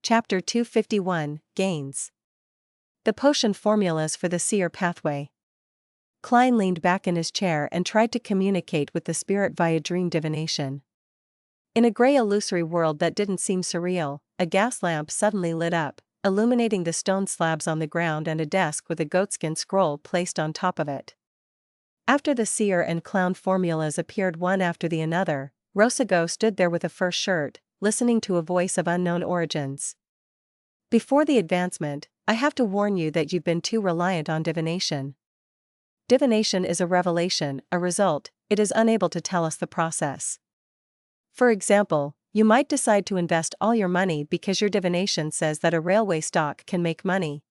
Chapter 251, Gains. The potion formulas for the seer pathway. Klein leaned back in his chair and tried to communicate with the spirit via dream divination. In a gray illusory world that didn't seem surreal, a gas lamp suddenly lit up, illuminating the stone slabs on the ground and a desk with a goatskin scroll placed on top of it. After the seer and clown formulas appeared one after the another, Rosago stood there with a fur shirt, listening to a voice of unknown origins. Before the advancement, I have to warn you that you've been too reliant on divination. Divination is a revelation, a result, it is unable to tell us the process. For example, you might decide to invest all your money because your divination says that a railway stock can make money.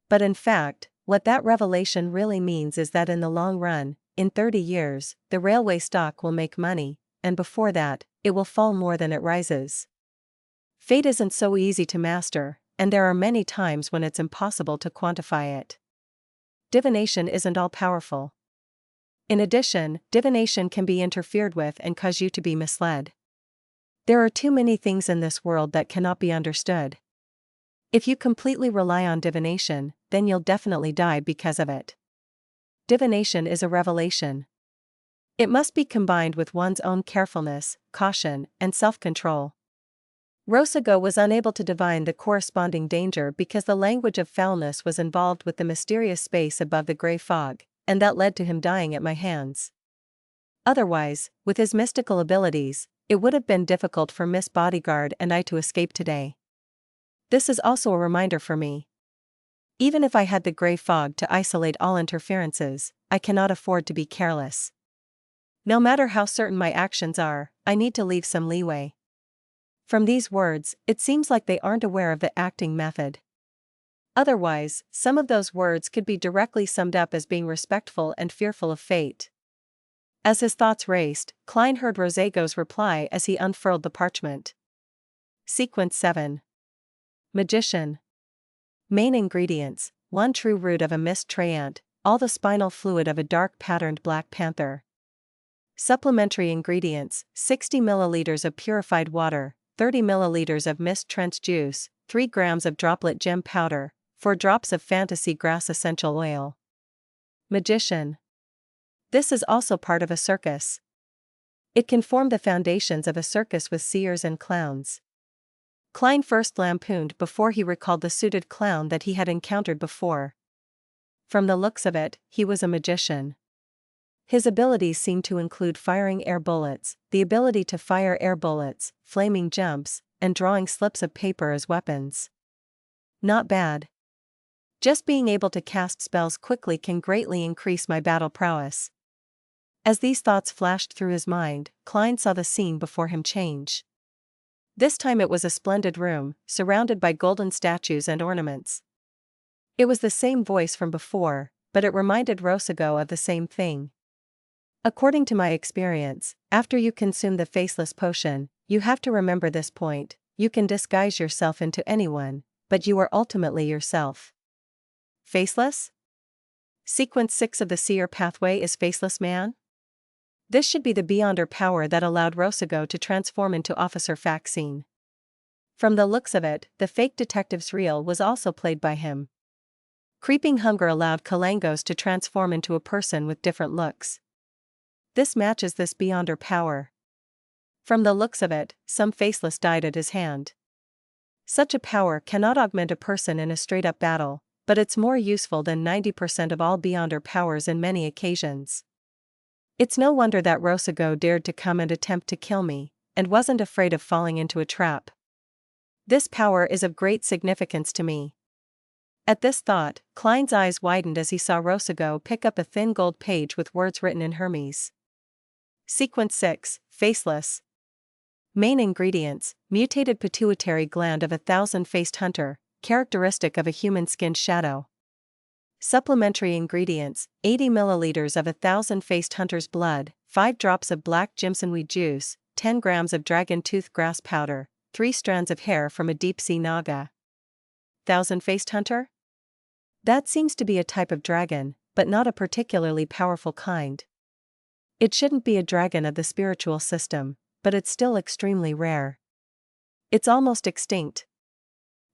But in fact, what that revelation really means is that in the long run, in 30 years, the railway stock will make money, and before that, it will fall more than it rises. Fate isn't so easy to master, and there are many times when it's impossible to quantify it. Divination isn't all-powerful. In addition, divination can be interfered with and cause you to be misled. There are too many things in this world that cannot be understood. If you completely rely on divination, then you'll definitely die because of it. Divination is a revelation. It must be combined with one's own carefulness, caution, and self-control. Rosago was unable to divine the corresponding danger because the language of foulness was involved with the mysterious space above the gray fog, and that led to him dying at my hands. Otherwise, with his mystical abilities, it would have been difficult for Miss Bodyguard and I to escape today. This is also a reminder for me. Even if I had the gray fog to isolate all interferences, I cannot afford to be careless. No matter how certain my actions are, I need to leave some leeway. From these words, it seems like they aren't aware of the acting method. Otherwise, some of those words could be directly summed up as being respectful and fearful of fate. As his thoughts raced, Klein heard Rosago's reply as he unfurled the parchment. Sequence 7. Magician. Main ingredients: 1 true root of a mist treant, all the spinal fluid of a dark patterned black panther. Supplementary ingredients: 60 milliliters of purified water, 30 milliliters of mist trench juice, 3 grams of droplet gem powder, 4 drops of fantasy grass essential oil. Magician. This is also part of a circus. It can form the foundations of a circus with seers and clowns. Klein first lampooned before he recalled the suited clown that he had encountered before. From the looks of it, he was a magician. His abilities seemed to include firing air bullets, the ability to fire air bullets, flaming jumps, and drawing slips of paper as weapons. Not bad. Just being able to cast spells quickly can greatly increase my battle prowess. As these thoughts flashed through his mind, Klein saw the scene before him change. This time it was a splendid room, surrounded by golden statues and ornaments. It was the same voice from before, but it reminded Rosago of the same thing. According to my experience, after you consume the faceless potion, you have to remember this point: you can disguise yourself into anyone, but you are ultimately yourself. Faceless? Sequence 6 of the seer pathway is Faceless Man? This should be the beyonder power that allowed Rosago to transform into Officer Faxine. From the looks of it, the fake detective's reel was also played by him. Creeping hunger allowed Kalangos to transform into a person with different looks. This matches this beyonder power. From the looks of it, some faceless died at his hand. Such a power cannot augment a person in a straight-up battle, but it's more useful than 90% of all beyonder powers in many occasions. It's no wonder that Rosago dared to come and attempt to kill me, and wasn't afraid of falling into a trap. This power is of great significance to me. At this thought, Klein's eyes widened as he saw Rosago pick up a thin gold page with words written in Hermes. Sequence 6, Faceless. Main ingredients: mutated pituitary gland of a thousand-faced hunter, characteristic of a human-skinned shadow. Supplementary ingredients: 80 milliliters of a thousand-faced hunter's blood, 5 drops of black jimsonweed juice, 10 grams of dragon tooth grass powder, 3 strands of hair from a deep-sea naga. Thousand-faced hunter? That seems to be a type of dragon, but not a particularly powerful kind. It shouldn't be a dragon of the spiritual system, but it's still extremely rare. It's almost extinct.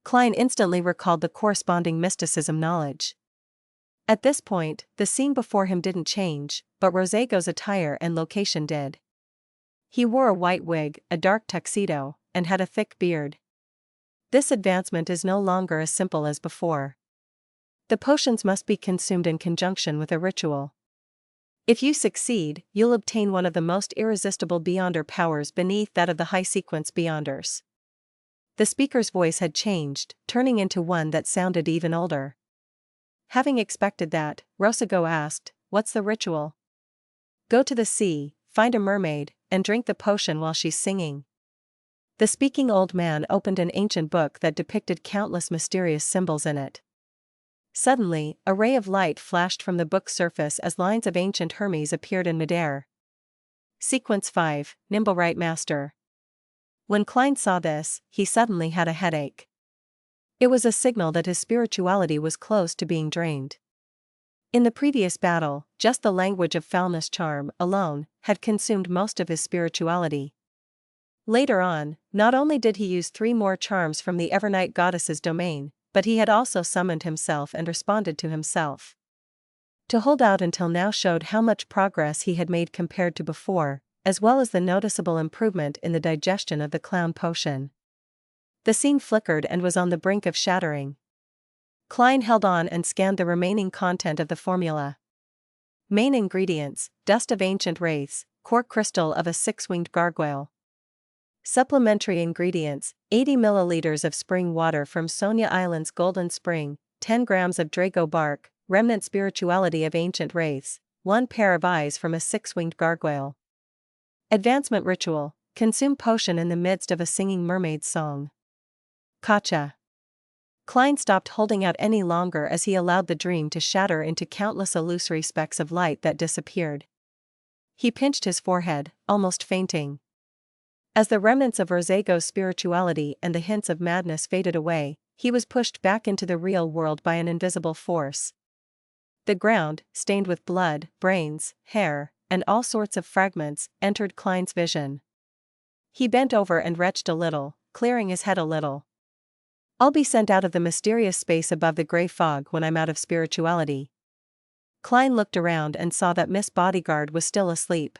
Klein instantly recalled the corresponding mysticism knowledge. At this point, the scene before him didn't change, but Rosego's attire and location did. He wore a white wig, a dark tuxedo, and had a thick beard. This advancement is no longer as simple as before. The potions must be consumed in conjunction with a ritual. If you succeed, you'll obtain one of the most irresistible Beyonder powers beneath that of the high-sequence Beyonders. The speaker's voice had changed, turning into one that sounded even older. Having expected that, Rosego asked, "What's the ritual?" "Go to the sea, find a mermaid, and drink the potion while she's singing." The speaking old man opened an ancient book that depicted countless mysterious symbols in it. Suddenly, a ray of light flashed from the book's surface as lines of ancient Hermes appeared in midair. Sequence 5, Nimblewright Master. When Klein saw this, he suddenly had a headache. It was a signal that his spirituality was close to being drained. In the previous battle, just the language of foulness charm, alone, had consumed most of his spirituality. Later on, not only did he use 3 more charms from the Evernight goddess's domain, but he had also summoned himself and responded to himself. To hold out until now showed how much progress he had made compared to before, as well as the noticeable improvement in the digestion of the clown potion. The scene flickered and was on the brink of shattering. Klein held on and scanned the remaining content of the formula. Main ingredients: dust of ancient wraiths, core crystal of a 6-winged gargoyle. Supplementary ingredients: 80 milliliters of spring water from Sonia Island's Golden Spring, 10 grams of Drago bark, remnant spirituality of ancient wraiths, 1 pair of eyes from a 6-winged gargoyle. Advancement ritual: consume potion in the midst of a singing mermaid's song. Gotcha. Klein stopped holding out any longer as he allowed the dream to shatter into countless illusory specks of light that disappeared. He pinched his forehead, almost fainting. As the remnants of Rosego's spirituality and the hints of madness faded away, he was pushed back into the real world by an invisible force. The ground, stained with blood, brains, hair, and all sorts of fragments, entered Klein's vision. He bent over and retched a little, clearing his head a little. "I'll be sent out of the mysterious space above the gray fog when I'm out of spirituality." Klein looked around and saw that Miss Bodyguard was still asleep.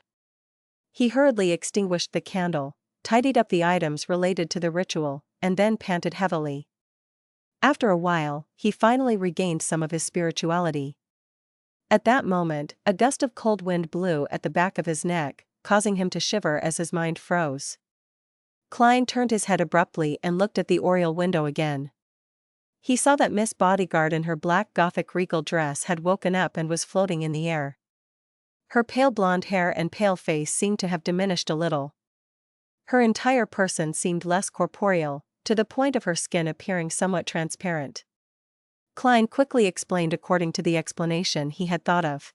He hurriedly extinguished the candle, tidied up the items related to the ritual, and then panted heavily. After a while, he finally regained some of his spirituality. At that moment, a gust of cold wind blew at the back of his neck, causing him to shiver as his mind froze. Klein turned his head abruptly and looked at the oriel window again. He saw that Miss Bodyguard in her black Gothic regal dress had woken up and was floating in the air. Her pale blonde hair and pale face seemed to have diminished a little. Her entire person seemed less corporeal, to the point of her skin appearing somewhat transparent. Klein quickly explained according to the explanation he had thought of.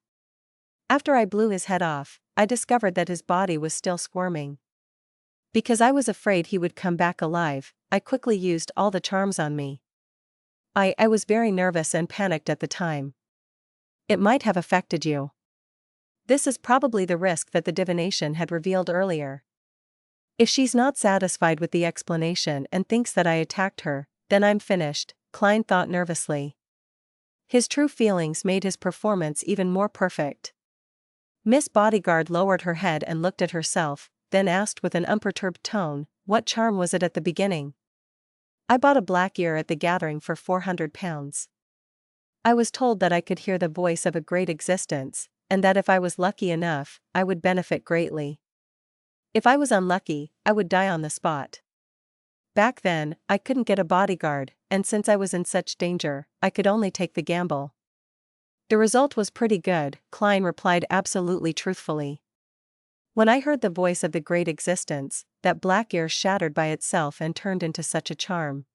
"After I blew his head off, I discovered that his body was still squirming. Because I was afraid he would come back alive, I quickly used all the charms on me. I was very nervous and panicked at the time. It might have affected you. This is probably the risk that the divination had revealed earlier." If she's not satisfied with the explanation and thinks that I attacked her, then I'm finished, Klein thought nervously. His true feelings made his performance even more perfect. Miss Bodyguard lowered her head and looked at herself, then asked with an unperturbed tone, "What charm was it at the beginning?" "I bought a black ear at the gathering for £400. I was told that I could hear the voice of a great existence, and that if I was lucky enough, I would benefit greatly. If I was unlucky, I would die on the spot. Back then, I couldn't get a bodyguard, and since I was in such danger, I could only take the gamble." "The result was pretty good," Klein replied absolutely truthfully. "When I heard the voice of the great existence, that black ear shattered by itself and turned into such a charm."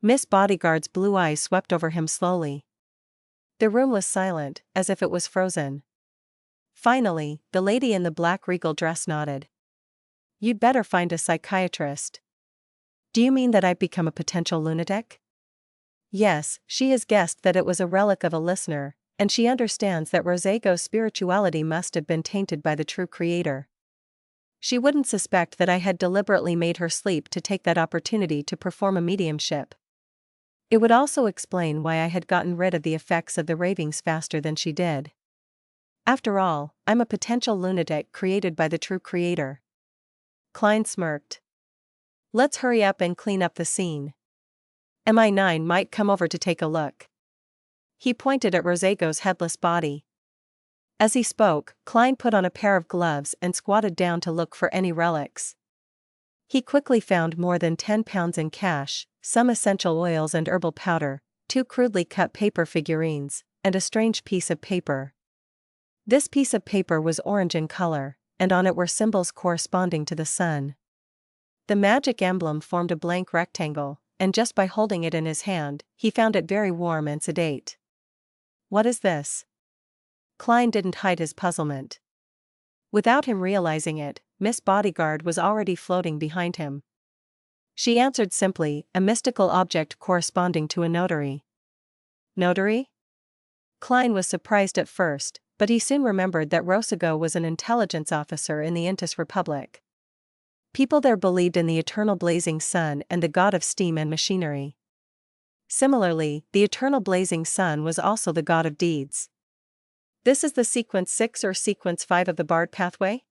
Miss Bodyguard's blue eyes swept over him slowly. The room was silent, as if it was frozen. Finally, the lady in the black regal dress nodded. "You'd better find a psychiatrist." "Do you mean that I've become a potential lunatic?" "Yes, she has guessed that it was a relic of a listener, and she understands that Rosego's spirituality must have been tainted by the true creator. She wouldn't suspect that I had deliberately made her sleep to take that opportunity to perform a mediumship. It would also explain why I had gotten rid of the effects of the ravings faster than she did. After all, I'm a potential lunatic created by the true creator. Klein smirked. Let's hurry up and clean up the scene. MI9 might come over to take a look. He pointed at Rosego's headless body. As he spoke, Klein put on a pair of gloves and squatted down to look for any relics. He quickly found more than 10 pounds in cash, some essential oils and herbal powder, 2 crudely cut paper figurines, and a strange piece of paper. This piece of paper was orange in color, and on it were symbols corresponding to the sun. The magic emblem formed a blank rectangle, and just by holding it in his hand, he found it very warm and sedate. What is this? Klein didn't hide his puzzlement. Without him realizing it, Miss Bodyguard was already floating behind him. She answered simply, a mystical object corresponding to a notary. Notary? Klein was surprised at first, but he soon remembered that Rosego was an intelligence officer in the Intis Republic. People there believed in the eternal blazing sun and the god of steam and machinery. Similarly, the eternal blazing sun was also the god of deeds. This is the sequence 6 or sequence 5 of the Bard pathway?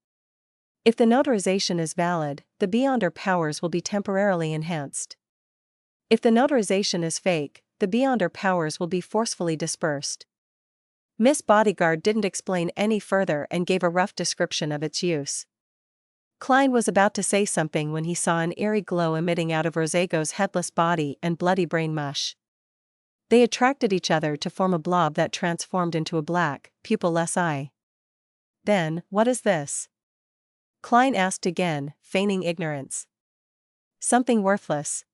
If the notarization is valid, the Beyonder powers will be temporarily enhanced. If the notarization is fake, the Beyonder powers will be forcefully dispersed. Miss Bodyguard didn't explain any further and gave a rough description of its use. Klein was about to say something when he saw an eerie glow emitting out of Rosego's headless body and bloody brain mush. They attracted each other to form a blob that transformed into a black, pupil-less eye. Then, what is this? Klein asked again, feigning ignorance. Something worthless.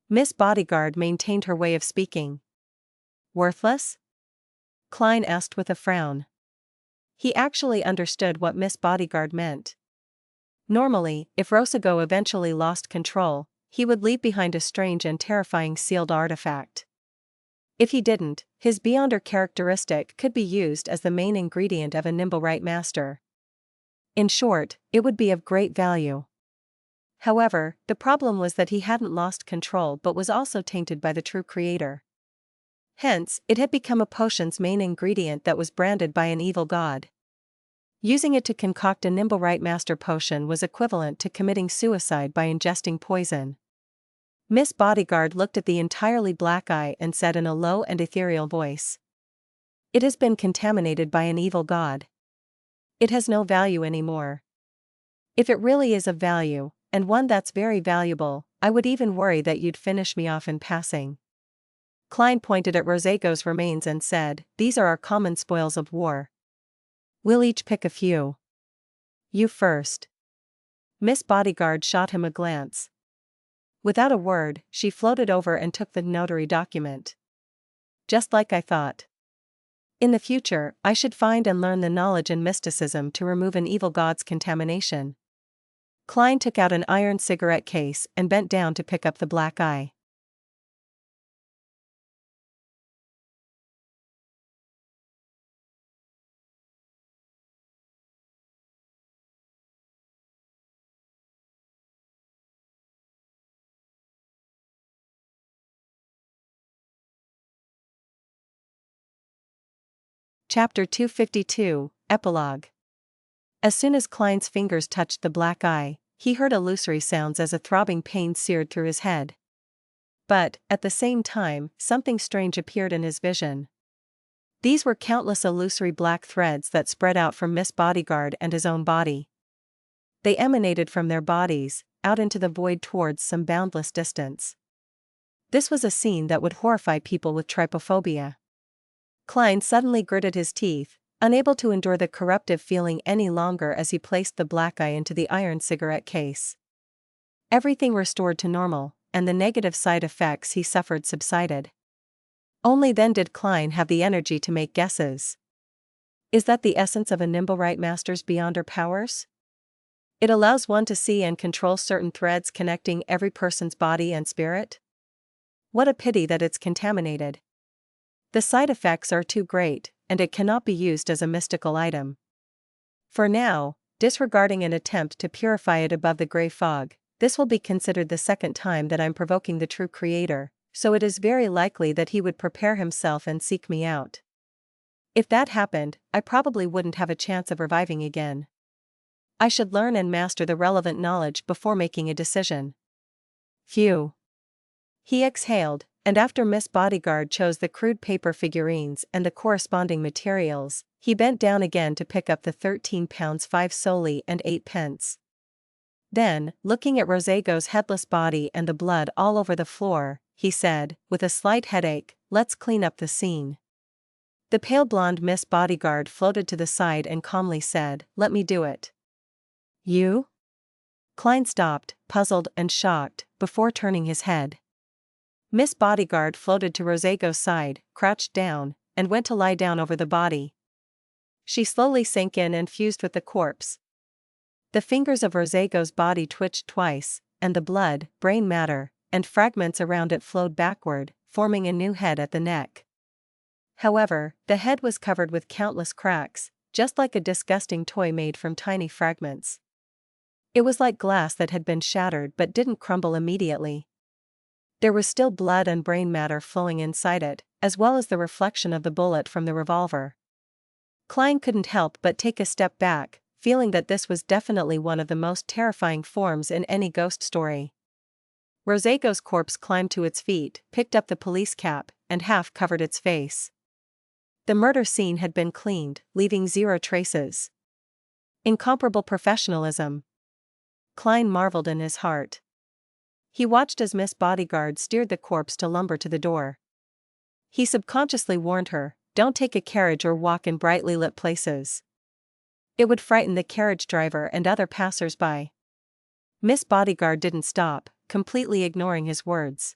Miss Bodyguard maintained her way of speaking. Worthless? Klein asked with a frown. He actually understood what Miss Bodyguard meant. Normally, if Rosego eventually lost control, he would leave behind a strange and terrifying sealed artifact. If he didn't, his Beyonder characteristic could be used as the main ingredient of a Nimblewright master. In short, it would be of great value. However, the problem was that he hadn't lost control but was also tainted by the true creator. Hence, it had become a potion's main ingredient that was branded by an evil god. Using it to concoct a Nimblewright master potion was equivalent to committing suicide by ingesting poison. Miss Bodyguard looked at the entirely black eye and said in a low and ethereal voice. It has been contaminated by an evil god. It has no value anymore. If it really is of value, and one that's very valuable, I would even worry that you'd finish me off in passing. Klein pointed at Rosego's remains and said, these are our common spoils of war. We'll each pick a few. You first. Miss Bodyguard shot him a glance. Without a word, she floated over and took the notary document. Just like I thought. In the future, I should find and learn the knowledge and mysticism to remove an evil god's contamination. Klein took out an iron cigarette case and bent down to pick up the black eye. Chapter 252, Epilogue. As soon as Klein's fingers touched the black eye, he heard illusory sounds as a throbbing pain seared through his head. But, at the same time, something strange appeared in his vision. These were countless illusory black threads that spread out from Miss Bodyguard and his own body. They emanated from their bodies, out into the void towards some boundless distance. This was a scene that would horrify people with trypophobia. Klein suddenly gritted his teeth, unable to endure the corruptive feeling any longer as he placed the black eye into the iron cigarette case. Everything restored to normal, and the negative side effects he suffered subsided. Only then did Klein have the energy to make guesses. Is that the essence of a Nimblewright master's Beyonder powers? It allows one to see and control certain threads connecting every person's body and spirit? What a pity that it's contaminated. The side effects are too great, and it cannot be used as a mystical item. For now, disregarding an attempt to purify it above the gray fog, this will be considered the second time that I'm provoking the true creator, so it is very likely that he would prepare himself and seek me out. If that happened, I probably wouldn't have a chance of reviving again. I should learn and master the relevant knowledge before making a decision. Phew. He exhaled, and after Miss Bodyguard chose the crude paper figurines and the corresponding materials, he bent down again to pick up the £13 5 soldi and 8 pence. Then, looking at Rosego's headless body and the blood all over the floor, he said, with a slight headache, "Let's clean up the scene." The pale blonde Miss Bodyguard floated to the side and calmly said, "Let me do it." "You?" Klein stopped, puzzled and shocked, before turning his head. Miss Bodyguard floated to Rosego's side, crouched down, and went to lie down over the body. She slowly sank in and fused with the corpse. The fingers of Rosego's body twitched twice, and the blood, brain matter, and fragments around it flowed backward, forming a new head at the neck. However, the head was covered with countless cracks, just like a disgusting toy made from tiny fragments. It was like glass that had been shattered but didn't crumble immediately. There was still blood and brain matter flowing inside it, as well as the reflection of the bullet from the revolver. Klein couldn't help but take a step back, feeling that this was definitely one of the most terrifying forms in any ghost story. Rosego's corpse climbed to its feet, picked up the police cap, and half covered its face. The murder scene had been cleaned, leaving 0 traces. Incomparable professionalism. Klein marveled in his heart. He watched as Miss Bodyguard steered the corpse to lumber to the door. He subconsciously warned her, "Don't take a carriage or walk in brightly lit places. It would frighten the carriage driver and other passers-by." Miss Bodyguard didn't stop, completely ignoring his words.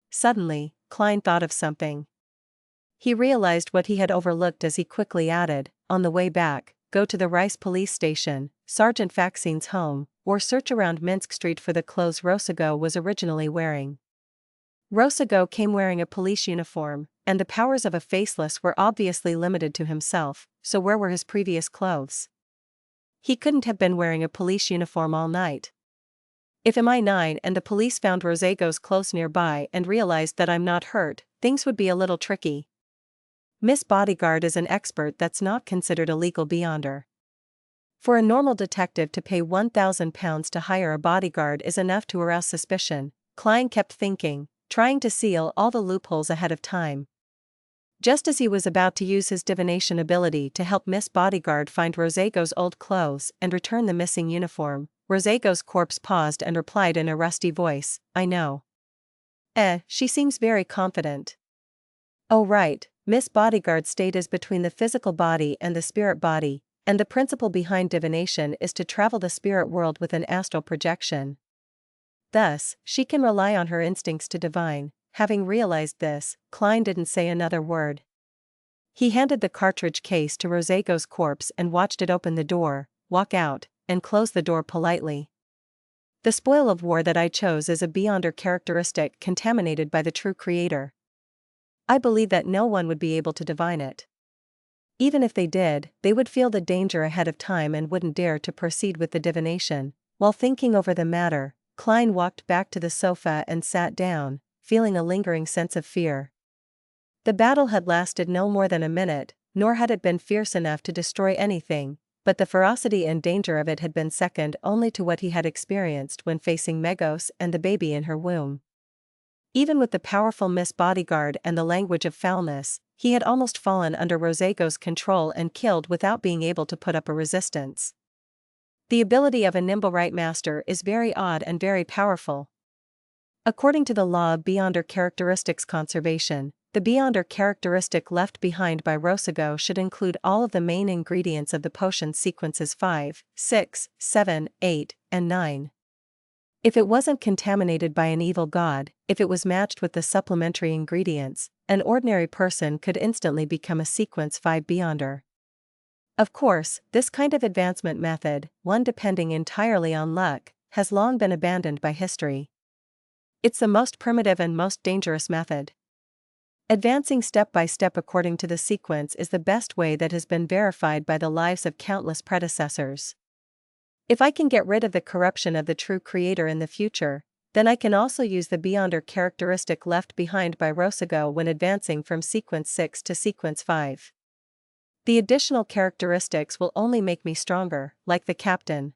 Suddenly, Klein thought of something. He realized what he had overlooked as he quickly added, "On the way back, go to the Rice police station, Sergeant Faxine's home, or search around Minsk Street for the clothes Rosego was originally wearing." Rosego came wearing a police uniform, and the powers of a faceless were obviously limited to himself, so where were his previous clothes? He couldn't have been wearing a police uniform all night. If MI9 and the police found Rosego's clothes nearby and realized that I'm not hurt, things would be a little tricky. Miss Bodyguard is an expert that's not considered a legal beyonder. For a normal detective to pay £1,000 to hire a bodyguard is enough to arouse suspicion, Klein kept thinking, trying to seal all the loopholes ahead of time. Just as he was about to use his divination ability to help Miss Bodyguard find Rosego's old clothes and return the missing uniform, Rosego's corpse paused and replied in a rusty voice, "I know." She seems very confident." "Oh right, Miss Bodyguard's state is between the physical body and the spirit body, and the principle behind divination is to travel the spirit world with an astral projection. Thus, she can rely on her instincts to divine." Having realized this, Klein didn't say another word. He handed the cartridge case to Rosego's corpse and watched it open the door, walk out, and close the door politely. "The spoil of war that I chose is a beyonder characteristic contaminated by the true creator. I believe that no one would be able to divine it. Even if they did, they would feel the danger ahead of time and wouldn't dare to proceed with the divination." While thinking over the matter, Klein walked back to the sofa and sat down, feeling a lingering sense of fear. The battle had lasted no more than a minute, nor had it been fierce enough to destroy anything, but the ferocity and danger of it had been second only to what he had experienced when facing Megos and the baby in her womb. Even with the powerful Miss Bodyguard and the language of foulness, he had almost fallen under Rosego's control and killed without being able to put up a resistance. The ability of a nimble right master is very odd and very powerful. According to the law of beyonder characteristics conservation, the beyonder characteristic left behind by Rosego should include all of the main ingredients of the potion sequences 5, 6, 7, 8, and 9. If it wasn't contaminated by an evil god, if it was matched with the supplementary ingredients, an ordinary person could instantly become a sequence 5 beyonder. Of course, this kind of advancement method, one depending entirely on luck, has long been abandoned by history. It's the most primitive and most dangerous method. Advancing step by step according to the sequence is the best way that has been verified by the lives of countless predecessors. If I can get rid of the corruption of the true creator in the future, Then I can also use the Beyonder characteristic left behind by Rosago when advancing from sequence 6 to sequence 5. The additional characteristics will only make me stronger, like the captain.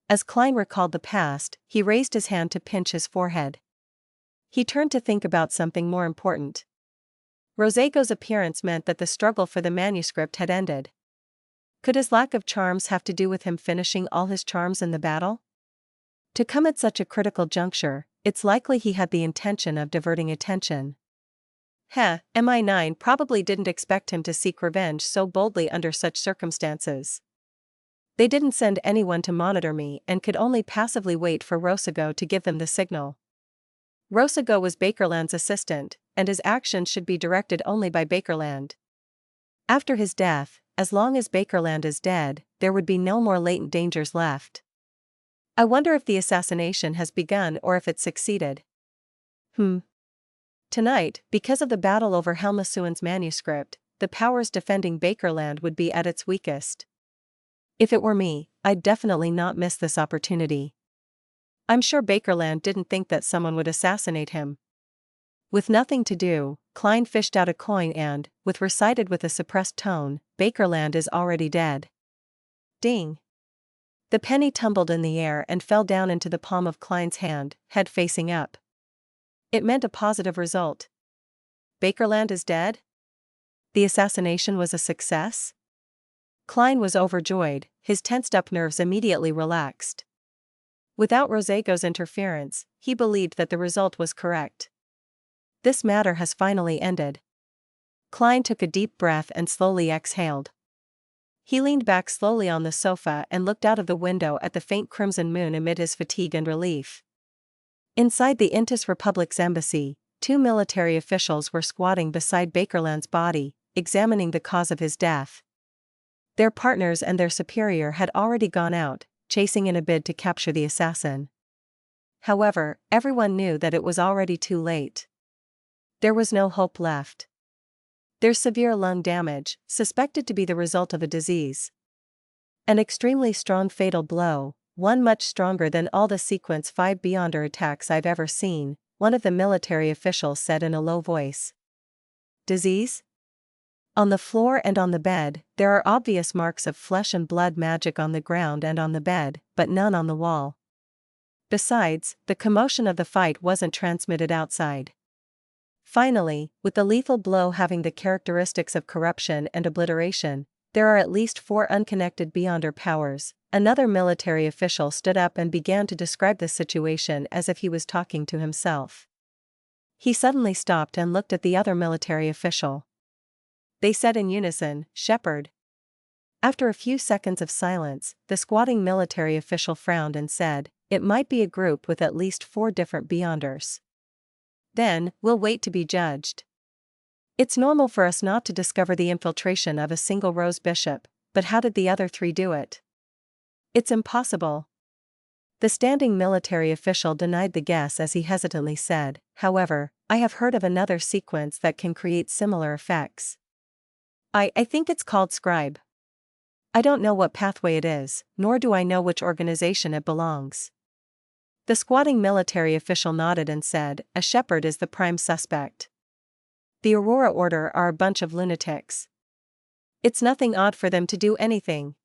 As Klein recalled the past, he raised his hand to pinch his forehead. He turned to think about something more important. Rosago's appearance meant that the struggle for the manuscript had ended. Could his lack of charms have to do with him finishing all his charms in the battle? To come at such a critical juncture, it's likely he had the intention of diverting attention. MI9 probably didn't expect him to seek revenge so boldly under such circumstances. They didn't send anyone to monitor me and could only passively wait for Rosago to give them the signal. Rosago was Bakerland's assistant, and his actions should be directed only by Bakerland. After his death, as long as Bakerland is dead, there would be no more latent dangers left. I wonder if the assassination has begun or if it succeeded. Tonight, because of the battle over Helmasuen's manuscript, the powers defending Bakerland would be at its weakest. If it were me, I'd definitely not miss this opportunity. I'm sure Bakerland didn't think that someone would assassinate him. With nothing to do, Klein fished out a coin and, recited with a suppressed tone, Bakerland is already dead. Ding! The penny tumbled in the air and fell down into the palm of Klein's hand, head facing up. It meant a positive result. Bakerland is dead? The assassination was a success? Klein was overjoyed, his tensed-up nerves immediately relaxed. Without Rosago's interference, he believed that the result was correct. This matter has finally ended. Klein took a deep breath and slowly exhaled. He leaned back slowly on the sofa and looked out of the window at the faint crimson moon amid his fatigue and relief. Inside the Intis Republic's embassy, 2 military officials were squatting beside Bakerland's body, examining the cause of his death. Their partners and their superior had already gone out, chasing in a bid to capture the assassin. However, everyone knew that it was already too late. There was no hope left. There's severe lung damage, suspected to be the result of a disease. An extremely strong fatal blow, one much stronger than all the Sequence 5 Beyonder attacks I've ever seen, one of the military officials said in a low voice. Disease? On the floor and on the bed, there are obvious marks of flesh and blood magic on the ground and on the bed, but none on the wall. Besides, the commotion of the fight wasn't transmitted outside. Finally, with the lethal blow having the characteristics of corruption and obliteration, there are at least 4 unconnected Beyonder powers. Another military official stood up and began to describe the situation as if he was talking to himself. He suddenly stopped and looked at the other military official. They said in unison, "Shepherd." After a few seconds of silence, the squatting military official frowned and said, "It might be a group with at least 4 different Beyonders. Then, we'll wait to be judged. It's normal for us not to discover the infiltration of a single Rose Bishop, but how did the other 3 do it? It's impossible." The standing military official denied the guess as he hesitantly said, "However, I have heard of another sequence that can create similar effects. I think it's called Scribe. I don't know what pathway it is, nor do I know which organization it belongs." The squatting military official nodded and said, "A shepherd is the prime suspect. The Aurora Order are a bunch of lunatics. It's nothing odd for them to do anything.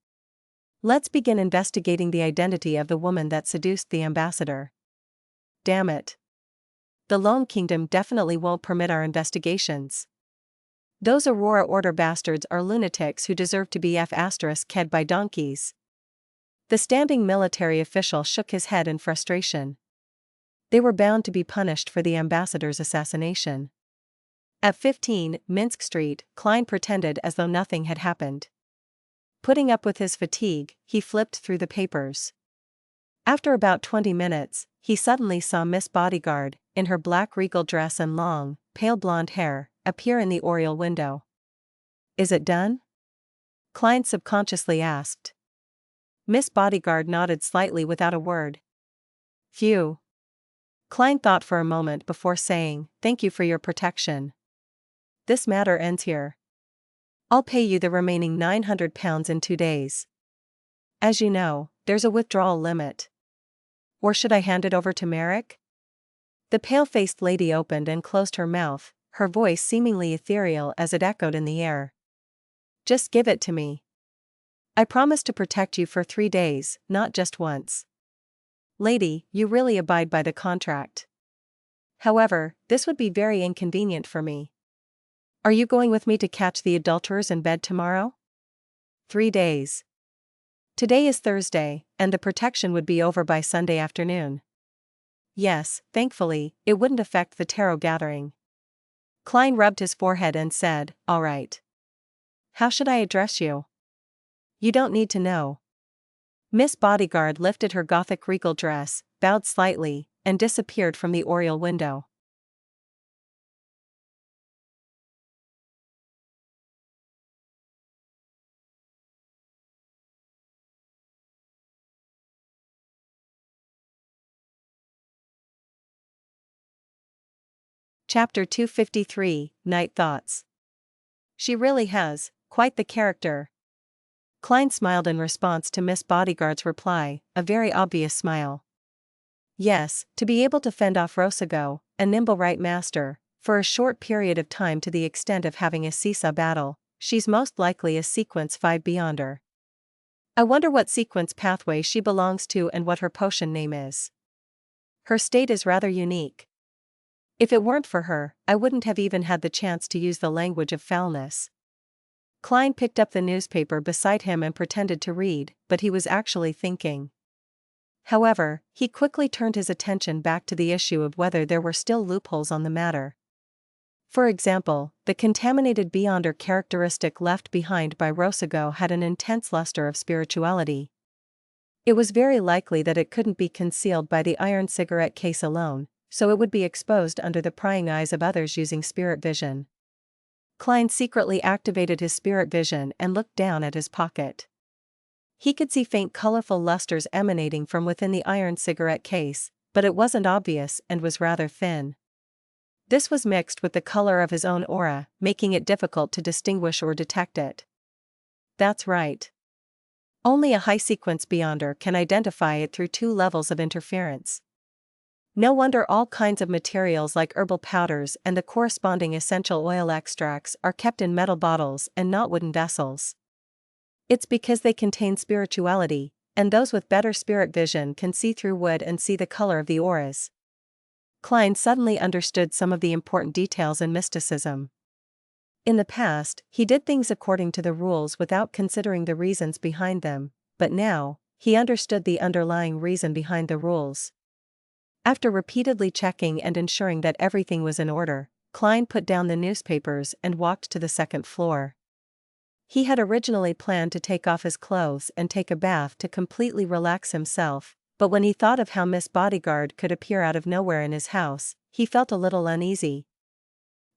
Let's begin investigating the identity of the woman that seduced the ambassador." Damn it. The Lone Kingdom definitely won't permit our investigations. Those Aurora Order bastards are lunatics who deserve to be F***ed by donkeys. The standing military official shook his head in frustration. They were bound to be punished for the ambassador's assassination. At 15 Minsk Street, Klein pretended as though nothing had happened. Putting up with his fatigue, he flipped through the papers. After about 20 minutes, he suddenly saw Miss Bodyguard, in her black regal dress and long, pale blonde hair, appear in the oriel window. "Is it done?" Klein subconsciously asked. Miss Bodyguard nodded slightly without a word. "Phew." Klein thought for a moment before saying, "Thank you for your protection. This matter ends here. I'll pay you the remaining £900 in 2 days. As you know, there's a withdrawal limit. Or should I hand it over to Merrick?" The pale-faced lady opened and closed her mouth, her voice seemingly ethereal as it echoed in the air. Just give it to me. I promise to protect you for 3 days, not just once. Lady, you really abide by the contract. However, this would be very inconvenient for me. Are you going with me to catch the adulterers in bed tomorrow? 3 days. Today is Thursday, and the protection would be over by Sunday afternoon. Yes, thankfully, it wouldn't affect the tarot gathering. Klein rubbed his forehead and said, "All right. How should I address you?" "You don't need to know." Miss Bodyguard lifted her Gothic regal dress, bowed slightly, and disappeared from the oriel window. Chapter 253, Night Thoughts. She really has quite the character. Klein smiled in response to Miss Bodyguard's reply, a very obvious smile. Yes, to be able to fend off Rosago, a nimble right master, for a short period of time to the extent of having a seesaw battle, she's most likely a sequence 5 beyonder. I wonder what sequence pathway she belongs to and what her potion name is. Her state is rather unique. If it weren't for her, I wouldn't have even had the chance to use the language of foulness. Klein picked up the newspaper beside him and pretended to read, but he was actually thinking. However, he quickly turned his attention back to the issue of whether there were still loopholes on the matter. For example, the contaminated beyonder characteristic left behind by Rosago had an intense luster of spirituality. It was very likely that it couldn't be concealed by the iron cigarette case alone, so it would be exposed under the prying eyes of others using spirit vision. Klein secretly activated his spirit vision and looked down at his pocket. He could see faint colorful lusters emanating from within the iron cigarette case, but it wasn't obvious and was rather thin. This was mixed with the color of his own aura, making it difficult to distinguish or detect it. That's right. Only a high-sequence beyonder can identify it through 2 levels of interference. No wonder all kinds of materials like herbal powders and the corresponding essential oil extracts are kept in metal bottles and not wooden vessels. It's because they contain spirituality, and those with better spirit vision can see through wood and see the color of the auras. Klein suddenly understood some of the important details in mysticism. In the past, he did things according to the rules without considering the reasons behind them, but now, he understood the underlying reason behind the rules. After repeatedly checking and ensuring that everything was in order, Klein put down the newspapers and walked to the 2nd floor. He had originally planned to take off his clothes and take a bath to completely relax himself, but when he thought of how Miss Bodyguard could appear out of nowhere in his house, he felt a little uneasy.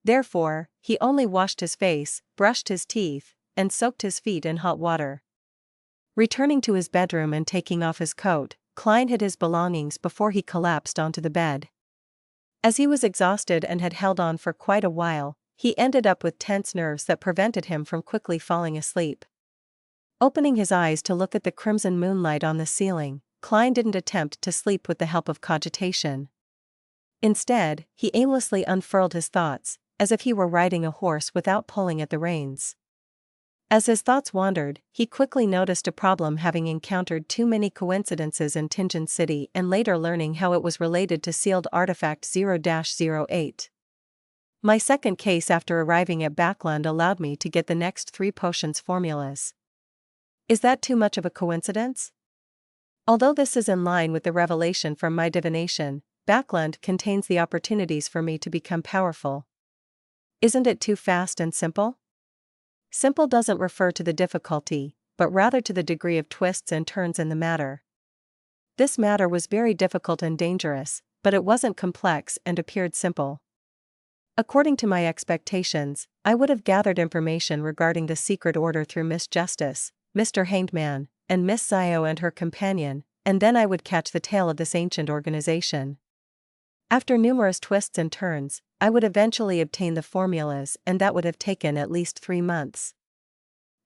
Therefore, he only washed his face, brushed his teeth, and soaked his feet in hot water. Returning to his bedroom and taking off his coat, Klein hid his belongings before he collapsed onto the bed. As he was exhausted and had held on for quite a while, he ended up with tense nerves that prevented him from quickly falling asleep. Opening his eyes to look at the crimson moonlight on the ceiling, Klein didn't attempt to sleep with the help of cogitation. Instead, he aimlessly unfurled his thoughts, as if he were riding a horse without pulling at the reins. As his thoughts wandered, he quickly noticed a problem, having encountered too many coincidences in Tingen City and later learning how it was related to sealed artifact 0-08. My second case after arriving at Backland allowed me to get the next 3 potions formulas. Is that too much of a coincidence? Although this is in line with the revelation from my divination, Backland contains the opportunities for me to become powerful. Isn't it too fast and simple? Simple doesn't refer to the difficulty, but rather to the degree of twists and turns in the matter. This matter was very difficult and dangerous, but it wasn't complex and appeared simple. According to my expectations, I would have gathered information regarding the secret order through Miss Justice, Mr. Hanged Man, and Miss Zio and her companion, and then I would catch the tail of this ancient organization. After numerous twists and turns, I would eventually obtain the formulas, and that would have taken at least 3 months.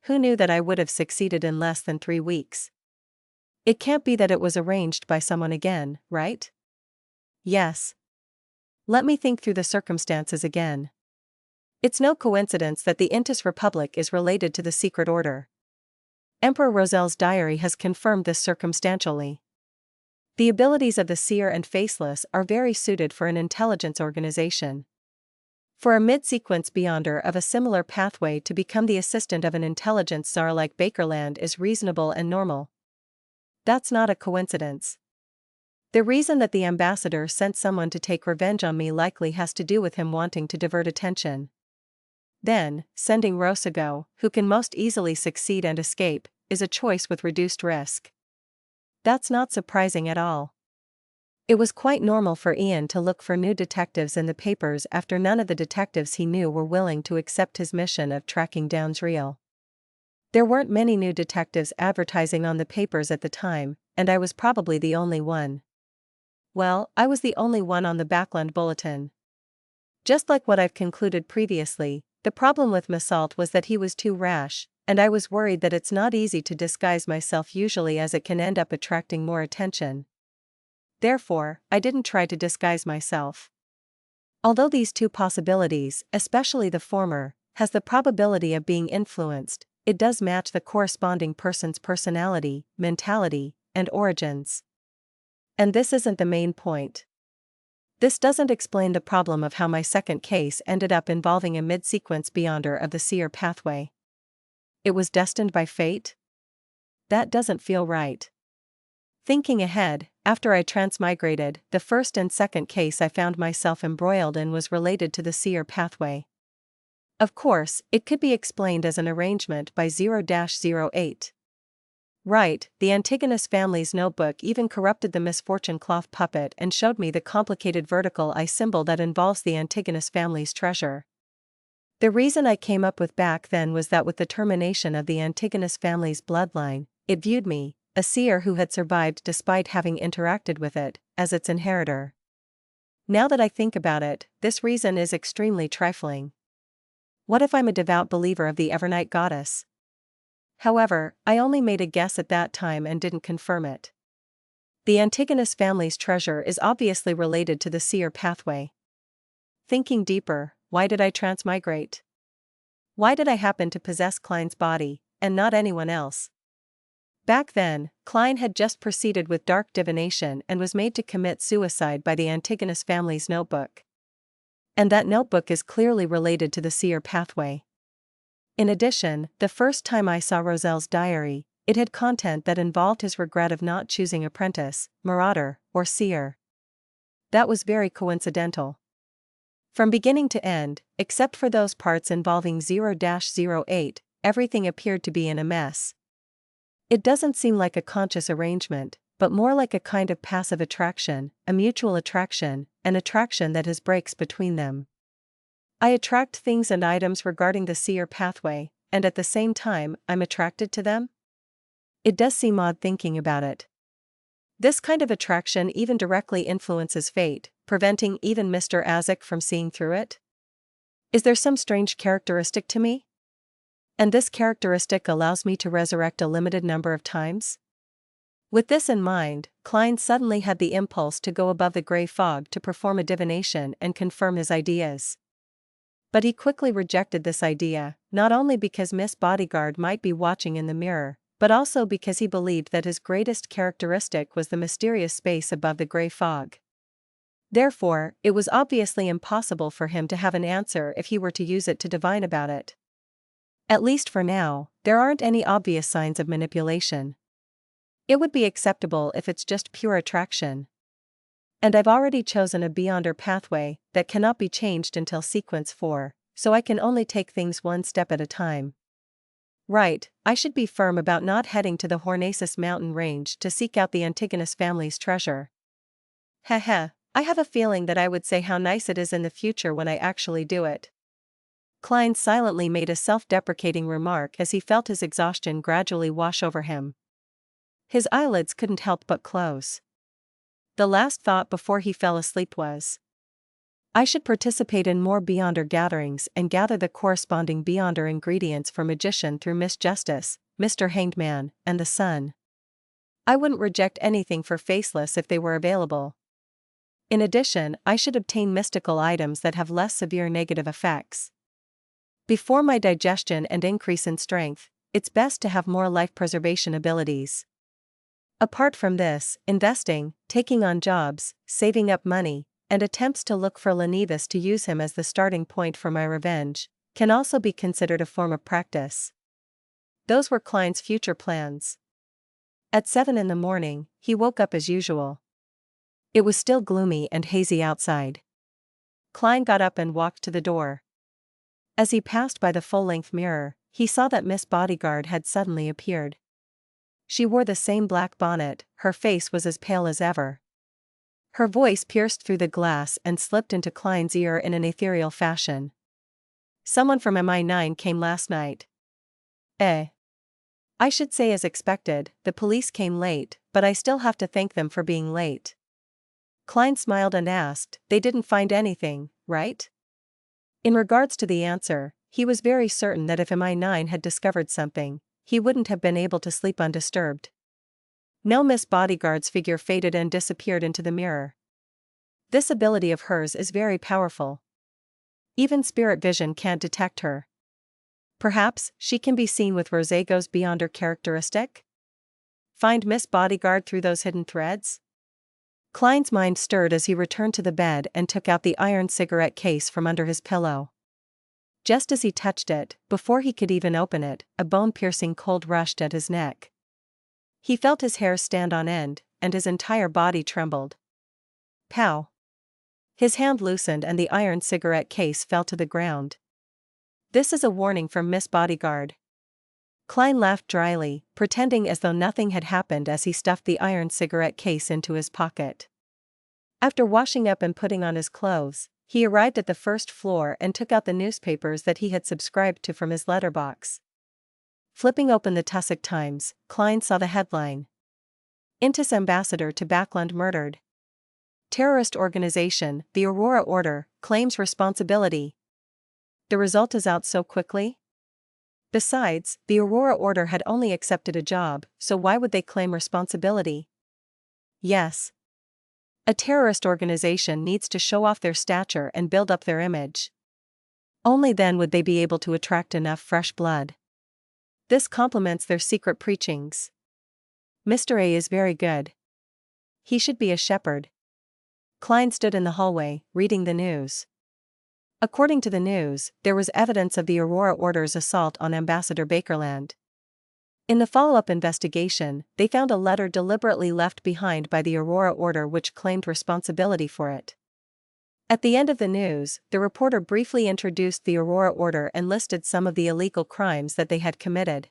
Who knew that I would have succeeded in less than 3 weeks? It can't be that it was arranged by someone again, right? Yes. Let me think through the circumstances again. It's no coincidence that the Intis Republic is related to the Secret Order. Emperor Rozel's diary has confirmed this circumstantially. The abilities of the Seer and Faceless are very suited for an intelligence organization. For a mid-sequence Beyonder of a similar pathway to become the assistant of an intelligence czar like Bakerland is reasonable and normal. That's not a coincidence. The reason that the ambassador sent someone to take revenge on me likely has to do with him wanting to divert attention. Then, sending Rosago, who can most easily succeed and escape, is a choice with reduced risk. That's not surprising at all. It was quite normal for Ian to look for new detectives in the papers after none of the detectives he knew were willing to accept his mission of tracking down Zriel. There weren't many new detectives advertising on the papers at the time, and I was probably the only one. Well, I was the only one on the Backland Bulletin. Just like what I've concluded previously, the problem with Massault was that he was too rash, and I was worried that it's not easy to disguise myself usually as it can end up attracting more attention. Therefore, I didn't try to disguise myself. Although these two possibilities, especially the former, has the probability of being influenced, it does match the corresponding person's personality, mentality, and origins. And this isn't the main point. This doesn't explain the problem of how my second case ended up involving a mid-sequence Beyonder of the Seer pathway. It was destined by fate? That doesn't feel right. Thinking ahead, after I transmigrated, the first and second case I found myself embroiled in was related to the Seer pathway. Of course, it could be explained as an arrangement by 0-08. Right, the Antigonus family's notebook even corrupted the misfortune cloth puppet and showed me the complicated vertical I symbol that involves the Antigonus family's treasure. The reason I came up with back then was that with the termination of the Antigonus family's bloodline, it viewed me, a seer who had survived despite having interacted with it, as its inheritor. Now that I think about it, this reason is extremely trifling. What if I'm a devout believer of the Evernight goddess? However, I only made a guess at that time and didn't confirm it. The Antigonus family's treasure is obviously related to the Seer pathway. Thinking deeper, why did I transmigrate? Why did I happen to possess Klein's body, and not anyone else? Back then, Klein had just proceeded with dark divination and was made to commit suicide by the Antigonus family's notebook. And that notebook is clearly related to the Seer pathway. In addition, the first time I saw Rozel's diary, it had content that involved his regret of not choosing apprentice, marauder, or seer. That was very coincidental. From beginning to end, except for those parts involving 0-08, everything appeared to be in a mess. It doesn't seem like a conscious arrangement, but more like a kind of passive attraction, a mutual attraction, an attraction that has breaks between them. I attract things and items regarding the Seer pathway, and at the same time, I'm attracted to them? It does seem odd thinking about it. This kind of attraction even directly influences fate, preventing even Mr. Azek from seeing through it? Is there some strange characteristic to me? And this characteristic allows me to resurrect a limited number of times? With this in mind, Klein suddenly had the impulse to go above the gray fog to perform a divination and confirm his ideas. But he quickly rejected this idea, not only because Miss Bodyguard might be watching in the mirror, but also because he believed that his greatest characteristic was the mysterious space above the gray fog. Therefore, it was obviously impossible for him to have an answer if he were to use it to divine about it. At least for now, there aren't any obvious signs of manipulation. It would be acceptable if it's just pure attraction. And I've already chosen a Beyonder pathway that cannot be changed until sequence 4, so I can only take things one step at a time. Right, I should be firm about not heading to the Hornacis mountain range to seek out the Antigonus family's treasure. Heh, I have a feeling that I would say how nice it is in the future when I actually do it. Klein silently made a self-deprecating remark as he felt his exhaustion gradually wash over him. His eyelids couldn't help but close. The last thought before he fell asleep was, I should participate in more Beyonder gatherings and gather the corresponding Beyonder ingredients for magician through Miss Justice, Mr. Hanged Man, and the Sun. I wouldn't reject anything for Faceless if they were available. In addition, I should obtain mystical items that have less severe negative effects. Before my digestion and increase in strength, it's best to have more life preservation abilities. Apart from this, investing, taking on jobs, saving up money, and attempts to look for Lenivus to use him as the starting point for my revenge, can also be considered a form of practice. Those were Klein's future plans. At 7 in the morning, he woke up as usual. It was still gloomy and hazy outside. Klein got up and walked to the door. As he passed by the full-length mirror, he saw that Miss Bodyguard had suddenly appeared. She wore the same black bonnet, her face was as pale as ever. Her voice pierced through the glass and slipped into Klein's ear in an ethereal fashion. "Someone from MI9 came last night." "Eh?" "I should say as expected, the police came late, but I still have to thank them for being late." Klein smiled and asked, "They didn't find anything, right?" In regards to the answer, he was very certain that if MI9 had discovered something, he wouldn't have been able to sleep undisturbed. No, Miss Bodyguard's figure faded and disappeared into the mirror. This ability of hers is very powerful. Even spirit vision can't detect her. Perhaps she can be seen with Rosego's Beyonder characteristic? Find Miss Bodyguard through those hidden threads? Klein's mind stirred as he returned to the bed and took out the iron cigarette case from under his pillow. Just as he touched it, before he could even open it, a bone-piercing cold rushed at his neck. He felt his hair stand on end, and his entire body trembled. Pow! His hand loosened and the iron cigarette case fell to the ground. "This is a warning from Miss Bodyguard." Klein laughed dryly, pretending as though nothing had happened as he stuffed the iron cigarette case into his pocket. After washing up and putting on his clothes, he arrived at the first floor and took out the newspapers that he had subscribed to from his letterbox. Flipping open the Tussock Times, Klein saw the headline. Intis ambassador to Backland murdered. Terrorist organization, the Aurora Order, claims responsibility. The result is out so quickly? Besides, the Aurora Order had only accepted a job, so why would they claim responsibility? Yes. A terrorist organization needs to show off their stature and build up their image. Only then would they be able to attract enough fresh blood. This complements their secret preachings. Mr. A is very good. He should be a shepherd. Klein stood in the hallway, reading the news. According to the news, there was evidence of the Aurora Order's assault on Ambassador Bakerland. In the follow-up investigation, they found a letter deliberately left behind by the Aurora Order which claimed responsibility for it. At the end of the news, the reporter briefly introduced the Aurora Order and listed some of the illegal crimes that they had committed.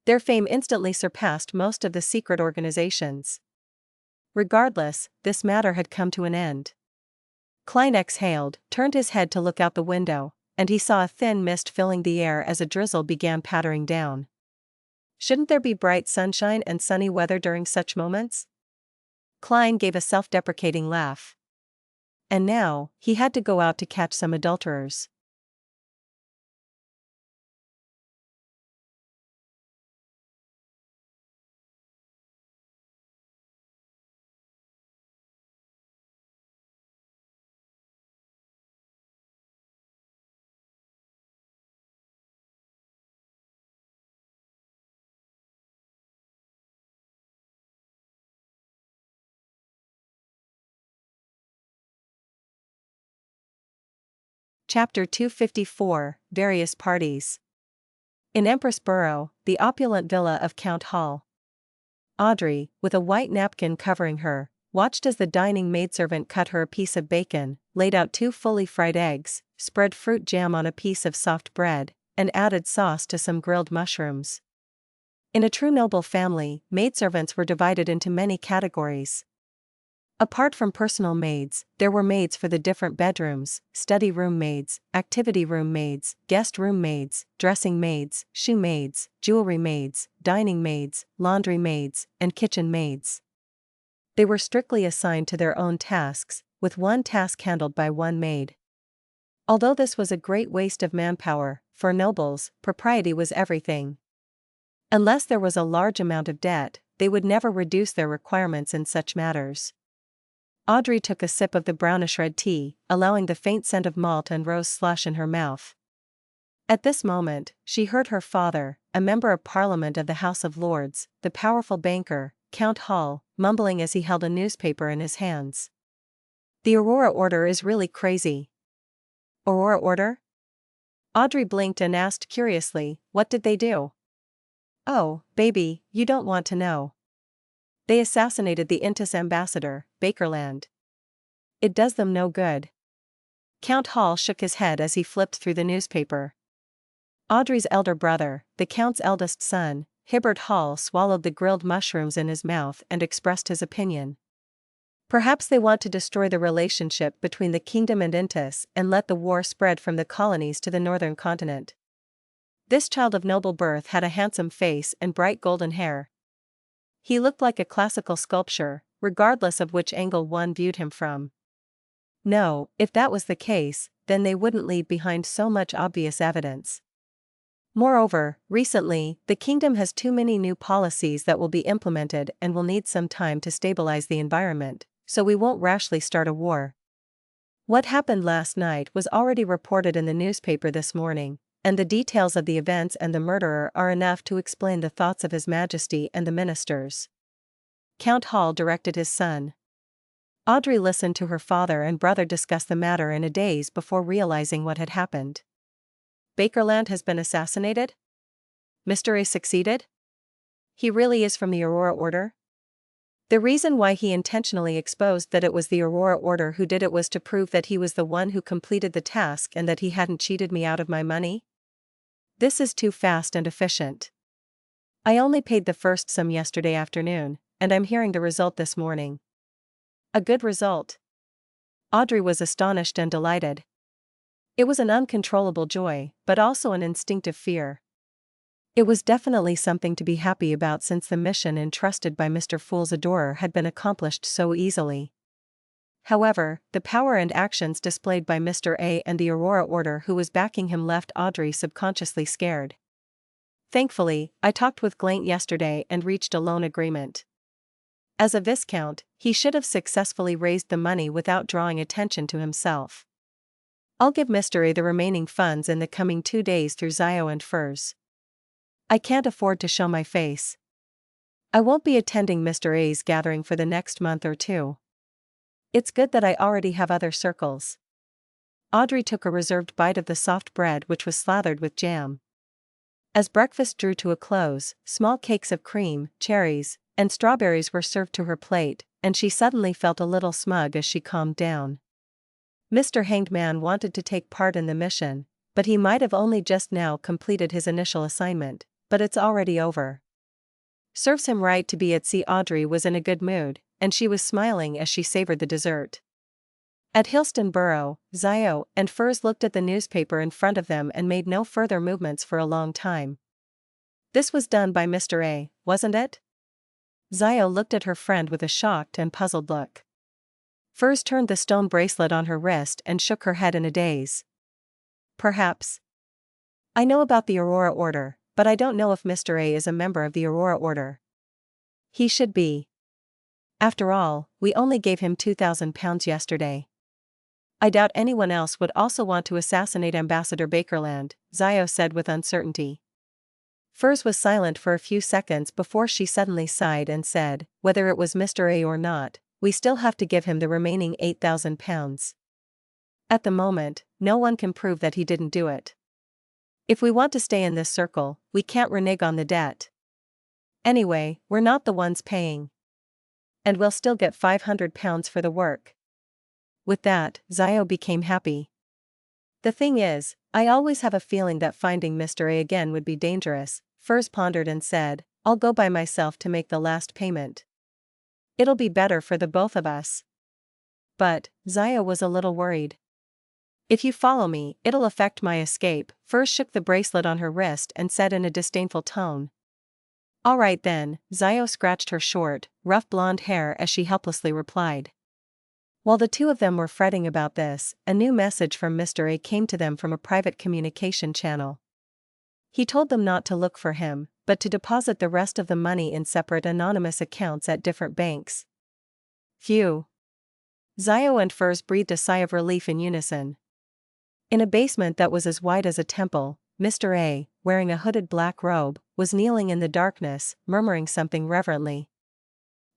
Their fame instantly surpassed most of the secret organizations. Regardless, this matter had come to an end. Klein exhaled, turned his head to look out the window, and he saw a thin mist filling the air as a drizzle began pattering down. Shouldn't there be bright sunshine and sunny weather during such moments? Klein gave a self-deprecating laugh. And now, he had to go out to catch some adulterers. Chapter 254, Various Parties. In Empress Borough, the opulent villa of Count Hall. Audrey, with a white napkin covering her, watched as the dining maidservant cut her a piece of bacon, laid out 2 fully fried eggs, spread fruit jam on a piece of soft bread, and added sauce to some grilled mushrooms. In a true noble family, maidservants were divided into many categories. Apart from personal maids, there were maids for the different bedrooms, study room maids, activity room maids, guest room maids, dressing maids, shoe maids, jewelry maids, dining maids, laundry maids, and kitchen maids. They were strictly assigned to their own tasks, with one task handled by one maid. Although this was a great waste of manpower, for nobles, propriety was everything. Unless there was a large amount of debt, they would never reduce their requirements in such matters. Audrey took a sip of the brownish red tea, allowing the faint scent of malt and rose slush in her mouth. At this moment, she heard her father, a member of Parliament of the House of Lords, the powerful banker, Count Hall, mumbling as he held a newspaper in his hands. The Aurora Order is really crazy. Aurora Order? Audrey blinked and asked curiously, what did they do? Oh, baby, you don't want to know. They assassinated the Intis ambassador, Bakerland. It does them no good. Count Hall shook his head as he flipped through the newspaper. Audrey's elder brother, the Count's eldest son, Hibbert Hall, swallowed the grilled mushrooms in his mouth and expressed his opinion. Perhaps they want to destroy the relationship between the kingdom and Intis and let the war spread from the colonies to the northern continent. This child of noble birth had a handsome face and bright golden hair. He looked like a classical sculpture, regardless of which angle one viewed him from. No, if that was the case, then they wouldn't leave behind so much obvious evidence. Moreover, recently, the kingdom has too many new policies that will be implemented and will need some time to stabilize the environment, so we won't rashly start a war. What happened last night was already reported in the newspaper this morning, and the details of the events and the murderer are enough to explain the thoughts of His Majesty and the ministers. Count Hall directed his son. Audrey listened to her father and brother discuss the matter in a daze before realizing what had happened. Bakerland has been assassinated? Mr. A succeeded? He really is from the Aurora Order? The reason why he intentionally exposed that it was the Aurora Order who did it was to prove that he was the one who completed the task and that he hadn't cheated me out of my money? This is too fast and efficient. I only paid the first sum yesterday afternoon, and I'm hearing the result this morning. A good result. Audrey was astonished and delighted. It was an uncontrollable joy, but also an instinctive fear. It was definitely something to be happy about since the mission entrusted by Mr. Fool's adorer had been accomplished so easily. However, the power and actions displayed by Mr. A and the Aurora Order who was backing him left Audrey subconsciously scared. Thankfully, I talked with Glaint yesterday and reached a loan agreement. As a Viscount, he should have successfully raised the money without drawing attention to himself. I'll give Mr. A the remaining funds in the coming 2 days through Zio and Furs. I can't afford to show my face. I won't be attending Mr. A's gathering for the next month or 2. It's good that I already have other circles. Audrey took a reserved bite of the soft bread which was slathered with jam. As breakfast drew to a close, small cakes of cream, cherries, and strawberries were served to her plate, and she suddenly felt a little smug as she calmed down. Mr. Hanged Man wanted to take part in the mission, but he might have only just now completed his initial assignment, but it's already over. Serves him right to be at sea. Audrey was in a good mood, and she was smiling as she savored the dessert. At Hillston Borough, Zio and Furs looked at the newspaper in front of them and made no further movements for a long time. This was done by Mr. A, wasn't it? Zio looked at her friend with a shocked and puzzled look. Furs turned the stone bracelet on her wrist and shook her head in a daze. Perhaps. I know about the Aurora Order, but I don't know if Mr. A is a member of the Aurora Order. He should be. After all, we only gave him £2,000 yesterday. I doubt anyone else would also want to assassinate Ambassador Bakerland, Zio said with uncertainty. Furs was silent for a few seconds before she suddenly sighed and said, whether it was Mr. A or not, we still have to give him the remaining £8,000. At the moment, no one can prove that he didn't do it. If we want to stay in this circle, we can't renege on the debt. Anyway, we're not the ones paying. And we'll still get £500 for the work. With that, Zio became happy. The thing is, I always have a feeling that finding Mr. A again would be dangerous, Furs pondered and said, I'll go by myself to make the last payment. It'll be better for the both of us. But, Zio was a little worried. If you follow me, it'll affect my escape. Furs shook the bracelet on her wrist and said in a disdainful tone. All right then, Zio scratched her short, rough blonde hair as she helplessly replied. While the two of them were fretting about this, a new message from Mr. A came to them from a private communication channel. He told them not to look for him, but to deposit the rest of the money in separate anonymous accounts at different banks. Phew. Zio and Furs breathed a sigh of relief in unison. In a basement that was as wide as a temple, Mr. A, wearing a hooded black robe, was kneeling in the darkness, murmuring something reverently.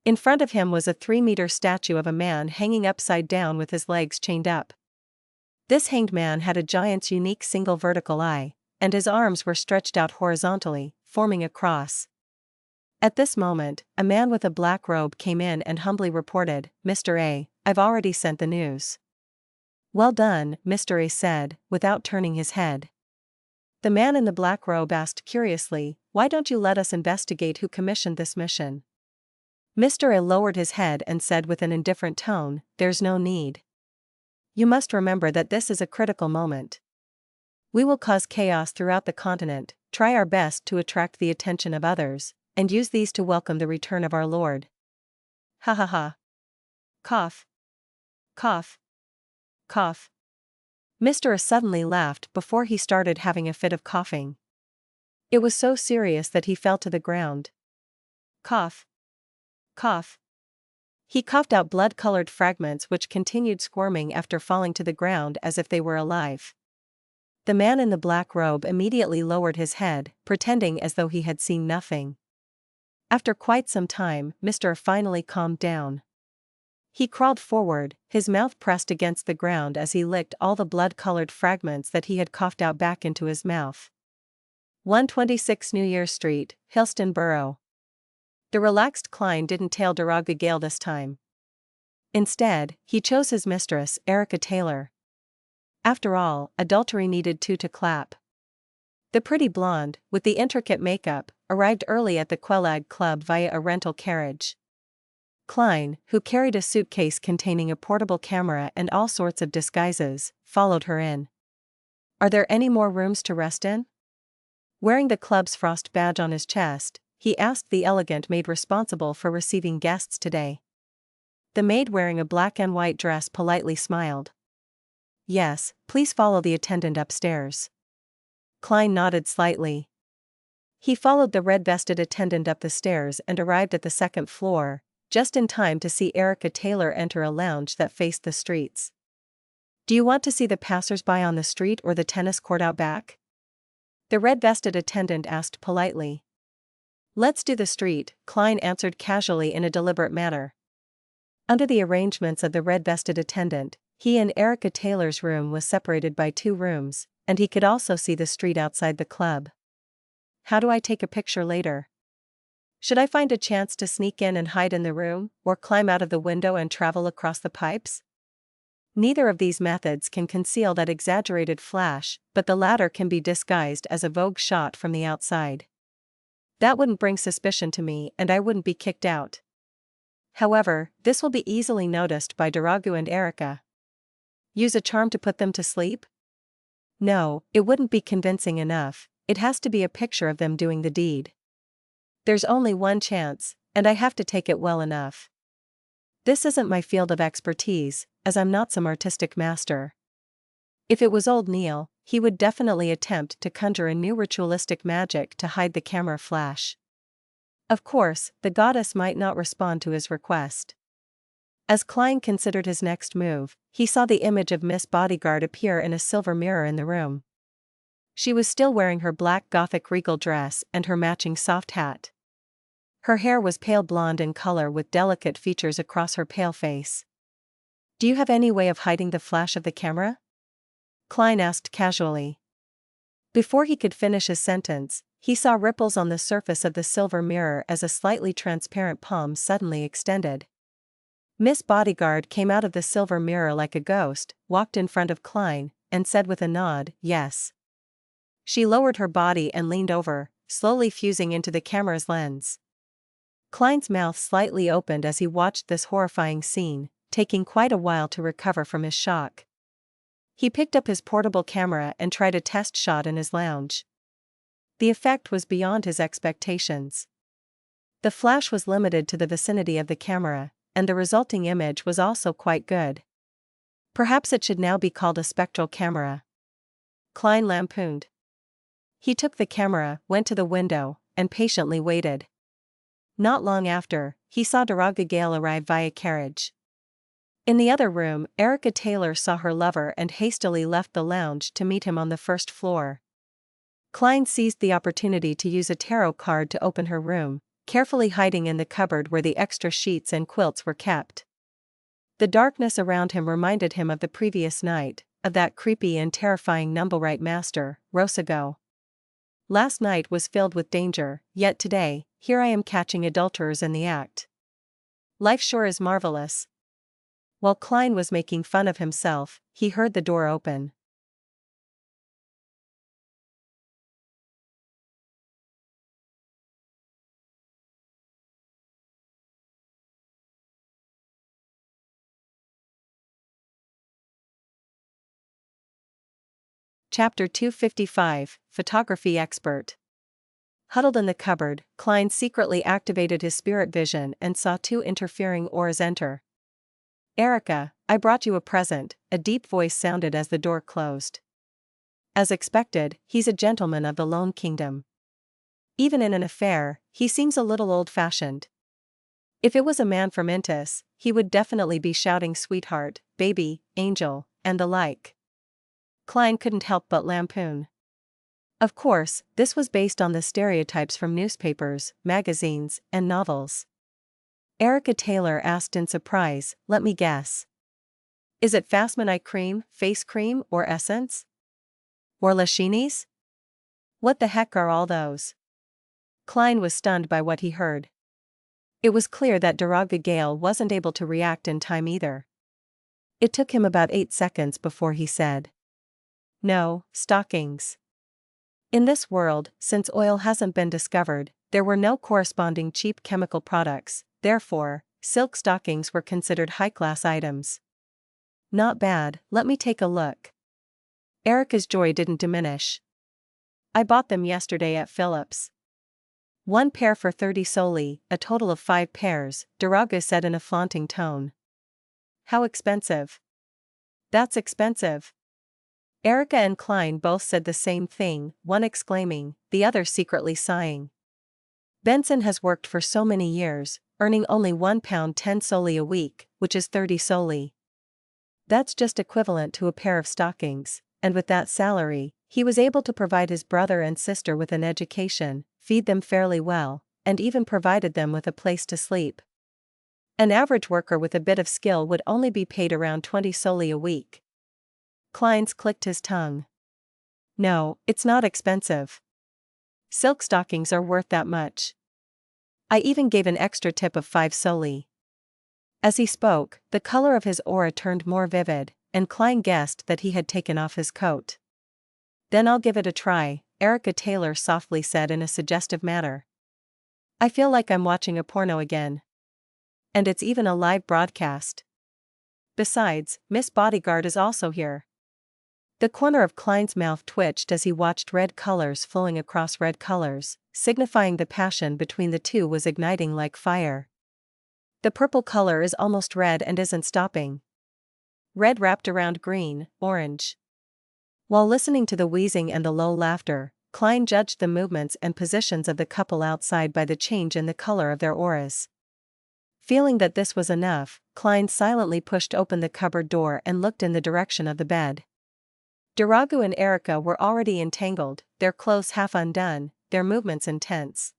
In front of him was a 3-meter statue of a man hanging upside down with his legs chained up. This hanged man had a giant's unique single vertical eye, and his arms were stretched out horizontally, forming a cross. At this moment, a man with a black robe came in and humbly reported, "Mr. A, I've already sent the news." "Well done," Mr. A said, without turning his head. The man in the black robe asked curiously, "Why don't you let us investigate who commissioned this mission?" Mr. A lowered his head and said with an indifferent tone, "There's no need. You must remember that this is a critical moment. We will cause chaos throughout the continent, try our best to attract the attention of others, and use these to welcome the return of our Lord." Ha ha ha. Cough. Cough. Cough. Mr. A suddenly laughed before he started having a fit of coughing. It was so serious that he fell to the ground. Cough. Cough. He coughed out blood-colored fragments which continued squirming after falling to the ground as if they were alive. The man in the black robe immediately lowered his head, pretending as though he had seen nothing. After quite some time, Mr. A finally calmed down. He crawled forward, his mouth pressed against the ground as he licked all the blood-colored fragments that he had coughed out back into his mouth. 126 New Year Street, Hillston Borough. The relaxed Klein didn't tail Derrick Gale this time. Instead, he chose his mistress, Erica Taylor. After all, adultery needed two to clap. The pretty blonde, with the intricate makeup, arrived early at the Quelag Club via a rental carriage. Klein, who carried a suitcase containing a portable camera and all sorts of disguises, followed her in. "Are there any more rooms to rest in?" Wearing the club's frost badge on his chest, he asked the elegant maid responsible for receiving guests today. The maid wearing a black and white dress politely smiled. "Yes, please follow the attendant upstairs." Klein nodded slightly. He followed the red-vested attendant up the stairs and arrived at the second floor, just in time to see Erica Taylor enter a lounge that faced the streets. "Do you want to see the passers-by on the street or the tennis court out back?" the red-vested attendant asked politely. "Let's do the street," Klein answered casually in a deliberate manner. Under the arrangements of the red-vested attendant, he and Erica Taylor's room was separated by 2 rooms, and he could also see the street outside the club. "How do I take a picture later? Should I find a chance to sneak in and hide in the room, or climb out of the window and travel across the pipes?" Neither of these methods can conceal that exaggerated flash, but the latter can be disguised as a vogue shot from the outside. That wouldn't bring suspicion to me and I wouldn't be kicked out. However, this will be easily noticed by Derrick and Erica. Use a charm to put them to sleep? No, it wouldn't be convincing enough, it has to be a picture of them doing the deed. There's only one chance, and I have to take it well enough. This isn't my field of expertise, as I'm not some artistic master. If it was old Neil, he would definitely attempt to conjure a new ritualistic magic to hide the camera flash. Of course, the goddess might not respond to his request. As Klein considered his next move, he saw the image of Miss Bodyguard appear in a silver mirror in the room. She was still wearing her black Gothic regal dress and her matching soft hat. Her hair was pale blonde in color with delicate features across her pale face. "Do you have any way of hiding the flash of the camera?" Klein asked casually. Before he could finish his sentence, he saw ripples on the surface of the silver mirror as a slightly transparent palm suddenly extended. Miss Bodyguard came out of the silver mirror like a ghost, walked in front of Klein, and said with a nod, "Yes." She lowered her body and leaned over, slowly fusing into the camera's lens. Klein's mouth slightly opened as he watched this horrifying scene, taking quite a while to recover from his shock. He picked up his portable camera and tried a test shot in his lounge. The effect was beyond his expectations. The flash was limited to the vicinity of the camera, and the resulting image was also quite good. Perhaps it should now be called a spectral camera, Klein lampooned. He took the camera, went to the window, and patiently waited. Not long after, he saw Derrick arrive via carriage. In the other room, Erica Taylor saw her lover and hastily left the lounge to meet him on the first floor. Klein seized the opportunity to use a tarot card to open her room, carefully hiding in the cupboard where the extra sheets and quilts were kept. The darkness around him reminded him of the previous night, of that creepy and terrifying Numblerite master, Rosago. Last night was filled with danger, yet today, here I am catching adulterers in the act. Life sure is marvelous. While Klein was making fun of himself, he heard the door open. Chapter 255, Photography Expert. Huddled in the cupboard, Klein secretly activated his spirit vision and saw two interfering auras enter. "Erica, I brought you a present," a deep voice sounded as the door closed. As expected, he's a gentleman of the Lone Kingdom. Even in an affair, he seems a little old-fashioned. If it was a man from Intis, he would definitely be shouting sweetheart, baby, angel, and the like. Klein couldn't help but lampoon. Of course, this was based on the stereotypes from newspapers, magazines, and novels. Erica Taylor asked in surprise, "Let me guess. Is it Fassman eye cream, face cream, or essence? Or Lashini's? What the heck are all those?" Klein was stunned by what he heard. It was clear that Derrick Gale wasn't able to react in time either. It took him about 8 seconds before he said, "No, stockings." In this world, since oil hasn't been discovered, there were no corresponding cheap chemical products, therefore, silk stockings were considered high-class items. "Not bad, let me take a look." Erica's joy didn't diminish. "I bought them yesterday at Phillips. 1 pair for 30 soldi, a total of 5 pairs, Derrick said in a flaunting tone. "How expensive?" "That's expensive." Erica and Klein both said the same thing, one exclaiming, the other secretly sighing. Benson has worked for so many years, earning only £1 10 soldi a week, which is 30 soldi. That's just equivalent to a pair of stockings, and with that salary, he was able to provide his brother and sister with an education, feed them fairly well, and even provided them with a place to sleep. An average worker with a bit of skill would only be paid around 20 soldi a week. Klein's clicked his tongue. "No, it's not expensive. Silk stockings are worth that much. I even gave an extra tip of 5 soldi." As he spoke, the color of his aura turned more vivid, and Klein guessed that he had taken off his coat. "Then I'll give it a try," Erica Taylor softly said in a suggestive manner. "I feel like I'm watching a porno again. And it's even a live broadcast. Besides, Miss Bodyguard is also here." The corner of Klein's mouth twitched as he watched red colors flowing across red colors, signifying the passion between the two was igniting like fire. The purple color is almost red and isn't stopping. Red wrapped around green, orange. While listening to the wheezing and the low laughter, Klein judged the movements and positions of the couple outside by the change in the color of their auras. Feeling that this was enough, Klein silently pushed open the cupboard door and looked in the direction of the bed. Derrick and Erica were already entangled, their clothes half undone, their movements intense.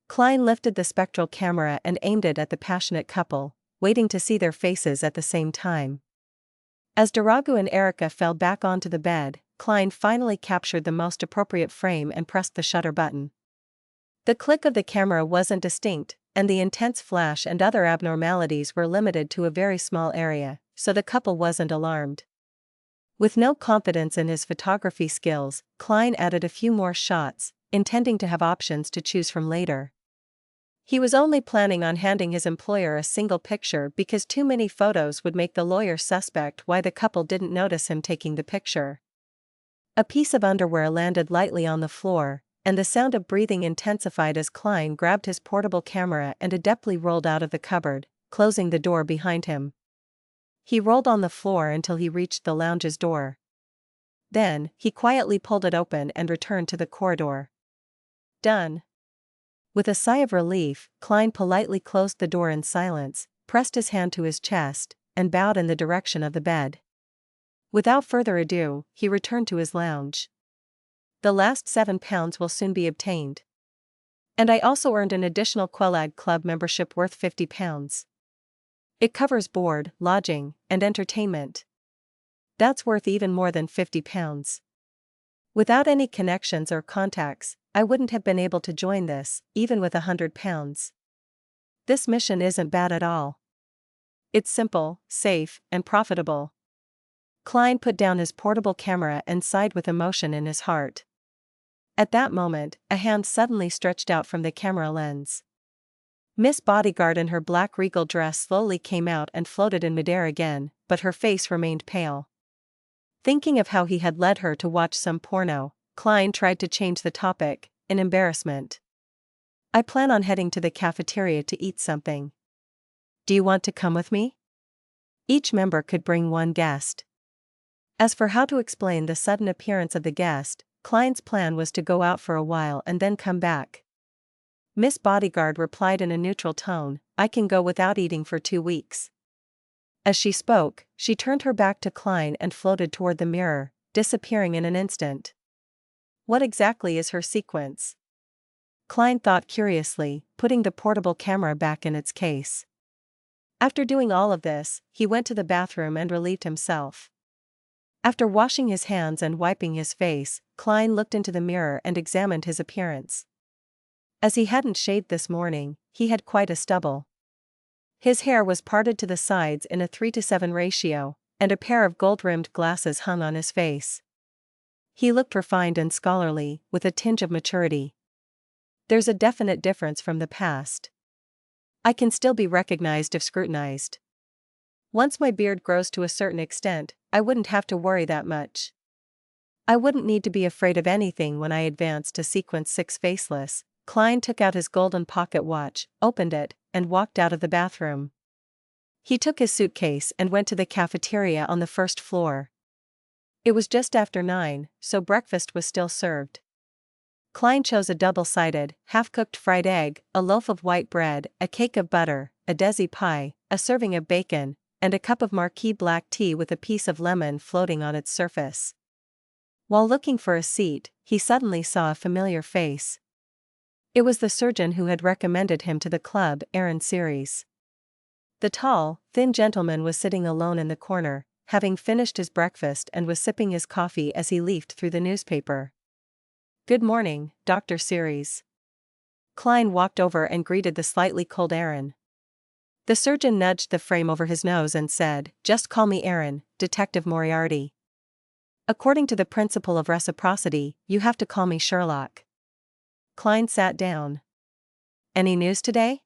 Klein lifted the spectral camera and aimed it at the passionate couple, waiting to see their faces at the same time. As Derrick and Erica fell back onto the bed, Klein finally captured the most appropriate frame and pressed the shutter button. The click of the camera wasn't distinct, and the intense flash and other abnormalities were limited to a very small area, so the couple wasn't alarmed. With no confidence in his photography skills, Klein added a few more shots, intending to have options to choose from later. He was only planning on handing his employer a single picture because too many photos would make the lawyer suspect why the couple didn't notice him taking the picture. A piece of underwear landed lightly on the floor, and the sound of breathing intensified as Klein grabbed his portable camera and adeptly rolled out of the cupboard, closing the door behind him. He rolled on the floor until he reached the lounge's door. Then, he quietly pulled it open and returned to the corridor. Done. With a sigh of relief, Klein politely closed the door in silence, pressed his hand to his chest, and bowed in the direction of the bed. Without further ado, he returned to his lounge. The last £7 will soon be obtained. And I also earned an additional Quelag Club membership worth £50. It covers board, lodging, and entertainment. That's worth even more than £50. Without any connections or contacts, I wouldn't have been able to join this, even with £100. This mission isn't bad at all. It's simple, safe, and profitable. Klein put down his portable camera and sighed with emotion in his heart. At that moment, a hand suddenly stretched out from the camera lens. Miss Bodyguard in her black regal dress slowly came out and floated in midair again, but her face remained pale. Thinking of how he had led her to watch some porno, Klein tried to change the topic, in embarrassment. I plan on heading to the cafeteria to eat something. Do you want to come with me? Each member could bring one guest. As for how to explain the sudden appearance of the guest, Klein's plan was to go out for a while and then come back. Miss Bodyguard replied in a neutral tone, I can go without eating for 2 weeks. As she spoke, she turned her back to Klein and floated toward the mirror, disappearing in an instant. What exactly is her sequence? Klein thought curiously, putting the portable camera back in its case. After doing all of this, he went to the bathroom and relieved himself. After washing his hands and wiping his face, Klein looked into the mirror and examined his appearance. As he hadn't shaved this morning, he had quite a stubble. His hair was parted to the sides in a 3:7 ratio, and a pair of gold-rimmed glasses hung on his face. He looked refined and scholarly, with a tinge of maturity. There's a definite difference from the past. I can still be recognized if scrutinized. Once my beard grows to a certain extent, I wouldn't have to worry that much. I wouldn't need to be afraid of anything when I advance to sequence 6 faceless. Klein took out his golden pocket watch, opened it, and walked out of the bathroom. He took his suitcase and went to the cafeteria on the first floor. It was just after 9, so breakfast was still served. Klein chose a double-sided, half-cooked fried egg, a loaf of white bread, a cake of butter, a desi pie, a serving of bacon, and a cup of marquee black tea with a piece of lemon floating on its surface. While looking for a seat, he suddenly saw a familiar face. It was the surgeon who had recommended him to the club, Aaron Series. The tall, thin gentleman was sitting alone in the corner, having finished his breakfast and was sipping his coffee as he leafed through the newspaper. Good morning, Dr. Series. Klein walked over and greeted the slightly cold Aaron. The surgeon nudged the frame over his nose and said, Just call me Aaron, Detective Moriarty. According to the principle of reciprocity, you have to call me Sherlock. Klein sat down. Any news today?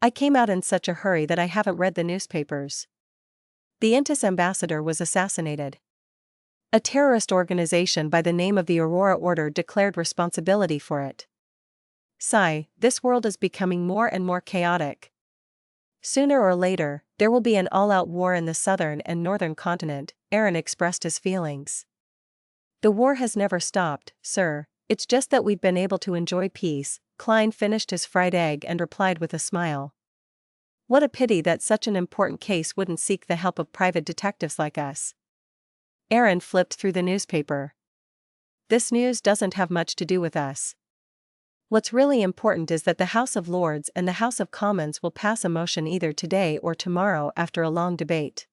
I came out in such a hurry that I haven't read the newspapers. The Intis ambassador was assassinated. A terrorist organization by the name of the Aurora Order declared responsibility for it. Sigh, this world is becoming more and more chaotic. Sooner or later, there will be an all-out war in the southern and northern continent, Aaron expressed his feelings. The war has never stopped, sir, it's just that we've been able to enjoy peace. Klein finished his fried egg and replied with a smile. What a pity that such an important case wouldn't seek the help of private detectives like us. Aaron flipped through the newspaper. This news doesn't have much to do with us. What's really important is that the House of Lords and the House of Commons will pass a motion either today or tomorrow after a long debate.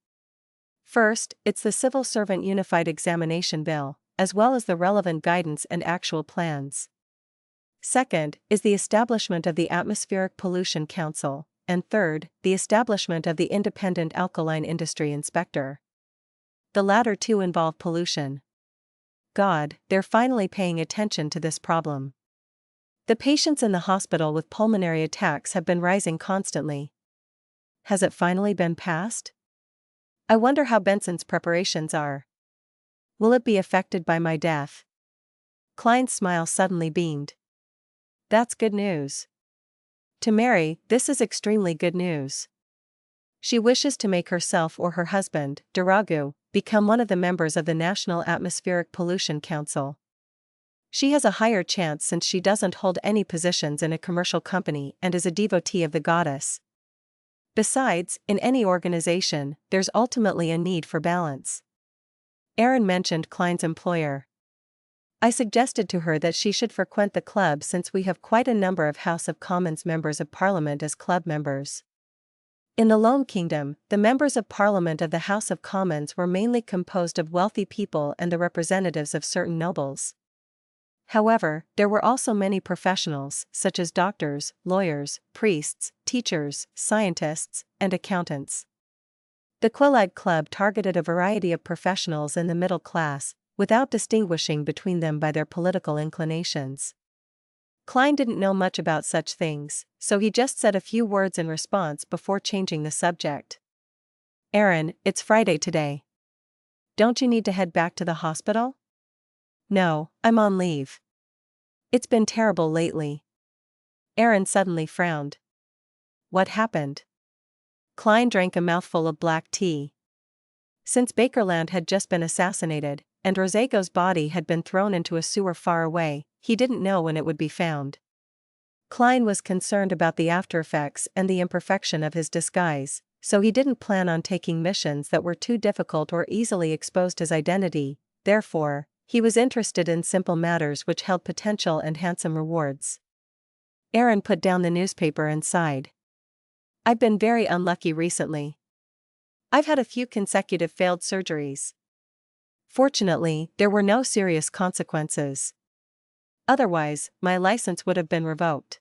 First, it's the Civil Servant Unified Examination Bill, as well as the relevant guidance and actual plans. Second, is the establishment of the Atmospheric Pollution Council, and third, the establishment of the Independent Alkaline Industry Inspector. The latter two involve pollution. God, they're finally paying attention to this problem. The patients in the hospital with pulmonary attacks have been rising constantly. Has it finally been passed? I wonder how Benson's preparations are. Will it be affected by my death? Klein's smile suddenly beamed. That's good news. To Mary, this is extremely good news. She wishes to make herself or her husband, Derrick, become one of the members of the National Atmospheric Pollution Council. She has a higher chance since she doesn't hold any positions in a commercial company and is a devotee of the goddess. Besides, in any organization, there's ultimately a need for balance. Aaron mentioned Klein's employer. I suggested to her that she should frequent the club since we have quite a number of House of Commons members of Parliament as club members. In the Lone Kingdom, the members of Parliament of the House of Commons were mainly composed of wealthy people and the representatives of certain nobles. However, there were also many professionals, such as doctors, lawyers, priests, teachers, scientists, and accountants. The Quillide Club targeted a variety of professionals in the middle class, without distinguishing between them by their political inclinations. Klein didn't know much about such things, so he just said a few words in response before changing the subject. Aaron, it's Friday today. Don't you need to head back to the hospital? No, I'm on leave. It's been terrible lately. Aaron suddenly frowned. What happened? Klein drank a mouthful of black tea. Since Bakerland had just been assassinated, and Rosego's body had been thrown into a sewer far away, he didn't know when it would be found. Klein was concerned about the aftereffects and the imperfection of his disguise, so he didn't plan on taking missions that were too difficult or easily exposed his identity. Therefore, he was interested in simple matters which held potential and handsome rewards. Aaron put down the newspaper and sighed. I've been very unlucky recently. I've had a few consecutive failed surgeries. Fortunately, there were no serious consequences. Otherwise, my license would have been revoked.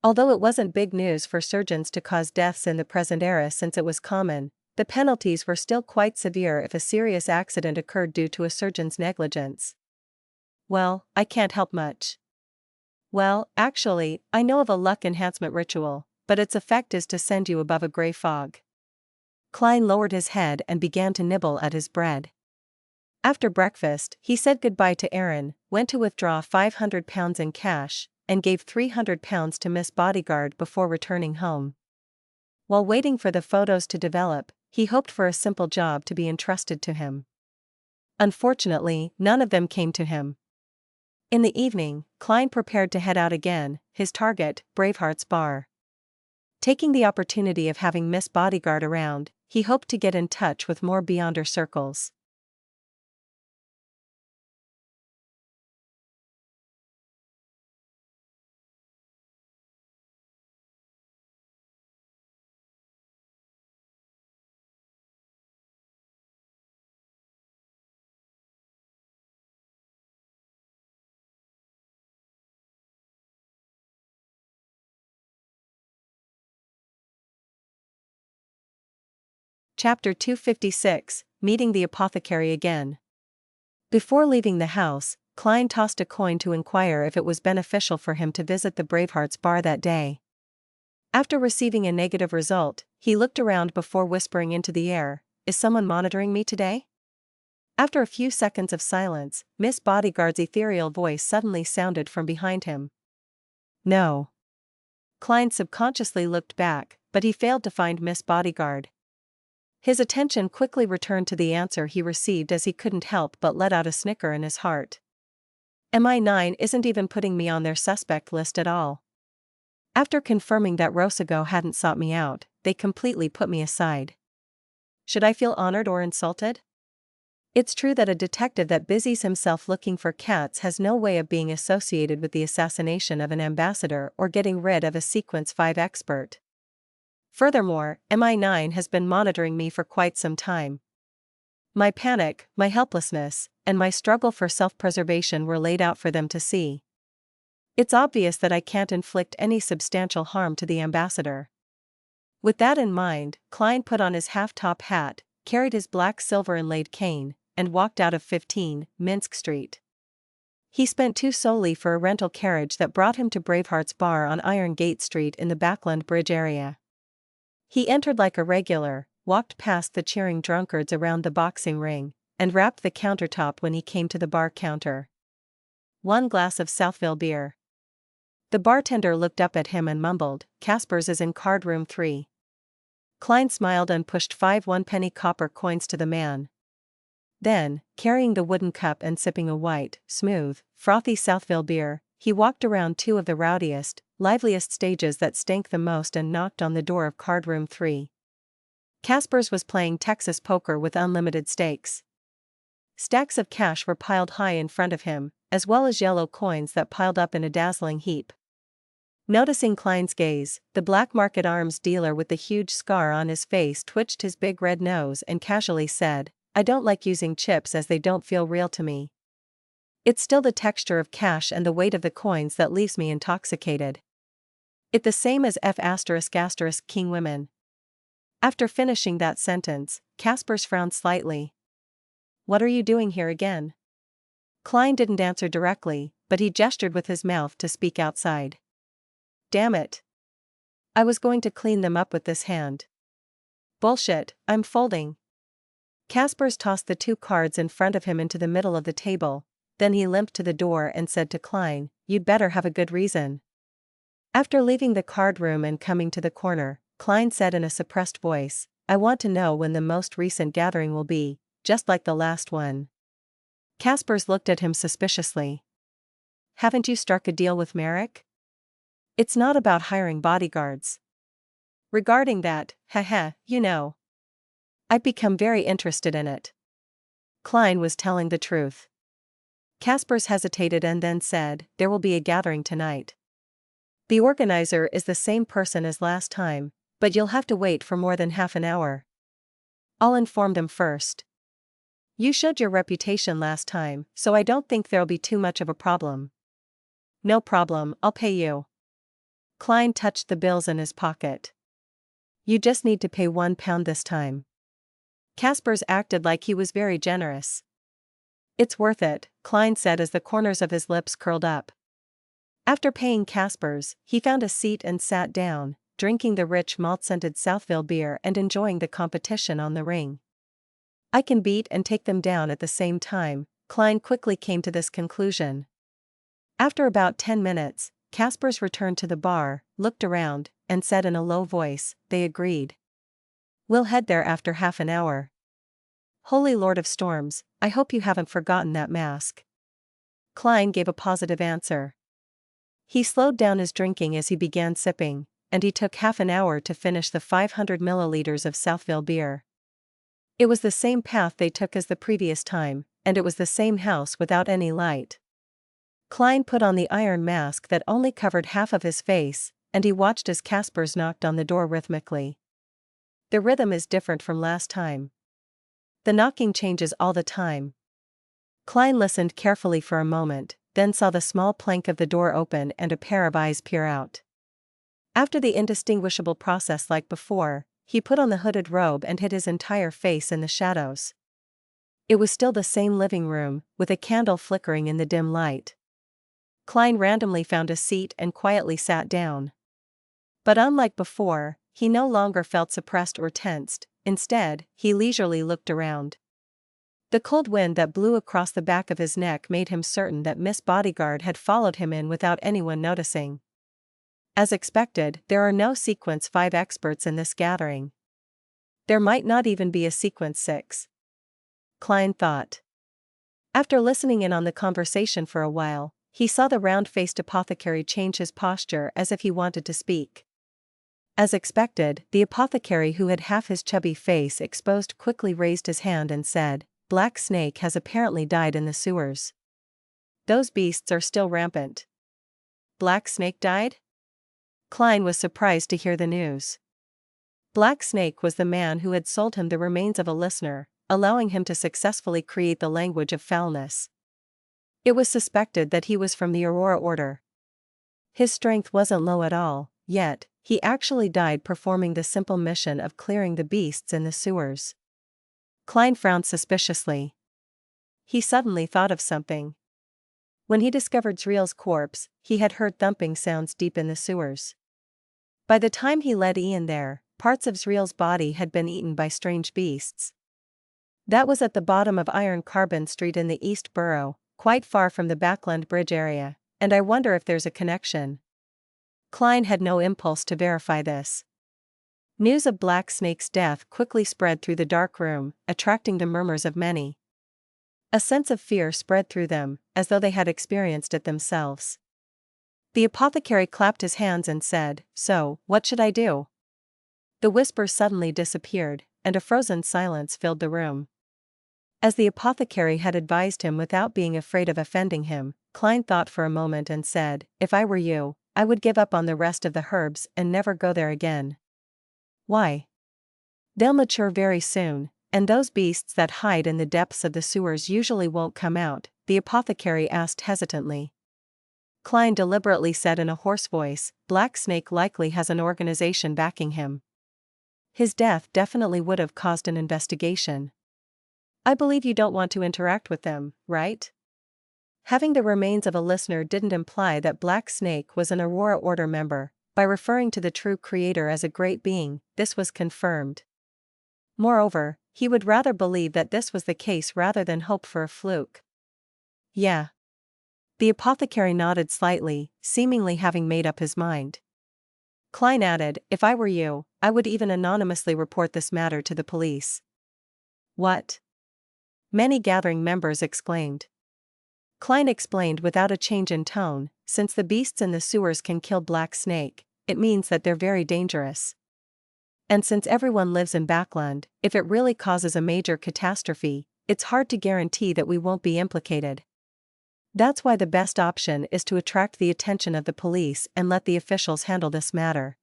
Although it wasn't big news for surgeons to cause deaths in the present era since it was common, the penalties were still quite severe if a serious accident occurred due to a surgeon's negligence. Well, I can't help much. Well, actually, I know of a luck enhancement ritual, but its effect is to send you above a gray fog. Klein lowered his head and began to nibble at his bread. After breakfast, he said goodbye to Aaron, went to withdraw £500 in cash, and gave £300 to Miss Bodyguard before returning home. While waiting for the photos to develop, he hoped for a simple job to be entrusted to him. Unfortunately, none of them came to him. In the evening, Klein prepared to head out again, his target, Braveheart's bar. Taking the opportunity of having Miss Bodyguard around, he hoped to get in touch with more Beyonder circles. Chapter 256, Meeting the Apothecary Again. Before leaving the house, Klein tossed a coin to inquire if it was beneficial for him to visit the Braveheart's bar that day. After receiving a negative result, he looked around before whispering into the air, "Is someone monitoring me today?" After a few seconds of silence, Miss Bodyguard's ethereal voice suddenly sounded from behind him. No. Klein subconsciously looked back, but he failed to find Miss Bodyguard. His attention quickly returned to the answer he received as he couldn't help but let out a snicker in his heart. MI9 isn't even putting me on their suspect list at all. After confirming that Rosego hadn't sought me out, they completely put me aside. Should I feel honored or insulted? It's true that a detective that busies himself looking for cats has no way of being associated with the assassination of an ambassador or getting rid of a Sequence 5 expert. Furthermore, MI9 has been monitoring me for quite some time. My panic, my helplessness, and my struggle for self-preservation were laid out for them to see. It's obvious that I can't inflict any substantial harm to the ambassador. With that in mind, Klein put on his half-top hat, carried his black silver inlaid cane, and walked out of 15, Minsk Street. He spent 2 solely for a rental carriage that brought him to Braveheart's bar on Iron Gate Street in the Backland Bridge area. He entered like a regular, walked past the cheering drunkards around the boxing ring, and rapped the countertop when he came to the bar counter. 1 glass of Southville beer. The bartender looked up at him and mumbled, "Casper's is in card room 3. Klein smiled and pushed 5 one-penny copper coins to the man. Then, carrying the wooden cup and sipping a white, smooth, frothy Southville beer, he walked around 2 of the rowdiest, liveliest stages that stank the most, and knocked on the door of card room 3. Caspers was playing Texas poker with unlimited stakes. Stacks of cash were piled high in front of him, as well as yellow coins that piled up in a dazzling heap. Noticing Klein's gaze, the black market arms dealer with the huge scar on his face twitched his big red nose and casually said, "I don't like using chips as they don't feel real to me. It's still the texture of cash and the weight of the coins that leaves me intoxicated. It the same as F*** king women." After finishing that sentence, Caspers frowned slightly. "What are you doing here again?" Klein didn't answer directly, but he gestured with his mouth to speak outside. "Damn it. I was going to clean them up with this hand." "Bullshit, I'm folding." Caspers tossed the 2 cards in front of him into the middle of the table, then he limped to the door and said to Klein, "You'd better have a good reason." After leaving the card room and coming to the corner, Klein said in a suppressed voice, "I want to know when the most recent gathering will be, just like the last one." Caspers looked at him suspiciously. "Haven't you struck a deal with Merrick?" "It's not about hiring bodyguards." "Regarding that, you know. I'd become very interested in it." Klein was telling the truth. Caspers hesitated and then said, "There will be a gathering tonight. The organizer is the same person as last time, but you'll have to wait for more than half an hour. I'll inform them first. You showed your reputation last time, so I don't think there'll be too much of a problem." "No problem, I'll pay you." Klein touched the bills in his pocket. "You just need to pay £1 this time." Caspers acted like he was very generous. "It's worth it," Klein said as the corners of his lips curled up. After paying Caspers, he found a seat and sat down, drinking the rich malt-scented Southville beer and enjoying the competition on the ring. "I can beat and take them down at the same time," Klein quickly came to this conclusion. After about 10 minutes, Caspers returned to the bar, looked around, and said in a low voice, "They agreed. We'll head there after half an hour." "Holy Lord of Storms, I hope you haven't forgotten that mask." Klein gave a positive answer. He slowed down his drinking as he began sipping, and he took half an hour to finish the 500 milliliters of Southville beer. It was the same path they took as the previous time, and it was the same house without any light. Klein put on the iron mask that only covered half of his face, and he watched as Caspers knocked on the door rhythmically. The rhythm is different from last time. The knocking changes all the time. Klein listened carefully for a moment, then saw the small plank of the door open and a pair of eyes peer out. After the indistinguishable process like before, he put on the hooded robe and hid his entire face in the shadows. It was still the same living room, with a candle flickering in the dim light. Klein randomly found a seat and quietly sat down. But unlike before, he no longer felt suppressed or tensed. Instead, he leisurely looked around. The cold wind that blew across the back of his neck made him certain that Miss Bodyguard had followed him in without anyone noticing. As expected, there are no Sequence 5 experts in this gathering. There might not even be a Sequence 6. Klein thought. After listening in on the conversation for a while, he saw the round-faced apothecary change his posture as if he wanted to speak. As expected, the apothecary, who had half his chubby face exposed, quickly raised his hand and said, "Black Snake has apparently died in the sewers. Those beasts are still rampant." "Black Snake died?" Klein was surprised to hear the news. Black Snake was the man who had sold him the remains of a listener, allowing him to successfully create the language of foulness. It was suspected that he was from the Aurora Order. His strength wasn't low at all, yet he actually died performing the simple mission of clearing the beasts in the sewers. Klein frowned suspiciously. He suddenly thought of something. When he discovered Zriel's corpse, he had heard thumping sounds deep in the sewers. By the time he led Ian there, parts of Zriel's body had been eaten by strange beasts. That was at the bottom of Iron Carbon Street in the East Borough, quite far from the Backland Bridge area, and I wonder if there's a connection. Klein had no impulse to verify this. News of Black Snake's death quickly spread through the dark room, attracting the murmurs of many. A sense of fear spread through them, as though they had experienced it themselves. The apothecary clapped his hands and said, "So, what should I do?" The whisper suddenly disappeared, and a frozen silence filled the room. As the apothecary had advised him without being afraid of offending him, Klein thought for a moment and said, "If I were you, I would give up on the rest of the herbs and never go there again." "Why?" "They'll mature very soon, and those beasts that hide in the depths of the sewers usually won't come out," the apothecary asked hesitantly. Klein deliberately said in a hoarse voice, "Black Snake likely has an organization backing him. His death definitely would have caused an investigation." "I believe you don't want to interact with them, right?" Having the remains of a listener didn't imply that Black Snake was an Aurora Order member. By referring to the true creator as a great being, this was confirmed. Moreover, he would rather believe that this was the case rather than hope for a fluke. "Yeah." The apothecary nodded slightly, seemingly having made up his mind. Klein added, "If I were you, I would even anonymously report this matter to the police." "What?" many gathering members exclaimed. Klein explained without a change in tone, "Since the beasts in the sewers can kill Black Snake, it means that they're very dangerous. And since everyone lives in Backland, if it really causes a major catastrophe, it's hard to guarantee that we won't be implicated. That's why the best option is to attract the attention of the police and let the officials handle this matter.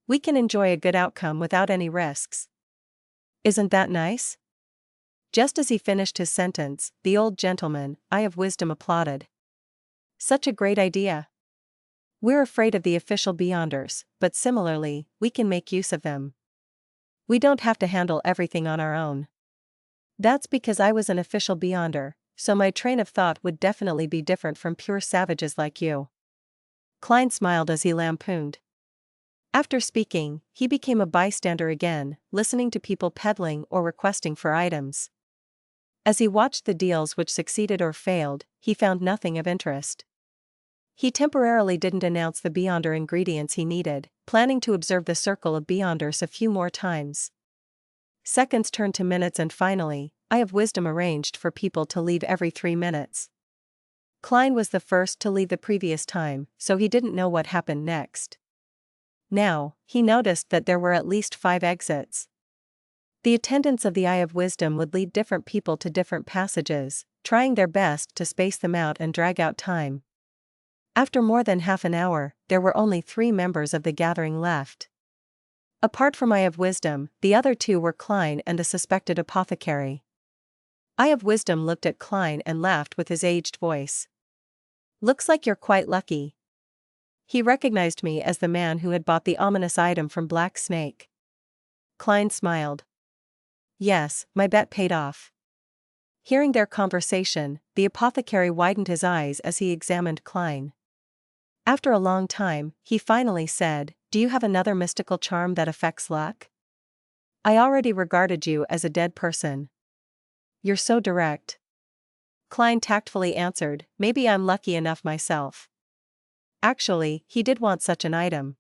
We can enjoy a good outcome without any risks. Isn't that nice?" Just as he finished his sentence, the old gentleman, Eye of Wisdom, applauded. "Such a great idea. We're afraid of the official Beyonders, but similarly, we can make use of them. We don't have to handle everything on our own." "That's because I was an official Beyonder, so my train of thought would definitely be different from pure savages like you." Klein smiled as he lampooned. After speaking, he became a bystander again, listening to people peddling or requesting for items. As he watched the deals which succeeded or failed, he found nothing of interest. He temporarily didn't announce the Beyonder ingredients he needed, planning to observe the circle of Beyonders a few more times. Seconds turned to minutes and finally, Eye of Wisdom arranged for people to leave every 3 minutes. Klein was the first to leave the previous time, so he didn't know what happened next. Now, he noticed that there were at least 5 exits. The attendants of the Eye of Wisdom would lead different people to different passages, trying their best to space them out and drag out time. After more than half an hour, there were only 3 members of the gathering left. Apart from Eye of Wisdom, the other 2 were Klein and a suspected apothecary. Eye of Wisdom looked at Klein and laughed with his aged voice. "Looks like you're quite lucky." He recognized me as the man who had bought the ominous item from Black Snake. Klein smiled. "Yes, my bet paid off." Hearing their conversation, the apothecary widened his eyes as he examined Klein. After a long time, he finally said, "Do you have another mystical charm that affects luck?" "I already regarded you as a dead person." "You're so direct." Klein tactfully answered, "Maybe I'm lucky enough myself." Actually, he did want such an item.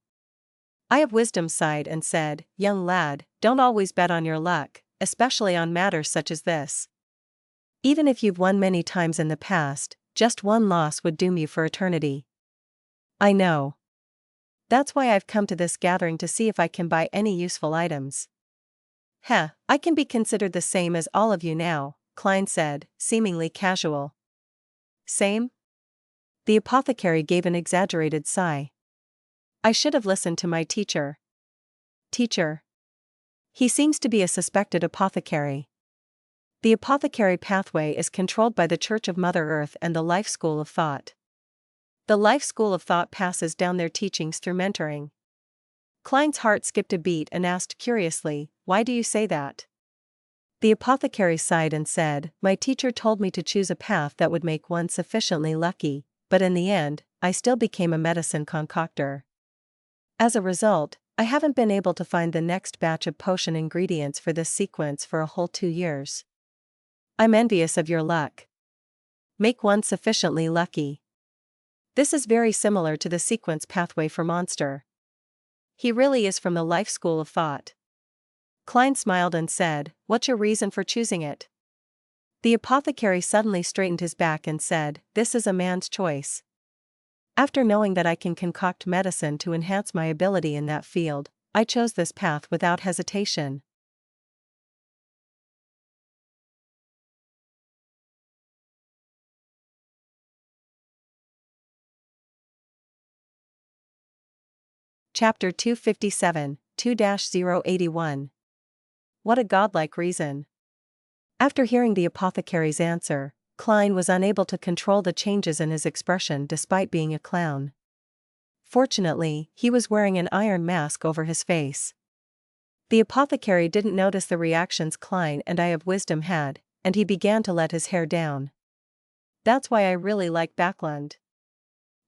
Eye of Wisdom sighed and said, "Young lad, don't always bet on your luck, especially on matters such as this. Even if you've won many times in the past, just one loss would doom you for eternity." "I know. That's why I've come to this gathering to see if I can buy any useful items." "Heh, I can be considered the same as all of you now," Klein said, seemingly casual. "Same?" The apothecary gave an exaggerated sigh. "I should have listened to my teacher." "Teacher?" "He seems to be a suspected apothecary. The apothecary pathway is controlled by the Church of Mother Earth and the Life School of Thought. The Life School of Thought passes down their teachings through mentoring." Klein's heart skipped a beat and asked curiously, "Why do you say that?" The apothecary sighed and said, "My teacher told me to choose a path that would make one sufficiently lucky, but in the end, I still became a medicine concoctor. As a result, I haven't been able to find the next batch of potion ingredients for this sequence for a whole 2 years. I'm envious of your luck. Make one sufficiently lucky." This is very similar to the sequence pathway for Monster. He really is from the Life School of Thought. Klein smiled and said, "What's your reason for choosing it?" The apothecary suddenly straightened his back and said, "This is a man's choice. After knowing that I can concoct medicine to enhance my ability in that field, I chose this path without hesitation. Chapter 257, 2-081. What a godlike reason. After hearing the apothecary's answer, Klein was unable to control the changes in his expression despite being a clown. Fortunately, he was wearing an iron mask over his face. The apothecary didn't notice the reactions Klein and Eye of Wisdom had, and he began to let his hair down. That's why I really like Backlund.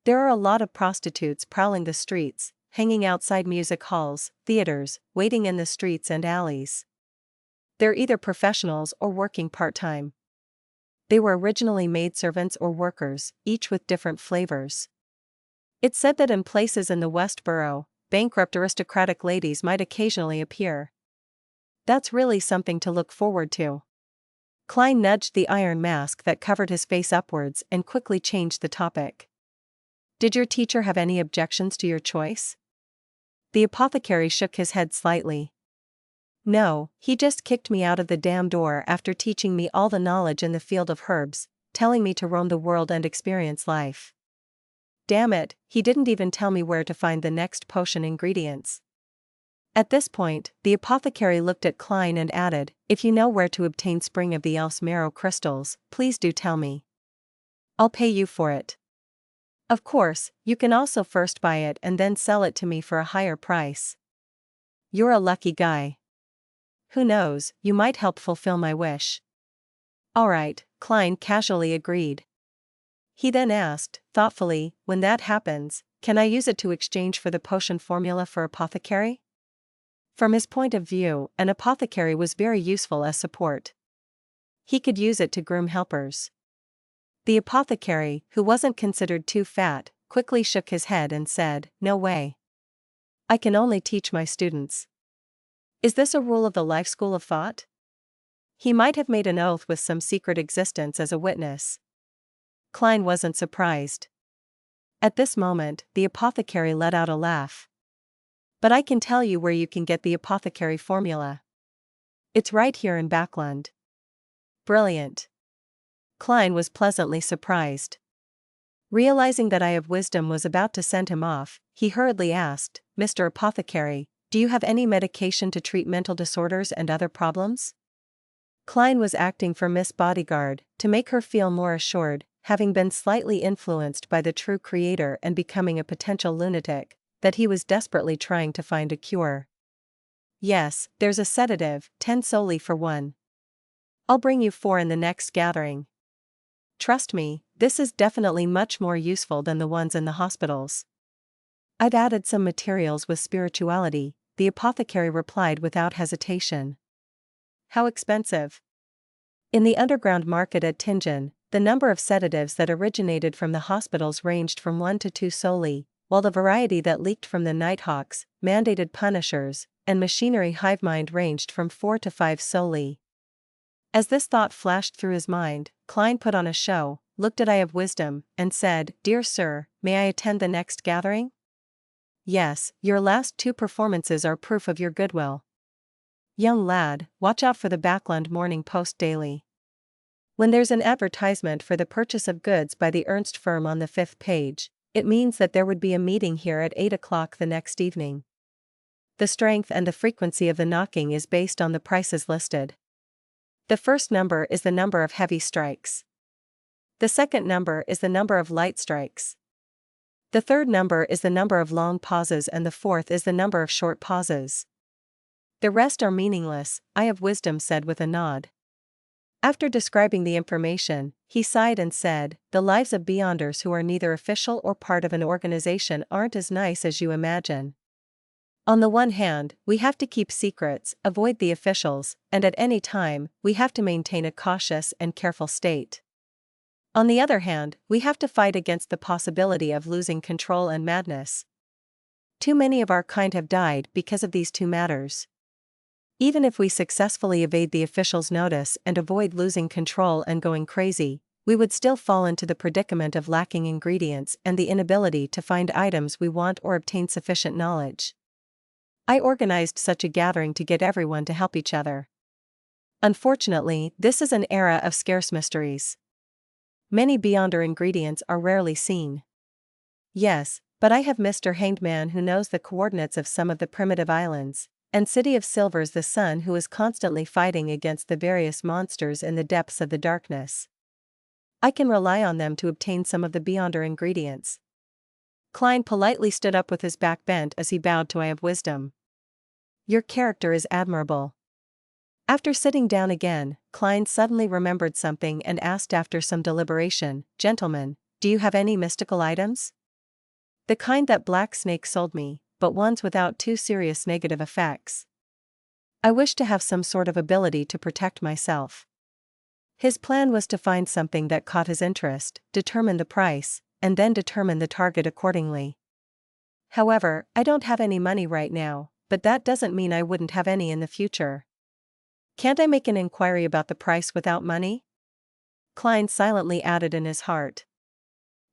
There are a lot of prostitutes prowling the streets, hanging outside music halls, theaters, waiting in the streets and alleys. They're either professionals or working part-time. They were originally maidservants or workers, each with different flavors. It's said that in places in the West Borough, bankrupt aristocratic ladies might occasionally appear. That's really something to look forward to. Klein nudged the iron mask that covered his face upwards and quickly changed the topic. Did your teacher have any objections to your choice? The apothecary shook his head slightly. No, he just kicked me out of the damn door after teaching me all the knowledge in the field of herbs, telling me to roam the world and experience life. Damn it, he didn't even tell me where to find the next potion ingredients. At this point, the apothecary looked at Klein and added, if you know where to obtain Spring of the Elf's Marrow crystals, please do tell me. I'll pay you for it. Of course, you can also first buy it and then sell it to me for a higher price. You're a lucky guy. Who knows, you might help fulfill my wish. Alright, Klein casually agreed. He then asked, thoughtfully, when that happens, can I use it to exchange for the potion formula for apothecary? From his point of view, an apothecary was very useful as support. He could use it to groom helpers. The apothecary, who wasn't considered too fat, quickly shook his head and said, no way. I can only teach my students. Is this a rule of the life school of thought? He might have made an oath with some secret existence as a witness. Klein wasn't surprised. At this moment, the apothecary let out a laugh. But I can tell you where you can get the apothecary formula. It's right here in Backlund. Brilliant. Klein was pleasantly surprised. Realizing that Eye of Wisdom was about to send him off, he hurriedly asked, Mr. Apothecary, do you have any medication to treat mental disorders and other problems? Klein was acting for Miss Bodyguard, to make her feel more assured, having been slightly influenced by the true creator and becoming a potential lunatic, that he was desperately trying to find a cure. Yes, there's a sedative, 10 solely for one. I'll bring you 4 in the next gathering. Trust me, this is definitely much more useful than the ones in the hospitals. I've added some materials with spirituality, the apothecary replied without hesitation. How expensive? In the underground market at Tingen, the number of sedatives that originated from the hospitals ranged from 1 to 2 solely, while the variety that leaked from the Nighthawks, mandated punishers, and machinery hivemind ranged from 4 to 5 solely. As this thought flashed through his mind, Klein put on a show, looked at Eye of Wisdom, and said, Dear sir, may I attend the next gathering? Yes, your last 2 performances are proof of your goodwill. Young lad, watch out for the Backlund Morning Post daily. When there's an advertisement for the purchase of goods by the Ernst firm on the 5th page, it means that there would be a meeting here at 8 o'clock the next evening. The strength and the frequency of the knocking is based on the prices listed. The first number is the number of heavy strikes. The second number is the number of light strikes. The third number is the number of long pauses and the fourth is the number of short pauses. The rest are meaningless, Eye of Wisdom said with a nod. After describing the information, he sighed and said, the lives of Beyonders who are neither official or part of an organization aren't as nice as you imagine. On the one hand, we have to keep secrets, avoid the officials, and at any time, we have to maintain a cautious and careful state. On the other hand, we have to fight against the possibility of losing control and madness. Too many of our kind have died because of these 2 matters. Even if we successfully evade the officials' notice and avoid losing control and going crazy, we would still fall into the predicament of lacking ingredients and the inability to find items we want or obtain sufficient knowledge. I organized such a gathering to get everyone to help each other. Unfortunately, this is an era of scarce mysteries. Many Beyonder ingredients are rarely seen. Yes, but I have Mr. Hanged Man who knows the coordinates of some of the primitive islands, and City of Silver's the Sun who is constantly fighting against the various monsters in the depths of the darkness. I can rely on them to obtain some of the Beyonder ingredients. Klein politely stood up with his back bent as he bowed to I Have Wisdom. Your character is admirable. After sitting down again, Klein suddenly remembered something and asked after some deliberation, Gentlemen, do you have any mystical items? The kind that Black Snake sold me, but ones without too serious negative effects. I wish to have some sort of ability to protect myself. His plan was to find something that caught his interest, determine the price, and then determine the target accordingly. However, I don't have any money right now, but that doesn't mean I wouldn't have any in the future. Can't I make an inquiry about the price without money? Klein silently added in his heart.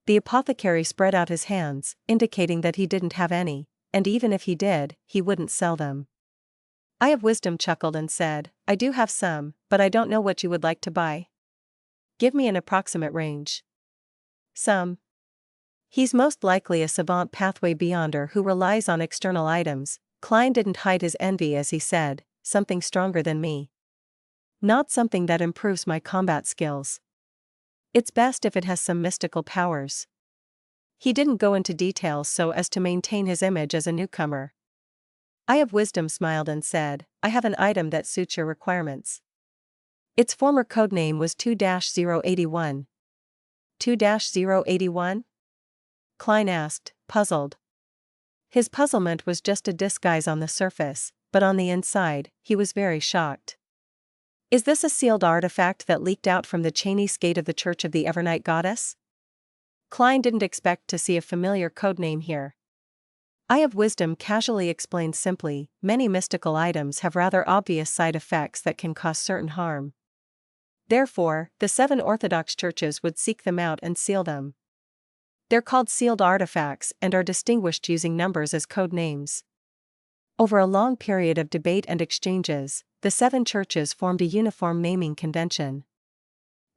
The apothecary spread out his hands, indicating that he didn't have any, and even if he did, he wouldn't sell them. I Have Wisdom chuckled and said, I do have some, but I don't know what you would like to buy. Give me an approximate range. Some. He's most likely a savant pathway beyonder who relies on external items. Klein didn't hide his envy as he said, something stronger than me. Not something that improves my combat skills. It's best if it has some mystical powers. He didn't go into details so as to maintain his image as a newcomer. I Have Wisdom smiled and said, I have an item that suits your requirements. Its former codename was 2-081. 2-081? Klein asked, puzzled. His puzzlement was just a disguise on the surface, but on the inside, he was very shocked. Is this a sealed artifact that leaked out from the Chinese gate of the Church of the Evernight Goddess? Klein didn't expect to see a familiar codename here. I Have Wisdom casually explained simply, many mystical items have rather obvious side effects that can cause certain harm. Therefore, the 7 Orthodox churches would seek them out and seal them. They're called sealed artifacts and are distinguished using numbers as code names. Over a long period of debate and exchanges, the 7 churches formed a uniform naming convention.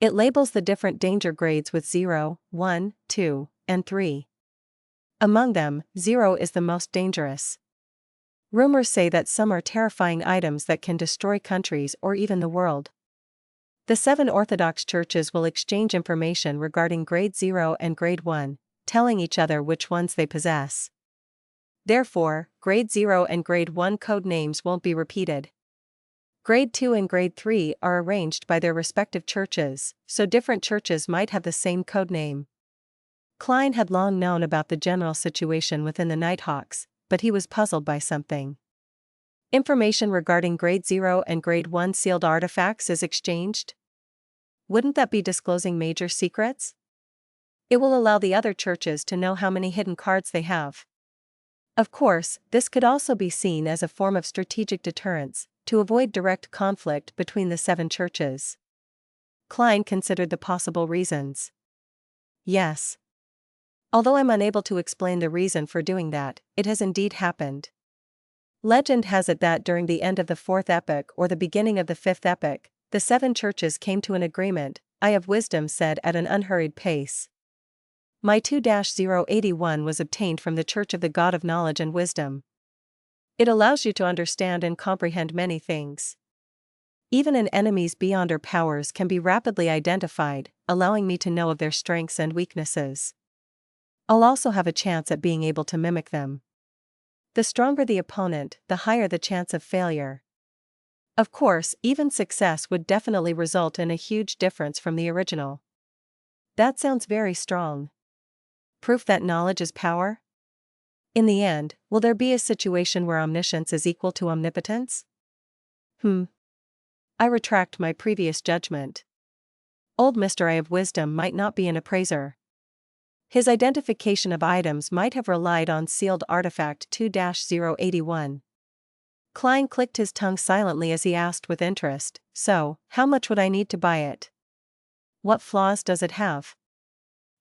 It labels the different danger grades with 0, 1, 2, and 3. Among them, 0 is the most dangerous. Rumors say that some are terrifying items that can destroy countries or even the world. The 7 Orthodox churches will exchange information regarding grade 0 and grade 1, telling each other which ones they possess. Therefore, grade 0 and grade 1 code names won't be repeated. Grade 2 and grade 3 are arranged by their respective churches, so different churches might have the same code name. Klein had long known about the general situation within the Nighthawks, but he was puzzled by something. Information regarding grade 0 and grade 1 sealed artifacts is exchanged? Wouldn't that be disclosing major secrets? It will allow the other churches to know how many hidden cards they have. Of course, this could also be seen as a form of strategic deterrence, to avoid direct conflict between the 7 churches. Klein considered the possible reasons. Yes. Although I'm unable to explain the reason for doing that, it has indeed happened. Legend has it that during the end of the 4th epoch or the beginning of the 5th epoch, the 7 churches came to an agreement, I Have Wisdom said at an unhurried pace. My 2-081 was obtained from the Church of the God of Knowledge and Wisdom. It allows you to understand and comprehend many things. Even an enemy's beyonder powers can be rapidly identified, allowing me to know of their strengths and weaknesses. I'll also have a chance at being able to mimic them. The stronger the opponent, the higher the chance of failure. Of course, even success would definitely result in a huge difference from the original. That sounds very strong. Proof that knowledge is power? In the end, will there be a situation where omniscience is equal to omnipotence? I retract my previous judgment. Old Mr. I Have Wisdom might not be an appraiser. His identification of items might have relied on sealed artifact 2-081. Klein clicked his tongue silently as he asked with interest, so, how much would I need to buy it? What flaws does it have?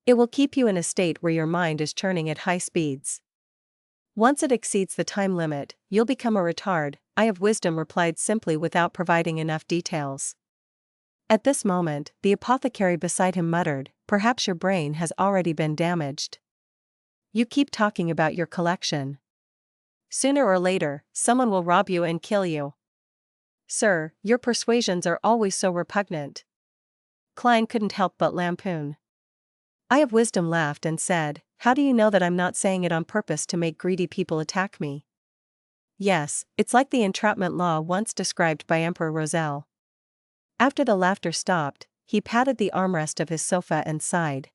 It will keep you in a state where your mind is churning at high speeds. Once it exceeds the time limit, you'll become a retard, Eye of Wisdom replied simply without providing enough details. At this moment, the apothecary beside him muttered, "Perhaps your brain has already been damaged. You keep talking about your collection. Sooner or later, someone will rob you and kill you. Sir, your persuasions are always so repugnant." Klein couldn't help but lampoon. Eye of Wisdom laughed and said, "How do you know that I'm not saying it on purpose to make greedy people attack me? Yes, it's like the entrapment law once described by Emperor Roselle." After the laughter stopped, he patted the armrest of his sofa and sighed.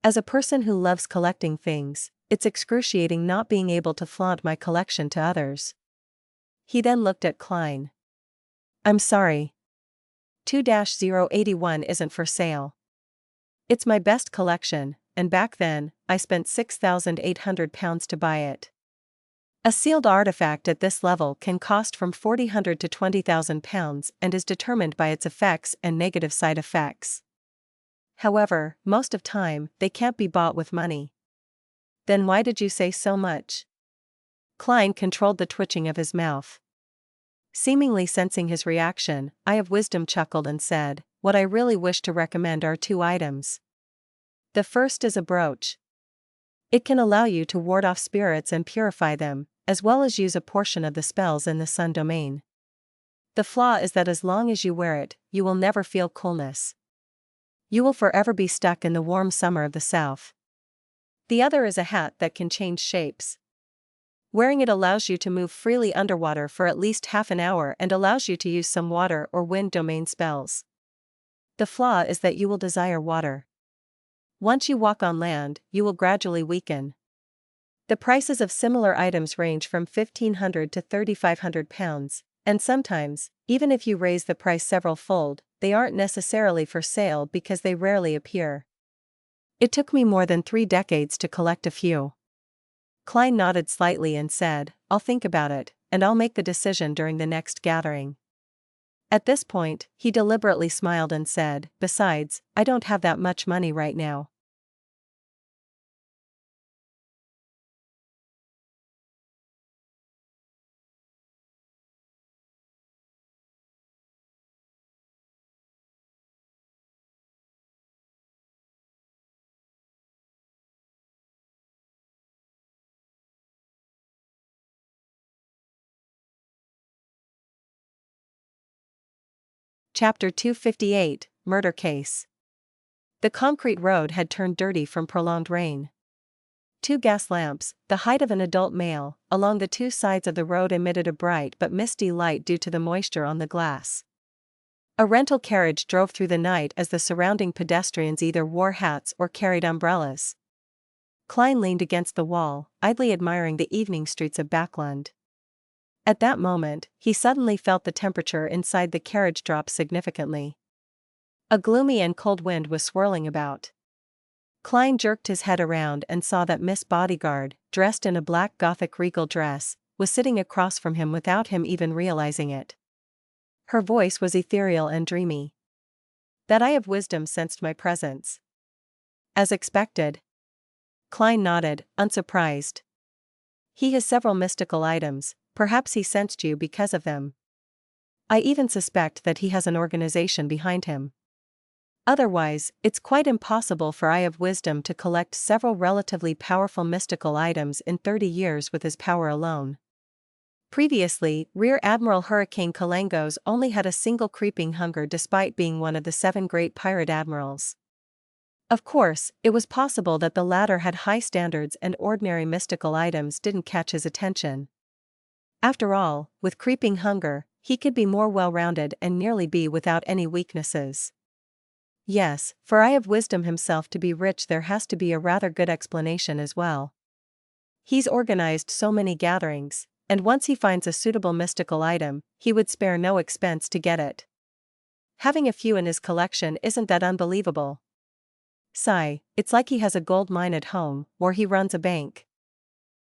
As a person who loves collecting things, it's excruciating not being able to flaunt my collection to others. He then looked at Klein. "I'm sorry. 2-081 isn't for sale. It's my best collection, and back then, I spent £6,800 to buy it. A sealed artifact at this level can cost from £400 to £20,000 and is determined by its effects and negative side effects. However, most of time, they can't be bought with money." "Then why did you say so much?" Klein controlled the twitching of his mouth. Seemingly sensing his reaction, Eye of Wisdom chuckled and said, "What I really wish to recommend are 2 items. The first is a brooch. It can allow you to ward off spirits and purify them, as well as use a portion of the spells in the Sun domain. The flaw is that as long as you wear it, you will never feel coolness. You will forever be stuck in the warm summer of the south. The other is a hat that can change shapes. Wearing it allows you to move freely underwater for at least half an hour and allows you to use some water or wind domain spells. The flaw is that you will desire water. Once you walk on land, you will gradually weaken. The prices of similar items range from £1,500 to £3,500, and sometimes, even if you raise the price several-fold, they aren't necessarily for sale because they rarely appear. It took me more than 3 decades to collect a few." Klein nodded slightly and said, "I'll think about it, and I'll make the decision during the next gathering." At this point, he deliberately smiled and said, "Besides, I don't have that much money right now." Chapter 258, Murder Case. The concrete road had turned dirty from prolonged rain. 2 gas lamps, the height of an adult male, along the 2 sides of the road emitted a bright but misty light due to the moisture on the glass. A rental carriage drove through the night as the surrounding pedestrians either wore hats or carried umbrellas. Klein leaned against the wall, idly admiring the evening streets of Backlund. At that moment, he suddenly felt the temperature inside the carriage drop significantly. A gloomy and cold wind was swirling about. Klein jerked his head around and saw that Miss Bodyguard, dressed in a black Gothic regal dress, was sitting across from him without him even realizing it. Her voice was ethereal and dreamy. "That Eye of Wisdom sensed my presence." "As expected." Klein nodded, unsurprised. "He has several mystical items, perhaps he sensed you because of them. I even suspect that he has an organization behind him. Otherwise, it's quite impossible for Eye of Wisdom to collect several relatively powerful mystical items in 30 years with his power alone. Previously, Rear Admiral Hurricane Kalangos only had a single creeping hunger despite being one of the 7 great pirate admirals. Of course, it was possible that the latter had high standards and ordinary mystical items didn't catch his attention. After all, with creeping hunger, he could be more well-rounded and nearly be without any weaknesses. Yes, for Eye of Wisdom himself to be rich there has to be a rather good explanation as well. He's organized so many gatherings, and once he finds a suitable mystical item, he would spare no expense to get it. Having a few in his collection isn't that unbelievable. Sigh, it's like he has a gold mine at home, or he runs a bank."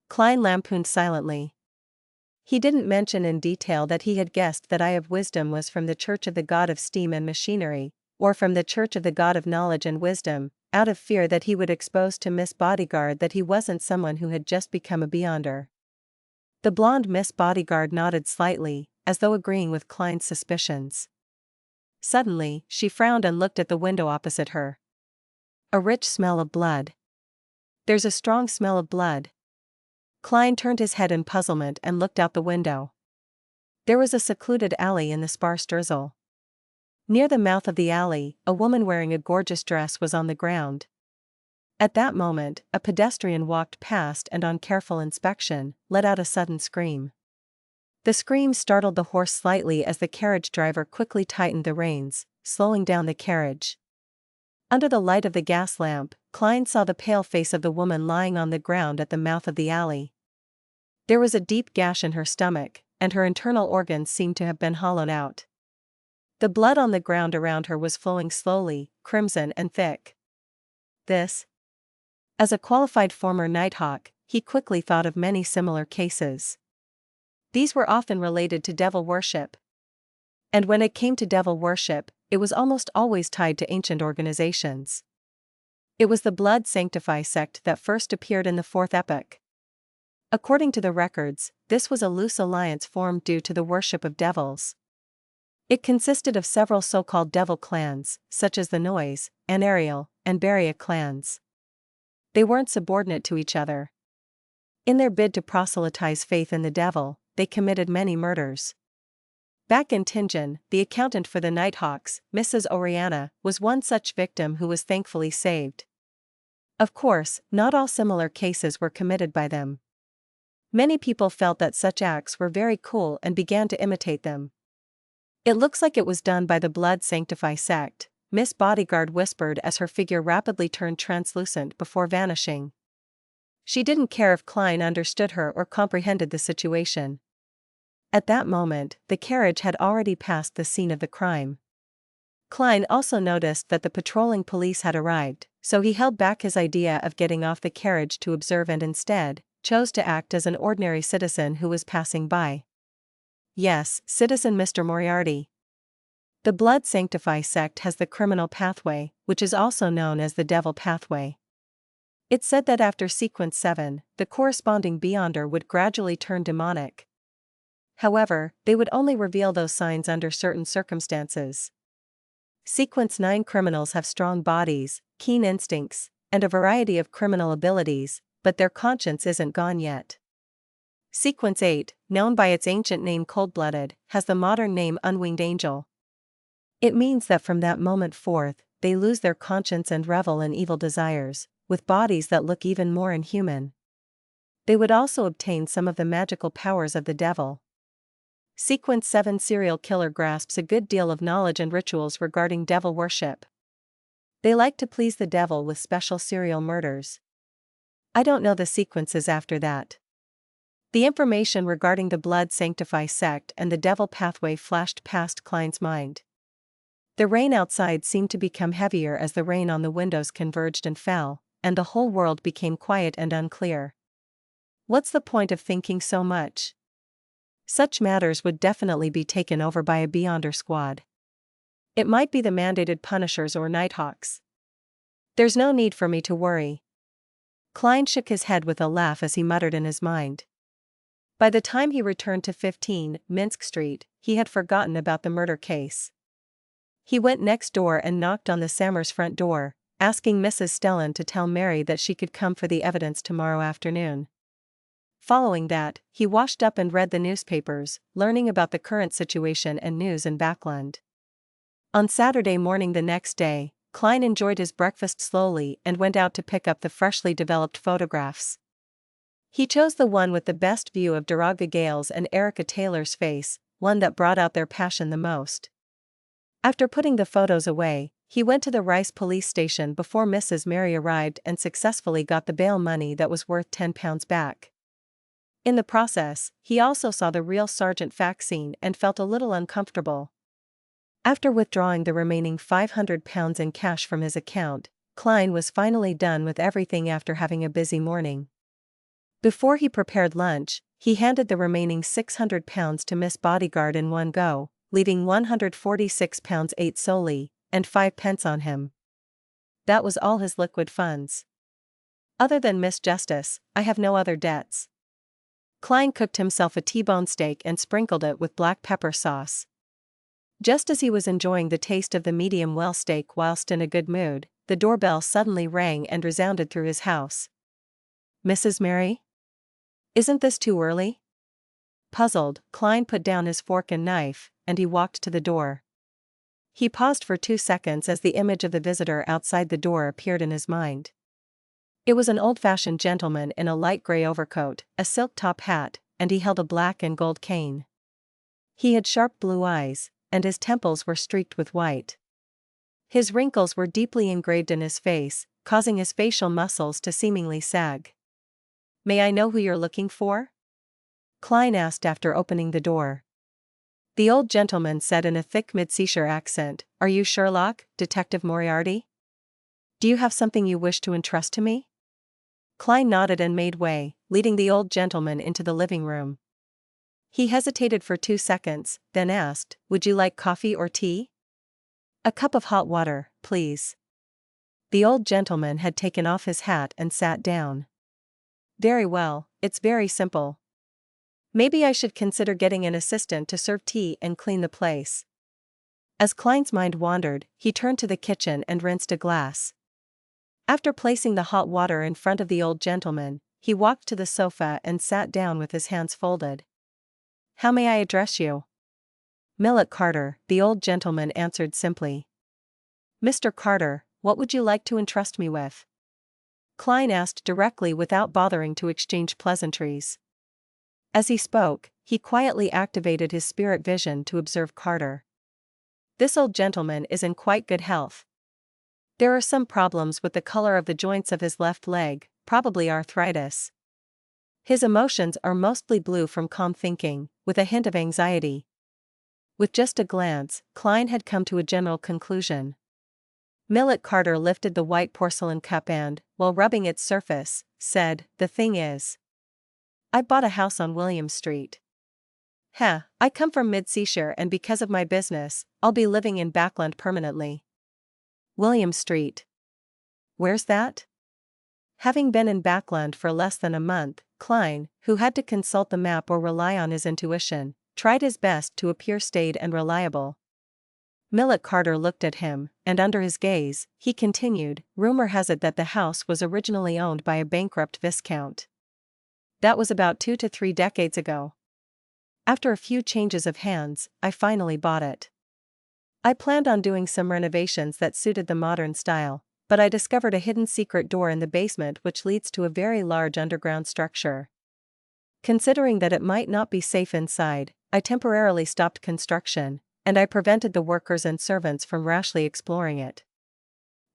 Klein lampooned silently. He didn't mention in detail that he had guessed that Eye of Wisdom was from the Church of the God of Steam and Machinery, or from the Church of the God of Knowledge and Wisdom, out of fear that he would expose to Miss Bodyguard that he wasn't someone who had just become a Beyonder. The blonde Miss Bodyguard nodded slightly, as though agreeing with Klein's suspicions. Suddenly, she frowned and looked at the window opposite her. A rich smell of blood. There's a strong smell of blood. Klein turned his head in puzzlement and looked out the window. There was a secluded alley in the sparse drizzle. Near the mouth of the alley, a woman wearing a gorgeous dress was on the ground. At that moment, a pedestrian walked past and on careful inspection, let out a sudden scream. The scream startled the horse slightly as the carriage driver quickly tightened the reins, slowing down the carriage. Under the light of the gas lamp, Klein saw the pale face of the woman lying on the ground at the mouth of the alley. There was a deep gash in her stomach, and her internal organs seemed to have been hollowed out. The blood on the ground around her was flowing slowly, crimson and thick. This. As a qualified former Nighthawk, he quickly thought of many similar cases. These were often related to devil worship. And when it came to devil worship, it was almost always tied to ancient organizations. It was the Blood Sanctify sect that first appeared in the Fourth Epoch. According to the records, this was a loose alliance formed due to the worship of devils. It consisted of several so-called devil clans, such as the Noise, Anariel, and Beria clans. They weren't subordinate to each other. In their bid to proselytize faith in the devil, they committed many murders. Back in Tingen, the accountant for the Nighthawks, Mrs. Oriana, was one such victim who was thankfully saved. Of course, not all similar cases were committed by them. Many people felt that such acts were very cool and began to imitate them. "It looks like it was done by the Blood Sanctify sect," Miss Bodyguard whispered as her figure rapidly turned translucent before vanishing. She didn't care if Klein understood her or comprehended the situation. At that moment, the carriage had already passed the scene of the crime. Klein also noticed that the patrolling police had arrived, so he held back his idea of getting off the carriage to observe and instead, chose to act as an ordinary citizen who was passing by. "Yes, Citizen Mr. Moriarty. The Blood Sanctify sect has the criminal pathway, which is also known as the devil pathway. It's said that after Sequence 7, the corresponding Beyonder would gradually turn demonic. However, they would only reveal those signs under certain circumstances. Sequence 9 criminals have strong bodies, keen instincts, and a variety of criminal abilities, but their conscience isn't gone yet. Sequence 8, known by its ancient name Cold-Blooded, has the modern name Unwinged Angel. It means that from that moment forth, they lose their conscience and revel in evil desires, with bodies that look even more inhuman. They would also obtain some of the magical powers of the devil. Sequence 7 serial killer grasps a good deal of knowledge and rituals regarding devil worship. They like to please the devil with special serial murders. I don't know the sequences after that. The information regarding the Blood Sanctify sect and the devil pathway flashed past Klein's mind. The rain outside seemed to become heavier as the rain on the windows converged and fell, and the whole world became quiet and unclear. What's the point of thinking so much? Such matters would definitely be taken over by a Beyonder squad. It might be the mandated Punishers or Nighthawks. There's no need for me to worry. Klein shook his head with a laugh as he muttered in his mind. By the time he returned to 15 Minsk Street, he had forgotten about the murder case. He went next door and knocked on the Sammers' front door, asking Mrs. Stellan to tell Mary that she could come for the evidence tomorrow afternoon. Following that, he washed up and read the newspapers, learning about the current situation and news in Backland. On Saturday morning the next day, Klein enjoyed his breakfast slowly and went out to pick up the freshly developed photographs. He chose the one with the best view of Daraga Gale's and Erica Taylor's face, one that brought out their passion the most. After putting the photos away, he went to the Rice police station before Mrs. Mary arrived and successfully got the bail money that was worth £10 back. In the process, he also saw the real Sergeant Faxine and felt a little uncomfortable. After withdrawing the remaining £500 in cash from his account, Klein was finally done with everything after having a busy morning. Before he prepared lunch, he handed the remaining £600 to Miss Bodyguard in one go, leaving £146 solely, and 5 pence on him. That was all his liquid funds. Other than Miss Justice, I have no other debts. Klein cooked himself a T-bone steak and sprinkled it with black pepper sauce. Just as he was enjoying the taste of the medium well steak whilst in a good mood, the doorbell suddenly rang and resounded through his house. Mrs. Mary? Isn't this too early? Puzzled, Klein put down his fork and knife, and he walked to the door. He paused for 2 seconds as the image of the visitor outside the door appeared in his mind. It was an old-fashioned gentleman in a light gray overcoat, a silk top hat, and he held a black and gold cane. He had sharp blue eyes, and his temples were streaked with white. His wrinkles were deeply engraved in his face, causing his facial muscles to seemingly sag. May I know who you're looking for? Klein asked after opening the door. The old gentleman said in a thick mid-seashore accent, Are you Sherlock, Detective Moriarty? Do you have something you wish to entrust to me? Klein nodded and made way, leading the old gentleman into the living room. He hesitated for 2 seconds, then asked, Would you like coffee or tea? A cup of hot water, please. The old gentleman had taken off his hat and sat down. Very well, it's very simple. Maybe I should consider getting an assistant to serve tea and clean the place. As Klein's mind wandered, he turned to the kitchen and rinsed a glass. After placing the hot water in front of the old gentleman, he walked to the sofa and sat down with his hands folded. How may I address you? Millet Carter, the old gentleman answered simply. Mr. Carter, what would you like to entrust me with? Klein asked directly without bothering to exchange pleasantries. As he spoke, he quietly activated his spirit vision to observe Carter. This old gentleman is in quite good health. There are some problems with the color of the joints of his left leg, probably arthritis. His emotions are mostly blue from calm thinking, with a hint of anxiety. With just a glance, Klein had come to a general conclusion. Millet Carter lifted the white porcelain cup and, while rubbing its surface, said, The thing is, I bought a house on William Street. I come from mid-seashore and because of my business, I'll be living in Backland permanently. William Street. Where's that? Having been in Backland for less than a month, Klein, who had to consult the map or rely on his intuition, tried his best to appear staid and reliable. Millet Carter looked at him, and under his gaze, he continued, Rumor has it that the house was originally owned by a bankrupt viscount. That was about 2 to 3 decades ago. After a few changes of hands, I finally bought it. I planned on doing some renovations that suited the modern style, but I discovered a hidden secret door in the basement which leads to a very large underground structure. Considering that it might not be safe inside, I temporarily stopped construction, and I prevented the workers and servants from rashly exploring it.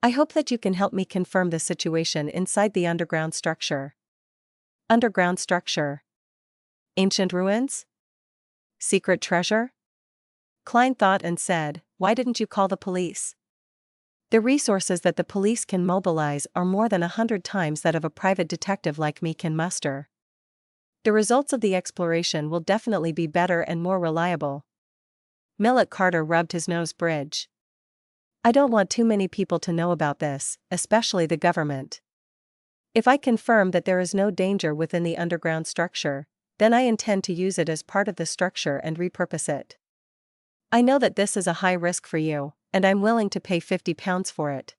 I hope that you can help me confirm the situation inside the underground structure. Underground structure. Ancient ruins? Secret treasure? Klein thought and said, Why didn't you call the police? The resources that the police can mobilize are more than 100 times that of a private detective like me can muster. The results of the exploration will definitely be better and more reliable. Millet Carter rubbed his nose bridge. I don't want too many people to know about this, especially the government. If I confirm that there is no danger within the underground structure, then I intend to use it as part of the structure and repurpose it. I know that this is a high risk for you, and I'm willing to pay £50 for it.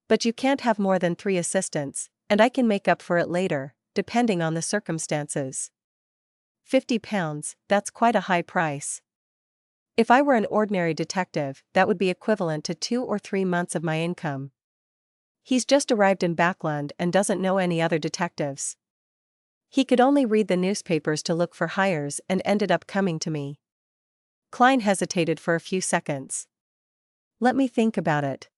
But you can't have more than 3 assistants, and I can make up for it later, depending on the circumstances. £50, that's quite a high price. If I were an ordinary detective, that would be equivalent to 2 or 3 months of my income. He's just arrived in Backland and doesn't know any other detectives. He could only read the newspapers to look for hires and ended up coming to me. Klein hesitated for a few seconds. Let me think about it.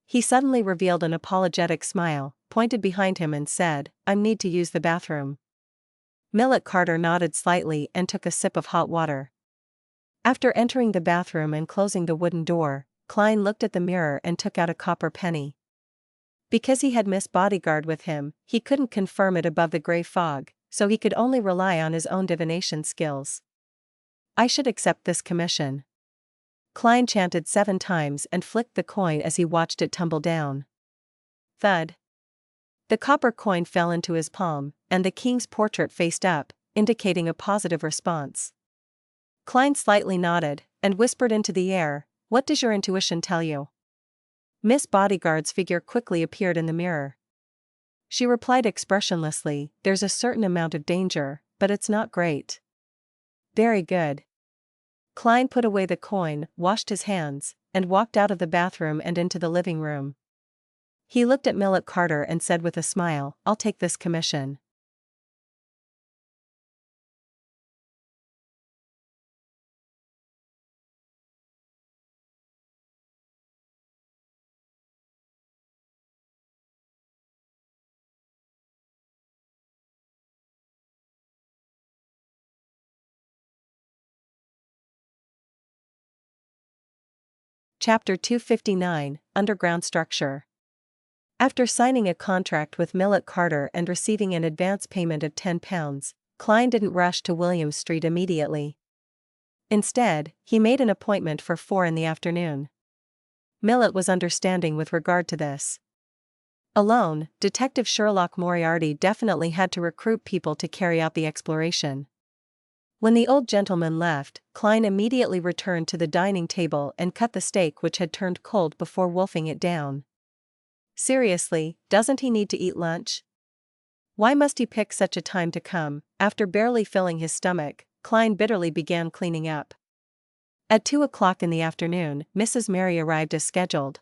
He suddenly revealed an apologetic smile, pointed behind him and said, I need to use the bathroom. Millet Carter nodded slightly and took a sip of hot water. After entering the bathroom and closing the wooden door, Klein looked at the mirror and took out a copper penny. Because he had Miss Bodyguard with him, he couldn't confirm it above the gray fog, so he could only rely on his own divination skills. I should accept this commission. Klein chanted 7 times and flicked the coin as he watched it tumble down. Thud. The copper coin fell into his palm, and the king's portrait faced up, indicating a positive response. Klein slightly nodded, and whispered into the air, "What does your intuition tell you?" Miss Bodyguard's figure quickly appeared in the mirror. She replied expressionlessly, "There's a certain amount of danger, but it's not great." "Very good." Klein put away the coin, washed his hands, and walked out of the bathroom and into the living room. He looked at Millet Carter and said with a smile, "I'll take this commission." Chapter 259, Underground Structure. After signing a contract with Millet Carter and receiving an advance payment of £10, Klein didn't rush to William Street immediately. Instead, he made an appointment for 4 in the afternoon. Millet was understanding with regard to this. Alone, Detective Sherlock Moriarty definitely had to recruit people to carry out the exploration. When the old gentleman left, Klein immediately returned to the dining table and cut the steak which had turned cold before wolfing it down. Seriously, doesn't he need to eat lunch? Why must he pick such a time to come? After barely filling his stomach, Klein bitterly began cleaning up. At 2 o'clock in the afternoon, Mrs. Mary arrived as scheduled.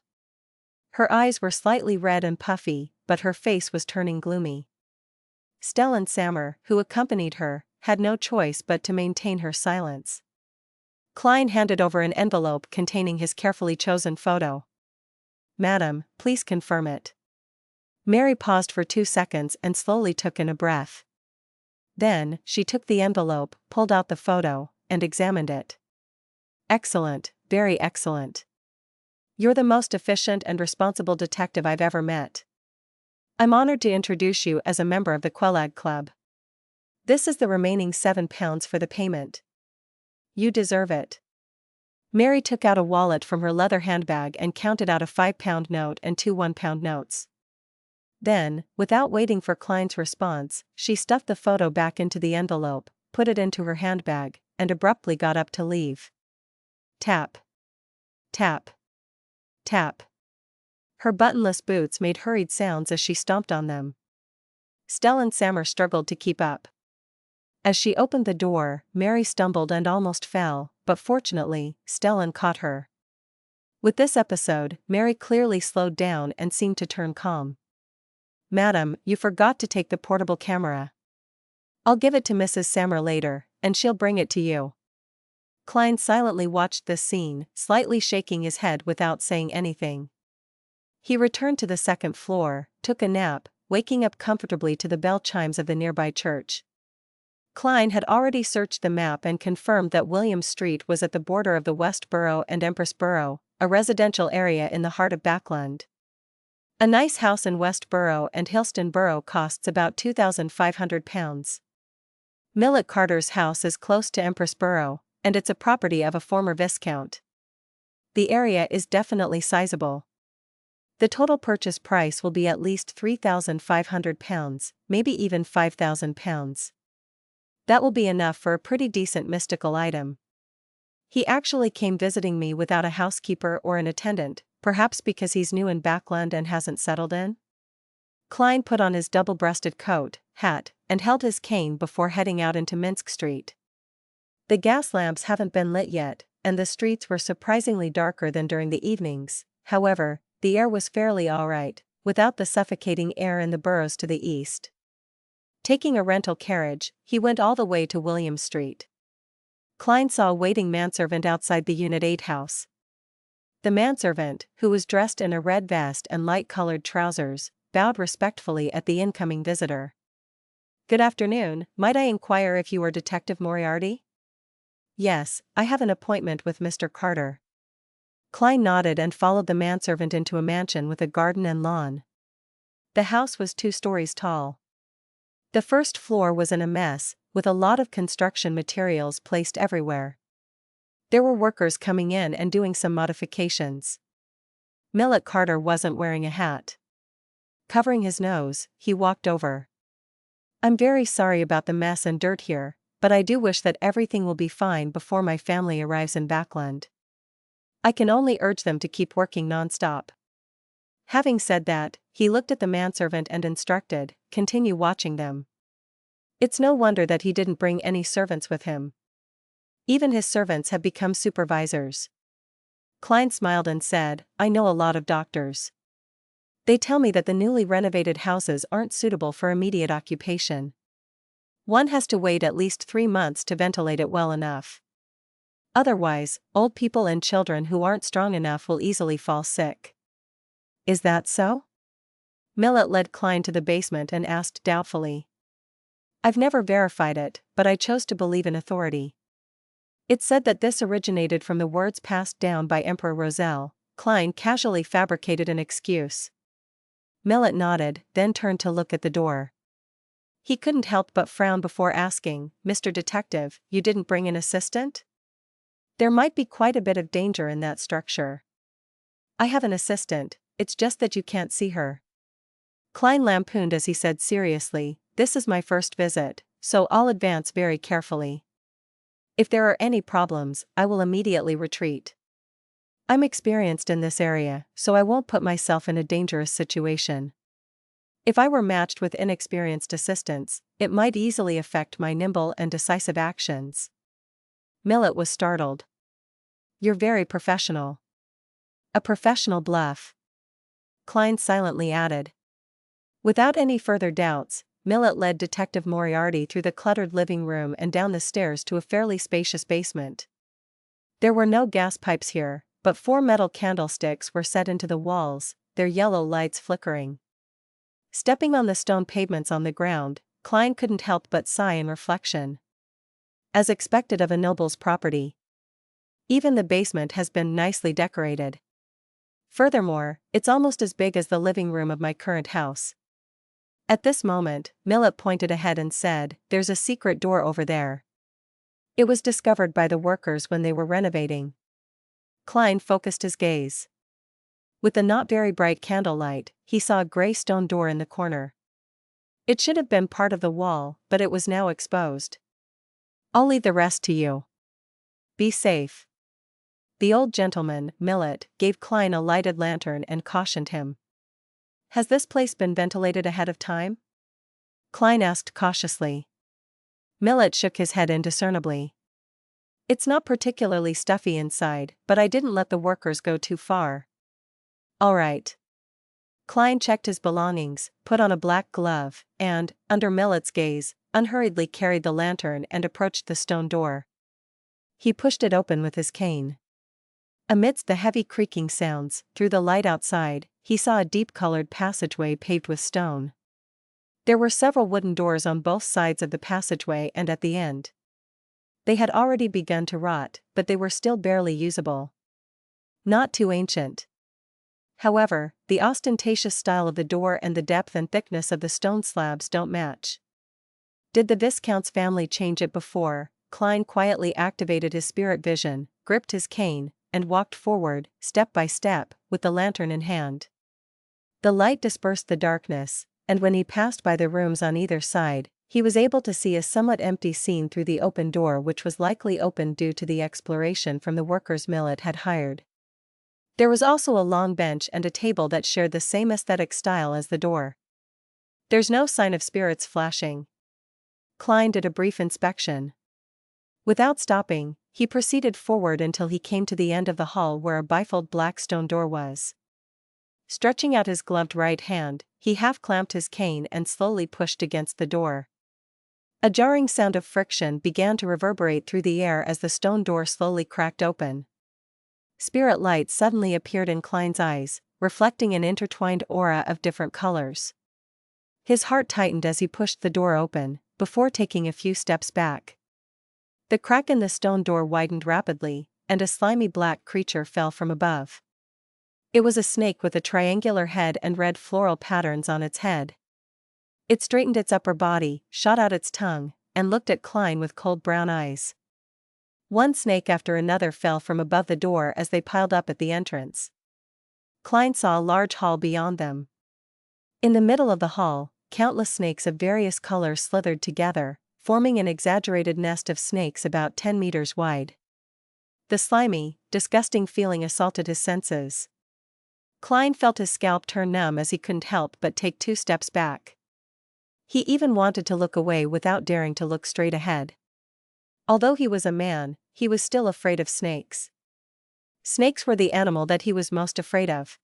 Her eyes were slightly red and puffy, but her face was turning gloomy. Stellan Sammer, who accompanied her, had no choice but to maintain her silence. Klein handed over an envelope containing his carefully chosen photo. "Madam, please confirm it." Mary paused for 2 seconds and slowly took in a breath. Then, she took the envelope, pulled out the photo, and examined it. "Excellent, very excellent. You're the most efficient and responsible detective I've ever met. I'm honored to introduce you as a member of the Quelag Club. This is the remaining £7 for the payment. You deserve it." Mary took out a wallet from her leather handbag and counted out a £5 note and 2 £1 notes. Then, without waiting for Klein's response, she stuffed the photo back into the envelope, put it into her handbag, and abruptly got up to leave. Tap. Tap. Tap. Her buttonless boots made hurried sounds as she stomped on them. Stellan Sammer struggled to keep up. As she opened the door, Mary stumbled and almost fell, but fortunately, Stellan caught her. With this episode, Mary clearly slowed down and seemed to turn calm. "Madam, you forgot to take the portable camera. I'll give it to Mrs. Sammer later, and she'll bring it to you." Klein silently watched this scene, slightly shaking his head without saying anything. He returned to the 2nd floor, took a nap, waking up comfortably to the bell chimes of the nearby church. Klein had already searched the map and confirmed that William Street was at the border of the West Borough and Empress Borough, a residential area in the heart of Backland. A nice house in West Borough and Hilston Borough costs about £2,500. Millet Carter's house is close to Empress Borough, and it's a property of a former viscount. The area is definitely sizable. The total purchase price will be at least £3,500, maybe even £5,000. That will be enough for a pretty decent mystical item. He actually came visiting me without a housekeeper or an attendant, perhaps because he's new in Backland and hasn't settled in? Klein put on his double-breasted coat, hat, and held his cane before heading out into Minsk Street. The gas lamps haven't been lit yet, and the streets were surprisingly darker than during the evenings. However, the air was fairly alright, without the suffocating air in the boroughs to the east. Taking a rental carriage, he went all the way to William Street. Klein saw a waiting manservant outside the Unit 8 house. The manservant, who was dressed in a red vest and light-colored trousers, bowed respectfully at the incoming visitor. "Good afternoon, might I inquire if you are Detective Moriarty?" "Yes, I have an appointment with Mr. Carter." Klein nodded and followed the manservant into a mansion with a garden and lawn. The house was 2 stories tall. The first floor was in a mess, with a lot of construction materials placed everywhere. There were workers coming in and doing some modifications. Millet Carter wasn't wearing a hat. Covering his nose, he walked over. I'm very sorry about the mess and dirt here, but I do wish that everything will be fine before my family arrives in Backland. I can only urge them to keep working non-stop. Having said that, he looked at the manservant and instructed, continue watching them. It's no wonder that he didn't bring any servants with him. Even his servants have become supervisors. Klein smiled and said, I know a lot of doctors. They tell me that the newly renovated houses aren't suitable for immediate occupation. One has to wait at least 3 months to ventilate it well enough. Otherwise, old people and children who aren't strong enough will easily fall sick. Is that so? Millet led Klein to the basement and asked doubtfully. I've never verified it, but I chose to believe in authority. It's said that this originated from the words passed down by Emperor Roselle. Klein casually fabricated an excuse. Millet nodded, then turned to look at the door. He couldn't help but frown before asking, Mr. Detective, you didn't bring an assistant? There might be quite a bit of danger in that structure. I have an assistant, it's just that you can't see her. Klein lampooned as he said seriously, this is my first visit, so I'll advance very carefully. If there are any problems, I will immediately retreat. I'm experienced in this area, so I won't put myself in a dangerous situation. If I were matched with inexperienced assistants, it might easily affect my nimble and decisive actions. Millet was startled. You're very professional. A professional bluff. Klein silently added. Without any further doubts, Millet led Detective Moriarty through the cluttered living room and down the stairs to a fairly spacious basement. There were no gas pipes here, but 4 metal candlesticks were set into the walls, their yellow lights flickering. Stepping on the stone pavements on the ground, Klein couldn't help but sigh in reflection. As expected of a noble's property. Even the basement has been nicely decorated. Furthermore, it's almost as big as the living room of my current house. At this moment, Millet pointed ahead and said, there's a secret door over there. It was discovered by the workers when they were renovating. Klein focused his gaze. With the not very bright candlelight, he saw a gray stone door in the corner. It should have been part of the wall, but it was now exposed. I'll leave the rest to you. Be safe. The old gentleman, Millet, gave Klein a lighted lantern and cautioned him. Has this place been ventilated ahead of time? Klein asked cautiously. Millet shook his head indiscernibly. It's not particularly stuffy inside, but I didn't let the workers go too far. All right. Klein checked his belongings, put on a black glove, and, under Millet's gaze, unhurriedly carried the lantern and approached the stone door. He pushed it open with his cane. Amidst the heavy creaking sounds, through the light outside, he saw a deep-colored passageway paved with stone. There were several wooden doors on both sides of the passageway and at the end. They had already begun to rot, but they were still barely usable. Not too ancient. However, the ostentatious style of the door and the depth and thickness of the stone slabs don't match. Did the Viscount's family change it before? Klein quietly activated his spirit vision, gripped his cane, and walked forward, step by step, with the lantern in hand. The light dispersed the darkness, and when he passed by the rooms on either side, he was able to see a somewhat empty scene through the open door, which was likely opened due to the exploration from the workers Millet had hired. There was also a long bench and a table that shared the same aesthetic style as the door. There's no sign of spirits flashing. Klein did a brief inspection. Without stopping, he proceeded forward until he came to the end of the hall where a bifold black stone door was. Stretching out his gloved right hand, he half-clamped his cane and slowly pushed against the door. A jarring sound of friction began to reverberate through the air as the stone door slowly cracked open. Spirit light suddenly appeared in Klein's eyes, reflecting an intertwined aura of different colors. His heart tightened as he pushed the door open, before taking a few steps back. The crack in the stone door widened rapidly, and a slimy black creature fell from above. It was a snake with a triangular head and red floral patterns on its head. It straightened its upper body, shot out its tongue, and looked at Klein with cold brown eyes. One snake after another fell from above the door as they piled up at the entrance. Klein saw a large hall beyond them. In the middle of the hall, countless snakes of various colors slithered together, forming an exaggerated nest of snakes about 10 meters wide. The slimy, disgusting feeling assaulted his senses. Klein felt his scalp turn numb as he couldn't help but take 2 steps back. He even wanted to look away without daring to look straight ahead. Although he was a man, he was still afraid of snakes. Snakes were the animal that he was most afraid of.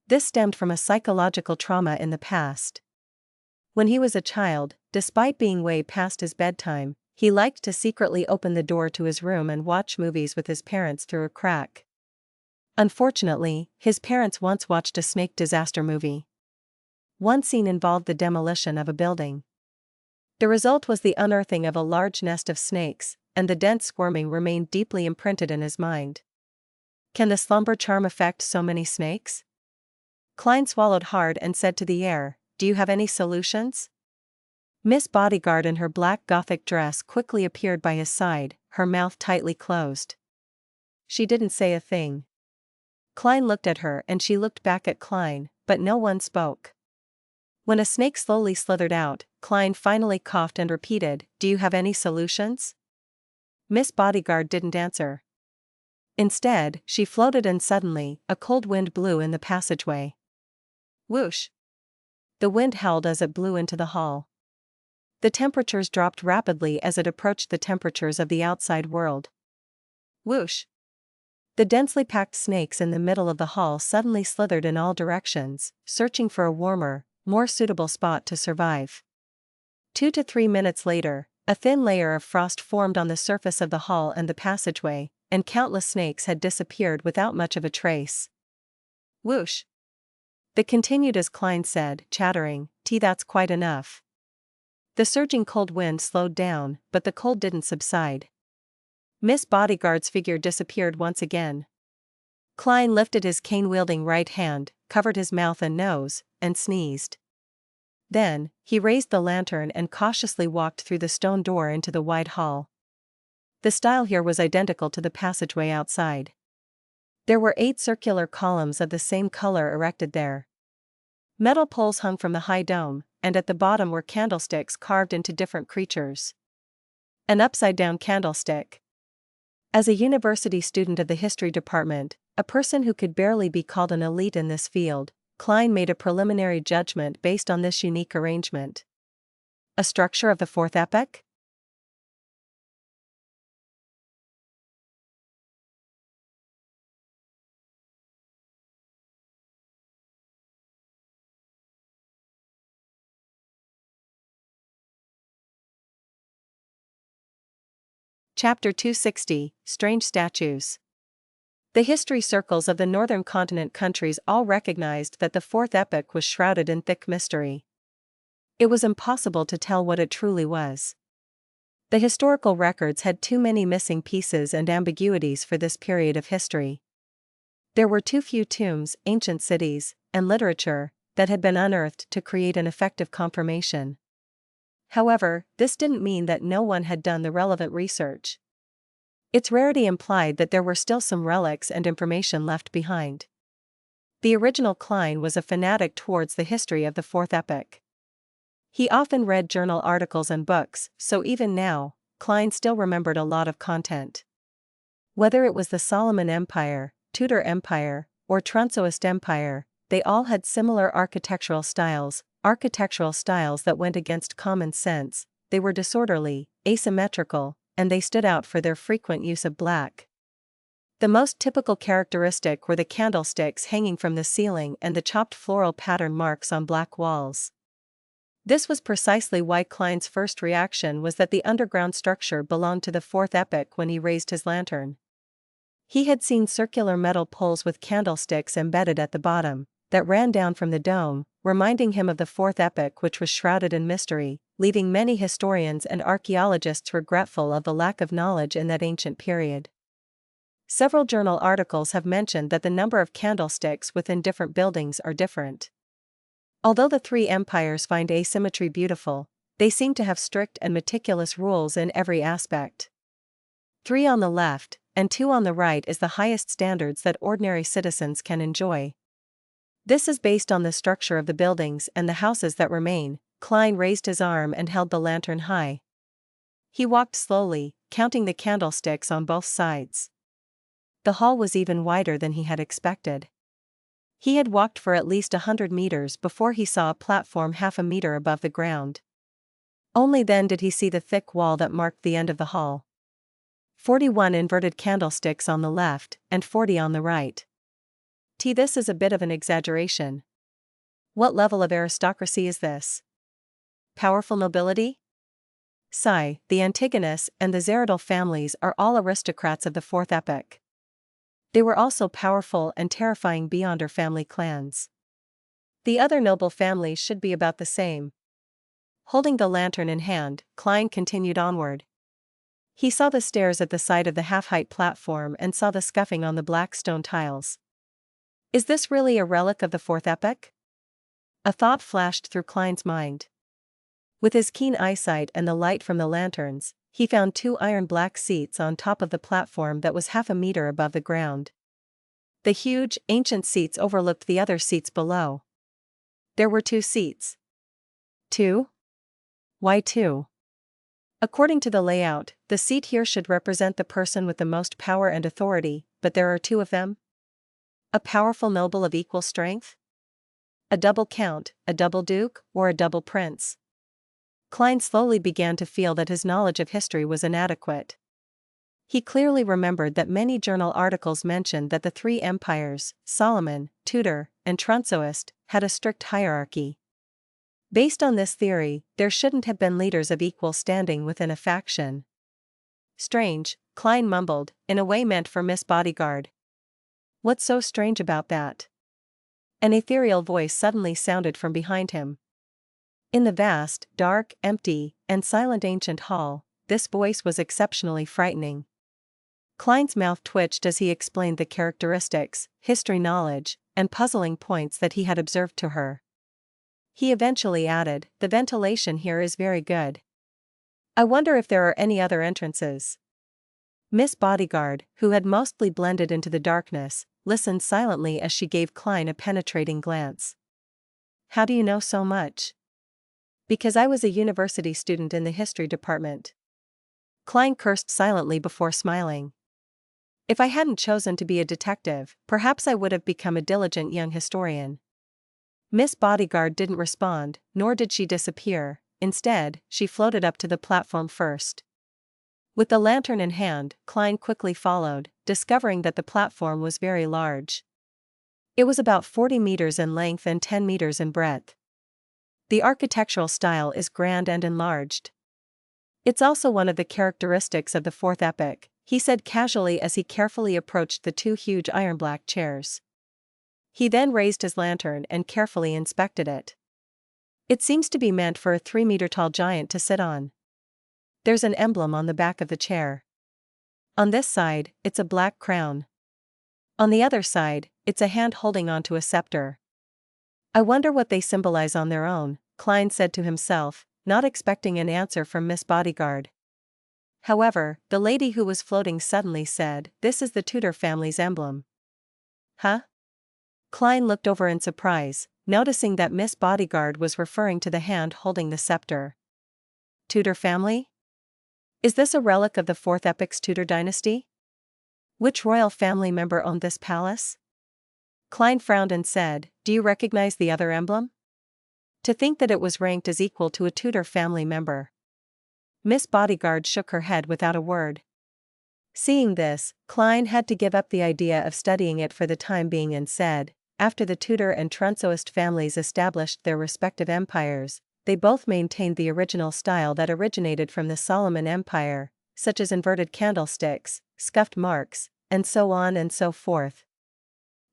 This stemmed from a psychological trauma in the past. When he was a child, despite being way past his bedtime, he liked to secretly open the door to his room and watch movies with his parents through a crack. Unfortunately, his parents once watched a snake disaster movie. One scene involved the demolition of a building. The result was the unearthing of a large nest of snakes, and the dense squirming remained deeply imprinted in his mind. Can the slumber charm affect so many snakes? Klein swallowed hard and said to the air, "Do you have any solutions?" Miss Bodyguard in her black Gothic dress quickly appeared by his side, her mouth tightly closed. She didn't say a thing. Klein looked at her and she looked back at Klein, but no one spoke. When a snake slowly slithered out, Klein finally coughed and repeated, "Do you have any solutions?" Miss Bodyguard didn't answer. Instead, she floated and suddenly, a cold wind blew in the passageway. Whoosh! The wind howled as it blew into the hall. The temperatures dropped rapidly as it approached the temperatures of the outside world. Whoosh! The densely packed snakes in the middle of the hall suddenly slithered in all directions, searching for a warmer, more suitable spot to survive. 2 to 3 minutes later, a thin layer of frost formed on the surface of the hall and the passageway, and countless snakes had disappeared without much of a trace. Whoosh! They continued as Klein said, chattering, "That's quite enough." The surging cold wind slowed down, but the cold didn't subside. Miss Bodyguard's figure disappeared once again. Klein lifted his cane-wielding right hand, covered his mouth and nose, and sneezed. Then, he raised the lantern and cautiously walked through the stone door into the wide hall. The style here was identical to the passageway outside. There were 8 circular columns of the same color erected there. Metal poles hung from the high dome, and at the bottom were candlesticks carved into different creatures. An upside-down candlestick. As a university student of the history department, a person who could barely be called an elite in this field, Klein made a preliminary judgment based on this unique arrangement. A structure of the 4th epoch? Chapter 260, Strange Statues. The history circles of the northern continent countries all recognized that the 4th epoch was shrouded in thick mystery. It was impossible to tell what it truly was. The historical records had too many missing pieces and ambiguities for this period of history. There were too few tombs, ancient cities, and literature that had been unearthed to create an effective confirmation. However, this didn't mean that no one had done the relevant research. Its rarity implied that there were still some relics and information left behind. The original Klein was a fanatic towards the history of the 4th epoch. He often read journal articles and books, so even now, Klein still remembered a lot of content. Whether it was the Solomon Empire, Tudor Empire, or Trunsoist Empire, they all had similar architectural styles that went against common sense. They were disorderly, asymmetrical, and they stood out for their frequent use of black. The most typical characteristic were the candlesticks hanging from the ceiling and the chopped floral pattern marks on black walls. This was precisely why Klein's first reaction was that the underground structure belonged to the 4th epoch when he raised his lantern. He had seen circular metal poles with candlesticks embedded at the bottom, that ran down from the dome, reminding him of the 4th epoch, which was shrouded in mystery, leaving many historians and archaeologists regretful of the lack of knowledge in that ancient period. Several journal articles have mentioned that the number of candlesticks within different buildings are different. Although the 3 empires find asymmetry beautiful, they seem to have strict and meticulous rules in every aspect. 3 on the left, and 2 on the right is the highest standards that ordinary citizens can enjoy. This is based on the structure of the buildings and the houses that remain. Klein raised his arm and held the lantern high. He walked slowly, counting the candlesticks on both sides. The hall was even wider than he had expected. He had walked for at least 100 meters before he saw a platform half a meter above the ground. Only then did he see the thick wall that marked the end of the hall. 41 inverted candlesticks on the left, and 40 on the right. This is a bit of an exaggeration. What level of aristocracy is this? Powerful nobility? The Antigonus and the Zeradal families are all aristocrats of the Fourth Epoch. They were also powerful and terrifying Beyonder family clans. The other noble families should be about the same. Holding the lantern in hand, Klein continued onward. He saw the stairs at the side of the half-height platform and saw the scuffing on the black stone tiles. Is this really a relic of the Fourth Epoch? A thought flashed through Klein's mind. With his keen eyesight and the light from the lanterns, he found 2 iron-black seats on top of the platform that was half a meter above the ground. The huge, ancient seats overlooked the other seats below. There were 2 seats. 2? Why 2? According to the layout, the seat here should represent the person with the most power and authority, but there are 2 of them? A powerful noble of equal strength? A double count, a double duke, or a double prince? Klein slowly began to feel that his knowledge of history was inadequate. He clearly remembered that many journal articles mentioned that the 3 empires, Solomon, Tudor, and Trunsoist, had a strict hierarchy. Based on this theory, there shouldn't have been leaders of equal standing within a faction. Strange, Klein mumbled, in a way meant for Miss Bodyguard. What's so strange about that? An ethereal voice suddenly sounded from behind him. In the vast, dark, empty, and silent ancient hall, this voice was exceptionally frightening. Klein's mouth twitched as he explained the characteristics, history knowledge, and puzzling points that he had observed to her. He eventually added, "The ventilation here is very good. I wonder if there are any other entrances." Miss Bodyguard, who had mostly blended into the darkness, listened silently as she gave Klein a penetrating glance. "How do you know so much?" "Because I was a university student in the history department." Klein cursed silently before smiling. "If I hadn't chosen to be a detective, perhaps I would have become a diligent young historian." Miss Bodyguard didn't respond, nor did she disappear. Instead, she floated up to the platform first. With the lantern in hand, Klein quickly followed, discovering that the platform was very large. It was about 40 meters in length and 10 meters in breadth. The architectural style is grand and enlarged. "It's also one of the characteristics of the Fourth Epoch," he said casually as he carefully approached the 2 huge iron-black chairs. He then raised his lantern and carefully inspected it. "It seems to be meant for a 3-meter-tall giant to sit on. There's an emblem on the back of the chair. On this side, it's a black crown. On the other side, it's a hand holding onto a scepter. I wonder what they symbolize on their own," Klein said to himself, not expecting an answer from Miss Bodyguard. However, the lady who was floating suddenly said, "This is the Tudor family's emblem." "Huh?" Klein looked over in surprise, noticing that Miss Bodyguard was referring to the hand holding the scepter. "Tudor family? Is this a relic of the Fourth Epoch's Tudor dynasty? Which royal family member owned this palace?" Klein frowned and said, "Do you recognize the other emblem? To think that it was ranked as equal to a Tudor family member." Miss Bodyguard shook her head without a word. Seeing this, Klein had to give up the idea of studying it for the time being and said, "After the Tudor and Trunsoist families established their respective empires, they both maintained the original style that originated from the Solomon Empire, such as inverted candlesticks, scuffed marks, and so on and so forth.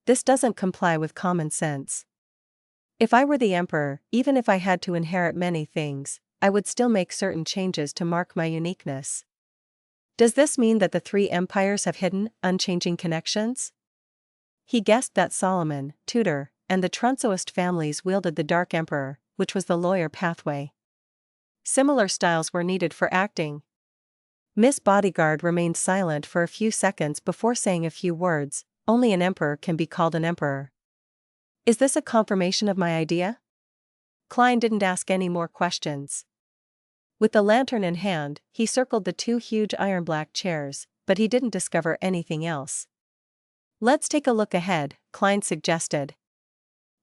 This doesn't comply with common sense. If I were the emperor, even if I had to inherit many things, I would still make certain changes to mark my uniqueness. Does this mean that the 3 empires have hidden, unchanging connections?" He guessed that Solomon, Tudor, and the Trunsoist families wielded the Dark Emperor, which was the lawyer pathway. Similar styles were needed for acting. Miss Bodyguard remained silent for a few seconds before saying a few words. Only an emperor can be called an emperor. Is this a confirmation of my idea? Klein didn't ask any more questions. With the lantern in hand, he circled the two huge iron-black chairs, but he didn't discover anything else. Let's take a look ahead, Klein suggested.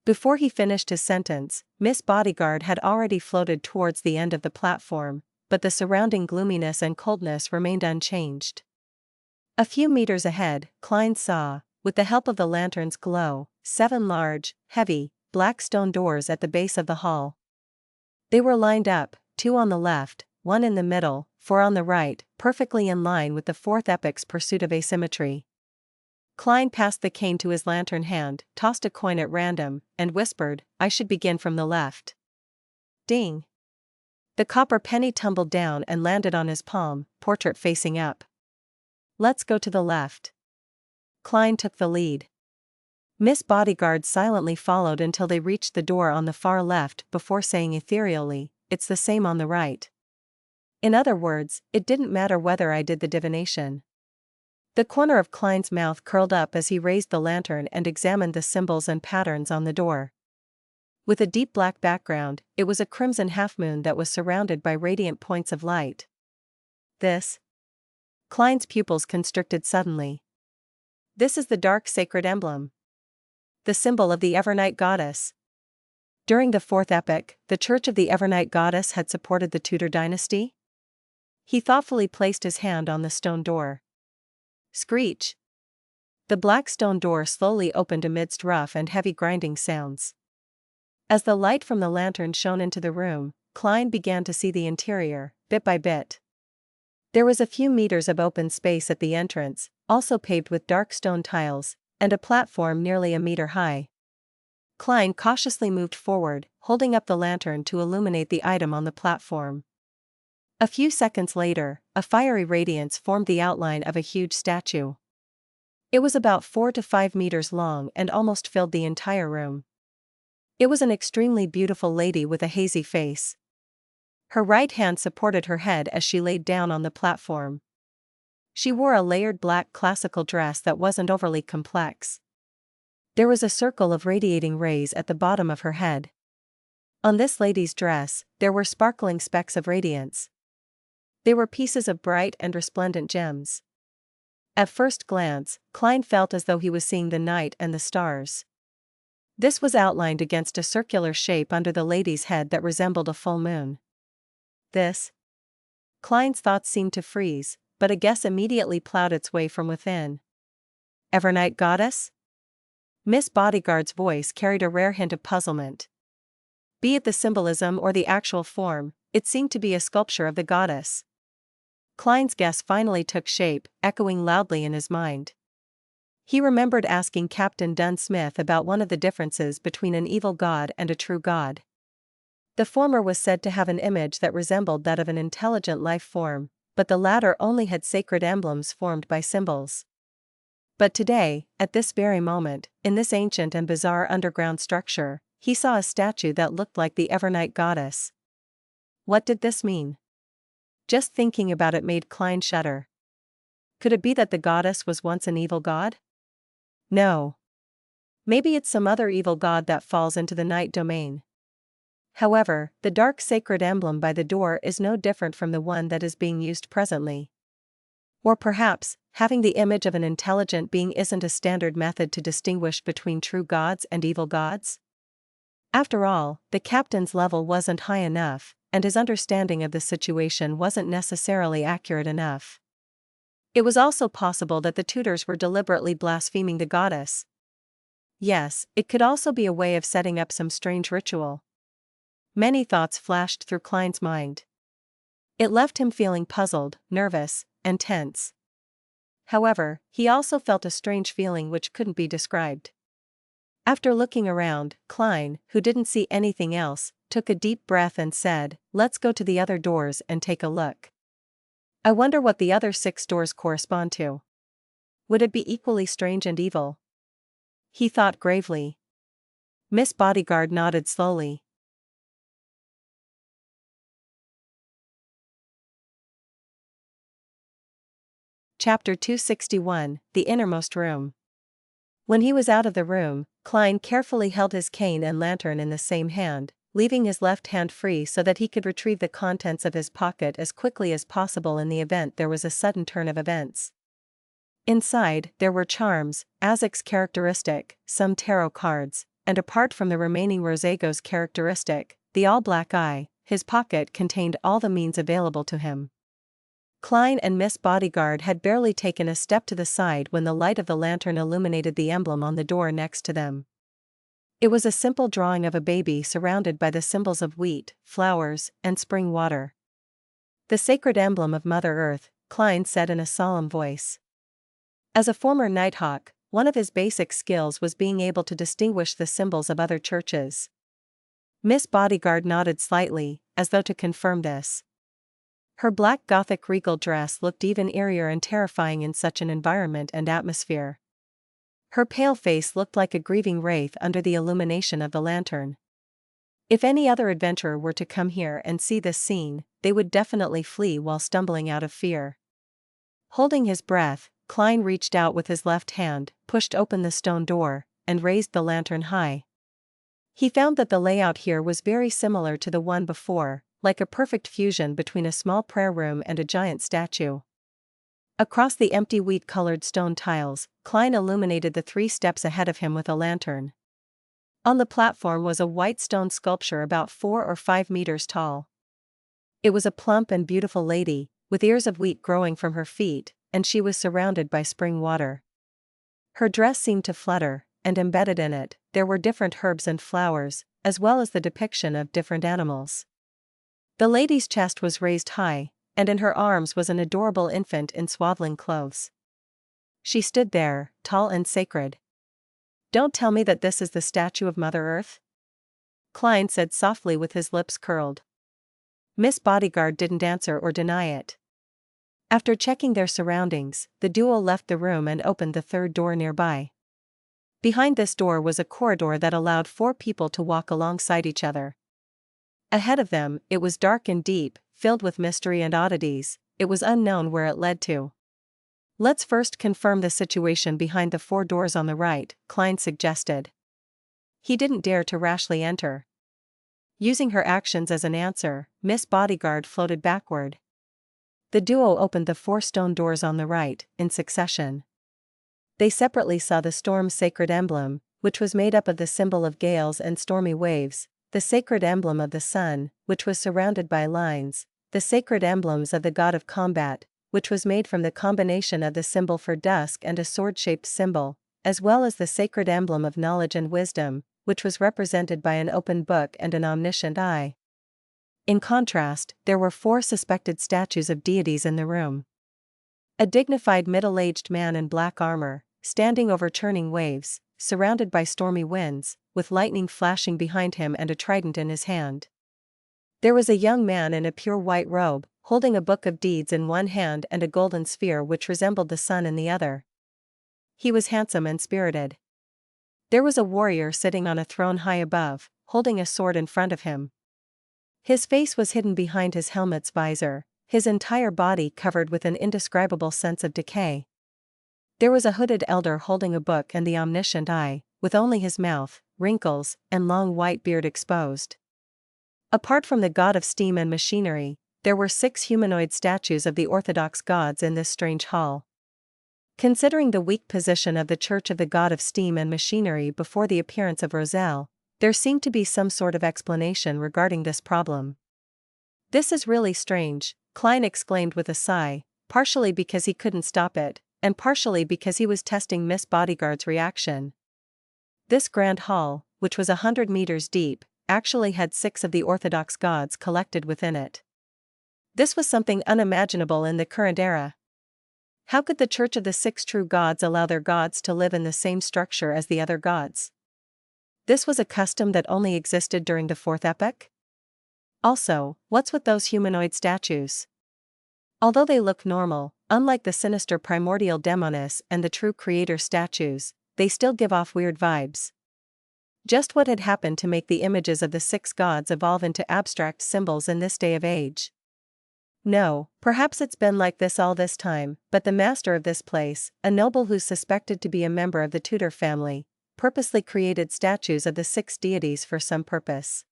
Before he finished his sentence, Miss Bodyguard had already floated towards the end of the platform, but the surrounding gloominess and coldness remained unchanged. A few meters ahead, Klein saw, with the help of the lantern's glow, 7 large, heavy, black stone doors at the base of the hall. They were lined up, 2 on the left, 1 in the middle, 4 on the right, perfectly in line with the fourth epic's pursuit of asymmetry. Klein passed the cane to his lantern hand, tossed a coin at random, and whispered, "I should begin from the left." Ding! The copper penny tumbled down and landed on his palm, portrait facing up. Let's go to the left. Klein took the lead. Miss Bodyguard silently followed until they reached the door on the far left before saying ethereally, "It's the same on the right." In other words, it didn't matter whether I did the divination. The corner of Klein's mouth curled up as he raised the lantern and examined the symbols and patterns on the door. With a deep black background, it was a crimson half-moon that was surrounded by radiant points of light. This? Klein's pupils constricted suddenly. This is the dark sacred emblem. The symbol of the Evernight goddess. During the fourth epoch, the Church of the Evernight goddess had supported the Tudor dynasty? He thoughtfully placed his hand on the stone door. Screech! The black stone door slowly opened amidst rough and heavy grinding sounds. As the light from the lantern shone into the room, Klein began to see the interior, bit by bit. There was a few meters of open space at the entrance, also paved with dark stone tiles, and a platform nearly a meter high. Klein cautiously moved forward, holding up the lantern to illuminate the item on the platform. A few seconds later, a fiery radiance formed the outline of a huge statue. It was about 4 to 5 meters long and almost filled the entire room. It was an extremely beautiful lady with a hazy face. Her right hand supported her head as she laid down on the platform. She wore a layered black classical dress that wasn't overly complex. There was a circle of radiating rays at the bottom of her head. On this lady's dress, there were sparkling specks of radiance. They were pieces of bright and resplendent gems. At first glance, Klein felt as though he was seeing the night and the stars. This was outlined against a circular shape under the lady's head that resembled a full moon. This? Klein's thoughts seemed to freeze, but a guess immediately plowed its way from within. Evernight goddess? Miss Bodyguard's voice carried a rare hint of puzzlement. Be it the symbolism or the actual form, it seemed to be a sculpture of the goddess. Klein's guess finally took shape, echoing loudly in his mind. He remembered asking Captain Dunn Smith about one of the differences between an evil god and a true god. The former was said to have an image that resembled that of an intelligent life form, but the latter only had sacred emblems formed by symbols. But today, at this very moment, in this ancient and bizarre underground structure, he saw a statue that looked like the Evernight goddess. What did this mean? Just thinking about it made Klein shudder. Could it be that the goddess was once an evil god? No. Maybe it's some other evil god that falls into the night domain. However, the dark sacred emblem by the door is no different from the one that is being used presently. Or perhaps, having the image of an intelligent being isn't a standard method to distinguish between true gods and evil gods? After all, the captain's level wasn't high enough, and his understanding of the situation wasn't necessarily accurate enough. It was also possible that the Tudors were deliberately blaspheming the goddess. Yes, it could also be a way of setting up some strange ritual. Many thoughts flashed through Klein's mind. It left him feeling puzzled, nervous, and tense. However, he also felt a strange feeling which couldn't be described. After looking around, Klein, who didn't see anything else, took a deep breath and said, "Let's go to the other doors and take a look. I wonder what the other 6 doors correspond to. Would it be equally strange and evil?" He thought gravely. Miss Bodyguard nodded slowly. Chapter 261, The Innermost Room. When he was out of the room, Klein carefully held his cane and lantern in the same hand, leaving his left hand free so that he could retrieve the contents of his pocket as quickly as possible in the event there was a sudden turn of events. Inside, there were charms, Azek's characteristic, some tarot cards, and apart from the remaining Rosego's characteristic, the all-black eye, his pocket contained all the means available to him. Klein and Miss Bodyguard had barely taken a step to the side when the light of the lantern illuminated the emblem on the door next to them. It was a simple drawing of a baby surrounded by the symbols of wheat, flowers, and spring water. "The sacred emblem of Mother Earth," Klein said in a solemn voice. As a former Nighthawk, one of his basic skills was being able to distinguish the symbols of other churches. Miss Bodyguard nodded slightly, as though to confirm this. Her black Gothic regal dress looked even eerier and terrifying in such an environment and atmosphere. Her pale face looked like a grieving wraith under the illumination of the lantern. If any other adventurer were to come here and see this scene, they would definitely flee while stumbling out of fear. Holding his breath, Klein reached out with his left hand, pushed open the stone door, and raised the lantern high. He found that the layout here was very similar to the one before, like a perfect fusion between a small prayer room and a giant statue. Across the empty wheat-colored stone tiles, Klein illuminated the 3 steps ahead of him with a lantern. On the platform was a white stone sculpture about 4 or 5 meters tall. It was a plump and beautiful lady, with ears of wheat growing from her feet, and she was surrounded by spring water. Her dress seemed to flutter, and embedded in it, there were different herbs and flowers, as well as the depiction of different animals. The lady's chest was raised high, and in her arms was an adorable infant in swaddling clothes. She stood there, tall and sacred. "Don't tell me that this is the statue of Mother Earth?" Klein said softly with his lips curled. Miss Bodyguard didn't answer or deny it. After checking their surroundings, the duo left the room and opened the 3rd door nearby. Behind this door was a corridor that allowed 4 people to walk alongside each other. Ahead of them, it was dark and deep, filled with mystery and oddities. It was unknown where it led to. "Let's first confirm the situation behind the 4 doors on the right," Klein suggested. He didn't dare to rashly enter. Using her actions as an answer, Miss Bodyguard floated backward. The duo opened the 4 stone doors on the right, in succession. They separately saw the storm's sacred emblem, which was made up of the symbol of gales and stormy waves, the sacred emblem of the sun, which was surrounded by lines, the sacred emblems of the god of combat, which was made from the combination of the symbol for dusk and a sword-shaped symbol, as well as the sacred emblem of knowledge and wisdom, which was represented by an open book and an omniscient eye. In contrast, there were 4 suspected statues of deities in the room. A dignified middle-aged man in black armor, standing over churning waves, surrounded by stormy winds, with lightning flashing behind him and a trident in his hand. There was a young man in a pure white robe, holding a book of deeds in one hand and a golden sphere which resembled the sun in the other. He was handsome and spirited. There was a warrior sitting on a throne high above, holding a sword in front of him. His face was hidden behind his helmet's visor, his entire body covered with an indescribable sense of decay. There was a hooded elder holding a book and the omniscient eye, with only his mouth, wrinkles, and long white beard exposed. Apart from the god of steam and machinery, there were 6 humanoid statues of the orthodox gods in this strange hall. Considering the weak position of the Church of the God of Steam and Machinery before the appearance of Roselle, there seemed to be some sort of explanation regarding this problem. "This is really strange," Klein exclaimed with a sigh, partially because he couldn't stop it, and partially because he was testing Miss Bodyguard's reaction. This grand hall, which was 100 meters deep, actually had 6 of the orthodox gods collected within it. This was something unimaginable in the current era. How could the Church of the 6 True Gods allow their gods to live in the same structure as the other gods? This was a custom that only existed during the 4th epoch? Also, what's with those humanoid statues? Although they look normal, unlike the sinister primordial Demonis and the true creator statues, they still give off weird vibes. Just what had happened to make the images of the 6 gods evolve into abstract symbols in this day of age? No, perhaps it's been like this all this time, but the master of this place, a noble who's suspected to be a member of the Tudor family, purposely created statues of the 6 deities for some purpose.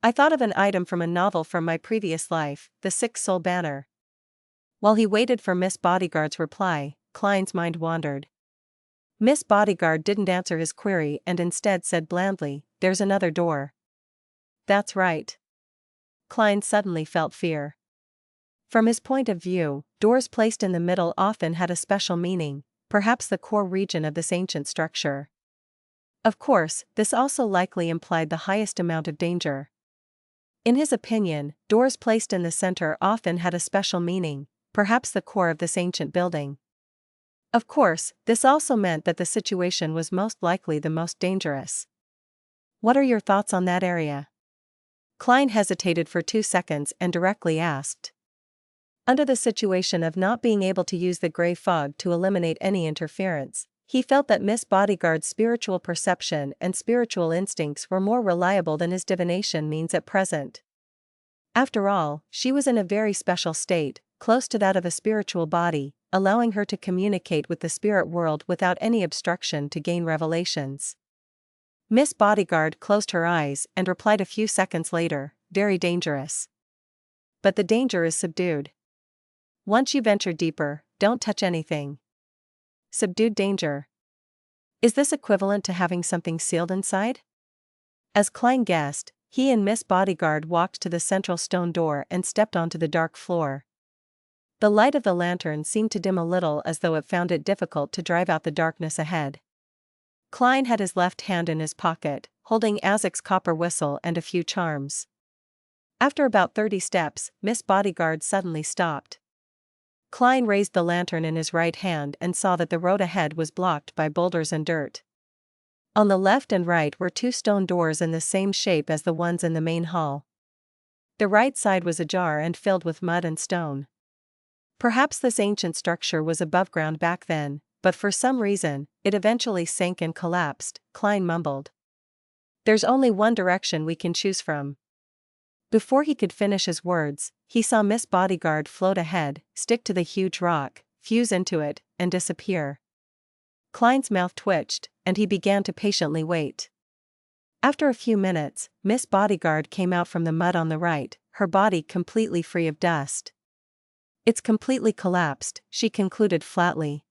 I thought of an item from a novel from my previous life, the 6-soul banner. While he waited for Miss Bodyguard's reply, Klein's mind wandered. Miss Bodyguard didn't answer his query and instead said blandly, "There's another door." That's right. Klein suddenly felt fear. From his point of view, doors placed in the middle often had a special meaning, perhaps the core region of this ancient structure. Of course, this also likely implied the highest amount of danger. In his opinion, doors placed in the center often had a special meaning, perhaps the core of this ancient building. Of course, this also meant that the situation was most likely the most dangerous. What are your thoughts on that area? Klein hesitated for 2 seconds and directly asked. Under the situation of not being able to use the gray fog to eliminate any interference, he felt that Miss Bodyguard's spiritual perception and spiritual instincts were more reliable than his divination means at present. After all, she was in a very special state, close to that of a spiritual body, allowing her to communicate with the spirit world without any obstruction to gain revelations. Miss Bodyguard closed her eyes and replied a few seconds later, "Very dangerous. But the danger is subdued. Once you venture deeper, don't touch anything." Subdued danger. Is this equivalent to having something sealed inside? As Klein guessed, he and Miss Bodyguard walked to the central stone door and stepped onto the dark floor. The light of the lantern seemed to dim a little as though it found it difficult to drive out the darkness ahead. Klein had his left hand in his pocket, holding Azek's copper whistle and a few charms. After about 30 steps, Miss Bodyguard suddenly stopped. Klein raised the lantern in his right hand and saw that the road ahead was blocked by boulders and dirt. On the left and right were 2 stone doors in the same shape as the ones in the main hall. The right side was ajar and filled with mud and stone. Perhaps this ancient structure was above ground back then, but for some reason, it eventually sank and collapsed, Klein mumbled. There's only one direction we can choose from. Before he could finish his words, he saw Miss Bodyguard float ahead, stick to the huge rock, fuse into it, and disappear. Klein's mouth twitched, and he began to patiently wait. After a few minutes, Miss Bodyguard came out from the mud on the right, her body completely free of dust. It's completely collapsed, she concluded flatly.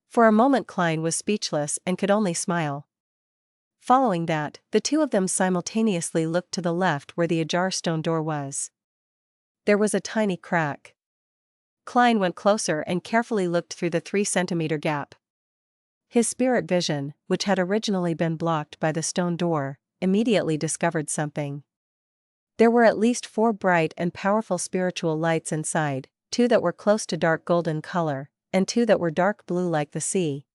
For a moment Klein was speechless and could only smile. Following that, the two of them simultaneously looked to the left where the ajar stone door was. There was a tiny crack. Klein went closer and carefully looked through the 3-centimeter gap. His spirit vision, which had originally been blocked by the stone door, immediately discovered something. There were at least 4 bright and powerful spiritual lights inside, 2 that were close to dark golden color, and 2 that were dark blue like the sea.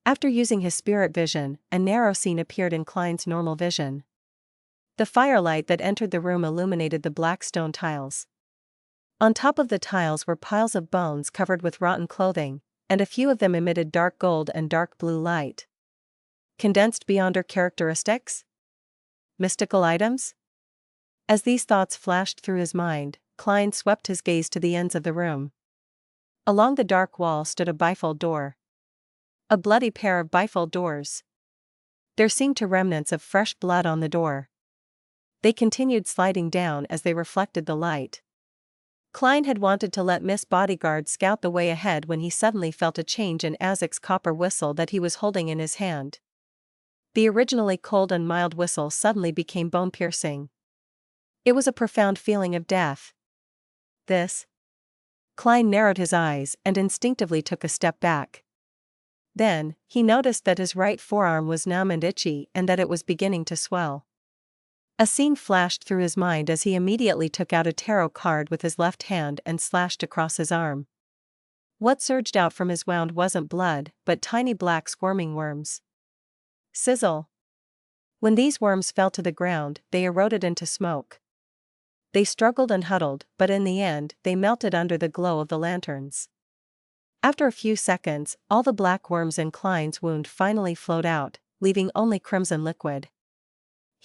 After using his spirit vision, a narrow scene appeared in Klein's normal vision. The firelight that entered the room illuminated the black stone tiles. On top of the tiles were piles of bones covered with rotten clothing, and a few of them emitted dark gold and dark blue light. Condensed beyonder characteristics? Mystical items? As these thoughts flashed through his mind, Klein swept his gaze to the ends of the room. Along the dark wall stood a bifold door. A bloody pair of bifold doors. There seemed to remnants of fresh blood on the door. They continued sliding down as they reflected the light. Klein had wanted to let Miss Bodyguard scout the way ahead when he suddenly felt a change in Azek's copper whistle that he was holding in his hand. The originally cold and mild whistle suddenly became bone-piercing. It was a profound feeling of death. This? Klein narrowed his eyes and instinctively took a step back. Then, he noticed that his right forearm was numb and itchy and that it was beginning to swell. A scene flashed through his mind as he immediately took out a tarot card with his left hand and slashed across his arm. What surged out from his wound wasn't blood, but tiny black squirming worms. Sizzle. When these worms fell to the ground, they eroded into smoke. They struggled and huddled, but in the end, they melted under the glow of the lanterns. After a few seconds, all the black worms in Klein's wound finally flowed out, leaving only crimson liquid.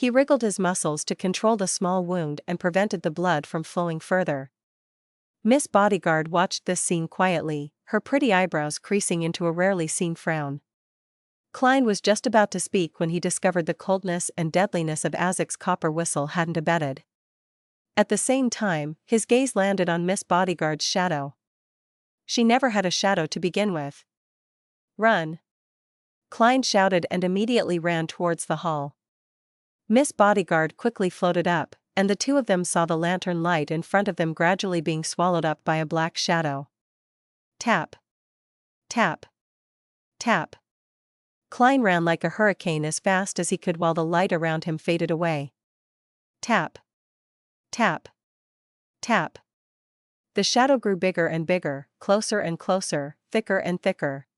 He wriggled his muscles to control the small wound and prevented the blood from flowing further. Miss Bodyguard watched this scene quietly, her pretty eyebrows creasing into a rarely seen frown. Klein was just about to speak when he discovered the coldness and deadliness of Azek's copper whistle hadn't abated. At the same time, his gaze landed on Miss Bodyguard's shadow. She never had a shadow to begin with. "Run!" Klein shouted and immediately ran towards the hall. Miss Bodyguard quickly floated up, and the two of them saw the lantern light in front of them gradually being swallowed up by a black shadow. Tap. Tap. Tap. Klein ran like a hurricane as fast as he could while the light around him faded away. Tap. Tap. Tap. The shadow grew bigger and bigger, closer and closer, thicker and thicker.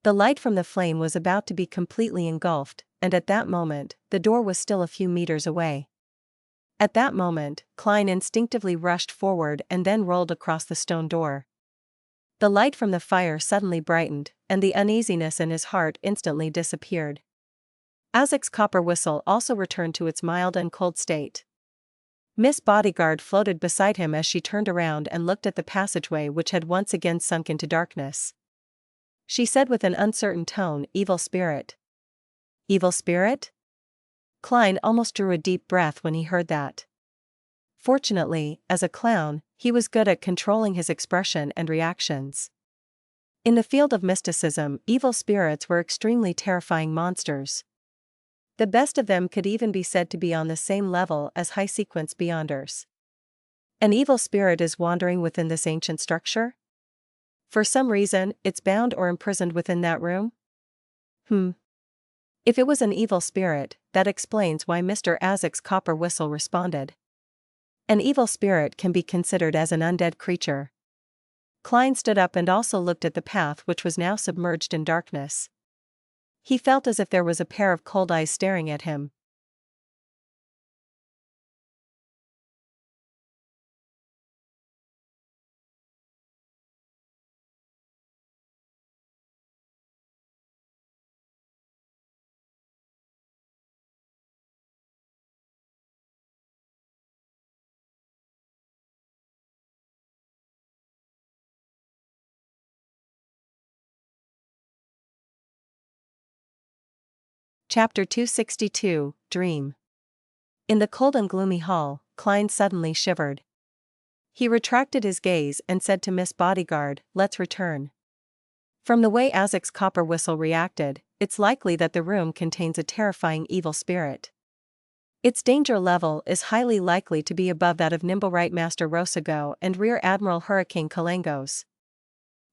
The light from the flame was about to be completely engulfed, and at that moment, the door was still a few meters away. At that moment, Klein instinctively rushed forward and then rolled across the stone door. The light from the fire suddenly brightened, and the uneasiness in his heart instantly disappeared. Azek's copper whistle also returned to its mild and cold state. Miss Bodyguard floated beside him as she turned around and looked at the passageway which had once again sunk into darkness. She said with an uncertain tone, "Evil spirit." "Evil spirit?" Klein almost drew a deep breath when he heard that. Fortunately, as a clown, he was good at controlling his expression and reactions. In the field of mysticism, evil spirits were extremely terrifying monsters. The best of them could even be said to be on the same level as high-sequence beyonders. An evil spirit is wandering within this ancient structure? For some reason, it's bound or imprisoned within that room? If it was an evil spirit, that explains why Mr. Azek's copper whistle responded. An evil spirit can be considered as an undead creature. Klein stood up and also looked at the path which was now submerged in darkness. He felt as if there was a pair of cold eyes staring at him. Chapter 262, Dream. In the cold and gloomy hall, Klein suddenly shivered. He retracted his gaze and said to Miss Bodyguard, "Let's return." From the way Azek's copper whistle reacted, it's likely that the room contains a terrifying evil spirit. Its danger level is highly likely to be above that of Nimble Right Master Rosago and Rear Admiral Hurricane Kalangos.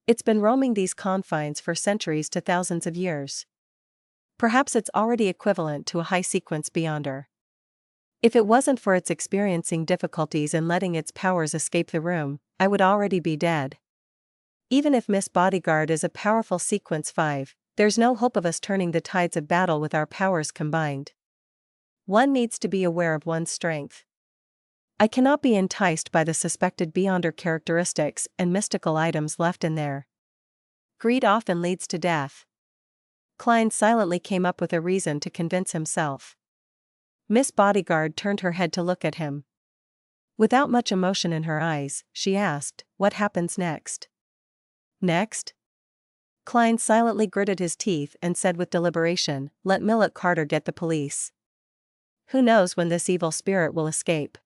It's been roaming these confines for centuries to thousands of years. Perhaps it's already equivalent to a high-sequence beyonder. If it wasn't for its experiencing difficulties in letting its powers escape the room, I would already be dead. Even if Miss Bodyguard is a powerful sequence 5, there's no hope of us turning the tides of battle with our powers combined. One needs to be aware of one's strength. I cannot be enticed by the suspected beyonder characteristics and mystical items left in there. Greed often leads to death. Klein silently came up with a reason to convince himself. Miss Bodyguard turned her head to look at him. Without much emotion in her eyes, she asked, "What happens next?" "Next?" Klein silently gritted his teeth and said with deliberation, "Let Millet Carter get the police. Who knows when this evil spirit will escape?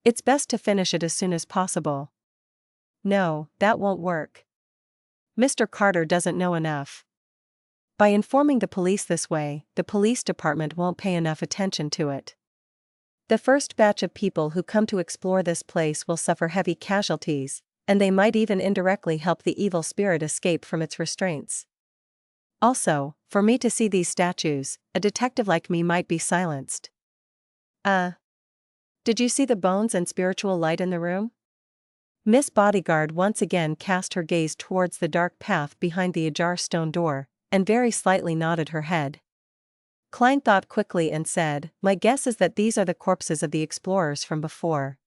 It's best to finish it as soon as possible." "No, that won't work. Mr. Carter doesn't know enough. By informing the police this way, the police department won't pay enough attention to it. The first batch of people who come to explore this place will suffer heavy casualties, and they might even indirectly help the evil spirit escape from its restraints. Also, for me to see these statues, a detective like me might be silenced." Did you see the bones and spiritual light in the room?" Miss Bodyguard once again cast her gaze towards the dark path behind the ajar stone door, and very slightly nodded her head. Klein thought quickly and said, "My guess is that these are the corpses of the explorers from before.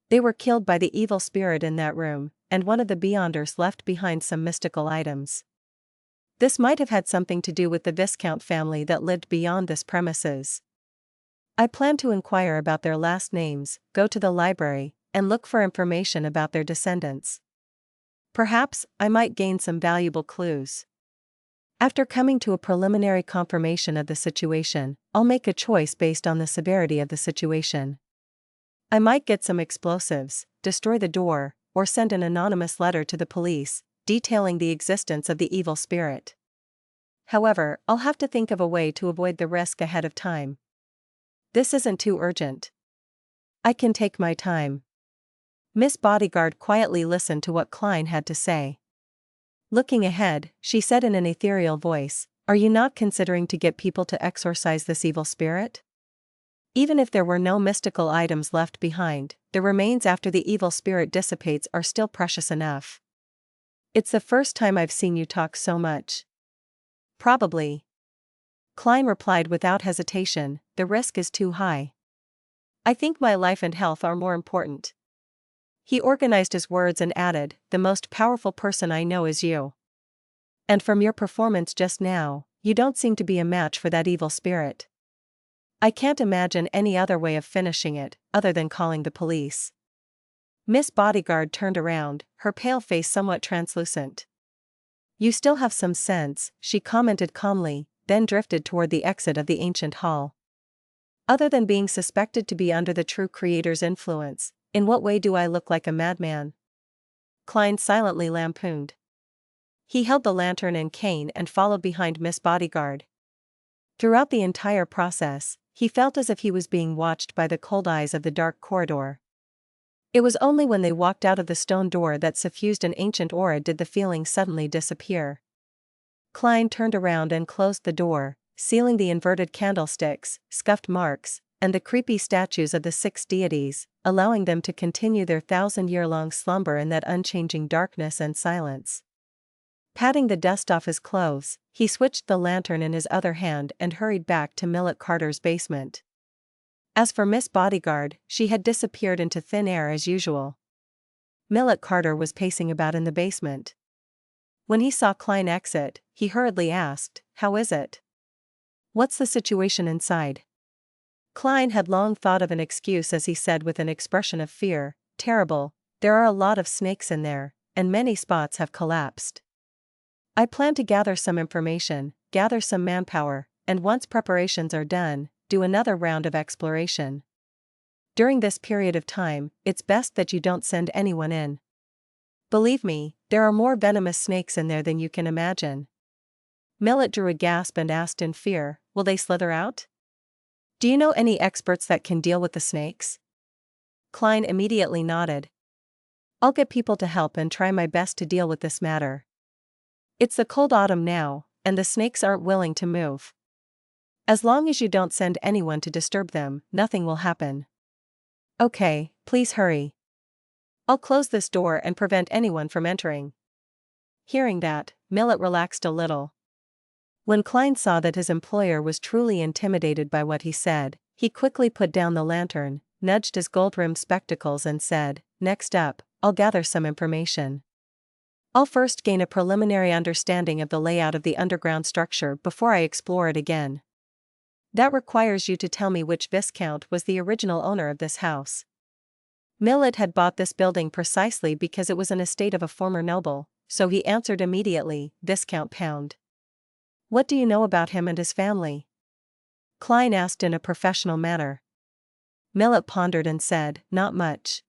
They were killed by the evil spirit in that room, and one of the beyonders left behind some mystical items. This might have had something to do with the Viscount family that lived beyond this premises. I plan to inquire about their last names, go to the library, and look for information about their descendants. Perhaps I might gain some valuable clues. After coming to a preliminary confirmation of the situation, I'll make a choice based on the severity of the situation. I might get some explosives, destroy the door, or send an anonymous letter to the police, detailing the existence of the evil spirit. However, I'll have to think of a way to avoid the risk ahead of time. This isn't too urgent. I can take my time. Miss Bodyguard quietly listened to what Klein had to say. Looking ahead, she said in an ethereal voice, "Are you not considering to get people to exorcise this evil spirit? Even if there were no mystical items left behind, the remains after the evil spirit dissipates are still precious enough." It's the first time I've seen you talk so much. Probably. Klein replied without hesitation, "The risk is too high. I think my life and health are more important." He organized his words and added, "The most powerful person I know is you. And from your performance just now, you don't seem to be a match for that evil spirit. I can't imagine any other way of finishing it, other than calling the police." Miss Bodyguard turned around, her pale face somewhat translucent. "You still have some sense," she commented calmly, then drifted toward the exit of the ancient hall. "Other than being suspected to be under the true creator's influence, in what way do I look like a madman?" Klein silently lampooned. He held the lantern and cane and followed behind Miss Bodyguard. Throughout the entire process, he felt as if he was being watched by the cold eyes of the dark corridor. It was only when they walked out of the stone door that suffused an ancient aura did the feeling suddenly disappear. Klein turned around and closed the door, sealing the inverted candlesticks, scuffed marks, and the creepy statues of the 6 deities, allowing them to continue their 1,000-year-long slumber in that unchanging darkness and silence. Patting the dust off his clothes, he switched the lantern in his other hand and hurried back to Millet Carter's basement. As for Miss Bodyguard, she had disappeared into thin air as usual. Millet Carter was pacing about in the basement. When he saw Klein exit, he hurriedly asked, "How is it? What's the situation inside?" Klein had long thought of an excuse as he said with an expression of fear, "Terrible, there are a lot of snakes in there, and many spots have collapsed. I plan to gather some information, gather some manpower, and once preparations are done, do another round of exploration. During this period of time, it's best that you don't send anyone in. Believe me, there are more venomous snakes in there than you can imagine." Millet drew a gasp and asked in fear, "Will they slither out? Do you know any experts that can deal with the snakes?" Klein immediately nodded. "I'll get people to help and try my best to deal with this matter. It's the cold autumn now, and the snakes aren't willing to move. As long as you don't send anyone to disturb them, nothing will happen." "Okay, please hurry. I'll close this door and prevent anyone from entering." Hearing that, Millet relaxed a little. When Klein saw that his employer was truly intimidated by what he said, he quickly put down the lantern, nudged his gold-rimmed spectacles and said, "Next up, I'll gather some information. I'll first gain a preliminary understanding of the layout of the underground structure before I explore it again. That requires you to tell me which Viscount was the original owner of this house." Millet had bought this building precisely because it was an estate of a former noble, so he answered immediately, "Viscount Pound." "What do you know about him and his family?" Klein asked in a professional manner. Millet pondered and said, "Not much.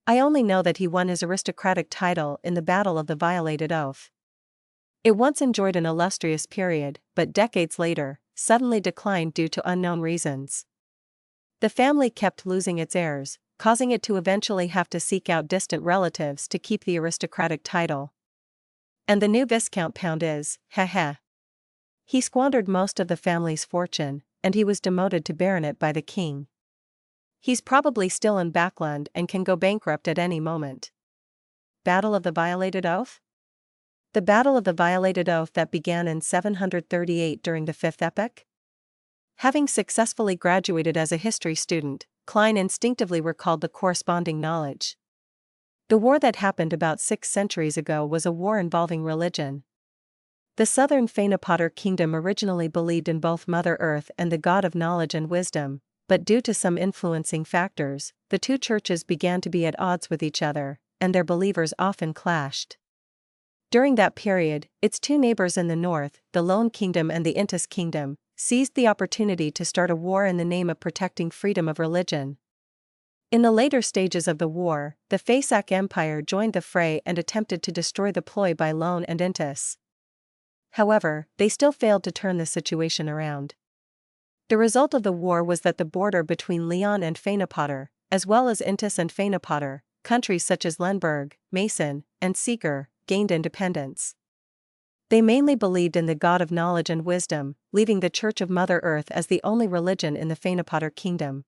I only know that he won his aristocratic title in the Battle of the Violated Oath. It once enjoyed an illustrious period, but decades later, suddenly declined due to unknown reasons. The family kept losing its heirs, causing it to eventually have to seek out distant relatives to keep the aristocratic title. And the new Viscount Pound is, heh. He squandered most of the family's fortune, and he was demoted to baronet by the king. He's probably still in Backland and can go bankrupt at any moment." Battle of the Violated Oath? The Battle of the Violated Oath that began in 738 during the Fifth Epoch? Having successfully graduated as a history student, Klein instinctively recalled the corresponding knowledge. The war that happened about 6 centuries ago was a war involving religion. The southern Fanapotter kingdom originally believed in both Mother Earth and the god of knowledge and wisdom, but due to some influencing factors, the two churches began to be at odds with each other, and their believers often clashed. During that period, its two neighbors in the north, the Lone Kingdom and the Intis Kingdom, seized the opportunity to start a war in the name of protecting freedom of religion. In the later stages of the war, the Faesac Empire joined the fray and attempted to destroy the ploy by Lone and Intis. However, they still failed to turn the situation around. The result of the war was that the border between Leon and Fainapotter, as well as Intis and Fainapotter, countries such as Lemberg, Mason, and Seeker, gained independence. They mainly believed in the God of knowledge and wisdom, leaving the Church of Mother Earth as the only religion in the Fainapotter kingdom.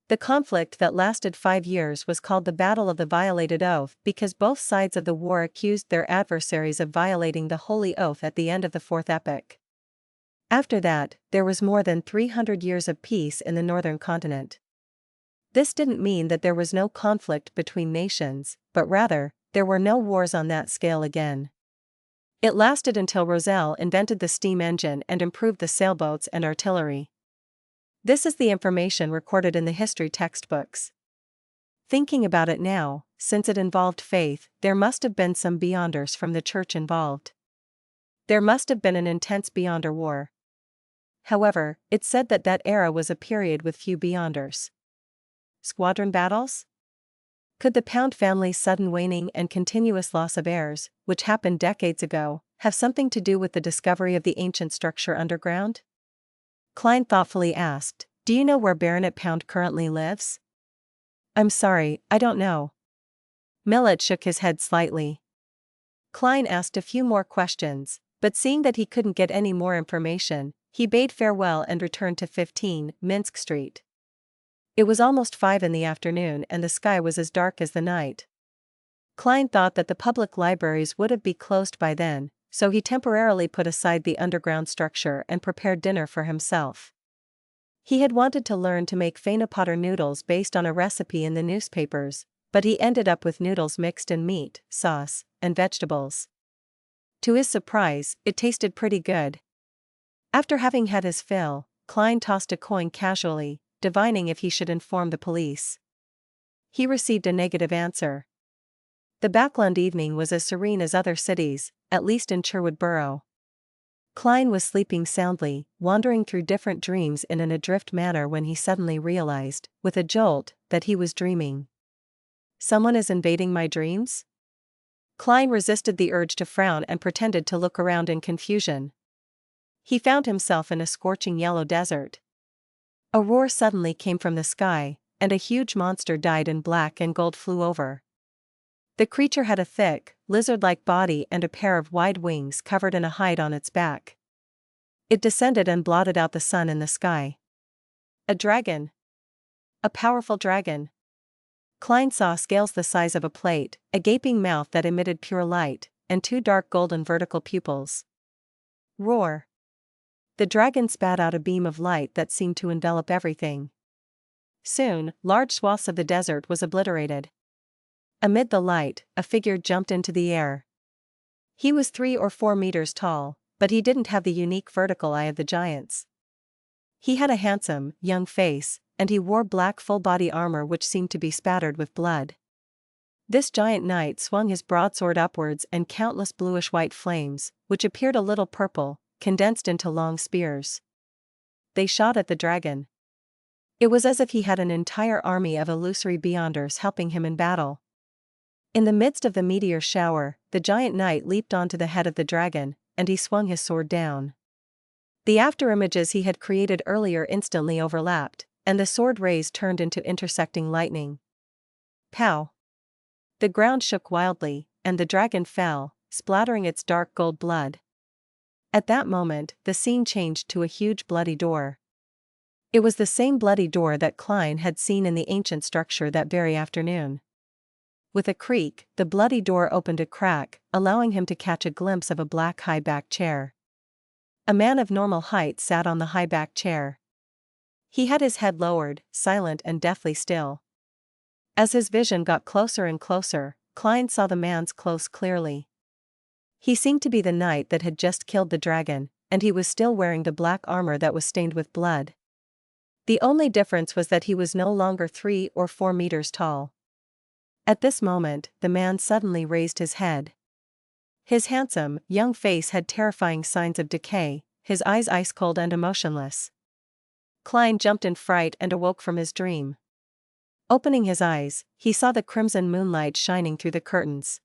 The conflict that lasted 5 years was called the Battle of the Violated Oath because both sides of the war accused their adversaries of violating the Holy Oath at the end of the Fourth Epoch. After that, there was more than 300 years of peace in the northern continent. This didn't mean that there was no conflict between nations, but rather, there were no wars on that scale again. It lasted until Roselle invented the steam engine and improved the sailboats and artillery. This is the information recorded in the history textbooks. Thinking about it now, since it involved faith, there must have been some Beyonders from the church involved. There must have been an intense Beyonder war. However, it's said that that era was a period with few Beyonders. Squadron battles? Could the Pound family's sudden waning and continuous loss of heirs, which happened decades ago, have something to do with the discovery of the ancient structure underground? Klein thoughtfully asked, "Do you know where Baronet Pound currently lives?" "I'm sorry, I don't know." Millet shook his head slightly. Klein asked a few more questions, but seeing that he couldn't get any more information, he bade farewell and returned to 15 Minsk Street. It was almost 5 in the afternoon and the sky was as dark as the night. Klein thought that the public libraries would have been closed by then, so he temporarily put aside the underground structure and prepared dinner for himself. He had wanted to learn to make Fainapotter noodles based on a recipe in the newspapers, but he ended up with noodles mixed in meat, sauce, and vegetables. To his surprise, it tasted pretty good. After having had his fill, Klein tossed a coin casually, divining if he should inform the police. He received a negative answer. The Backland evening was as serene as other cities, at least in Sherwood Borough. Klein was sleeping soundly, wandering through different dreams in an adrift manner when he suddenly realized, with a jolt, that he was dreaming. Someone is invading my dreams? Klein resisted the urge to frown and pretended to look around in confusion. He found himself in a scorching yellow desert. A roar suddenly came from the sky, and a huge monster dyed in black and gold flew over. The creature had a thick, lizard-like body and a pair of wide wings covered in a hide on its back. It descended and blotted out the sun in the sky. A dragon. A powerful dragon. Klein saw scales the size of a plate, a gaping mouth that emitted pure light, and 2 dark golden vertical pupils. Roar. The dragon spat out a beam of light that seemed to envelop everything. Soon, large swaths of the desert was obliterated. Amid the light, a figure jumped into the air. He was 3 or 4 meters tall, but he didn't have the unique vertical eye of the giants. He had a handsome, young face, and he wore black full-body armor which seemed to be spattered with blood. This giant knight swung his broadsword upwards and countless bluish-white flames, which appeared a little purple, condensed into long spears. They shot at the dragon. It was as if he had an entire army of illusory Beyonders helping him in battle. In the midst of the meteor shower, the giant knight leaped onto the head of the dragon, and he swung his sword down. The afterimages he had created earlier instantly overlapped, and the sword rays turned into intersecting lightning. Pow! The ground shook wildly, and the dragon fell, splattering its dark gold blood. At that moment, the scene changed to a huge bloody door. It was the same bloody door that Klein had seen in the ancient structure that very afternoon. With a creak, the bloody door opened a crack, allowing him to catch a glimpse of a black high-backed chair. A man of normal height sat on the high-backed chair. He had his head lowered, silent and deathly still. As his vision got closer and closer, Klein saw the man's clothes clearly. He seemed to be the knight that had just killed the dragon, and he was still wearing the black armor that was stained with blood. The only difference was that he was no longer 3 or 4 meters tall. At this moment, the man suddenly raised his head. His handsome, young face had terrifying signs of decay, his eyes ice-cold and emotionless. Klein jumped in fright and awoke from his dream. Opening his eyes, he saw the crimson moonlight shining through the curtains.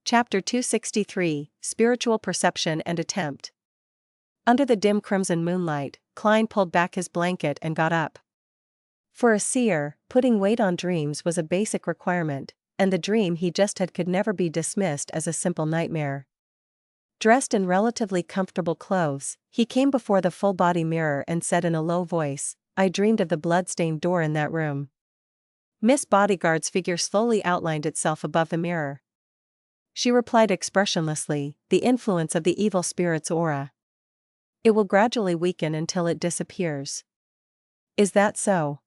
Chapter 263, Spiritual Perception and Attempt. Under the dim crimson moonlight, Klein pulled back his blanket and got up. For a seer, putting weight on dreams was a basic requirement, and the dream he just had could never be dismissed as a simple nightmare. Dressed in relatively comfortable clothes, he came before the full-body mirror and said in a low voice, "I dreamed of the blood-stained door in that room." Miss Bodyguard's figure slowly outlined itself above the mirror. She replied expressionlessly, "The influence of the evil spirit's aura. It will gradually weaken until it disappears." "Is that so?"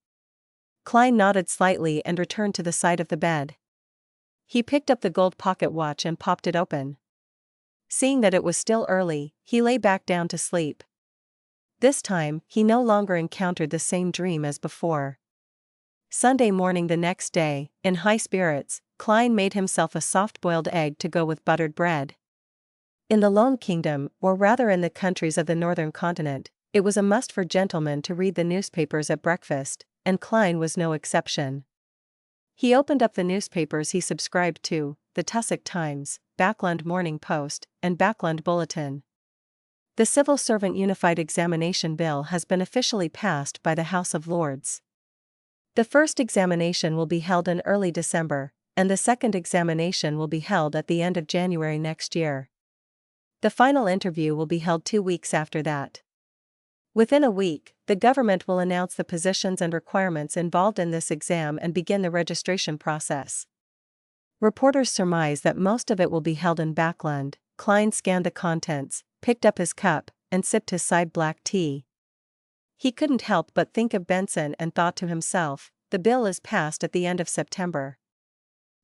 Klein nodded slightly and returned to the side of the bed. He picked up the gold pocket watch and popped it open. Seeing that it was still early, he lay back down to sleep. This time, he no longer encountered the same dream as before. Sunday morning the next day, in high spirits, Klein made himself a soft-boiled egg to go with buttered bread. In the Lone Kingdom, or rather in the countries of the northern continent, it was a must for gentlemen to read the newspapers at breakfast, and Klein was no exception. He opened up the newspapers he subscribed to, the Tussock Times, Backland Morning Post, and Backland Bulletin. The Civil Servant Unified Examination Bill has been officially passed by the House of Lords. The first examination will be held in early December, and the second examination will be held at the end of January next year. The final interview will be held 2 weeks after that. Within a week, the government will announce the positions and requirements involved in this exam and begin the registration process. Reporters surmise that most of it will be held in Backland. Klein scanned the contents, picked up his cup, and sipped his side black tea. He couldn't help but think of Benson and thought to himself, the bill is passed at the end of September.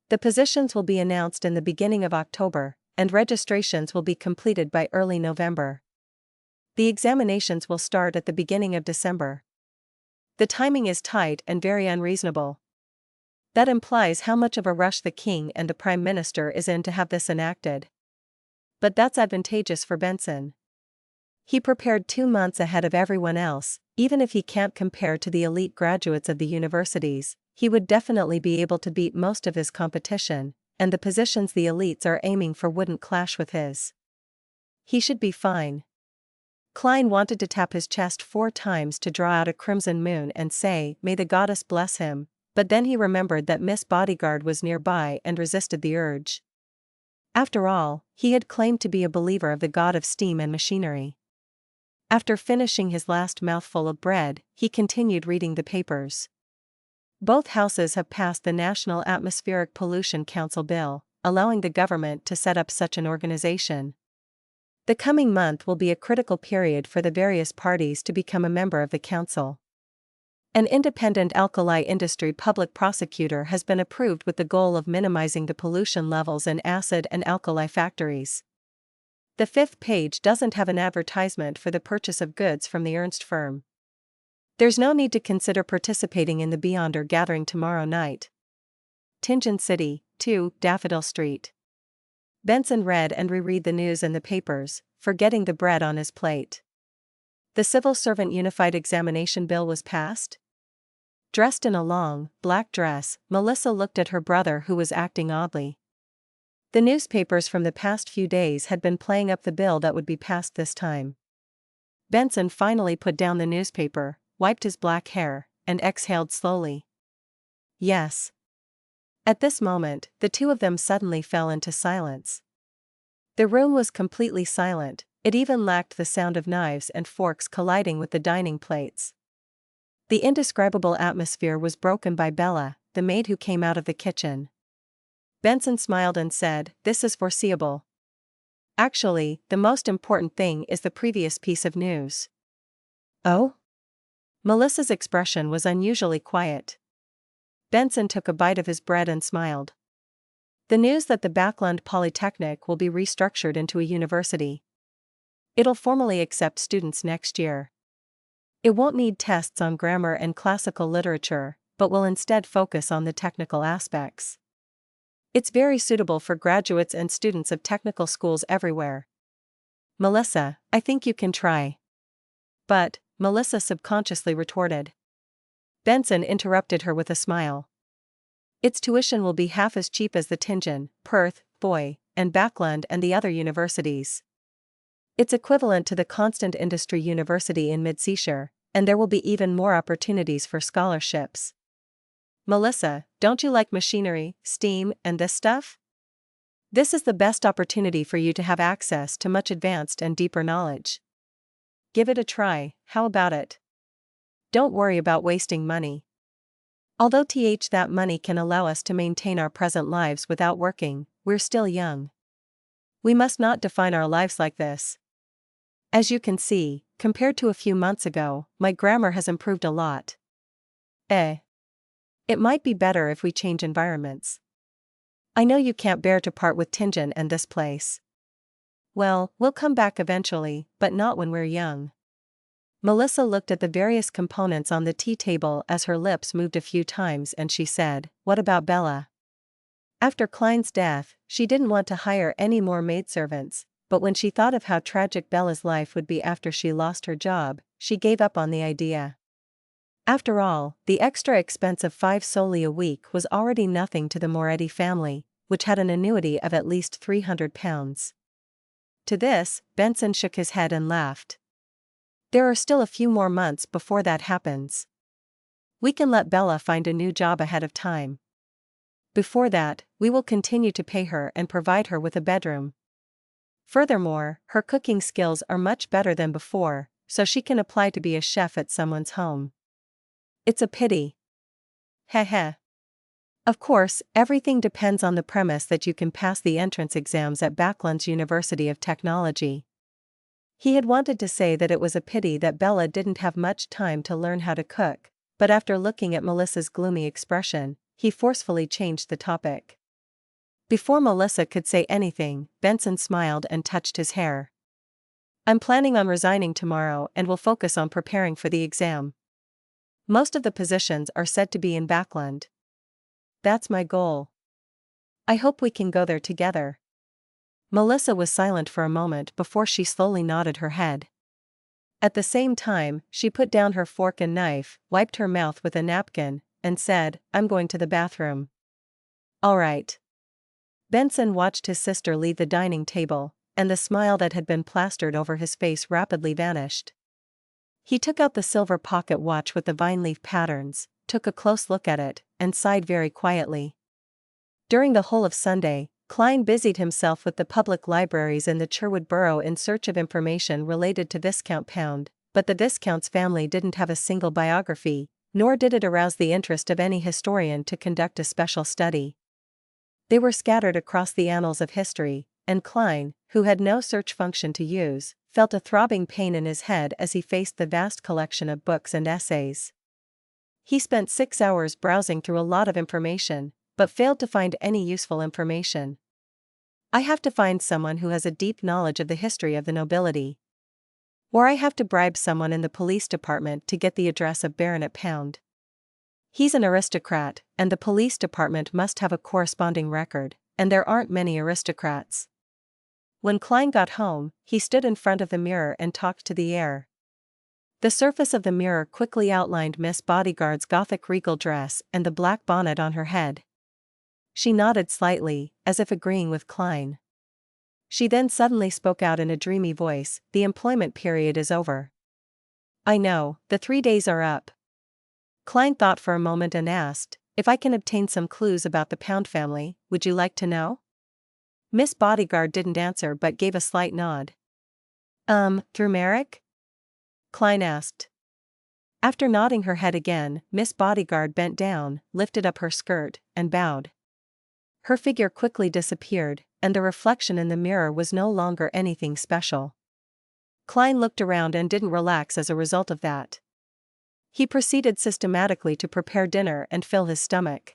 The positions will be announced in the beginning of October, and registrations will be completed by early November. The examinations will start at the beginning of December. The timing is tight and very unreasonable. That implies how much of a rush the king and the prime minister is in to have this enacted. But that's advantageous for Benson. He prepared 2 months ahead of everyone else. Even if he can't compare to the elite graduates of the universities, he would definitely be able to beat most of his competition, and the positions the elites are aiming for wouldn't clash with his. He should be fine. Klein wanted to tap his chest 4 times to draw out a crimson moon and say, "May the goddess bless him," but then he remembered that Miss Bodyguard was nearby and resisted the urge. After all, he had claimed to be a believer of the god of steam and machinery. After finishing his last mouthful of bread, he continued reading the papers. Both houses have passed the National Atmospheric Pollution Council bill, allowing the government to set up such an organization. The coming month will be a critical period for the various parties to become a member of the council. An independent alkali industry public prosecutor has been approved with the goal of minimizing the pollution levels in acid and alkali factories. The 5th page doesn't have an advertisement for the purchase of goods from the Ernst firm. There's no need to consider participating in the Beyonder gathering tomorrow night. Tingen City, 2, Daffodil Street. Benson read and reread the news in the papers, forgetting the bread on his plate. The Civil Servant Unified Examination Bill was passed? Dressed in a long, black dress, Melissa looked at her brother who was acting oddly. The newspapers from the past few days had been playing up the bill that would be passed this time. Benson finally put down the newspaper, wiped his black hair, and exhaled slowly. Yes. At this moment, the two of them suddenly fell into silence. The room was completely silent, it even lacked the sound of knives and forks colliding with the dining plates. The indescribable atmosphere was broken by Bella, the maid who came out of the kitchen. Benson smiled and said, "This is foreseeable." Actually, the most important thing is the previous piece of news. Oh? Melissa's expression was unusually quiet. Benson took a bite of his bread and smiled. The news that the Backland Polytechnic will be restructured into a university. It'll formally accept students next year. It won't need tests on grammar and classical literature, but will instead focus on the technical aspects. It's very suitable for graduates and students of technical schools everywhere. Melissa, I think you can try. But, Melissa subconsciously retorted. Benson interrupted her with a smile. Its tuition will be half as cheap as the Tingen, Perth, Boy, and Backland and the other universities. It's equivalent to the Constant Industry University in Mid-Seashire, and there will be even more opportunities for scholarships. Melissa, don't you like machinery, steam, and this stuff? This is the best opportunity for you to have access to much advanced and deeper knowledge. Give it a try, how about it? Don't worry about wasting money. Although that money can allow us to maintain our present lives without working, we're still young. We must not define our lives like this. As you can see, compared to a few months ago, my grammar has improved a lot. It might be better if we change environments. I know you can't bear to part with Tingen and this place. Well, we'll come back eventually, but not when we're young. Melissa looked at the various components on the tea table as her lips moved a few times and she said, "What about Bella?" After Klein's death, she didn't want to hire any more maidservants, but when she thought of how tragic Bella's life would be after she lost her job, she gave up on the idea. After all, the extra expense of 5 soldi a week was already nothing to the Moretti family, which had an annuity of at least £300. To this, Benson shook his head and laughed. There are still a few more months before that happens. We can let Bella find a new job ahead of time. Before that, we will continue to pay her and provide her with a bedroom. Furthermore, her cooking skills are much better than before, so she can apply to be a chef at someone's home. It's a pity. Heh. Of course, everything depends on the premise that you can pass the entrance exams at Backland's University of Technology. He had wanted to say that it was a pity that Bella didn't have much time to learn how to cook, but after looking at Melissa's gloomy expression, he forcefully changed the topic. Before Melissa could say anything, Benson smiled and touched his hair. I'm planning on resigning tomorrow and will focus on preparing for the exam. Most of the positions are said to be in Backland. That's my goal. I hope we can go there together. Melissa was silent for a moment before she slowly nodded her head. At the same time, she put down her fork and knife, wiped her mouth with a napkin, and said, "I'm going to the bathroom." All right. Benson watched his sister leave the dining table, and the smile that had been plastered over his face rapidly vanished. He took out the silver pocket watch with the vine leaf patterns, took a close look at it, and sighed very quietly. During the whole of Sunday, Klein busied himself with the public libraries in the Cherwood Borough in search of information related to Viscount Pound, but the Viscount's family didn't have a single biography, nor did it arouse the interest of any historian to conduct a special study. They were scattered across the annals of history, and Klein, who had no search function to use, felt a throbbing pain in his head as he faced the vast collection of books and essays. He spent 6 hours browsing through a lot of information, but failed to find any useful information. I have to find someone who has a deep knowledge of the history of the nobility. Or I have to bribe someone in the police department to get the address of Baronet Pound. He's an aristocrat, and the police department must have a corresponding record, and there aren't many aristocrats. When Klein got home, he stood in front of the mirror and talked to the air. The surface of the mirror quickly outlined Miss Bodyguard's Gothic regal dress and the black bonnet on her head. She nodded slightly, as if agreeing with Klein. She then suddenly spoke out in a dreamy voice, "The employment period is over." "I know, the 3 days are up." Klein thought for a moment and asked, "If I can obtain some clues about the Pound family, would you like to know?" Miss Bodyguard didn't answer but gave a slight nod. Through Merrick?" Klein asked. After nodding her head again, Miss Bodyguard bent down, lifted up her skirt, and bowed. Her figure quickly disappeared, and the reflection in the mirror was no longer anything special. Klein looked around and didn't relax as a result of that. He proceeded systematically to prepare dinner and fill his stomach.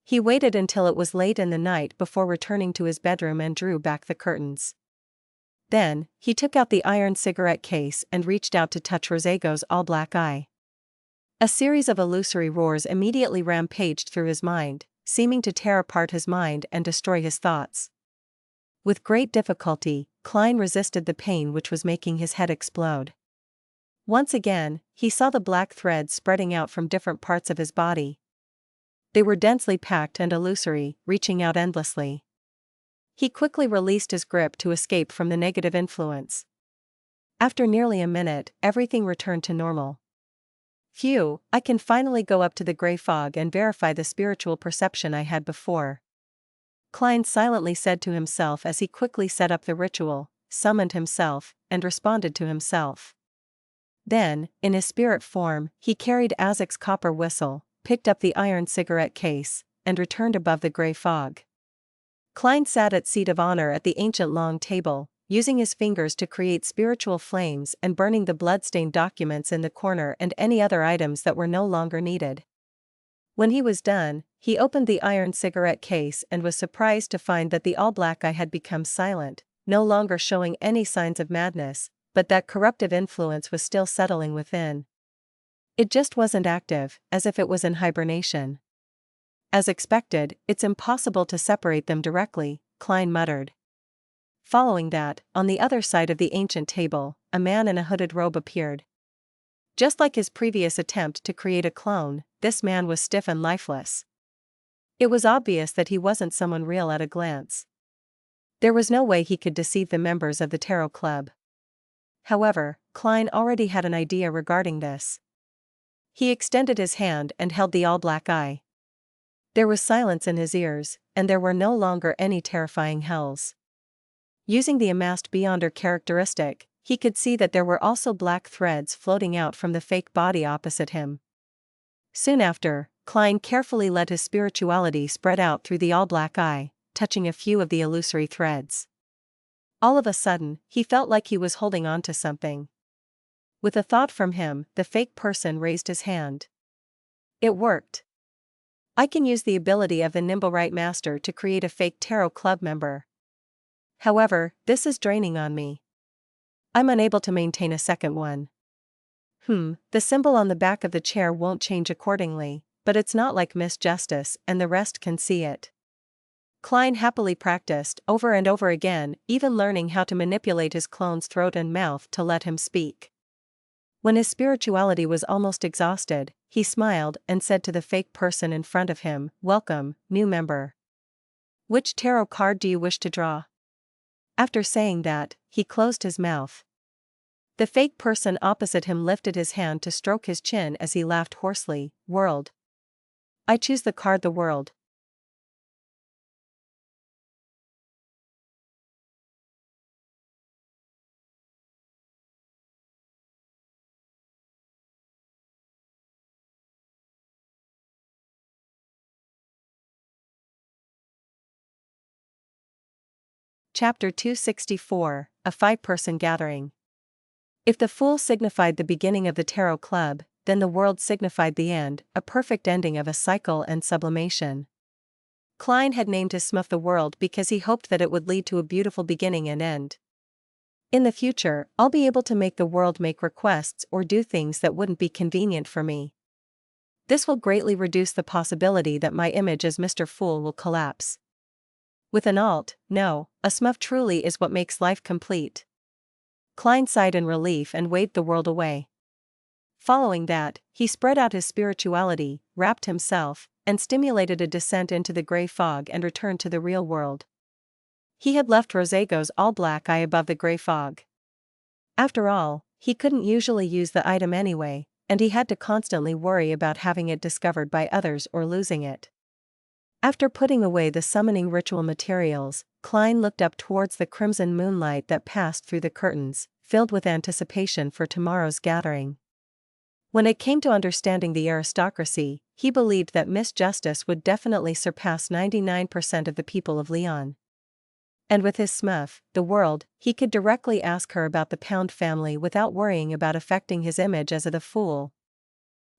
He waited until it was late in the night before returning to his bedroom and drew back the curtains. Then, he took out the iron cigarette case and reached out to touch Rosego's all-black eye. A series of illusory roars immediately rampaged through his mind, seeming to tear apart his mind and destroy his thoughts. With great difficulty, Klein resisted the pain which was making his head explode. Once again, he saw the black threads spreading out from different parts of his body. They were densely packed and illusory, reaching out endlessly. He quickly released his grip to escape from the negative influence. After nearly a minute, everything returned to normal. Phew, I can finally go up to the gray fog and verify the spiritual perception I had before. Klein silently said to himself as he quickly set up the ritual, summoned himself, and responded to himself. Then, in his spirit form, he carried Azek's copper whistle, picked up the iron cigarette case, and returned above the gray fog. Klein sat at seat of honor at the ancient long table, using his fingers to create spiritual flames and burning the blood-stained documents in the corner and any other items that were no longer needed. When he was done, he opened the iron cigarette case and was surprised to find that the all-black eye had become silent, no longer showing any signs of madness, but that corruptive influence was still settling within. It just wasn't active, as if it was in hibernation. As expected, it's impossible to separate them directly, Klein muttered. Following that, on the other side of the ancient table, a man in a hooded robe appeared. Just like his previous attempt to create a clone, this man was stiff and lifeless. It was obvious that he wasn't someone real at a glance. There was no way he could deceive the members of the Tarot Club. However, Klein already had an idea regarding this. He extended his hand and held the all-black eye. There was silence in his ears, and there were no longer any terrifying hells. Using the amassed beyonder characteristic, he could see that there were also black threads floating out from the fake body opposite him. Soon after, Klein carefully let his spirituality spread out through the all-black eye, touching a few of the illusory threads. All of a sudden, he felt like he was holding on to something. With a thought from him, the fake person raised his hand. It worked. I can use the ability of the Nimblewright Master to create a fake Tarot Club member. However, this is draining on me. I'm unable to maintain a second one. The symbol on the back of the chair won't change accordingly, but it's not like Miss Justice and the rest can see it. Klein happily practiced over and over again, even learning how to manipulate his clone's throat and mouth to let him speak. When his spirituality was almost exhausted, he smiled and said to the fake person in front of him, "Welcome, new member. Which tarot card do you wish to draw?" After saying that, he closed his mouth. The fake person opposite him lifted his hand to stroke his chin as he laughed hoarsely, "World. I choose the card the World." Chapter 264, A Five-Person Gathering. If the Fool signified the beginning of the Tarot Club, then the World signified the end, a perfect ending of a cycle and sublimation. Klein had named his Smith the World because he hoped that it would lead to a beautiful beginning and end. In the future, I'll be able to make the world make requests or do things that wouldn't be convenient for me. This will greatly reduce the possibility that my image as Mr. Fool will collapse. With an alt, no, a Smith truly is what makes life complete. Klein sighed in relief and waved the world away. Following that, he spread out his spirituality, wrapped himself, and stimulated a descent into the gray fog and returned to the real world. He had left Rosego's all-black eye above the gray fog. After all, he couldn't usually use the item anyway, and he had to constantly worry about having it discovered by others or losing it. After putting away the summoning ritual materials, Klein looked up towards the crimson moonlight that passed through the curtains, filled with anticipation for tomorrow's gathering. When it came to understanding the aristocracy, he believed that Miss Justice would definitely surpass 99% of the people of Leon. And with his smurf, the world, he could directly ask her about the Pound family without worrying about affecting his image as the fool.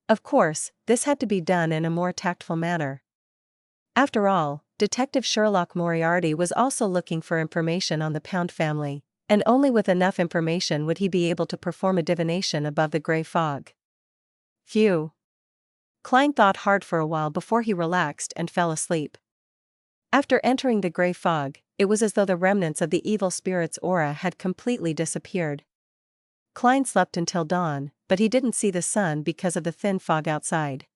Of course, this had to be done in a more tactful manner. After all, Detective Sherlock Moriarty was also looking for information on the Pound family, and only with enough information would he be able to perform a divination above the grey fog. Phew. Klein thought hard for a while before he relaxed and fell asleep. After entering the grey fog, it was as though the remnants of the evil spirit's aura had completely disappeared. Klein slept until dawn, but he didn't see the sun because of the thin fog outside.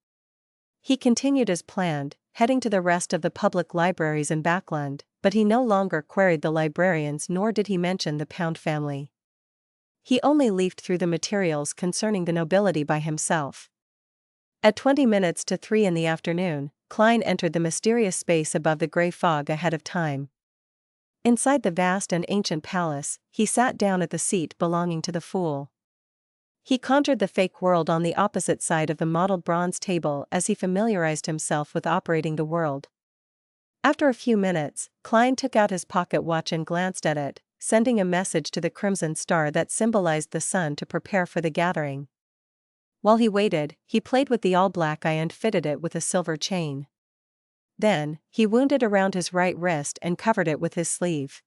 He continued as planned, heading to the rest of the public libraries in Backland, but he no longer queried the librarians nor did he mention the Pound family. He only leafed through the materials concerning the nobility by himself. At 20 minutes to 3 in the afternoon, Klein entered the mysterious space above the grey fog ahead of time. Inside the vast and ancient palace, he sat down at the seat belonging to the fool. He conjured the fake world on the opposite side of the mottled bronze table as he familiarized himself with operating the world. After a few minutes, Klein took out his pocket watch and glanced at it, sending a message to the crimson star that symbolized the sun to prepare for the gathering. While he waited, he played with the all-black eye and fitted it with a silver chain. Then, he wound it around his right wrist and covered it with his sleeve.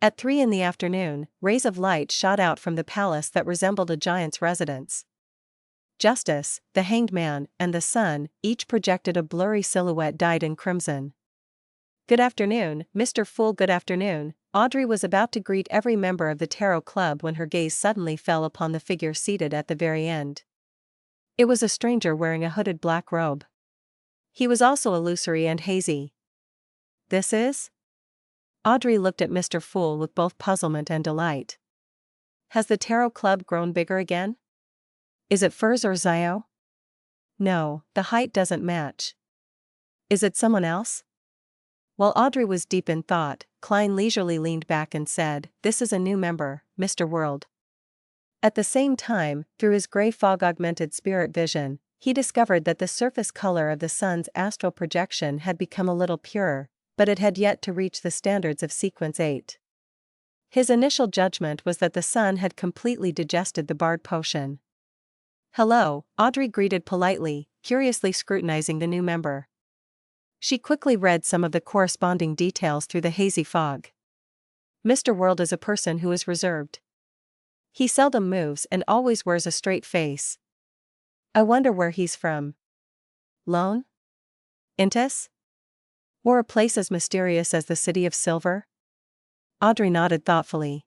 At 3 in the afternoon, rays of light shot out from the palace that resembled a giant's residence. Justice, the Hanged Man, and the sun, each projected a blurry silhouette dyed in crimson. "Good afternoon, Mr. Fool, good afternoon." Audrey was about to greet every member of the Tarot Club when her gaze suddenly fell upon the figure seated at the very end. It was a stranger wearing a hooded black robe. He was also illusory and hazy. "This is?" Audrey looked at Mr. Fool with both puzzlement and delight. "Has the Tarot Club grown bigger again? Is it Furs or Zio? No, the height doesn't match. Is it someone else?" While Audrey was deep in thought, Klein leisurely leaned back and said, "This is a new member, Mr. World." At the same time, through his grey fog-augmented spirit vision, he discovered that the surface color of the sun's astral projection had become a little purer, but it had yet to reach the standards of Sequence 8. His initial judgment was that the sun had completely digested the barred potion. "Hello," Audrey greeted politely, curiously scrutinizing the new member. She quickly read some of the corresponding details through the hazy fog. "Mr. World is a person who is reserved. He seldom moves and always wears a straight face. I wonder where he's from. Lone? Intis? Or a place as mysterious as the City of Silver?" Audrey nodded thoughtfully.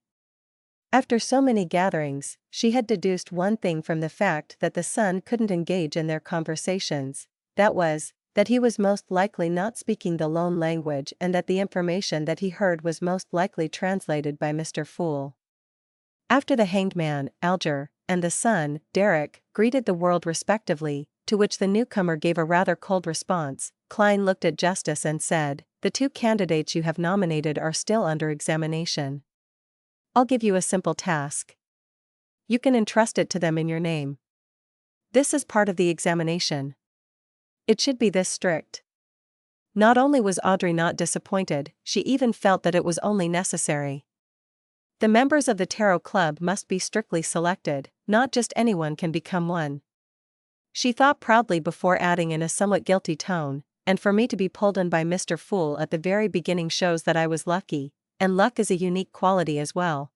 After so many gatherings, she had deduced one thing from the fact that the sun couldn't engage in their conversations, that was, that he was most likely not speaking the Lone language and that the information that he heard was most likely translated by Mr. Fool. After the Hanged Man, Alger, and the sun, Derrick, greeted the world respectively, to which the newcomer gave a rather cold response, Klein looked at Justice and said, "The 2 candidates you have nominated are still under examination. I'll give you a simple task. You can entrust it to them in your name. This is part of the examination. It should be this strict." Not only was Audrey not disappointed, she even felt that it was only necessary. The members of the Tarot Club must be strictly selected, not just anyone can become one. She thought proudly before adding in a somewhat guilty tone, "And for me to be pulled in by Mr. Fool at the very beginning shows that I was lucky, and luck is a unique quality as well."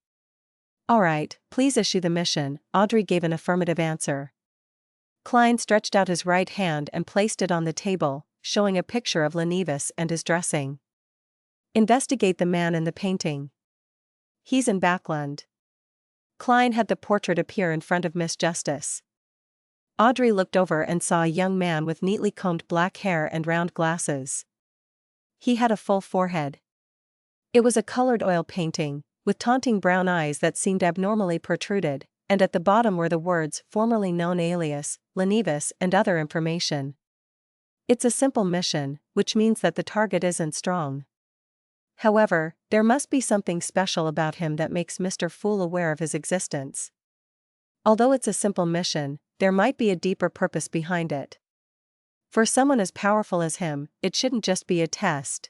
"All right, please issue the mission," Audrey gave an affirmative answer. Klein stretched out his right hand and placed it on the table, showing a picture of Lenivus and his dressing. "Investigate the man in the painting. He's in Backland." Klein had the portrait appear in front of Miss Justice. Audrey looked over and saw a young man with neatly combed black hair and round glasses. He had a full forehead. It was a colored oil painting, with taunting brown eyes that seemed abnormally protruded, and at the bottom were the words "formerly known alias, Lenivus" and other information. It's a simple mission, which means that the target isn't strong. However, there must be something special about him that makes Mr. Fool aware of his existence. Although it's a simple mission, there might be a deeper purpose behind it. For someone as powerful as him, it shouldn't just be a test.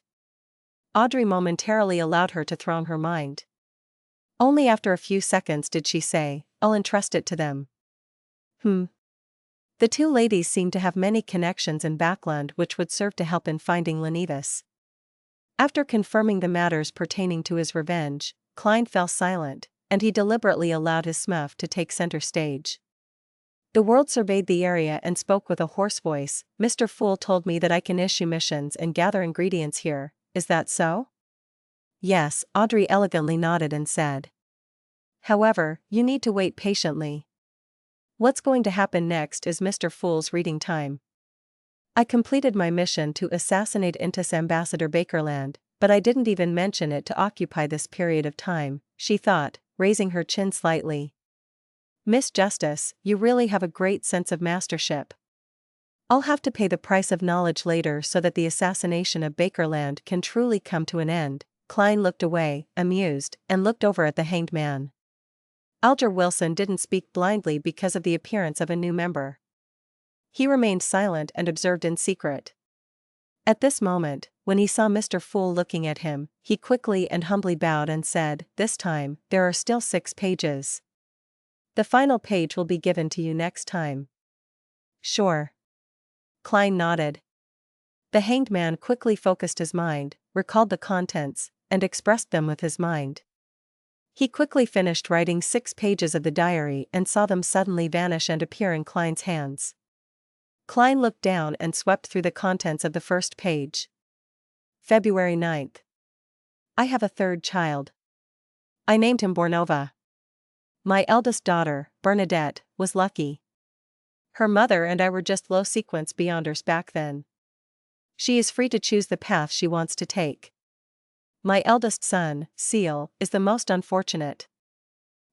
Audrey momentarily allowed her to throng her mind. Only after a few seconds did she say, "I'll entrust it to them." The two ladies seemed to have many connections in backland which would serve to help in finding Leonidas. After confirming the matters pertaining to his revenge, Klein fell silent, and he deliberately allowed his smuff to take center stage. The world surveyed the area and spoke with a hoarse voice. "Mr. Fool told me that I can issue missions and gather ingredients here, is that so?" "Yes," Audrey elegantly nodded and said. "However, you need to wait patiently. What's going to happen next is Mr. Fool's reading time. I completed my mission to assassinate Intis Ambassador Bakerland, but I didn't even mention it to occupy this period of time," she thought, raising her chin slightly. "Miss Justice, you really have a great sense of mastership. I'll have to pay the price of knowledge later so that the assassination of Bakerland can truly come to an end." Klein looked away, amused, and looked over at the hanged man. Alger Wilson didn't speak blindly because of the appearance of a new member. He remained silent and observed in secret. At this moment, when he saw Mr. Fool looking at him, he quickly and humbly bowed and said, "This time, there are still 6 pages. The final page will be given to you next time." "Sure." Klein nodded. The hanged man quickly focused his mind, recalled the contents, and expressed them with his mind. He quickly finished writing 6 pages of the diary and saw them suddenly vanish and appear in Klein's hands. Klein looked down and swept through the contents of the first page. February 9th. I have a 3rd child. I named him Bornova. My eldest daughter, Bernadette, was lucky. Her mother and I were just low-sequence beyonders back then. She is free to choose the path she wants to take. My eldest son, Seal, is the most unfortunate.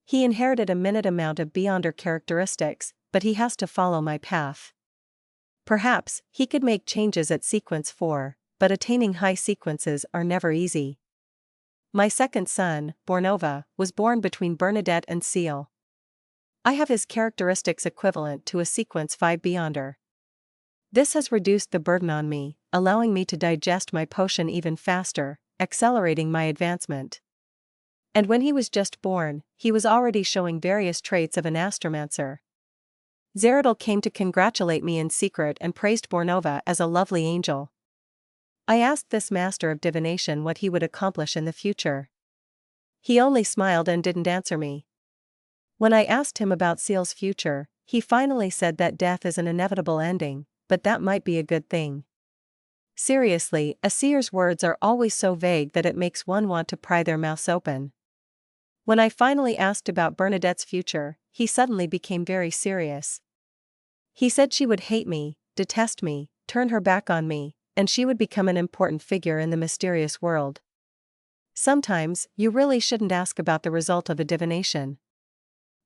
He inherited a minute amount of beyonder characteristics, but he has to follow my path. Perhaps he could make changes at sequence 4, but attaining high sequences are never easy. My second son, Bornova, was born between Bernadette and Seal. I have his characteristics equivalent to a sequence 5 beyonder. This has reduced the burden on me, allowing me to digest my potion even faster, accelerating my advancement. And when he was just born, he was already showing various traits of an astromancer. Zeradal came to congratulate me in secret and praised Bornova as a lovely angel. I asked this master of divination what he would accomplish in the future. He only smiled and didn't answer me. When I asked him about Seal's future, he finally said that death is an inevitable ending, but that might be a good thing. Seriously, a seer's words are always so vague that it makes one want to pry their mouths open. When I finally asked about Bernadette's future, he suddenly became very serious. He said she would hate me, detest me, turn her back on me, and she would become an important figure in the mysterious world. Sometimes, you really shouldn't ask about the result of a divination.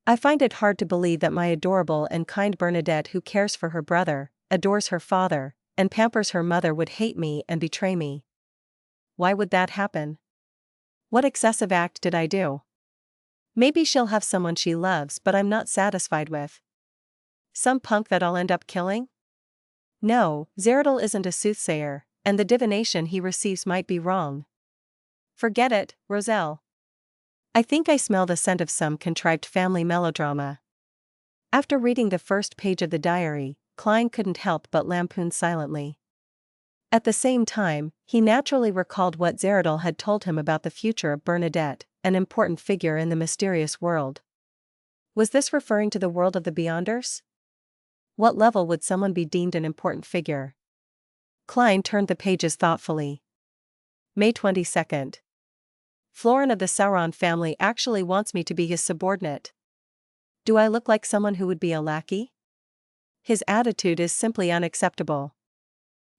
I find it hard to believe that my adorable and kind Bernadette, who cares for her brother, adores her father, and pampers her mother, would hate me and betray me. Why would that happen? What excessive act did I do? Maybe she'll have someone she loves but I'm not satisfied with. Some punk that I'll end up killing? No, Zeradal isn't a soothsayer, and the divination he receives might be wrong. Forget it, Roselle. I think I smell the scent of some contrived family melodrama. After reading the first page of the diary, Klein couldn't help but lampoon silently. At the same time, he naturally recalled what Zeradal had told him about the future of Bernadette, an important figure in the mysterious world. Was this referring to the world of the Beyonders? What level would someone be deemed an important figure? Klein turned the pages thoughtfully. May 22nd. Florin of the Sauron family actually wants me to be his subordinate. Do I look like someone who would be a lackey? His attitude is simply unacceptable.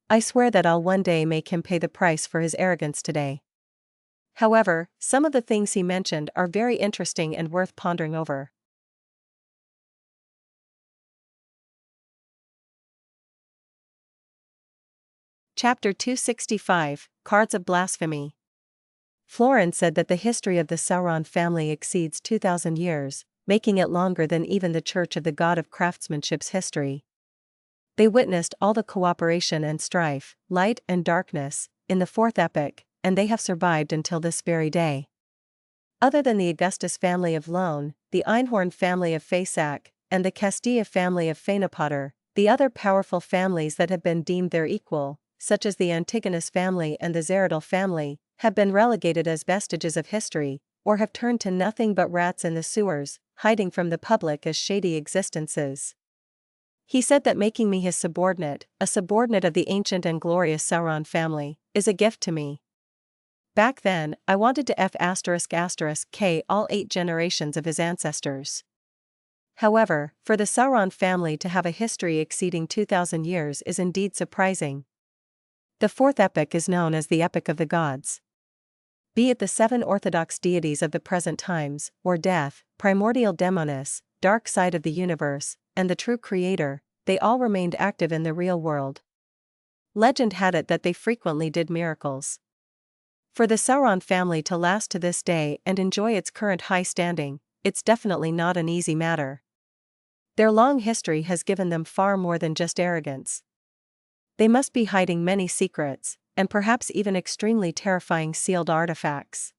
I swear that I'll one day make him pay the price for his arrogance today. However, some of the things he mentioned are very interesting and worth pondering over. Chapter 265, Cards of Blasphemy. Florin said that the history of the Sauron family exceeds 2,000 years, making it longer than even the Church of the God of Craftsmanship's history. They witnessed all the cooperation and strife, light and darkness, in the fourth epoch, and they have survived until this very day. Other than the Augustus family of Lone, the Einhorn family of Faysac, and the Castilla family of Fainapotter, the other powerful families that have been deemed their equal, such as the Antigonus family and the Zeradal family, have been relegated as vestiges of history, or have turned to nothing but rats in the sewers, hiding from the public as shady existences. He said that making me his subordinate, a subordinate of the ancient and glorious Sauron family, is a gift to me. Back then, I wanted to F***k all 8 generations of his ancestors. However, for the Sauron family to have a history exceeding 2,000 years is indeed surprising. The 4th epoch is known as the Epic of the Gods. Be it the 7 orthodox deities of the present times, or Death, Primordial Demonis, Dark Side of the Universe, and the True Creator, they all remained active in the real world. Legend had it that they frequently did miracles. For the Sauron family to last to this day and enjoy its current high standing, it's definitely not an easy matter. Their long history has given them far more than just arrogance. They must be hiding many secrets, and perhaps even extremely terrifying sealed artifacts.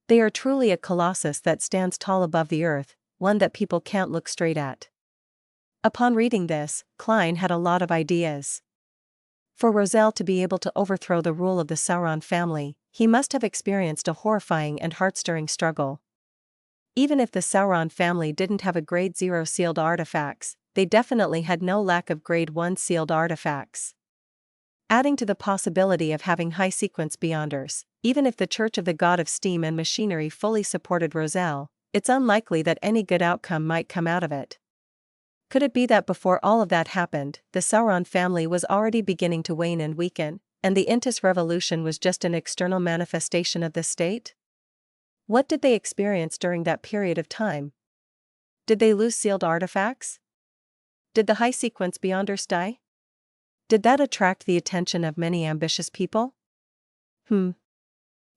They are truly a colossus that stands tall above the earth, one that people can't look straight at. Upon reading this, Klein had a lot of ideas. For Roselle to be able to overthrow the rule of the Sauron family, he must have experienced a horrifying and heart-stirring struggle. Even if the Sauron family didn't have a Grade 0 sealed artifacts, they definitely had no lack of Grade 1 sealed artifacts. Adding to the possibility of having high sequence beyonders, even if the Church of the God of Steam and Machinery fully supported Roselle, it's unlikely that any good outcome might come out of it. Could it be that before all of that happened, the Sauron family was already beginning to wane and weaken, and the Intis Revolution was just an external manifestation of this state? What did they experience during that period of time? Did they lose sealed artifacts? Did the high sequence beyonders die? Did that attract the attention of many ambitious people?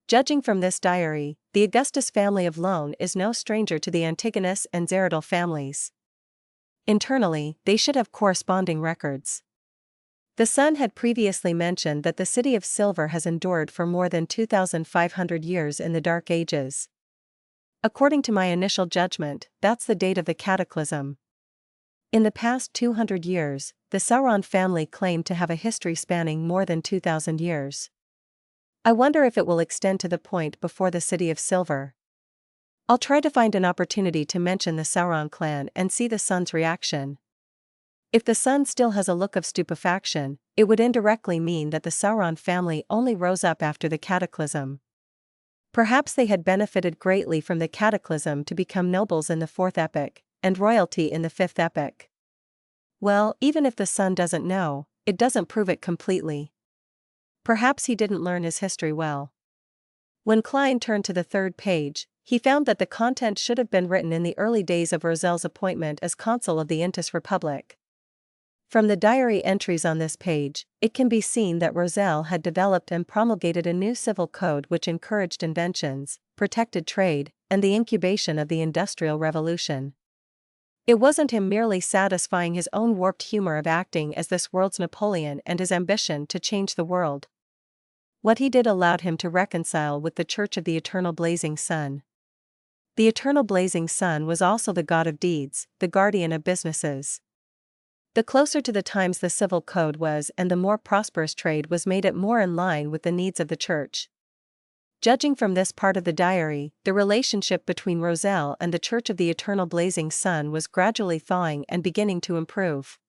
Judging from this diary, the Augustus family of Lone is no stranger to the Antigonus and Zeradal families. Internally, they should have corresponding records. The Sun had previously mentioned that the City of Silver has endured for more than 2,500 years in the Dark Ages. According to my initial judgment, that's the date of the Cataclysm. In the past 200 years, the Sauron family claimed to have a history spanning more than 2,000 years. I wonder if it will extend to the point before the City of Silver. I'll try to find an opportunity to mention the Sauron clan and see the Sun's reaction. If the Sun still has a look of stupefaction, it would indirectly mean that the Sauron family only rose up after the Cataclysm. Perhaps they had benefited greatly from the Cataclysm to become nobles in the 4th epoch, and royalty in the 5th epoch. Well, even if the Sun doesn't know, it doesn't prove it completely. Perhaps he didn't learn his history well. When Klein turned to the 3rd page, he found that the content should have been written in the early days of Roselle's appointment as consul of the Intis Republic. From the diary entries on this page, it can be seen that Roselle had developed and promulgated a new civil code which encouraged inventions, protected trade, and the incubation of the Industrial Revolution. It wasn't him merely satisfying his own warped humor of acting as this world's Napoleon and his ambition to change the world. What he did allowed him to reconcile with the Church of the Eternal Blazing Sun. The Eternal Blazing Sun was also the god of deeds, the guardian of businesses. The closer to the times the civil code was and the more prosperous trade was made it more in line with the needs of the Church. Judging from this part of the diary, the relationship between Roselle and the Church of the Eternal Blazing Sun was gradually thawing and beginning to improve.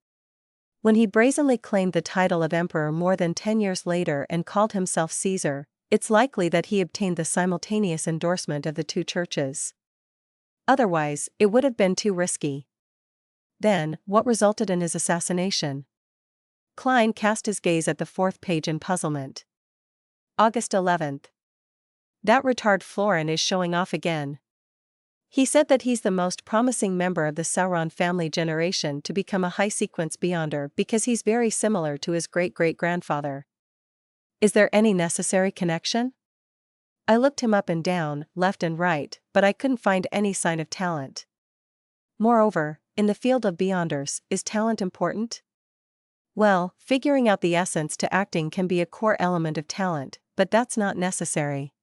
When he brazenly claimed the title of emperor more than 10 years later and called himself Caesar, it's likely that he obtained the simultaneous endorsement of the two churches. Otherwise, it would have been too risky. Then, what resulted in his assassination? Klein cast his gaze at the 4th page in puzzlement. August 11th. That retard Florin is showing off again. He said that he's the most promising member of the Sauron family generation to become a high-sequence beyonder because he's very similar to his great-great-grandfather. Is there any necessary connection? I looked him up and down, left and right, but I couldn't find any sign of talent. Moreover, in the field of beyonders, is talent important? Well, figuring out the essence to acting can be a core element of talent, but that's not necessary.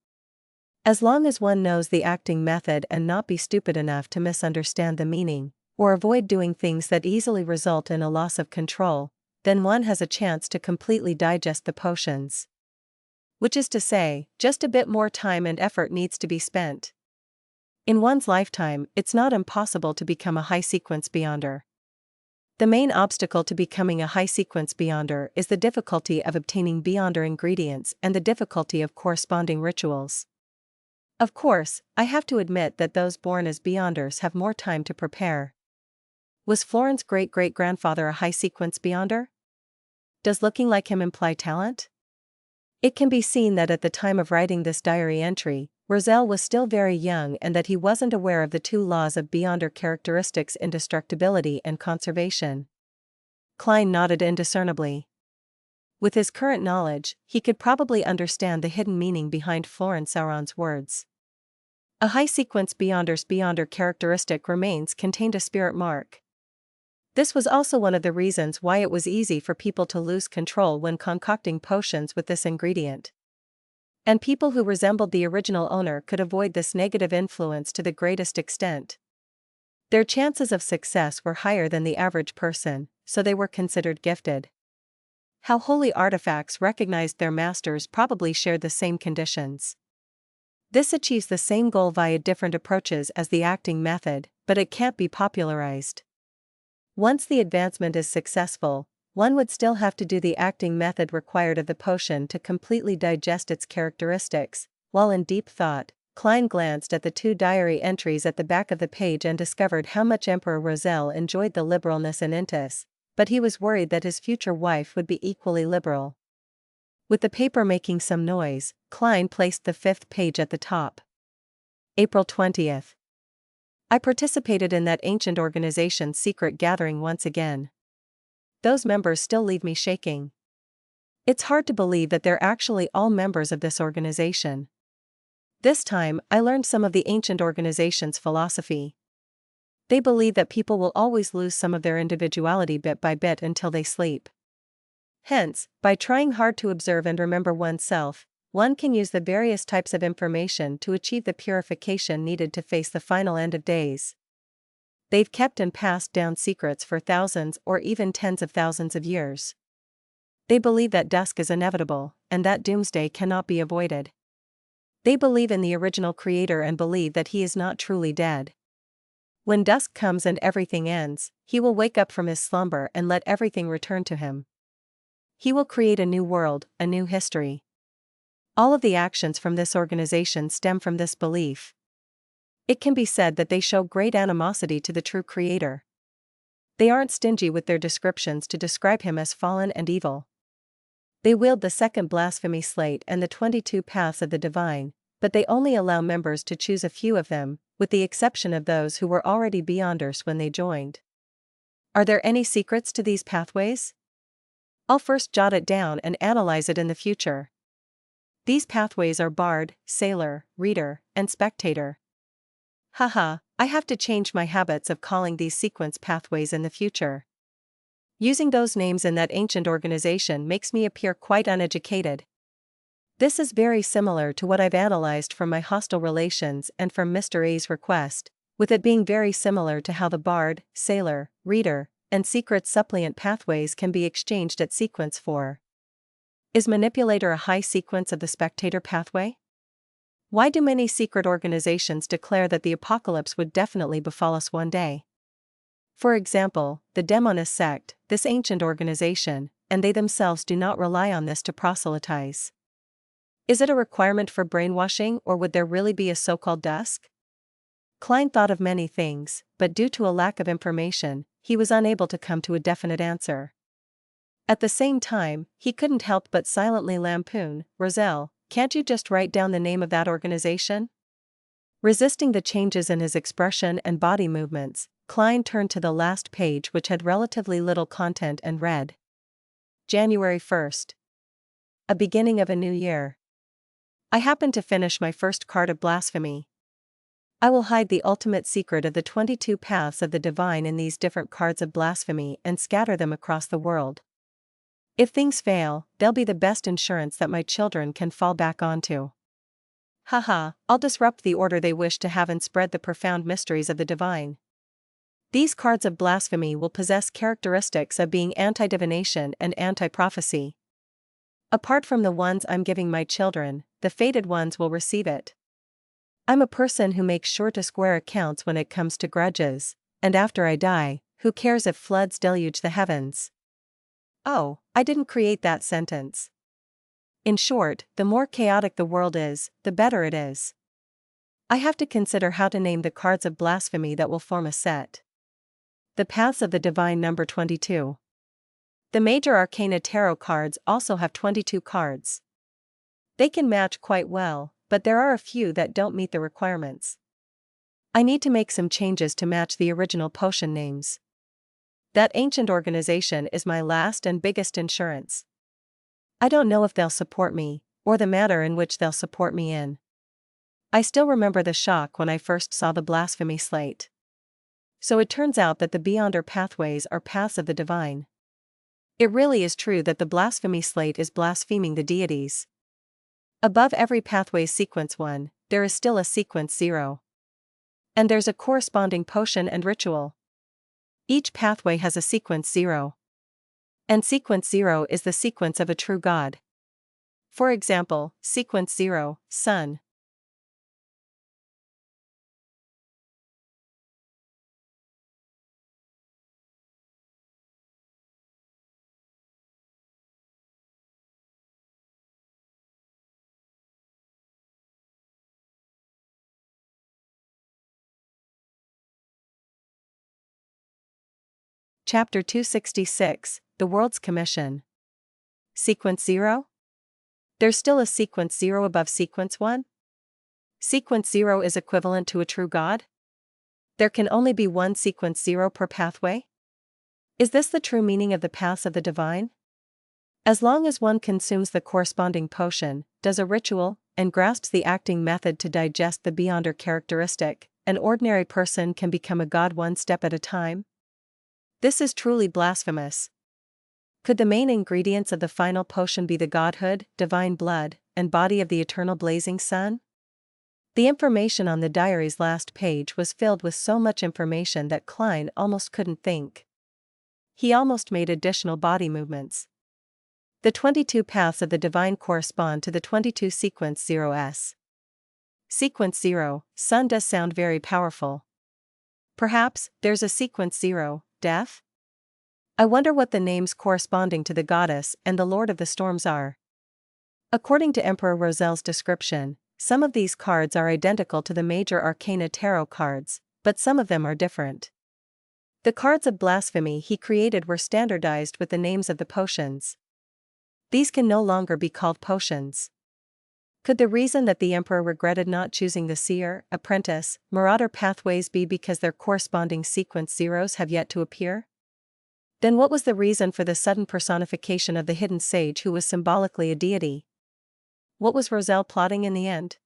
As long as one knows the acting method and not be stupid enough to misunderstand the meaning, or avoid doing things that easily result in a loss of control, then one has a chance to completely digest the potions. Which is to say, just a bit more time and effort needs to be spent. In one's lifetime, it's not impossible to become a high-sequence beyonder. The main obstacle to becoming a high-sequence beyonder is the difficulty of obtaining beyonder ingredients and the difficulty of corresponding rituals. Of course, I have to admit that those born as beyonders have more time to prepare. Was Florence's great-great-grandfather a high-sequence beyonder? Does looking like him imply talent? It can be seen that at the time of writing this diary entry, Roselle was still very young and that he wasn't aware of the two laws of beyonder characteristics: indestructibility and conservation. Klein nodded indiscernibly. With his current knowledge, he could probably understand the hidden meaning behind Florence Sauron's words. A high-sequence beyonder's beyonder characteristic remains contained a spirit mark. This was also one of the reasons why it was easy for people to lose control when concocting potions with this ingredient. And people who resembled the original owner could avoid this negative influence to the greatest extent. Their chances of success were higher than the average person, so they were considered gifted. How holy artifacts recognized their masters probably shared the same conditions. This achieves the same goal via different approaches as the acting method, but it can't be popularized. Once the advancement is successful, one would still have to do the acting method required of the potion to completely digest its characteristics. While in deep thought, Klein glanced at the two diary entries at the back of the page and discovered how much Emperor Roselle enjoyed the liberalness in Intis, but he was worried that his future wife would be equally liberal. With the paper making some noise, Klein placed the fifth page at the top. April 20th. I participated in that ancient organization's secret gathering once again. Those members still leave me shaking. It's hard to believe that they're actually all members of this organization. This time, I learned some of the ancient organization's philosophy. They believe that people will always lose some of their individuality bit by bit until they sleep. Hence, by trying hard to observe and remember oneself, one can use the various types of information to achieve the purification needed to face the final end of days. They've kept and passed down secrets for thousands or even tens of thousands of years. They believe that dusk is inevitable, and that doomsday cannot be avoided. They believe in the original creator and believe that he is not truly dead. When dusk comes and everything ends, he will wake up from his slumber and let everything return to him. He will create a new world, a new history. All of the actions from this organization stem from this belief. It can be said that they show great animosity to the true creator. They aren't stingy with their descriptions to describe him as fallen and evil. They wield the second blasphemy slate and the 22 paths of the divine, but they only allow members to choose a few of them, with the exception of those who were already beyonders when they joined. Are there any secrets to these pathways? I'll first jot it down and analyze it in the future. These pathways are Bard, Sailor, Reader, and Spectator. Haha, I have to change my habits of calling these sequence pathways in the future. Using those names in that ancient organization makes me appear quite uneducated. This is very similar to what I've analyzed from my hostile relations and from Mr. A's request, with it being very similar to how the Bard, Sailor, Reader, and Secret Suppliant pathways can be exchanged at Sequence 4. Is Manipulator a high sequence of the Spectator pathway? Why do many secret organizations declare that the apocalypse would definitely befall us one day? For example, the Demonist sect, this ancient organization, and they themselves do not rely on this to proselytize. Is it a requirement for brainwashing, or would there really be a so-called dusk? Klein thought of many things, but due to a lack of information, he was unable to come to a definite answer. At the same time, he couldn't help but silently lampoon, Roselle, can't you just write down the name of that organization? Resisting the changes in his expression and body movements, Klein turned to the last page, which had relatively little content, and read. January 1st. A beginning of a new year. I happened to finish my first card of Blasphemy. I will hide the ultimate secret of the 22 paths of the divine in these different cards of blasphemy and scatter them across the world. If things fail, they'll be the best insurance that my children can fall back onto. Haha, I'll disrupt the order they wish to have and spread the profound mysteries of the divine. These cards of blasphemy will possess characteristics of being anti-divination and anti-prophecy. Apart from the ones I'm giving my children, the fated ones will receive it. I'm a person who makes sure to square accounts when it comes to grudges, and after I die, who cares if floods deluge the heavens? Oh, I didn't create that sentence. In short, the more chaotic the world is, the better it is. I have to consider how to name the cards of blasphemy that will form a set. The Paths of the Divine number 22. The major arcana tarot cards also have 22 cards. They can match quite well, but there are a few that don't meet the requirements. I need to make some changes to match the original potion names. That ancient organization is my last and biggest insurance. I don't know if they'll support me, or the manner in which they'll support me in. I still remember the shock when I first saw the blasphemy slate. So it turns out that the Beyonder pathways are paths of the divine. It really is true that the blasphemy slate is blaspheming the deities. Above every pathway's sequence 1, there is still a sequence 0. And there's a corresponding potion and ritual. Each pathway has a sequence 0. And sequence 0 is the sequence of a true god. For example, sequence 0, Sun. Chapter 266, The World's Commission. Sequence 0? There's still a sequence 0 above sequence 1? Sequence 0 is equivalent to a true god? There can only be one sequence 0 per pathway? Is this the true meaning of the paths of the divine? As long as one consumes the corresponding potion, does a ritual, and grasps the acting method to digest the Beyonder characteristic, an ordinary person can become a god one step at a time? This is truly blasphemous. Could the main ingredients of the final potion be the godhood, divine blood, and body of the eternal blazing sun? The information on the diary's last page was filled with so much information that Klein almost couldn't think. He almost made additional body movements. The 22 paths of the divine correspond to the 22 sequence 0s. Sequence 0, Sun does sound very powerful. Perhaps there's a sequence 0, Death? I wonder what the names corresponding to the goddess and the lord of the storms are. According to Emperor Roselle's description, some of these cards are identical to the major arcana tarot cards, but some of them are different. The cards of blasphemy he created were standardized with the names of the potions. These can no longer be called potions. Could the reason that the Emperor regretted not choosing the seer, apprentice, marauder pathways be because their corresponding sequence 0s have yet to appear? Then what was the reason for the sudden personification of the hidden sage who was symbolically a deity? What was Roselle plotting in the end?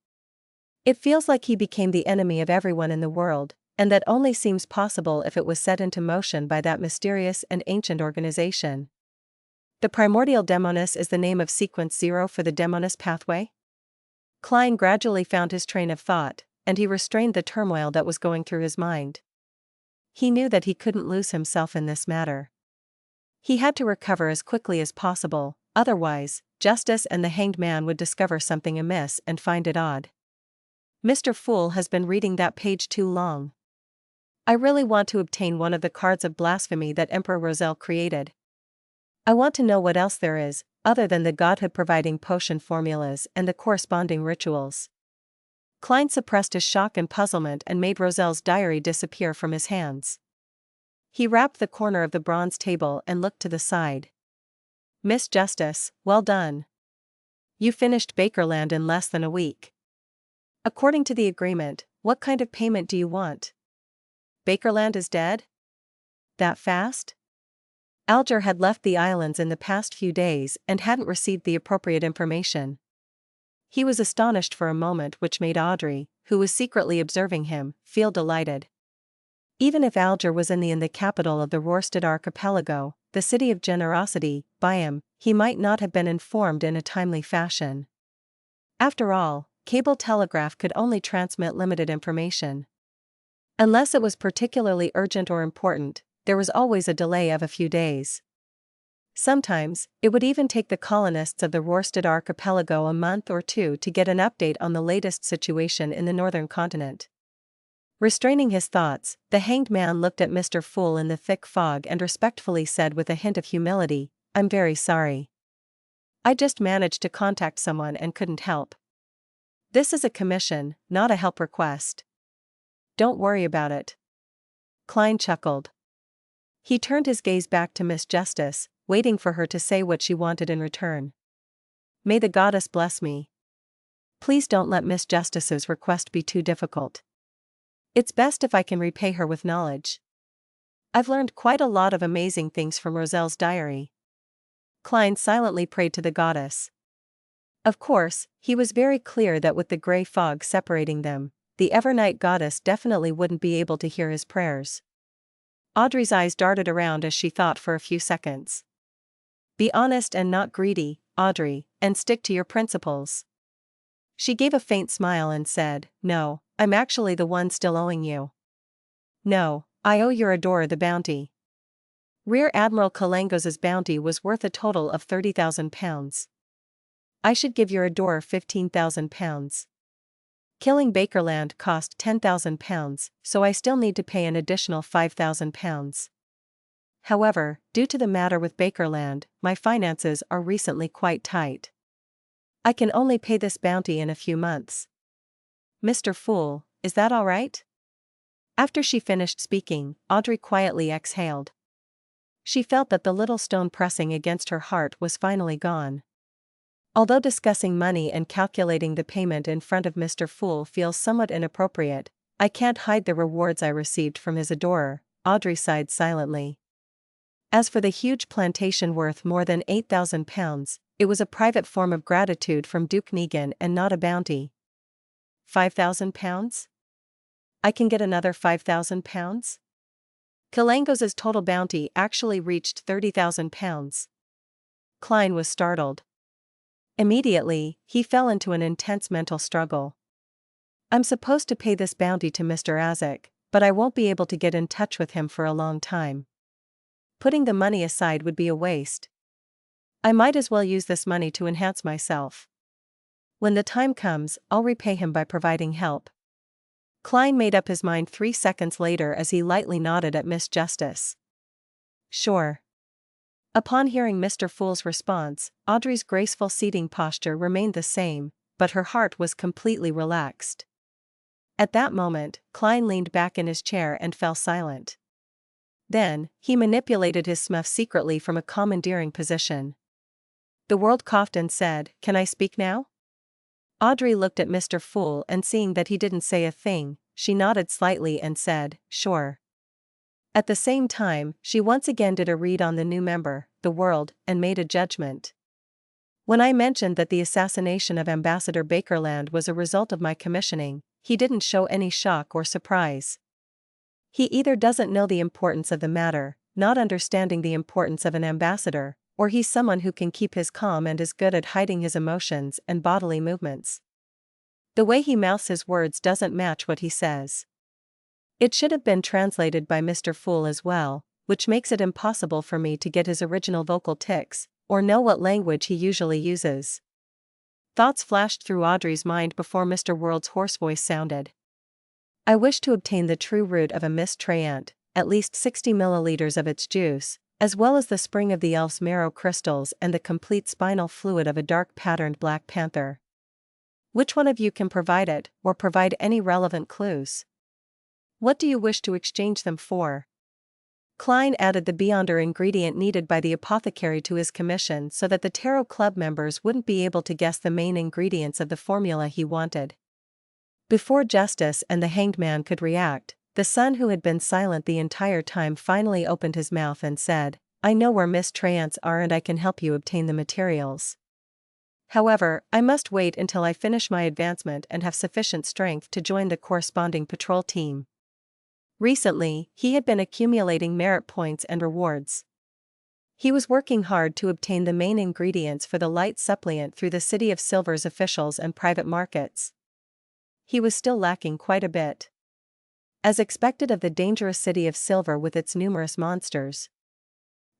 It feels like he became the enemy of everyone in the world, and that only seems possible if it was set into motion by that mysterious and ancient organization. The primordial demoness is the name of sequence 0 for the demoness pathway? Klein gradually found his train of thought, and he restrained the turmoil that was going through his mind. He knew that he couldn't lose himself in this matter. He had to recover as quickly as possible, otherwise, Justice and the Hanged Man would discover something amiss and find it odd. Mr. Fool has been reading that page too long. I really want to obtain one of the cards of blasphemy that Emperor Roselle created. I want to know what else there is, other than the godhood providing potion formulas and the corresponding rituals. Klein suppressed his shock and puzzlement and made Roselle's diary disappear from his hands. He rapped the corner of the bronze table and looked to the side. Miss Justice, well done. You finished Bakerland in less than a week. According to the agreement, what kind of payment do you want? Bakerland is dead? That fast? Alger had left the islands in the past few days and hadn't received the appropriate information. He was astonished for a moment, which made Audrey, who was secretly observing him, feel delighted. Even if Alger was in the capital of the Rorstad archipelago, the city of generosity, by him, he might not have been informed in a timely fashion. After all, cable telegraph could only transmit limited information. Unless it was particularly urgent or important, there was always a delay of a few days. Sometimes, it would even take the colonists of the Rorstad archipelago a month or two to get an update on the latest situation in the northern continent. Restraining his thoughts, the hanged man looked at Mr. Fool in the thick fog and respectfully said with a hint of humility, "I'm very sorry. I just managed to contact someone and couldn't help. This is a commission, not a help request. Don't worry about it." Klein chuckled. He turned his gaze back to Miss Justice, waiting for her to say what she wanted in return. "May the goddess bless me. Please don't let Miss Justice's request be too difficult. It's best if I can repay her with knowledge. I've learned quite a lot of amazing things from Roselle's diary." Klein silently prayed to the goddess. Of course, he was very clear that with the grey fog separating them, the Evernight goddess definitely wouldn't be able to hear his prayers. Audrey's eyes darted around as she thought for a few seconds. "Be honest and not greedy, Audrey, and stick to your principles." She gave a faint smile and said, "No, I'm actually the one still owing you. No, I owe your adorer the bounty. Rear Admiral Kalangos's bounty was worth a total of £30,000. I should give your adorer £15,000. Killing Bakerland cost £10,000, so I still need to pay an additional £5,000. However, due to the matter with Bakerland, my finances are recently quite tight. I can only pay this bounty in a few months. Mr. Fool, is that all right?" After she finished speaking, Audrey quietly exhaled. She felt that the little stone pressing against her heart was finally gone. Although discussing money and calculating the payment in front of Mr. Fool feels somewhat inappropriate, I can't hide the rewards I received from his adorer, Audrey sighed silently. As for the huge plantation worth more than £8,000, it was a private form of gratitude from Duke Negan and not a bounty. £5,000? I can get another £5,000? Kalangos's total bounty actually reached £30,000. Klein was startled. Immediately, he fell into an intense mental struggle. "I'm supposed to pay this bounty to Mr. Azek, but I won't be able to get in touch with him for a long time. Putting the money aside would be a waste. I might as well use this money to enhance myself. When the time comes, I'll repay him by providing help." Klein made up his mind 3 seconds later as he lightly nodded at Miss Justice. "Sure." Upon hearing Mr. Fool's response, Audrey's graceful seating posture remained the same, but her heart was completely relaxed. At that moment, Klein leaned back in his chair and fell silent. Then, he manipulated his smuff secretly from a commandeering position. The world coughed and said, "Can I speak now?" Audrey looked at Mr. Fool and seeing that he didn't say a thing, she nodded slightly and said, "Sure." At the same time, she once again did a read on the new member, the world, and made a judgment. When I mentioned that the assassination of Ambassador Bakerland was a result of my commissioning, he didn't show any shock or surprise. He either doesn't know the importance of the matter, not understanding the importance of an ambassador, or he's someone who can keep his calm and is good at hiding his emotions and bodily movements. The way he mouths his words doesn't match what he says. It should have been translated by Mr. Fool as well, which makes it impossible for me to get his original vocal tics, or know what language he usually uses. Thoughts flashed through Audrey's mind before Mr. World's hoarse voice sounded. "I wish to obtain the true root of a miscreant, at least 60 milliliters of its juice, as well as the spring of the elf's marrow crystals and the complete spinal fluid of a dark-patterned black panther. Which one of you can provide it, or provide any relevant clues? What do you wish to exchange them for?" Klein added the beyonder ingredient needed by the apothecary to his commission so that the Tarot Club members wouldn't be able to guess the main ingredients of the formula he wanted. Before Justice and the Hanged Man could react, the son who had been silent the entire time finally opened his mouth and said, "I know where Miss Trance are and I can help you obtain the materials. However, I must wait until I finish my advancement and have sufficient strength to join the corresponding patrol team." Recently, he had been accumulating merit points and rewards. He was working hard to obtain the main ingredients for the light supplement through the City of Silver's officials and private markets. He was still lacking quite a bit. As expected of the dangerous City of Silver with its numerous monsters.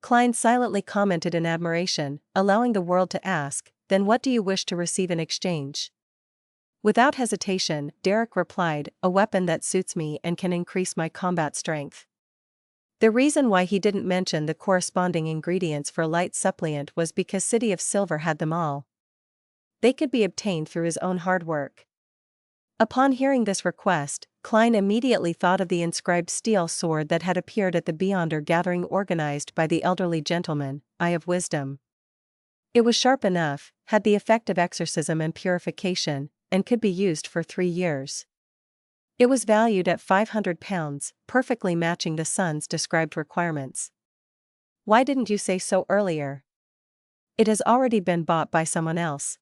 Klein silently commented in admiration, allowing the world to ask, "Then what do you wish to receive in exchange?" Without hesitation, Derrick replied, "A weapon that suits me and can increase my combat strength." The reason why he didn't mention the corresponding ingredients for light supplement was because City of Silver had them all. They could be obtained through his own hard work. Upon hearing this request, Klein immediately thought of the inscribed steel sword that had appeared at the Beyonder gathering organized by the elderly gentleman, Eye of Wisdom. It was sharp enough, had the effect of exorcism and purification, and could be used for 3 years. It was valued at £500, perfectly matching the son's described requirements. "Why didn't you say so earlier?" "It has already been bought by someone else."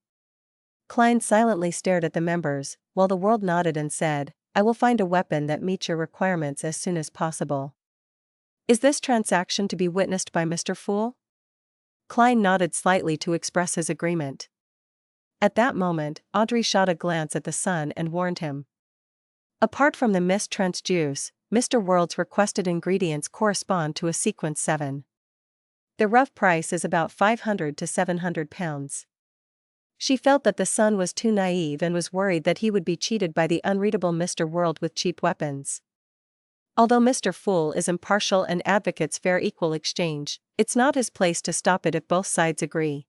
Klein silently stared at the members, while the world nodded and said, "I will find a weapon that meets your requirements as soon as possible." "Is this transaction to be witnessed by Mr. Fool?" Klein nodded slightly to express his agreement. At that moment, Audrey shot a glance at the sun and warned him. Apart from the mist trench juice, Mr. World's requested ingredients correspond to a sequence 7. The rough price is about £500 to £700. She felt that the son was too naive and was worried that he would be cheated by the unreadable Mr. World with cheap weapons. Although Mr. Fool is impartial and advocates fair equal exchange, it's not his place to stop it if both sides agree.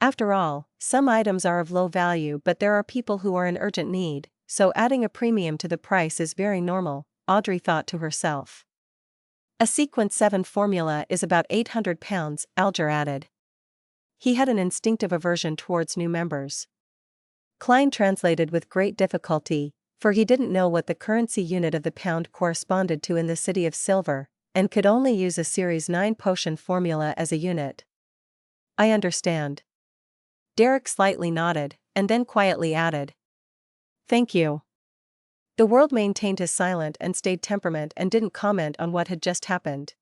After all, some items are of low value, but there are people who are in urgent need, so adding a premium to the price is very normal, Audrey thought to herself. A sequence 7 formula is about £800, Alger added. He had an instinctive aversion towards new members. Klein translated with great difficulty, for he didn't know what the currency unit of the pound corresponded to in the City of Silver, and could only use a Series 9 potion formula as a unit. "I understand." Derrick slightly nodded, and then quietly added, "Thank you." The world maintained his silent and staid temperament and didn't comment on what had just happened.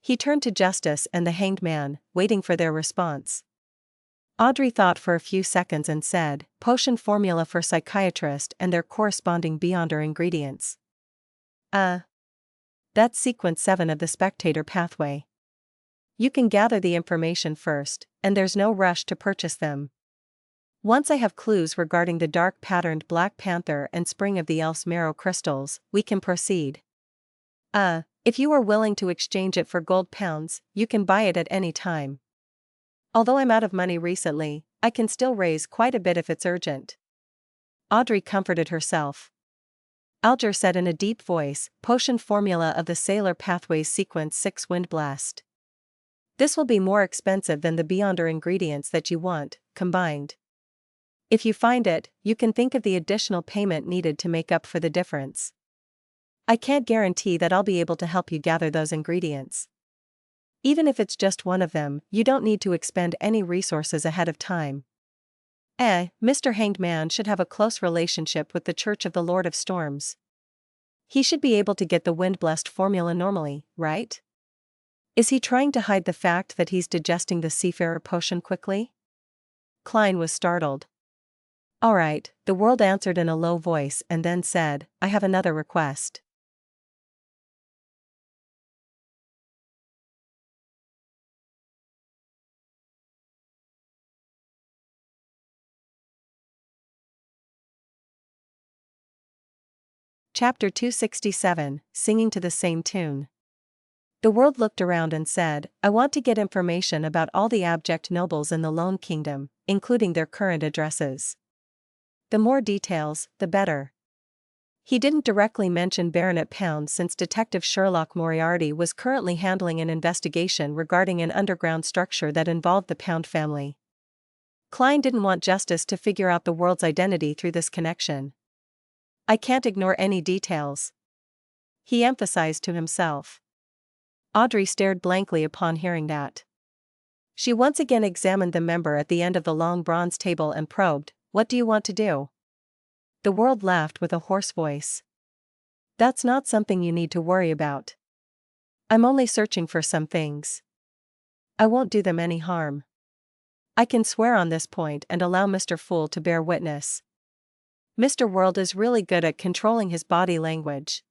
He turned to Justice and the Hanged Man, waiting for their response. Audrey thought for a few seconds and said, "Potion formula for psychiatrist and their corresponding Beyonder ingredients." That's sequence 7 of the spectator pathway. You can gather the information first, and there's no rush to purchase them. Once I have clues regarding the dark patterned Black Panther and Spring of the Elf's Marrow crystals, we can proceed. If you are willing to exchange it for gold pounds, you can buy it at any time. Although I'm out of money recently, I can still raise quite a bit if it's urgent." Audrey comforted herself. Alger said in a deep voice, "Potion formula of the Sailor Pathways sequence 6 Windblast. This will be more expensive than the Beyonder ingredients that you want, combined. If you find it, you can think of the additional payment needed to make up for the difference. I can't guarantee that I'll be able to help you gather those ingredients. Even if it's just one of them, you don't need to expend any resources ahead of time. Mr. Hanged Man should have a close relationship with the Church of the Lord of Storms. He should be able to get the Windblast formula normally, right? Is he trying to hide the fact that he's digesting the Seafarer potion quickly?" Klein was startled. "All right," the world answered in a low voice and then said, "I have another request." Chapter 267, Singing to the Same Tune. The world looked around and said, "I want to get information about all the abject nobles in the Lone Kingdom, including their current addresses. The more details, the better." He didn't directly mention Baronet Pound since Detective Sherlock Moriarty was currently handling an investigation regarding an underground structure that involved the Pound family. Klein didn't want Justice to figure out the world's identity through this connection. "I can't ignore any details," he emphasized to himself. Audrey stared blankly upon hearing that. She once again examined the member at the end of the long bronze table and probed, "What do you want to do?" The world laughed with a hoarse voice. "That's not something you need to worry about. I'm only searching for some things." I won't do them any harm. I can swear on this point and allow Mr. Fool to bear witness. Mr. World is really good at controlling his body language.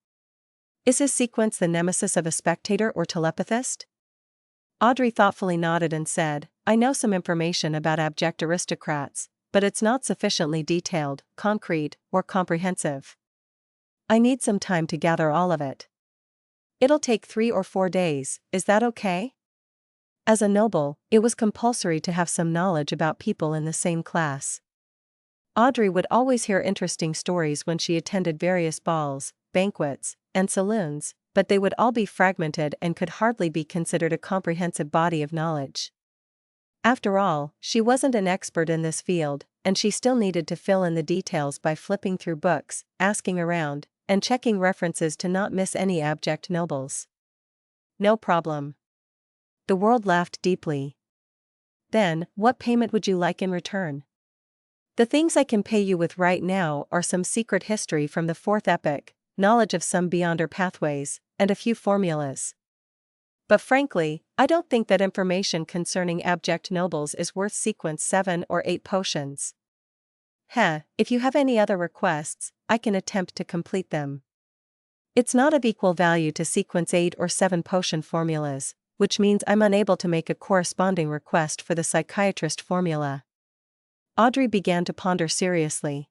Is his sequence the nemesis of a spectator or telepathist? Audrey thoughtfully nodded and said, I know some information about abject aristocrats, but it's not sufficiently detailed, concrete, or comprehensive. I need some time to gather all of it. It'll take 3 or 4 days, is that okay? As a noble, it was compulsory to have some knowledge about people in the same class. Audrey would always hear interesting stories when she attended various balls, banquets, and saloons, but they would all be fragmented and could hardly be considered a comprehensive body of knowledge. After all, she wasn't an expert in this field, and she still needed to fill in the details by flipping through books, asking around, and checking references to not miss any abject nobles. No problem. The World laughed deeply. Then, what payment would you like in return? The things I can pay you with right now are some secret history from the 4th epoch, knowledge of some beyonder pathways, and a few formulas. But frankly, I don't think that information concerning abject nobles is worth sequence 7 or 8 potions. If you have any other requests, I can attempt to complete them. It's not of equal value to sequence 8 or 7 potion formulas, which means I'm unable to make a corresponding request for the psychiatrist formula. Audrey began to ponder seriously.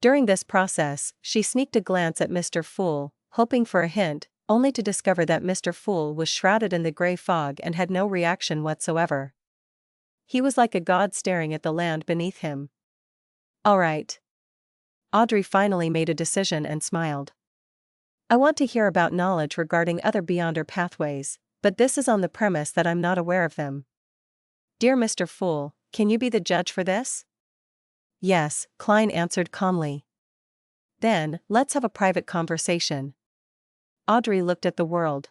During this process, she sneaked a glance at Mr. Fool, hoping for a hint, only to discover that Mr. Fool was shrouded in the gray fog and had no reaction whatsoever. He was like a god staring at the land beneath him. All right. Audrey finally made a decision and smiled. I want to hear about knowledge regarding other beyonder pathways, but this is on the premise that I'm not aware of them. Dear Mr. Fool, can you be the judge for this? Yes, Klein answered calmly. Then, let's have a private conversation. Audrey looked at the World.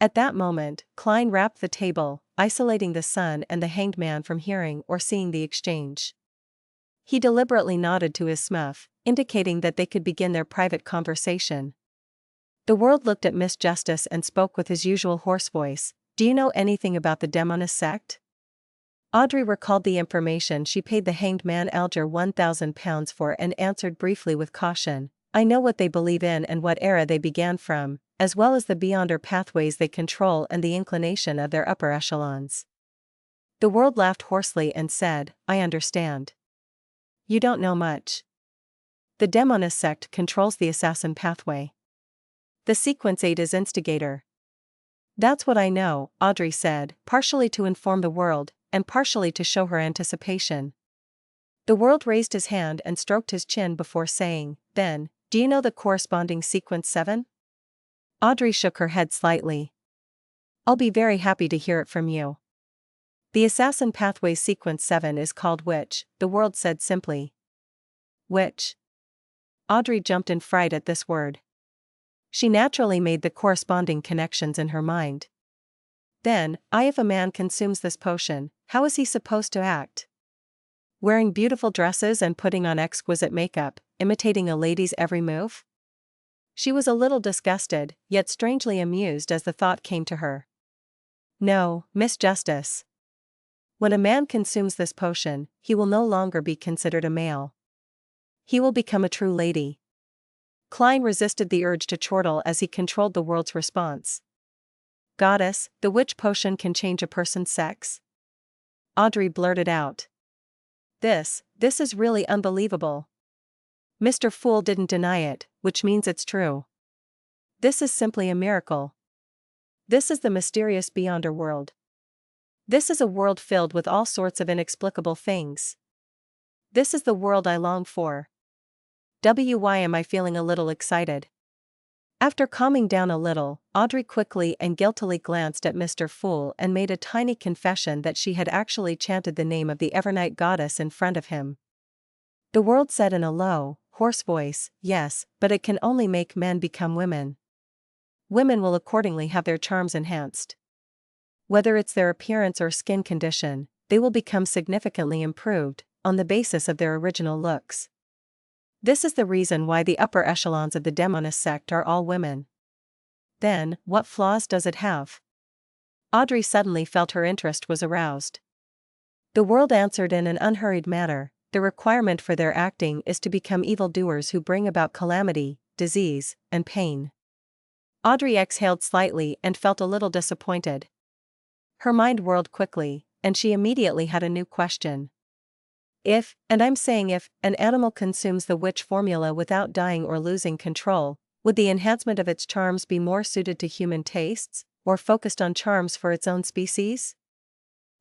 At that moment, Klein rapped the table, isolating the sun and the hanged man from hearing or seeing the exchange. He deliberately nodded to his smuff, indicating that they could begin their private conversation. The World looked at Miss Justice and spoke with his usual hoarse voice. Do you know anything about the Demonist sect? Audrey recalled the information she paid the hanged man Alger £1,000 for and answered briefly with caution. I know what they believe in and what era they began from, as well as the beyonder pathways they control and the inclination of their upper echelons. The World laughed hoarsely and said, I understand. You don't know much. The Demonist sect controls the assassin pathway. The sequence 8 is instigator. That's what I know, Audrey said, partially to inform the World, and partially to show her anticipation. The World raised his hand and stroked his chin before saying, then, do you know the corresponding sequence 7? Audrey shook her head slightly. I'll be very happy to hear it from you. The assassin pathway sequence 7 is called Witch, the World said simply. Witch. Audrey jumped in fright at this word. She naturally made the corresponding connections in her mind. Then, if a man consumes this potion, how is he supposed to act? Wearing beautiful dresses and putting on exquisite makeup, imitating a lady's every move? She was a little disgusted, yet strangely amused as the thought came to her. No, Miss Justice. When a man consumes this potion, he will no longer be considered a male. He will become a true lady. Klein resisted the urge to chortle as he controlled the World's response. Goddess, the witch potion can change a person's sex? Audrey blurted out. This is really unbelievable. Mr. Fool didn't deny it, which means it's true. This is simply a miracle. This is the mysterious beyonder world. This is a world filled with all sorts of inexplicable things. This is the world I long for. Why am I feeling a little excited? After calming down a little, Audrey quickly and guiltily glanced at Mr. Fool and made a tiny confession that she had actually chanted the name of the Evernight goddess in front of him. The World said in a low, hoarse voice, yes, but it can only make men become women. Women will accordingly have their charms enhanced. Whether it's their appearance or skin condition, they will become significantly improved, on the basis of their original looks. This is the reason why the upper echelons of the Demonist sect are all women. Then, what flaws does it have? Audrey suddenly felt her interest was aroused. The world answered in an unhurried manner, the requirement for their acting is to become evildoers who bring about calamity, disease, and pain. Audrey exhaled slightly and felt a little disappointed. Her mind whirled quickly, and she immediately had a new question. If, and I'm saying if, an animal consumes the witch formula without dying or losing control, would the enhancement of its charms be more suited to human tastes, or focused on charms for its own species?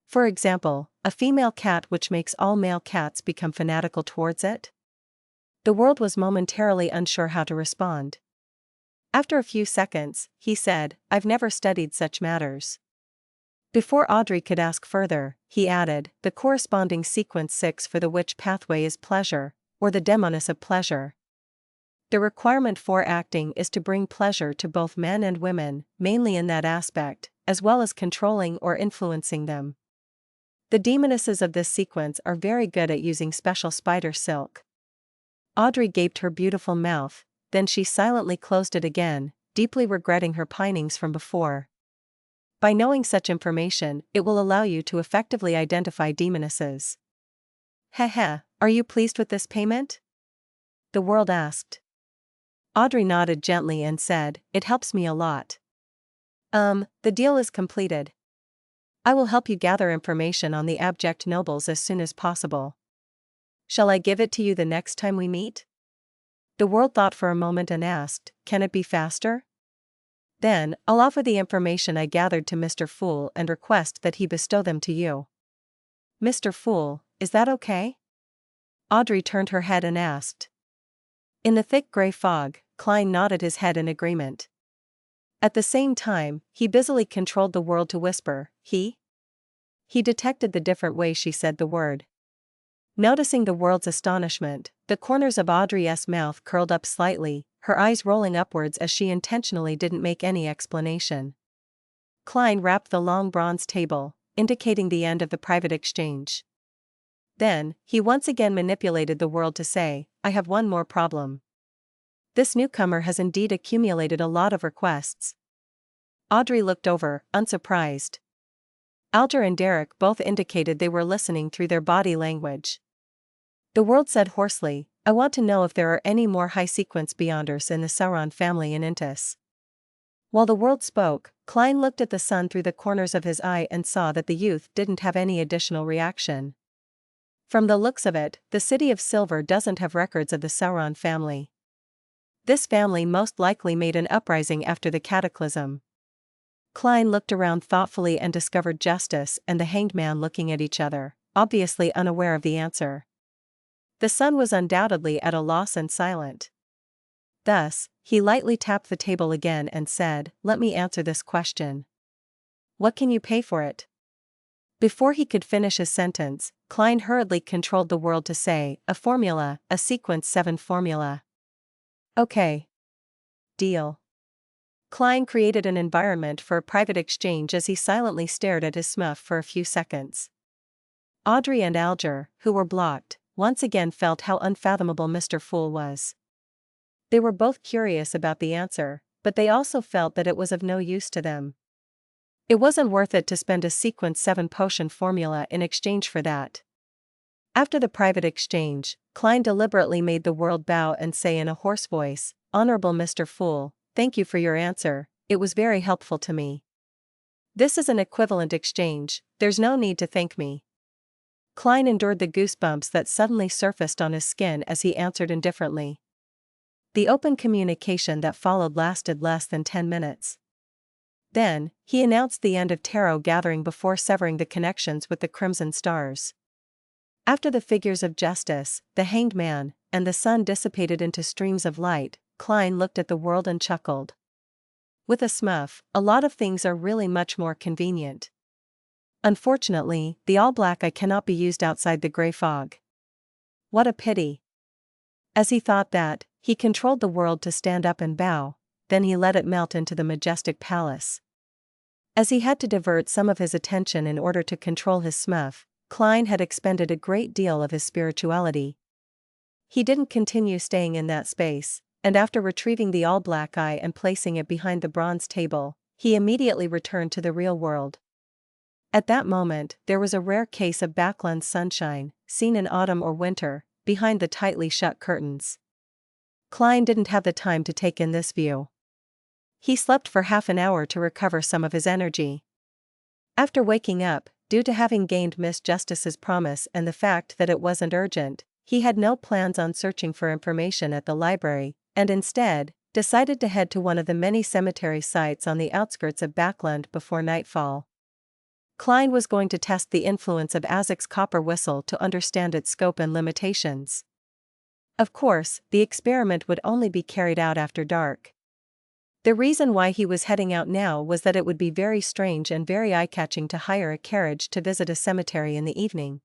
For example, a female cat which makes all male cats become fanatical towards it? The world was momentarily unsure how to respond. After a few seconds, he said, I've never studied such matters. Before Audrey could ask further, he added, the corresponding sequence 6 for the witch pathway is pleasure, or the demoness of pleasure. The requirement for acting is to bring pleasure to both men and women, mainly in that aspect, as well as controlling or influencing them. The demonesses of this sequence are very good at using special spider silk. Audrey gaped her beautiful mouth, then she silently closed it again, deeply regretting her pinings from before. By knowing such information, it will allow you to effectively identify demonesses. Heh, are you pleased with this payment? The world asked. Audrey nodded gently and said, it helps me a lot. The deal is completed. I will help you gather information on the abject nobles as soon as possible. Shall I give it to you the next time we meet? The world thought for a moment and asked, can it be faster? Then, I'll offer the information I gathered to Mr. Fool and request that he bestow them to you. Mr. Fool, is that okay? Audrey turned her head and asked. In the thick gray fog, Klein nodded his head in agreement. At the same time, he busily controlled the world to whisper, he? He detected the different way she said the word. Noticing the world's astonishment, the corners of Audrey's mouth curled up slightly, her eyes rolling upwards as she intentionally didn't make any explanation. Klein rapped the long bronze table, indicating the end of the private exchange. Then, he once again manipulated the world to say, I have one more problem. This newcomer has indeed accumulated a lot of requests. Audrey looked over, unsurprised. Alger and Derrick both indicated they were listening through their body language. The world said hoarsely, I want to know if there are any more high-sequence Beyonders in the Sauron family in Intis. While the world spoke, Klein looked at the sun through the corners of his eye and saw that the youth didn't have any additional reaction. From the looks of it, the City of Silver doesn't have records of the Sauron family. This family most likely made an uprising after the cataclysm. Klein looked around thoughtfully and discovered Justice and the Hanged Man looking at each other, obviously unaware of the answer. The sun was undoubtedly at a loss and silent. Thus, he lightly tapped the table again and said, let me answer this question. What can you pay for it? Before he could finish his sentence, Klein hurriedly controlled the world to say, a formula, a sequence 7 formula. Okay. Deal. Klein created an environment for a private exchange as he silently stared at his smuff for a few seconds. Audrey and Alger, who were blocked, once again felt how unfathomable Mr. Fool was. They were both curious about the answer, but they also felt that it was of no use to them. It wasn't worth it to spend a sequence 7 potion formula in exchange for that. After the private exchange, Klein deliberately made the world bow and say in a hoarse voice, Honorable Mr. Fool, thank you for your answer, it was very helpful to me. This is an equivalent exchange, there's no need to thank me. Klein endured the goosebumps that suddenly surfaced on his skin as he answered indifferently. The open communication that followed lasted less than 10 minutes. Then, he announced the end of tarot gathering before severing the connections with the Crimson Stars. After the figures of Justice, the Hanged Man, and the sun dissipated into streams of light, Klein looked at the world and chuckled. With a smuff, a lot of things are really much more convenient. Unfortunately, the all-black eye cannot be used outside the gray fog. What a pity. As he thought that, he controlled the world to stand up and bow, then he let it melt into the majestic palace. As he had to divert some of his attention in order to control his smuff, Klein had expended a great deal of his spirituality. He didn't continue staying in that space, and after retrieving the all-black eye and placing it behind the bronze table, he immediately returned to the real world. At that moment, there was a rare case of backland sunshine, seen in autumn or winter, behind the tightly shut curtains. Klein didn't have the time to take in this view. He slept for half an hour to recover some of his energy. After waking up, due to having gained Miss Justice's promise and the fact that it wasn't urgent, he had no plans on searching for information at the library, and instead, decided to head to one of the many cemetery sites on the outskirts of Backland before nightfall. Klein was going to test the influence of Azek's copper whistle to understand its scope and limitations. Of course, the experiment would only be carried out after dark. The reason why he was heading out now was that it would be very strange and very eye-catching to hire a carriage to visit a cemetery in the evening.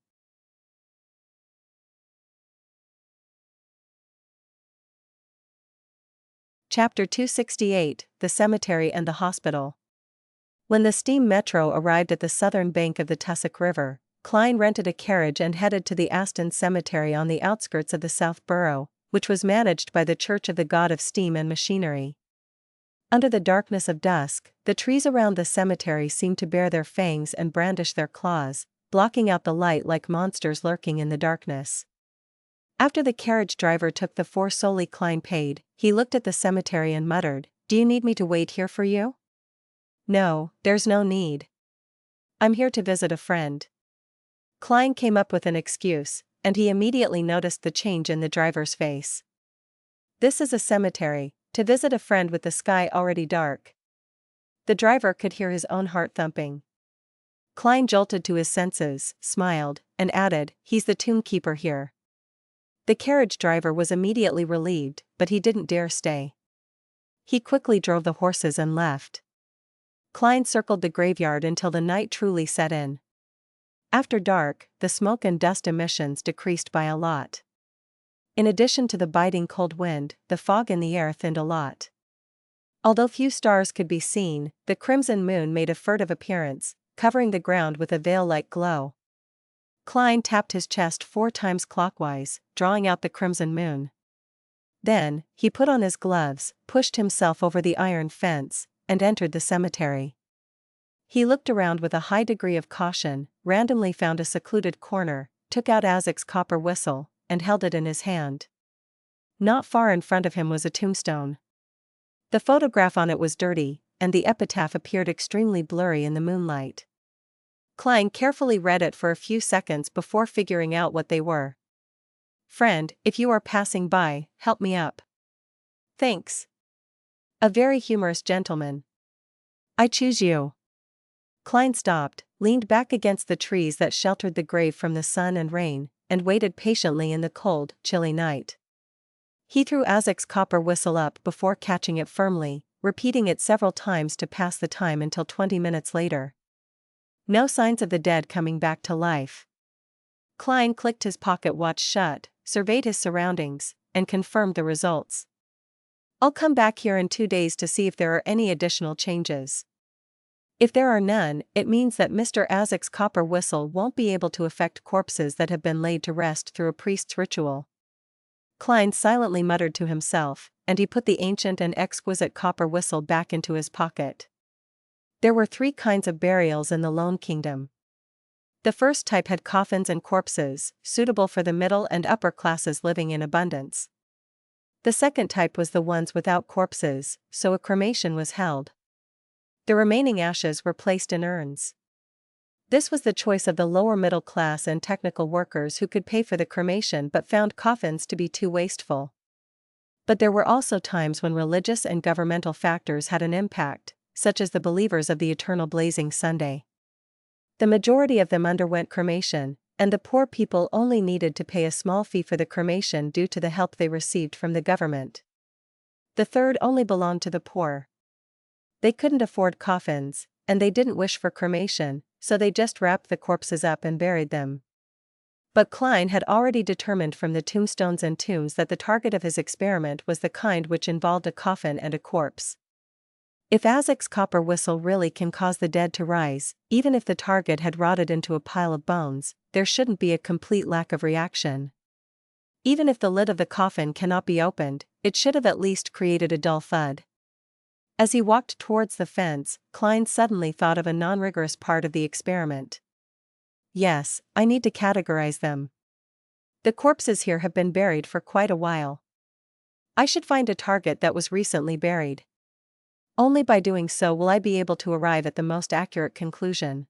Chapter 268, The Cemetery and the Hospital. When the steam metro arrived at the southern bank of the Tussock River, Klein rented a carriage and headed to the Aston Cemetery on the outskirts of the South Borough, which was managed by the Church of the God of Steam and Machinery. Under the darkness of dusk, the trees around the cemetery seemed to bare their fangs and brandish their claws, blocking out the light like monsters lurking in the darkness. After the carriage driver took the 4 soldi Klein paid, he looked at the cemetery and muttered, "Do you need me to wait here for you?" "No, there's no need. I'm here to visit a friend." Klein came up with an excuse, and he immediately noticed the change in the driver's face. This is a cemetery, to visit a friend with the sky already dark. The driver could hear his own heart thumping. Klein jolted to his senses, smiled, and added, "He's the tombkeeper here." The carriage driver was immediately relieved, but he didn't dare stay. He quickly drove the horses and left. Klein circled the graveyard until the night truly set in. After dark, the smoke and dust emissions decreased by a lot. In addition to the biting cold wind, the fog in the air thinned a lot. Although few stars could be seen, the crimson moon made a furtive appearance, covering the ground with a veil-like glow. Klein tapped his chest 4 times clockwise, drawing out the crimson moon. Then, he put on his gloves, pushed himself over the iron fence, and entered the cemetery. He looked around with a high degree of caution, randomly found a secluded corner, took out Azek's copper whistle, and held it in his hand. Not far in front of him was a tombstone. The photograph on it was dirty, and the epitaph appeared extremely blurry in the moonlight. Klein carefully read it for a few seconds before figuring out what they were. "Friend, if you are passing by, help me up." "Thanks. A very humorous gentleman. I choose you." Klein stopped, leaned back against the trees that sheltered the grave from the sun and rain, and waited patiently in the cold, chilly night. He threw Azek's copper whistle up before catching it firmly, repeating it several times to pass the time until 20 minutes later. No signs of the dead coming back to life. Klein clicked his pocket watch shut, surveyed his surroundings, and confirmed the results. "I'll come back here in 2 days to see if there are any additional changes. If there are none, it means that Mr. Azek's copper whistle won't be able to affect corpses that have been laid to rest through a priest's ritual." Klein silently muttered to himself, and he put the ancient and exquisite copper whistle back into his pocket. There were 3 kinds of burials in the Lone Kingdom. The first type had coffins and corpses, suitable for the middle and upper classes living in abundance. The second type was the ones without corpses, so a cremation was held. The remaining ashes were placed in urns. This was the choice of the lower middle class and technical workers who could pay for the cremation but found coffins to be too wasteful. But there were also times when religious and governmental factors had an impact, such as the believers of the Eternal Blazing Sunday. The majority of them underwent cremation, and the poor people only needed to pay a small fee for the cremation due to the help they received from the government. The third only belonged to the poor. They couldn't afford coffins, and they didn't wish for cremation, so they just wrapped the corpses up and buried them. But Klein had already determined from the tombstones and tombs that the target of his experiment was the kind which involved a coffin and a corpse. If Azek's copper whistle really can cause the dead to rise, even if the target had rotted into a pile of bones, there shouldn't be a complete lack of reaction. Even if the lid of the coffin cannot be opened, it should have at least created a dull thud. As he walked towards the fence, Klein suddenly thought of a non-rigorous part of the experiment. Yes, I need to categorize them. The corpses here have been buried for quite a while. I should find a target that was recently buried. Only by doing so will I be able to arrive at the most accurate conclusion.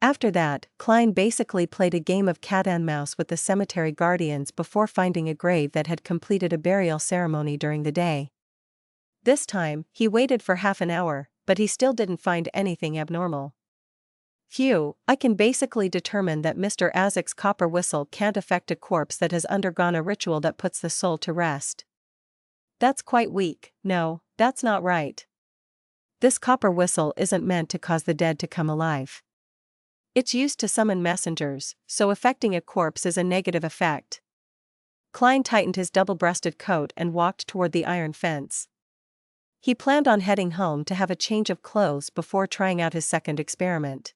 After that, Klein basically played a game of cat and mouse with the cemetery guardians before finding a grave that had completed a burial ceremony during the day. This time, he waited for half an hour, but he still didn't find anything abnormal. Phew, I can basically determine that Mr. Azek's copper whistle can't affect a corpse that has undergone a ritual that puts the soul to rest. That's quite weak. No, that's not right. This copper whistle isn't meant to cause the dead to come alive. It's used to summon messengers, so affecting a corpse is a negative effect. Klein tightened his double-breasted coat and walked toward the iron fence. He planned on heading home to have a change of clothes before trying out his second experiment.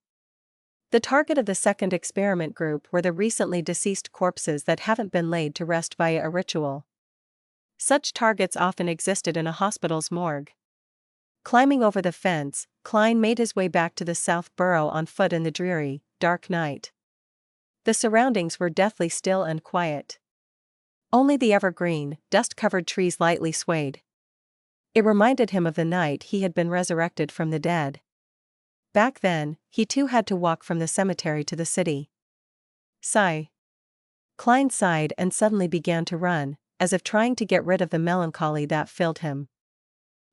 The target of the second experiment group were the recently deceased corpses that haven't been laid to rest via a ritual. Such targets often existed in a hospital's morgue. Climbing over the fence, Klein made his way back to the South Borough on foot in the dreary, dark night. The surroundings were deathly still and quiet. Only the evergreen, dust-covered trees lightly swayed. It reminded him of the night he had been resurrected from the dead. Back then, he too had to walk from the cemetery to the city. Sigh. Klein sighed and suddenly began to run, as if trying to get rid of the melancholy that filled him.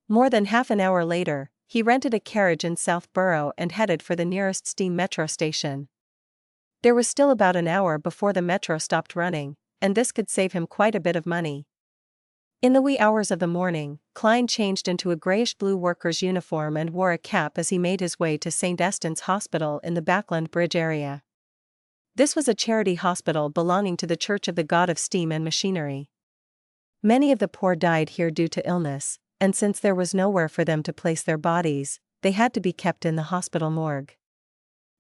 More than half an hour later, he rented a carriage in South Borough and headed for the nearest steam metro station. There was still about an hour before the metro stopped running, and this could save him quite a bit of money. In the wee hours of the morning, Klein changed into a grayish-blue worker's uniform and wore a cap as he made his way to St. Eston's Hospital in the Backland Bridge area. This was a charity hospital belonging to the Church of the God of Steam and Machinery. Many of the poor died here due to illness, and since there was nowhere for them to place their bodies, they had to be kept in the hospital morgue.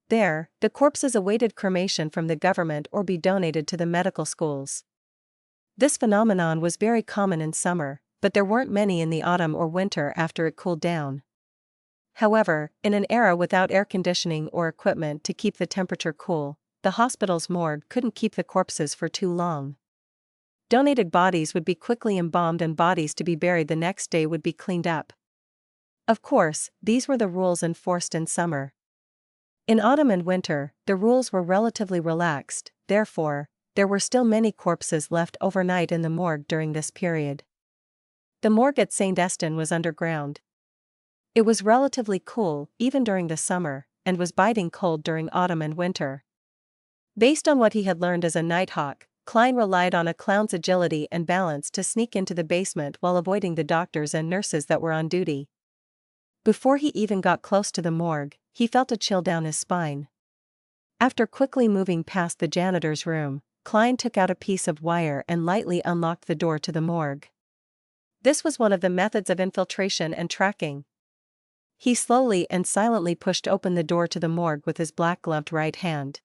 There, the corpses awaited cremation from the government or be donated to the medical schools. This phenomenon was very common in summer, but there weren't many in the autumn or winter after it cooled down. However, in an era without air conditioning or equipment to keep the temperature cool, the hospital's morgue couldn't keep the corpses for too long. Donated bodies would be quickly embalmed and bodies to be buried the next day would be cleaned up. Of course, these were the rules enforced in summer. In autumn and winter, the rules were relatively relaxed, therefore, there were still many corpses left overnight in the morgue during this period. The morgue at St. Eston was underground. It was relatively cool, even during the summer, and was biting cold during autumn and winter. Based on what he had learned as a nighthawk, Klein relied on a clown's agility and balance to sneak into the basement while avoiding the doctors and nurses that were on duty. Before he even got close to the morgue, he felt a chill down his spine. After quickly moving past the janitor's room, Klein took out a piece of wire and lightly unlocked the door to the morgue. This was one of the methods of infiltration and tracking. He slowly and silently pushed open the door to the morgue with his black-gloved right hand.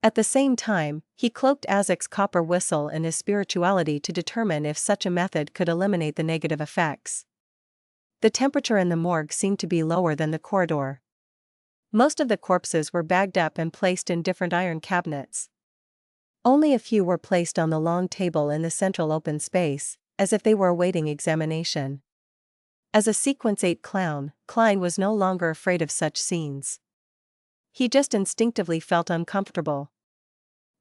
At the same time, he cloaked Azek's copper whistle in his spirituality to determine if such a method could eliminate the negative effects. The temperature in the morgue seemed to be lower than the corridor. Most of the corpses were bagged up and placed in different iron cabinets. Only a few were placed on the long table in the central open space, as if they were awaiting examination. As a Sequence 8 clown, Klein was no longer afraid of such scenes. He just instinctively felt uncomfortable.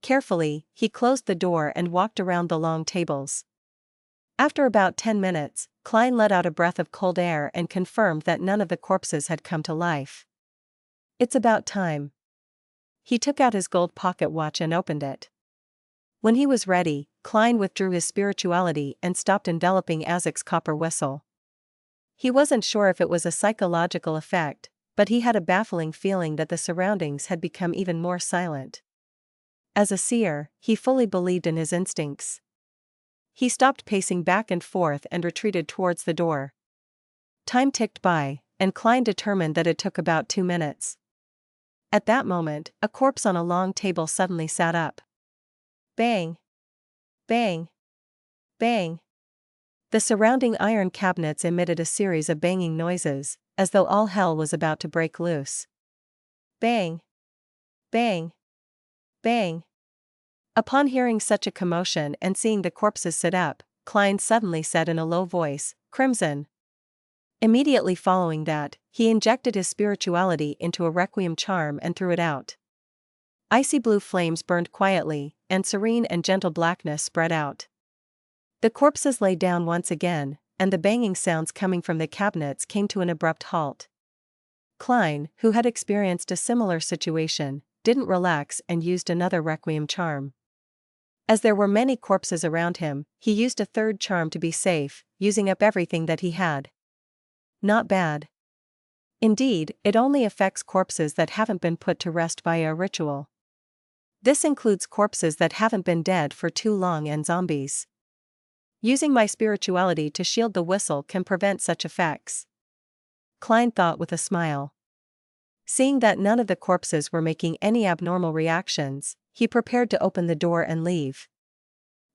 Carefully, he closed the door and walked around the long tables. After about 10 minutes, Klein let out a breath of cold air and confirmed that none of the corpses had come to life. It's about time. He took out his gold pocket watch and opened it. When he was ready, Klein withdrew his spirituality and stopped enveloping Azek's copper whistle. He wasn't sure if it was a psychological effect, but he had a baffling feeling that the surroundings had become even more silent. As a seer, he fully believed in his instincts. He stopped pacing back and forth and retreated towards the door. Time ticked by, and Klein determined that it took about 2 minutes. At that moment, a corpse on a long table suddenly sat up. Bang! Bang! Bang! The surrounding iron cabinets emitted a series of banging noises, as though all hell was about to break loose. Bang! Bang! Bang! Upon hearing such a commotion and seeing the corpses sit up, Klein suddenly said in a low voice, "Crimson." Immediately following that, he injected his spirituality into a requiem charm and threw it out. Icy blue flames burned quietly, and serene and gentle blackness spread out. The corpses lay down once again, and the banging sounds coming from the cabinets came to an abrupt halt. Klein, who had experienced a similar situation, didn't relax and used another requiem charm. As there were many corpses around him, he used a third charm to be safe, using up everything that he had. Not bad. Indeed, it only affects corpses that haven't been put to rest via a ritual. This includes corpses that haven't been dead for too long and zombies. Using my spirituality to shield the whistle can prevent such effects. Klein thought with a smile. Seeing that none of the corpses were making any abnormal reactions, he prepared to open the door and leave.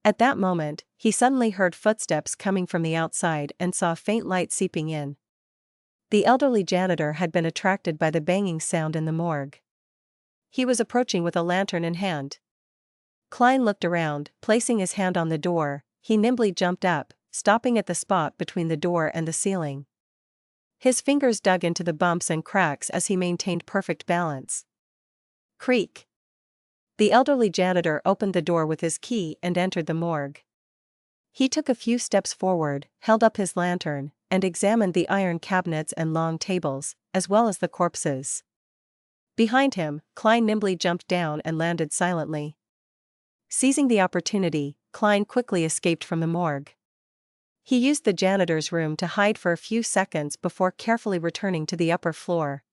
At that moment, he suddenly heard footsteps coming from the outside and saw a faint light seeping in. The elderly janitor had been attracted by the banging sound in the morgue. He was approaching with a lantern in hand. Klein looked around, placing his hand on the door. He nimbly jumped up, stopping at the spot between the door and the ceiling. His fingers dug into the bumps and cracks as he maintained perfect balance. Creak! The elderly janitor opened the door with his key and entered the morgue. He took a few steps forward, held up his lantern, and examined the iron cabinets and long tables, as well as the corpses. Behind him, Klein nimbly jumped down and landed silently. Seizing the opportunity, Klein quickly escaped from the morgue. He used the janitor's room to hide for a few seconds before carefully returning to the upper floor.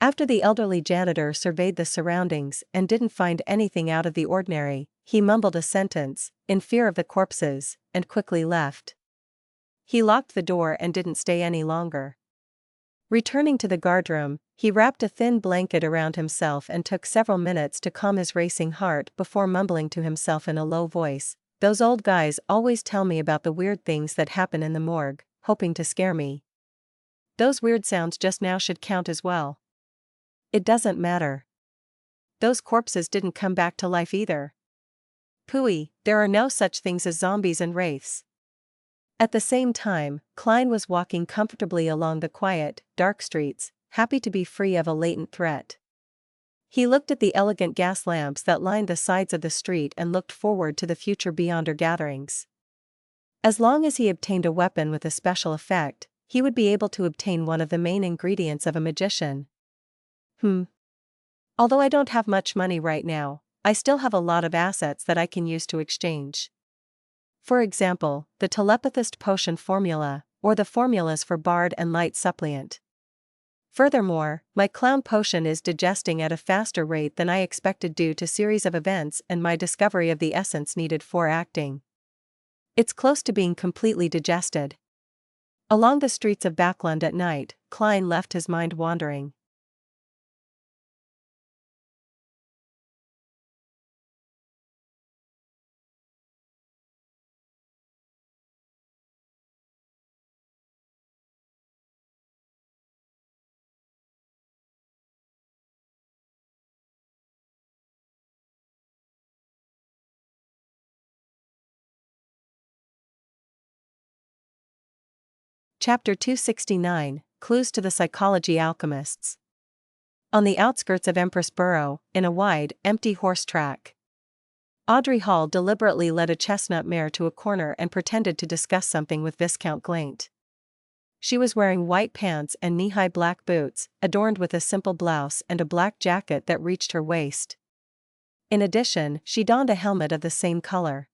After the elderly janitor surveyed the surroundings and didn't find anything out of the ordinary, he mumbled a sentence, in fear of the corpses, and quickly left. He locked the door and didn't stay any longer. Returning to the guardroom, he wrapped a thin blanket around himself and took several minutes to calm his racing heart before mumbling to himself in a low voice, "Those old guys always tell me about the weird things that happen in the morgue, hoping to scare me. Those weird sounds just now should count as well. It doesn't matter. Those corpses didn't come back to life either. Pooey, there are no such things as zombies and wraiths." At the same time, Klein was walking comfortably along the quiet, dark streets, happy to be free of a latent threat. He looked at the elegant gas lamps that lined the sides of the street and looked forward to the future beyonder gatherings. As long as he obtained a weapon with a special effect, he would be able to obtain one of the main ingredients of a magician. Although I don't have much money right now, I still have a lot of assets that I can use to exchange. For example, the telepathist potion formula, or the formulas for bard and light suppliant. Furthermore, my clown potion is digesting at a faster rate than I expected due to series of events and my discovery of the essence needed for acting. It's close to being completely digested. Along the streets of Backland at night, Klein left his mind wandering. Chapter 269, Clues to the Psychology Alchemists. On the outskirts of Empress Borough, in a wide, empty horse track, Audrey Hall deliberately led a chestnut mare to a corner and pretended to discuss something with Viscount Glaint. She was wearing white pants and knee-high black boots, adorned with a simple blouse and a black jacket that reached her waist. In addition, she donned a helmet of the same color.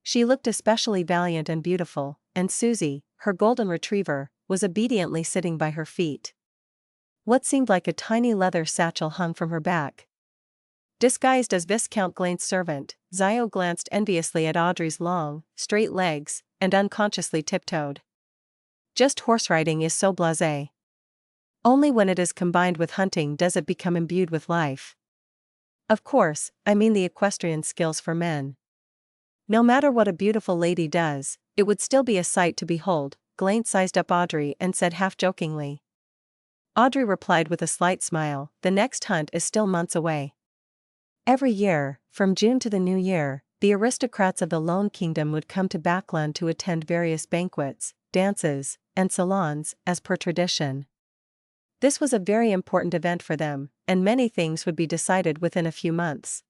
She looked especially valiant and beautiful, and Susie, her golden retriever, was obediently sitting by her feet. What seemed like a tiny leather satchel hung from her back. Disguised as Viscount Glaint's servant, Zio glanced enviously at Audrey's long, straight legs, and unconsciously tiptoed. Just horse riding is so blasé. Only when it is combined with hunting does it become imbued with life. Of course, I mean the equestrian skills for men. No matter what a beautiful lady does, it would still be a sight to behold. Glandt sized up Audrey and said half-jokingly. Audrey replied with a slight smile, the next hunt is still months away. Every year, from June to the new year, the aristocrats of the Lone Kingdom would come to Backland to attend various banquets, dances, and salons, as per tradition. This was a very important event for them, and many things would be decided within a few months.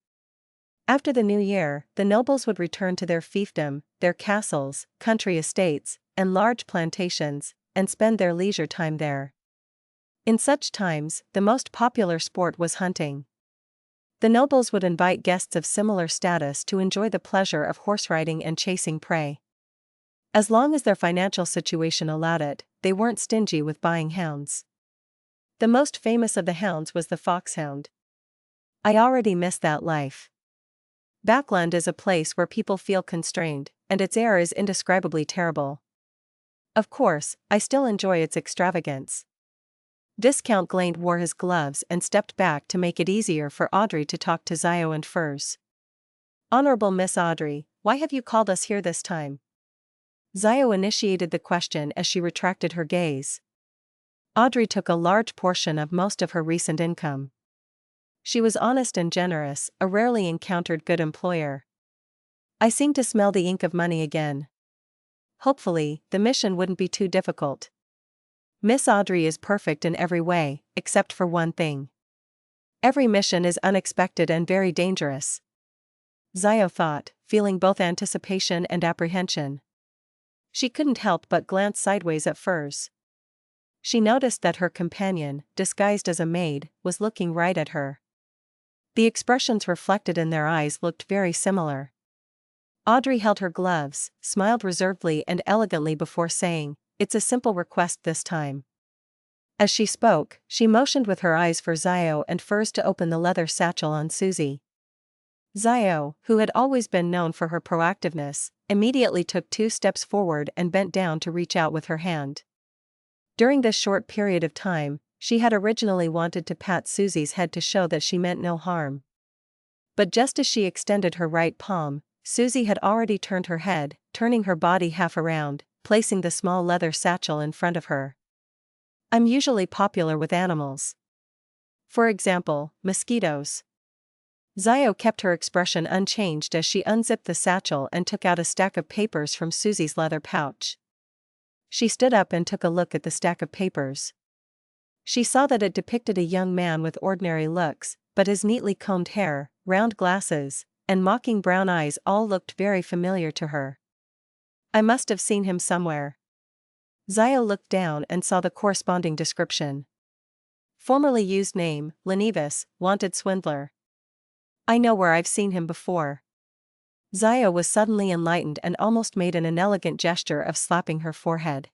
After the new year, the nobles would return to their fiefdom, their castles, country estates, and large plantations, and spend their leisure time there. In such times, the most popular sport was hunting. The nobles would invite guests of similar status to enjoy the pleasure of horse riding and chasing prey. As long as their financial situation allowed it, they weren't stingy with buying hounds. The most famous of the hounds was the foxhound. I already miss that life. Backland is a place where people feel constrained, and its air is indescribably terrible. Of course, I still enjoy its extravagance. Viscount Glandt wore his gloves and stepped back to make it easier for Audrey to talk to Zio and Furs. Honorable Miss Audrey, why have you called us here this time? Zio initiated the question as she retracted her gaze. Audrey took a large portion of most of her recent income. She was honest and generous, a rarely encountered good employer. I seem to smell the ink of money again. Hopefully, the mission wouldn't be too difficult. Miss Audrey is perfect in every way, except for one thing. Every mission is unexpected and very dangerous. Zio thought, feeling both anticipation and apprehension. She couldn't help but glance sideways at Furs. She noticed that her companion, disguised as a maid, was looking right at her. The expressions reflected in their eyes looked very similar. Audrey held her gloves, smiled reservedly and elegantly before saying, "It's a simple request this time." As she spoke, she motioned with her eyes for Zio and Furs to open the leather satchel on Susie. Zio, who had always been known for her proactiveness, immediately took 2 steps forward and bent down to reach out with her hand. During this short period of time, she had originally wanted to pat Susie's head to show that she meant no harm. But just as she extended her right palm, Susie had already turned her head, turning her body half around, placing the small leather satchel in front of her. I'm usually popular with animals. For example, mosquitoes. Zio kept her expression unchanged as she unzipped the satchel and took out a stack of papers from Susie's leather pouch. She stood up and took a look at the stack of papers. She saw that it depicted a young man with ordinary looks, but his neatly combed hair, round glasses, and mocking brown eyes all looked very familiar to her. I must have seen him somewhere. Zio looked down and saw the corresponding description. Formerly used name, Lenevis, wanted swindler. I know where I've seen him before. Zio was suddenly enlightened and almost made an inelegant gesture of slapping her forehead.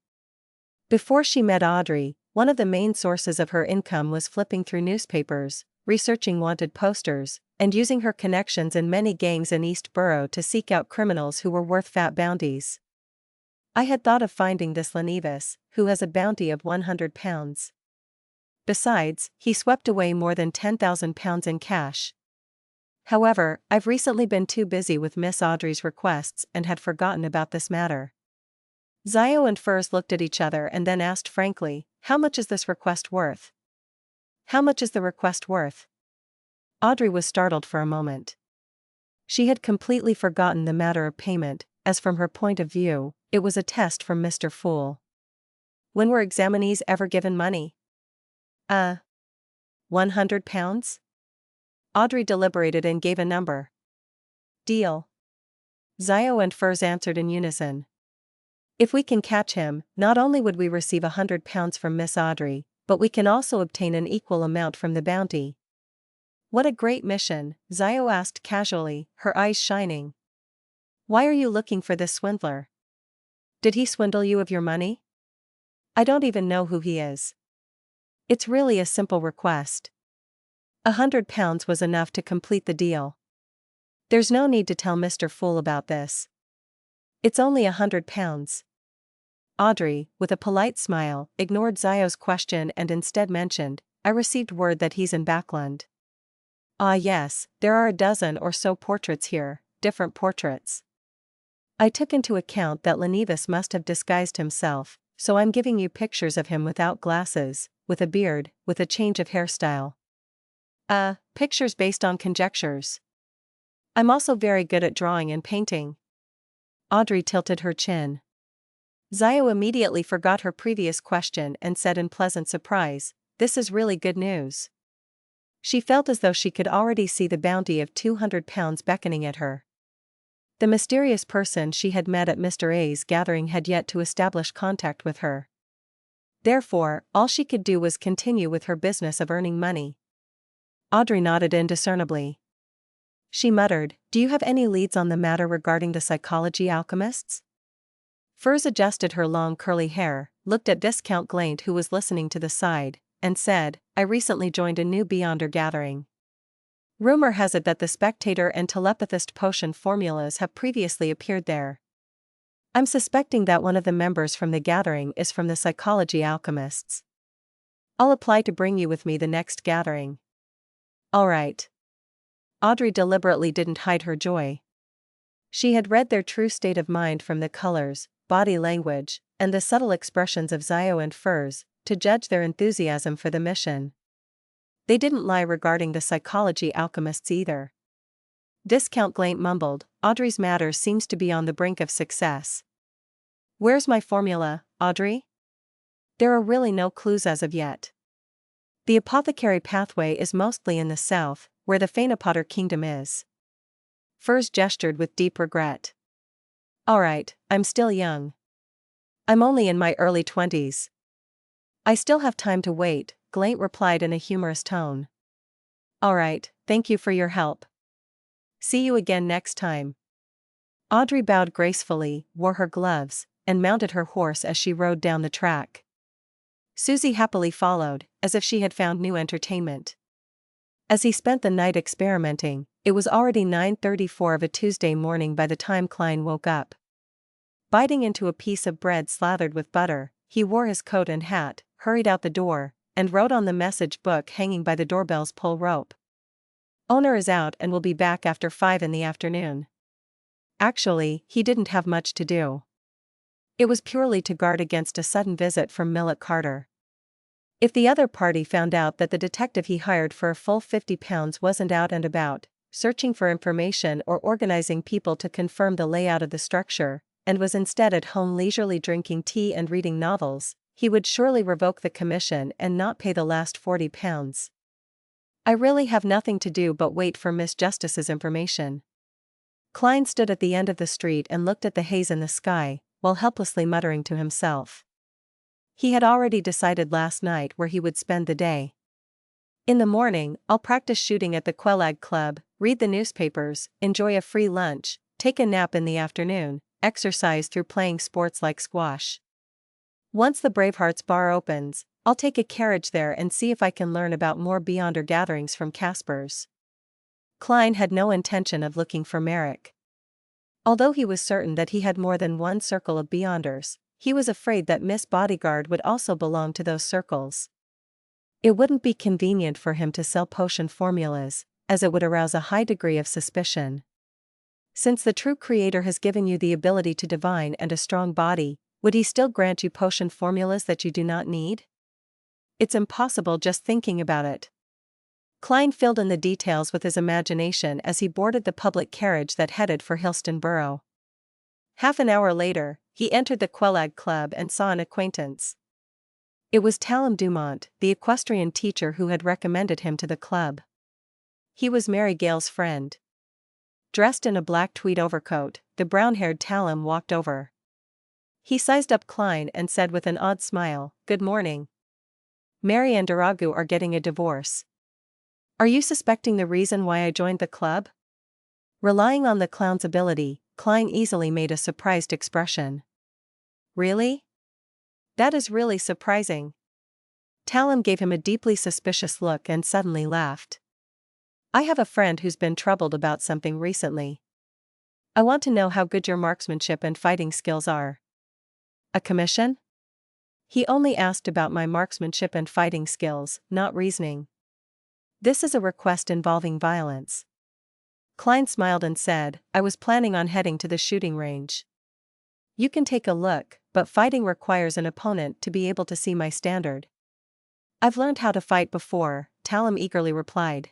Before she met Audrey, one of the main sources of her income was flipping through newspapers, researching wanted posters, and using her connections in many gangs in East Borough to seek out criminals who were worth fat bounties. I had thought of finding this Lenevis, who has a bounty of £100. Besides, he swept away more than £10,000 in cash. However, I've recently been too busy with Miss Audrey's requests and had forgotten about this matter. Zio and Furs looked at each other and then asked frankly, how much is this request worth? How much is the request worth? Audrey was startled for a moment. She had completely forgotten the matter of payment, as from her point of view, it was a test from Mr. Fool. When were examinees ever given money? £100? Audrey deliberated and gave a number. Deal. Zio and Furs answered in unison. If we can catch him, not only would we receive £100 from Miss Audrey, but we can also obtain an equal amount from the bounty. What a great mission, Zio asked casually, her eyes shining. Why are you looking for this swindler? Did he swindle you of your money? I don't even know who he is. It's really a simple request. £100 was enough to complete the deal. There's no need to tell Mr. Fool about this. It's only £100. Audrey, with a polite smile, ignored Zio's question and instead mentioned, I received word that he's in Backland. Ah yes, there are a dozen or so portraits here, different portraits. I took into account that Lenivus must have disguised himself, so I'm giving you pictures of him without glasses, with a beard, with a change of hairstyle. Pictures based on conjectures. I'm also very good at drawing and painting. Audrey tilted her chin. Zio immediately forgot her previous question and said in pleasant surprise, "This is really good news." She felt as though she could already see the bounty of £200 beckoning at her. The mysterious person she had met at Mr. A's gathering had yet to establish contact with her. Therefore, all she could do was continue with her business of earning money. Audrey nodded indiscernibly. She muttered, "Do you have any leads on the matter regarding the psychology alchemists?" Furs adjusted her long curly hair, looked at Viscount Glaint who was listening to the side, and said, "I recently joined a new Beyonder gathering. Rumor has it that the Spectator and Telepathist potion formulas have previously appeared there. I'm suspecting that one of the members from the gathering is from the psychology alchemists. I'll apply to bring you with me the next gathering." "All right." Audrey deliberately didn't hide her joy. She had read their true state of mind from the colors, body language, and the subtle expressions of Zio and Furs, to judge their enthusiasm for the mission. They didn't lie regarding the psychology alchemists either. Viscount Glaint mumbled, "Audrey's matter seems to be on the brink of success." "Where's my formula, Audrey?" "There are really no clues as of yet. The apothecary pathway is mostly in the south, where the Phaenopotter kingdom is." Furs gestured with deep regret. "Alright, I'm still young. I'm only in my early 20s. I still have time to wait," Glaint replied in a humorous tone. "Alright, thank you for your help. See you again next time." Audrey bowed gracefully, wore her gloves, and mounted her horse as she rode down the track. Susie happily followed, as if she had found new entertainment. As he spent the night experimenting, it was already 9:34 of a Tuesday morning by the time Klein woke up. Biting into a piece of bread slathered with butter, he wore his coat and hat, hurried out the door, and wrote on the message book hanging by the doorbell's pull rope. "Owner is out and will be back after 5 in the afternoon." Actually, he didn't have much to do. It was purely to guard against a sudden visit from Millet Carter. If the other party found out that the detective he hired for a full £50 wasn't out and about, searching for information or organizing people to confirm the layout of the structure, and was instead at home leisurely drinking tea and reading novels, he would surely revoke the commission and not pay the last £40. "I really have nothing to do but wait for Miss Justice's information." Klein stood at the end of the street and looked at the haze in the sky, while helplessly muttering to himself. He had already decided last night where he would spend the day. In the morning, I'll practice shooting at the Quelag Club, read the newspapers, enjoy a free lunch, take a nap in the afternoon, exercise through playing sports like squash. Once the Bravehearts bar opens, I'll take a carriage there and see if I can learn about more Beyonder gatherings from Casper's. Klein had no intention of looking for Merrick. Although he was certain that he had more than one circle of Beyonders, he was afraid that Miss Bodyguard would also belong to those circles. It wouldn't be convenient for him to sell potion formulas, as it would arouse a high degree of suspicion. Since the true creator has given you the ability to divine and a strong body, would he still grant you potion formulas that you do not need? It's impossible just thinking about it. Klein filled in the details with his imagination as he boarded the public carriage that headed for Hillston Borough. Half an hour later, he entered the Quelag Club and saw an acquaintance. It was Talum Dumont, the equestrian teacher who had recommended him to the club. He was Mary Gale's friend. Dressed in a black tweed overcoat, the brown-haired Talum walked over. He sized up Klein and said with an odd smile, "Good morning. Mary and Daragu are getting a divorce. Are you suspecting the reason why I joined the club?" Relying on the clown's ability, Klein easily made a surprised expression. "Really? That is really surprising." Talum gave him a deeply suspicious look and suddenly laughed. "I have a friend who's been troubled about something recently. I want to know how good your marksmanship and fighting skills are." "A commission?" He only asked about my marksmanship and fighting skills, not reasoning. "This is a request involving violence." Klein smiled and said, "I was planning on heading to the shooting range." You can take a look, but fighting requires an opponent to be able to see my standard. I've learned how to fight before, Talum eagerly replied.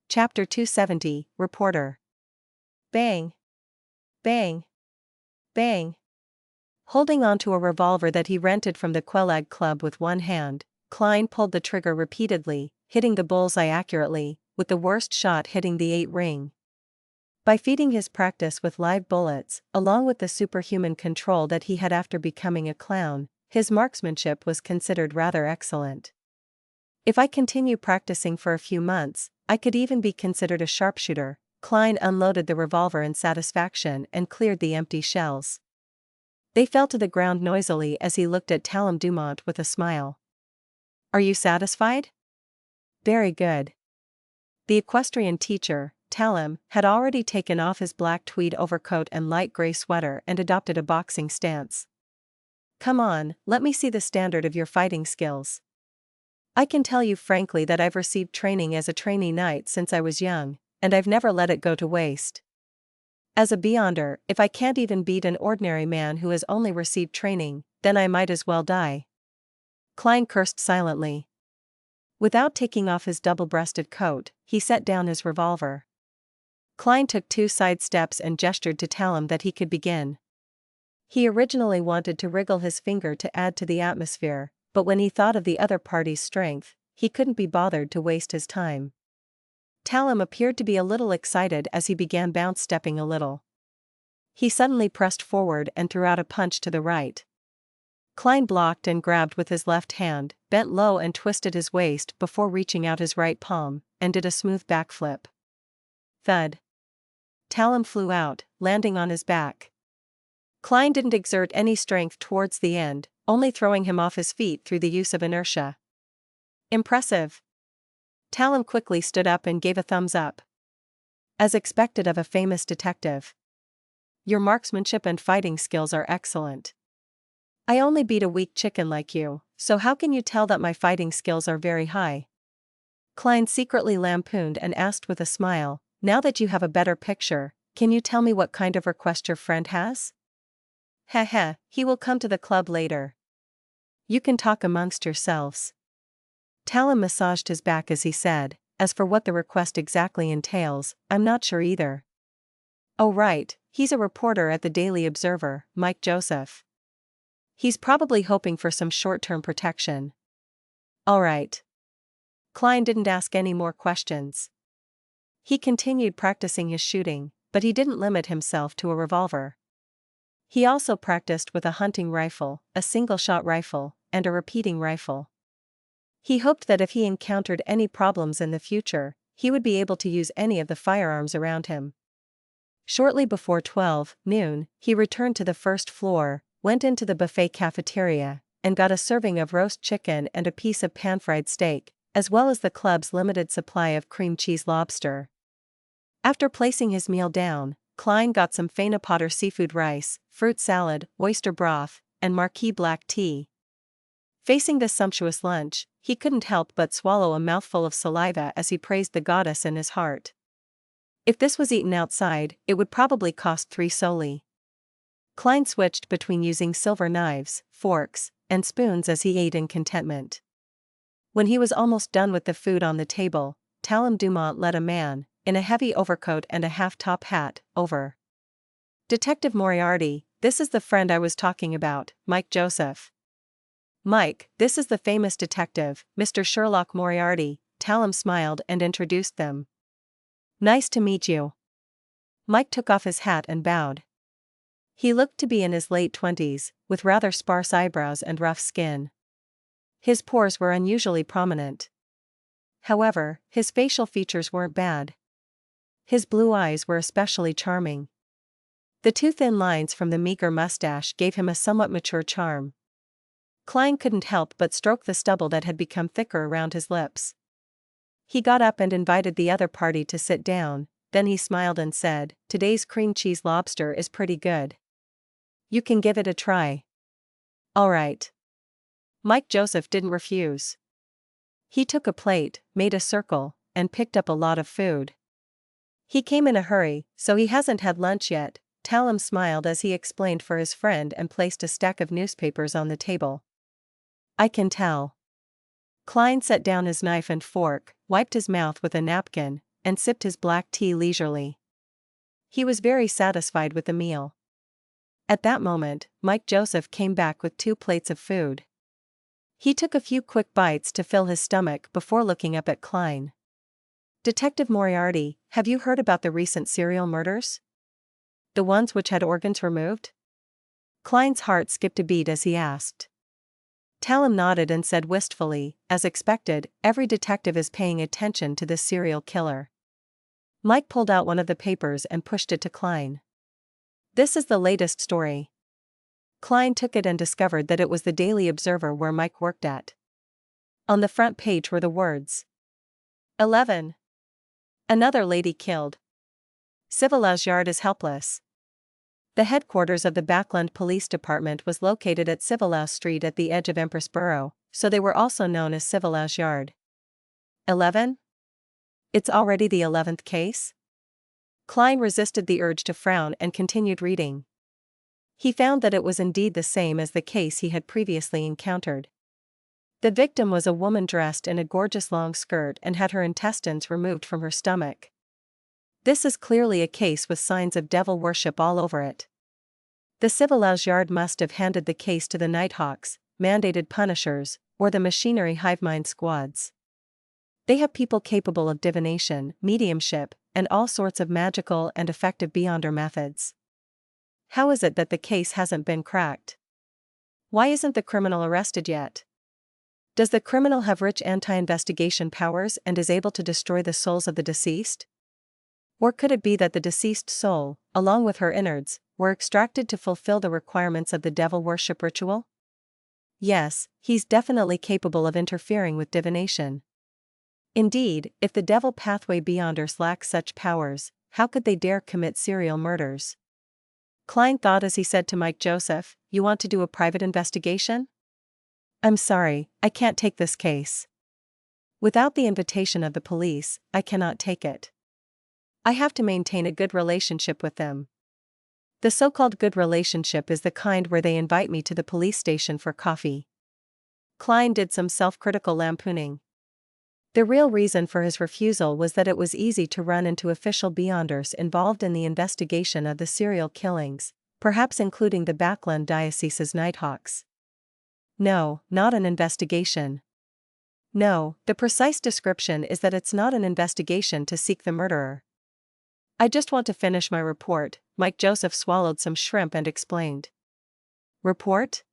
Chapter 270, Reporter. Bang! Bang! Bang! Holding onto a revolver that he rented from the Quelag Club with one hand, Klein pulled the trigger repeatedly, hitting the bullseye accurately, with the worst shot hitting the 8-ring. By feeding his practice with live bullets, along with the superhuman control that he had after becoming a clown, his marksmanship was considered rather excellent. If I continue practicing for a few months, I could even be considered a sharpshooter. Klein unloaded the revolver in satisfaction and cleared the empty shells. They fell to the ground noisily as he looked at Talum Dumont with a smile. Are you satisfied? Very good. The equestrian teacher, Talum, had already taken off his black tweed overcoat and light gray sweater and adopted a boxing stance. Come on, let me see the standard of your fighting skills. I can tell you frankly that I've received training as a trainee knight since I was young, and I've never let it go to waste. As a beyonder, if I can't even beat an ordinary man who has only received training, then I might as well die. Klein cursed silently. Without taking off his double-breasted coat, he set down his revolver. Klein took 2 side steps and gestured to Talum that he could begin. He originally wanted to wriggle his finger to add to the atmosphere, but when he thought of the other party's strength, he couldn't be bothered to waste his time. Talum appeared to be a little excited as he began bounce-stepping a little. He suddenly pressed forward and threw out a punch to the right. Klein blocked and grabbed with his left hand, bent low and twisted his waist before reaching out his right palm, and did a smooth backflip. Thud. Talum flew out, landing on his back. Klein didn't exert any strength towards the end, only throwing him off his feet through the use of inertia. Impressive. Talum quickly stood up and gave a thumbs up. As expected of a famous detective. Your marksmanship and fighting skills are excellent. I only beat a weak chicken like you, so how can you tell that my fighting skills are very high? Klein secretly lampooned and asked with a smile, now that you have a better picture, can you tell me what kind of request your friend has? Heh, he will come to the club later. You can talk amongst yourselves. Talum massaged his back as he said, as for what the request exactly entails, I'm not sure either. Oh right, he's a reporter at the Daily Observer, Mike Joseph. He's probably hoping for some short-term protection. Alright. Klein didn't ask any more questions. He continued practicing his shooting, but he didn't limit himself to a revolver. He also practiced with a hunting rifle, a single-shot rifle, and a repeating rifle. He hoped that if he encountered any problems in the future, he would be able to use any of the firearms around him. Shortly before 12 noon, he returned to the first floor, went into the buffet cafeteria, and got a serving of roast chicken and a piece of pan-fried steak, as well as the club's limited supply of cream cheese lobster. After placing his meal down, Klein got some Potter seafood rice, fruit salad, oyster broth, and marquis black tea. Facing this sumptuous lunch, he couldn't help but swallow a mouthful of saliva as he praised the goddess in his heart. If this was eaten outside, it would probably cost 3 soldi. Klein switched between using silver knives, forks, and spoons as he ate in contentment. When he was almost done with the food on the table, Talum Dumont led a man, in a heavy overcoat and a half-top hat, over. Detective Moriarty, this is the friend I was talking about, Mike Joseph. Mike, this is the famous detective, Mr. Sherlock Moriarty. Talum smiled and introduced them. Nice to meet you. Mike took off his hat and bowed. He looked to be in his late 20s, with rather sparse eyebrows and rough skin. His pores were unusually prominent. However, his facial features weren't bad. His blue eyes were especially charming. The 2 thin lines from the meager mustache gave him a somewhat mature charm. Klein couldn't help but stroke the stubble that had become thicker around his lips. He got up and invited the other party to sit down, then he smiled and said, today's cream cheese lobster is pretty good. You can give it a try. All right. Mike Joseph didn't refuse. He took a plate, made a circle, and picked up a lot of food. He came in a hurry, so he hasn't had lunch yet. Talum smiled as he explained for his friend and placed a stack of newspapers on the table. I can tell. Klein set down his knife and fork, wiped his mouth with a napkin, and sipped his black tea leisurely. He was very satisfied with the meal. At that moment, Mike Joseph came back with 2 plates of food. He took a few quick bites to fill his stomach before looking up at Klein. Detective Moriarty, have you heard about the recent serial murders? The ones which had organs removed? Klein's heart skipped a beat as he asked. Talum nodded and said wistfully, as expected, every detective is paying attention to this serial killer. Mike pulled out one of the papers and pushed it to Klein. This is the latest story. Klein took it and discovered that it was the Daily Observer where Mike worked at. On the front page were the words. 11. Another lady killed. Civilau's yard is helpless. The headquarters of the Backland Police Department was located at Civilau Street at the edge of Empress Borough, so they were also known as Civilau's yard. 11? It's already the 11th case? Klein resisted the urge to frown and continued reading. He found that it was indeed the same as the case he had previously encountered. The victim was a woman dressed in a gorgeous long skirt and had her intestines removed from her stomach. This is clearly a case with signs of devil worship all over it. The Civilau's yard must have handed the case to the Nighthawks, mandated punishers, or the machinery hivemind squads. They have people capable of divination, mediumship, and all sorts of magical and effective beyonder methods. How is it that the case hasn't been cracked? Why isn't the criminal arrested yet? Does the criminal have rich anti-investigation powers and is able to destroy the souls of the deceased? Or could it be that the deceased soul, along with her innards, were extracted to fulfill the requirements of the devil worship ritual? Yes, he's definitely capable of interfering with divination. Indeed, if the devil pathway beyonders lack such powers, how could they dare commit serial murders? Klein thought as he said to Mike Joseph, "You want to do a private investigation?" "I'm sorry, I can't take this case. Without the invitation of the police, I cannot take it. I have to maintain a good relationship with them. The so-called good relationship is the kind where they invite me to the police station for coffee." Klein did some self-critical lampooning. The real reason for his refusal was that it was easy to run into official beyonders involved in the investigation of the serial killings, perhaps including the Backland Diocese's Nighthawks. No, not an investigation. No, the precise description is that it's not an investigation to seek the murderer. I just want to finish my report. Mike Joseph swallowed some shrimp and explained. Report?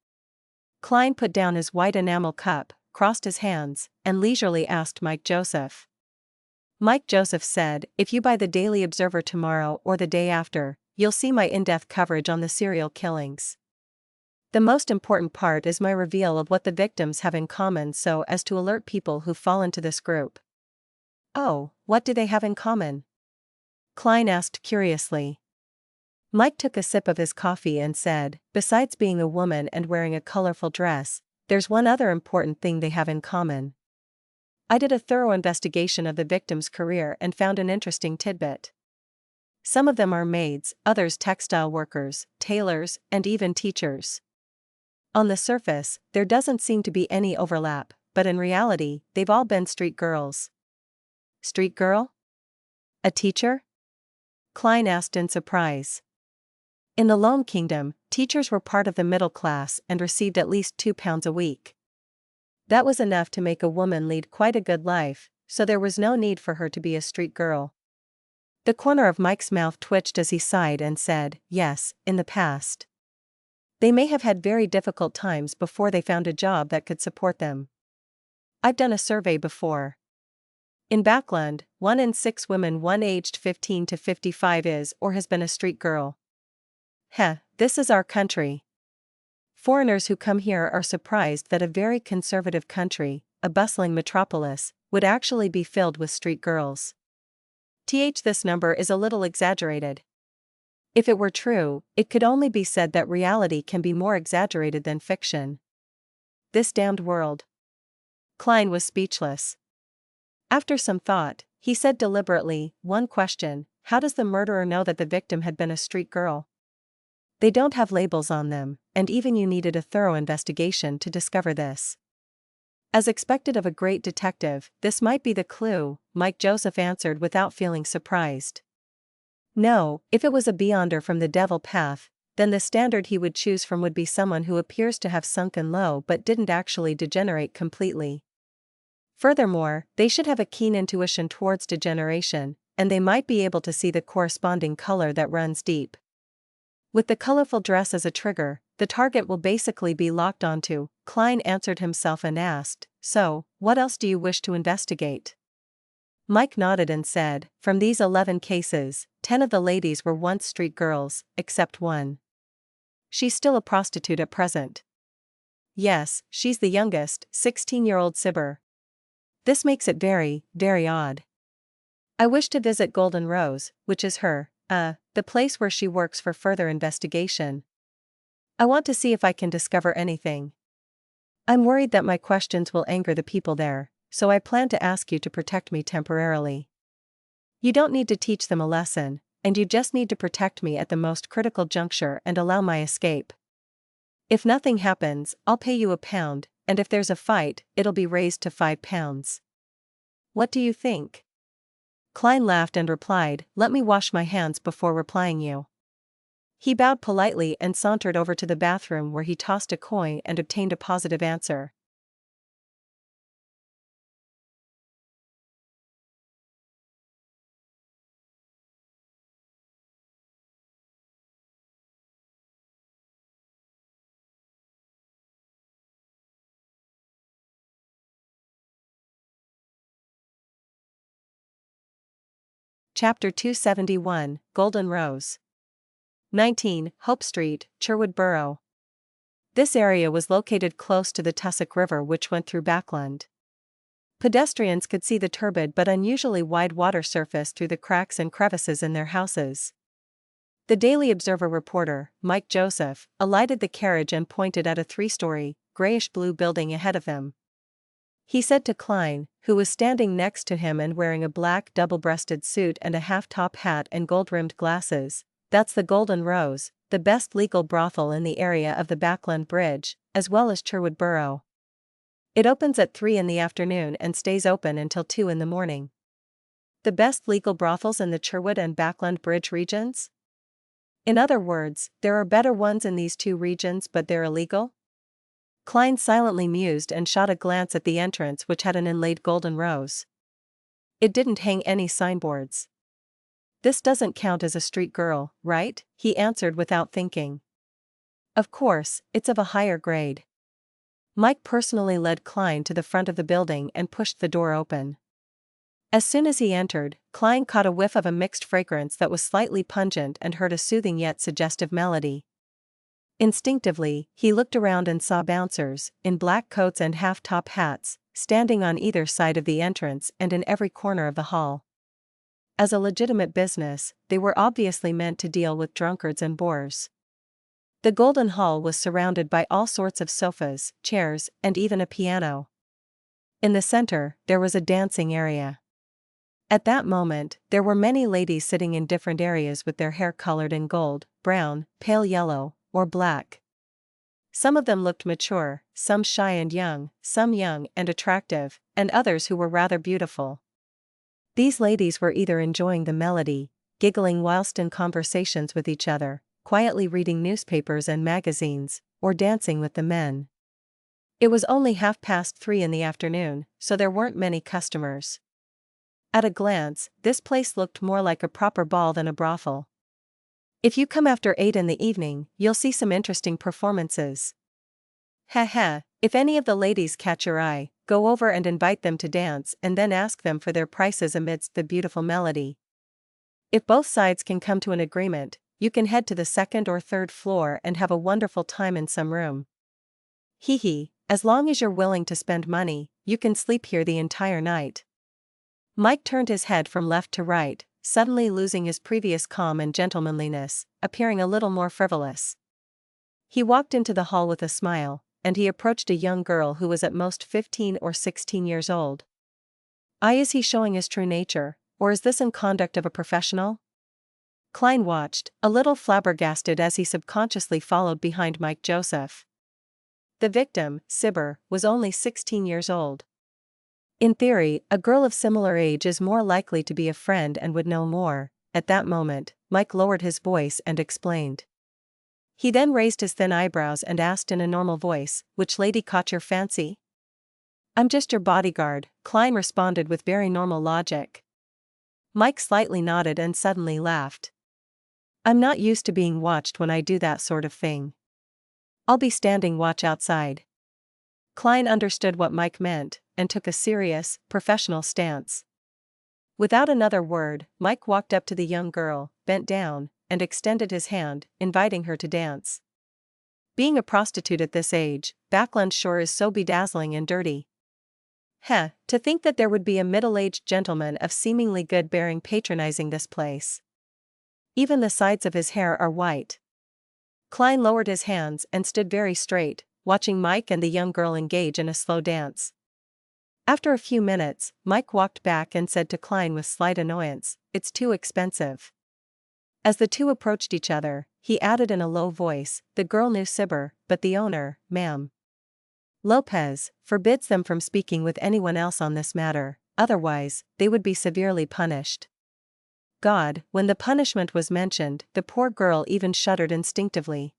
Klein put down his white enamel cup, crossed his hands, and leisurely asked Mike Joseph. Mike Joseph said, "If you buy the Daily Observer tomorrow or the day after, you'll see my in-depth coverage on the serial killings. The most important part is my reveal of what the victims have in common so as to alert people who fall into this group." "Oh, what do they have in common?" Klein asked curiously. Mike took a sip of his coffee and said, "Besides being a woman and wearing a colorful dress, there's one other important thing they have in common. I did a thorough investigation of the victim's career and found an interesting tidbit. Some of them are maids, others textile workers, tailors, and even teachers. On the surface, there doesn't seem to be any overlap, but in reality, they've all been street girls." "Street girl? A teacher?" Klein asked in surprise. In the Lone Kingdom, teachers were part of the middle class and received at least £2 a week. That was enough to make a woman lead quite a good life, so there was no need for her to be a street girl. The corner of Mike's mouth twitched as he sighed and said, "Yes, in the past. They may have had very difficult times before they found a job that could support them. I've done a survey before. In Backland, 1 in 6 women aged 15 to 55 is or has been a street girl. This is our country. Foreigners who come here are surprised that a very conservative country, a bustling metropolis, would actually be filled with street girls. This number is a little exaggerated. If it were true, it could only be said that reality can be more exaggerated than fiction. This damned world. Klein was speechless. After some thought, he said deliberately, "One question, how does the murderer know that the victim had been a street girl? They don't have labels on them, and even you needed a thorough investigation to discover this." As expected of a great detective, this might be the clue, Mike Joseph answered without feeling surprised. No, if it was a beyonder from the devil path, then the standard he would choose from would be someone who appears to have sunken low but didn't actually degenerate completely. Furthermore, they should have a keen intuition towards degeneration, and they might be able to see the corresponding color that runs deep. With the colorful dress as a trigger, the target will basically be locked onto, Klein answered himself and asked, "So, what else do you wish to investigate?" Mike nodded and said, "From these 11 cases, 10 of the ladies were once street girls, except one. She's still a prostitute at present." "Yes, she's the youngest, 16-year-old Sibber. This makes it very, very odd. I wish to visit Golden Rose, which is the place where she works for further investigation. I want to see if I can discover anything. I'm worried that my questions will anger the people there, so I plan to ask you to protect me temporarily. You don't need to teach them a lesson, and you just need to protect me at the most critical juncture and allow my escape. If nothing happens, I'll pay you £1, and if there's a fight, it'll be raised to £5. What do you think?" Klein laughed and replied, "Let me wash my hands before replying you." He bowed politely and sauntered over to the bathroom where he tossed a coin and obtained a positive answer. Chapter 271, Golden Rose. 19, Hope Street, Sherwood Borough. This area was located close to the Tussock River which went through Backland. Pedestrians could see the turbid but unusually wide water surface through the cracks and crevices in their houses. The Daily Observer reporter, Mike Joseph, alighted the carriage and pointed at a 3-story, grayish-blue building ahead of him. He said to Klein, who was standing next to him and wearing a black double-breasted suit and a half-top hat and gold-rimmed glasses, "That's the Golden Rose, the best legal brothel in the area of the Backland Bridge, as well as Sherwood Borough. It opens at 3 in the afternoon and stays open until 2 in the morning." The best legal brothels in the Sherwood and Backland Bridge regions? In other words, there are better ones in these two regions but they're illegal? Klein silently mused and shot a glance at the entrance which had an inlaid golden rose. It didn't hang any signboards. "This doesn't count as a street girl, right?" he answered without thinking. "Of course, it's of a higher grade." Mike personally led Klein to the front of the building and pushed the door open. As soon as he entered, Klein caught a whiff of a mixed fragrance that was slightly pungent and heard a soothing yet suggestive melody. Instinctively, he looked around and saw bouncers, in black coats and half-top hats, standing on either side of the entrance and in every corner of the hall. As a legitimate business, they were obviously meant to deal with drunkards and boors. The Golden Hall was surrounded by all sorts of sofas, chairs, and even a piano. In the center, there was a dancing area. At that moment, there were many ladies sitting in different areas with their hair colored in gold, brown, pale yellow, or black. Some of them looked mature, some shy and young, some young and attractive, and others who were rather beautiful. These ladies were either enjoying the melody, giggling whilst in conversations with each other, quietly reading newspapers and magazines, or dancing with the men. It was only 3:30 in the afternoon, so there weren't many customers. At a glance, this place looked more like a proper ball than a brothel. If you come after 8 in the evening, you'll see some interesting performances. If any of the ladies catch your eye, go over and invite them to dance and then ask them for their prices amidst the beautiful melody. If both sides can come to an agreement, you can head to the 2nd or 3rd floor and have a wonderful time in some room. As long as you're willing to spend money, you can sleep here the entire night. Mike turned his head from left to right, suddenly losing his previous calm and gentlemanliness, appearing a little more frivolous. He walked into the hall with a smile, and he approached a young girl who was at most 15 or 16 years old. Is he showing his true nature, or is this in conduct of a professional? Klein watched, a little flabbergasted as he subconsciously followed behind Mike Joseph. The victim, Sibber, was only 16 years old. In theory, a girl of similar age is more likely to be a friend and would know more. At that moment, Mike lowered his voice and explained. He then raised his thin eyebrows and asked in a normal voice, "Which lady caught your fancy?" "I'm just your bodyguard," Klein responded with very normal logic. Mike slightly nodded and suddenly laughed. "I'm not used to being watched when I do that sort of thing. I'll be standing watch outside." Klein understood what Mike meant, and took a serious, professional stance. Without another word, Mike walked up to the young girl, bent down, and extended his hand, inviting her to dance. Being a prostitute at this age, Backland sure is so bedazzling and dirty. To think that there would be a middle-aged gentleman of seemingly good bearing patronizing this place. Even the sides of his hair are white. Klein lowered his hands and stood very straight, watching Mike and the young girl engage in a slow dance. After a few minutes, Mike walked back and said to Klein with slight annoyance, "It's too expensive." As the two approached each other, he added in a low voice, "The girl knew Sibber, but the owner, ma'am, Lopez, forbids them from speaking with anyone else on this matter, otherwise, they would be severely punished." God, when the punishment was mentioned, the poor girl even shuddered instinctively.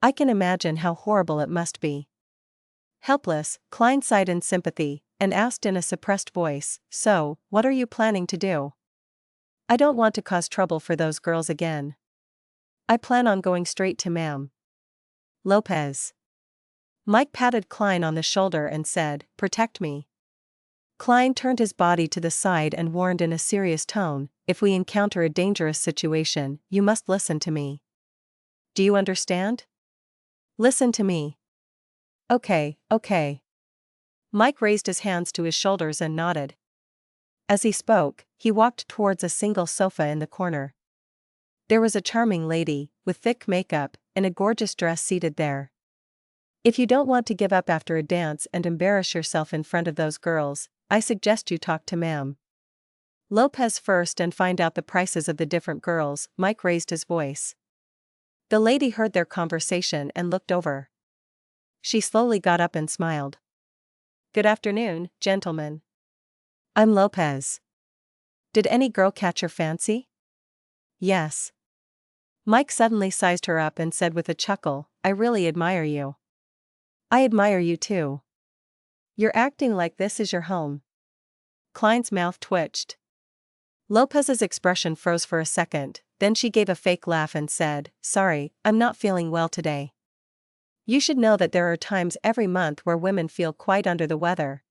I can imagine how horrible it must be. Helpless, Klein sighed in sympathy, and asked in a suppressed voice, "So, what are you planning to do?" "I don't want to cause trouble for those girls again. I plan on going straight to ma'am Lopez." Mike patted Klein on the shoulder and said, "Protect me." Klein turned his body to the side and warned in a serious tone, "If we encounter a dangerous situation, you must listen to me. Do you understand? Listen to me." Okay. Mike raised his hands to his shoulders and nodded. As he spoke, he walked towards a single sofa in the corner. There was a charming lady, with thick makeup, in a gorgeous dress seated there. "If you don't want to give up after a dance and embarrass yourself in front of those girls, I suggest you talk to ma'am Lopez first and find out the prices of the different girls." Mike raised his voice. The lady heard their conversation and looked over. She slowly got up and smiled. "Good afternoon, gentlemen. I'm Lopez. Did any girl catch your fancy?" "Yes." Mike suddenly sized her up and said with a chuckle, "I really admire you." "I admire you too. You're acting like this is your home." Klein's mouth twitched. Lopez's expression froze for a second, then she gave a fake laugh and said, "Sorry, I'm not feeling well today. You should know that there are times every month where women feel quite under the weather."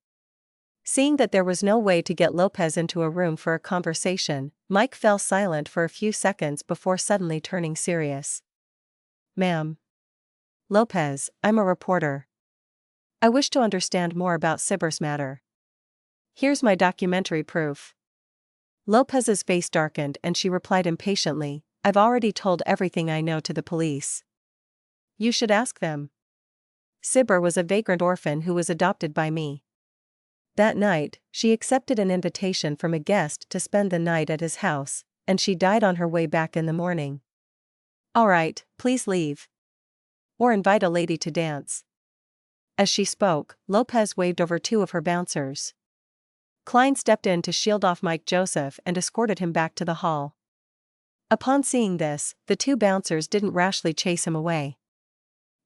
Seeing that there was no way to get Lopez into a room for a conversation, Mike fell silent for a few seconds before suddenly turning serious. "Ma'am Lopez, I'm a reporter. I wish to understand more about Sibber's matter. Here's my documentary proof." Lopez's face darkened and she replied impatiently, "I've already told everything I know to the police." "You should ask them. Sibber was a vagrant orphan who was adopted by me. That night, she accepted an invitation from a guest to spend the night at his house, and she died on her way back in the morning." "All right, please leave. Or invite a lady to dance." As she spoke, Lopez waved over two of her bouncers. Klein stepped in to shield off Mike Joseph and escorted him back to the hall. Upon seeing this, the two bouncers didn't rashly chase him away.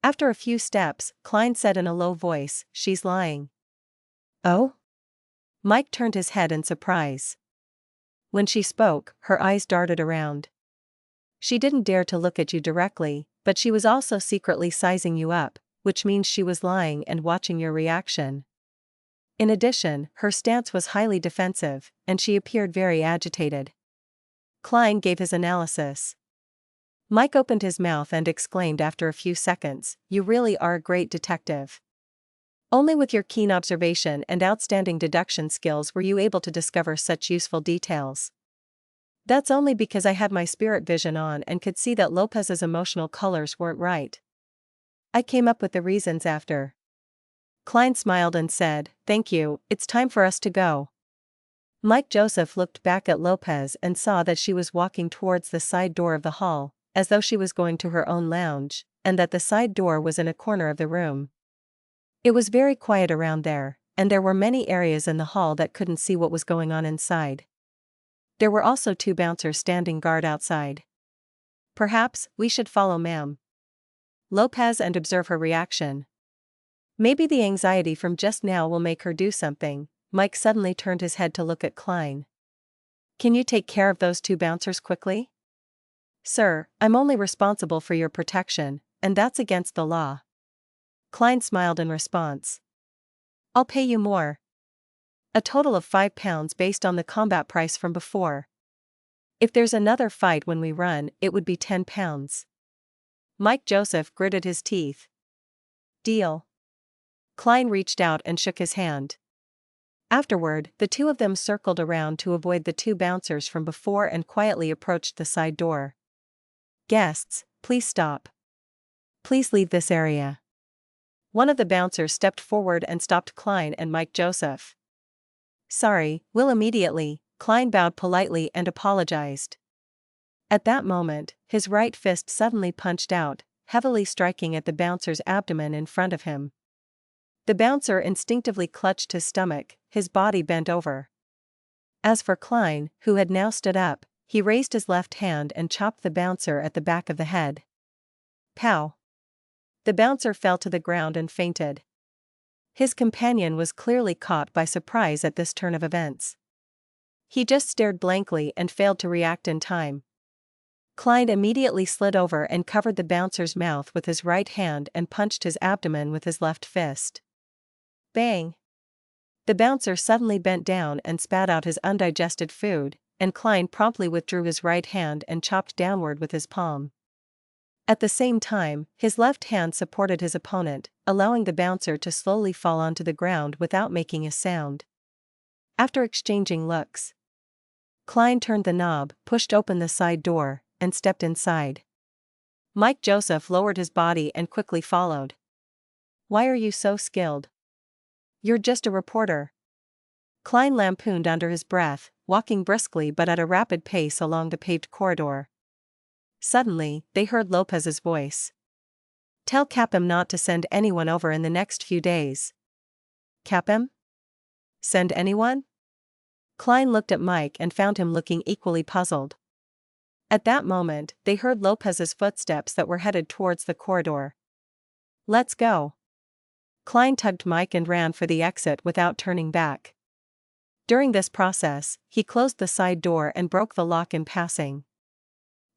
After a few steps, Klein said in a low voice, "She's lying." "Oh?" Mike turned his head in surprise. When she spoke, her eyes darted around. "She didn't dare to look at you directly, but she was also secretly sizing you up, which means she was lying and watching your reaction. In addition, her stance was highly defensive, and she appeared very agitated." Klein gave his analysis. Mike opened his mouth and exclaimed after a few seconds, "You really are a great detective. Only with your keen observation and outstanding deduction skills were you able to discover such useful details." That's only because I had my spirit vision on and could see that Lopez's emotional colors weren't right. I came up with the reasons after. Klein smiled and said, "Thank you, it's time for us to go." Mike Joseph looked back at Lopez and saw that she was walking towards the side door of the hall, as though she was going to her own lounge, and that the side door was in a corner of the room. It was very quiet around there, and there were many areas in the hall that couldn't see what was going on inside. There were also 2 bouncers standing guard outside. "Perhaps we should follow ma'am." Lopez and observe her reaction. Maybe the anxiety from just now will make her do something. Mike suddenly turned his head to look at Klein. "Can you take care of those 2 bouncers quickly?" "Sir, I'm only responsible for your protection, and that's against the law." Klein smiled in response. "I'll pay you more. A total of £5 based on the combat price from before. If there's another fight when we run, it would be £10. Mike Joseph gritted his teeth. "Deal." Klein reached out and shook his hand. Afterward, the 2 of them circled around to avoid the 2 bouncers from before and quietly approached the side door. "Guests, please stop. Please leave this area." One of the bouncers stepped forward and stopped Klein and Mike Joseph. "Sorry, we'll immediately." Klein bowed politely and apologized. At that moment, his right fist suddenly punched out, heavily striking at the bouncer's abdomen in front of him. The bouncer instinctively clutched his stomach, his body bent over. As for Klein, who had now stood up, he raised his left hand and chopped the bouncer at the back of the head. Pow! The bouncer fell to the ground and fainted. His companion was clearly caught by surprise at this turn of events. He just stared blankly and failed to react in time. Klein immediately slid over and covered the bouncer's mouth with his right hand and punched his abdomen with his left fist. Bang! The bouncer suddenly bent down and spat out his undigested food, and Klein promptly withdrew his right hand and chopped downward with his palm. At the same time, his left hand supported his opponent, allowing the bouncer to slowly fall onto the ground without making a sound. After exchanging looks, Klein turned the knob, pushed open the side door, and stepped inside. Mike Joseph lowered his body and quickly followed. "Why are you so skilled? You're just a reporter." Klein lampooned under his breath, walking briskly but at a rapid pace along the paved corridor. Suddenly, they heard Lopez's voice. "Tell Capim not to send anyone over in the next few days." "Capim? Send anyone?" Klein looked at Mike and found him looking equally puzzled. At that moment, they heard Lopez's footsteps that were headed towards the corridor. "Let's go." Klein tugged Mike and ran for the exit without turning back. During this process, he closed the side door and broke the lock in passing.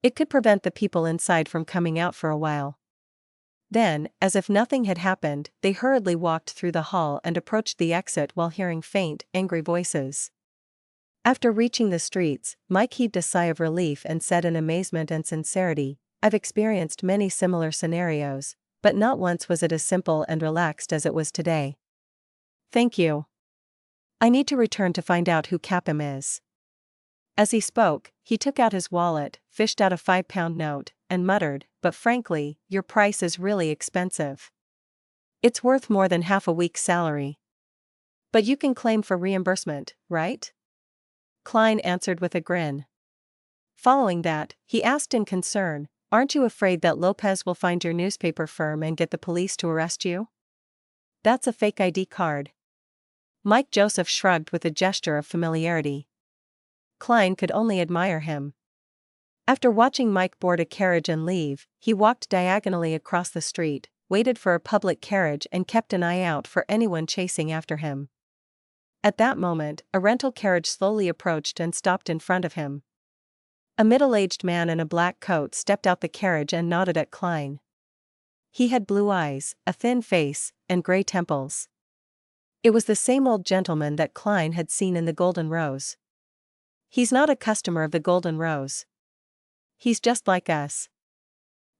It could prevent the people inside from coming out for a while. Then, as if nothing had happened, they hurriedly walked through the hall and approached the exit while hearing faint, angry voices. After reaching the streets, Mike heaved a sigh of relief and said in amazement and sincerity, "I've experienced many similar scenarios, but not once was it as simple and relaxed as it was today. Thank you. I need to return to find out who Capim is." As he spoke, he took out his wallet, fished out a £5 note, and muttered, "But frankly, your price is really expensive. It's worth more than half a week's salary. But you can claim for reimbursement, right?" Klein answered with a grin. Following that, he asked in concern, "Aren't you afraid that Lopez will find your newspaper firm and get the police to arrest you?" "That's a fake ID card." Mike Joseph shrugged with a gesture of familiarity. Klein could only admire him. After watching Mike board a carriage and leave, he walked diagonally across the street, waited for a public carriage and kept an eye out for anyone chasing after him. At that moment, a rental carriage slowly approached and stopped in front of him. A middle-aged man in a black coat stepped out the carriage and nodded at Klein. He had blue eyes, a thin face, and gray temples. It was the same old gentleman that Klein had seen in the Golden Rose. "He's not a customer of the Golden Rose. He's just like us."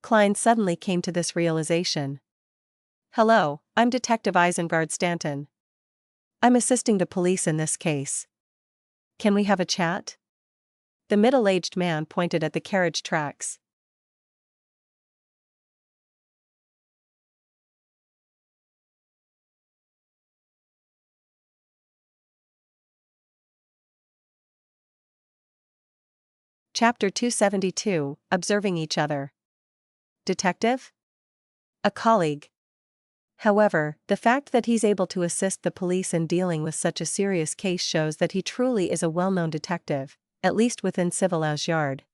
Klein suddenly came to this realization. "Hello, I'm Detective Isengard Stanton. I'm assisting the police in this case. Can we have a chat?" The middle-aged man pointed at the carriage tracks. Chapter 272, Observing Each Other. Detective? A colleague. However, the fact that he's able to assist the police in dealing with such a serious case shows that he truly is a well-known detective, at least within Civilized Yard.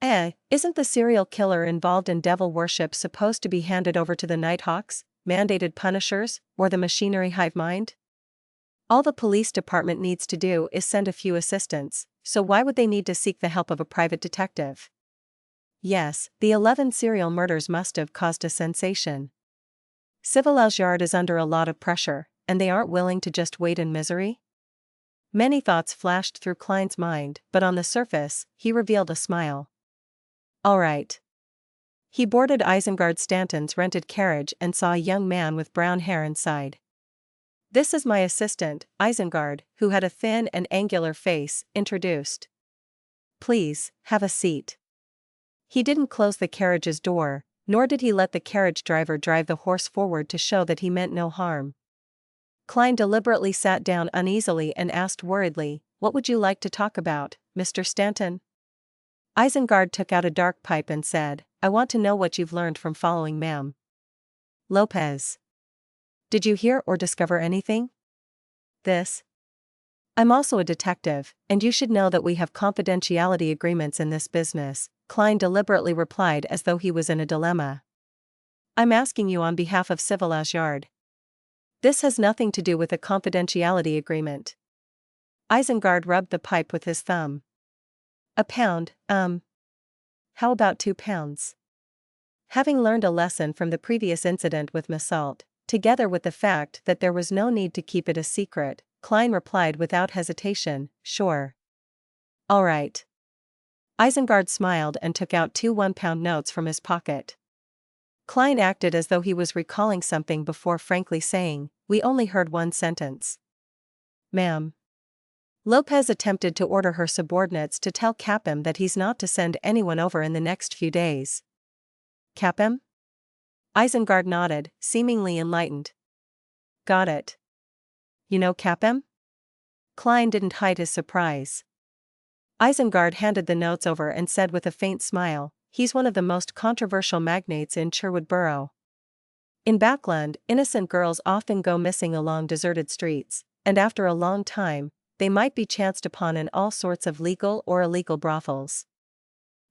Isn't the serial killer involved in devil worship supposed to be handed over to the Nighthawks, mandated punishers, or the machinery hive mind? All the police department needs to do is send a few assistants, so why would they need to seek the help of a private detective? Yes, the 11 serial murders must have caused a sensation. Civilized Yard is under a lot of pressure, and they aren't willing to just wait in misery? Many thoughts flashed through Klein's mind, but on the surface, he revealed a smile. All right. He boarded Isengard Stanton's rented carriage and saw a young man with brown hair inside. This is my assistant, Isengard, who had a thin and angular face, introduced. Please, have a seat. He didn't close the carriage's door, nor did he let the carriage driver drive the horse forward to show that he meant no harm. Klein deliberately sat down uneasily and asked worriedly, "What would you like to talk about, Mr. Stanton?" Isengard took out a dark pipe and said, "I want to know what you've learned from following Ma'am Lopez. Did you hear or discover anything? This? I'm also a detective, and you should know that we have confidentiality agreements in this business," Klein deliberately replied as though he was in a dilemma. "I'm asking you on behalf of Civilized Yard. This has nothing to do with a confidentiality agreement." Isengard rubbed the pipe with his thumb. "A pound, how about 2 pounds? Having learned a lesson from the previous incident with Massault, together with the fact that there was no need to keep it a secret, Klein replied without hesitation, "Sure." "All right." Isengard smiled and took out 2 one-pound notes from his pocket. Klein acted as though he was recalling something before frankly saying, "We only heard one sentence." "Ma'am Lopez attempted to order her subordinates to tell Capim that he's not to send anyone over in the next few days." "Capim?" Isengard nodded, seemingly enlightened. "Got it. You know Capim?" Klein didn't hide his surprise. Isengard handed the notes over and said with a faint smile, "He's one of the most controversial magnates in Sherwood Borough. In Backland, innocent girls often go missing along deserted streets, and after a long time, they might be chanced upon in all sorts of legal or illegal brothels.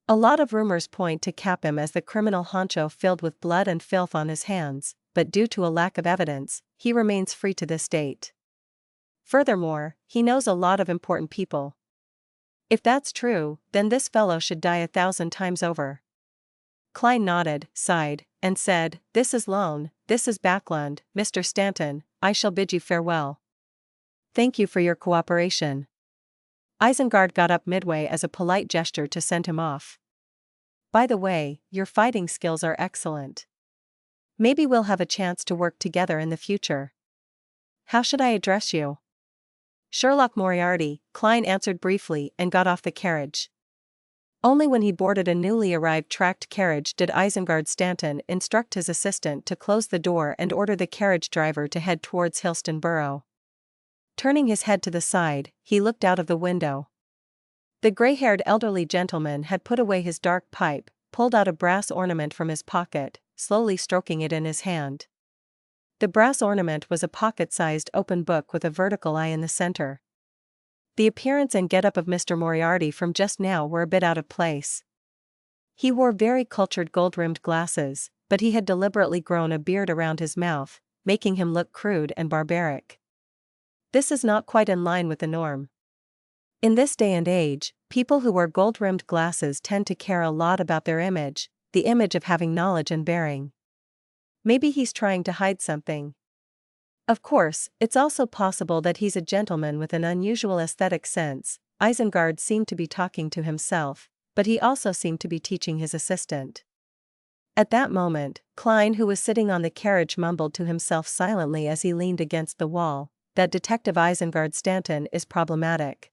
A lot of rumors point to Capim as the criminal honcho filled with blood and filth on his hands, but due to a lack of evidence, he remains free to this date. Furthermore, he knows a lot of important people. If that's true, then this fellow should die 1,000 times over." Klein nodded, sighed, and said, "This is Lone, this is Backland, Mr. Stanton, I shall bid you farewell. Thank you for your cooperation." Isengard got up midway as a polite gesture to send him off. "By the way, your fighting skills are excellent. Maybe we'll have a chance to work together in the future. How should I address you?" "Sherlock Moriarty," Klein answered briefly and got off the carriage. Only when he boarded a newly arrived tracked carriage did Isengard Stanton instruct his assistant to close the door and order the carriage driver to head towards Hillston Borough. Turning his head to the side, he looked out of the window. The gray-haired elderly gentleman had put away his dark pipe, pulled out a brass ornament from his pocket, slowly stroking it in his hand. The brass ornament was a pocket-sized open book with a vertical eye in the center. The appearance and get-up of Mr. Moriarty from just now were a bit out of place. He wore very cultured gold-rimmed glasses, but he had deliberately grown a beard around his mouth, making him look crude and barbaric. This is not quite in line with the norm. In this day and age, people who wear gold-rimmed glasses tend to care a lot about their image, the image of having knowledge and bearing. Maybe he's trying to hide something. Of course, it's also possible that he's a gentleman with an unusual aesthetic sense. Isengard seemed to be talking to himself, but he also seemed to be teaching his assistant. At that moment, Klein, who was sitting on the carriage, mumbled to himself silently as he leaned against the wall, "That Detective Isengard Stanton is problematic.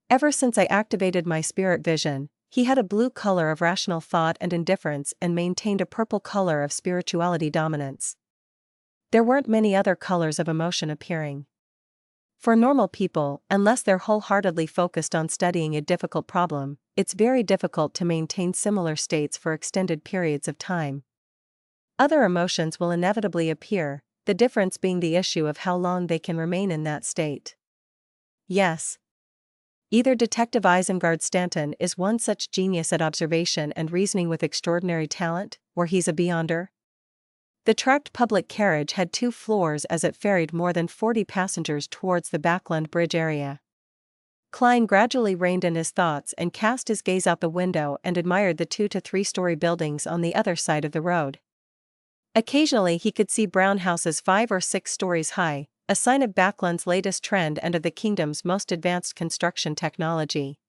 Ever since I activated my spirit vision, he had a blue color of rational thought and indifference and maintained a purple color of spirituality dominance. There weren't many other colors of emotion appearing. For normal people, unless they're wholeheartedly focused on studying a difficult problem, it's very difficult to maintain similar states for extended periods of time. Other emotions will inevitably appear, the difference being the issue of how long they can remain in that state. Yes. Either Detective Isengard Stanton is one such genius at observation and reasoning with extraordinary talent, or he's a beyonder. The tracked public carriage had 2 floors as it ferried more than 40 passengers towards the Backland Bridge area. Klein gradually reined in his thoughts and cast his gaze out the window and admired the 2 to 3-story buildings on the other side of the road. Occasionally he could see brown houses 5 or 6 stories high, a sign of Backland's latest trend and of the kingdom's most advanced construction technology.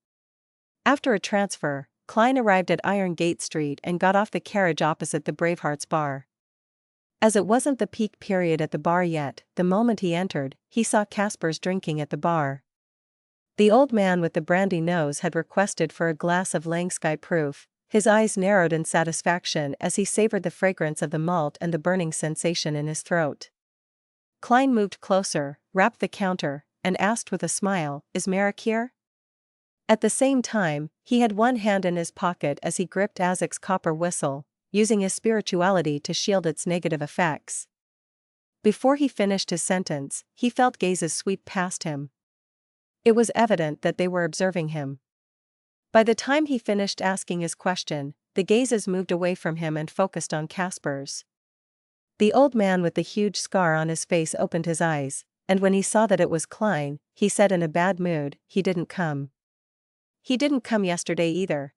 After a transfer, Klein arrived at Iron Gate Street and got off the carriage opposite the Bravehearts Bar. As it wasn't the peak period at the bar yet, the moment he entered, he saw Caspers drinking at the bar. The old man with the brandy nose had requested for a glass of Langsky Proof. His eyes narrowed in satisfaction as he savored the fragrance of the malt and the burning sensation in his throat. Klein moved closer, rapped the counter, and asked with a smile, "Is Merrick here?" At the same time, he had one hand in his pocket as he gripped Azek's copper whistle, using his spirituality to shield its negative effects. Before he finished his sentence, he felt gazes sweep past him. It was evident that they were observing him. By the time he finished asking his question, the gazes moved away from him and focused on Caspers. The old man with the huge scar on his face opened his eyes, and when he saw that it was Klein, he said in a bad mood, "He didn't come. He didn't come yesterday either.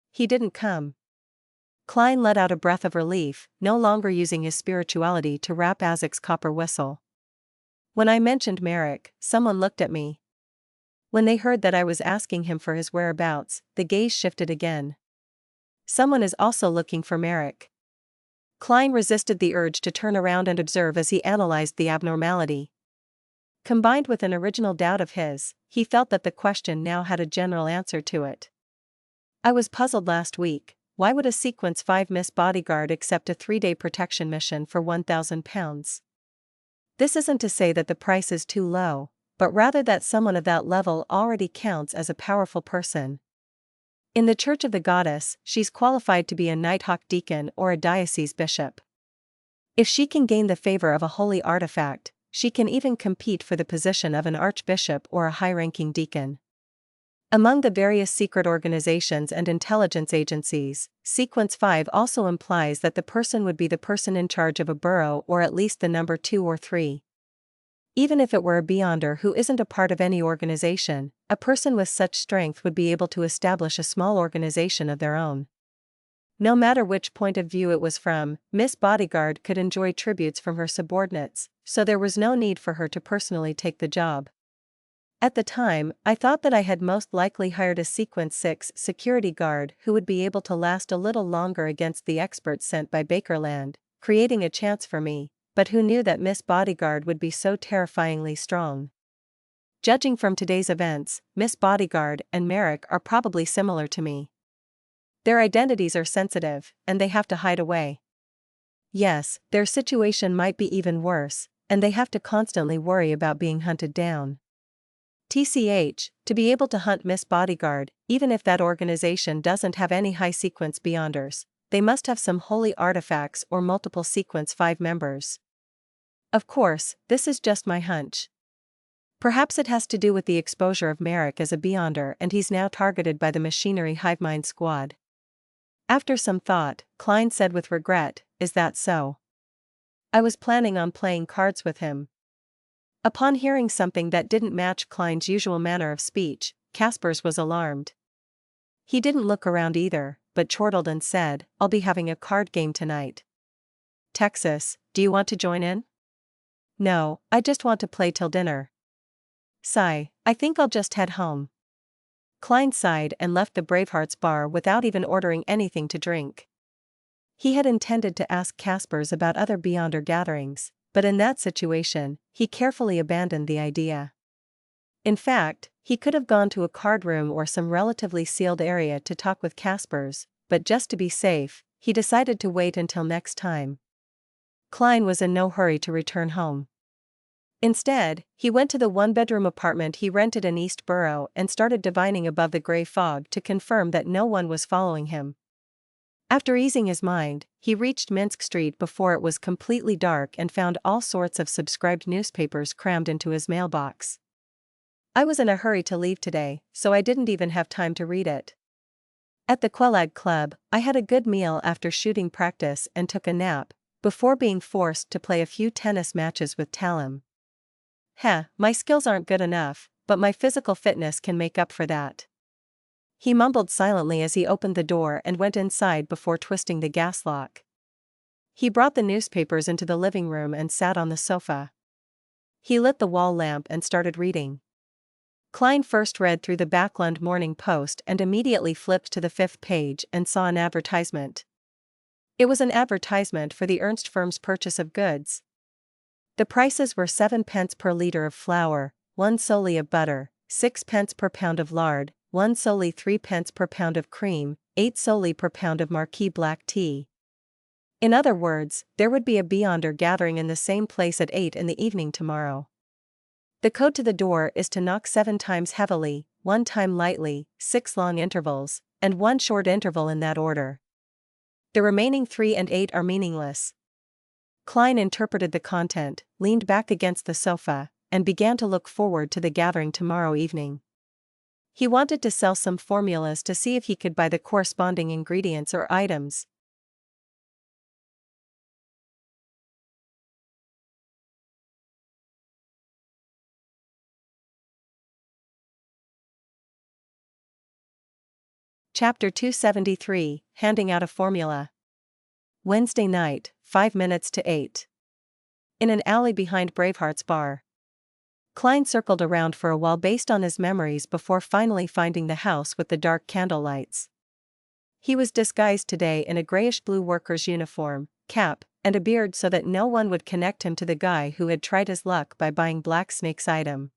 He didn't come." Klein let out a breath of relief, no longer using his spirituality to rap Azek's copper whistle. "When I mentioned Merrick, someone looked at me. When they heard that I was asking him for his whereabouts, the gaze shifted again. Someone is also looking for Merrick." Klein resisted the urge to turn around and observe as he analyzed the abnormality. Combined with an original doubt of his, he felt that the question now had a general answer to it. "I was puzzled last week. Why would a Sequence 5 Miss Bodyguard accept a 3-day protection mission for £1,000? This isn't to say that the price is too low, but rather that someone of that level already counts as a powerful person. In the Church of the Goddess, she's qualified to be a Nighthawk deacon or a diocese bishop. If she can gain the favor of a holy artifact, she can even compete for the position of an archbishop or a high-ranking deacon. Among the various secret organizations and intelligence agencies, Sequence 5 also implies that the person would be the person in charge of a borough or at least the number 2 or 3. Even if it were a beyonder who isn't a part of any organization, a person with such strength would be able to establish a small organization of their own. No matter which point of view it was from, Miss Bodyguard could enjoy tributes from her subordinates, so there was no need for her to personally take the job. At the time, I thought that I had most likely hired a Sequence 6 security guard who would be able to last a little longer against the experts sent by Bakerland, creating a chance for me, but who knew that Miss Bodyguard would be so terrifyingly strong? Judging from today's events, Miss Bodyguard and Merrick are probably similar to me. Their identities are sensitive, and they have to hide away. Yes, their situation might be even worse, and they have to constantly worry about being hunted down. TCH, to be able to hunt Miss Bodyguard, even if that organization doesn't have any high sequence beyonders, they must have some holy artifacts or multiple Sequence 5 members. Of course, this is just my hunch. Perhaps it has to do with the exposure of Merrick as a beyonder and he's now targeted by the Machinery Hivemind Squad. After some thought, Klein said with regret, "Is that so? I was planning on playing cards with him." Upon hearing something that didn't match Klein's usual manner of speech, Caspers was alarmed. He didn't look around either, but chortled and said, "I'll be having a card game tonight." "Texas, do you want to join in?" "No, I just want to play till dinner." "Sigh, I think I'll just head home." Klein sighed and left the Bravehearts bar without even ordering anything to drink. He had intended to ask Caspers about other beyonder gatherings, but in that situation, he carefully abandoned the idea. In fact, he could have gone to a card room or some relatively sealed area to talk with Caspers, but just to be safe, he decided to wait until next time. Klein was in no hurry to return home. Instead, he went to the one-bedroom apartment he rented in East Borough and started divining above the gray fog to confirm that no one was following him. After easing his mind, he reached Minsk Street before it was completely dark and found all sorts of subscribed newspapers crammed into his mailbox. I was in a hurry to leave today, so I didn't even have time to read it. At the Quelag Club, I had a good meal after shooting practice and took a nap, before being forced to play a few tennis matches with Talim. My skills aren't good enough, but my physical fitness can make up for that. He mumbled silently as he opened the door and went inside before twisting the gas lock. He brought the newspapers into the living room and sat on the sofa. He lit the wall lamp and started reading. Klein first read through the Backlund Morning Post and immediately flipped to the 5th page and saw an advertisement. It was an advertisement for the Ernst firm's purchase of goods. The prices were 7 pence per litre of flour, 1 solely of butter, 6 pence per pound of lard, 1 solely 3 pence per pound of cream, 8 solely per pound of Marquis black tea. In other words, there would be a Beyonder gathering in the same place at 8 in the evening tomorrow. The code to the door is to knock 7 times heavily, 1 time lightly, 6 long intervals, and 1 short interval in that order. The remaining 3 and 8 are meaningless. Klein interpreted the content, leaned back against the sofa, and began to look forward to the gathering tomorrow evening. He wanted to sell some formulas to see if he could buy the corresponding ingredients or items. Chapter 273, Handing Out a Formula. Wednesday night, 5 minutes to 8. In an alley behind Braveheart's bar. Klein circled around for a while based on his memories before finally finding the house with the dark candlelights. He was disguised today in a grayish-blue worker's uniform, cap, and a beard so that no one would connect him to the guy who had tried his luck by buying Black Snake's item.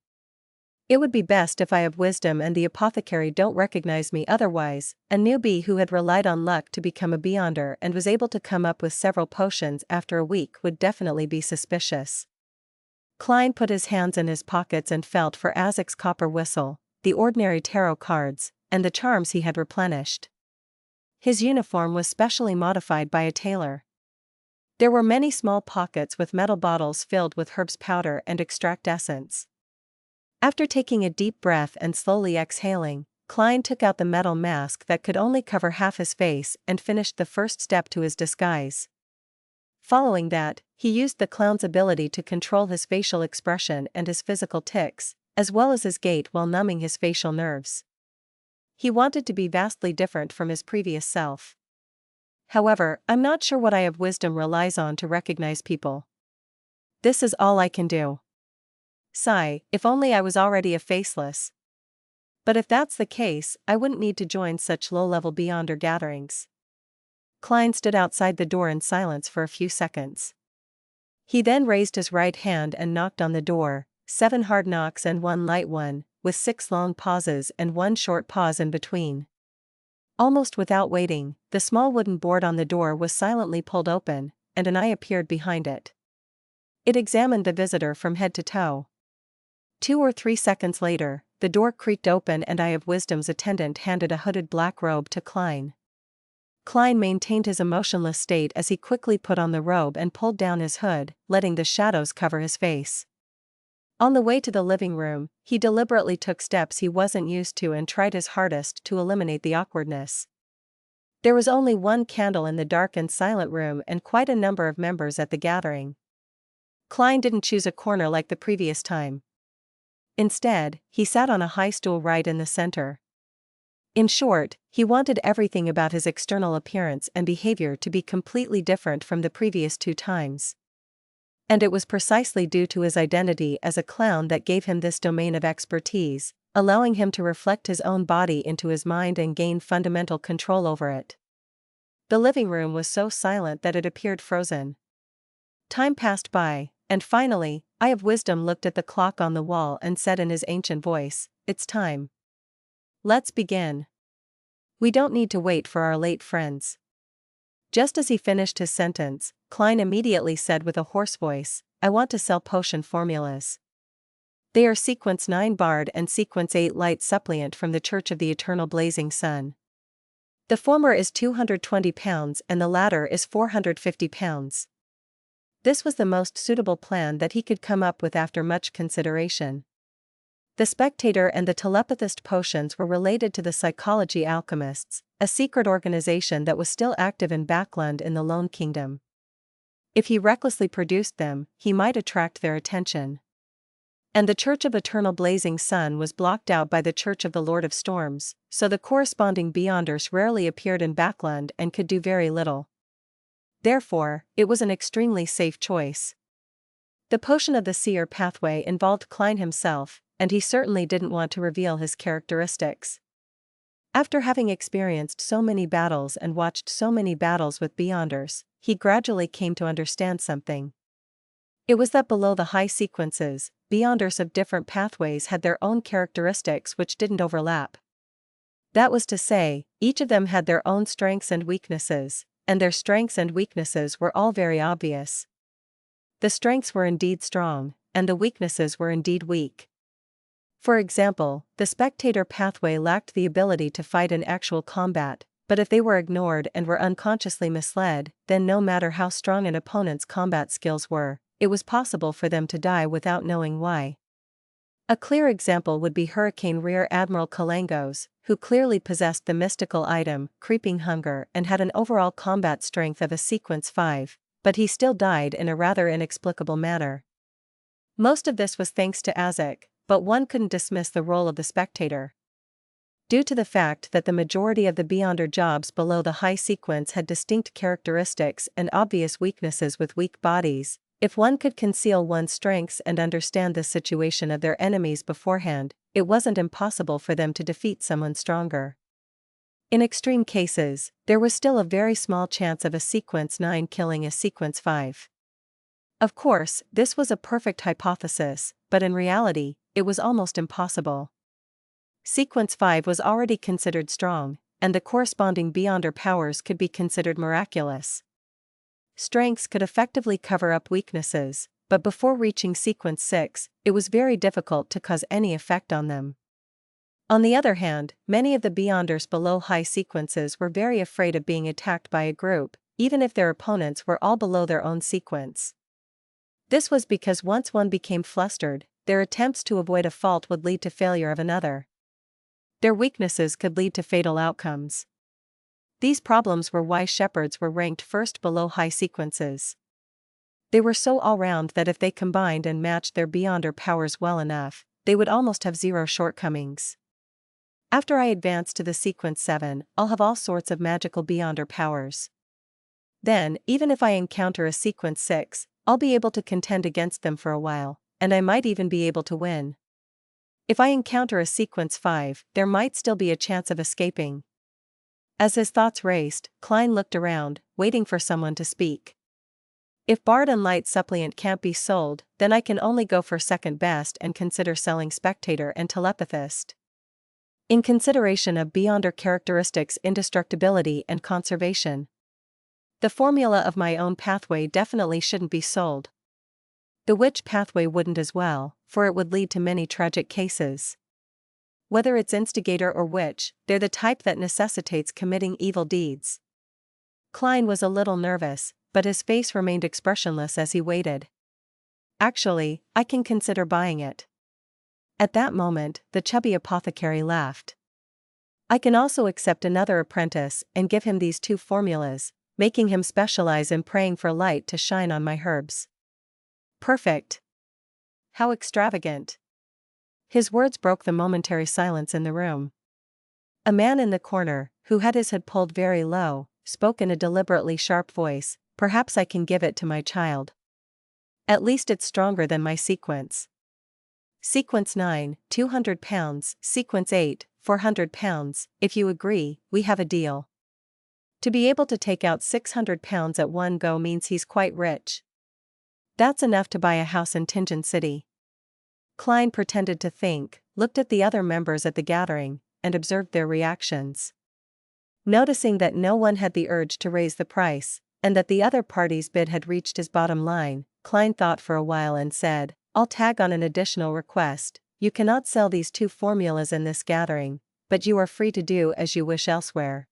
It would be best if I have wisdom and the apothecary don't recognize me otherwise. A newbie who had relied on luck to become a Beyonder and was able to come up with several potions after a week would definitely be suspicious. Klein put his hands in his pockets and felt for Azek's copper whistle, the ordinary tarot cards, and the charms he had replenished. His uniform was specially modified by a tailor. There were many small pockets with metal bottles filled with herbs powder and extract essence. After taking a deep breath and slowly exhaling, Klein took out the metal mask that could only cover half his face and finished the first step to his disguise. Following that, he used the clown's ability to control his facial expression and his physical tics, as well as his gait while numbing his facial nerves. He wanted to be vastly different from his previous self. However, I'm not sure what I have wisdom relies on to recognize people. This is all I can do. Sigh, if only I was already a faceless. But if that's the case, I wouldn't need to join such low-level Beyonder gatherings. Klein stood outside the door in silence for a few seconds. He then raised his right hand and knocked on the door, 7 hard knocks and 1 light one, with 6 long pauses and 1 short pause in between. Almost without waiting, the small wooden board on the door was silently pulled open, and an eye appeared behind it. It examined the visitor from head to toe. 2 or 3 seconds later, the door creaked open and Eye of Wisdom's attendant handed a hooded black robe to Klein. Klein maintained his emotionless state as he quickly put on the robe and pulled down his hood, letting the shadows cover his face. On the way to the living room, he deliberately took steps he wasn't used to and tried his hardest to eliminate the awkwardness. There was only 1 candle in the dark and silent room and quite a number of members at the gathering. Klein didn't choose a corner like the previous time. Instead, he sat on a high stool right in the center. In short, he wanted everything about his external appearance and behavior to be completely different from the previous 2 times. And it was precisely due to his identity as a clown that gave him this domain of expertise, allowing him to reflect his own body into his mind and gain fundamental control over it. The living room was so silent that it appeared frozen. Time passed by, and finally, Eye of Wisdom looked at the clock on the wall and said in his ancient voice, "It's time. Let's begin. We don't need to wait for our late friends." Just as he finished his sentence, Klein immediately said with a hoarse voice, "I want to sell potion formulas. They are Sequence 9 Bard and Sequence 8 Light Suppliant from the Church of the Eternal Blazing Sun. The former is £220 and the latter is £450. This was the most suitable plan that he could come up with after much consideration. The Spectator and the Telepathist potions were related to the Psychology Alchemists, a secret organization that was still active in Backland in the Lone Kingdom. If he recklessly produced them, he might attract their attention. And the Church of Eternal Blazing Sun was blocked out by the Church of the Lord of Storms, so the corresponding Beyonders rarely appeared in Backland and could do very little. Therefore, it was an extremely safe choice. The potion of the seer pathway involved Klein himself, and he certainly didn't want to reveal his characteristics. After having experienced so many battles and watched so many battles with Beyonders, he gradually came to understand something. It was that below the high sequences, Beyonders of different pathways had their own characteristics which didn't overlap. That was to say, each of them had their own strengths and weaknesses, and their strengths and weaknesses were all very obvious. The strengths were indeed strong, and the weaknesses were indeed weak. For example, the Spectator pathway lacked the ability to fight in actual combat, but if they were ignored and were unconsciously misled, then no matter how strong an opponent's combat skills were, it was possible for them to die without knowing why. A clear example would be Hurricane Rear Admiral Kalangos, who clearly possessed the mystical item, Creeping Hunger, and had an overall combat strength of a Sequence 5, but he still died in a rather inexplicable manner. Most of this was thanks to Azek, but one couldn't dismiss the role of the Spectator. Due to the fact that the majority of the Beyonder jobs below the high sequence had distinct characteristics and obvious weaknesses with weak bodies, if one could conceal one's strengths and understand the situation of their enemies beforehand, it wasn't impossible for them to defeat someone stronger. In extreme cases, there was still a very small chance of a Sequence 9 killing a Sequence 5. Of course, this was a perfect hypothesis, but in reality, it was almost impossible. Sequence 5 was already considered strong, and the corresponding Beyonder powers could be considered miraculous. Strengths could effectively cover up weaknesses, but before reaching Sequence 6, it was very difficult to cause any effect on them. On the other hand, many of the Beyonders below high sequences were very afraid of being attacked by a group, even if their opponents were all below their own sequence. This was because once one became flustered, their attempts to avoid a fault would lead to failure of another. Their weaknesses could lead to fatal outcomes. These problems were why shepherds were ranked first below high sequences. They were so all-round that if they combined and matched their Beyonder powers well enough, they would almost have zero shortcomings. After I advance to the Sequence 7, I'll have all sorts of magical Beyonder powers. Then, even if I encounter a Sequence 6, I'll be able to contend against them for a while, and I might even be able to win. If I encounter a Sequence 5, there might still be a chance of escaping. As his thoughts raced, Klein looked around, waiting for someone to speak. If Bard and Light Suppliant can't be sold, then I can only go for second best and consider selling Spectator and Telepathist. In consideration of Beyonder characteristics, indestructibility and conservation. The formula of my own pathway definitely shouldn't be sold. The witch pathway wouldn't as well, for it would lead to many tragic cases. Whether it's instigator or witch, they're the type that necessitates committing evil deeds. Klein was a little nervous, but his face remained expressionless as he waited. Actually, I can consider buying it. At that moment, the chubby apothecary laughed. I can also accept another apprentice and give him these 2 formulas, making him specialize in praying for light to shine on my herbs. Perfect. How extravagant. His words broke the momentary silence in the room. A man in the corner, who had his head pulled very low, spoke in a deliberately sharp voice, "Perhaps I can give it to my child. At least it's stronger than my sequence. Sequence 9, £200, Sequence 8, £400, if you agree, we have a deal." To be able to take out £600 at one go means he's quite rich. That's enough to buy a house in Tingen City. Klein pretended to think, looked at the other members at the gathering, and observed their reactions. Noticing that no one had the urge to raise the price, and that the other party's bid had reached his bottom line, Klein thought for a while and said, "I'll tag on an additional request. You cannot sell these 2 formulas in this gathering, but you are free to do as you wish elsewhere."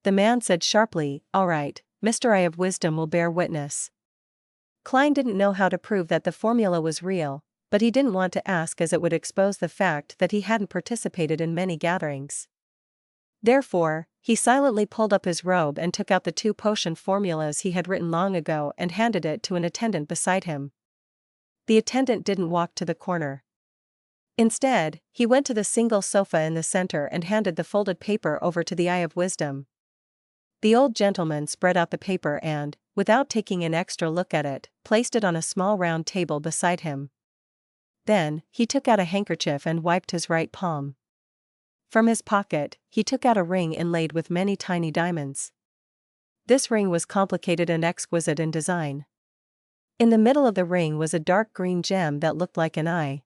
The man said sharply, "All right, Mr. Eye of Wisdom will bear witness." Klein didn't know how to prove that the formula was real, but he didn't want to ask as it would expose the fact that he hadn't participated in many gatherings. Therefore, he silently pulled up his robe and took out the 2 potion formulas he had written long ago and handed it to an attendant beside him. The attendant didn't walk to the corner. Instead, he went to the single sofa in the center and handed the folded paper over to the Eye of Wisdom. The old gentleman spread out the paper and, without taking an extra look at it, placed it on a small round table beside him. Then, he took out a handkerchief and wiped his right palm. From his pocket, he took out a ring inlaid with many tiny diamonds. This ring was complicated and exquisite in design. In the middle of the ring was a dark green gem that looked like an eye.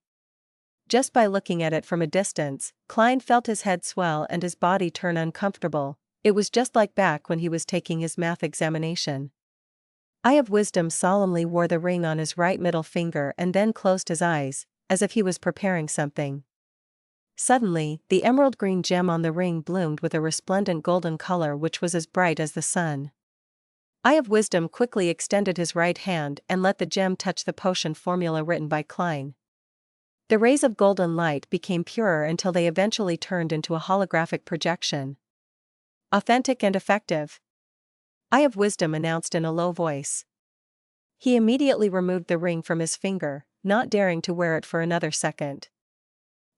Just by looking at it from a distance, Klein felt his head swell and his body turn uncomfortable. It was just like back when he was taking his math examination. Eye of Wisdom solemnly wore the ring on his right middle finger and then closed his eyes, as if he was preparing something. Suddenly, the emerald green gem on the ring bloomed with a resplendent golden color which was as bright as the sun. Eye of Wisdom quickly extended his right hand and let the gem touch the potion formula written by Klein. The rays of golden light became purer until they eventually turned into a holographic projection. "Authentic and effective," Eye of Wisdom announced in a low voice. He immediately removed the ring from his finger, not daring to wear it for another second.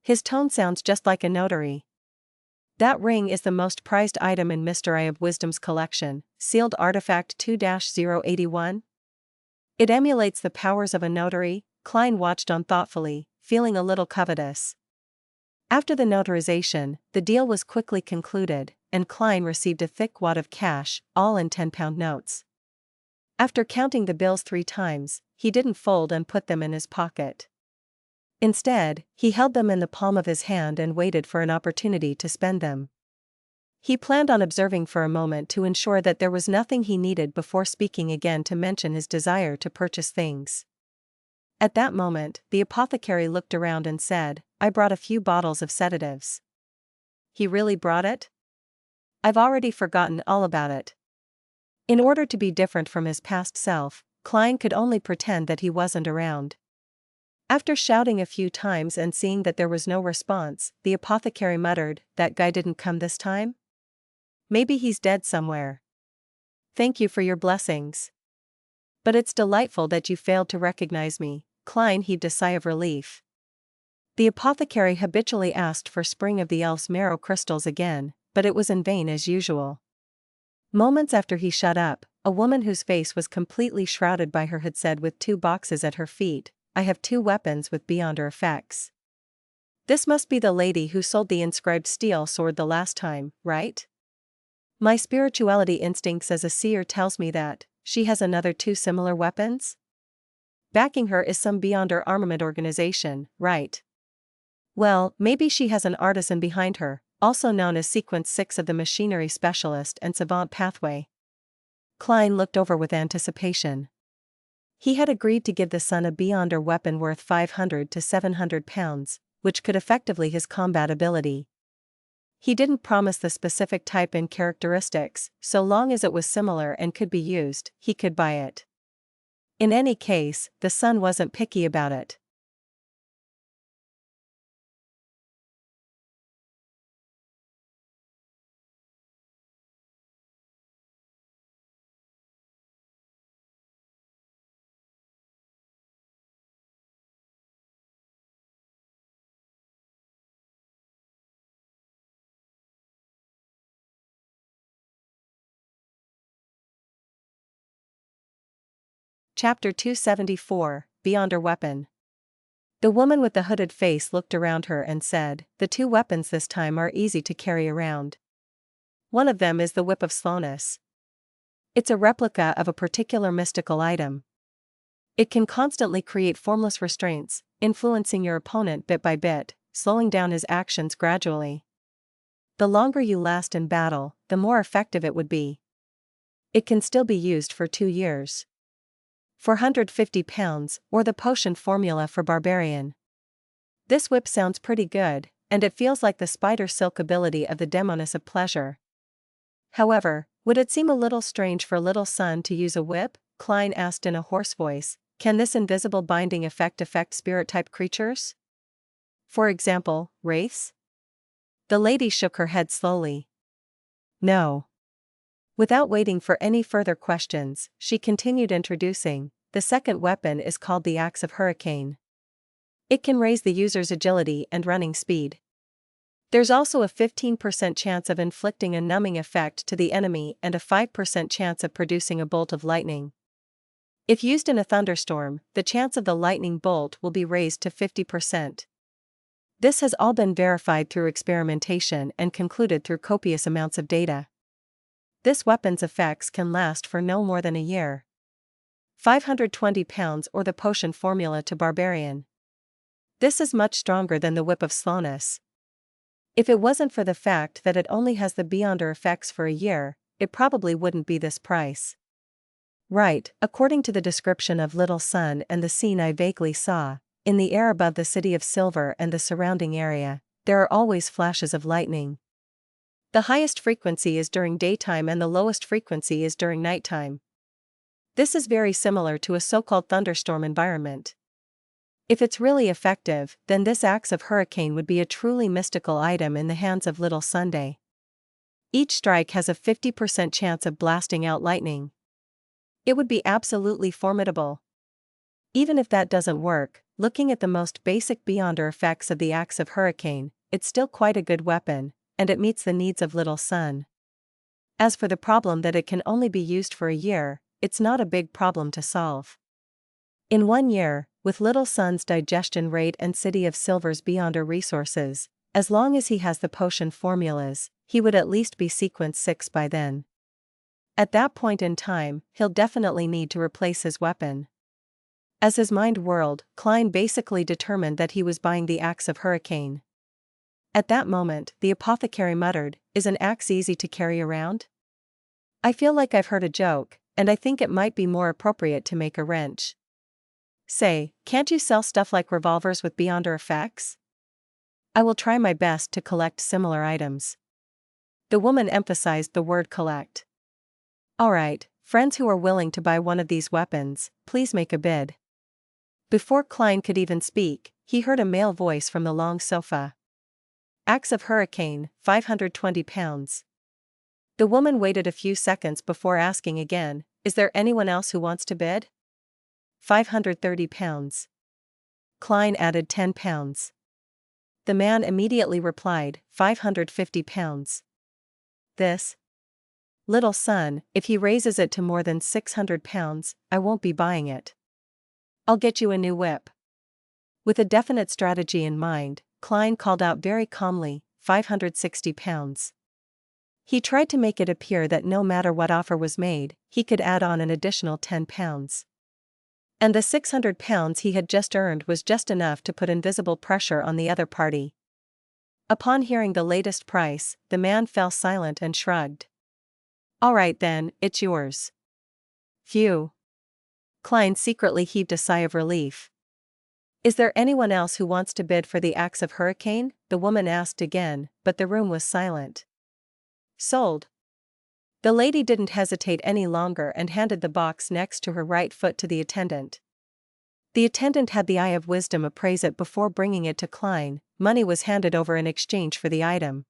His tone sounds just like a notary. "That ring is the most prized item in Mr. Eye of Wisdom's collection, sealed artifact 2-081. It emulates the powers of a notary." Klein watched on thoughtfully, feeling a little covetous. After the notarization, the deal was quickly concluded, and Klein received a thick wad of cash, all in 10-pound notes. After counting the bills 3 times, he didn't fold and put them in his pocket. Instead, he held them in the palm of his hand and waited for an opportunity to spend them. He planned on observing for a moment to ensure that there was nothing he needed before speaking again to mention his desire to purchase things. At that moment, the apothecary looked around and said, "I brought a few bottles of sedatives." He really brought it? I've already forgotten all about it. In order to be different from his past self, Klein could only pretend that he wasn't around. After shouting a few times and seeing that there was no response, the apothecary muttered, "That guy didn't come this time? Maybe he's dead somewhere. Thank you for your blessings. But it's delightful that you failed to recognize me." Klein heaved a sigh of relief. The apothecary habitually asked for Spring of the Elf's marrow crystals again, but it was in vain as usual. Moments after he shut up, a woman whose face was completely shrouded by her had said with 2 boxes at her feet, "I have 2 weapons with beyonder effects. This must be the lady who sold the inscribed steel sword the last time, right? My spirituality instincts as a seer tells me that she has another 2 similar weapons? Backing her is some beyonder armament organization, right? Well, maybe she has an artisan behind her, also known as Sequence 6 of the Machinery Specialist and Savant Pathway." Klein looked over with anticipation. He had agreed to give the son a beyonder weapon worth 500 to 700 pounds, which could effectively his combat ability. He didn't promise the specific type and characteristics, so long as it was similar and could be used, he could buy it. In any case, the son wasn't picky about it. Chapter 274, Beyonder Weapon. The woman with the hooded face looked around her and said, "The 2 weapons this time are easy to carry around. One of them is the Whip of Slowness. It's a replica of a particular mystical item. It can constantly create formless restraints, influencing your opponent bit by bit, slowing down his actions gradually. The longer you last in battle, the more effective it would be. It can still be used for 2 years. £450, or the potion formula for Barbarian. This whip sounds pretty good, and it feels like the spider silk ability of the Demoness of Pleasure. However, would it seem a little strange for Little Sun to use a whip? Klein asked in a hoarse voice. Can this invisible binding effect affect spirit-type creatures? For example, wraiths? The lady shook her head slowly. No. Without waiting for any further questions, she continued introducing. The second weapon is called the Axe of Hurricane. It can raise the user's agility and running speed. There's also a 15% chance of inflicting a numbing effect to the enemy and a 5% chance of producing a bolt of lightning. If used in a thunderstorm, the chance of the lightning bolt will be raised to 50%. This has all been verified through experimentation and concluded through copious amounts of data. This weapon's effects can last for no more than a year. £520, or the potion formula to Barbarian. This is much stronger than the Whip of Slowness. If it wasn't for the fact that it only has the Beyonder effects for a year, it probably wouldn't be this price. Right, according to the description of Little Sun and the scene I vaguely saw, in the air above the city of Silver and the surrounding area, there are always flashes of lightning. The highest frequency is during daytime and the lowest frequency is during nighttime. This is very similar to a so-called thunderstorm environment. If it's really effective, then this Axe of Hurricane would be a truly mystical item in the hands of Little Sunday. Each strike has a 50% chance of blasting out lightning. It would be absolutely formidable. Even if that doesn't work, looking at the most basic Beyonder effects of the Axe of Hurricane, it's still quite a good weapon, and it meets the needs of Little Sun. As for the problem that it can only be used for a year, it's not a big problem to solve. In 1 year, with Little Sun's digestion rate and City of Silver's Beyonder resources, as long as he has the potion formulas, he would at least be sequence 6 by then. At that point in time, he'll definitely need to replace his weapon. As his mind whirled, Klein basically determined that he was buying the Axe of Hurricane. At that moment, the apothecary muttered, "Is an axe easy to carry around? I feel like I've heard a joke, and I think it might be more appropriate to make a wrench. Say, can't you sell stuff like revolvers with Beyonder effects? I will try my best to collect similar items." The woman emphasized the word collect. Alright, friends who are willing to buy one of these weapons, please make a bid. Before Klein could even speak, he heard a male voice from the long sofa. Axe of Hurricane, £520. The woman waited a few seconds before asking again, "Is there anyone else who wants to bid?" £530. Klein added £10. The man immediately replied, £550. This? Little Sun, if he raises it to more than £600, I won't be buying it. I'll get you a new whip. With a definite strategy in mind, Klein called out very calmly, £560. He tried to make it appear that no matter what offer was made, he could add on an additional £10. And the £600 he had just earned was just enough to put invisible pressure on the other party. Upon hearing the latest price, the man fell silent and shrugged. Alright then, it's yours. Phew. Klein secretly heaved a sigh of relief. Is there anyone else who wants to bid for the Axe of Hurricane? The woman asked again, but the room was silent. Sold. The lady didn't hesitate any longer and handed the box next to her right foot to the attendant. The attendant had the eye of wisdom appraise it before bringing it to Klein. Money was handed over in exchange for the item.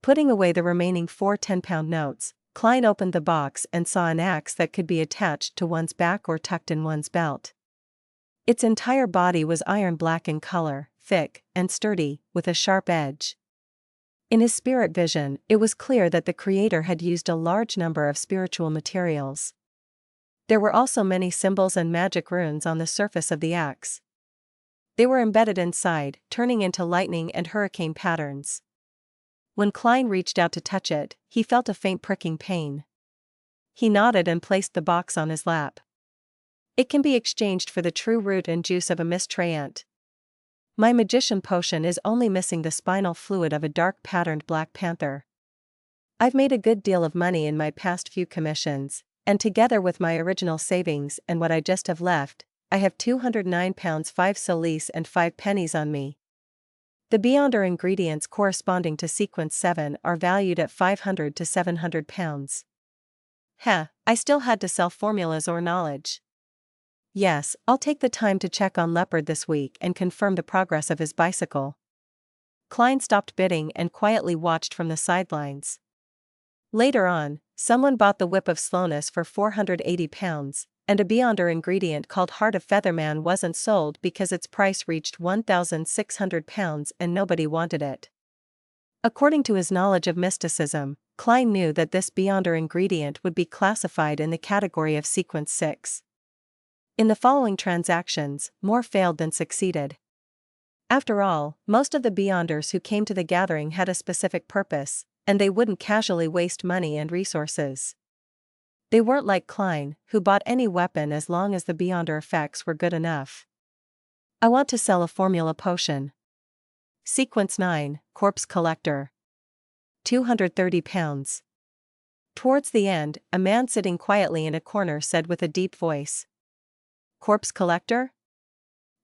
Putting away the remaining 4 £10 notes, Klein opened the box and saw an axe that could be attached to one's back or tucked in one's belt. Its entire body was iron black in color, thick and sturdy, with a sharp edge. In his spirit vision, it was clear that the creator had used a large number of spiritual materials. There were also many symbols and magic runes on the surface of the axe. They were embedded inside, turning into lightning and hurricane patterns. When Klein reached out to touch it, he felt a faint pricking pain. He nodded and placed the box on his lap. It can be exchanged for the true root and juice of a miscreant. My magician potion is only missing the spinal fluid of a dark-patterned black panther. I've made a good deal of money in my past few commissions, and together with my original savings and what I just have left, I have £209 5 solis and 5 pennies on me. The Beyonder ingredients corresponding to sequence 7 are valued at £500 to £700. I still had to sell formulas or knowledge. Yes, I'll take the time to check on Leopard this week and confirm the progress of his bicycle. Klein stopped bidding and quietly watched from the sidelines. Later on, someone bought the Whip of Slowness for £480, and a Beyonder ingredient called Heart of Featherman wasn't sold because its price reached £1,600 and nobody wanted it. According to his knowledge of mysticism, Klein knew that this Beyonder ingredient would be classified in the category of sequence 6. In the following transactions, more failed than succeeded. After all, most of the Beyonders who came to the gathering had a specific purpose, and they wouldn't casually waste money and resources. They weren't like Klein, who bought any weapon as long as the Beyonder effects were good enough. I want to sell a formula potion. Sequence 9, Corpse Collector. £230. Towards the end, a man sitting quietly in a corner said with a deep voice, "Corpse Collector?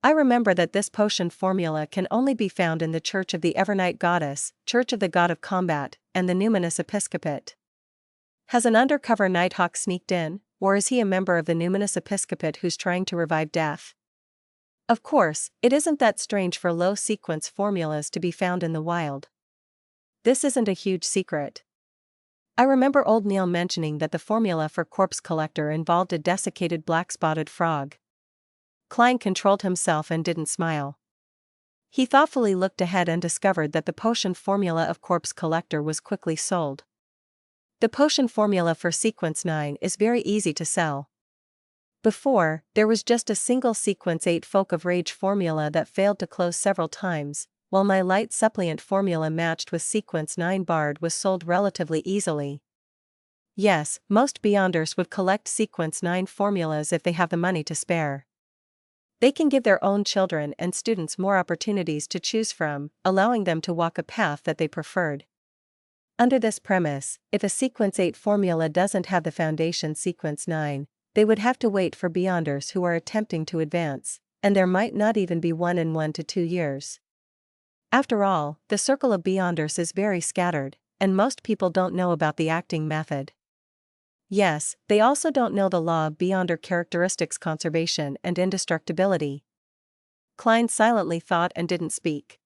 I remember that this potion formula can only be found in the Church of the Evernight Goddess, Church of the God of Combat, and the Numinous Episcopate. Has an undercover Nighthawk sneaked in, or is he a member of the Numinous Episcopate who's trying to revive death? Of course, it isn't that strange for low-sequence formulas to be found in the wild. This isn't a huge secret. I remember old Neil mentioning that the formula for Corpse Collector involved a desiccated black-spotted frog." Klein controlled himself and didn't smile. He thoughtfully looked ahead and discovered that the potion formula of Corpse Collector was quickly sold. The potion formula for sequence 9 is very easy to sell. Before, there was just a single sequence 8 Folk of Rage formula that failed to close several times, while my light suppliant formula matched with sequence 9 Bard was sold relatively easily. Yes, most Beyonders would collect sequence 9 formulas if they have the money to spare. They can give their own children and students more opportunities to choose from, allowing them to walk a path that they preferred. Under this premise, if a sequence 8 formula doesn't have the foundation sequence 9, they would have to wait for Beyonders who are attempting to advance, and there might not even be one in 1 to 2 years. After all, the circle of Beyonders is very scattered, and most people don't know about the acting method. Yes, they also don't know the law of Beyonder characteristics conservation and indestructibility. Klein silently thought and didn't speak.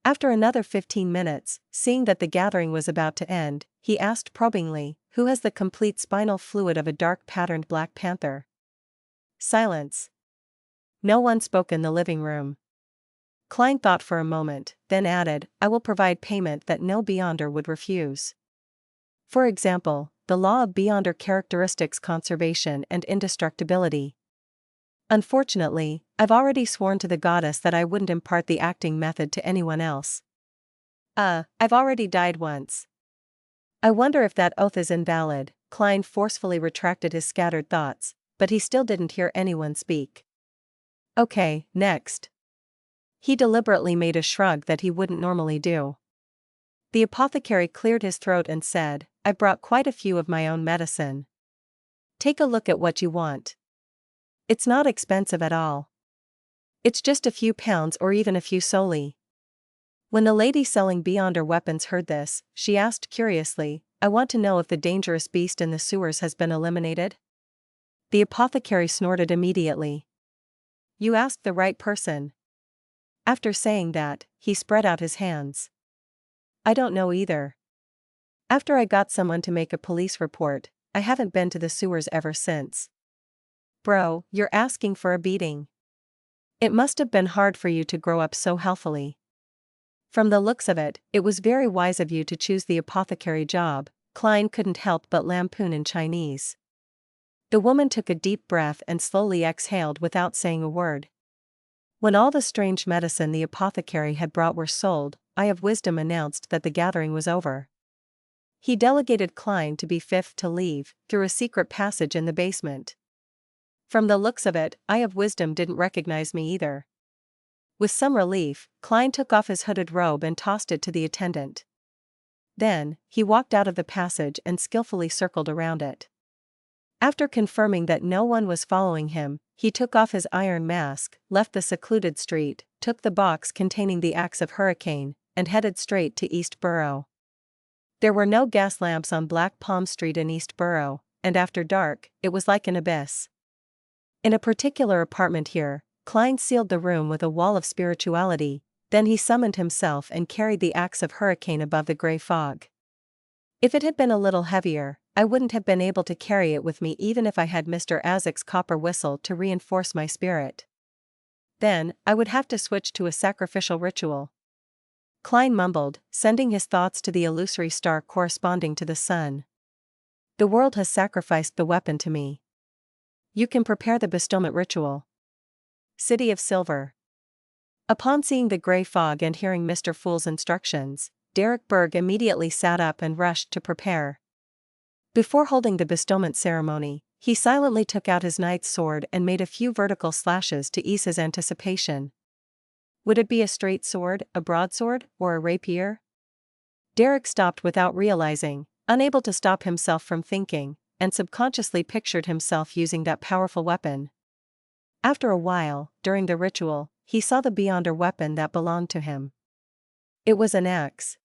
After another 15 minutes, seeing that the gathering was about to end, he asked probingly, "Who has the complete spinal fluid of a dark-patterned black panther?" Silence. No one spoke in the living room. Klein thought for a moment, then added, "I will provide payment that no Beyonder would refuse. For example, the law of Beyonder characteristics conservation and indestructibility. Unfortunately, I've already sworn to the goddess that I wouldn't impart the acting method to anyone else. I've already died once. I wonder if that oath is invalid." Klein forcefully retracted his scattered thoughts, but he still didn't hear anyone speak. "Okay, next." He deliberately made a shrug that he wouldn't normally do. The apothecary cleared his throat and said, "I brought quite a few of my own medicine. Take a look at what you want. It's not expensive at all. It's just a few pounds or even a few soli." When the lady selling Beyonder weapons heard this, she asked curiously, "I want to know if the dangerous beast in the sewers has been eliminated?" The apothecary snorted immediately. "You asked the right person." After saying that, he spread out his hands. "I don't know either. After I got someone to make a police report, I haven't been to the sewers ever since." "Bro, you're asking for a beating. It must have been hard for you to grow up so healthily." "From the looks of it, it was very wise of you to choose the apothecary job," Klein couldn't help but lampoon in Chinese. The woman took a deep breath and slowly exhaled without saying a word. When all the strange medicine the apothecary had brought were sold, Eye of Wisdom announced that the gathering was over. He delegated Klein to be fifth to leave, through a secret passage in the basement. From the looks of it, Eye of Wisdom didn't recognize me either. With some relief, Klein took off his hooded robe and tossed it to the attendant. Then, he walked out of the passage and skillfully circled around it. After confirming that no one was following him, he took off his iron mask, left the secluded street, took the box containing the axe of Hurricane, and headed straight to East Borough. There were no gas lamps on Black Palm Street in East Borough, and after dark, it was like an abyss. In a particular apartment here, Klein sealed the room with a wall of spirituality, then he summoned himself and carried the axe of Hurricane above the grey fog. If it had been a little heavier, I wouldn't have been able to carry it with me even if I had Mr. Azek's copper whistle to reinforce my spirit. Then, I would have to switch to a sacrificial ritual. Klein mumbled, sending his thoughts to the illusory star corresponding to the sun. The world has sacrificed the weapon to me. You can prepare the bestowment ritual. City of Silver. Upon seeing the grey fog and hearing Mr. Fool's instructions, Derrick Berg immediately sat up and rushed to prepare. Before holding the bestowment ceremony, he silently took out his knight's sword and made a few vertical slashes to ease his anticipation. Would it be a straight sword, a broadsword, or a rapier? Derrick stopped without realizing, unable to stop himself from thinking, and subconsciously pictured himself using that powerful weapon. After a while, during the ritual, he saw the beyonder weapon that belonged to him. It was an axe.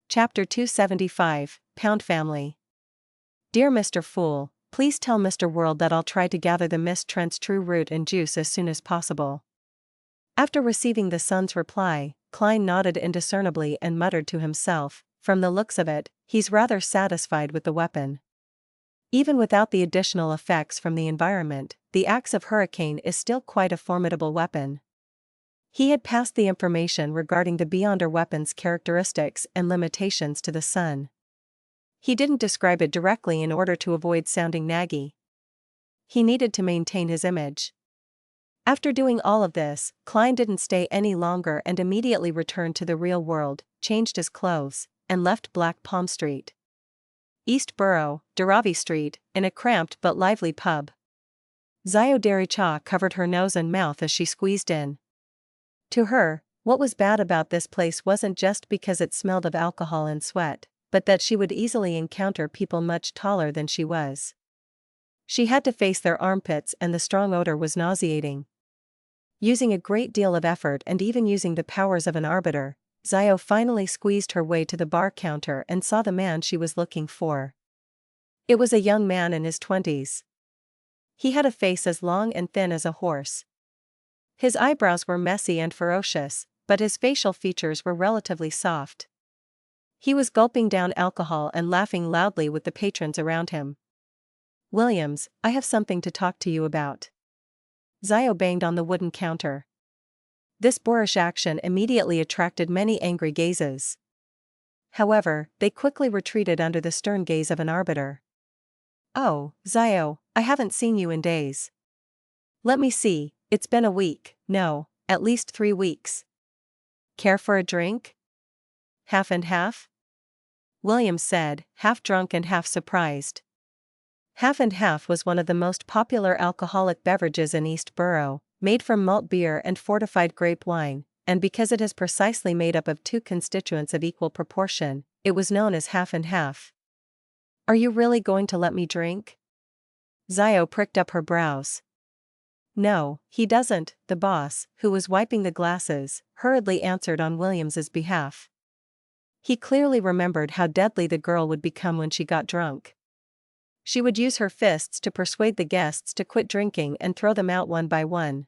Chapter 275, Pound Family. Dear Mr. Fool, please tell Mr. World that I'll try to gather the Miss Trent's true root and juice as soon as possible. After receiving the son's reply, Klein nodded indiscernibly and muttered to himself, from the looks of it, he's rather satisfied with the weapon. Even without the additional effects from the environment, the axe of Hurricane is still quite a formidable weapon. He had passed the information regarding the beyonder weapon's characteristics and limitations to the son. He didn't describe it directly in order to avoid sounding naggy. He needed to maintain his image. After doing all of this, Klein didn't stay any longer and immediately returned to the real world, changed his clothes, and left Black Palm Street. East Borough, Daravi Street, in a cramped but lively pub. Zio Derrick covered her nose and mouth as she squeezed in. To her, what was bad about this place wasn't just because it smelled of alcohol and sweat, but that she would easily encounter people much taller than she was. She had to face their armpits and the strong odor was nauseating. Using a great deal of effort and even using the powers of an arbiter, Zio finally squeezed her way to the bar counter and saw the man she was looking for. It was a young man in his 20s. He had a face as long and thin as a horse. His eyebrows were messy and ferocious, but his facial features were relatively soft. He was gulping down alcohol and laughing loudly with the patrons around him. Williams, I have something to talk to you about. Zio banged on the wooden counter. This boorish action immediately attracted many angry gazes. However, they quickly retreated under the stern gaze of an arbiter. Oh, Zio, I haven't seen you in days. Let me see, it's been a week, no, at least 3 weeks. Care for a drink? Half and half? Williams said, half drunk and half surprised. Half and half was one of the most popular alcoholic beverages in East Borough, made from malt beer and fortified grape wine, and because it is precisely made up of 2 constituents of equal proportion, it was known as half and half. Are you really going to let me drink? Zio pricked up her brows. No, he doesn't, the boss, who was wiping the glasses, hurriedly answered on Williams's behalf. He clearly remembered how deadly the girl would become when she got drunk. She would use her fists to persuade the guests to quit drinking and throw them out one by one.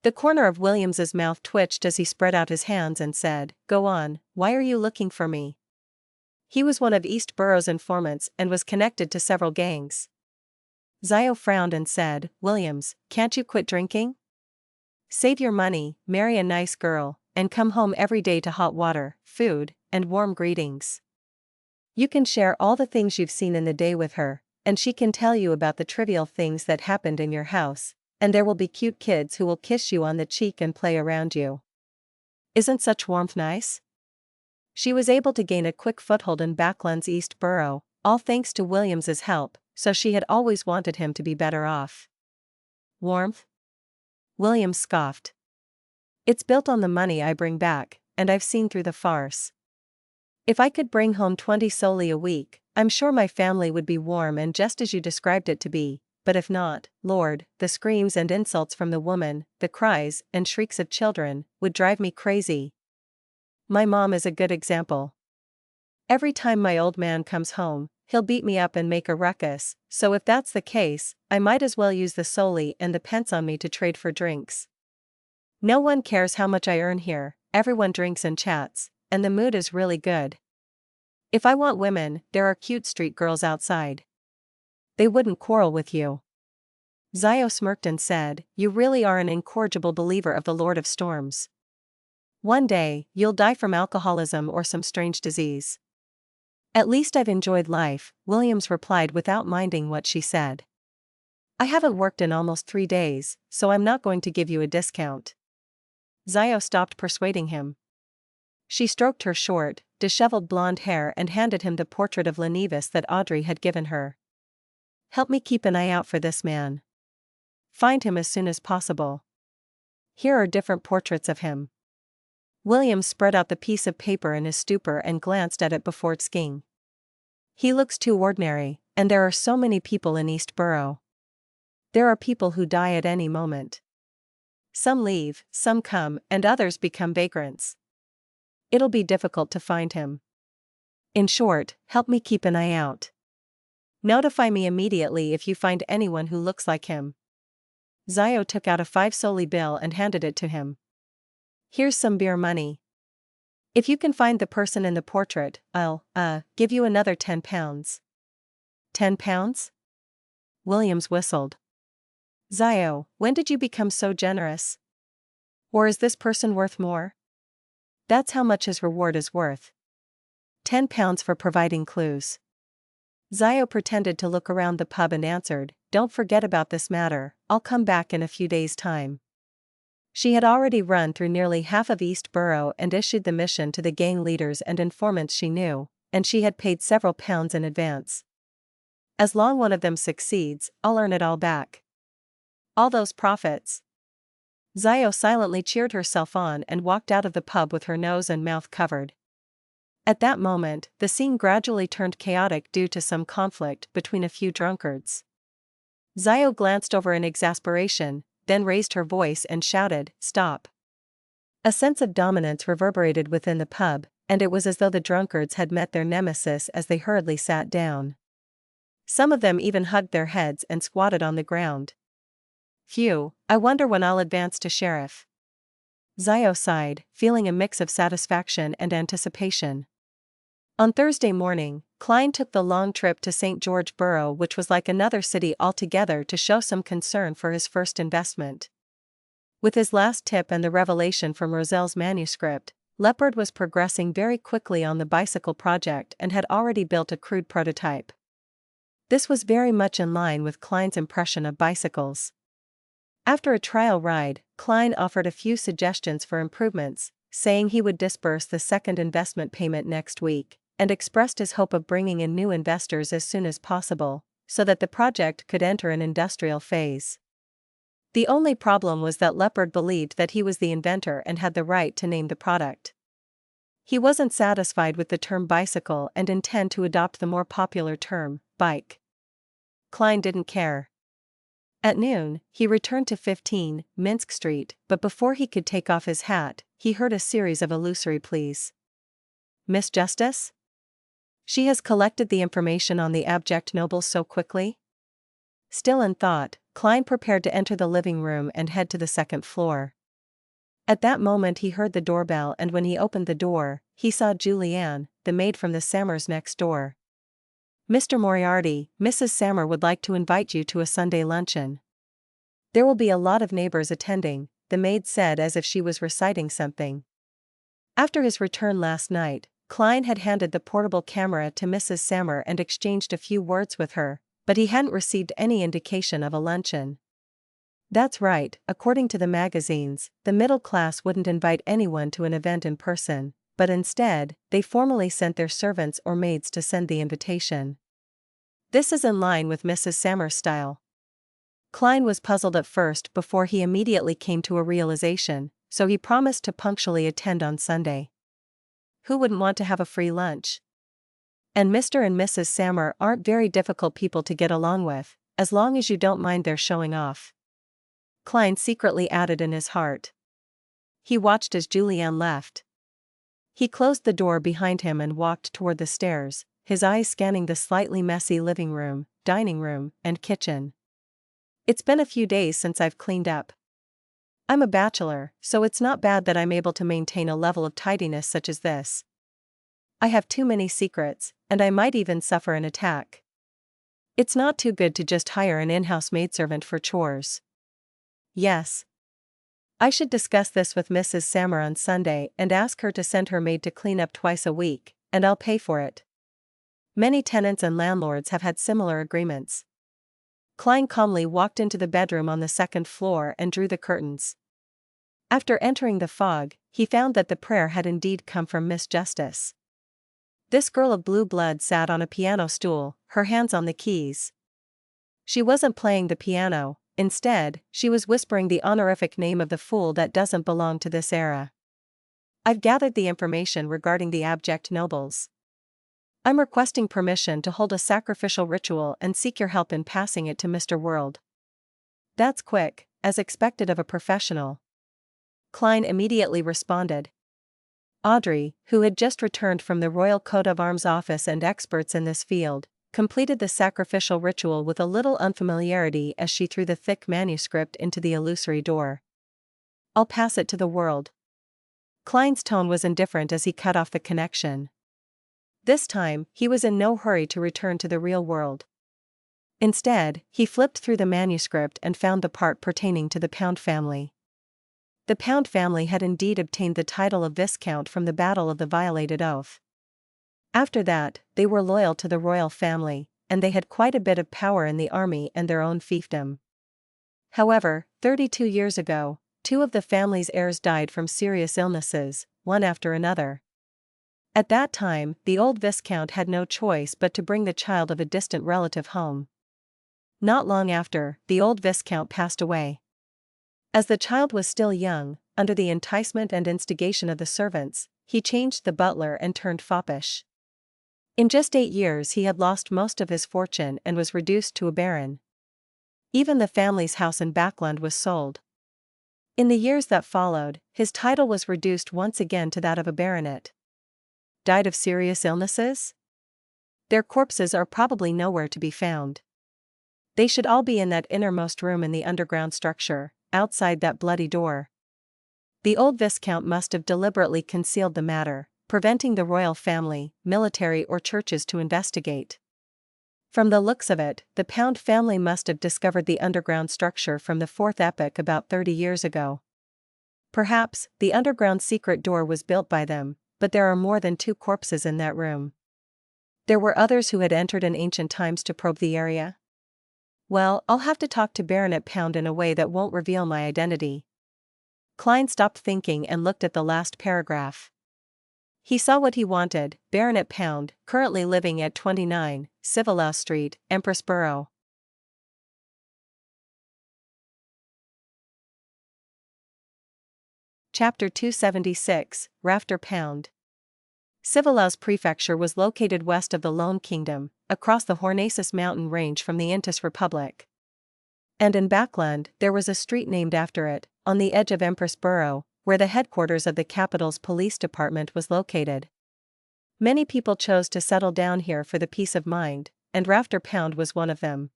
The corner of Williams's mouth twitched as he spread out his hands and said, Go on, why are you looking for me? He was one of East Borough's informants and was connected to several gangs. Zio frowned and said, Williams, can't you quit drinking? Save your money, marry a nice girl, and come home every day to hot water, food, and warm greetings. You can share all the things you've seen in the day with her, and she can tell you about the trivial things that happened in your house, and there will be cute kids who will kiss you on the cheek and play around you. Isn't such warmth nice? She was able to gain a quick foothold in Backland's East Borough, all thanks to Williams's help, so she had always wanted him to be better off. Warmth? Williams scoffed. It's built on the money I bring back, and I've seen through the farce. If I could bring home 20 solely a week, I'm sure my family would be warm and just as you described it to be, but if not, Lord, the screams and insults from the woman, the cries and shrieks of children, would drive me crazy. My mom is a good example. Every time my old man comes home, he'll beat me up and make a ruckus, so if that's the case, I might as well use the solely and the pence on me to trade for drinks. No one cares how much I earn here, everyone drinks and chats, and the mood is really good. If I want women, there are cute street girls outside. They wouldn't quarrel with you. Zio smirked and said, you really are an incorrigible believer of the Lord of Storms. One day, you'll die from alcoholism or some strange disease. At least I've enjoyed life, Williams replied without minding what she said. I haven't worked in almost 3 days, so I'm not going to give you a discount. Zio stopped persuading him. She stroked her short, disheveled blonde hair and handed him the portrait of Lenevis that Audrey had given her. Help me keep an eye out for this man. Find him as soon as possible. Here are different portraits of him. Williams spread out the piece of paper in his stupor and glanced at it before skiing. He looks too ordinary, and there are so many people in East Borough. There are people who die at any moment. Some leave, some come, and others become vagrants. It'll be difficult to find him. In short, help me keep an eye out. Notify me immediately if you find anyone who looks like him. Zio took out a 5 solely bill and handed it to him. Here's some beer money. If you can find the person in the portrait, I'll, give you another £10. £10? Williams whistled. Zio, when did you become so generous? Or is this person worth more? That's how much his reward is worth. £10 for providing clues. Zio pretended to look around the pub and answered, don't forget about this matter, I'll come back in a few days' time. She had already run through nearly half of East Borough and issued the mission to the gang leaders and informants she knew, and she had paid several pounds in advance. As long one of them succeeds, I'll earn it all back. All those profits. Zio silently cheered herself on and walked out of the pub with her nose and mouth covered. At that moment, the scene gradually turned chaotic due to some conflict between a few drunkards. Zio glanced over in exasperation, then raised her voice and shouted, "Stop!" A sense of dominance reverberated within the pub, and it was as though the drunkards had met their nemesis as they hurriedly sat down. Some of them even hugged their heads and squatted on the ground. Phew, I wonder when I'll advance to sheriff. Zio sighed, feeling a mix of satisfaction and anticipation. On Thursday morning, Klein took the long trip to St. George Borough, which was like another city altogether, to show some concern for his first investment. With his last tip and the revelation from Roselle's manuscript, Leopard was progressing very quickly on the bicycle project and had already built a crude prototype. This was very much in line with Klein's impression of bicycles. After a trial ride, Klein offered a few suggestions for improvements, saying he would disburse the second investment payment next week, and expressed his hope of bringing in new investors as soon as possible, so that the project could enter an industrial phase. The only problem was that Leopard believed that he was the inventor and had the right to name the product. He wasn't satisfied with the term bicycle and intended to adopt the more popular term, bike. Klein didn't care. At noon, he returned to 15 Minsk Street, but before he could take off his hat, he heard a series of illusory pleas. Miss Justice? She has collected the information on the abject nobles so quickly? Still in thought, Klein prepared to enter the living room and head to the second floor. At that moment he heard the doorbell, and when he opened the door, he saw Julianne, the maid from the Sammers next door. Mr. Moriarty, Mrs. Sammer would like to invite you to a Sunday luncheon. There will be a lot of neighbors attending, the maid said as if she was reciting something. After his return last night, Klein had handed the portable camera to Mrs. Sammer and exchanged a few words with her, but he hadn't received any indication of a luncheon. That's right, according to the magazines, the middle class wouldn't invite anyone to an event in person, but instead, they formally sent their servants or maids to send the invitation. This is in line with Mrs. Sammer's style. Klein was puzzled at first before he immediately came to a realization, so he promised to punctually attend on Sunday. Who wouldn't want to have a free lunch? And Mr. and Mrs. Sammer aren't very difficult people to get along with, as long as you don't mind their showing off. Klein secretly added in his heart. He watched as Julianne left. He closed the door behind him and walked toward the stairs, his eyes scanning the slightly messy living room, dining room, and kitchen. It's been a few days since I've cleaned up. I'm a bachelor, so it's not bad that I'm able to maintain a level of tidiness such as this. I have too many secrets, and I might even suffer an attack. It's not too good to just hire an in-house maidservant for chores. Yes. I should discuss this with Mrs. Sammer on Sunday and ask her to send her maid to clean up twice a week, and I'll pay for it. Many tenants and landlords have had similar agreements. Klein calmly walked into the bedroom on the second floor and drew the curtains. After entering the fog, he found that the prayer had indeed come from Miss Justice. This girl of blue blood sat on a piano stool, her hands on the keys. She wasn't playing the piano. Instead, she was whispering the honorific name of the fool that doesn't belong to this era. I've gathered the information regarding the abject nobles. I'm requesting permission to hold a sacrificial ritual and seek your help in passing it to Mr. World. That's quick, as expected of a professional. Klein immediately responded. Audrey, who had just returned from the Royal Coat of Arms office and experts in this field, completed the sacrificial ritual with a little unfamiliarity as she threw the thick manuscript into the illusory door. I'll pass it to the World. Klein's tone was indifferent as he cut off the connection. This time, he was in no hurry to return to the real world. Instead, he flipped through the manuscript and found the part pertaining to the Pound family. The Pound family had indeed obtained the title of Viscount from the Battle of the Violated Oath. After that, they were loyal to the royal family, and they had quite a bit of power in the army and their own fiefdom. However, 32 years ago, 2 of the family's heirs died from serious illnesses, one after another. At that time, the old Viscount had no choice but to bring the child of a distant relative home. Not long after, the old Viscount passed away. As the child was still young, under the enticement and instigation of the servants, he changed the butler and turned foppish. In just 8 years he had lost most of his fortune and was reduced to a baron. Even the family's house in Backland was sold. In the years that followed, his title was reduced once again to that of a baronet. Died of serious illnesses? Their corpses are probably nowhere to be found. They should all be in that innermost room in the underground structure, outside that bloody door. The old Viscount must have deliberately concealed the matter, preventing the royal family, military or churches to investigate. From the looks of it, the Pound family must have discovered the underground structure from the fourth epoch about 30 years ago. Perhaps, the underground secret door was built by them, but there are more than 2 corpses in that room. There were others who had entered in ancient times to probe the area. Well, I'll have to talk to Baronet Pound in a way that won't reveal my identity. Klein stopped thinking and looked at the last paragraph. He saw what he wanted: Baronet Pound, currently living at 29, Civilau Street, Empress Borough. Chapter 276, Rafter Pound. Civilau's prefecture was located west of the Lone Kingdom, across the Hornacis mountain range from the Intis Republic. And in Backland, there was a street named after it, on the edge of Empress Borough, where the headquarters of the capital's police department was located. Many people chose to settle down here for the peace of mind, and Rafter Pound was one of them.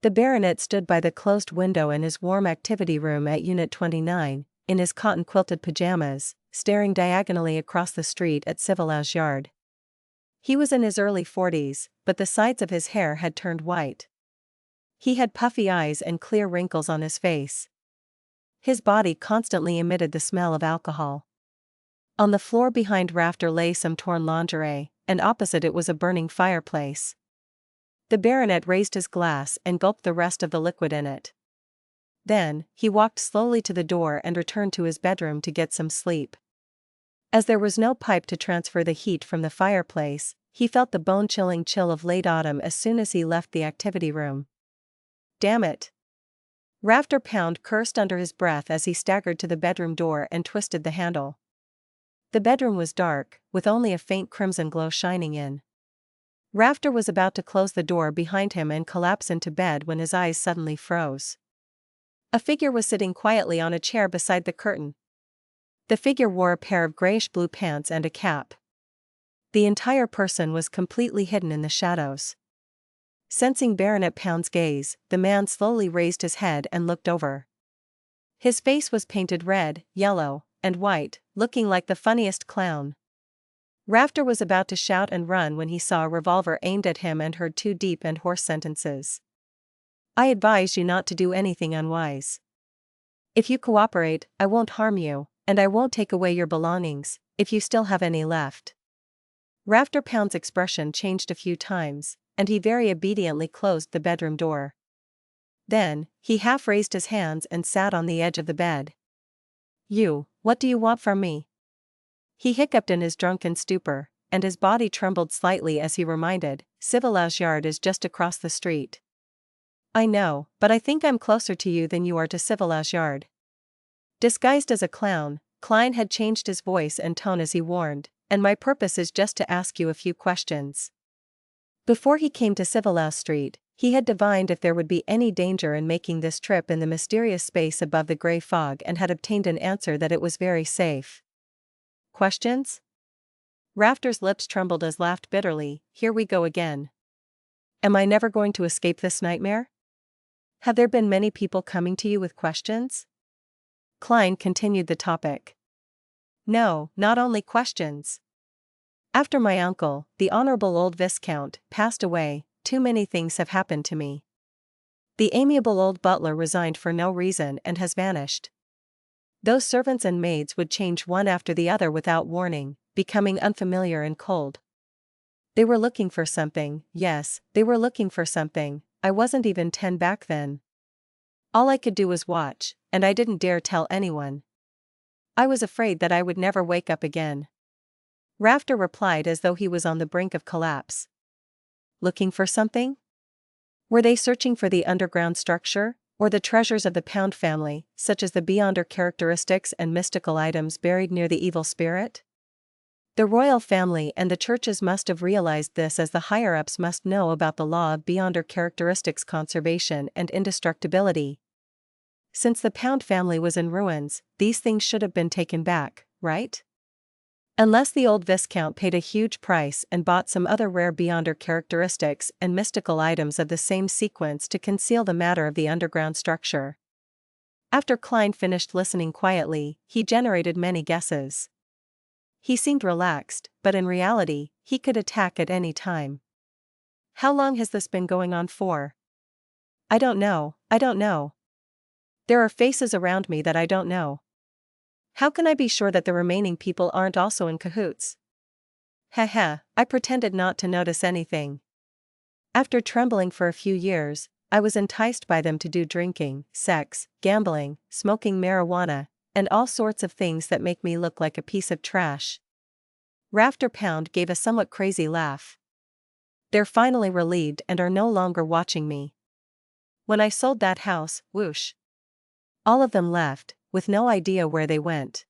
The baronet stood by the closed window in his warm activity room at Unit 29, in his cotton-quilted pajamas, staring diagonally across the street at Civilau's yard. He was in his early 40s, but the sides of his hair had turned white. He had puffy eyes and clear wrinkles on his face. His body constantly emitted the smell of alcohol. On the floor behind Rafter lay some torn lingerie, and opposite it was a burning fireplace. The baronet raised his glass and gulped the rest of the liquid in it. Then, he walked slowly to the door and returned to his bedroom to get some sleep. As there was no pipe to transfer the heat from the fireplace, he felt the bone-chilling chill of late autumn as soon as he left the activity room. Damn it! Rafter Pound cursed under his breath as he staggered to the bedroom door and twisted the handle. The bedroom was dark, with only a faint crimson glow shining in. Rafter was about to close the door behind him and collapse into bed when his eyes suddenly froze. A figure was sitting quietly on a chair beside the curtain. The figure wore a pair of grayish-blue pants and a cap. The entire person was completely hidden in the shadows. Sensing Baronet Pound's gaze, the man slowly raised his head and looked over. His face was painted red, yellow, and white, looking like the funniest clown. Rafter was about to shout and run when he saw a revolver aimed at him and heard two deep and hoarse sentences. I advise you not to do anything unwise. If you cooperate, I won't harm you, and I won't take away your belongings, if you still have any left. Rafter Pound's expression changed a few times, and he very obediently closed the bedroom door. Then, he half raised his hands and sat on the edge of the bed. What do you want from me? He hiccuped in his drunken stupor, and his body trembled slightly as he reminded, Civilage Yard is just across the street. I know, but I think I'm closer to you than you are to Civilage Yard. Disguised as a clown, Klein had changed his voice and tone as he warned, and my purpose is just to ask you a few questions. Before he came to Civilage Street, he had divined if there would be any danger in making this trip in the mysterious space above the grey fog and had obtained an answer that it was very safe. Questions? Rafter's lips trembled as laughed bitterly, here we go again. Am I never going to escape this nightmare? Have there been many people coming to you with questions? Klein continued the topic. No, not only questions. After my uncle, the Honorable Old Viscount, passed away, too many things have happened to me. The amiable old butler resigned for no reason and has vanished. Those servants and maids would change one after the other without warning, becoming unfamiliar and cold. They were looking for something, yes, they were looking for something, I wasn't even 10 back then. All I could do was watch, and I didn't dare tell anyone. I was afraid that I would never wake up again. Rafter replied as though he was on the brink of collapse. Looking for something? Were they searching for the underground structure, or the treasures of the Pound family, such as the beyonder characteristics and mystical items buried near the evil spirit? The royal family and the churches must have realized this, as the higher-ups must know about the law of beyonder characteristics conservation and indestructibility. Since the Pound family was in ruins, these things should have been taken back, right? Unless the old Viscount paid a huge price and bought some other rare beyonder characteristics and mystical items of the same sequence to conceal the matter of the underground structure. After Klein finished listening quietly, he generated many guesses. He seemed relaxed, but in reality, he could attack at any time. How long has this been going on for? I don't know. There are faces around me that I don't know. How can I be sure that the remaining people aren't also in cahoots? I pretended not to notice anything. After trembling for a few years, I was enticed by them to do drinking, sex, gambling, smoking marijuana, and all sorts of things that make me look like a piece of trash. Rafter Pound gave a somewhat crazy laugh. They're finally relieved and are no longer watching me. When I sold that house, whoosh. All of them left, with no idea where they went.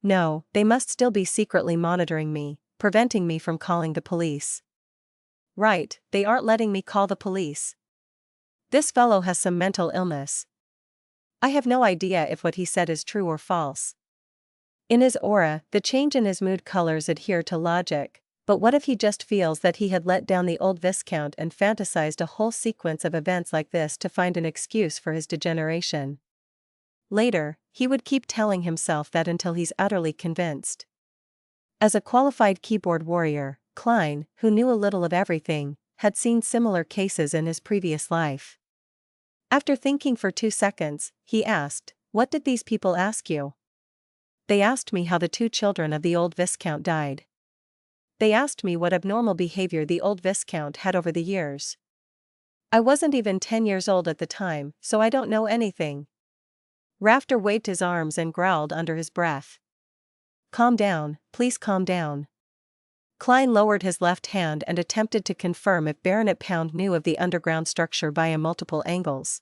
No, they must still be secretly monitoring me, preventing me from calling the police. Right, they aren't letting me call the police. This fellow has some mental illness. I have no idea if what he said is true or false. In his aura, the change in his mood colors adhere to logic, but what if he just feels that he had let down the old Viscount and fantasized a whole sequence of events like this to find an excuse for his degeneration? Later, he would keep telling himself that until he's utterly convinced. As a qualified keyboard warrior, Klein, who knew a little of everything, had seen similar cases in his previous life. After thinking for 2 seconds, he asked, "What did these people ask you?" They asked me how the 2 children of the old Viscount died. They asked me what abnormal behavior the old Viscount had over the years. I wasn't even 10 years old at the time, so I don't know anything. Rafter waved his arms and growled under his breath. Calm down, please calm down. Klein lowered his left hand and attempted to confirm if Baronet Pound knew of the underground structure via multiple angles.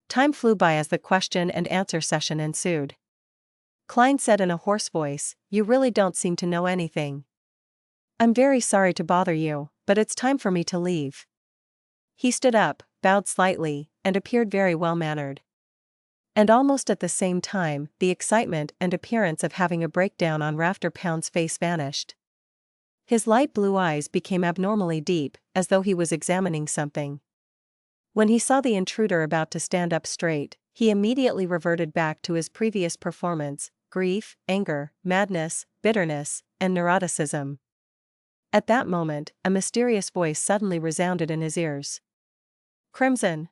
Time flew by as the question and answer session ensued. Klein said in a hoarse voice, "You really don't seem to know anything. I'm very sorry to bother you, but it's time for me to leave." He stood up, bowed slightly, and appeared very well-mannered. And almost at the same time, the excitement and appearance of having a breakdown on Rafter Pound's face vanished. His light blue eyes became abnormally deep, as though he was examining something. When he saw the intruder about to stand up straight, he immediately reverted back to his previous performance: grief, anger, madness, bitterness, and neuroticism. At that moment, a mysterious voice suddenly resounded in his ears. Crimson.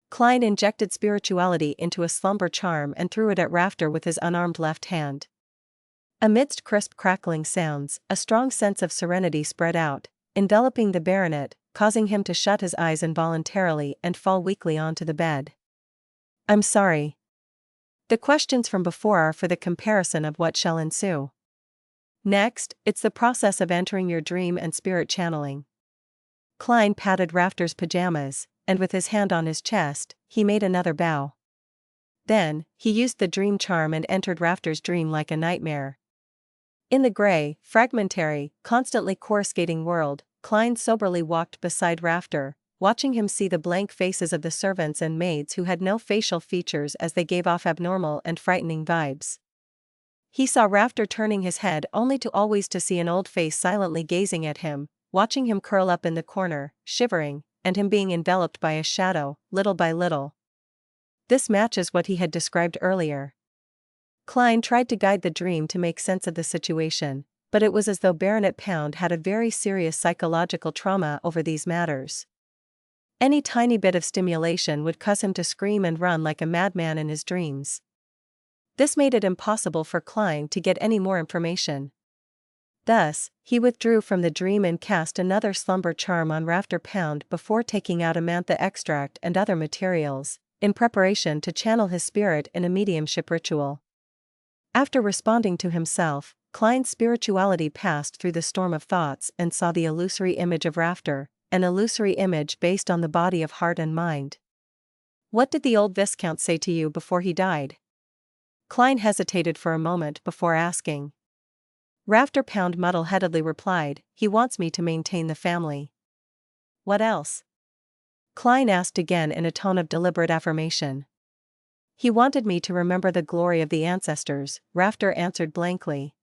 Klein injected spirituality into a slumber charm and threw it at Rafter with his unarmed left hand. Amidst crisp crackling sounds, a strong sense of serenity spread out, enveloping the baronet, causing him to shut his eyes involuntarily and fall weakly onto the bed. I'm sorry. The questions from before are for the comparison of what shall ensue. Next, it's the process of entering your dream and spirit channeling. Klein patted Rafter's pajamas, and with his hand on his chest, he made another bow. Then, he used the dream charm and entered Rafter's dream like a nightmare. In the gray, fragmentary, constantly coruscating world, Klein soberly walked beside Rafter, watching him see the blank faces of the servants and maids who had no facial features as they gave off abnormal and frightening vibes. He saw Rafter turning his head only to always to see an old face silently gazing at him, watching him curl up in the corner, shivering, and him being enveloped by a shadow, little by little. This matches what he had described earlier. Klein tried to guide the dream to make sense of the situation, but it was as though Baronet Pound had a very serious psychological trauma over these matters. Any tiny bit of stimulation would cause him to scream and run like a madman in his dreams. This made it impossible for Klein to get any more information. Thus, he withdrew from the dream and cast another slumber charm on Rafter Pound before taking out a mantha extract and other materials, in preparation to channel his spirit in a mediumship ritual. After responding to himself, Klein's spirituality passed through the storm of thoughts and saw the illusory image of Rafter, an illusory image based on the body of heart and mind. What did the old Viscount say to you before he died? Klein hesitated for a moment before asking. Rafter Pound muddle-headedly replied, he wants me to maintain the family. What else? Klein asked again in a tone of deliberate affirmation. He wanted me to remember the glory of the ancestors, Rafter answered blankly.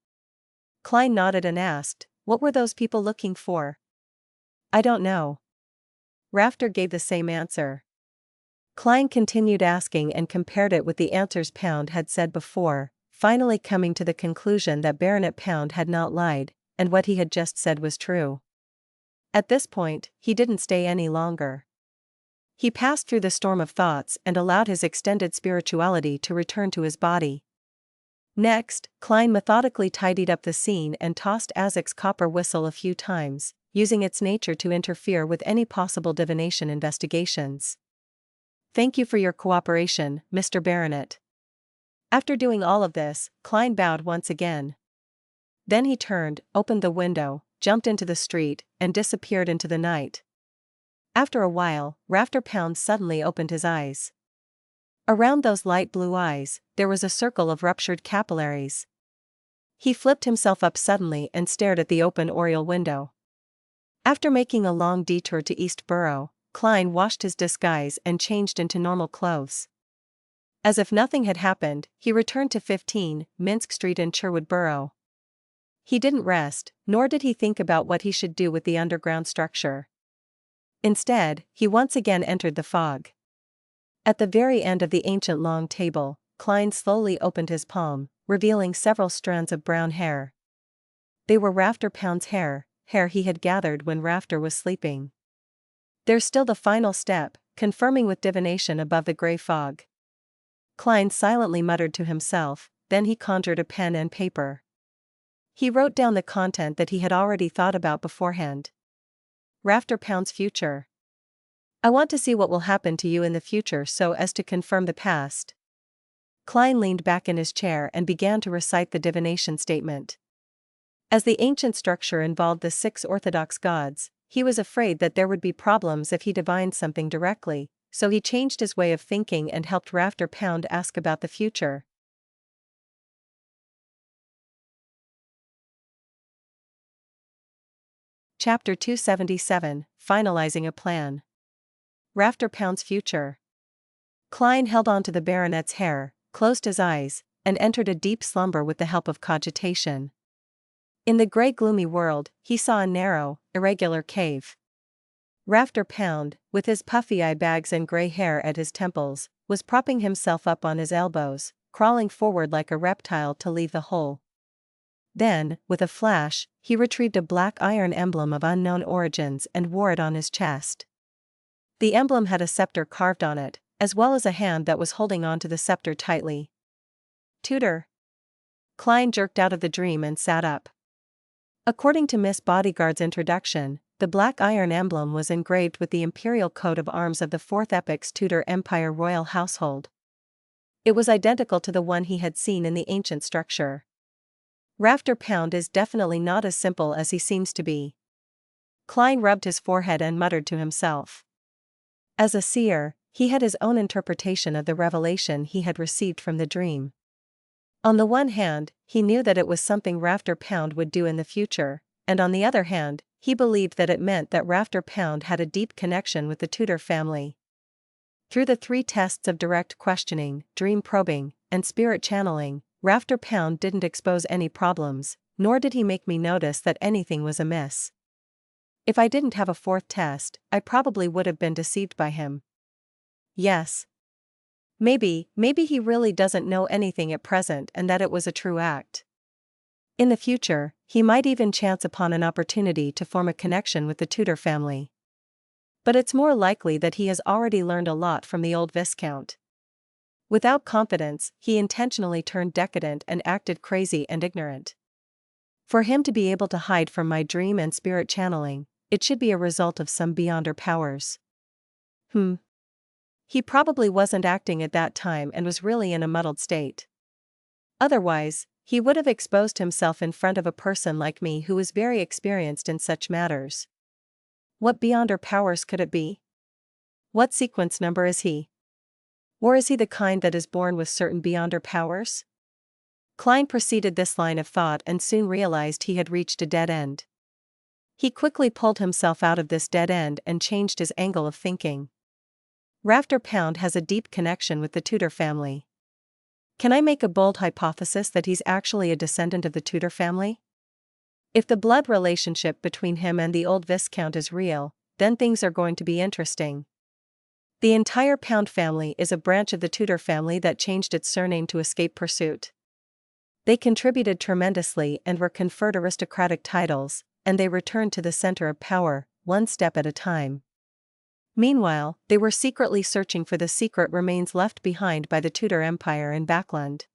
Klein nodded and asked, what were those people looking for? I don't know. Rafter gave the same answer. Klein continued asking and compared it with the answers Pound had said before, finally coming to the conclusion that Baronet Pound had not lied, and what he had just said was true. At this point, he didn't stay any longer. He passed through the storm of thoughts and allowed his extended spirituality to return to his body. Next, Klein methodically tidied up the scene and tossed Azek's copper whistle a few times, using its nature to interfere with any possible divination investigations. Thank you for your cooperation, Mr. Baronet. After doing all of this, Klein bowed once again. Then he turned, opened the window, jumped into the street, and disappeared into the night. After a while, Rafter Pound suddenly opened his eyes. Around those light blue eyes, there was a circle of ruptured capillaries. He flipped himself up suddenly and stared at the open oriel window. After making a long detour to East Borough, Klein washed his disguise and changed into normal clothes. As if nothing had happened, he returned to 15 Minsk Street in Sherwood Borough. He didn't rest, nor did he think about what he should do with the underground structure. Instead, he once again entered the fog. At the very end of the ancient long table, Klein slowly opened his palm, revealing several strands of brown hair. They were Rafter Pound's hair he had gathered when Rafter was sleeping. There's still the final step, confirming with divination above the gray fog. Klein silently muttered to himself, then he conjured a pen and paper. He wrote down the content that he had already thought about beforehand. Rafter Pound's future. I want to see what will happen to you in the future so as to confirm the past. Klein leaned back in his chair and began to recite the divination statement. As the ancient structure involved the 6 orthodox gods, he was afraid that there would be problems if he divined something directly, so he changed his way of thinking and helped Rafter Pound ask about the future. Chapter 277, Finalizing a Plan. Rafter Pound's future. Klein held on to the baronet's hair, closed his eyes, and entered a deep slumber with the help of cogitation. In the grey gloomy world, he saw a narrow, irregular cave. Rafter Pound, with his puffy eye bags and grey hair at his temples, was propping himself up on his elbows, crawling forward like a reptile to leave the hole. Then, with a flash, he retrieved a black iron emblem of unknown origins and wore it on his chest. The emblem had a scepter carved on it, as well as a hand that was holding on to the scepter tightly. Tutor. Klein jerked out of the dream and sat up. According to Miss Bodyguard's introduction, the black iron emblem was engraved with the imperial coat of arms of the 4th Epic's Tudor Empire royal household. It was identical to the one he had seen in the ancient structure. Rafter Pound is definitely not as simple as he seems to be. Klein rubbed his forehead and muttered to himself. As a seer, he had his own interpretation of the revelation he had received from the dream. On the one hand, he knew that it was something Rafter Pound would do in the future, and on the other hand, he believed that it meant that Rafter Pound had a deep connection with the Tudor family. Through the 3 tests of direct questioning, dream probing, and spirit channeling, Rafter Pound didn't expose any problems, nor did he make me notice that anything was amiss. If I didn't have a 4th test, I probably would have been deceived by him. Yes. Maybe he really doesn't know anything at present and that it was a true act. In the future, he might even chance upon an opportunity to form a connection with the Tudor family. But it's more likely that he has already learned a lot from the old Viscount. Without confidence, he intentionally turned decadent and acted crazy and ignorant. For him to be able to hide from my dream and spirit channeling, it should be a result of some beyonder powers. He probably wasn't acting at that time and was really in a muddled state. Otherwise, he would have exposed himself in front of a person like me who was very experienced in such matters. What beyonder powers could it be? What sequence number is he? Or is he the kind that is born with certain beyonder powers? Klein proceeded this line of thought and soon realized he had reached a dead end. He quickly pulled himself out of this dead end and changed his angle of thinking. Rafter Pound has a deep connection with the Tudor family. Can I make a bold hypothesis that he's actually a descendant of the Tudor family? If the blood relationship between him and the old Viscount is real, then things are going to be interesting. The entire Pound family is a branch of the Tudor family that changed its surname to escape pursuit. They contributed tremendously and were conferred aristocratic titles, and they returned to the center of power, one step at a time. Meanwhile, they were secretly searching for the secret remains left behind by the Tudor Empire in Backland.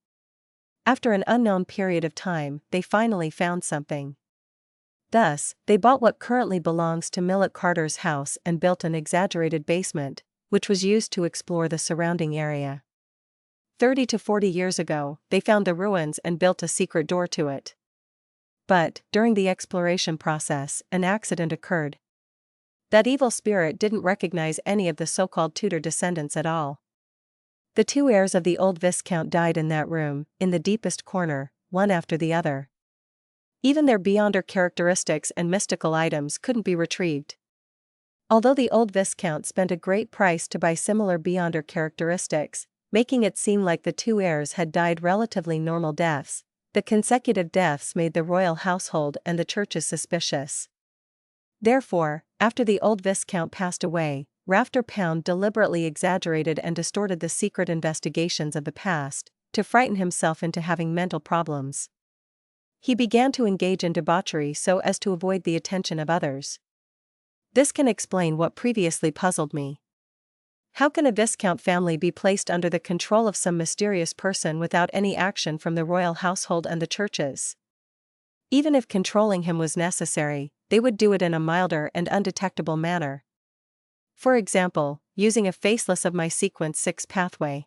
After an unknown period of time, they finally found something. Thus, they bought what currently belongs to Millet Carter's house and built an exaggerated basement, which was used to explore the surrounding area. 30 to 40 years ago, they found the ruins and built a secret door to it. But, during the exploration process, an accident occurred. That evil spirit didn't recognize any of the so-called Tudor descendants at all. The 2 heirs of the old Viscount died in that room, in the deepest corner, one after the other. Even their beyonder characteristics and mystical items couldn't be retrieved. Although the old Viscount spent a great price to buy similar beyonder characteristics, making it seem like the 2 heirs had died relatively normal deaths, the consecutive deaths made the royal household and the churches suspicious. Therefore, after the old Viscount passed away, Rafter Pound deliberately exaggerated and distorted the secret investigations of the past, to frighten himself into having mental problems. He began to engage in debauchery so as to avoid the attention of others. This can explain what previously puzzled me. How can a Viscount family be placed under the control of some mysterious person without any action from the royal household and the churches? Even if controlling him was necessary, they would do it in a milder and undetectable manner. For example, using a faceless of my sequence 6 pathway.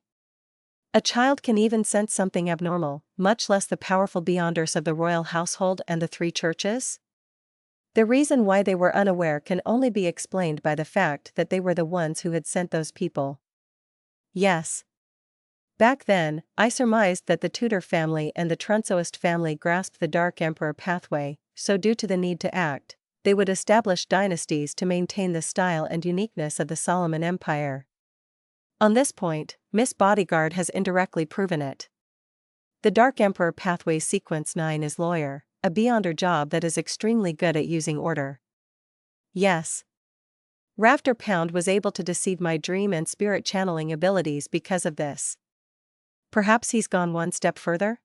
A child can even sense something abnormal, much less the powerful beyonders of the royal household and the 3 churches. The reason why they were unaware can only be explained by the fact that they were the ones who had sent those people. Yes. Back then, I surmised that the Tudor family and the Trunsoist family grasped the Dark Emperor pathway, so due to the need to act, they would establish dynasties to maintain the style and uniqueness of the Solomon Empire. On this point, Miss Bodyguard has indirectly proven it. The Dark Emperor pathway sequence 9 is lawyer, a beyonder job that is extremely good at using order. Yes. Rafter Pound was able to deceive my dream and spirit channeling abilities because of this. Perhaps he's gone one step further?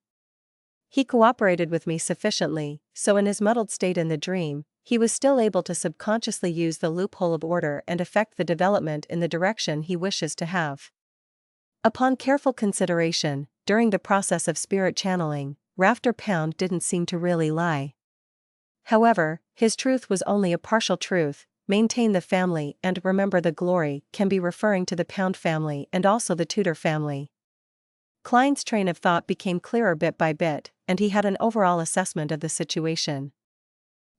He cooperated with me sufficiently, so in his muddled state in the dream, he was still able to subconsciously use the loophole of order and affect the development in the direction he wishes to have. Upon careful consideration, during the process of spirit channeling, Rafter Pound didn't seem to really lie. However, his truth was only a partial truth. Maintain the family and remember the glory can be referring to the Pound family and also the Tudor family. Klein's train of thought became clearer bit by bit, and he had an overall assessment of the situation.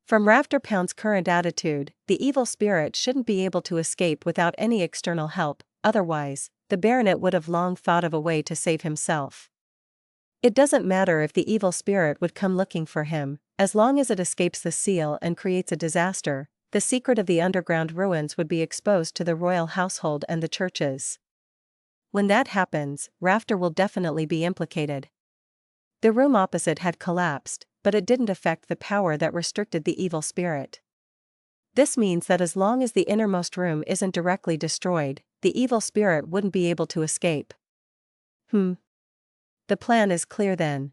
From Rafter Pound's current attitude, the evil spirit shouldn't be able to escape without any external help, otherwise, the baronet would have long thought of a way to save himself. It doesn't matter if the evil spirit would come looking for him, as long as it escapes the seal and creates a disaster, the secret of the underground ruins would be exposed to the royal household and the churches. When that happens, Rafter will definitely be implicated. The room opposite had collapsed, but it didn't affect the power that restricted the evil spirit. This means that as long as the innermost room isn't directly destroyed, the evil spirit wouldn't be able to escape. The plan is clear then.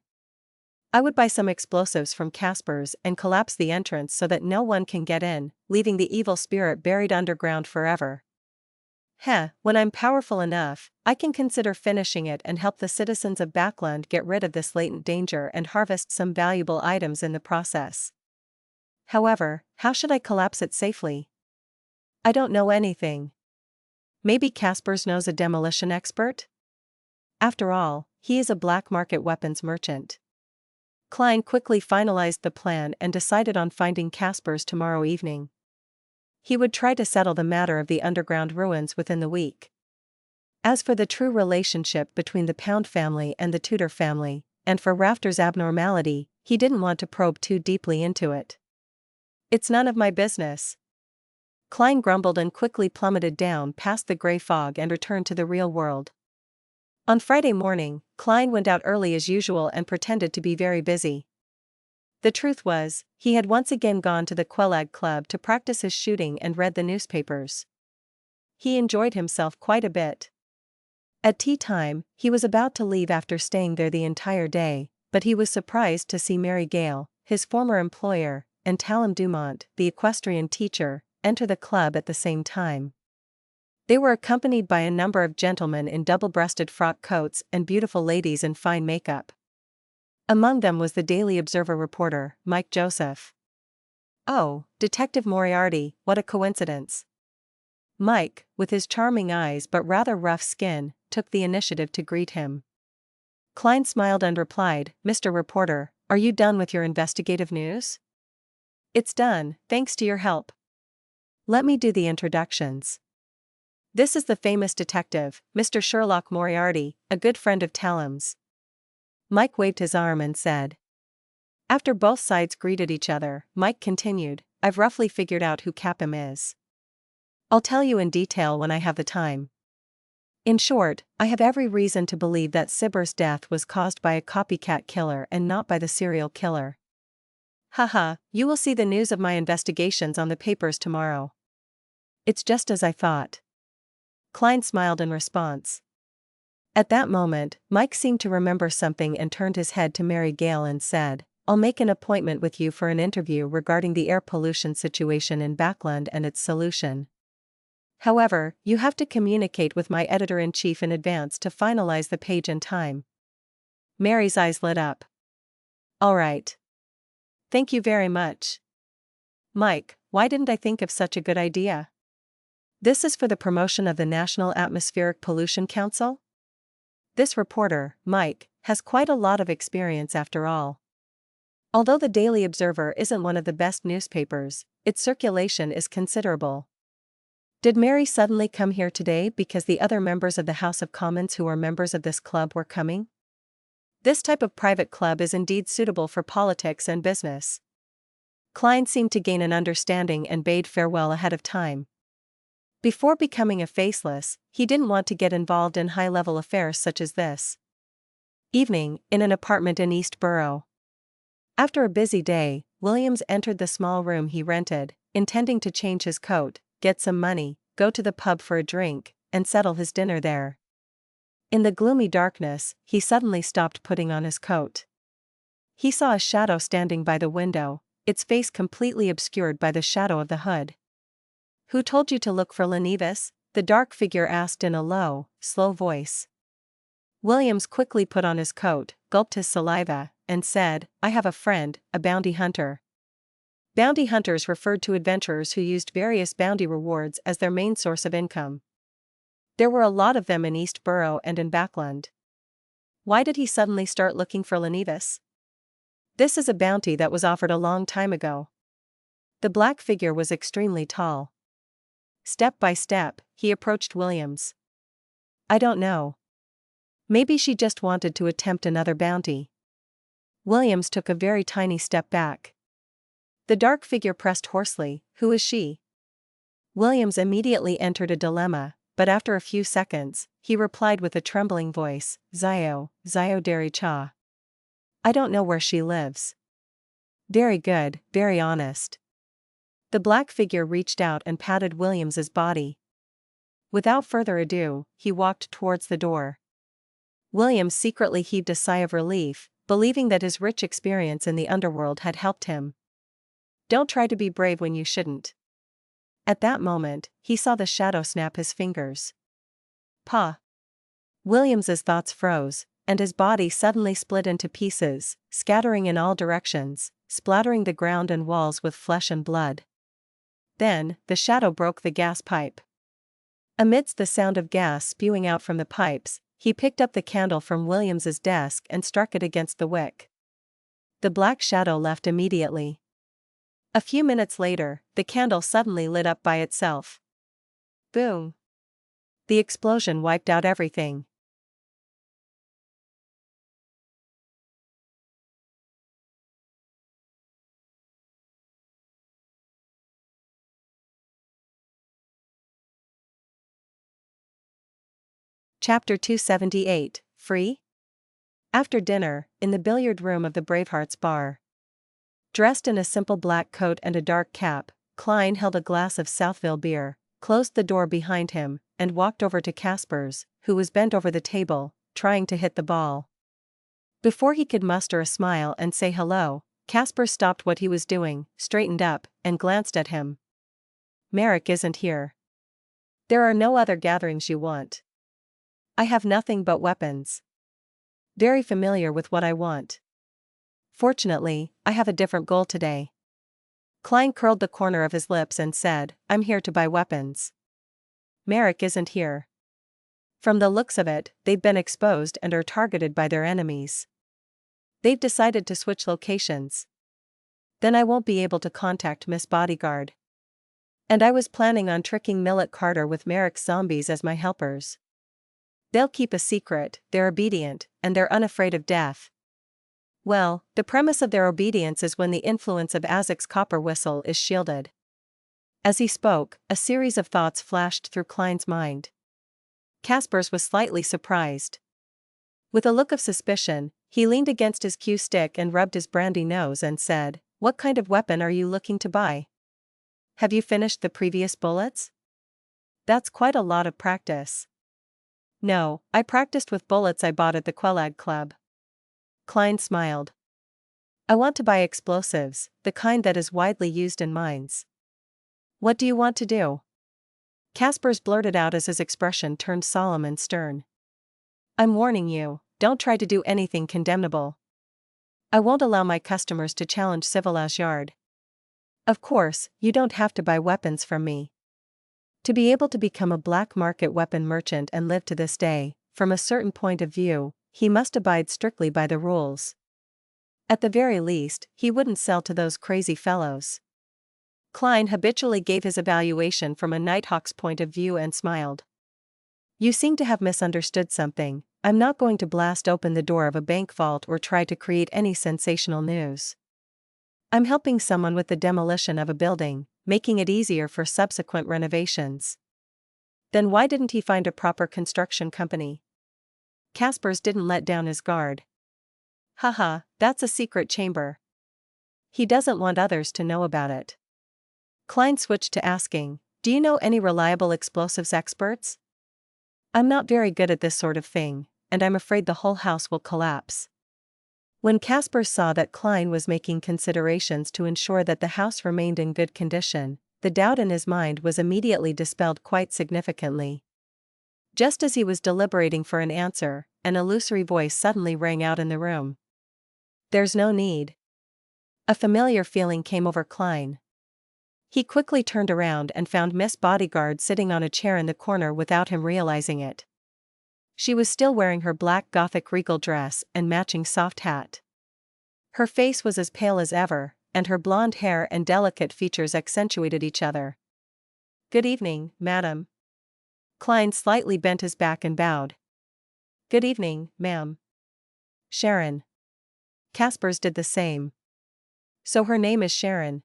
I would buy some explosives from Casper's and collapse the entrance so that no one can get in, leaving the evil spirit buried underground forever. When I'm powerful enough, I can consider finishing it and help the citizens of Backland get rid of this latent danger and harvest some valuable items in the process. However, how should I collapse it safely? I don't know anything. Maybe Casper's knows a demolition expert? After all, he is a black market weapons merchant. Klein quickly finalized the plan and decided on finding Casper's tomorrow evening. He would try to settle the matter of the underground ruins within the week. As for the true relationship between the Pound family and the Tudor family, and for Rafter's abnormality, he didn't want to probe too deeply into it. It's none of my business. Klein grumbled and quickly plummeted down past the gray fog and returned to the real world. On Friday morning, Klein went out early as usual and pretended to be very busy. The truth was, he had once again gone to the Quelag Club to practice his shooting and read the newspapers. He enjoyed himself quite a bit. At tea time, he was about to leave after staying there the entire day, but he was surprised to see Mary Gale, his former employer, and Talum Dumont, the equestrian teacher, enter the club at the same time. They were accompanied by a number of gentlemen in double-breasted frock coats and beautiful ladies in fine makeup. Among them was the Daily Observer reporter, Mike Joseph. Oh, Detective Moriarty, what a coincidence. Mike, with his charming eyes but rather rough skin, took the initiative to greet him. Klein smiled and replied, "Mr. Reporter, are you done with your investigative news?" "It's done, thanks to your help. Let me do the introductions. This is the famous detective, Mr. Sherlock Moriarty, a good friend of Talum's." Mike waved his arm and said. After both sides greeted each other, Mike continued, "I've roughly figured out who Capim is. I'll tell you in detail when I have the time. In short, I have every reason to believe that Sibber's death was caused by a copycat killer and not by the serial killer. Haha, you will see the news of my investigations on the papers tomorrow." "It's just as I thought." Klein smiled in response. At that moment, Mike seemed to remember something and turned his head to Mary Gale and said, "I'll make an appointment with you for an interview regarding the air pollution situation in Backland and its solution. However, you have to communicate with my editor-in-chief in advance to finalize the page in time." Mary's eyes lit up. "All right. Thank you very much. Mike, why didn't I think of such a good idea? This is for the promotion of the National Atmospheric Pollution Council? This reporter, Mike, has quite a lot of experience after all. Although the Daily Observer isn't one of the best newspapers, its circulation is considerable. Did Mary suddenly come here today because the other members of the House of Commons who are members of this club were coming? This type of private club is indeed suitable for politics and business. Klein seemed to gain an understanding and bade farewell ahead of time. Before becoming a faceless, he didn't want to get involved in high-level affairs such as this. Evening, in an apartment in East Borough. After a busy day, Williams entered the small room he rented, intending to change his coat, get some money, go to the pub for a drink, and settle his dinner there. In the gloomy darkness, he suddenly stopped putting on his coat. He saw a shadow standing by the window, its face completely obscured by the shadow of the hood. "Who told you to look for Lenevis?" the dark figure asked in a low, slow voice. Williams quickly put on his coat, gulped his saliva, and said, "I have a friend, a bounty hunter." Bounty hunters referred to adventurers who used various bounty rewards as their main source of income. There were a lot of them in East Borough and in Backland. Why did he suddenly start looking for Lenevis? This is a bounty that was offered a long time ago. The black figure was extremely tall. Step by step, he approached Williams. "I don't know. Maybe she just wanted to attempt another bounty." Williams took a very tiny step back. The dark figure pressed hoarsely, "Who is she?" Williams immediately entered a dilemma, but after a few seconds, he replied with a trembling voice, Zio Derrick. "I don't know where she lives." "Very good, very honest." The black figure reached out and patted Williams's body. Without further ado, he walked towards the door. Williams secretly heaved a sigh of relief, believing that his rich experience in the underworld had helped him. Don't try to be brave when you shouldn't. At that moment, he saw the shadow snap his fingers. "Pa!" Williams's thoughts froze, and his body suddenly split into pieces, scattering in all directions, splattering the ground and walls with flesh and blood. Then, the shadow broke the gas pipe. Amidst the sound of gas spewing out from the pipes, he picked up the candle from Williams's desk and struck it against the wick. The black shadow left immediately. A few minutes later, the candle suddenly lit up by itself. Boom! The explosion wiped out everything. Chapter 278, Free? After dinner, in the billiard room of the Bravehearts bar. Dressed in a simple black coat and a dark cap, Klein held a glass of Southville beer, closed the door behind him, and walked over to Casper's, who was bent over the table, trying to hit the ball. Before he could muster a smile and say hello, Casper stopped what he was doing, straightened up, and glanced at him. "Merrick isn't here. There are no other gatherings you want." "I have nothing but weapons. Very familiar with what I want. Fortunately, I have a different goal today." Klein curled the corner of his lips and said, "I'm here to buy weapons." "Merrick isn't here. From the looks of it, they've been exposed and are targeted by their enemies. They've decided to switch locations. Then I won't be able to contact Miss Bodyguard. And I was planning on tricking Millet Carter with Merrick's zombies as my helpers. They'll keep a secret, they're obedient, and they're unafraid of death. Well, the premise of their obedience is when the influence of Azek's copper whistle is shielded." As he spoke, a series of thoughts flashed through Klein's mind. Casper's was slightly surprised. With a look of suspicion, he leaned against his cue stick and rubbed his brandy nose and said, "What kind of weapon are you looking to buy? Have you finished the previous bullets? That's quite a lot of practice." "No, I practiced with bullets I bought at the Quelag Club." Klein smiled. "I want to buy explosives, the kind that is widely used in mines." "What do you want to do?" Casper's blurted out as his expression turned solemn and stern. "I'm warning you, don't try to do anything condemnable." I won't allow my customers to challenge Civilage Yard. Of course, you don't have to buy weapons from me. To be able to become a black market weapon merchant and live to this day, from a certain point of view, he must abide strictly by the rules. At the very least, he wouldn't sell to those crazy fellows. Klein habitually gave his evaluation from a Nighthawk's point of view and smiled. You seem to have misunderstood something. I'm not going to blast open the door of a bank vault or try to create any sensational news. I'm helping someone with the demolition of a building, making it easier for subsequent renovations. Then why didn't he find a proper construction company? Caspers didn't let down his guard. Haha, that's a secret chamber. He doesn't want others to know about it. Klein switched to asking, do you know any reliable explosives experts? I'm not very good at this sort of thing, and I'm afraid the whole house will collapse. When Caspers saw that Klein was making considerations to ensure that the house remained in good condition, the doubt in his mind was immediately dispelled quite significantly. Just as he was deliberating for an answer, an illusory voice suddenly rang out in the room. There's no need. A familiar feeling came over Klein. He quickly turned around and found Miss Bodyguard sitting on a chair in the corner without him realizing it. She was still wearing her black Gothic regal dress and matching soft hat. Her face was as pale as ever, and her blonde hair and delicate features accentuated each other. Good evening, madam. Klein slightly bent his back and bowed. Good evening, ma'am. Sharon. Caspers did the same. So her name is Sharon.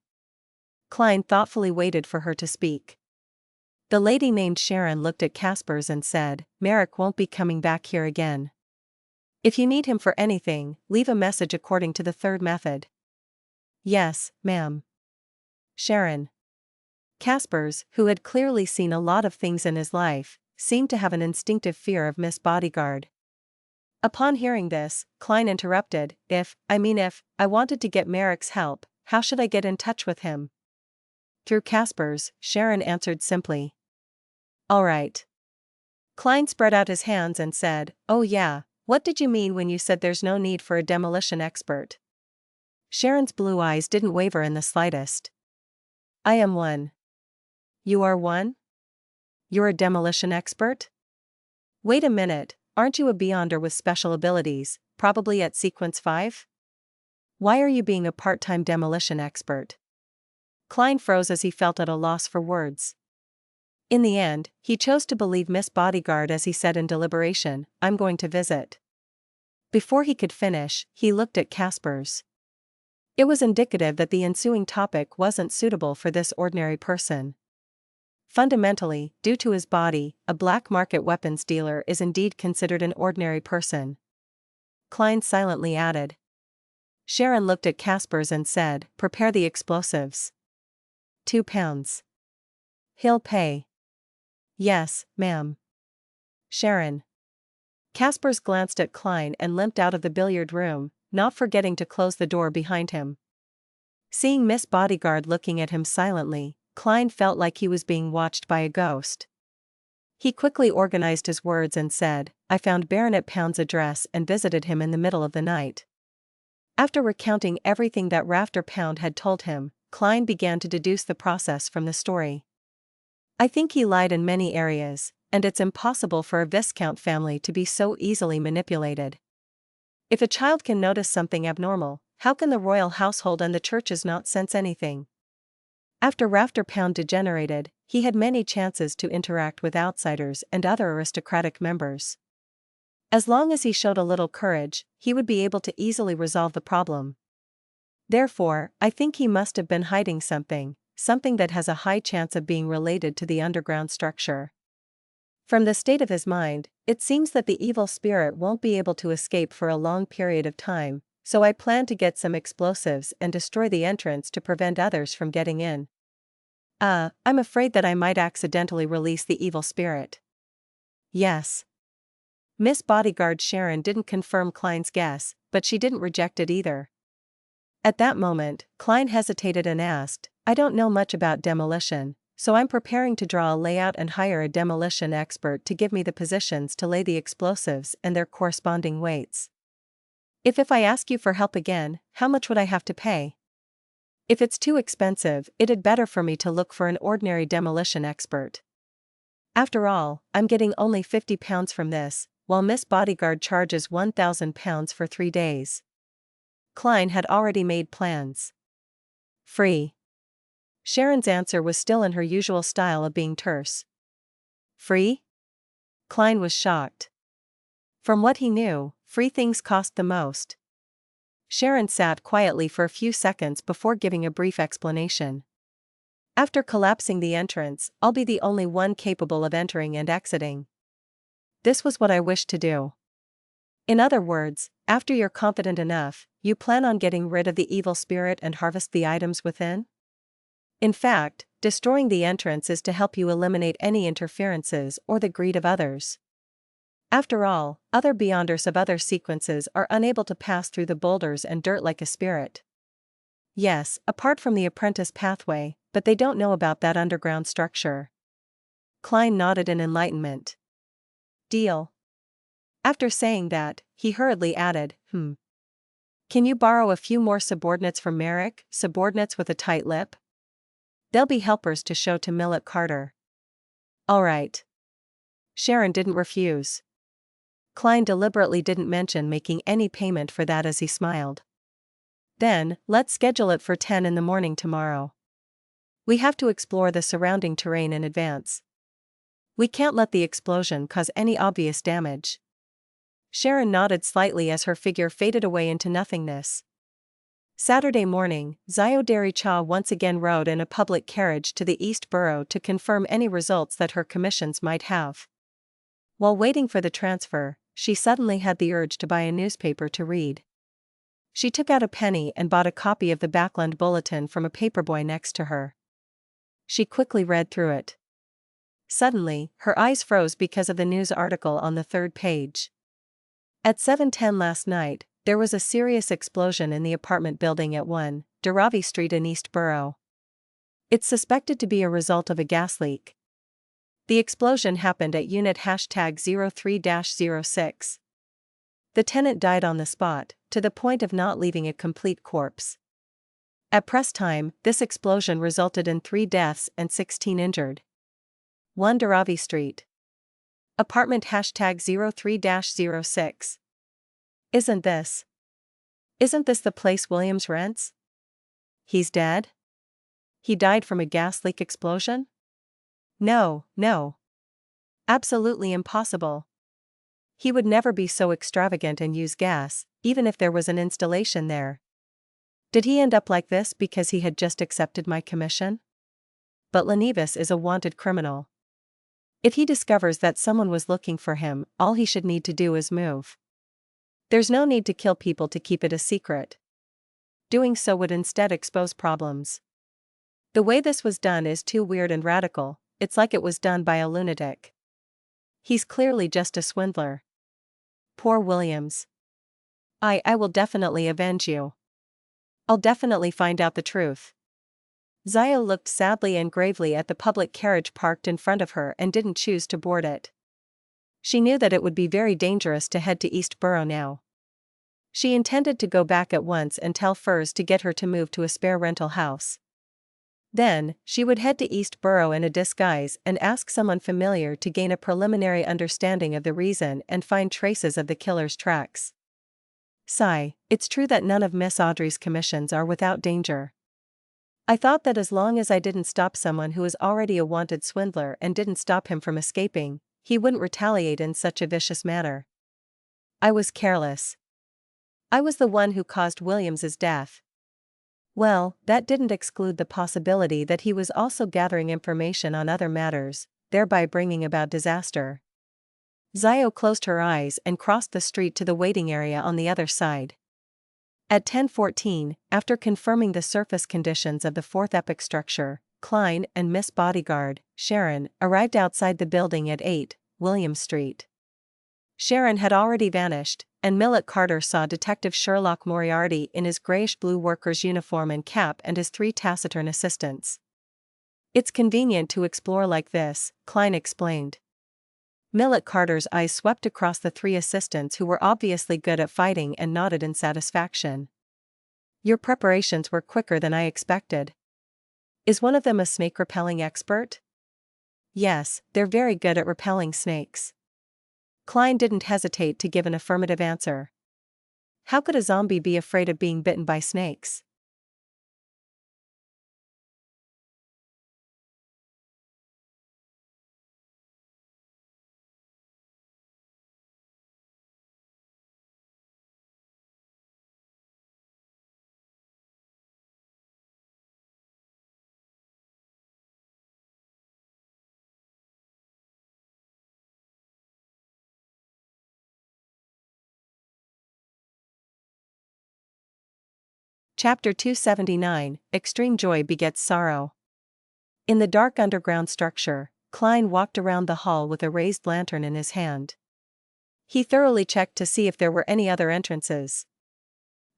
Klein thoughtfully waited for her to speak. The lady named Sharon looked at Caspers and said, Merrick won't be coming back here again. If you need him for anything, leave a message according to the third method. Yes, ma'am. Sharon. Caspers, who had clearly seen a lot of things in his life, seemed to have an instinctive fear of Miss Bodyguard. Upon hearing this, Klein interrupted, if I wanted to get Merrick's help, how should I get in touch with him? Through Caspers, Sharon answered simply. All right. Klein spread out his hands and said, oh yeah, what did you mean when you said there's no need for a demolition expert? Sharon's blue eyes didn't waver in the slightest. I am one. You are one? You're a demolition expert? Wait a minute, aren't you a beyonder with special abilities, probably at Sequence 5? Why are you being a part-time demolition expert? Klein froze as he felt at a loss for words. In the end, he chose to believe Miss Bodyguard as he said in deliberation, I'm going to visit. Before he could finish, he looked at Caspers. It was indicative that the ensuing topic wasn't suitable for this ordinary person. Fundamentally, due to his body, a black market weapons dealer is indeed considered an ordinary person. Klein silently added. Sharon looked at Caspers and said, prepare the explosives. £2. He'll pay. Yes, ma'am. Sharon. Caspers glanced at Klein and limped out of the billiard room, not forgetting to close the door behind him. Seeing Miss Bodyguard looking at him silently, Klein felt like he was being watched by a ghost. He quickly organized his words and said, I found Baronet Pound's address and visited him in the middle of the night. After recounting everything that Rafter Pound had told him, Klein began to deduce the process from the story. I think he lied in many areas, and it's impossible for a Viscount family to be so easily manipulated. If a child can notice something abnormal, how can the royal household and the churches not sense anything? After Rafter Pound degenerated, he had many chances to interact with outsiders and other aristocratic members. As long as he showed a little courage, he would be able to easily resolve the problem. Therefore, I think he must have been hiding something that has a high chance of being related to the underground structure. From the state of his mind, it seems that the evil spirit won't be able to escape for a long period of time, so I plan to get some explosives and destroy the entrance to prevent others from getting in. I'm afraid that I might accidentally release the evil spirit. Yes. Miss Bodyguard Sharon didn't confirm Klein's guess, but she didn't reject it either. At that moment, Klein hesitated and asked, I don't know much about demolition, so I'm preparing to draw a layout and hire a demolition expert to give me the positions to lay the explosives and their corresponding weights. If I ask you for help again, how much would I have to pay? If it's too expensive, it'd better for me to look for an ordinary demolition expert. After all, I'm getting only £50 from this, while Miss Bodyguard charges £1,000 for 3 days. Klein had already made plans. Free. Sharon's answer was still in her usual style of being terse. Free? Klein was shocked. From what he knew, free things cost the most. Sharon sat quietly for a few seconds before giving a brief explanation. After collapsing the entrance, I'll be the only one capable of entering and exiting. This was what I wished to do. In other words, after you're confident enough, you plan on getting rid of the evil spirit and harvest the items within? In fact, destroying the entrance is to help you eliminate any interferences or the greed of others. After all, other Beyonders of other sequences are unable to pass through the boulders and dirt like a spirit. Yes, apart from the apprentice pathway, but they don't know about that underground structure. Klein nodded in enlightenment. Deal. After saying that, he hurriedly added, Can you borrow a few more subordinates from Merrick, subordinates with a tight lip? They'll be helpers to show to Millet Carter. All right. Sharon didn't refuse. Klein deliberately didn't mention making any payment for that as he smiled. Then, let's schedule it for 10 in the morning tomorrow. We have to explore the surrounding terrain in advance. We can't let the explosion cause any obvious damage. Sharon nodded slightly as her figure faded away into nothingness. Saturday morning, Derrick once again rode in a public carriage to the East Borough to confirm any results that her commissions might have. While waiting for the transfer, she suddenly had the urge to buy a newspaper to read. She took out a penny and bought a copy of the Backland Bulletin from a paperboy next to her. She quickly read through it. Suddenly, her eyes froze because of the news article on the 3rd page. At 7:10 last night, there was a serious explosion in the apartment building at 1 Derrick Street in East Borough. It's suspected to be a result of a gas leak. The explosion happened at unit #03-06. The tenant died on the spot, to the point of not leaving a complete corpse. At press time, this explosion resulted in 3 deaths and 16 injured. 1 Derrick Street. Apartment #03-06. Isn't this the place Williams rents? He's dead? He died from a gas leak explosion? No. Absolutely impossible. He would never be so extravagant and use gas, even if there was an installation there. Did he end up like this because he had just accepted my commission? But Lenevis is a wanted criminal. If he discovers that someone was looking for him, all he should need to do is move. There's no need to kill people to keep it a secret. Doing so would instead expose problems. The way this was done is too weird and radical, it's like it was done by a lunatic. He's clearly just a swindler. Poor Williams. I will definitely avenge you. I'll definitely find out the truth. Zio looked sadly and gravely at the public carriage parked in front of her and didn't choose to board it. She knew that it would be very dangerous to head to East Borough now. She intended to go back at once and tell Furs to get her to move to a spare rental house. Then, she would head to East Borough in a disguise and ask someone familiar to gain a preliminary understanding of the reason and find traces of the killer's tracks. Sigh, it's true that none of Miss Audrey's commissions are without danger. I thought that as long as I didn't stop someone who was already a wanted swindler and didn't stop him from escaping, he wouldn't retaliate in such a vicious manner. I was careless. I was the one who caused Williams's death. Well, that didn't exclude the possibility that he was also gathering information on other matters, thereby bringing about disaster. Zio closed her eyes and crossed the street to the waiting area on the other side. At 10:14, after confirming the surface conditions of the 4th epic structure, Klein and Miss Bodyguard, Sharon, arrived outside the building at 8 William Street. Sharon had already vanished, and Millet Carter saw Detective Sherlock Moriarty in his grayish-blue worker's uniform and cap and his 3 taciturn assistants. It's convenient to explore like this, Klein explained. Millet Carter's eyes swept across the three assistants who were obviously good at fighting and nodded in satisfaction. Your preparations were quicker than I expected. Is one of them a snake-repelling expert? Yes, they're very good at repelling snakes. Klein didn't hesitate to give an affirmative answer. How could a zombie be afraid of being bitten by snakes? Chapter 279, Extreme Joy Begets Sorrow. In the dark underground structure, Klein walked around the hall with a raised lantern in his hand. He thoroughly checked to see if there were any other entrances.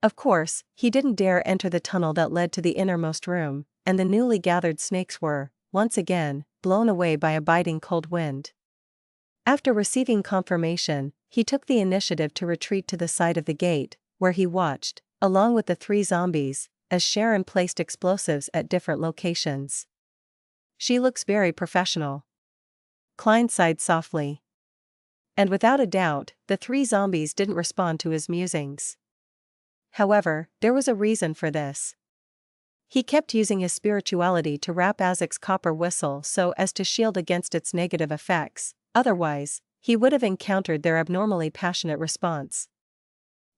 Of course, he didn't dare enter the tunnel that led to the innermost room, and the newly gathered snakes were, once again, blown away by a biting cold wind. After receiving confirmation, he took the initiative to retreat to the side of the gate, where he watched, along with the three zombies, as Sharon placed explosives at different locations. She looks very professional. Klein sighed softly. And without a doubt, the three zombies didn't respond to his musings. However, there was a reason for this. He kept using his spirituality to wrap Azek's copper whistle so as to shield against its negative effects, otherwise, he would have encountered their abnormally passionate response.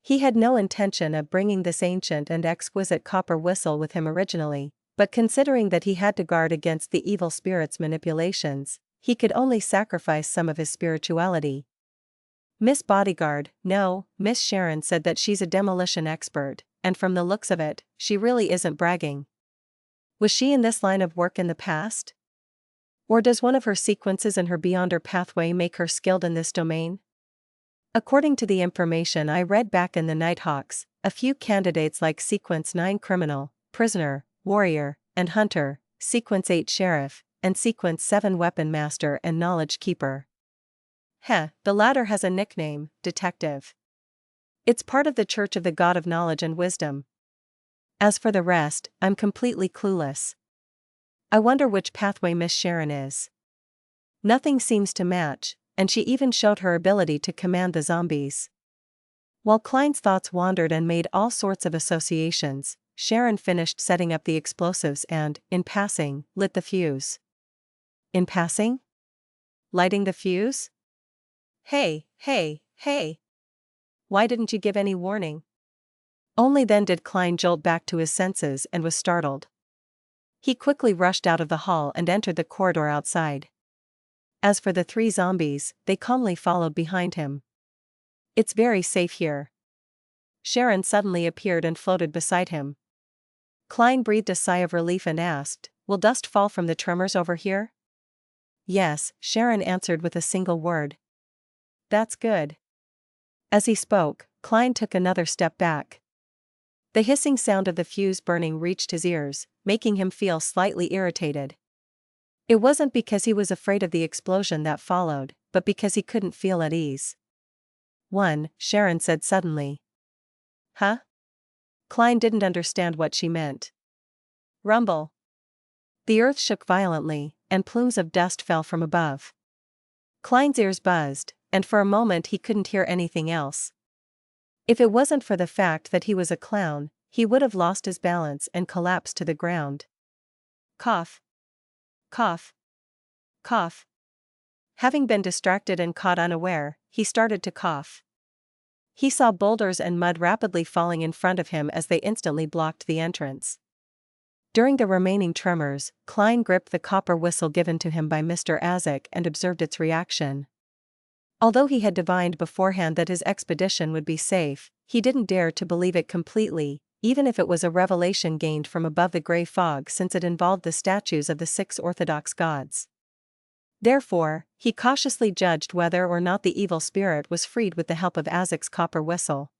He had no intention of bringing this ancient and exquisite copper whistle with him originally, but considering that he had to guard against the evil spirit's manipulations, he could only sacrifice some of his spirituality. Miss Bodyguard, no, Miss Sharon said that she's a demolition expert, and from the looks of it, she really isn't bragging. Was she in this line of work in the past? Or does one of her sequences in her Beyonder pathway make her skilled in this domain? According to the information I read back in the Nighthawks, a few candidates like Sequence 9 Criminal, Prisoner, Warrior, and Hunter, Sequence 8 Sheriff, and Sequence 7 Weapon Master and Knowledge Keeper. The latter has a nickname, Detective. It's part of the Church of the God of Knowledge and Wisdom. As for the rest, I'm completely clueless. I wonder which pathway Miss Sharon is. Nothing seems to match, and she even showed her ability to command the zombies. While Klein's thoughts wandered and made all sorts of associations, Sharon finished setting up the explosives and, in passing, lit the fuse. In passing? Lighting the fuse? Hey! Why didn't you give any warning? Only then did Klein jolt back to his senses and was startled. He quickly rushed out of the hall and entered the corridor outside. As for the three zombies, they calmly followed behind him. It's very safe here. Sharon suddenly appeared and floated beside him. Klein breathed a sigh of relief and asked, "Will dust fall from the tremors over here?" "Yes," Sharon answered with a single word. "That's good." As he spoke, Klein took another step back. The hissing sound of the fuse burning reached his ears, making him feel slightly irritated. It wasn't because he was afraid of the explosion that followed, but because he couldn't feel at ease. Sharon said suddenly. Huh? Klein didn't understand what she meant. Rumble. The earth shook violently, and plumes of dust fell from above. Klein's ears buzzed, and for a moment he couldn't hear anything else. If it wasn't for the fact that he was a clown, he would have lost his balance and collapsed to the ground. Cough. Cough. Cough. Having been distracted and caught unaware, he started to cough. He saw boulders and mud rapidly falling in front of him as they instantly blocked the entrance. During the remaining tremors, Klein gripped the copper whistle given to him by Mr. Azek and observed its reaction. Although he had divined beforehand that his expedition would be safe, he didn't dare to believe it completely, even if it was a revelation gained from above the gray fog, since it involved the statues of the 6 Orthodox gods. Therefore, he cautiously judged whether or not the evil spirit was freed with the help of Azek's copper whistle.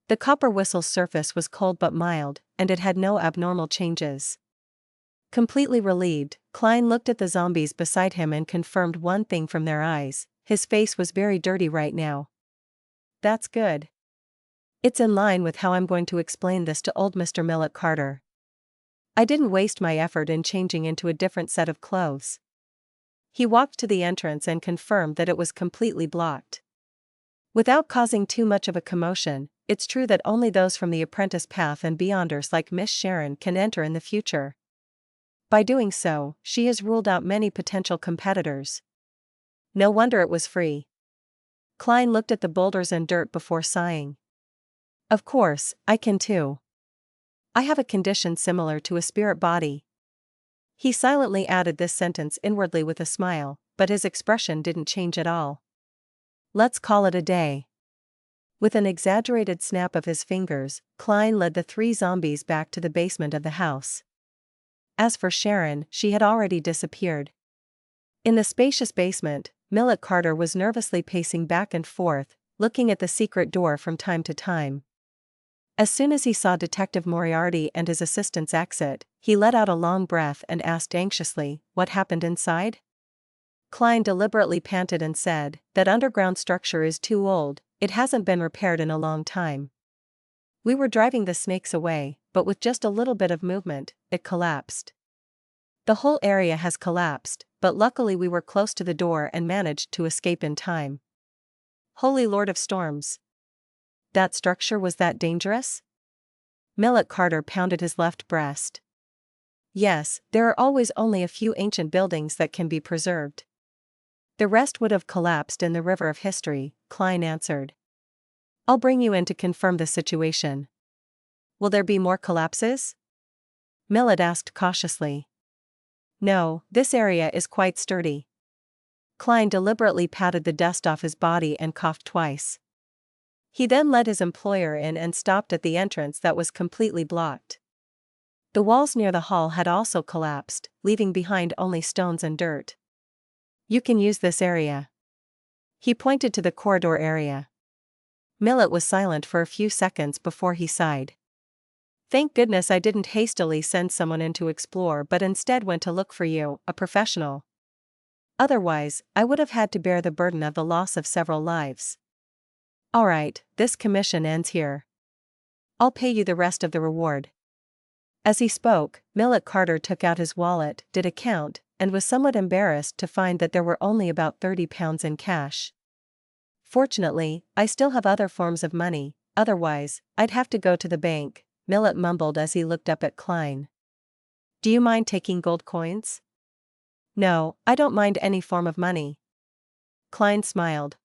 The copper whistle's surface was cold but mild, and it had no abnormal changes. Completely relieved, Klein looked at the zombies beside him and confirmed one thing from their eyes: His face was very dirty right now. That's good. It's in line with how I'm going to explain this to old Mr. Millet Carter. I didn't waste my effort in changing into a different set of clothes. He walked to the entrance and confirmed that it was completely blocked. Without causing too much of a commotion, it's true that only those from the apprentice path and beyonders like Miss Sharon can enter in the future. By doing so, she has ruled out many potential competitors. No wonder it was free. Klein looked at the boulders and dirt before sighing. Of course, I can too. I have a condition similar to a spirit body. He silently added this sentence inwardly with a smile, but his expression didn't change at all. Let's call it a day. With an exaggerated snap of his fingers, Klein led the 3 zombies back to the basement of the house. As for Sharon, she had already disappeared. In the spacious basement, Millet Carter was nervously pacing back and forth, looking at the secret door from time to time. As soon as he saw Detective Moriarty and his assistants exit, he let out a long breath and asked anxiously, "What happened inside?" Klein deliberately panted and said, "That underground structure is too old, it hasn't been repaired in a long time. We were driving the snakes away, but with just a little bit of movement, it collapsed. The whole area has collapsed, but luckily we were close to the door and managed to escape in time." Holy Lord of Storms! That structure was that dangerous? Millet Carter pounded his left breast. Yes, there are always only a few ancient buildings that can be preserved. The rest would have collapsed in the river of history, Klein answered. I'll bring you in to confirm the situation. Will there be more collapses? Millet asked cautiously. No, this area is quite sturdy. Klein deliberately patted the dust off his body and coughed twice. He then led his employer in and stopped at the entrance that was completely blocked. The walls near the hall had also collapsed, leaving behind only stones and dirt. You can use this area. He pointed to the corridor area. Millet was silent for a few seconds before he sighed. Thank goodness I didn't hastily send someone in to explore but instead went to look for you, a professional. Otherwise, I would have had to bear the burden of the loss of several lives. Alright, this commission ends here. I'll pay you the rest of the reward. As he spoke, Millet Carter took out his wallet, did a count, and was somewhat embarrassed to find that there were only about £30 in cash. Fortunately, I still have other forms of money, otherwise, I'd have to go to the bank, Millet mumbled as he looked up at Klein. Do you mind taking gold coins? No, I don't mind any form of money. Klein smiled.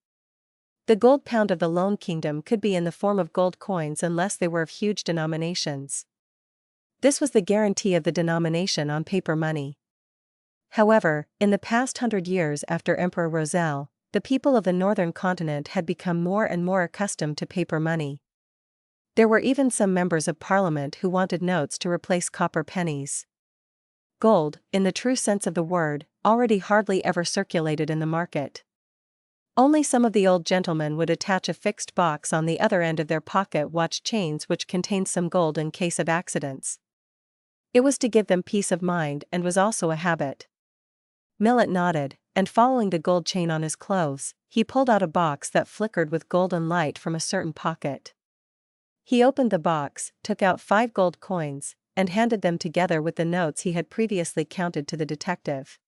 The gold pound of the Lone Kingdom could be in the form of gold coins unless they were of huge denominations. This was the guarantee of the denomination on paper money. However, in the past 100 years after Emperor Roselle, the people of the northern continent had become more and more accustomed to paper money. There were even some members of parliament who wanted notes to replace copper pennies. Gold, in the true sense of the word, already hardly ever circulated in the market. Only some of the old gentlemen would attach a fixed box on the other end of their pocket watch chains which contained some gold in case of accidents. It was to give them peace of mind and was also a habit. Millet nodded, and following the gold chain on his clothes, he pulled out a box that flickered with golden light from a certain pocket. He opened the box, took out 5 gold coins, and handed them together with the notes he had previously counted to the detective.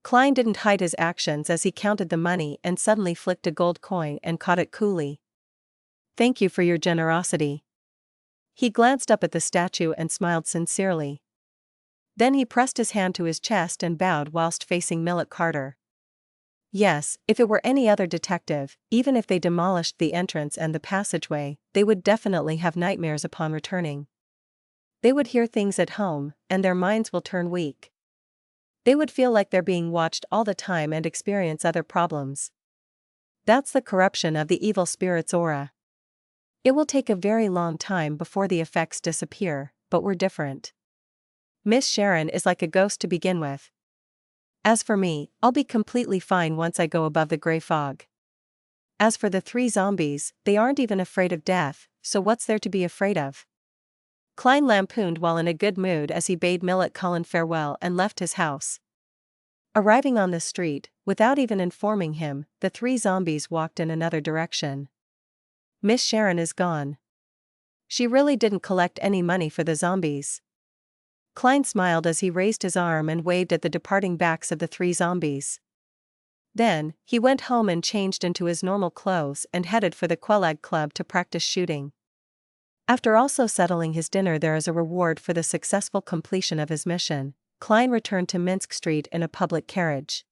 Klein didn't hide his actions as he counted the money and suddenly flicked a gold coin and caught it coolly. Thank you for your generosity. He glanced up at the statue and smiled sincerely. Then he pressed his hand to his chest and bowed whilst facing Millet Carter. Yes, if it were any other detective, even if they demolished the entrance and the passageway, they would definitely have nightmares upon returning. They would hear things at home, and their minds will turn weak. They would feel like they're being watched all the time and experience other problems. That's the corruption of the evil spirit's aura. It will take a very long time before the effects disappear, but we're different. Miss Sharon is like a ghost to begin with. As for me, I'll be completely fine once I go above the gray fog. As for the 3 zombies, they aren't even afraid of death, so what's there to be afraid of? Klein lampooned while in a good mood as he bade Millet Cullen farewell and left his house. Arriving on the street, Without even informing him, the three zombies walked in another direction. Miss Sharon is gone. She really didn't collect any money for the zombies. Klein smiled as he raised his arm and waved at the departing backs of the three zombies. Then, he went home and changed into his normal clothes and headed for the Quelag Club to practice shooting. After also settling his dinner there as a reward for the successful completion of his mission, Klein returned to Minsk Street in a public carriage.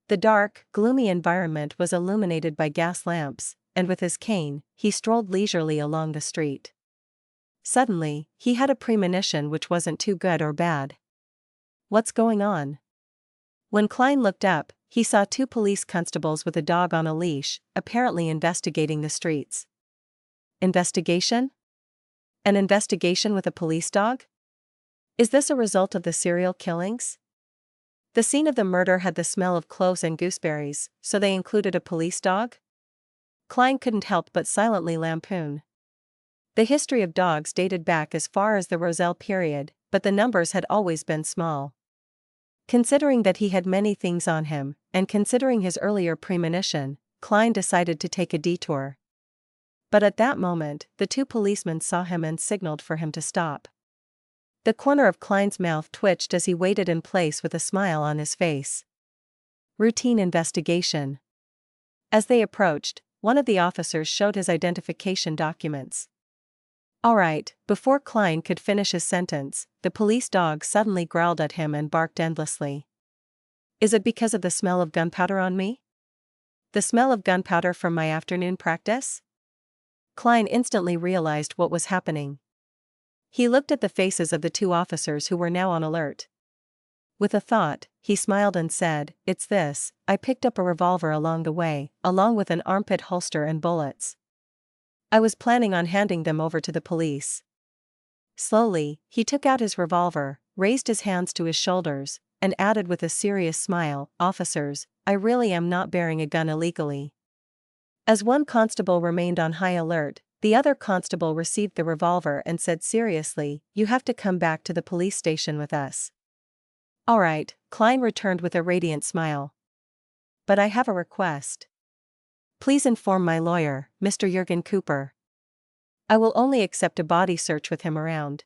The dark, gloomy environment was illuminated by gas lamps, and with his cane, he strolled leisurely along the street. Suddenly, he had a premonition which wasn't too good or bad. What's going on? When Klein looked up, he saw two police constables with a dog on a leash, apparently investigating the streets. Investigation? An investigation with a police dog? Is this a result of the serial killings? The scene of the murder had the smell of cloves and gooseberries, so they included a police dog? Klein couldn't help but silently lampoon. The history of dogs dated back as far as the Roselle period, but the numbers had always been small. Considering that he had many things on him, and considering his earlier premonition, Klein decided to take a detour. But at that moment, the two policemen saw him and signaled for him to stop. The corner of Klein's mouth twitched as he waited in place with a smile on his face. Routine investigation. As they approached, one of the officers showed his identification documents. All right, before Klein could finish his sentence, the police dog suddenly growled at him and barked endlessly. Is it because of the smell of gunpowder on me? The smell of gunpowder from my afternoon practice? Klein instantly realized what was happening. He looked at the faces of the two officers who were now on alert. With a thought, he smiled and said, "It's this, I picked up a revolver along the way, along with an armpit holster and bullets. I was planning on handing them over to the police." Slowly, he took out his revolver, raised his hands to his shoulders, and added with a serious smile, "Officers, I really am not bearing a gun illegally." As one constable remained on high alert, the other constable received the revolver and said seriously, "You have to come back to the police station with us." "All right," Klein returned with a radiant smile. "But I have a request. Please inform my lawyer, Mr. Jurgen Cooper. I will only accept a body search with him around."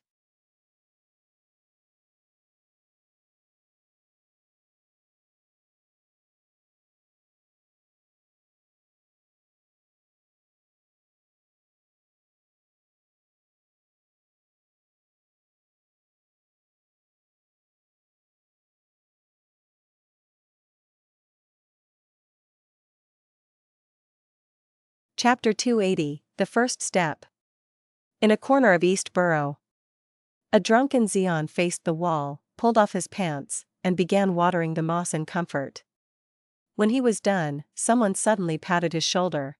Chapter 280, The First Step. In a corner of East Borough, a drunken Xeon faced the wall, pulled off his pants, and began watering the moss in comfort. When he was done, someone suddenly patted his shoulder.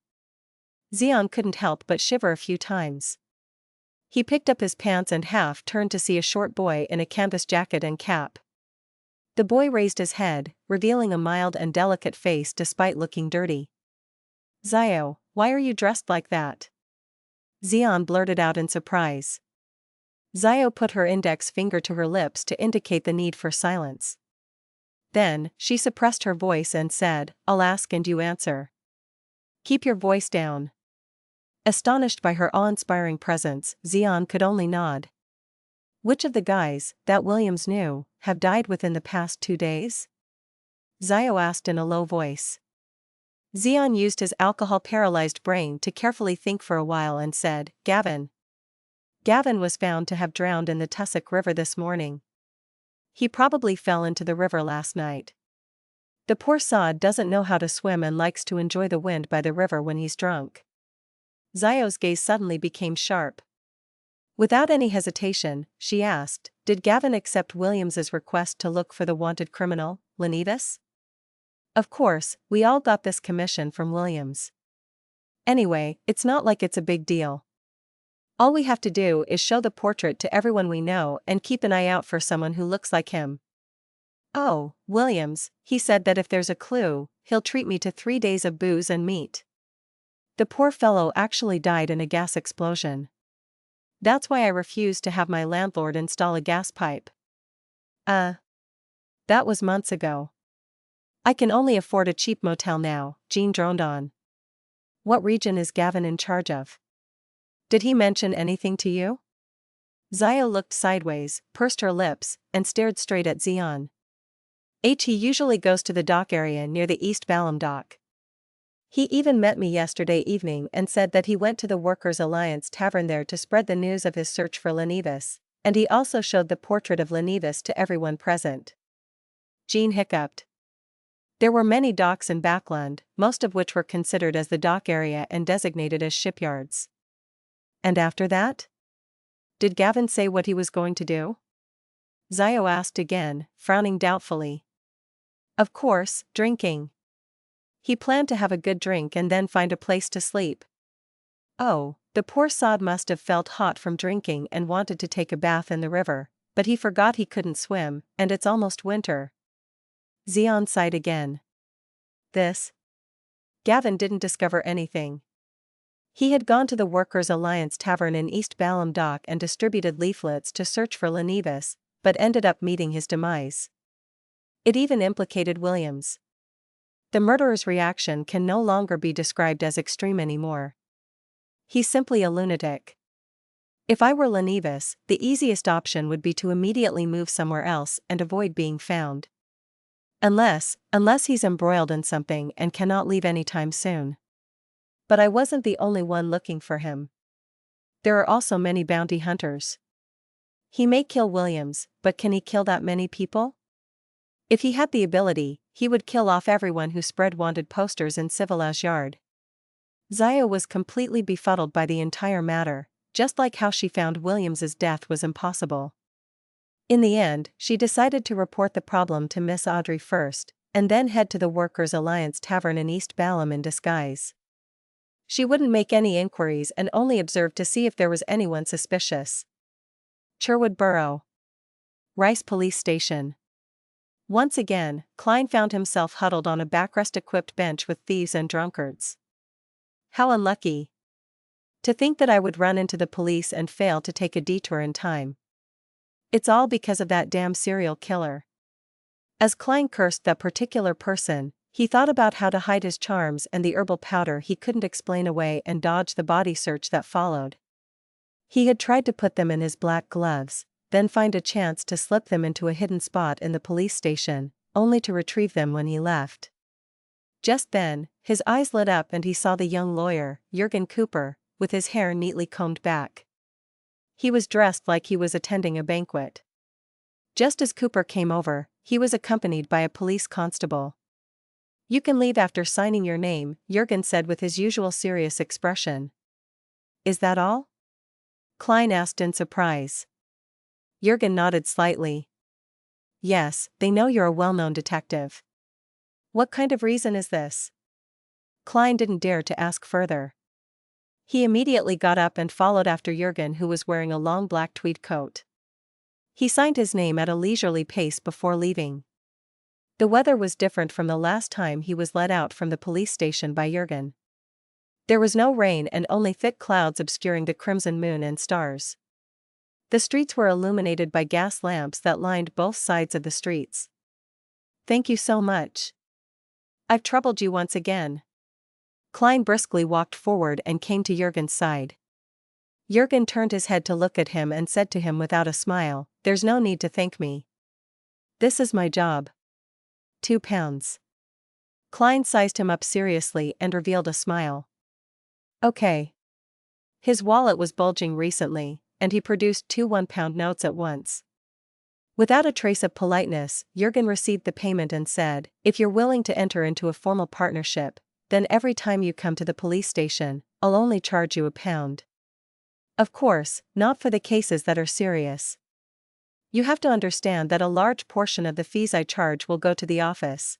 Xeon couldn't help but shiver a few times. He picked up his pants and half turned to see a short boy in a canvas jacket and cap. The boy raised his head, revealing a mild and delicate face despite looking dirty. "Zio, why are you dressed like that?" Xeon blurted out in surprise. Zio put her index finger to her lips to indicate the need for silence. Then, she suppressed her voice and said, "I'll ask and you answer." "Keep your voice down." Astonished by her awe-inspiring presence, Xeon could only nod. "Which of the guys, that Williams knew, have died within the past 2 days?" Zio asked in a low voice. Xeon used his alcohol-paralyzed brain to carefully think for a while and said, "Gavin. Gavin was found to have drowned in the Tussock River this morning. He probably fell into the river last night. The poor sod doesn't know how to swim and likes to enjoy the wind by the river when he's drunk." Zio's gaze suddenly became sharp. Without any hesitation, she asked, "Did Gavin accept Williams's request to look for the wanted criminal, Leonidas?" "Of course, we all got this commission from Williams. Anyway, it's not like it's a big deal. All we have to do is show the portrait to everyone we know and keep an eye out for someone who looks like him." "Oh, Williams, he said that if there's a clue, he'll treat me to 3 days of booze and meat. The poor fellow actually died in a gas explosion. That's why I refused to have my landlord install a gas pipe." That was months ago." I can only afford a cheap motel now, Jean droned on. What region is Gavin in charge of? Did he mention anything to you? Zio looked sideways, pursed her lips, and stared straight at Zion. He usually goes to the dock area near the East Balham dock. He even met me yesterday evening and said that he went to the Workers' Alliance tavern there to spread the news of his search for Lenevis, and he also showed the portrait of Lenevis to everyone present. Jean hiccuped. There were many docks in Backland, most of which were considered as the dock area and designated as shipyards. And after that? Did Gavin say what he was going to do? Zio asked again, frowning doubtfully. Of course, drinking. He planned to have a good drink and then find a place to sleep. Oh, the poor sod must have felt hot from drinking and wanted to take a bath in the river, but he forgot he couldn't swim, and it's almost winter. Zion sighed again. Gavin didn't discover anything. He had gone to the Workers' Alliance tavern in East Balham dock and distributed leaflets to search for Lenevis, but ended up meeting his demise. It even implicated Williams. The murderer's reaction can no longer be described as extreme anymore. He's simply a lunatic. If I were Lenevis, the easiest option would be to immediately move somewhere else and avoid being found. Unless he's embroiled in something and cannot leave anytime soon. But I wasn't the only one looking for him. There are also many bounty hunters. He may kill Williams, but can he kill that many people? If he had the ability, he would kill off everyone who spread wanted posters in Civilage Yard. Zio was completely befuddled by the entire matter, just like how she found Williams's death was impossible. In the end, she decided to report the problem to Miss Audrey first, and then head to the Workers' Alliance tavern in East Balham in disguise. She wouldn't make any inquiries and only observe to see if there was anyone suspicious. Sherwood Borough. Rice Police Station. Once again, Klein found himself huddled on a backrest-equipped bench with thieves and drunkards. How unlucky. To think that I would run into the police and fail to take a detour in time. It's all because of that damn serial killer. As Klein cursed that particular person, he thought about how to hide his charms and the herbal powder he couldn't explain away and dodge the body search that followed. He had tried to put them in his black gloves, then find a chance to slip them into a hidden spot in the police station, only to retrieve them when he left. Just then, his eyes lit up and he saw the young lawyer, Jurgen Cooper, with his hair neatly combed back. He was dressed like he was attending a banquet. Just as Cooper came over, he was accompanied by a police constable. You can leave after signing your name, Jurgen said with his usual serious expression. Is that all? Klein asked in surprise. Jurgen nodded slightly. Yes, they know you're a well-known detective. What kind of reason is this? Klein didn't dare to ask further. He immediately got up and followed after Jurgen, who was wearing a long black tweed coat. He signed his name at a leisurely pace before leaving. The weather was different from the last time he was let out from the police station by Jurgen. There was no rain and only thick clouds obscuring the crimson moon and stars. The streets were illuminated by gas lamps that lined both sides of the streets. Thank you so much. I've troubled you once again. Klein briskly walked forward and came to Jurgen's side. Jurgen turned his head to look at him and said to him without a smile, "There's no need to thank me. This is my job. £2. Klein sized him up seriously and revealed a smile. Okay. His wallet was bulging recently, and he produced 2 £1 notes at once. Without a trace of politeness, Jurgen received the payment and said, "If you're willing to enter into a formal partnership, then every time you come to the police station, I'll only charge you £1. Of course, not for the cases that are serious. You have to understand that a large portion of the fees I charge will go to the office.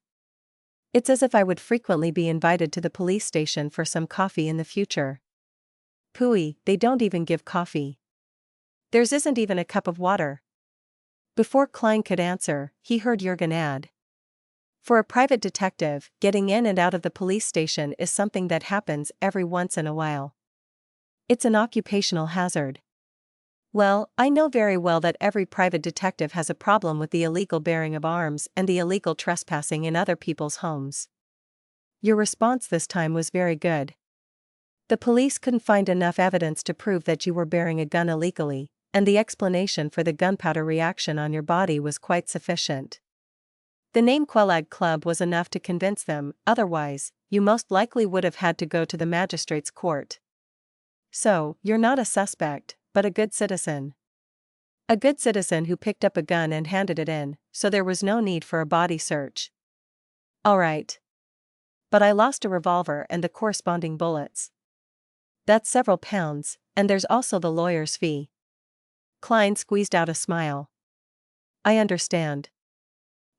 It's as if I would frequently be invited to the police station for some coffee in the future." Pooey, they don't even give coffee. Theirs isn't even a cup of water. Before Klein could answer, he heard Jurgen add. For a private detective, getting in and out of the police station is something that happens every once in a while. It's an occupational hazard. Well, I know very well that every private detective has a problem with the illegal bearing of arms and the illegal trespassing in other people's homes. Your response this time was very good. The police couldn't find enough evidence to prove that you were bearing a gun illegally, and the explanation for the gunpowder reaction on your body was quite sufficient. The name Quelag Club was enough to convince them, otherwise, you most likely would have had to go to the magistrate's court. So, you're not a suspect, but a good citizen. A good citizen who picked up a gun and handed it in, so there was no need for a body search. Alright. But I lost a revolver and the corresponding bullets. That's several pounds, and there's also the lawyer's fee. Klein squeezed out a smile. I understand.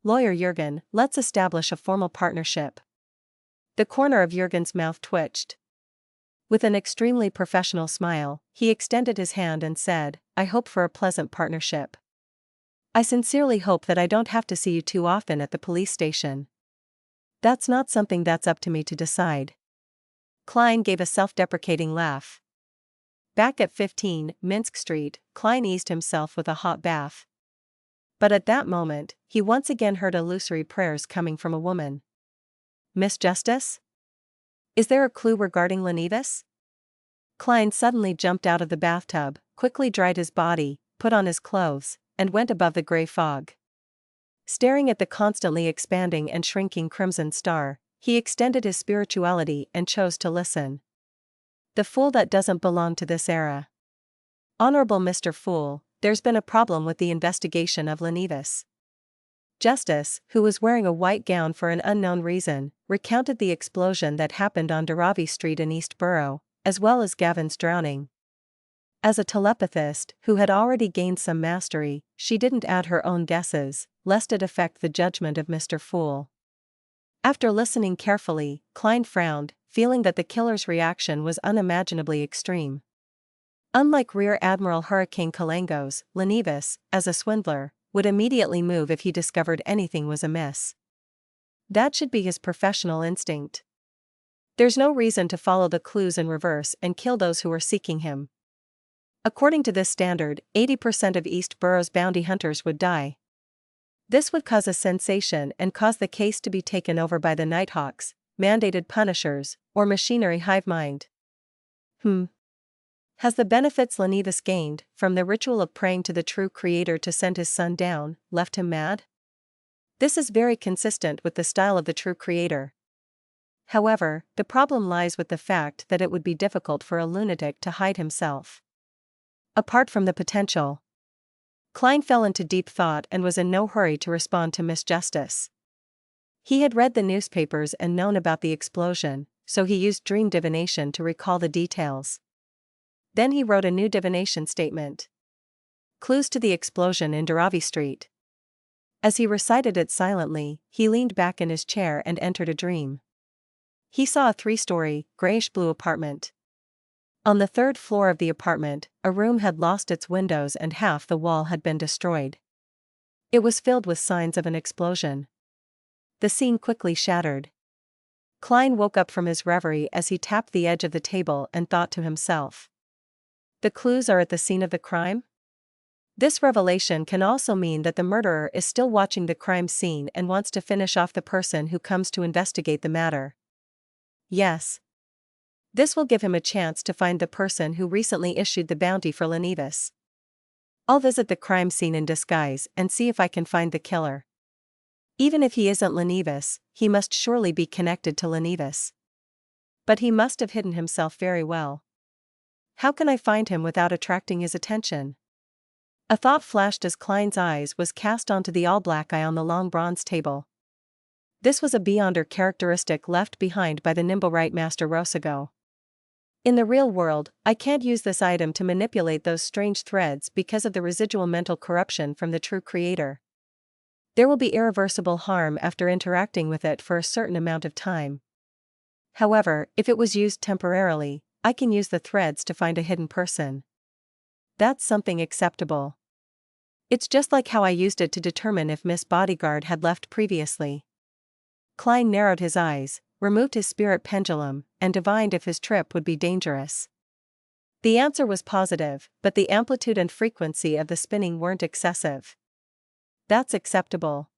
Lawyer Jurgen, let's establish a formal partnership. The corner of Jurgen's mouth twitched. With an extremely professional smile, he extended his hand and said, I hope for a pleasant partnership. I sincerely hope that I don't have to see you too often at the police station. That's not something that's up to me to decide. Klein gave a self-deprecating laugh. Back at 15 Minsk Street, Klein eased himself with a hot bath. But at that moment, he once again heard illusory prayers coming from a woman. Miss Justice? Is there a clue regarding Lenivis? Klein suddenly jumped out of the bathtub, quickly dried his body, put on his clothes, and went above the gray fog. Staring at the constantly expanding and shrinking crimson star, he extended his spirituality and chose to listen. The fool that doesn't belong to this era. Honorable Mr. Fool, there's been a problem with the investigation of Lenivis. Justice, who was wearing a white gown for an unknown reason, recounted the explosion that happened on Deravi Street in East Borough, as well as Gavin's drowning. As a telepathist who had already gained some mastery, she didn't add her own guesses, lest it affect the judgment of Mr. Fool. After listening carefully, Klein frowned, feeling that the killer's reaction was unimaginably extreme. Unlike Rear Admiral Hurricane Kalangos, Lenivis, as a swindler, would immediately move if he discovered anything was amiss. That should be his professional instinct. There's no reason to follow the clues in reverse and kill those who are seeking him. According to this standard, 80% of East Borough's bounty hunters would die. This would cause a sensation and cause the case to be taken over by the Nighthawks, mandated punishers, or machinery hive mind. Has the benefits Lenivis gained, from the ritual of praying to the true creator to send his son down, left him mad? This is very consistent with the style of the true creator. However, the problem lies with the fact that it would be difficult for a lunatic to hide himself. Apart from the potential, Klein fell into deep thought and was in no hurry to respond to Miss Justice. He had read the newspapers and known about the explosion, so he used dream divination to recall the details. Then he wrote a new divination statement. Clues to the explosion in Deravi Street. As he recited it silently, he leaned back in his chair and entered a dream. He saw a 3-story, grayish-blue apartment. On the 3rd floor of the apartment, a room had lost its windows and half the wall had been destroyed. It was filled with signs of an explosion. The scene quickly shattered. Klein woke up from his reverie as he tapped the edge of the table and thought to himself. The clues are at the scene of the crime? This revelation can also mean that the murderer is still watching the crime scene and wants to finish off the person who comes to investigate the matter. Yes. This will give him a chance to find the person who recently issued the bounty for Lenivis. I'll visit the crime scene in disguise and see if I can find the killer. Even if he isn't Lenivis, he must surely be connected to Lenivis. But he must have hidden himself very well. How can I find him without attracting his attention? A thought flashed as Klein's eyes was cast onto the all-black eye on the long bronze table. This was a beyonder characteristic left behind by the Nimblewright Master Rosago. In the real world, I can't use this item to manipulate those strange threads because of the residual mental corruption from the true creator. There will be irreversible harm after interacting with it for a certain amount of time. However, if it was used temporarily, I can use the threads to find a hidden person. That's something acceptable. It's just like how I used it to determine if Miss Bodyguard had left previously. Klein narrowed his eyes, removed his spirit pendulum, and divined if his trip would be dangerous. The answer was positive, but the amplitude and frequency of the spinning weren't excessive. That's acceptable.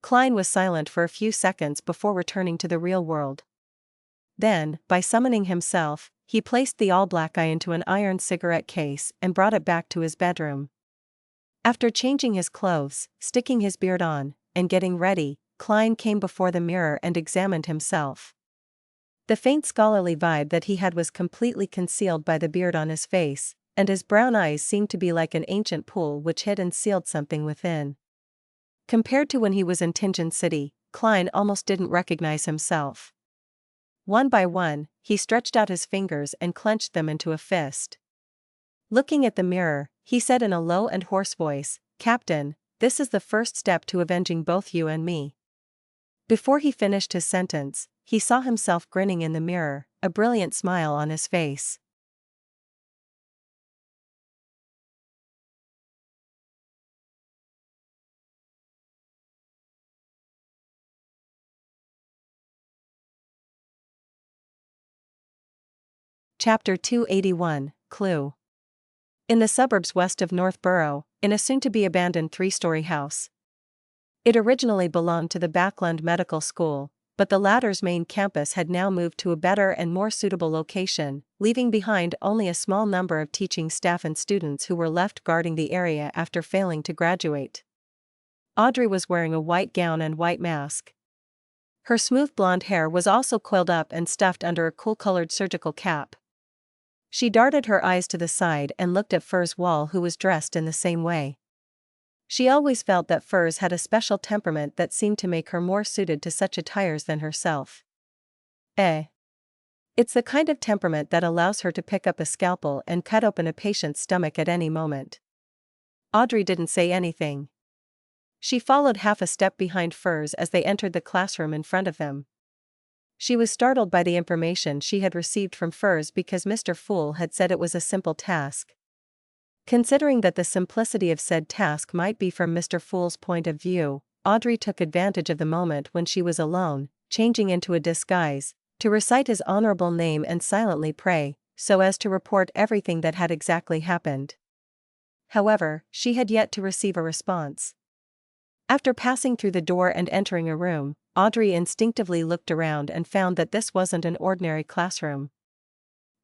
Klein was silent for a few seconds before returning to the real world. Then, by summoning himself, he placed the all-black eye into an iron cigarette case and brought it back to his bedroom. After changing his clothes, sticking his beard on, and getting ready, Klein came before the mirror and examined himself. The faint scholarly vibe that he had was completely concealed by the beard on his face, and his brown eyes seemed to be like an ancient pool which hid and sealed something within. Compared to when he was in Tingen City, Klein almost didn't recognize himself. One by one, he stretched out his fingers and clenched them into a fist. Looking at the mirror, he said in a low and hoarse voice, "Captain, this is the first step to avenging both you and me." Before he finished his sentence, he saw himself grinning in the mirror, a brilliant smile on his face. Chapter 281, Clue. In the suburbs west of North Borough, in a soon-to-be abandoned three-story house. It originally belonged to the Backland Medical School, but the latter's main campus had now moved to a better and more suitable location, leaving behind only a small number of teaching staff and students who were left guarding the area after failing to graduate. Audrey was wearing a white gown and white mask. Her smooth blonde hair was also coiled up and stuffed under a cool-colored surgical cap. She darted her eyes to the side and looked at Furs Wall, who was dressed in the same way. She always felt that Furs had a special temperament that seemed to make her more suited to such attires than herself. It's the kind of temperament that allows her to pick up a scalpel and cut open a patient's stomach at any moment. Audrey didn't say anything. She followed half a step behind Furs as they entered the classroom in front of them. She was startled by the information she had received from Furs because Mr. Fool had said it was a simple task. Considering that the simplicity of said task might be from Mr. Fool's point of view, Audrey took advantage of the moment when she was alone, changing into a disguise, to recite his honorable name and silently pray, so as to report everything that had exactly happened. However, she had yet to receive a response. After passing through the door and entering a room, Audrey instinctively looked around and found that this wasn't an ordinary classroom.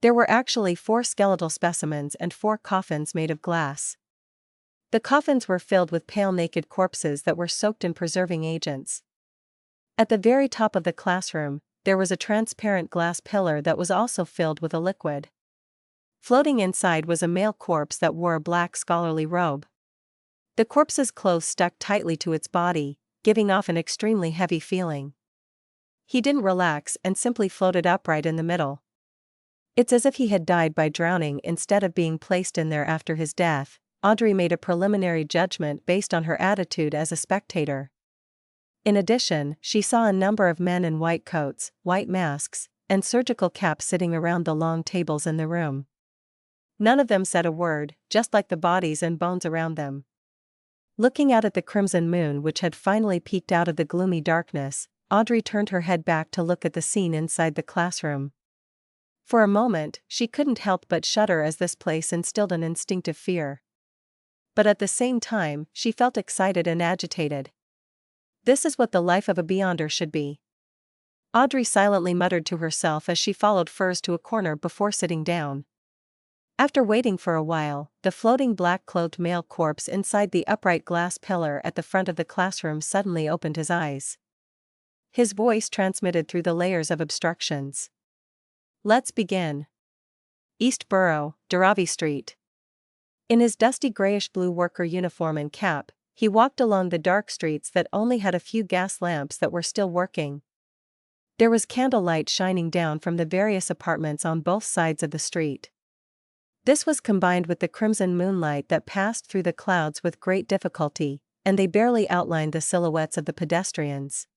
There were actually 4 skeletal specimens and 4 coffins made of glass. The coffins were filled with pale naked corpses that were soaked in preserving agents. At the very top of the classroom, there was a transparent glass pillar that was also filled with a liquid. Floating inside was a male corpse that wore a black scholarly robe. The corpse's clothes stuck tightly to its body, giving off an extremely heavy feeling. He didn't relax and simply floated upright in the middle. It's as if he had died by drowning instead of being placed in there after his death. Audrey made a preliminary judgment based on her attitude as a spectator. In addition, she saw a number of men in white coats, white masks, and surgical caps sitting around the long tables in the room. None of them said a word, just like the bodies and bones around them. Looking out at the crimson moon which had finally peeked out of the gloomy darkness, Audrey turned her head back to look at the scene inside the classroom. For a moment, she couldn't help but shudder as this place instilled an instinctive fear. But at the same time, she felt excited and agitated. This is what the life of a Beyonder should be. Audrey silently muttered to herself as she followed Furs to a corner before sitting down. After waiting for a while, the floating black-clothed male corpse inside the upright glass pillar at the front of the classroom suddenly opened his eyes. His voice transmitted through the layers of obstructions. "Let's begin. East Borough, Daravi Street." In his dusty grayish-blue worker uniform and cap, he walked along the dark streets that only had a few gas lamps that were still working. There was candlelight shining down from the various apartments on both sides of the street. This was combined with the crimson moonlight that passed through the clouds with great difficulty, and they barely outlined the silhouettes of the pedestrians.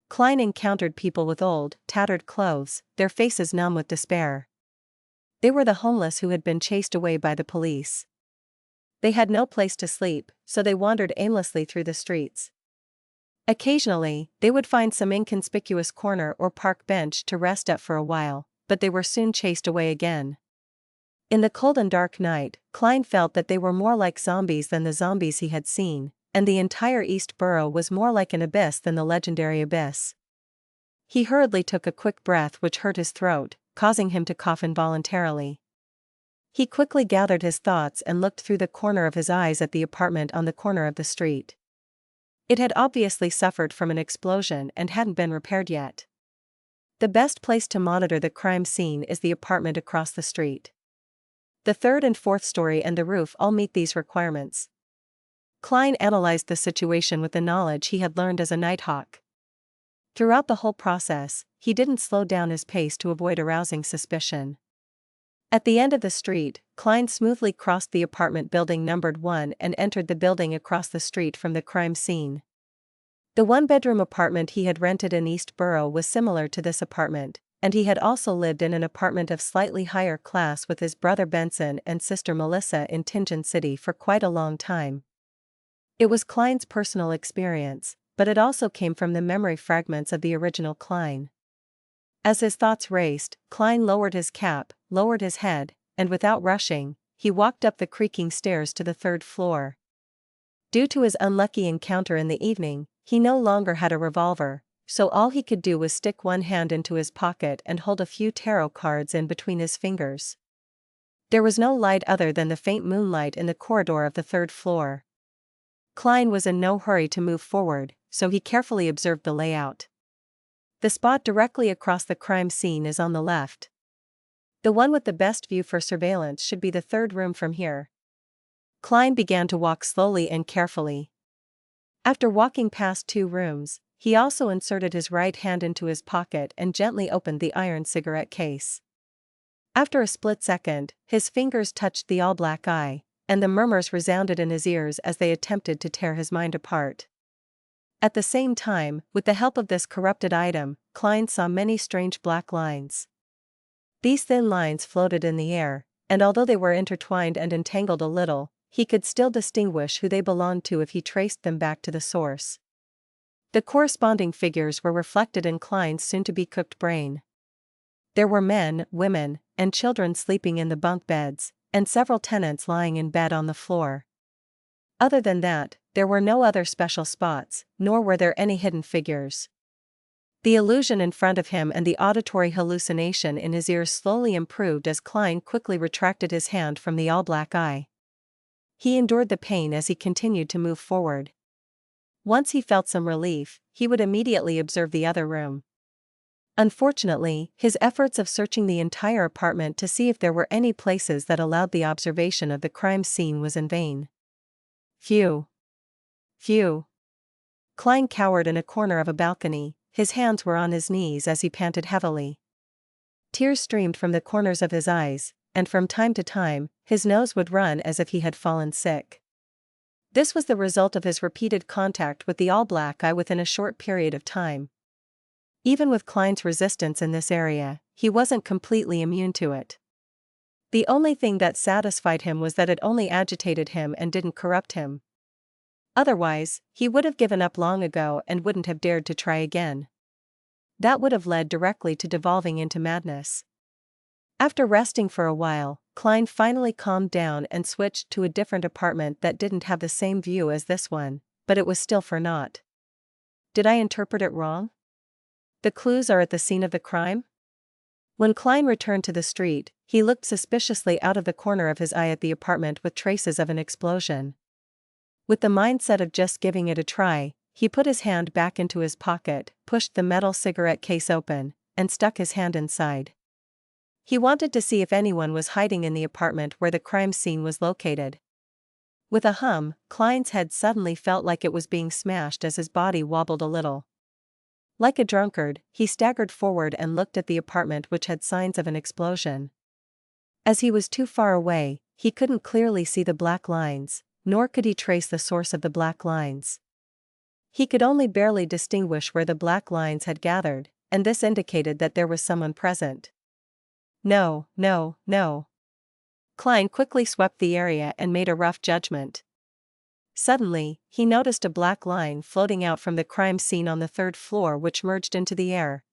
Klein encountered people with old, tattered clothes, their faces numb with despair. They were the homeless who had been chased away by the police. They had no place to sleep, so they wandered aimlessly through the streets. Occasionally, they would find some inconspicuous corner or park bench to rest at for a while, but they were soon chased away again. In the cold and dark night, Klein felt that they were more like zombies than the zombies he had seen, and the entire East Borough was more like an abyss than the legendary abyss. He hurriedly took a quick breath which hurt his throat, causing him to cough involuntarily. He quickly gathered his thoughts and looked through the corner of his eyes at the apartment on the corner of the street. It had obviously suffered from an explosion and hadn't been repaired yet. The best place to monitor the crime scene is the apartment across the street. The third and fourth story and the roof all meet these requirements. Klein analyzed the situation with the knowledge he had learned as a nighthawk. Throughout the whole process, he didn't slow down his pace to avoid arousing suspicion. At the end of the street, Klein smoothly crossed the apartment building numbered 1 and entered the building across the street from the crime scene. The one-bedroom apartment he had rented in East Borough was similar to this apartment, and he had also lived in an apartment of slightly higher class with his brother Benson and sister Melissa in Tingeon City for quite a long time. It was Klein's personal experience, but it also came from the memory fragments of the original Klein. As his thoughts raced, Klein lowered his cap, lowered his head, and without rushing, he walked up the creaking stairs to the 3rd floor. Due to his unlucky encounter in the evening, he no longer had a revolver, so all he could do was stick one hand into his pocket and hold a few tarot cards in between his fingers. There was no light other than the faint moonlight in the corridor of the 3rd floor. Klein was in no hurry to move forward, so he carefully observed the layout. The spot directly across the crime scene is on the left. The one with the best view for surveillance should be the 3rd room from here. Klein began to walk slowly and carefully. After walking past 2 rooms, he also inserted his right hand into his pocket and gently opened the iron cigarette case. After a split second, his fingers touched the all-black eye, and the murmurs resounded in his ears as they attempted to tear his mind apart. At the same time, with the help of this corrupted item, Klein saw many strange black lines. These thin lines floated in the air, and although they were intertwined and entangled a little, he could still distinguish who they belonged to if he traced them back to the source. The corresponding figures were reflected in Klein's soon-to-be-cooked brain. There were men, women, and children sleeping in the bunk beds, and several tenants lying in bed on the floor. Other than that, there were no other special spots, nor were there any hidden figures. The illusion in front of him and the auditory hallucination in his ears slowly improved as Klein quickly retracted his hand from the all-black eye. He endured the pain as he continued to move forward. Once he felt some relief, he would immediately observe the other room. Unfortunately, his efforts of searching the entire apartment to see if there were any places that allowed the observation of the crime scene was in vain. Phew. Klein cowered in a corner of a balcony, his hands were on his knees as he panted heavily. Tears streamed from the corners of his eyes, and from time to time, his nose would run as if he had fallen sick. This was the result of his repeated contact with the all-black eye within a short period of time. Even with Klein's resistance in this area, he wasn't completely immune to it. The only thing that satisfied him was that it only agitated him and didn't corrupt him. Otherwise, he would have given up long ago and wouldn't have dared to try again. That would have led directly to devolving into madness. After resting for a while, Klein finally calmed down and switched to a different apartment that didn't have the same view as this one, but it was still for naught. Did I interpret it wrong? The clues are at the scene of the crime? When Klein returned to the street, he looked suspiciously out of the corner of his eye at the apartment with traces of an explosion. With the mindset of just giving it a try, he put his hand back into his pocket, pushed the metal cigarette case open, and stuck his hand inside. He wanted to see if anyone was hiding in the apartment where the crime scene was located. With a hum, Klein's head suddenly felt like it was being smashed as his body wobbled a little. Like a drunkard, he staggered forward and looked at the apartment which had signs of an explosion. As he was too far away, he couldn't clearly see the black lines, nor could he trace the source of the black lines. He could only barely distinguish where the black lines had gathered, and this indicated that there was someone present. No. Klein quickly swept the area and made a rough judgment. Suddenly, he noticed a black line floating out from the crime scene on the 3rd floor which merged into the air.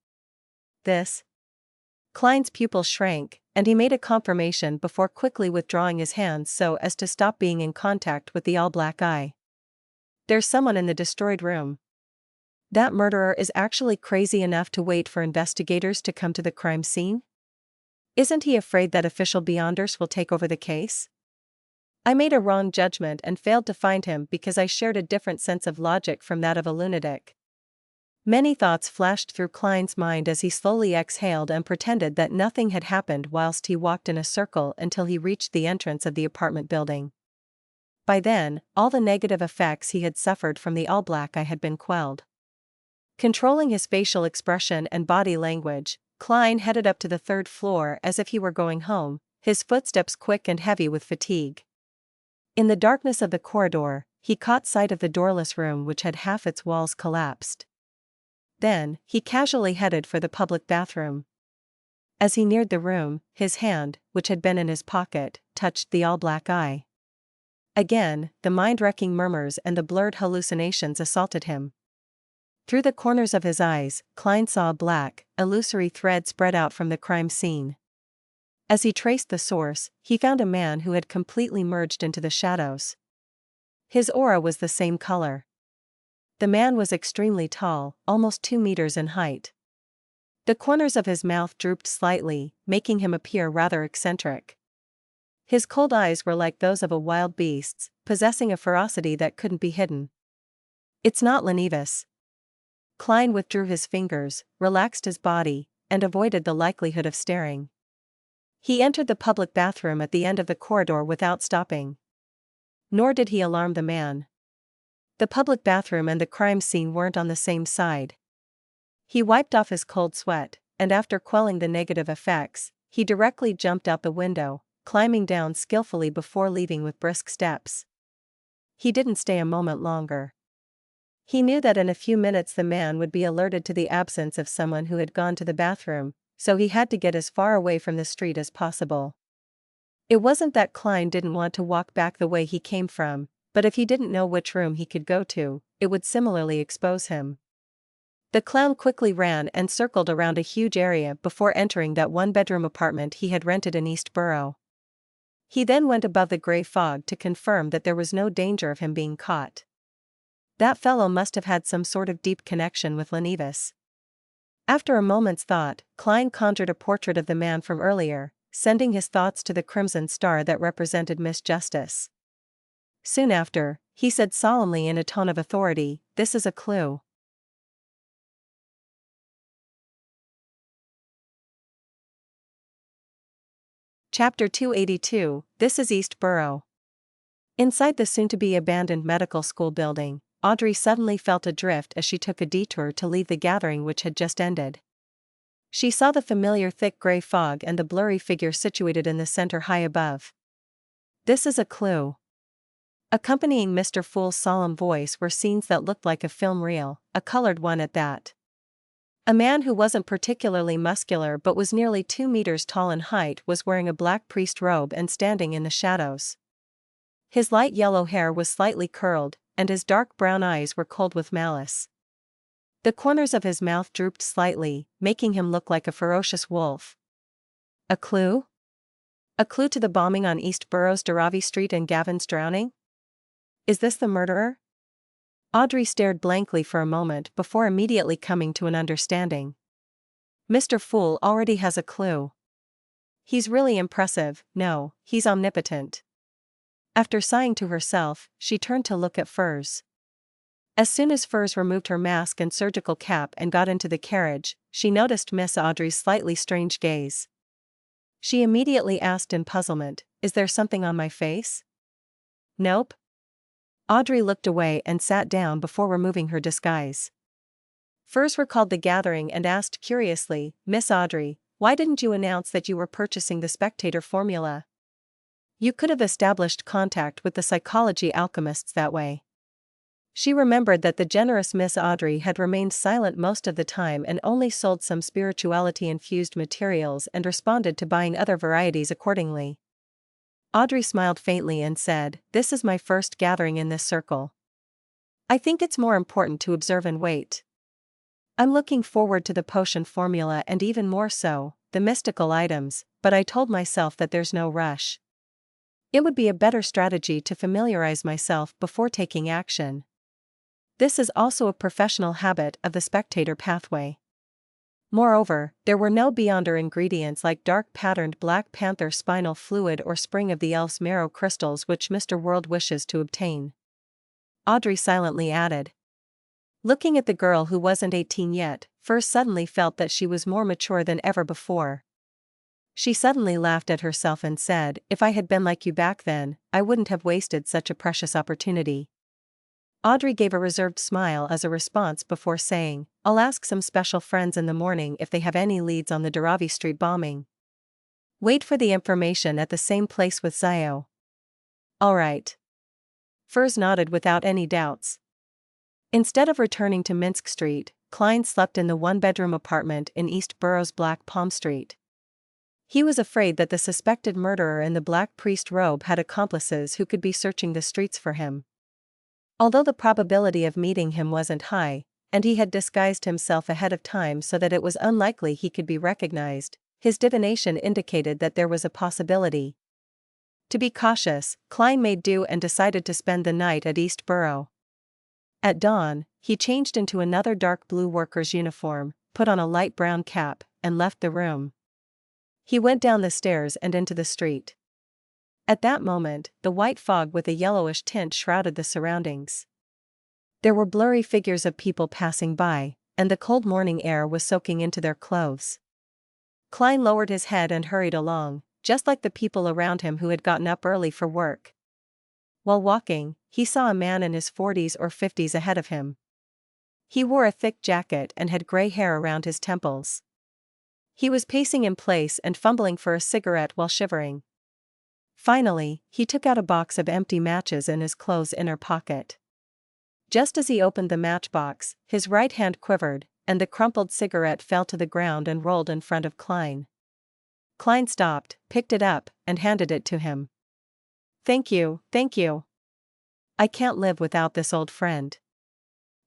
This? Klein's pupil shrank, and he made a confirmation before quickly withdrawing his hands so as to stop being in contact with the all-black eye. There's someone in the destroyed room. That murderer is actually crazy enough to wait for investigators to come to the crime scene? Isn't he afraid that official Beyonders will take over the case? I made a wrong judgment and failed to find him because I shared a different sense of logic from that of a lunatic. Many thoughts flashed through Klein's mind as he slowly exhaled and pretended that nothing had happened whilst he walked in a circle until he reached the entrance of the apartment building. By then, all the negative effects he had suffered from the all-black eye had been quelled. Controlling his facial expression and body language, Klein headed up to the third floor as if he were going home, his footsteps quick and heavy with fatigue. In the darkness of the corridor, he caught sight of the doorless room which had half its walls collapsed. Then, he casually headed for the public bathroom. As he neared the room, his hand, which had been in his pocket, touched the all-black eye. Again, the mind-wrecking murmurs and the blurred hallucinations assaulted him. Through the corners of his eyes, Klein saw a black, illusory thread spread out from the crime scene. As he traced the source, he found a man who had completely merged into the shadows. His aura was the same color. The man was extremely tall, almost 2 meters in height. The corners of his mouth drooped slightly, making him appear rather eccentric. His cold eyes were like those of a wild beast's, possessing a ferocity that couldn't be hidden. It's not Lenivus. Klein withdrew his fingers, relaxed his body, and avoided the likelihood of staring. He entered the public bathroom at the end of the corridor without stopping. Nor did he alarm the man. The public bathroom and the crime scene weren't on the same side. He wiped off his cold sweat, and after quelling the negative effects, he directly jumped out the window, climbing down skillfully before leaving with brisk steps. He didn't stay a moment longer. He knew that in a few minutes the man would be alerted to the absence of someone who had gone to the bathroom, so he had to get as far away from the street as possible. It wasn't that Klein didn't want to walk back the way he came from, but if he didn't know which room he could go to, it would similarly expose him. The clown quickly ran and circled around a huge area before entering that one-bedroom apartment he had rented in East Borough. He then went above the gray fog to confirm that there was no danger of him being caught. That fellow must have had some sort of deep connection with Lenivus. After a moment's thought, Klein conjured a portrait of the man from earlier, sending his thoughts to the crimson star that represented Miss Justice. Soon after, he said solemnly in a tone of authority, "This is a clue." Chapter 282, This is East Borough. Inside the soon-to-be abandoned medical school building, Audrey suddenly felt adrift as she took a detour to leave the gathering which had just ended. She saw the familiar thick gray fog and the blurry figure situated in the center high above. This is a clue. Accompanying Mr. Fool's solemn voice were scenes that looked like a film reel, a colored one at that. A man who wasn't particularly muscular but was nearly 2 meters tall in height was wearing a black priest robe and standing in the shadows. His light yellow hair was slightly curled, and his dark brown eyes were cold with malice. The corners of his mouth drooped slightly, making him look like a ferocious wolf. A clue? A clue to the bombing on East Borough's Daravi Street and Gavin's drowning? Is this the murderer? Audrey stared blankly for a moment before immediately coming to an understanding. Mr. Fool already has a clue. He's really impressive, no, he's omnipotent. After sighing to herself, she turned to look at Furs. As soon as Furs removed her mask and surgical cap and got into the carriage, she noticed Miss Audrey's slightly strange gaze. She immediately asked in puzzlement, "Is there something on my face?" "Nope." Audrey looked away and sat down before removing her disguise. Furs recalled the gathering and asked curiously, "Miss Audrey, why didn't you announce that you were purchasing the Spectator formula? You could have established contact with the psychology alchemists that way." She remembered that the generous Miss Audrey had remained silent most of the time and only sold some spirituality-infused materials and responded to buying other varieties accordingly. Audrey smiled faintly and said, "This is my first gathering in this circle. I think it's more important to observe and wait. I'm looking forward to the potion formula and even more so, the mystical items, but I told myself that there's no rush. It would be a better strategy to familiarize myself before taking action. This is also a professional habit of the spectator pathway. Moreover, there were no beyonder ingredients like dark patterned Black Panther spinal fluid or Spring of the Elf's marrow crystals which Mr. World wishes to obtain. Audrey silently added. Looking at the girl who wasn't 18 yet, Furs suddenly felt that she was more mature than ever before. She suddenly laughed at herself and said, "If I had been like you back then, I wouldn't have wasted such a precious opportunity." Audrey gave a reserved smile as a response before saying, "I'll ask some special friends in the morning if they have any leads on the Dharavi Street bombing. Wait for the information at the same place with Zio." "All right." Furs nodded without any doubts. Instead of returning to Minsk Street, Klein slept in the one-bedroom apartment in East Borough's Black Palm Street. He was afraid that the suspected murderer in the black priest robe had accomplices who could be searching the streets for him. Although the probability of meeting him wasn't high, and he had disguised himself ahead of time so that it was unlikely he could be recognized, his divination indicated that there was a possibility. To be cautious, Klein made do and decided to spend the night at East Borough. At dawn, he changed into another dark blue worker's uniform, put on a light brown cap, and left the room. He went down the stairs and into the street. At that moment, the white fog with a yellowish tint shrouded the surroundings. There were blurry figures of people passing by, and the cold morning air was soaking into their clothes. Klein lowered his head and hurried along, just like the people around him who had gotten up early for work. While walking, he saw a man in his 40s or 50s ahead of him. He wore a thick jacket and had gray hair around his temples. He was pacing in place and fumbling for a cigarette while shivering. Finally, he took out a box of empty matches in his clothes' inner pocket. Just as he opened the matchbox, his right hand quivered, and the crumpled cigarette fell to the ground and rolled in front of Klein. Klein stopped, picked it up, and handed it to him. Thank you. I can't live without this old friend."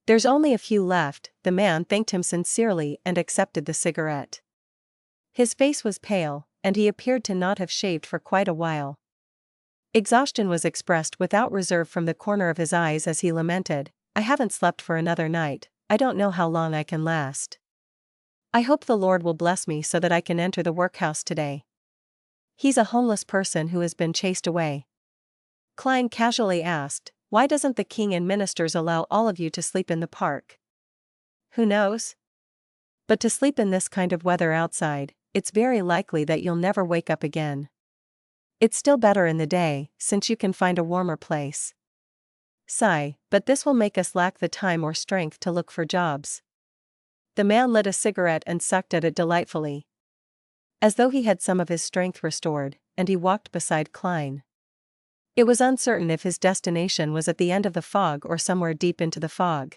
"There's only a few left," the man thanked him sincerely and accepted the cigarette. His face was pale, and he appeared to not have shaved for quite a while. Exhaustion was expressed without reserve from the corner of his eyes as he lamented, "I haven't slept for another night, I don't know how long I can last. I hope the Lord will bless me so that I can enter the workhouse today." "He's a homeless person who has been chased away." Klein casually asked, "Why doesn't the king and ministers allow all of you to sleep in the park?" "Who knows? But to sleep in this kind of weather outside, it's very likely that you'll never wake up again. It's still better in the day, since you can find a warmer place. Sigh, but this will make us lack the time or strength to look for jobs." The man lit a cigarette and sucked at it delightfully, as though he had some of his strength restored, and he walked beside Klein. It was uncertain if his destination was at the end of the fog or somewhere deep into the fog.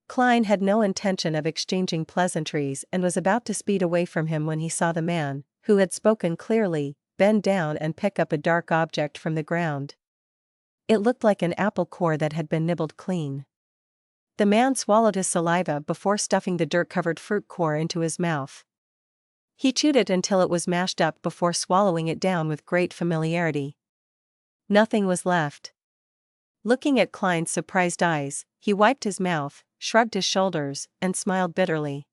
Klein had no intention of exchanging pleasantries and was about to speed away from him when he saw the man, who had spoken clearly, bend down and pick up a dark object from the ground. It looked like an apple core that had been nibbled clean. The man swallowed his saliva before stuffing the dirt-covered fruit core into his mouth. He chewed it until it was mashed up before swallowing it down with great familiarity. Nothing was left. Looking at Klein's surprised eyes, he wiped his mouth, shrugged his shoulders, and smiled bitterly.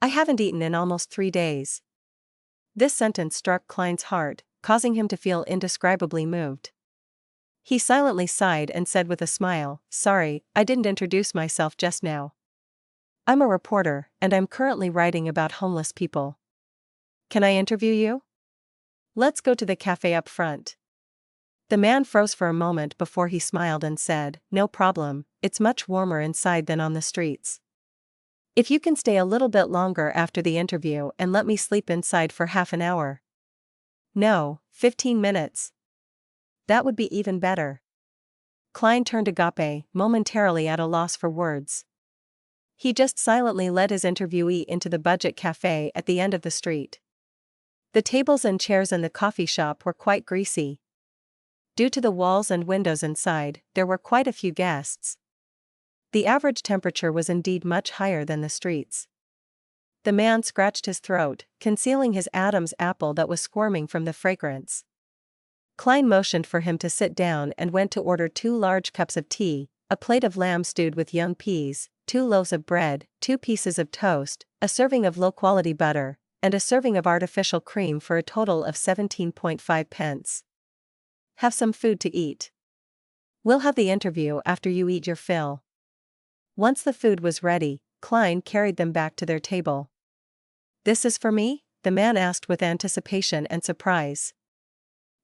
"I haven't eaten in almost 3 days." This sentence struck Klein's heart, causing him to feel indescribably moved. He silently sighed and said with a smile, "Sorry, I didn't introduce myself just now. I'm a reporter, and I'm currently writing about homeless people. Can I interview you? Let's go to the cafe up front." The man froze for a moment before he smiled and said, "No problem, it's much warmer inside than on the streets. If you can stay a little bit longer after the interview and let me sleep inside for half an hour." "No, 15 minutes. That would be even better." Klein turned agape, momentarily at a loss for words. He just silently led his interviewee into the budget cafe at the end of the street. The tables and chairs in the coffee shop were quite greasy. Due to the walls and windows inside, there were quite a few guests. The average temperature was indeed much higher than the streets. The man scratched his throat, concealing his Adam's apple that was squirming from the fragrance. Klein motioned for him to sit down and went to order 2 large cups of tea, a plate of lamb stewed with young peas, 2 loaves of bread, 2 pieces of toast, a serving of low-quality butter, and a serving of artificial cream for a total of 17.5 pence. Have some food to eat. We'll have the interview after you eat your fill. Once the food was ready, Klein carried them back to their table. This is for me? The man asked with anticipation and surprise.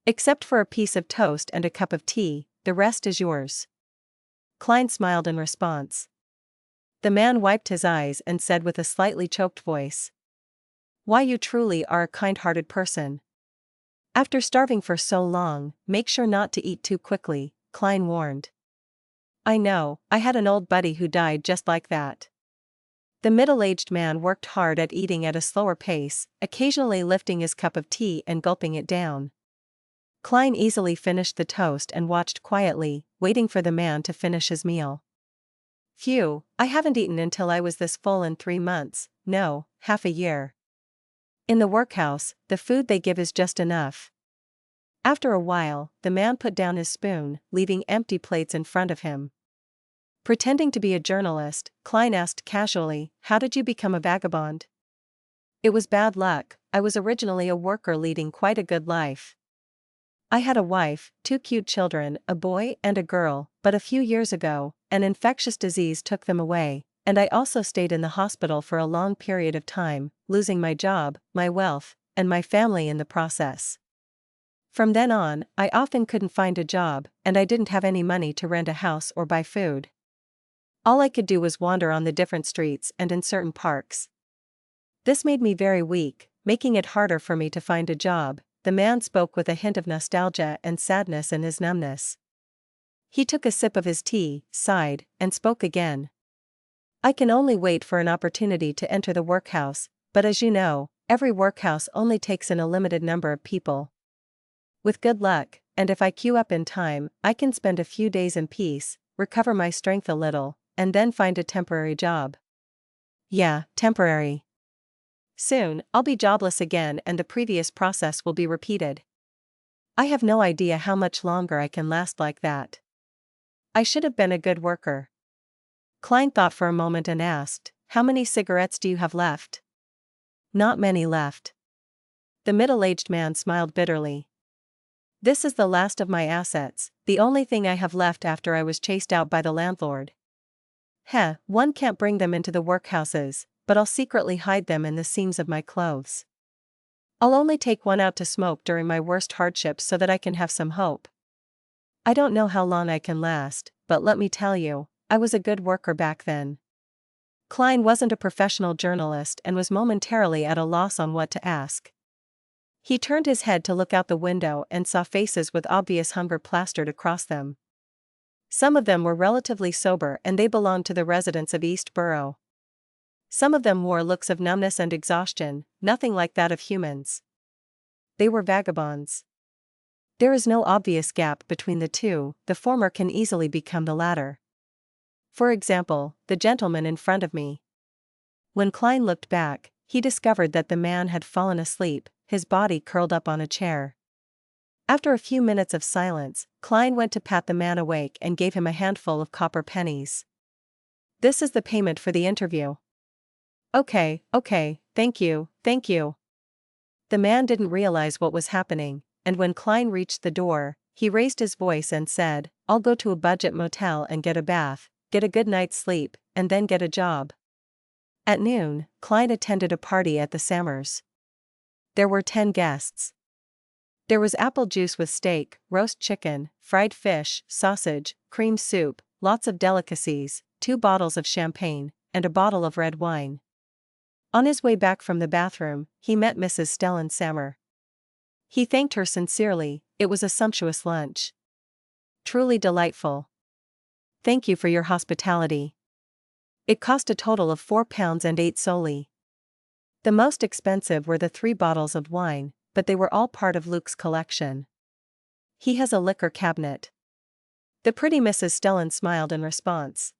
Except for a piece of toast and a cup of tea, the rest is yours. Klein smiled in response. The man wiped his eyes and said with a slightly choked voice, "Why, you truly are a kind-hearted person." After starving for so long, make sure not to eat too quickly, Klein warned. I know, I had an old buddy who died just like that. The middle-aged man worked hard at eating at a slower pace, occasionally lifting his cup of tea and gulping it down. Klein easily finished the toast and watched quietly, waiting for the man to finish his meal. Phew, I haven't eaten until I was this full in 3 months, no, half a year. In the workhouse, the food they give is just enough. After a while, the man put down his spoon, leaving empty plates in front of him. Pretending to be a journalist, Klein asked casually, "How did you become a vagabond?" "It was bad luck. I was originally a worker leading quite a good life. I had a wife, 2 cute children, a boy and a girl, but a few years ago, an infectious disease took them away, and I also stayed in the hospital for a long period of time, losing my job, my wealth, and my family in the process. From then on, I often couldn't find a job, and I didn't have any money to rent a house or buy food. All I could do was wander on the different streets and in certain parks. This made me very weak, making it harder for me to find a job." The man spoke with a hint of nostalgia and sadness in his numbness. He took a sip of his tea, sighed, and spoke again. "I can only wait for an opportunity to enter the workhouse, but as you know, every workhouse only takes in a limited number of people. With good luck, and if I queue up in time, I can spend a few days in peace, recover my strength a little, and then find a temporary job." "Yeah, temporary. Soon, I'll be jobless again and the previous process will be repeated. I have no idea how much longer I can last like that. I should have been a good worker." Klein thought for a moment and asked, "How many cigarettes do you have left?" "Not many left." The middle-aged man smiled bitterly. "This is the last of my assets, the only thing I have left after I was chased out by the landlord. One can't bring them into the workhouses, but I'll secretly hide them in the seams of my clothes. I'll only take one out to smoke during my worst hardships so that I can have some hope. I don't know how long I can last, but let me tell you, I was a good worker back then." Klein wasn't a professional journalist and was momentarily at a loss on what to ask. He turned his head to look out the window and saw faces with obvious hunger plastered across them. Some of them were relatively sober and they belonged to the residents of East Borough. Some of them wore looks of numbness and exhaustion, nothing like that of humans. They were vagabonds. There is no obvious gap between the two, the former can easily become the latter. For example, the gentleman in front of me. When Klein looked back, he discovered that the man had fallen asleep, his body curled up on a chair. After a few minutes of silence, Klein went to pat the man awake and gave him a handful of copper pennies. "This is the payment for the interview." Okay, thank you. The man didn't realize what was happening, and when Klein reached the door, he raised his voice and said, "I'll go to a budget motel and get a bath, get a good night's sleep, and then get a job." At noon, Klein attended a party at the Sammers. There were 10 guests. There was apple juice with steak, roast chicken, fried fish, sausage, cream soup, lots of delicacies, 2 bottles of champagne, and a bottle of red wine. On his way back from the bathroom, he met Mrs. Stellan Sammer. He thanked her sincerely, it was a sumptuous lunch. "Truly delightful. Thank you for your hospitality. It cost a total of £4 and 8 soldi. The most expensive were the 3 bottles of wine, but they were all part of Luke's collection. He has a liquor cabinet." The pretty Mrs. Stellan smiled in response.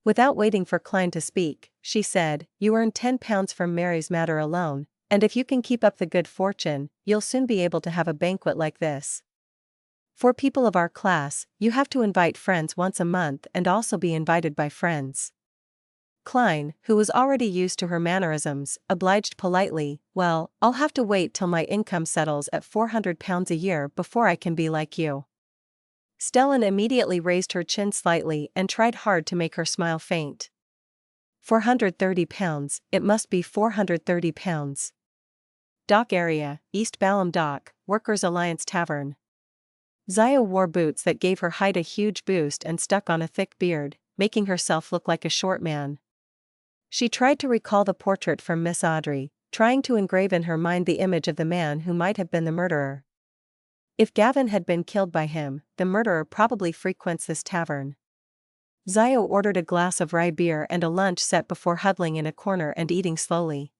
Without waiting for Klein to speak, she said, "You earned £10 from Mary's matter alone, and if you can keep up the good fortune, you'll soon be able to have a banquet like this. For people of our class, you have to invite friends once a month and also be invited by friends." Klein, who was already used to her mannerisms, obliged politely, "Well, I'll have to wait till my income settles at £400 a year before I can be like you." Stellan immediately raised her chin slightly and tried hard to make her smile faint. £430, it must be £430. Dock area, East Balham Dock, Workers' Alliance Tavern. Zio wore boots that gave her height a huge boost and stuck on a thick beard, making herself look like a short man. She tried to recall the portrait from Miss Audrey, trying to engrave in her mind the image of the man who might have been the murderer. If Gavin had been killed by him, the murderer probably frequents this tavern. Zio ordered a glass of rye beer and a lunch set before huddling in a corner and eating slowly.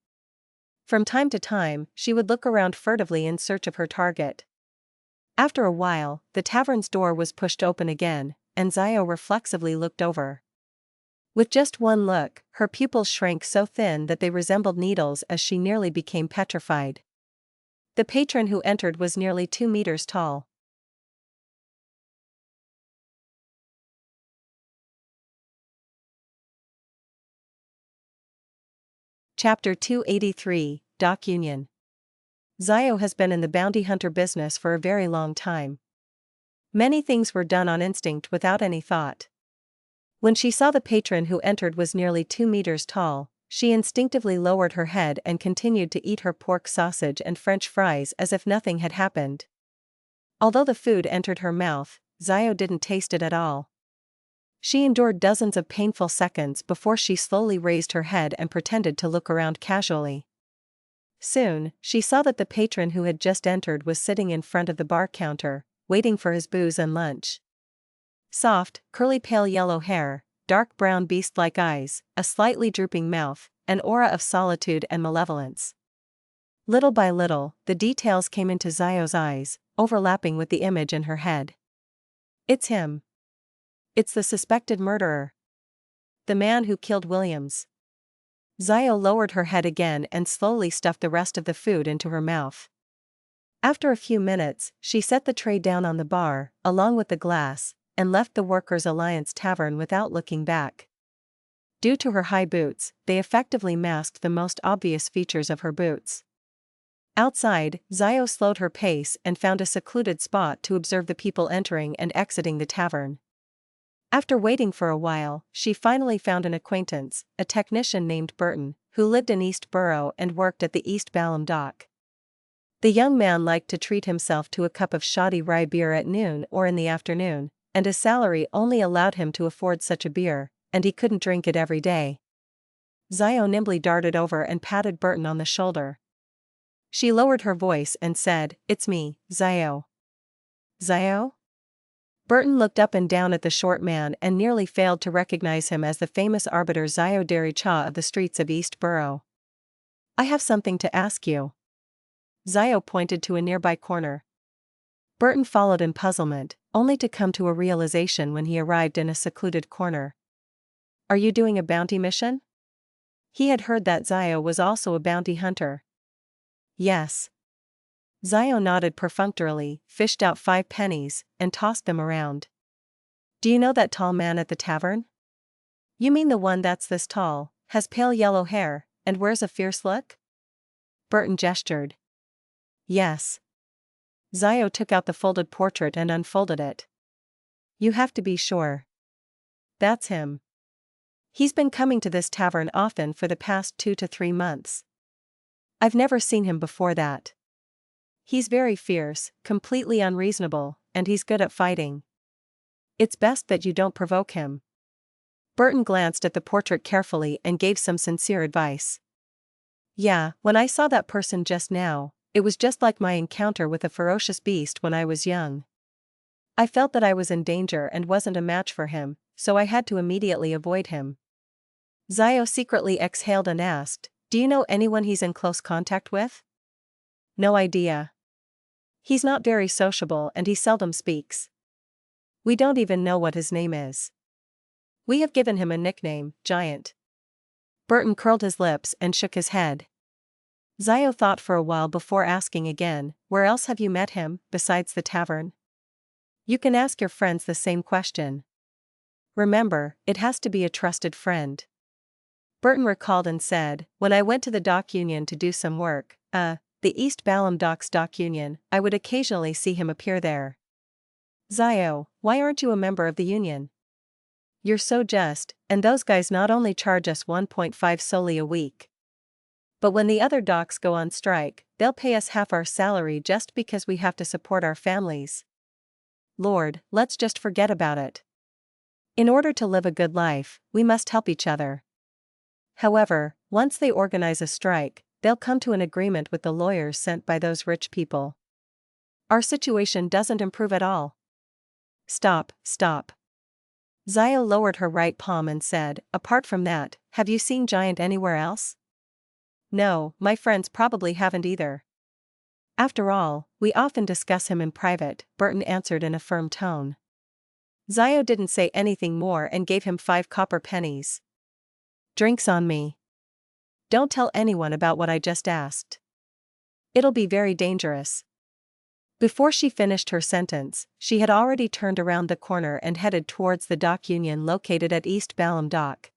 From time to time, she would look around furtively in search of her target. After a while, the tavern's door was pushed open again, and Zio reflexively looked over. With just one look, her pupils shrank so thin that they resembled needles as she nearly became petrified. The patron who entered was nearly 2 meters tall. Chapter 283, Dock Union. Zio has been in the bounty hunter business for a very long time. Many things were done on instinct without any thought. When she saw the patron who entered was nearly 2 meters tall, she instinctively lowered her head and continued to eat her pork sausage and French fries as if nothing had happened. Although the food entered her mouth, Zio didn't taste it at all. She endured dozens of painful seconds before she slowly raised her head and pretended to look around casually. Soon, she saw that the patron who had just entered was sitting in front of the bar counter, waiting for his booze and lunch. Soft, curly pale yellow hair, dark brown beast-like eyes, a slightly drooping mouth, an aura of solitude and malevolence. Little by little, the details came into Zio's eyes, overlapping with the image in her head. It's him. It's the suspected murderer. The man who killed Williams. Zio lowered her head again and slowly stuffed the rest of the food into her mouth. After a few minutes, she set the tray down on the bar, along with the glass, and left the Workers' Alliance Tavern without looking back. Due to her high boots, they effectively masked the most obvious features of her boots. Outside, Zio slowed her pace and found a secluded spot to observe the people entering and exiting the tavern. After waiting for a while, she finally found an acquaintance, a technician named Burton, who lived in East Borough and worked at the East Balham Dock. The young man liked to treat himself to a cup of shoddy rye beer at noon or in the afternoon, and his salary only allowed him to afford such a beer, and he couldn't drink it every day. Zio nimbly darted over and patted Burton on the shoulder. She lowered her voice and said, "It's me, Zio." "Zio?" Burton looked up and down at the short man and nearly failed to recognize him as the famous arbiter Zio Derrick of the streets of East Borough. "I have something to ask you." Zio pointed to a nearby corner. Burton followed in puzzlement, only to come to a realization when he arrived in a secluded corner. "Are you doing a bounty mission?" He had heard that Zio was also a bounty hunter. "Yes." Zio nodded perfunctorily, fished out 5 pennies, and tossed them around. "Do you know that tall man at the tavern?" "You mean the one that's this tall, has pale yellow hair, and wears a fierce look?" Burton gestured. "Yes." Zio took out the folded portrait and unfolded it. "You have to be sure. That's him. He's been coming to this tavern often for the past 2 to 3 months. I've never seen him before that. He's very fierce, completely unreasonable, and he's good at fighting. It's best that you don't provoke him." Burton glanced at the portrait carefully and gave some sincere advice. "Yeah, when I saw that person just now, it was just like my encounter with a ferocious beast when I was young. I felt that I was in danger and wasn't a match for him, so I had to immediately avoid him." Zio secretly exhaled and asked, "Do you know anyone he's in close contact with?" "No idea. He's not very sociable and he seldom speaks. We don't even know what his name is." We have given him a nickname, Giant. Burton curled his lips and shook his head. Zio thought for a while before asking again, where else have you met him, besides the tavern? You can ask your friends the same question. Remember, it has to be a trusted friend. Burton recalled and said, when I went to the dock union to do some work, the East Balham Docks dock union, I would occasionally see him appear there. Zio, why aren't you a member of the union? You're so just, and those guys not only charge us 1.5 solely a week. But when the other docks go on strike, they'll pay us half our salary just because we have to support our families. Lord, let's just forget about it. In order to live a good life, we must help each other. However, once they organize a strike, they'll come to an agreement with the lawyers sent by those rich people. Our situation doesn't improve at all. Stop. Zio lowered her right palm and said, apart from that, have you seen Giant anywhere else? No, my friends probably haven't either. After all, we often discuss him in private, Burton answered in a firm tone. Zio didn't say anything more and gave him 5 copper pennies. Drinks on me. Don't tell anyone about what I just asked. It'll be very dangerous. Before she finished her sentence, she had already turned around the corner and headed towards the dock union located at East Balham Dock.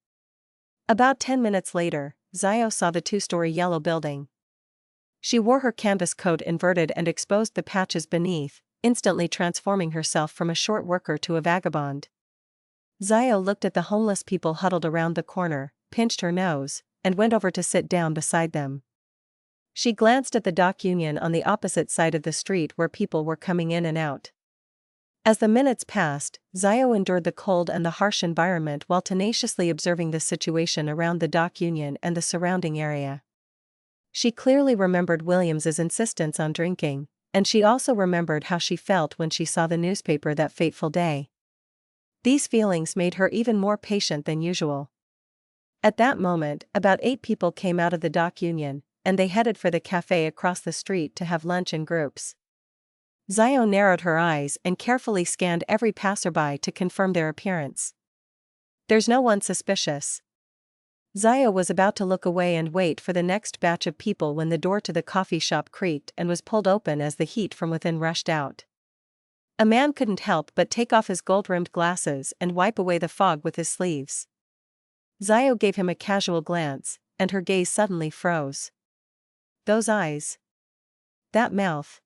About 10 minutes later, Zio saw the 2-story yellow building. She wore her canvas coat inverted and exposed the patches beneath, instantly transforming herself from a short worker to a vagabond. Zio looked at the homeless people huddled around the corner, pinched her nose, and went over to sit down beside them. She glanced at the dock union on the opposite side of the street where people were coming in and out. As the minutes passed, Zio endured the cold and the harsh environment while tenaciously observing the situation around the dock union and the surrounding area. She clearly remembered Williams's insistence on drinking, and she also remembered how she felt when she saw the newspaper that fateful day. These feelings made her even more patient than usual. At that moment, about 8 people came out of the dock union, and they headed for the cafe across the street to have lunch in groups. Zio narrowed her eyes and carefully scanned every passerby to confirm their appearance. There's no one suspicious. Zio was about to look away and wait for the next batch of people when the door to the coffee shop creaked and was pulled open as the heat from within rushed out. A man couldn't help but take off his gold-rimmed glasses and wipe away the fog with his sleeves. Zio gave him a casual glance, and her gaze suddenly froze. Those eyes. That mouth.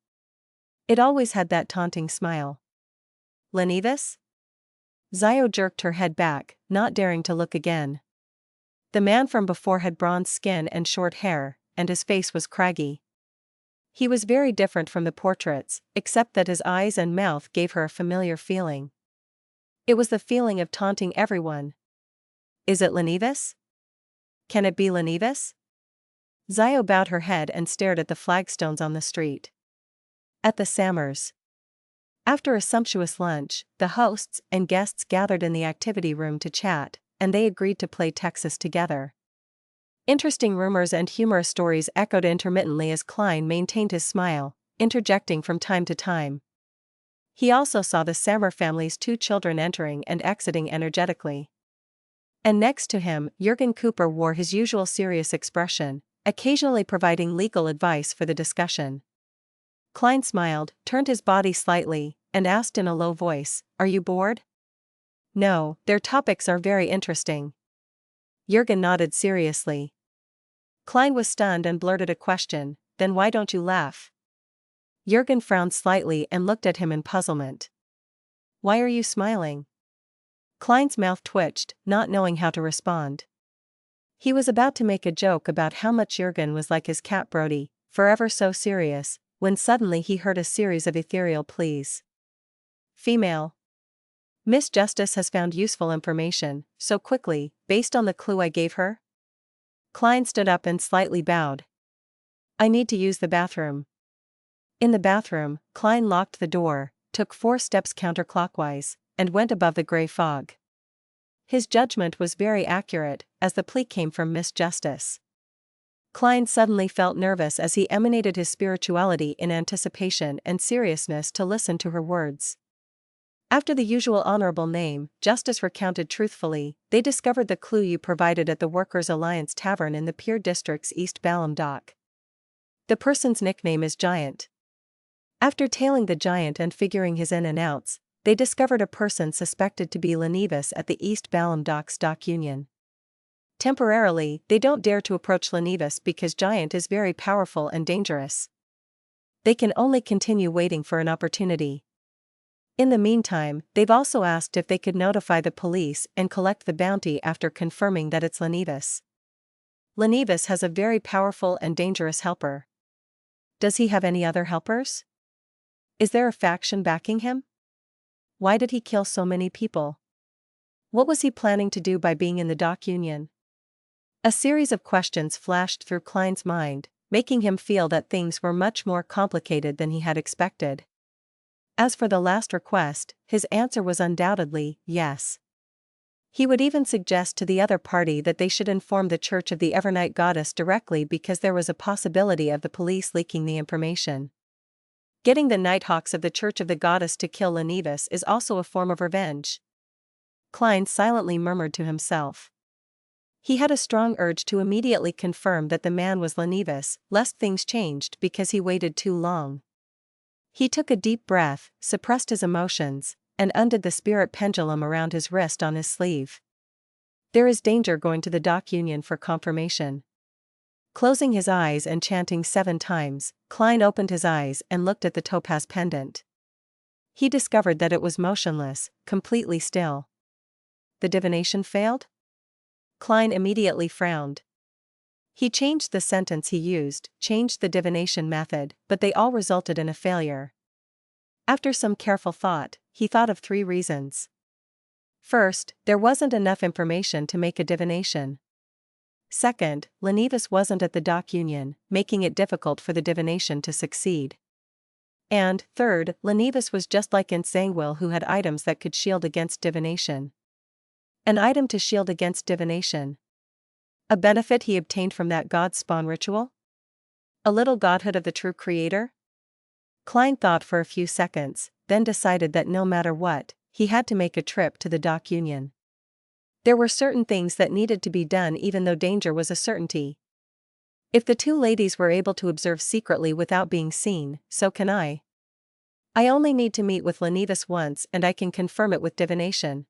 It always had that taunting smile. Lenivus? Zio jerked her head back, not daring to look again. The man from before had bronze skin and short hair, and his face was craggy. He was very different from the portraits, except that his eyes and mouth gave her a familiar feeling. It was the feeling of taunting everyone. Is it Lenivus? Can it be Lenivus? Zio bowed her head and stared at the flagstones on the street. At the Sammers. After a sumptuous lunch, the hosts and guests gathered in the activity room to chat, and they agreed to play Texas together. Interesting rumors and humorous stories echoed intermittently as Klein maintained his smile, interjecting from time to time. He also saw the Sammer family's 2 children entering and exiting energetically. And next to him, Jurgen Cooper wore his usual serious expression, occasionally providing legal advice for the discussion. Klein smiled, turned his body slightly, and asked in a low voice, "Are you bored?" "No, their topics are very interesting." Jurgen nodded seriously. Klein was stunned and blurted a question, "Then why don't you laugh?" Jurgen frowned slightly and looked at him in puzzlement. "Why are you smiling?" Klein's mouth twitched, not knowing how to respond. He was about to make a joke about how much Jurgen was like his cat Brody, forever so serious, when suddenly he heard a series of ethereal pleas. Female. Miss Justice has found useful information, so quickly, based on the clue I gave her? Klein stood up and slightly bowed. I need to use the bathroom. In the bathroom, Klein locked the door, took 4 steps counterclockwise, and went above the gray fog. His judgment was very accurate, as the plea came from Miss Justice. Klein suddenly felt nervous as he emanated his spirituality in anticipation and seriousness to listen to her words. After the usual honorable name, Justice recounted truthfully, they discovered the clue you provided at the Workers' Alliance Tavern in the Pier District's East Balham dock. The person's nickname is Giant. After tailing the Giant and figuring his in and outs, they discovered a person suspected to be Lenivus at the East Balham Docks dock union. Temporarily, they don't dare to approach Lenivus because Giant is very powerful and dangerous. They can only continue waiting for an opportunity. In the meantime, they've also asked if they could notify the police and collect the bounty after confirming that it's Lenivus. Lenivus has a very powerful and dangerous helper. Does he have any other helpers? Is there a faction backing him? Why did he kill so many people? What was he planning to do by being in the dock union? A series of questions flashed through Klein's mind, making him feel that things were much more complicated than he had expected. As for the last request, his answer was undoubtedly yes. He would even suggest to the other party that they should inform the Church of the Evernight Goddess directly because there was a possibility of the police leaking the information. Getting the Nighthawks of the Church of the Goddess to kill Lenivus is also a form of revenge. Klein silently murmured to himself. He had a strong urge to immediately confirm that the man was Lenivus, lest things changed because he waited too long. He took a deep breath, suppressed his emotions, and undid the spirit pendulum around his wrist on his sleeve. There is danger going to the dock union for confirmation. Closing his eyes and chanting 7 times, Klein opened his eyes and looked at the topaz pendant. He discovered that it was motionless, completely still. The divination failed? Klein immediately frowned. He changed the sentence he used, changed the divination method, but they all resulted in a failure. After some careful thought, he thought of 3 reasons. First, there wasn't enough information to make a divination. Second, Lenivus wasn't at the dock union, making it difficult for the divination to succeed. And, third, Lenivus was just like Nsangwil, who had items that could shield against divination. An item to shield against divination. A benefit he obtained from that god spawn ritual? A little godhood of the true creator? Klein thought for a few seconds, then decided that no matter what, he had to make a trip to the dock union. There were certain things that needed to be done even though danger was a certainty. If the 2 ladies were able to observe secretly without being seen, so can I. I only need to meet with Lenivus once and I can confirm it with divination.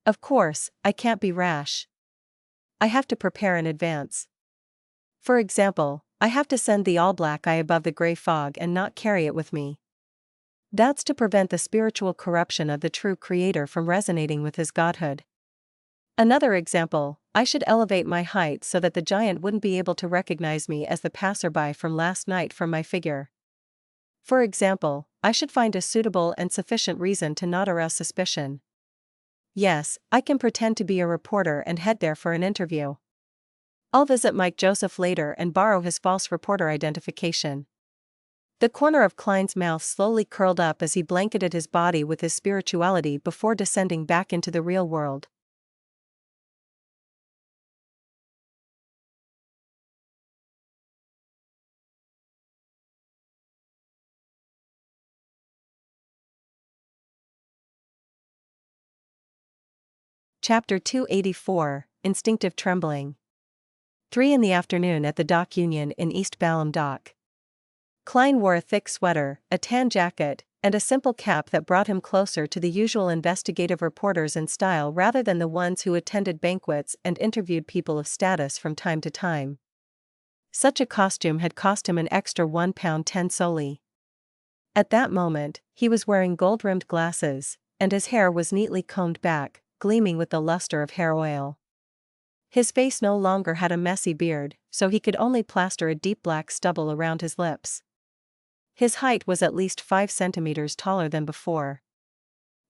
Of course, I can't be rash. I have to prepare in advance. For example, I have to send the all-black eye above the gray fog and not carry it with me. That's to prevent the spiritual corruption of the true creator from resonating with his godhood. Another example, I should elevate my height so that the Giant wouldn't be able to recognize me as the passerby from last night from my figure. For example, I should find a suitable and sufficient reason to not arouse suspicion. Yes, I can pretend to be a reporter and head there for an interview. I'll visit Mike Joseph later and borrow his false reporter identification. The corner of Klein's mouth slowly curled up as he blanketed his body with his spirituality before descending back into the real world. Chapter 284, Instinctive Trembling. 3 in the afternoon at the dock union in East Balham Dock. Klein wore a thick sweater, a tan jacket, and a simple cap that brought him closer to the usual investigative reporters in style rather than the ones who attended banquets and interviewed people of status from time to time. Such a costume had cost him an extra £1.10 solely. At that moment, he was wearing gold-rimmed glasses, and his hair was neatly combed back, gleaming with the luster of hair oil. His face no longer had a messy beard, so he could only plaster a deep black stubble around his lips. His height was at least 5 centimeters taller than before.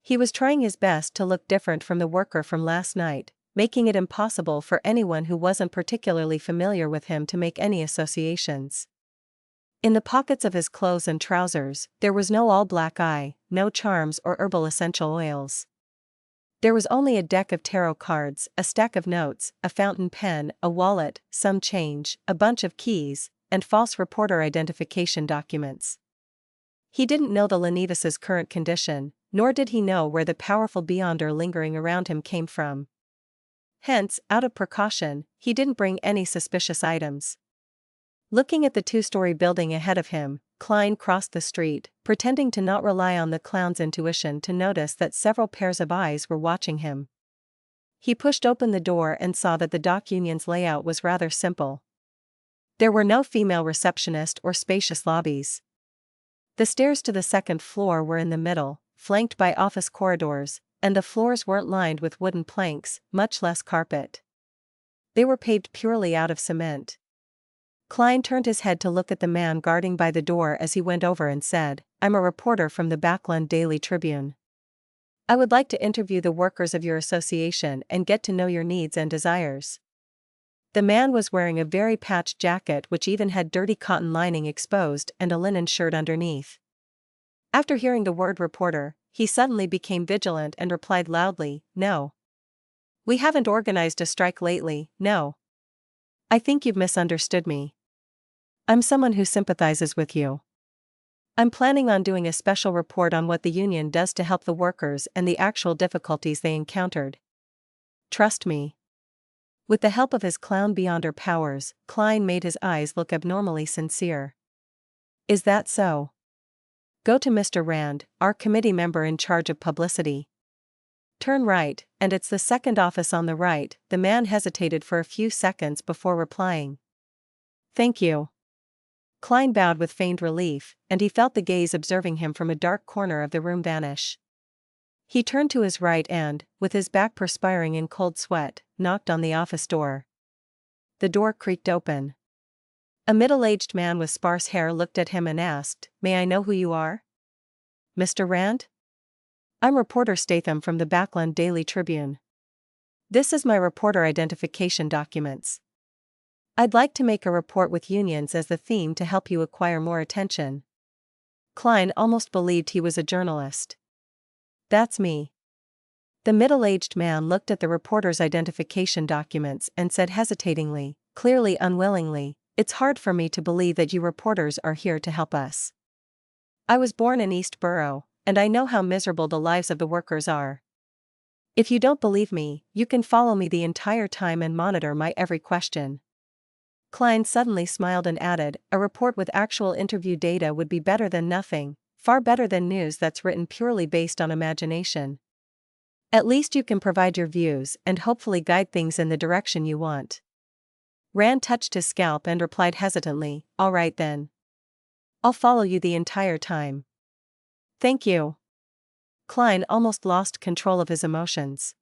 He was trying his best to look different from the worker from last night, making it impossible for anyone who wasn't particularly familiar with him to make any associations. In the pockets of his clothes and trousers, there was no all-black eye, no charms or herbal essential oils. There was only a deck of tarot cards, a stack of notes, a fountain pen, a wallet, some change, a bunch of keys, and false reporter identification documents. He didn't know the Lenivus's current condition, nor did he know where the powerful beyonder lingering around him came from. Hence, out of precaution, he didn't bring any suspicious items. Looking at the two-story building ahead of him, Klein crossed the street, pretending to not rely on the clown's intuition to notice that several pairs of eyes were watching him. He pushed open the door and saw that the dock union's layout was rather simple. There were no female receptionist or spacious lobbies. The stairs to the second floor were in the middle, flanked by office corridors, and the floors weren't lined with wooden planks, much less carpet. They were paved purely out of cement. Klein turned his head to look at the man guarding by the door as he went over and said, "I'm a reporter from the Backland Daily Tribune. I would like to interview the workers of your association and get to know your needs and desires." The man was wearing a very patched jacket which even had dirty cotton lining exposed and a linen shirt underneath. After hearing the word reporter, he suddenly became vigilant and replied loudly, "No. We haven't organized a strike lately, no. I think you've misunderstood me. I'm someone who sympathizes with you. I'm planning on doing a special report on what the union does to help the workers and the actual difficulties they encountered. Trust me." With the help of his clown beyonder powers, Klein made his eyes look abnormally sincere. "Is that so? Go to Mr. Rand, our committee member in charge of publicity. Turn right, and it's the second office on the right." The man hesitated for a few seconds before replying. "Thank you." Klein bowed with feigned relief, and he felt the gaze observing him from a dark corner of the room vanish. He turned to his right and, with his back perspiring in cold sweat, knocked on the office door. The door creaked open. A middle-aged man with sparse hair looked at him and asked, "May I know who you are?" "Mr. Rand? I'm reporter Statham from the Backland Daily Tribune. This is my reporter identification documents. I'd like to make a report with unions as the theme to help you acquire more attention." Klein almost believed he was a journalist. "That's me." The middle-aged man looked at the reporter's identification documents and said hesitatingly, clearly unwillingly, "It's hard for me to believe that you reporters are here to help us. I was born in East Borough, and I know how miserable the lives of the workers are. If you don't believe me, you can follow me the entire time and monitor my every question." Klein suddenly smiled and added, "A report with actual interview data would be better than nothing, far better than news that's written purely based on imagination. At least you can provide your views and hopefully guide things in the direction you want." Rand touched his scalp and replied hesitantly, "All right then. I'll follow you the entire time." "Thank you." Klein almost lost control of his emotions.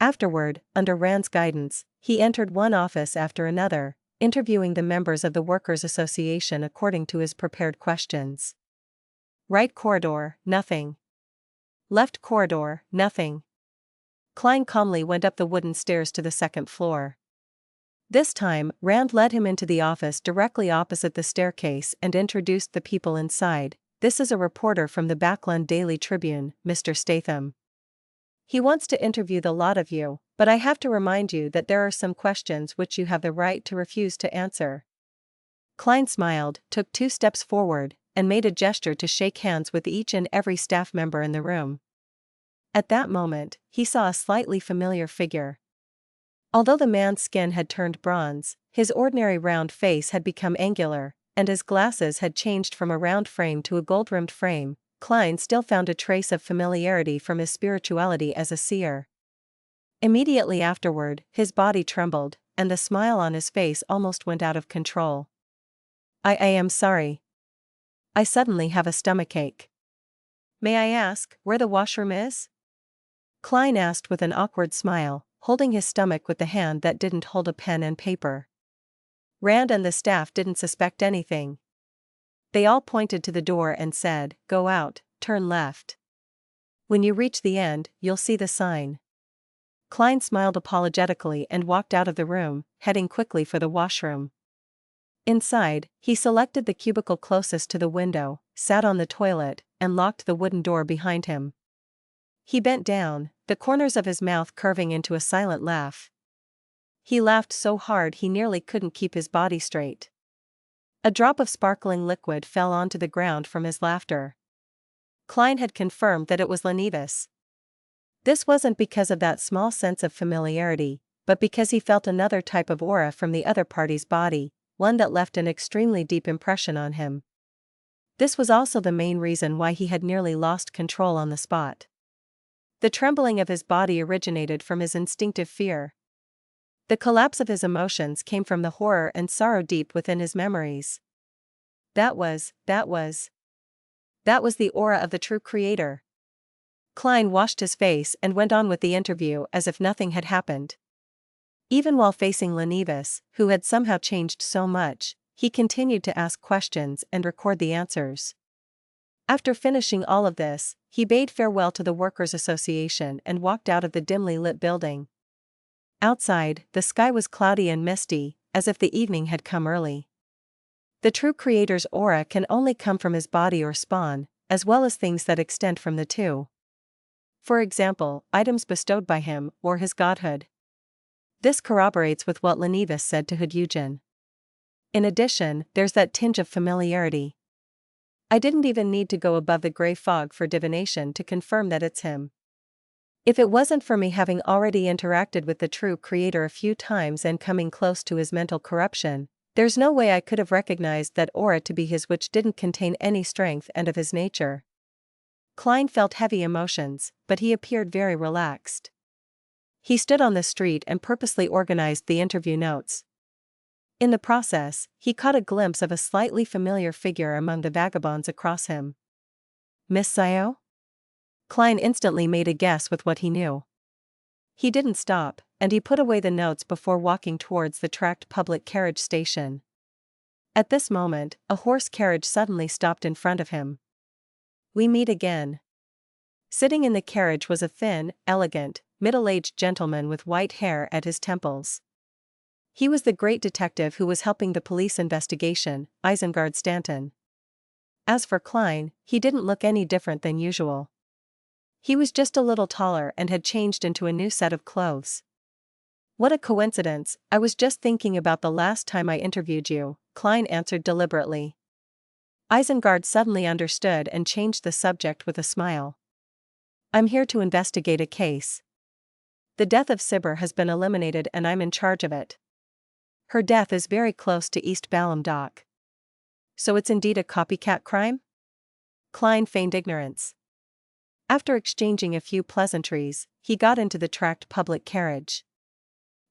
Afterward, under Rand's guidance, he entered one office after another, interviewing the members of the Workers' Association according to his prepared questions. Right corridor, nothing. Left corridor, nothing. Klein calmly went up the wooden stairs to the second floor. This time, Rand led him into the office directly opposite the staircase and introduced the people inside. "This is a reporter from the Backland Daily Tribune, Mr. Statham. He wants to interview the lot of you, but I have to remind you that there are some questions which you have the right to refuse to answer." Klein smiled, took 2 steps forward, and made a gesture to shake hands with each and every staff member in the room. At that moment, he saw a slightly familiar figure. Although the man's skin had turned bronze, his ordinary round face had become angular, and his glasses had changed from a round frame to a gold-rimmed frame. Klein still found a trace of familiarity from his spirituality as a seer. Immediately afterward, his body trembled, and the smile on his face almost went out of control. I am sorry. I suddenly have a stomachache. May I ask where the washroom is?" Klein asked with an awkward smile, holding his stomach with the hand that didn't hold a pen and paper. Rand and the staff didn't suspect anything. They all pointed to the door and said, "Go out, turn left. When you reach the end, you'll see the sign." Klein smiled apologetically and walked out of the room, heading quickly for the washroom. Inside, he selected the cubicle closest to the window, sat on the toilet, and locked the wooden door behind him. He bent down, the corners of his mouth curving into a silent laugh. He laughed so hard he nearly couldn't keep his body straight. A drop of sparkling liquid fell onto the ground from his laughter. Klein had confirmed that it was Lenivus. This wasn't because of that small sense of familiarity, but because he felt another type of aura from the other party's body, one that left an extremely deep impression on him. This was also the main reason why he had nearly lost control on the spot. The trembling of his body originated from his instinctive fear. The collapse of his emotions came from the horror and sorrow deep within his memories. That was the aura of the true creator. Klein washed his face and went on with the interview as if nothing had happened. Even while facing Lenivus, who had somehow changed so much, he continued to ask questions and record the answers. After finishing all of this, he bade farewell to the Workers' Association and walked out of the dimly lit building. Outside, the sky was cloudy and misty, as if the evening had come early. The true creator's aura can only come from his body or spawn, as well as things that extend from the two. For example, items bestowed by him, or his godhood. This corroborates with what Lenivus said to Hudeugen. In addition, there's that tinge of familiarity. I didn't even need to go above the gray fog for divination to confirm that it's him. If it wasn't for me having already interacted with the true creator a few times and coming close to his mental corruption, there's no way I could have recognized that aura to be his, which didn't contain any strength and of his nature. Klein felt heavy emotions, but he appeared very relaxed. He stood on the street and purposely organized the interview notes. In the process, he caught a glimpse of a slightly familiar figure among the vagabonds across him. Miss Sayo? Klein instantly made a guess with what he knew. He didn't stop, and he put away the notes before walking towards the tracked public carriage station. At this moment, a horse carriage suddenly stopped in front of him. We meet again. Sitting in the carriage was a thin, elegant, middle-aged gentleman with white hair at his temples. He was the great detective who was helping the police investigation, Isengard Stanton. As for Klein, he didn't look any different than usual. He was just a little taller and had changed into a new set of clothes. What a coincidence, I was just thinking about the last time I interviewed you, Klein answered deliberately. Isengard suddenly understood and changed the subject with a smile. I'm here to investigate a case. The death of Sibber has been eliminated and I'm in charge of it. Her death is very close to East Balham Dock. So it's indeed a copycat crime? Klein feigned ignorance. After exchanging a few pleasantries, he got into the tracked public carriage.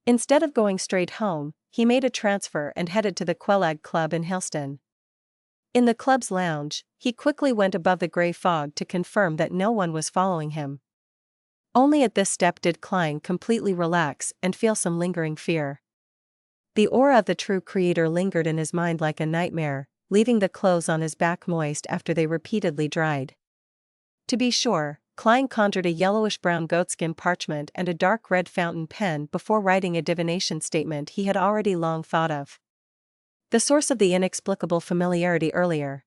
Instead of going straight home, he made a transfer and headed to the Quelag Club in Helston. In the club's lounge, he quickly went above the grey fog to confirm that no one was following him. Only at this step did Klein completely relax and feel some lingering fear. The aura of the true creator lingered in his mind like a nightmare, leaving the clothes on his back moist after they repeatedly dried. To be sure, Klein conjured a yellowish-brown goatskin parchment and a dark red fountain pen before writing a divination statement he had already long thought of. The source of the inexplicable familiarity earlier.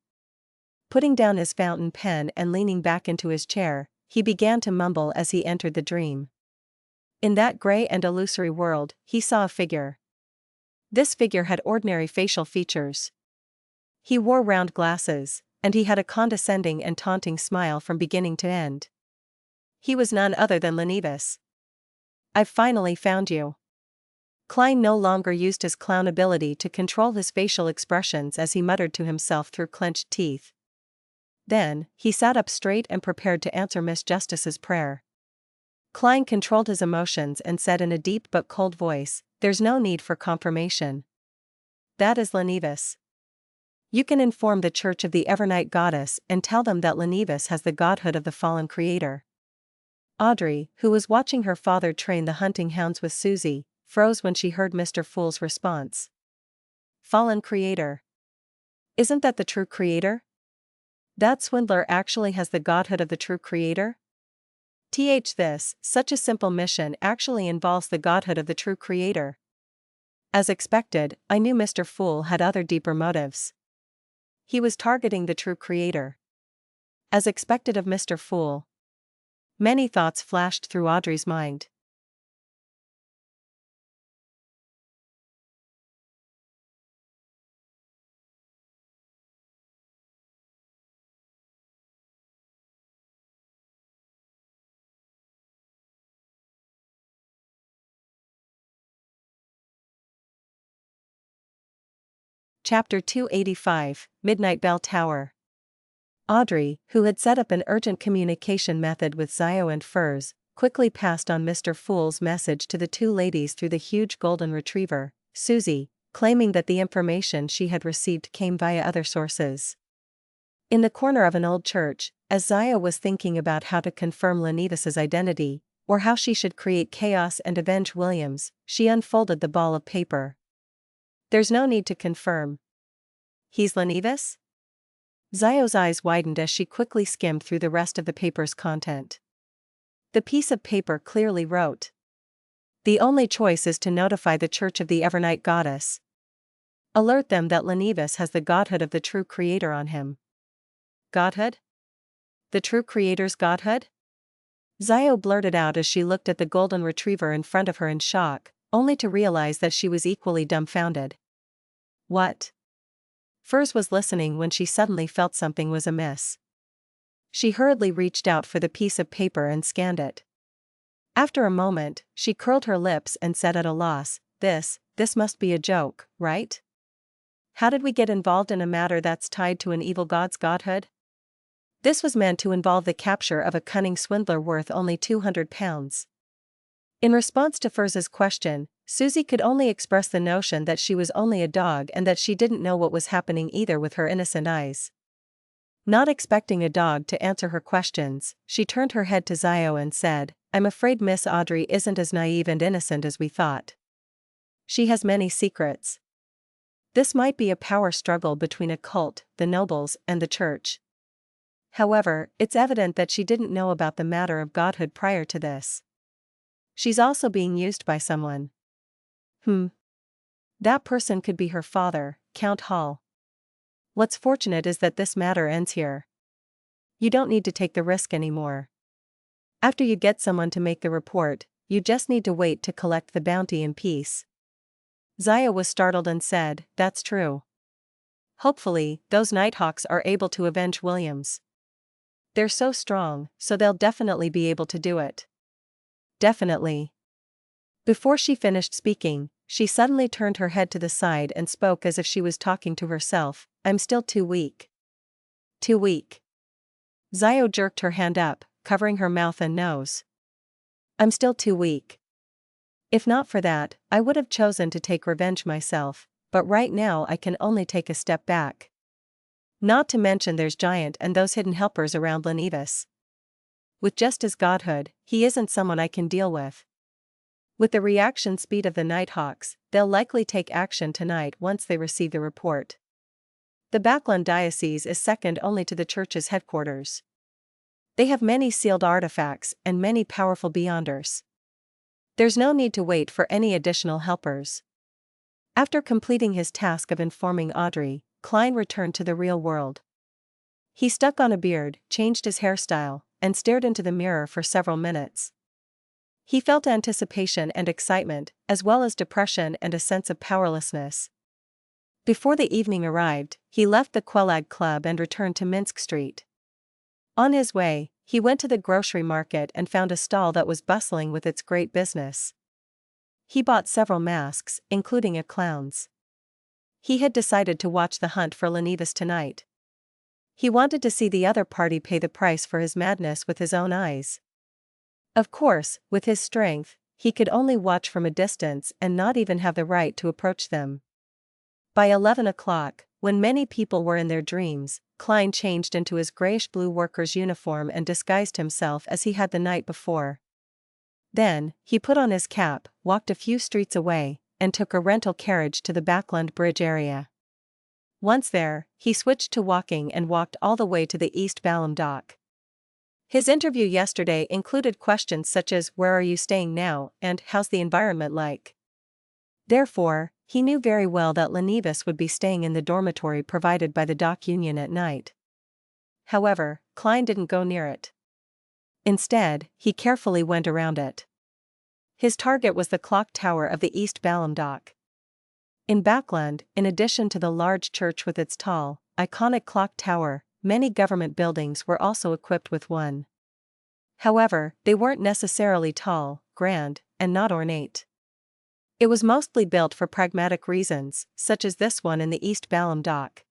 Putting down his fountain pen and leaning back into his chair, he began to mumble as he entered the dream. In that grey and illusory world, he saw a figure. This figure had ordinary facial features. He wore round glasses, and he had a condescending and taunting smile from beginning to end. He was none other than Lenivus. I've finally found you. Klein no longer used his clown ability to control his facial expressions as he muttered to himself through clenched teeth. Then, he sat up straight and prepared to answer Miss Justice's prayer. Klein controlled his emotions and said in a deep but cold voice, "There's no need for confirmation. That is Lenivus. You can inform the Church of the Evernight Goddess and tell them that Lenivus has the godhood of the fallen creator." Audrey, who was watching her father train the hunting hounds with Susie, froze when she heard Mr. Fool's response. Fallen creator. Isn't that the true creator? That swindler actually has the godhood of the true creator? Such a simple mission actually involves the godhood of the true creator. As expected, I knew Mr. Fool had other deeper motives. He was targeting the true creator. As expected of Mr. Fool. Many thoughts flashed through Audrey's mind. Chapter 285, Midnight Bell Tower. Audrey, who had set up an urgent communication method with Zio and Furs, quickly passed on Mr. Fool's message to the two ladies through the huge golden retriever, Susie, claiming that the information she had received came via other sources. In the corner of an old church, as Zio was thinking about how to confirm Lenivis's identity, or how she should create chaos and avenge Williams, she unfolded the ball of paper. There's no need to confirm. He's Lenivis? Zio's eyes widened as she quickly skimmed through the rest of the paper's content. The piece of paper clearly wrote, "The only choice is to notify the Church of the Evernight Goddess. Alert them that Lenivis has the godhood of the true creator on him." Godhood? The true creator's godhood? Zio blurted out as she looked at the golden retriever in front of her in shock, only to realize that she was equally dumbfounded. What? Furs was listening when she suddenly felt something was amiss. She hurriedly reached out for the piece of paper and scanned it. After a moment, she curled her lips and said at a loss, This must be a joke, right? How did we get involved in a matter that's tied to an evil god's godhood? This was meant to involve the capture of a cunning swindler worth only £200. In response to Furs's question, Susie could only express the notion that she was only a dog and that she didn't know what was happening either with her innocent eyes. Not expecting a dog to answer her questions, she turned her head to Zio and said, "I'm afraid Miss Audrey isn't as naive and innocent as we thought. She has many secrets. This might be a power struggle between a cult, the nobles, and the church. However, it's evident that she didn't know about the matter of godhood prior to this. She's also being used by someone. That person could be her father, Count Hall. What's fortunate is that this matter ends here. You don't need to take the risk anymore. After you get someone to make the report, you just need to wait to collect the bounty in peace." Zio was startled and said, "That's true. Hopefully, those Nighthawks are able to avenge Williams. They're so strong, so they'll definitely be able to do it." Definitely. Before she finished speaking, she suddenly turned her head to the side and spoke as if she was talking to herself, "I'm still too weak." Too weak. Zio jerked her hand up, covering her mouth and nose. "I'm still too weak. If not for that, I would have chosen to take revenge myself, but right now I can only take a step back. Not to mention there's Giant and those hidden helpers around Lenivis. With just his godhood, he isn't someone I can deal with. With the reaction speed of the Nighthawks, they'll likely take action tonight once they receive the report. The Backland Diocese is second only to the church's headquarters. They have many sealed artifacts and many powerful beyonders. There's no need to wait for any additional helpers." After completing his task of informing Audrey, Klein returned to the real world. He stuck on a beard, changed his hairstyle, and stared into the mirror for several minutes. He felt anticipation and excitement, as well as depression and a sense of powerlessness. Before the evening arrived, he left the Quelag Club and returned to Minsk Street. On his way, he went to the grocery market and found a stall that was bustling with its great business. He bought several masks, including a clown's. He had decided to watch the hunt for Lenivis tonight. He wanted to see the other party pay the price for his madness with his own eyes. Of course, with his strength, he could only watch from a distance and not even have the right to approach them. By 11 o'clock, when many people were in their dreams, Klein changed into his grayish-blue worker's uniform and disguised himself as he had the night before. Then, he put on his cap, walked a few streets away, and took a rental carriage to the Backland Bridge area. Once there, he switched to walking and walked all the way to the East Balham dock. His interview yesterday included questions such as "Where are you staying now?" and "How's the environment like?" Therefore, he knew very well that Lenivis would be staying in the dormitory provided by the dock union at night. However, Klein didn't go near it. Instead, he carefully went around it. His target was the clock tower of the East Balham dock. In Backland, in addition to the large church with its tall, iconic clock tower, many government buildings were also equipped with one. However, they weren't necessarily tall, grand, and not ornate. It was mostly built for pragmatic reasons, such as this one in the East Balham dock.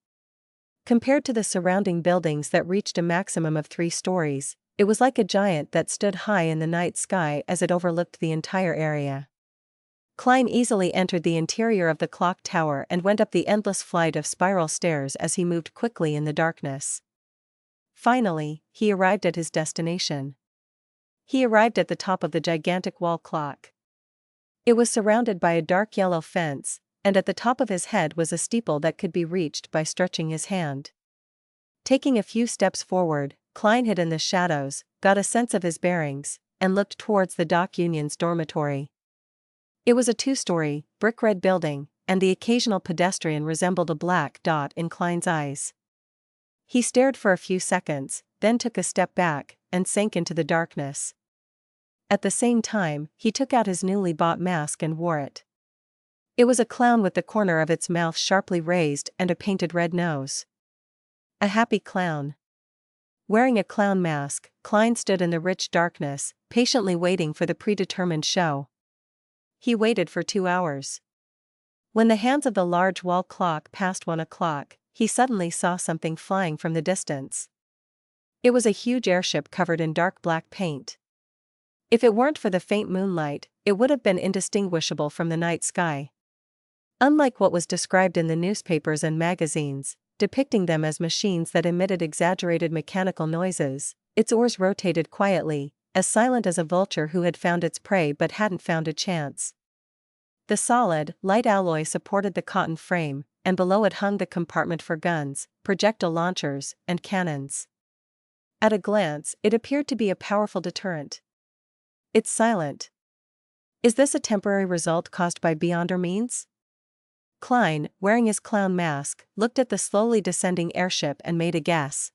Compared to the surrounding buildings that reached a maximum of 3 stories, it was like a giant that stood high in the night sky as it overlooked the entire area. Klein easily entered the interior of the clock tower and went up the endless flight of spiral stairs as he moved quickly in the darkness. Finally, he arrived at his destination. He arrived at the top of the gigantic wall clock. It was surrounded by a dark yellow fence, and at the top of his head was a steeple that could be reached by stretching his hand. Taking a few steps forward, Klein hid in the shadows, got a sense of his bearings, and looked towards the dock union's dormitory. It was a 2-story, brick-red building, and the occasional pedestrian resembled a black dot in Klein's eyes. He stared for a few seconds, then took a step back, and sank into the darkness. At the same time, he took out his newly bought mask and wore it. It was a clown with the corner of its mouth sharply raised and a painted red nose. A happy clown. Wearing a clown mask, Klein stood in the rich darkness, patiently waiting for the predetermined show. He waited for 2 hours. When the hands of the large wall clock passed 1 o'clock, he suddenly saw something flying from the distance. It was a huge airship covered in dark black paint. If it weren't for the faint moonlight, it would have been indistinguishable from the night sky. Unlike what was described in the newspapers and magazines, depicting them as machines that emitted exaggerated mechanical noises, its oars rotated quietly, as silent as a vulture who had found its prey but hadn't found a chance. The solid, light alloy supported the cotton frame, and below it hung the compartment for guns, projectile launchers, and cannons. At a glance, it appeared to be a powerful deterrent. It's silent. Is this a temporary result caused by beyonder means? Klein, wearing his clown mask, looked at the slowly descending airship and made a guess.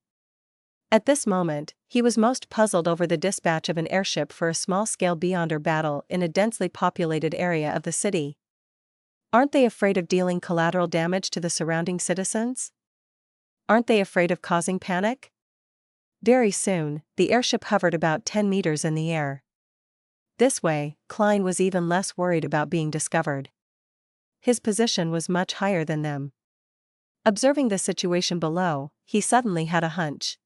At this moment, he was most puzzled over the dispatch of an airship for a small-scale beyonder battle in a densely populated area of the city. Aren't they afraid of dealing collateral damage to the surrounding citizens? Aren't they afraid of causing panic? Very soon, the airship hovered about 10 meters in the air. This way, Klein was even less worried about being discovered. His position was much higher than them. Observing the situation below, he suddenly had a hunch.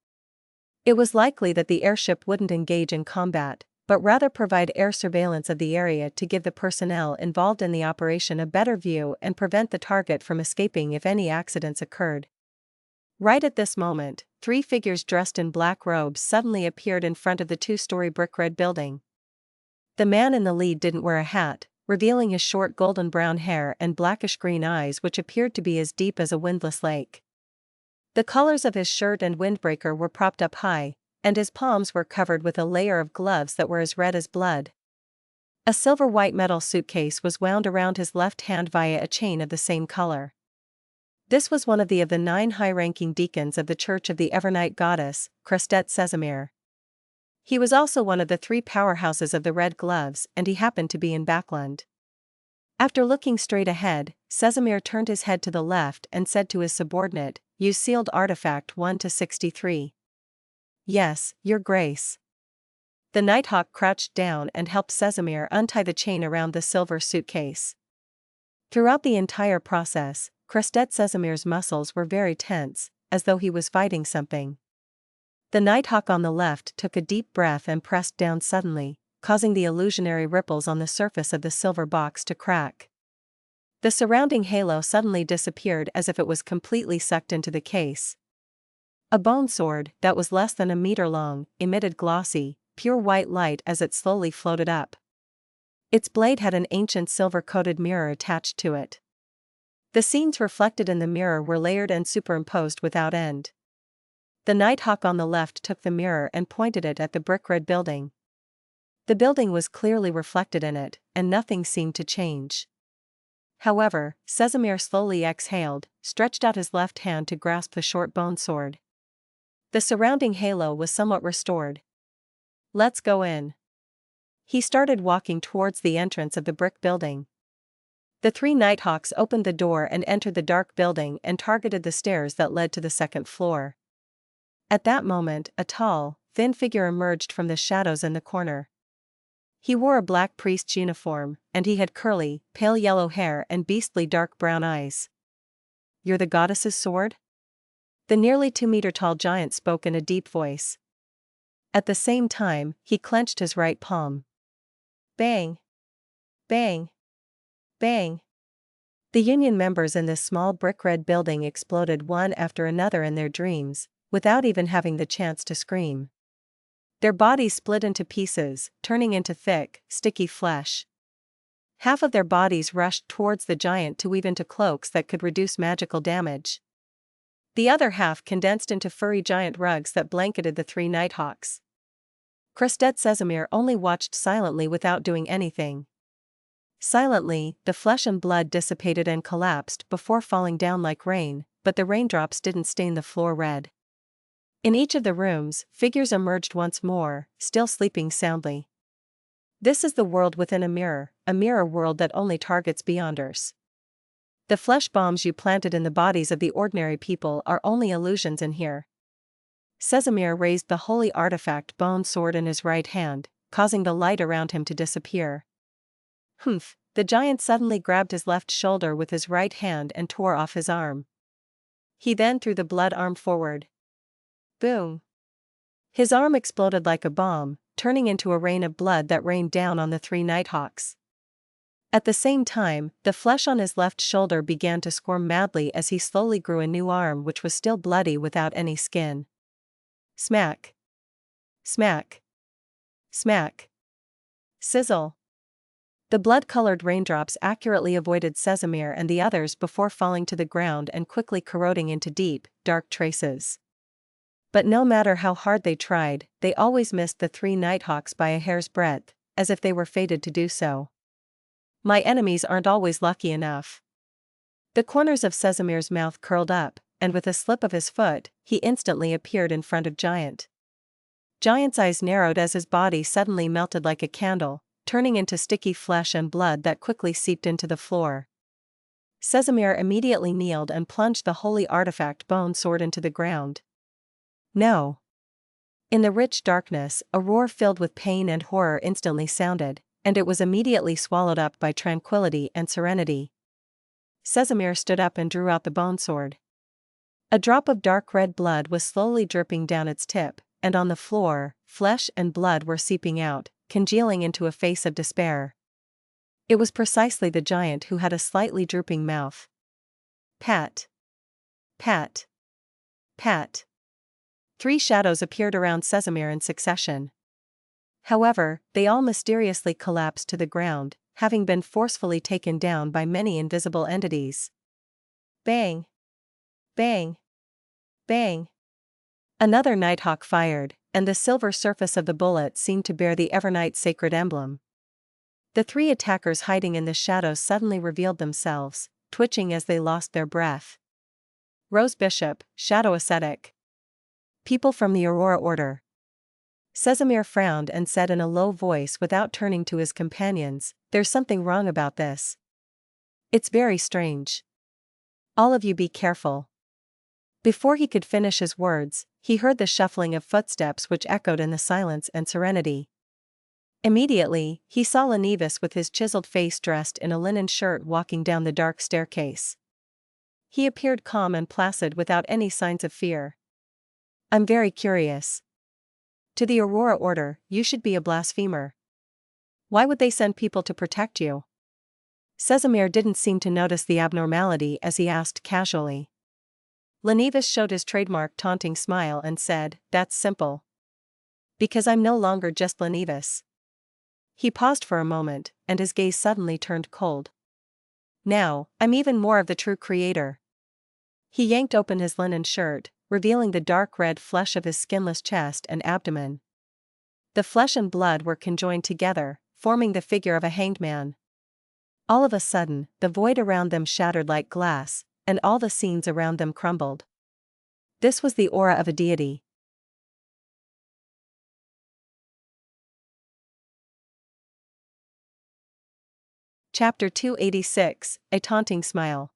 It was likely that the airship wouldn't engage in combat, but rather provide air surveillance of the area to give the personnel involved in the operation a better view and prevent the target from escaping if any accidents occurred. Right at this moment, 3 figures dressed in black robes suddenly appeared in front of the 2-story brick-red building. The man in the lead didn't wear a hat, revealing his short golden-brown hair and blackish-green eyes which appeared to be as deep as a windless lake. The collars of his shirt and windbreaker were propped up high, and his palms were covered with a layer of gloves that were as red as blood. A silver-white metal suitcase was wound around his left hand via a chain of the same color. This was one of the 9 high-ranking deacons of the Church of the Evernight Goddess, Crestet Sesamir. He was also one of the 3 powerhouses of the Red Gloves, and he happened to be in Backland. After looking straight ahead, Sesamir turned his head to the left and said to his subordinate, "Use sealed artifact 1 to 63. Yes, Your Grace." The Nighthawk crouched down and helped Sesamir untie the chain around the silver suitcase. Throughout the entire process, Crestet Sesamir's muscles were very tense, as though he was fighting something. The Nighthawk on the left took a deep breath and pressed down suddenly, causing the illusionary ripples on the surface of the silver box to crack. The surrounding halo suddenly disappeared as if it was completely sucked into the case. A bone sword, that was less than a meter long, emitted glossy, pure white light as it slowly floated up. Its blade had an ancient silver-coated mirror attached to it. The scenes reflected in the mirror were layered and superimposed without end. The Nighthawk on the left took the mirror and pointed it at the brick-red building. The building was clearly reflected in it, and nothing seemed to change. However, Sesamir slowly exhaled, stretched out his left hand to grasp the short bone sword. The surrounding halo was somewhat restored. "Let's go in." He started walking towards the entrance of the brick building. The 3 Nighthawks opened the door and entered the dark building and targeted the stairs that led to the 2nd floor. At that moment, a tall, thin figure emerged from the shadows in the corner. He wore a black priest's uniform, and he had curly, pale yellow hair and beastly dark brown eyes. "You're the goddess's sword?" The nearly 2-meter-tall giant spoke in a deep voice. At the same time, he clenched his right palm. Bang! Bang! Bang! The Union members in this small brick-red building exploded one after another in their dreams, without even having the chance to scream. Their bodies split into pieces, turning into thick, sticky flesh. Half of their bodies rushed towards the giant to weave into cloaks that could reduce magical damage. The other half condensed into furry giant rugs that blanketed the 3 Nighthawks. Crusted Casimir only watched silently without doing anything. Silently, the flesh and blood dissipated and collapsed before falling down like rain, but the raindrops didn't stain the floor red. In each of the rooms, figures emerged once more, still sleeping soundly. This is the world within a mirror world that only targets Beyonders. The flesh bombs you planted in the bodies of the ordinary people are only illusions in here. Casimir raised the holy artifact bone sword in his right hand, causing the light around him to disappear. Humph! The giant suddenly grabbed his left shoulder with his right hand and tore off his arm. He then threw the blood arm forward. Boom! His arm exploded like a bomb, turning into a rain of blood that rained down on the 3 Nighthawks. At the same time, the flesh on his left shoulder began to squirm madly as he slowly grew a new arm which was still bloody without any skin. Smack! Smack! Smack! Sizzle! The blood-colored raindrops accurately avoided Casimir and the others before falling to the ground and quickly corroding into deep, dark traces. But no matter how hard they tried, they always missed the 3 Nighthawks by a hair's breadth, as if they were fated to do so. My enemies aren't always lucky enough. The corners of Casimir's mouth curled up, and with a slip of his foot, he instantly appeared in front of Giant. Giant's eyes narrowed as his body suddenly melted like a candle, turning into sticky flesh and blood that quickly seeped into the floor. Casimir immediately kneeled and plunged the holy artifact bone sword into the ground. No! In the rich darkness, a roar filled with pain and horror instantly sounded, and it was immediately swallowed up by tranquility and serenity. Casimir stood up and drew out the bone sword. A drop of dark red blood was slowly dripping down its tip, and on the floor, flesh and blood were seeping out, congealing into a face of despair. It was precisely the giant who had a slightly drooping mouth. Pat! Pat! Pat! 3 shadows appeared around Casimir in succession. However, they all mysteriously collapsed to the ground, having been forcefully taken down by many invisible entities. Bang! Bang! Bang! Another Nighthawk fired, and the silver surface of the bullet seemed to bear the Evernight sacred emblem. The 3 attackers hiding in the shadows suddenly revealed themselves, twitching as they lost their breath. Rose Bishop, Shadow Ascetic. People from the Aurora Order. Casimir frowned and said in a low voice without turning to his companions, "There's something wrong about this. It's very strange. All of you be careful." Before he could finish his words, he heard the shuffling of footsteps which echoed in the silence and serenity. Immediately, he saw Lenivis with his chiseled face dressed in a linen shirt walking down the dark staircase. He appeared calm and placid without any signs of fear. "I'm very curious. To the Aurora Order, you should be a blasphemer. Why would they send people to protect you?" Casimir didn't seem to notice the abnormality as he asked casually. Lenivis showed his trademark taunting smile and said, "That's simple. Because I'm no longer just Lenivis." He paused for a moment, and his gaze suddenly turned cold. "Now, I'm even more of the true creator." He yanked open his linen shirt, revealing the dark red flesh of his skinless chest and abdomen. The flesh and blood were conjoined together, forming the figure of a hanged man. All of a sudden, the void around them shattered like glass, and all the scenes around them crumbled. This was the aura of a deity. Chapter 286, A Taunting Smile.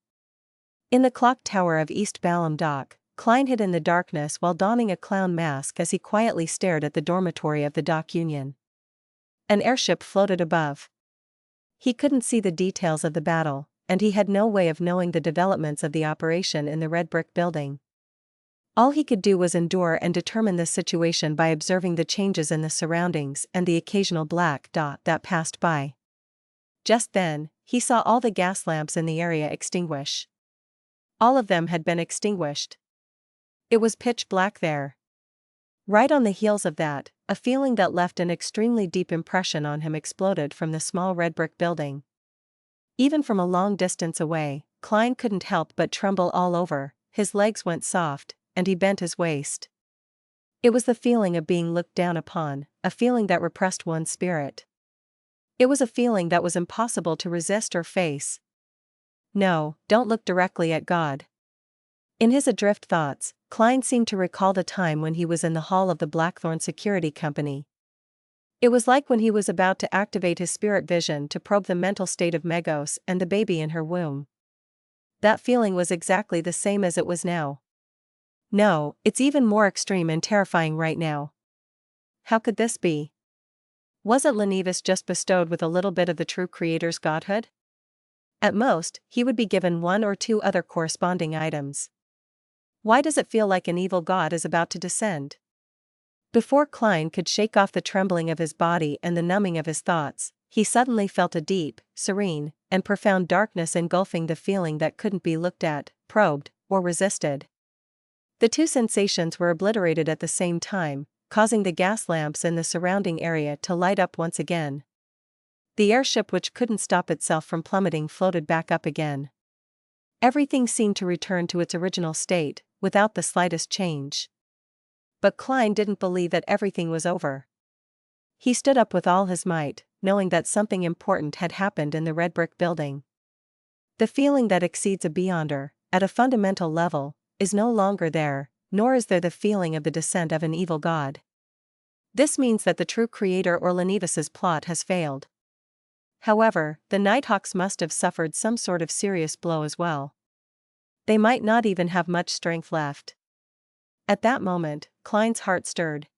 In the clock tower of East Balham Dock, Klein hid in the darkness while donning a clown mask as he quietly stared at the dormitory of the Dock Union. An airship floated above. He couldn't see the details of the battle, and he had no way of knowing the developments of the operation in the red brick building. All he could do was endure and determine this situation by observing the changes in the surroundings and the occasional black dot that passed by. Just then, he saw all the gas lamps in the area extinguish. All of them had been extinguished. It was pitch black there. Right on the heels of that, a feeling that left an extremely deep impression on him exploded from the small red brick building. Even from a long distance away, Klein couldn't help but tremble all over, his legs went soft, and he bent his waist. It was the feeling of being looked down upon, a feeling that repressed one's spirit. It was a feeling that was impossible to resist or face. No, don't look directly at God. In his adrift thoughts, Klein seemed to recall the time when he was in the hall of the Blackthorn Security Company. It was like when he was about to activate his spirit vision to probe the mental state of Megos and the baby in her womb. That feeling was exactly the same as it was now. No, it's even more extreme and terrifying right now. How could this be? Wasn't Lenivus just bestowed with a little bit of the true Creator's godhood? At most, he would be given one or two other corresponding items. Why does it feel like an evil god is about to descend? Before Klein could shake off the trembling of his body and the numbing of his thoughts, he suddenly felt a deep, serene, and profound darkness engulfing the feeling that couldn't be looked at, probed, or resisted. The two sensations were obliterated at the same time, causing the gas lamps in the surrounding area to light up once again. The airship, which couldn't stop itself from plummeting, floated back up again. Everything seemed to return to its original state, without the slightest change. But Klein didn't believe that everything was over. He stood up with all his might, knowing that something important had happened in the red brick building. The feeling that exceeds a beyonder, at a fundamental level, is no longer there, nor is there the feeling of the descent of an evil god. This means that the true creator or Lenivus's plot has failed. However, the Nighthawks must have suffered some sort of serious blow as well. They might not even have much strength left. At that moment, Klein's heart stirred.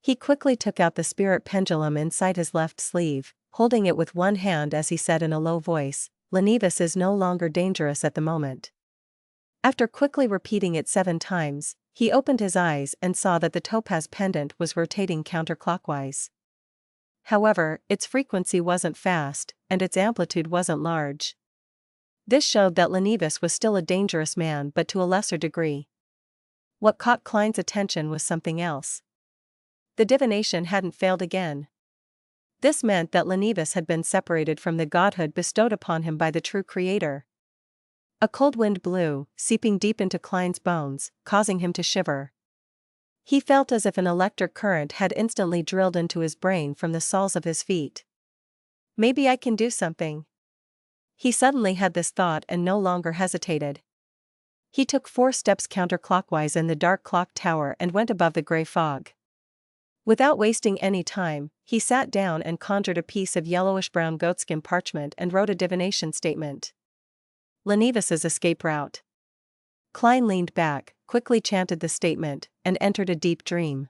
He quickly took out the spirit pendulum inside his left sleeve, holding it with one hand as he said in a low voice, "Lenivus is no longer dangerous at the moment." After quickly repeating it 7 times, he opened his eyes and saw that the topaz pendant was rotating counterclockwise. However, its frequency wasn't fast, and its amplitude wasn't large. This showed that Lenivus was still a dangerous man, but to a lesser degree. What caught Klein's attention was something else. The divination hadn't failed again. This meant that Lenivus had been separated from the godhood bestowed upon him by the true creator. A cold wind blew, seeping deep into Klein's bones, causing him to shiver. He felt as if an electric current had instantly drilled into his brain from the soles of his feet. Maybe I can do something. He suddenly had this thought and no longer hesitated. He took 4 steps counterclockwise in the dark clock tower and went above the gray fog. Without wasting any time, he sat down and conjured a piece of yellowish-brown goatskin parchment and wrote a divination statement. Lenivus's escape route. Klein leaned back, quickly chanted the statement, and entered a deep dream.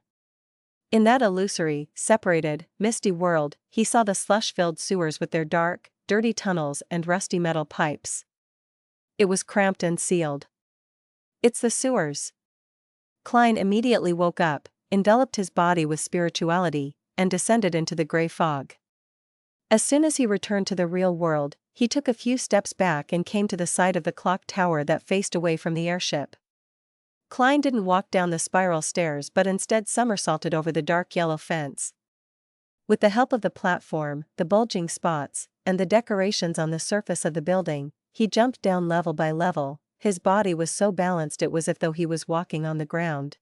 In that illusory, separated, misty world, he saw the slush-filled sewers with their dark, dirty tunnels and rusty metal pipes. It was cramped and sealed. "It's the sewers." Klein immediately woke up, enveloped his body with spirituality, and descended into the gray fog. As soon as he returned to the real world, he took a few steps back and came to the side of the clock tower that faced away from the airship. Klein didn't walk down the spiral stairs but instead somersaulted over the dark yellow fence. With the help of the platform, the bulging spots, and the decorations on the surface of the building, he jumped down level by level. His body was so balanced it was as though he was walking on the ground.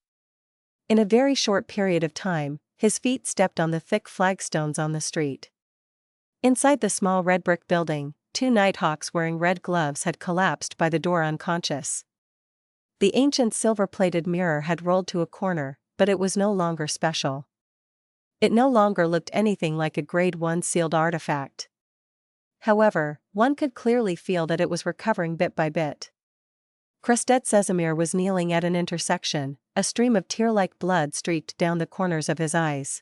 In a very short period of time, his feet stepped on the thick flagstones on the street. Inside the small red brick building, 2 Nighthawks wearing red gloves had collapsed by the door unconscious. The ancient silver-plated mirror had rolled to a corner, but it was no longer special. It no longer looked anything like a Grade 1 sealed artifact. However, one could clearly feel that it was recovering bit by bit. Krestet Sesamir was kneeling at an intersection, a stream of tear-like blood streaked down the corners of his eyes.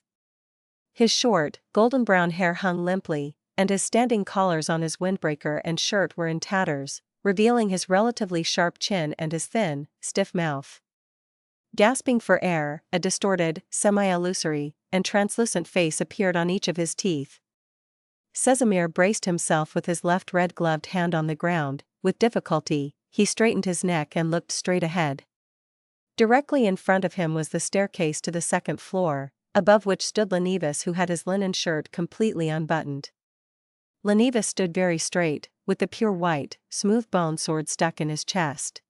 His short, golden brown hair hung limply, and his standing collars on his windbreaker and shirt were in tatters, revealing his relatively sharp chin and his thin, stiff mouth. Gasping for air, a distorted, semi-illusory, and translucent face appeared on each of his teeth. Casimir braced himself with his left red-gloved hand on the ground. With difficulty, he straightened his neck and looked straight ahead. Directly in front of him was the staircase to the second floor, above which stood Lenivas, who had his linen shirt completely unbuttoned. Lenivas stood very straight, with the pure white, smooth bone sword stuck in his chest.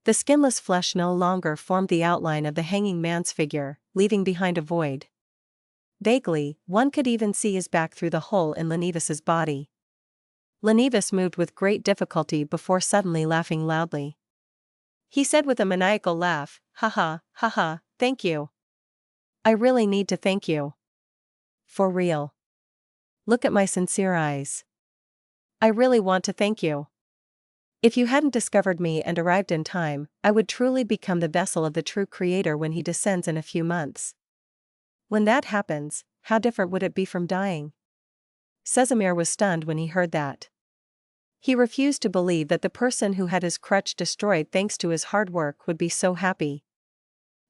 The skinless flesh no longer formed the outline of the hanging man's figure, leaving behind a void. Vaguely, one could even see his back through the hole in Lenivas's body. Lenivas moved with great difficulty before suddenly laughing loudly. He said with a maniacal laugh, "Haha, haha, thank you. I really need to thank you. For real. Look at my sincere eyes. I really want to thank you. If you hadn't discovered me and arrived in time, I would truly become the vessel of the true Creator when he descends in a few months. When that happens, how different would it be from dying?" Casimir was stunned when he heard that. He refused to believe that the person who had his crutch destroyed thanks to his hard work would be so happy.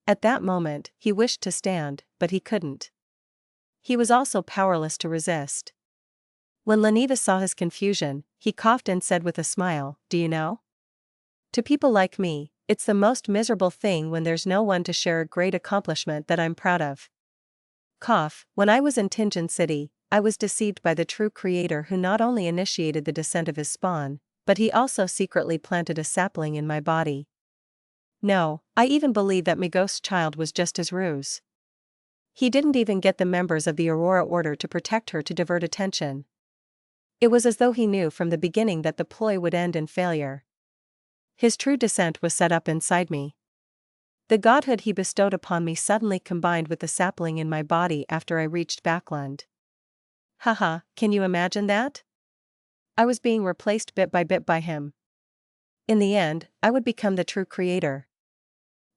At that moment, he wished to stand, but he couldn't. He was also powerless to resist. When Lenivas saw his confusion, he coughed and said with a smile, "Do you know? To people like me, it's the most miserable thing when there's no one to share a great accomplishment that I'm proud of. Cough. When I was in Tingen City, I was deceived by the true Creator, who not only initiated the descent of his spawn, but he also secretly planted a sapling in my body. No, I even believe that my ghost child was just his ruse. He didn't even get the members of the Aurora Order to protect her to divert attention. It was as though he knew from the beginning that the ploy would end in failure. His true descent was set up inside me. The godhood he bestowed upon me suddenly combined with the sapling in my body after I reached Backland. Haha, can you imagine that? I was being replaced bit by him. In the end, I would become the true Creator.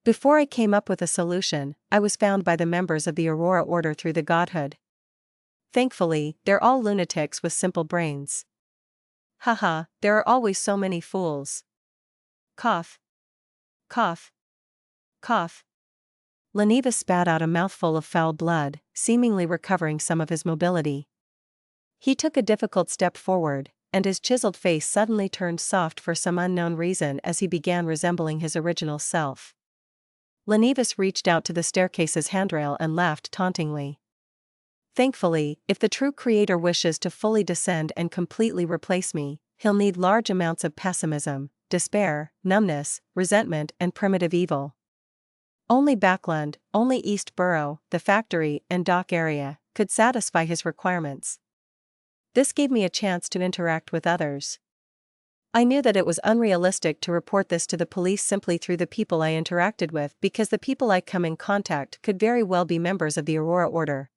Before I came up with a solution, I was found by the members of the Aurora Order through the godhood. Thankfully, they're all lunatics with simple brains. Haha, there are always so many fools. Cough. Cough. Cough. Lenivas spat out a mouthful of foul blood, seemingly recovering some of his mobility. He took a difficult step forward, and his chiseled face suddenly turned soft for some unknown reason as he began resembling his original self. Lenivas reached out to the staircase's handrail and laughed tauntingly. Thankfully, if the true Creator wishes to fully descend and completely replace me, he'll need large amounts of pessimism, despair, numbness, resentment, and primitive evil. Only Backland, only East Borough, the factory and dock area, could satisfy his requirements. This gave me a chance to interact with others. I knew that it was unrealistic to report this to the police simply through the people I interacted with, because the people I come in contact could very well be members of the Aurora Order.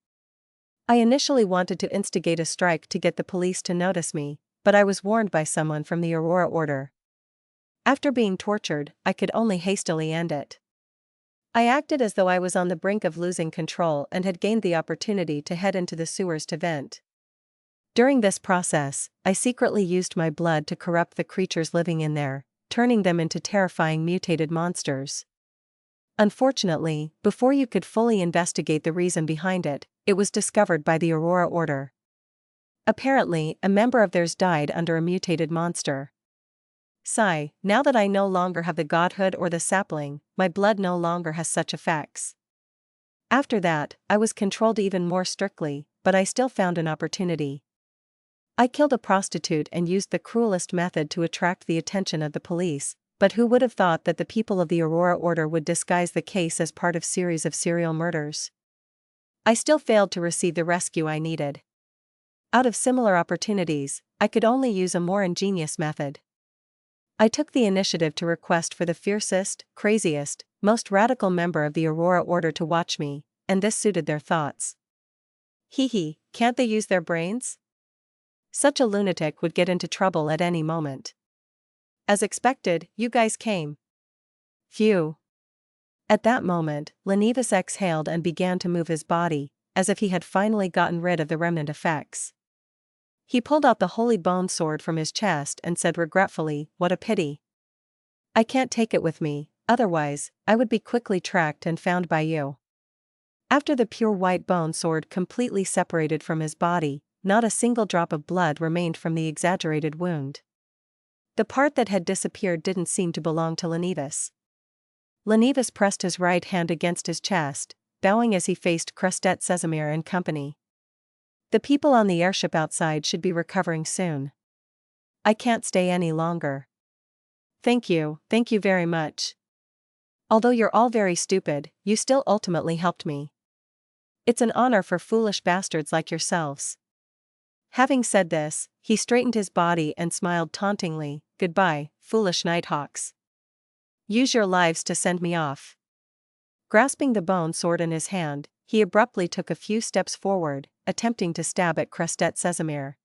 I initially wanted to instigate a strike to get the police to notice me, but I was warned by someone from the Aurora Order. After being tortured, I could only hastily end it. I acted as though I was on the brink of losing control and had gained the opportunity to head into the sewers to vent. During this process, I secretly used my blood to corrupt the creatures living in there, turning them into terrifying mutated monsters. Unfortunately, before you could fully investigate the reason behind it, it was discovered by the Aurora Order. Apparently, a member of theirs died under a mutated monster. Sigh, now that I no longer have the godhood or the sapling, my blood no longer has such effects. After that, I was controlled even more strictly, but I still found an opportunity. I killed a prostitute and used the cruelest method to attract the attention of the police, but who would have thought that the people of the Aurora Order would disguise the case as part of a series of serial murders? I still failed to receive the rescue I needed. Out of similar opportunities, I could only use a more ingenious method. I took the initiative to request for the fiercest, craziest, most radical member of the Aurora Order to watch me, and this suited their thoughts. Hee, can't they use their brains? Such a lunatic would get into trouble at any moment. As expected, you guys came. Phew. At that moment, Lenivas exhaled and began to move his body, as if he had finally gotten rid of the remnant effects. He pulled out the holy bone sword from his chest and said regretfully, "What a pity. I can't take it with me, otherwise, I would be quickly tracked and found by you." After the pure white bone sword completely separated from his body, not a single drop of blood remained from the exaggerated wound. The part that had disappeared didn't seem to belong to Leonidas. Leonidas pressed his right hand against his chest, bowing as he faced Crestet Casimir and company. "The people on the airship outside should be recovering soon. I can't stay any longer." Thank you very much. Although you're all very stupid, you still ultimately helped me. It's an honor for foolish bastards like yourselves." Having said this, he straightened his body and smiled tauntingly, "Goodbye, foolish nighthawks. Use your lives to send me off." Grasping the bone sword in his hand, he abruptly took a few steps forward, attempting to stab at Crestet Casimir.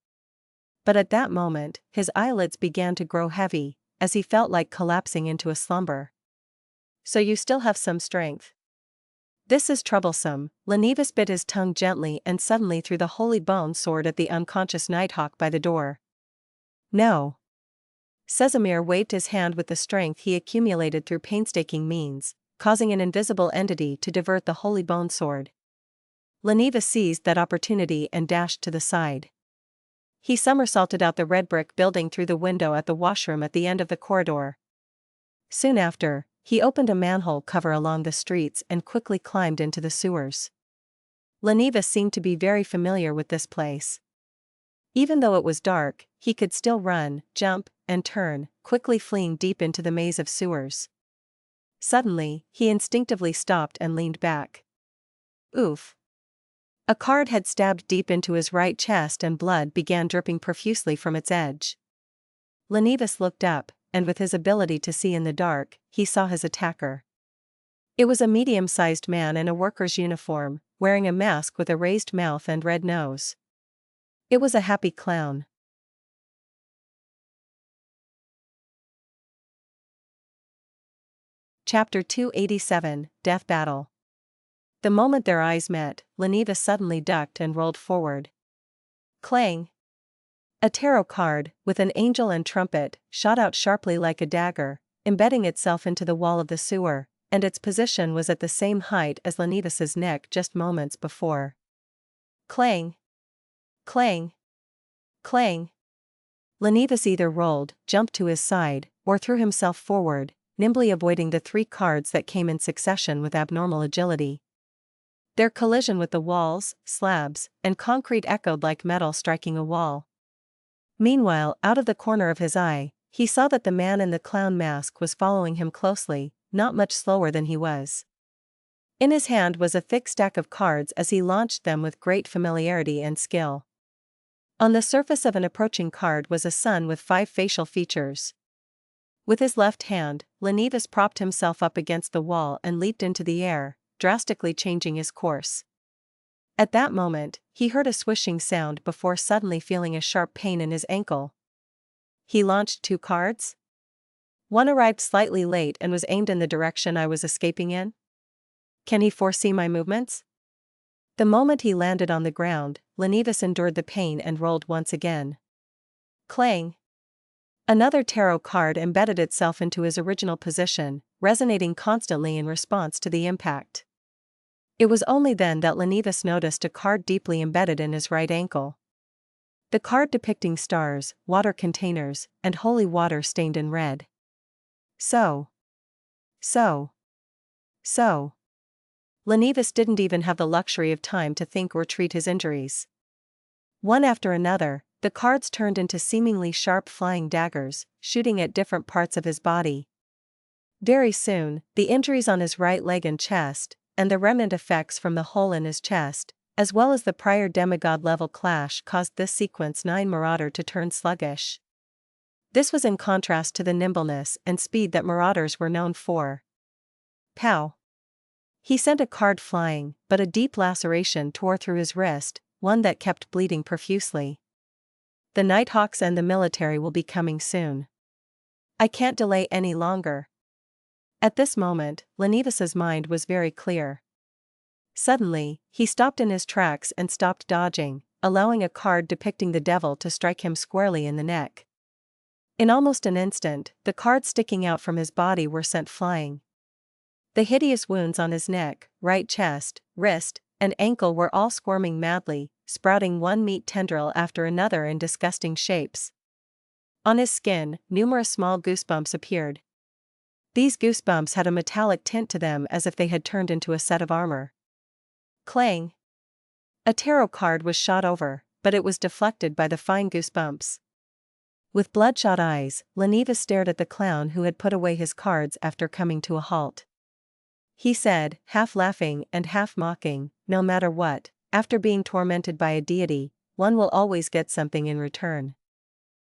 But at that moment, his eyelids began to grow heavy, as he felt like collapsing into a slumber. "So you still have some strength. This is troublesome." Leonidas bit his tongue gently and suddenly threw the holy bone sword at the unconscious nighthawk by the door. "No." Casimir waved his hand with the strength he accumulated through painstaking means, causing an invisible entity to divert the holy bone sword. Leonidas seized that opportunity and dashed to the side. He somersaulted out the red brick building through the window at the washroom at the end of the corridor. Soon after, he opened a manhole cover along the streets and quickly climbed into the sewers. Leonidas seemed to be very familiar with this place. Even though it was dark, he could still run, jump, and turn, quickly fleeing deep into the maze of sewers. Suddenly, he instinctively stopped and leaned back. Oof. A card had stabbed deep into his right chest and blood began dripping profusely from its edge. Leonidas looked up, and with his ability to see in the dark, he saw his attacker. It was a medium-sized man in a worker's uniform, wearing a mask with a raised mouth and red nose. It was a happy clown. Chapter 287, Death Battle. The moment their eyes met, Leonidas suddenly ducked and rolled forward. Clang! A tarot card, with an angel and trumpet, shot out sharply like a dagger, embedding itself into the wall of the sewer, and its position was at the same height as Leonidas's neck just moments before. Clang! Clang! Clang! Leonidas either rolled, jumped to his side, or threw himself forward, nimbly avoiding the three cards that came in succession with abnormal agility. Their collision with the walls, slabs, and concrete echoed like metal striking a wall. Meanwhile, out of the corner of his eye, he saw that the man in the clown mask was following him closely, not much slower than he was. In his hand was a thick stack of cards as he launched them with great familiarity and skill. On the surface of an approaching card was a sun with 5 facial features. With his left hand, Leonidas propped himself up against the wall and leaped into the air, drastically changing his course. At that moment, he heard a swishing sound before suddenly feeling a sharp pain in his ankle. He launched 2 cards? One arrived slightly late and was aimed in the direction I was escaping in? Can he foresee my movements? The moment he landed on the ground, Leonidas endured the pain and rolled once again. Clang! Another tarot card embedded itself into his original position, resonating constantly in response to the impact. It was only then that Leonidas noticed a card deeply embedded in his right ankle. The card depicting stars, water containers, and holy water stained in red. So. Leonidas didn't even have the luxury of time to think or treat his injuries. One after another, the cards turned into seemingly sharp flying daggers, shooting at different parts of his body. Very soon, the injuries on his right leg and chest, and the remnant effects from the hole in his chest, as well as the prior demigod-level clash caused this sequence 9 marauder to turn sluggish. This was in contrast to the nimbleness and speed that marauders were known for. Pow! He sent a card flying, but a deep laceration tore through his wrist, one that kept bleeding profusely. The Nighthawks and the military will be coming soon. I can't delay any longer. At this moment, Leonidas's mind was very clear. Suddenly, he stopped in his tracks and stopped dodging, allowing a card depicting the devil to strike him squarely in the neck. In almost an instant, the cards sticking out from his body were sent flying. The hideous wounds on his neck, right chest, wrist, and ankle were all squirming madly, sprouting one meat tendril after another in disgusting shapes. On his skin, numerous small goosebumps appeared. These goosebumps had a metallic tint to them as if they had turned into a set of armor. Clang! A tarot card was shot over, but it was deflected by the fine goosebumps. With bloodshot eyes, Lenivas stared at the clown who had put away his cards after coming to a halt. He said, half laughing and half mocking, "No matter what, after being tormented by a deity, one will always get something in return."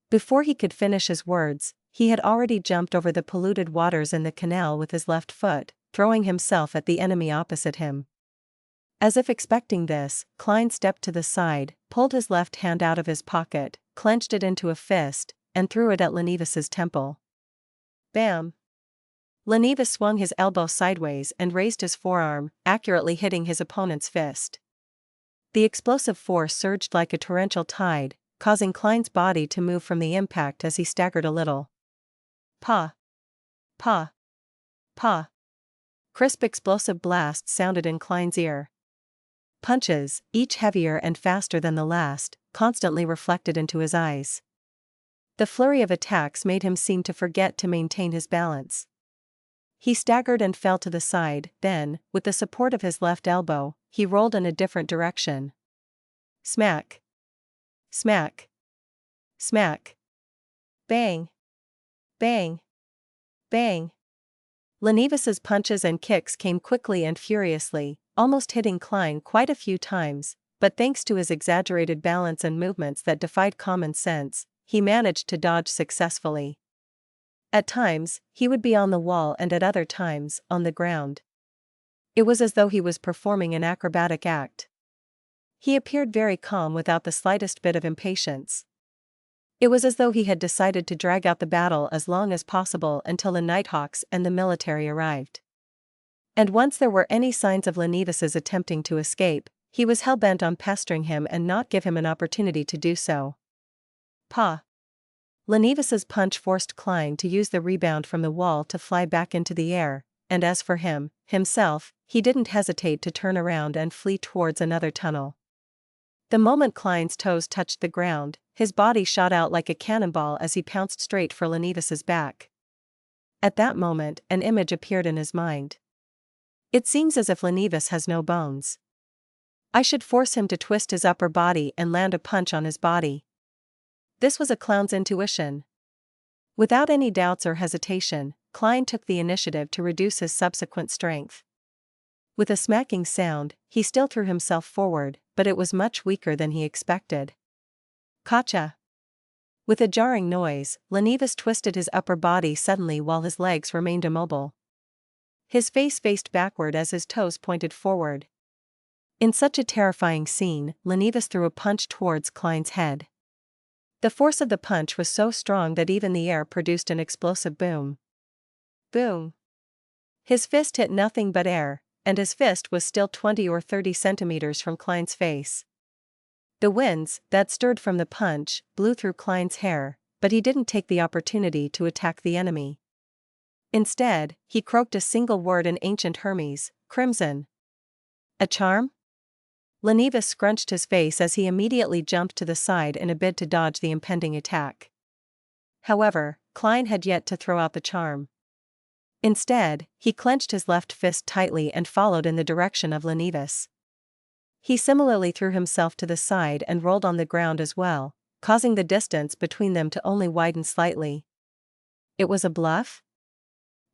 Before he could finish his words, he had already jumped over the polluted waters in the canal with his left foot, throwing himself at the enemy opposite him. As if expecting this, Klein stepped to the side, pulled his left hand out of his pocket, clenched it into a fist, and threw it at Lenivas's temple. Bam! Lenivas swung his elbow sideways and raised his forearm, accurately hitting his opponent's fist. The explosive force surged like a torrential tide, causing Klein's body to move from the impact as he staggered a little. Pa! Pa! Pa! Crisp explosive blasts sounded in Klein's ear. Punches, each heavier and faster than the last, constantly reflected into his eyes. The flurry of attacks made him seem to forget to maintain his balance. He staggered and fell to the side, then, with the support of his left elbow, he rolled in a different direction. Smack! Smack! Smack! Bang! Bang! Bang! Lenivas's punches and kicks came quickly and furiously, almost hitting Klein quite a few times, but thanks to his exaggerated balance and movements that defied common sense, he managed to dodge successfully. At times, he would be on the wall and at other times, on the ground. It was as though he was performing an acrobatic act. He appeared very calm without the slightest bit of impatience. It was as though he had decided to drag out the battle as long as possible until the Nighthawks and the military arrived. And once there were any signs of Lenivas's attempting to escape, he was hell-bent on pestering him and not give him an opportunity to do so. Pa! Lenivas's punch forced Klein to use the rebound from the wall to fly back into the air, and as for himself, he didn't hesitate to turn around and flee towards another tunnel. The moment Klein's toes touched the ground, his body shot out like a cannonball as he pounced straight for Lenivas's back. At that moment, an image appeared in his mind. It seems as if Lenivas has no bones. I should force him to twist his upper body and land a punch on his body. This was a clown's intuition. Without any doubts or hesitation, Klein took the initiative to reduce his subsequent strength. With a smacking sound, he still threw himself forward, but it was much weaker than he expected. Gotcha! With a jarring noise, Lenivas twisted his upper body suddenly while his legs remained immobile. His face faced backward as his toes pointed forward. In such a terrifying scene, Lenivas threw a punch towards Klein's head. The force of the punch was so strong that even the air produced an explosive boom. Boom! His fist hit nothing but air, and his fist was still 20 or 30 centimeters from Klein's face. The winds, that stirred from the punch, blew through Klein's hair, but he didn't take the opportunity to attack the enemy. Instead, he croaked a single word in ancient Hermes, crimson. A charm? Lenivas scrunched his face as he immediately jumped to the side in a bid to dodge the impending attack. However, Klein had yet to throw out the charm. Instead, he clenched his left fist tightly and followed in the direction of Lenivas. He similarly threw himself to the side and rolled on the ground as well, causing the distance between them to only widen slightly. It was a bluff?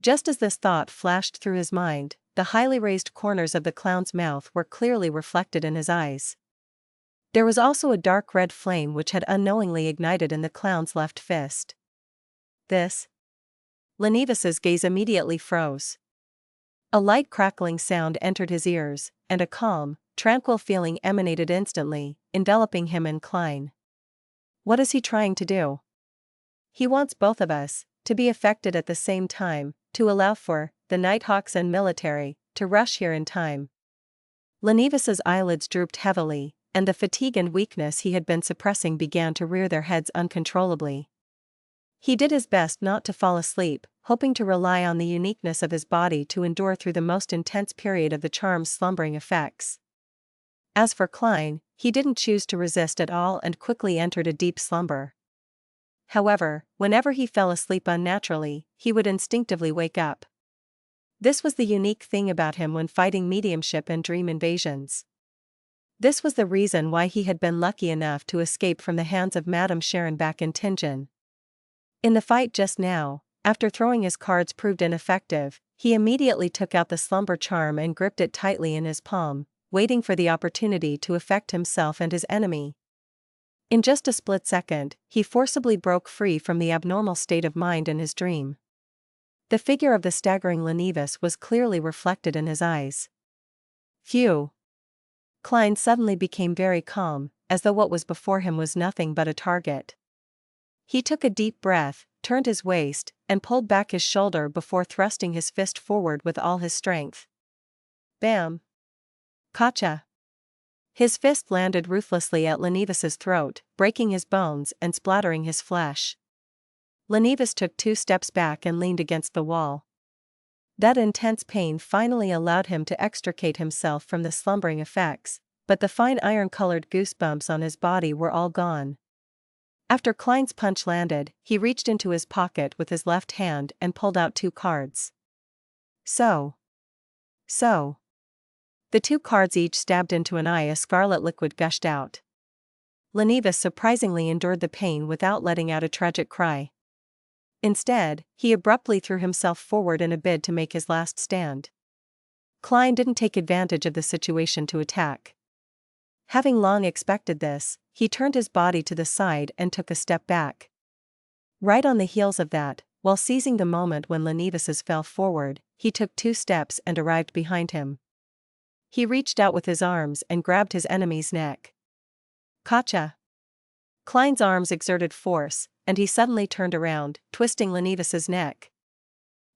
Just as this thought flashed through his mind, the highly raised corners of the clown's mouth were clearly reflected in his eyes. There was also a dark red flame which had unknowingly ignited in the clown's left fist. This? Lenivas's gaze immediately froze. A light crackling sound entered his ears, and a calm, tranquil feeling emanated instantly, enveloping him and Klein. What is he trying to do? He wants both of us to be affected at the same time, to allow for the Nighthawks and military to rush here in time. Lenivus's eyelids drooped heavily, and the fatigue and weakness he had been suppressing began to rear their heads uncontrollably. He did his best not to fall asleep, hoping to rely on the uniqueness of his body to endure through the most intense period of the charm's slumbering effects. As for Klein, he didn't choose to resist at all and quickly entered a deep slumber. However, whenever he fell asleep unnaturally, he would instinctively wake up. This was the unique thing about him when fighting mediumship and dream invasions. This was the reason why he had been lucky enough to escape from the hands of Madame Sharon back in Tingen. In the fight just now, after throwing his cards proved ineffective, he immediately took out the slumber charm and gripped it tightly in his palm, waiting for the opportunity to affect himself and his enemy. In just a split second, he forcibly broke free from the abnormal state of mind in his dream. The figure of the staggering Lenivus was clearly reflected in his eyes. Phew! Klein suddenly became very calm, as though what was before him was nothing but a target. He took a deep breath, turned his waist, and pulled back his shoulder before thrusting his fist forward with all his strength. Bam! Gotcha! His fist landed ruthlessly at Lenivus's throat, breaking his bones and splattering his flesh. Lenivus took 2 steps back and leaned against the wall. That intense pain finally allowed him to extricate himself from the slumbering effects, but the fine iron-colored goosebumps on his body were all gone. After Klein's punch landed, he reached into his pocket with his left hand and pulled out 2 cards. So. The 2 cards each stabbed into an eye. A scarlet liquid gushed out. Lenivus surprisingly endured the pain without letting out a tragic cry. Instead, he abruptly threw himself forward in a bid to make his last stand. Klein didn't take advantage of the situation to attack. Having long expected this, he turned his body to the side and took a step back. Right on the heels of that, while seizing the moment when Lenivus's fell forward, he took 2 steps and arrived behind him. He reached out with his arms and grabbed his enemy's neck. Gotcha! Klein's arms exerted force, and he suddenly turned around, twisting Lenivus's neck.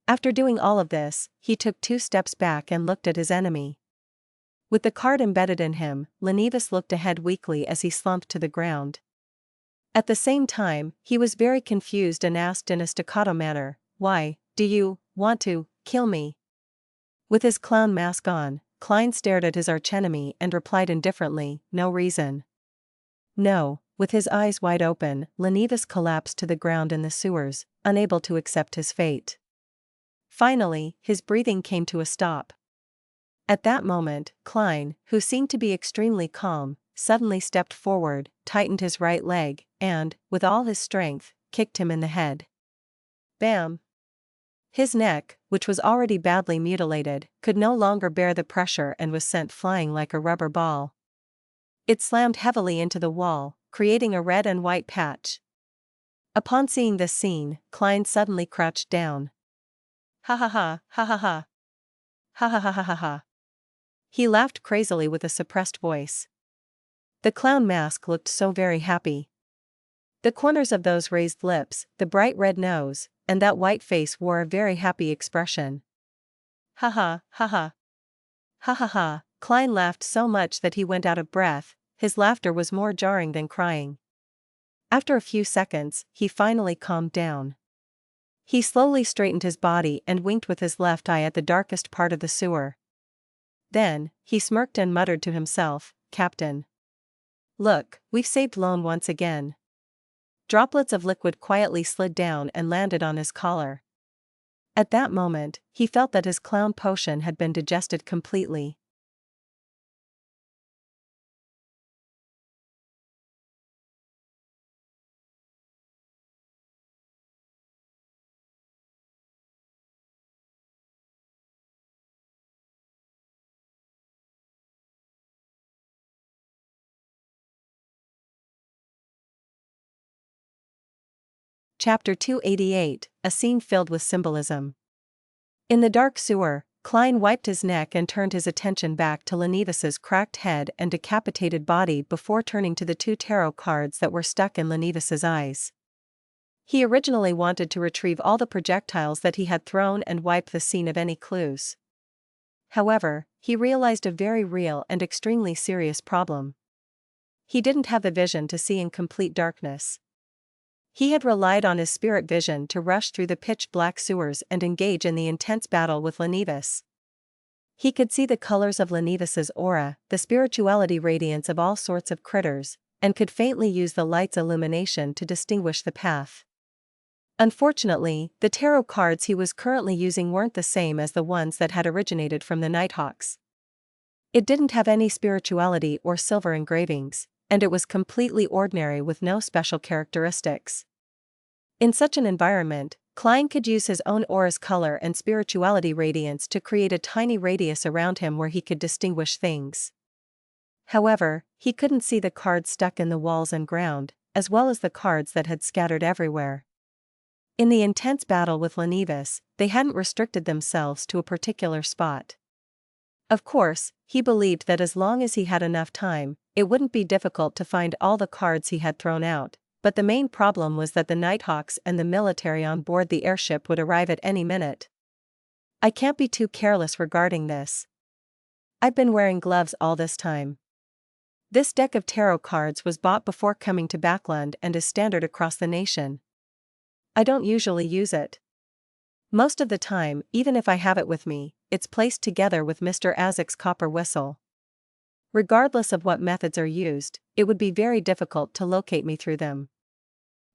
After doing all of this, he took 2 steps back and looked at his enemy. With the card embedded in him, Lenivus looked ahead weakly as he slumped to the ground. At the same time, he was very confused and asked in a staccato manner, "Why, do you want to kill me?" With his clown mask on, Klein stared at his archenemy and replied indifferently, "No reason." No. With his eyes wide open, Lenivus collapsed to the ground in the sewers, unable to accept his fate. Finally, his breathing came to a stop. At that moment, Klein, who seemed to be extremely calm, suddenly stepped forward, tightened his right leg, and, with all his strength, kicked him in the head. Bam! His neck, which was already badly mutilated, could no longer bear the pressure and was sent flying like a rubber ball. It slammed heavily into the wall, creating a red and white patch. Upon seeing this scene, Klein suddenly crouched down. Ha ha ha, ha ha ha. Ha ha ha ha ha ha. He laughed crazily with a suppressed voice. The clown mask looked so very happy. The corners of those raised lips, the bright red nose, and that white face wore a very happy expression. Ha ha, ha ha. Ha ha ha. Klein laughed so much that he went out of breath. His laughter was more jarring than crying. After a few seconds, he finally calmed down. He slowly straightened his body and winked with his left eye at the darkest part of the sewer. Then, he smirked and muttered to himself, "Captain. Look, we've saved Lone once again." Droplets of liquid quietly slid down and landed on his collar. At that moment, he felt that his clown potion had been digested completely. Chapter 288, a scene filled with symbolism. In the dark sewer, Klein wiped his neck and turned his attention back to Lenivus's cracked head and decapitated body before turning to the 2 tarot cards that were stuck in Lenivus's eyes. He originally wanted to retrieve all the projectiles that he had thrown and wipe the scene of any clues. However, he realized a very real and extremely serious problem. He didn't have the vision to see in complete darkness. He had relied on his spirit vision to rush through the pitch-black sewers and engage in the intense battle with Lenevis. He could see the colors of Lenevis's aura, the spirituality radiance of all sorts of critters, and could faintly use the light's illumination to distinguish the path. Unfortunately, the tarot cards he was currently using weren't the same as the ones that had originated from the Nighthawks. It didn't have any spirituality or silver engravings, and it was completely ordinary with no special characteristics. In such an environment, Klein could use his own aura's color and spirituality radiance to create a tiny radius around him where he could distinguish things. However, he couldn't see the cards stuck in the walls and ground, as well as the cards that had scattered everywhere. In the intense battle with Lenevis, they hadn't restricted themselves to a particular spot. Of course, he believed that as long as he had enough time, it wouldn't be difficult to find all the cards he had thrown out, but the main problem was that the Nighthawks and the military on board the airship would arrive at any minute. I can't be too careless regarding this. I've been wearing gloves all this time. This deck of tarot cards was bought before coming to Backland and is standard across the nation. I don't usually use it. Most of the time, even if I have it with me, it's placed together with Mr. Azek's copper whistle. Regardless of what methods are used, it would be very difficult to locate me through them.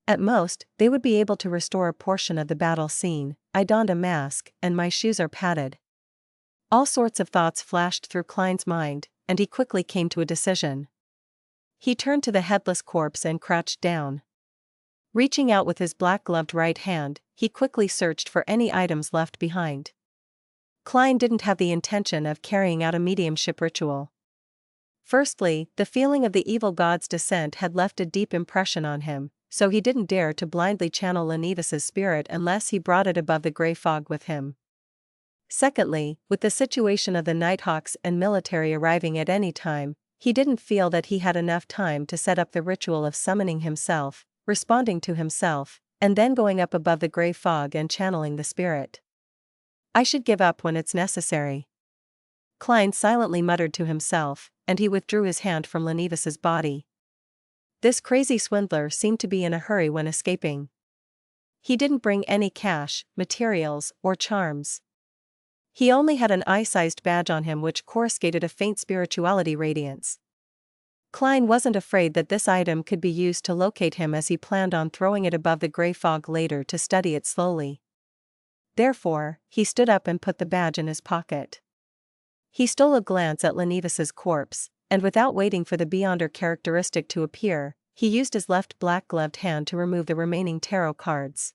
At most, they would be able to restore a portion of the battle scene. I donned a mask, and my shoes are padded. All sorts of thoughts flashed through Klein's mind, and he quickly came to a decision. He turned to the headless corpse and crouched down. Reaching out with his black-gloved right hand, he quickly searched for any items left behind. Klein didn't have the intention of carrying out a mediumship ritual. Firstly, the feeling of the evil god's descent had left a deep impression on him, so he didn't dare to blindly channel Lenevis's spirit unless he brought it above the gray fog with him. Secondly, with the situation of the Nighthawks and military arriving at any time, he didn't feel that he had enough time to set up the ritual of summoning himself, responding to himself, and then going up above the gray fog and channeling the spirit. I should give up when it's necessary. Klein silently muttered to himself, and he withdrew his hand from Lenevis's body. This crazy swindler seemed to be in a hurry when escaping. He didn't bring any cash, materials, or charms. He only had an eye-sized badge on him which coruscated a faint spirituality radiance. Klein wasn't afraid that this item could be used to locate him, as he planned on throwing it above the gray fog later to study it slowly. Therefore, he stood up and put the badge in his pocket. He stole a glance at Lenevis's corpse, and without waiting for the Beyonder characteristic to appear, he used his left black-gloved hand to remove the remaining tarot cards.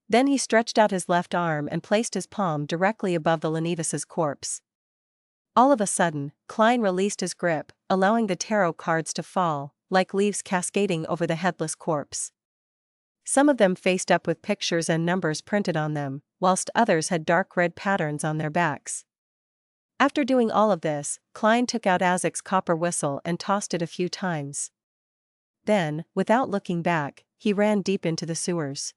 Then he stretched out his left arm and placed his palm directly above the Lenevis's corpse. All of a sudden, Klein released his grip, allowing the tarot cards to fall, like leaves cascading over the headless corpse. Some of them faced up with pictures and numbers printed on them, whilst others had dark red patterns on their backs. After doing all of this, Klein took out Azek's copper whistle and tossed it a few times. Then, without looking back, he ran deep into the sewers.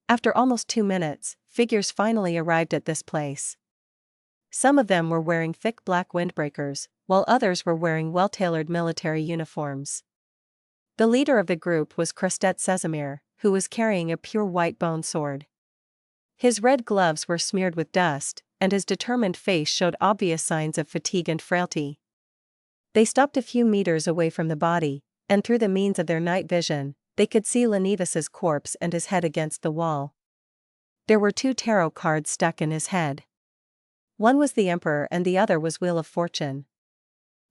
After almost 2 minutes, figures finally arrived at this place. Some of them were wearing thick black windbreakers, while others were wearing well-tailored military uniforms. The leader of the group was Crestet Sesamir, who was carrying a pure white bone sword. His red gloves were smeared with dust, and his determined face showed obvious signs of fatigue and frailty. They stopped a few meters away from the body, and through the means of their night vision, they could see Lenevis's corpse and his head against the wall. There were 2 tarot cards stuck in his head. One was the Emperor and the other was Wheel of Fortune.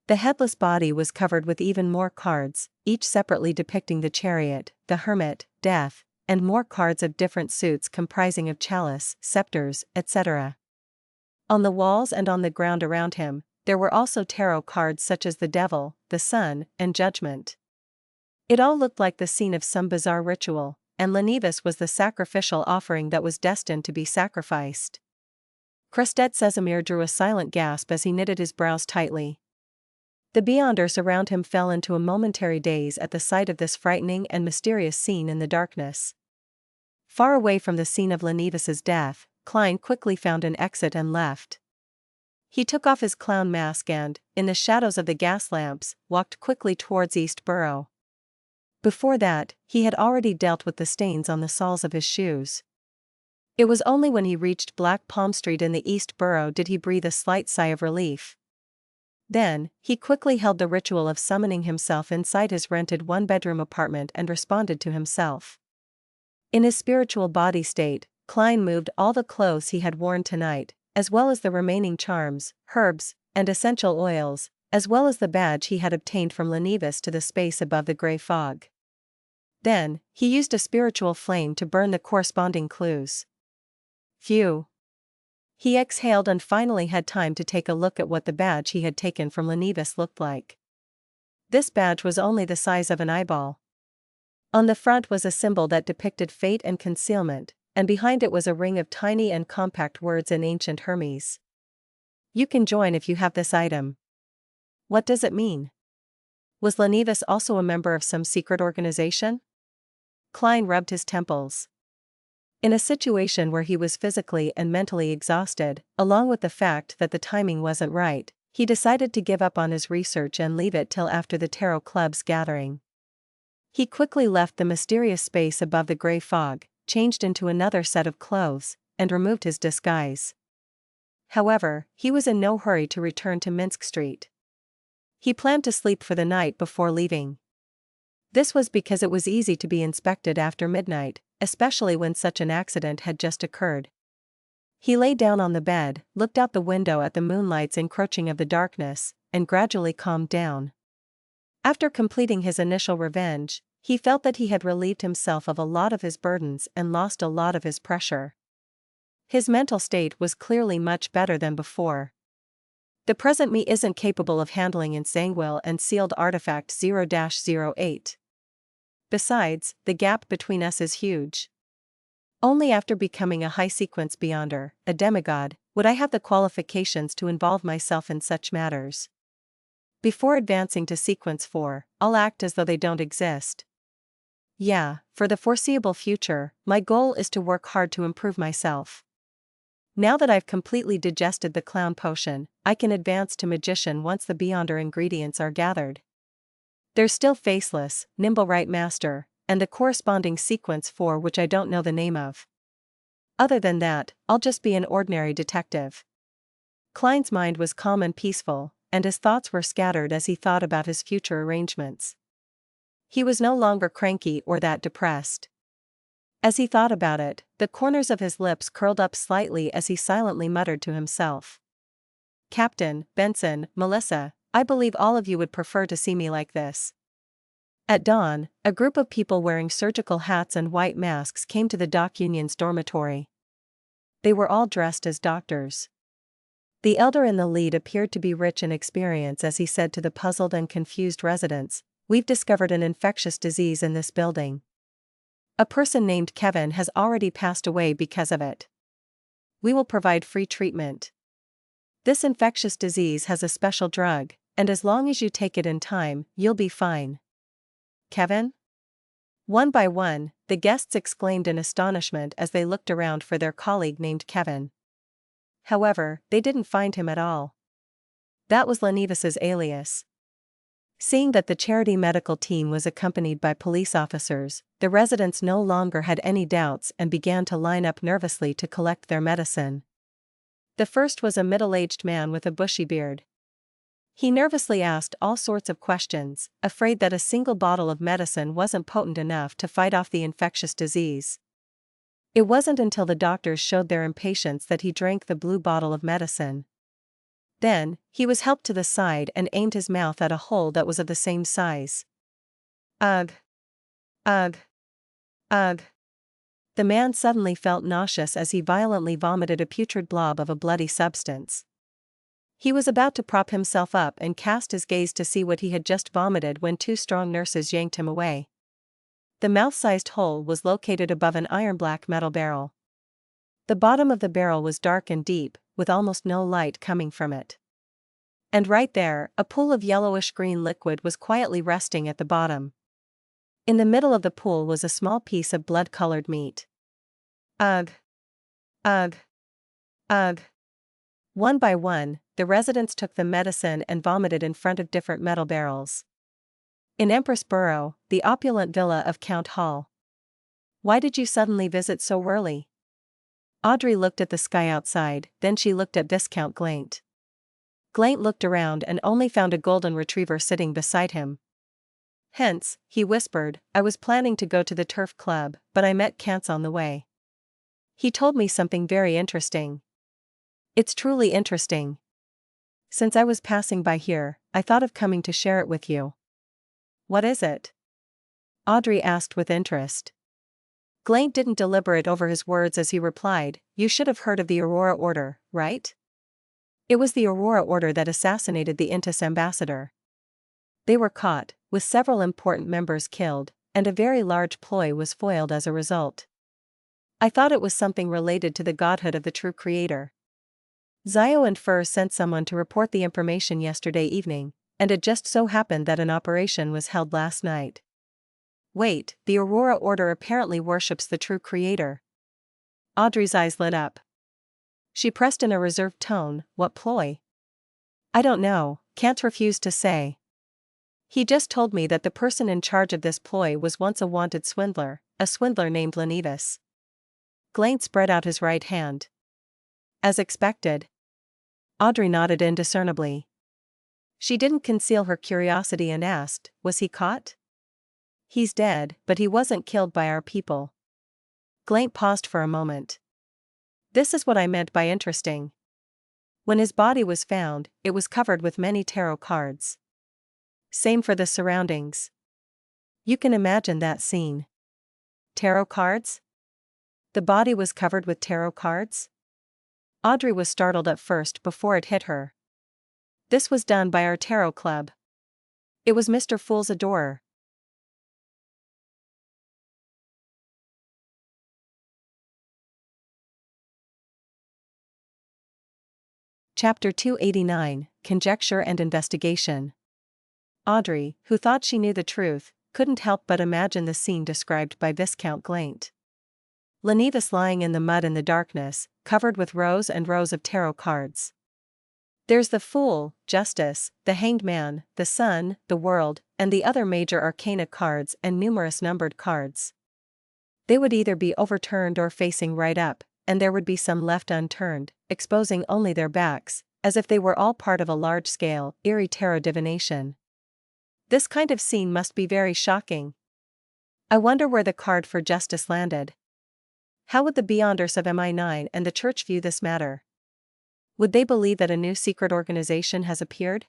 The headless body was covered with even more cards, each separately depicting the Chariot, the Hermit, Death, and more cards of different suits comprising of chalice, scepters, etc. On the walls and on the ground around him, there were also tarot cards such as the Devil, the Sun, and Judgment. It all looked like the scene of some bizarre ritual, and Lenevis was the sacrificial offering that was destined to be sacrificed. Crestet Sesamir drew a silent gasp as he knitted his brows tightly. The Beyonders around him fell into a momentary daze at the sight of this frightening and mysterious scene in the darkness. Far away from the scene of Lenevis's death, Klein quickly found an exit and left. He took off his clown mask and, in the shadows of the gas lamps, walked quickly towards East Borough. Before that, he had already dealt with the stains on the soles of his shoes. It was only when he reached Black Palm Street in the East Borough did he breathe a slight sigh of relief. Then, he quickly held the ritual of summoning himself inside his rented one-bedroom apartment and responded to himself. In his spiritual body state, Klein moved all the clothes he had worn tonight, as well as the remaining charms, herbs, and essential oils, as well as the badge he had obtained from Lenivus to the space above the grey fog. Then, he used a spiritual flame to burn the corresponding clues. Phew. He exhaled and finally had time to take a look at what the badge he had taken from Lenivus looked like. This badge was only the size of an eyeball. On the front was a symbol that depicted fate and concealment, and behind it was a ring of tiny and compact words in ancient Hermes. You can join if you have this item. What does it mean? Was Lenivus also a member of some secret organization? Klein rubbed his temples. In a situation where he was physically and mentally exhausted, along with the fact that the timing wasn't right, he decided to give up on his research and leave it till after the Tarot Club's gathering. He quickly left the mysterious space above the grey fog, changed into another set of clothes, and removed his disguise. However, he was in no hurry to return to Minsk Street. He planned to sleep for the night before leaving. This was because it was easy to be inspected after midnight, especially when such an accident had just occurred. He lay down on the bed, looked out the window at the moonlight's encroaching of the darkness, and gradually calmed down. After completing his initial revenge, he felt that he had relieved himself of a lot of his burdens and lost a lot of his pressure. His mental state was clearly much better than before. The present me isn't capable of handling ensanguine and sealed artifact 0-08. Besides, the gap between us is huge. Only after becoming a high-sequence beyonder, a demigod, would I have the qualifications to involve myself in such matters. Before advancing to sequence 4, I'll act as though they don't exist. Yeah, for the foreseeable future, my goal is to work hard to improve myself. Now that I've completely digested the clown potion, I can advance to magician once the beyonder ingredients are gathered. There's still Faceless, Nimble Right Master, and the corresponding sequence 4 which I don't know the name of. Other than that, I'll just be an ordinary detective. Klein's mind was calm and peaceful, and his thoughts were scattered as he thought about his future arrangements. He was no longer cranky or that depressed. As he thought about it, the corners of his lips curled up slightly as he silently muttered to himself. Captain, Benson, Melissa, I believe all of you would prefer to see me like this. At dawn, a group of people wearing surgical hats and white masks came to the dock union's dormitory. They were all dressed as doctors. The elder in the lead appeared to be rich in experience as he said to the puzzled and confused residents, "We've discovered an infectious disease in this building. A person named Kevin has already passed away because of it. We will provide free treatment. This infectious disease has a special drug, and as long as you take it in time, you'll be fine." Kevin? One by one, the guests exclaimed in astonishment as they looked around for their colleague named Kevin. However, they didn't find him at all. That was Lenivus's alias. Seeing that the charity medical team was accompanied by police officers, the residents no longer had any doubts and began to line up nervously to collect their medicine. The first was a middle-aged man with a bushy beard. He nervously asked all sorts of questions, afraid that a single bottle of medicine wasn't potent enough to fight off the infectious disease. It wasn't until the doctors showed their impatience that he drank the blue bottle of medicine. Then, he was helped to the side and aimed his mouth at a hole that was of the same size. Ugh! Ugh! Ugh! The man suddenly felt nauseous as he violently vomited a putrid blob of a bloody substance. He was about to prop himself up and cast his gaze to see what he had just vomited when two strong nurses yanked him away. The mouth-sized hole was located above an iron-black metal barrel. The bottom of the barrel was dark and deep, with almost no light coming from it. And right there, a pool of yellowish-green liquid was quietly resting at the bottom. In the middle of the pool was a small piece of blood-colored meat. Ugh! Ugh! Ugh! One by one, the residents took the medicine and vomited in front of different metal barrels. In Empress Borough, the opulent villa of Count Hall. Why did you suddenly visit so early? Audrey looked at the sky outside, then she looked at Viscount Glaint. Glaint looked around and only found a golden retriever sitting beside him. Hence, he whispered, I was planning to go to the turf club, but I met Kantz on the way. He told me something very interesting. It's truly interesting. Since I was passing by here, I thought of coming to share it with you. What is it? Audrey asked with interest. Glaint didn't deliberate over his words as he replied, You should have heard of the Aurora Order, right? It was the Aurora Order that assassinated the Intis ambassador. They were caught, with several important members killed, and a very large ploy was foiled as a result. I thought it was something related to the godhood of the true creator. Zio and Fur sent someone to report the information yesterday evening, and it just so happened that an operation was held last night. Wait, the Aurora Order apparently worships the true creator. Audrey's eyes lit up. She pressed in a reserved tone, What ploy? I don't know, can't refuse to say. He just told me that the person in charge of this ploy was once a wanted swindler, a swindler named Lenevis. Glaint spread out his right hand. As expected. Audrey nodded indiscernibly. She didn't conceal her curiosity and asked, Was he caught? He's dead, but he wasn't killed by our people. Glaint paused for a moment. This is what I meant by interesting. When his body was found, it was covered with many tarot cards. Same for the surroundings. You can imagine that scene. Tarot cards? The body was covered with tarot cards? Audrey was startled at first before it hit her. This was done by our tarot club. It was Mr. Fool's adorer. Chapter 289, Conjecture and Investigation. Audrey, who thought she knew the truth, couldn't help but imagine the scene described by Viscount Glaint. Lenevis lying in the mud in the darkness, covered with rows and rows of tarot cards. There's the Fool, Justice, the Hanged Man, the Sun, the World, and the other major arcana cards and numerous numbered cards. They would either be overturned or facing right up, and there would be some left unturned, exposing only their backs, as if they were all part of a large-scale, eerie tarot divination. This kind of scene must be very shocking. I wonder where the card for justice landed. How would the Beyonders of MI9 and the Church view this matter? Would they believe that a new secret organization has appeared?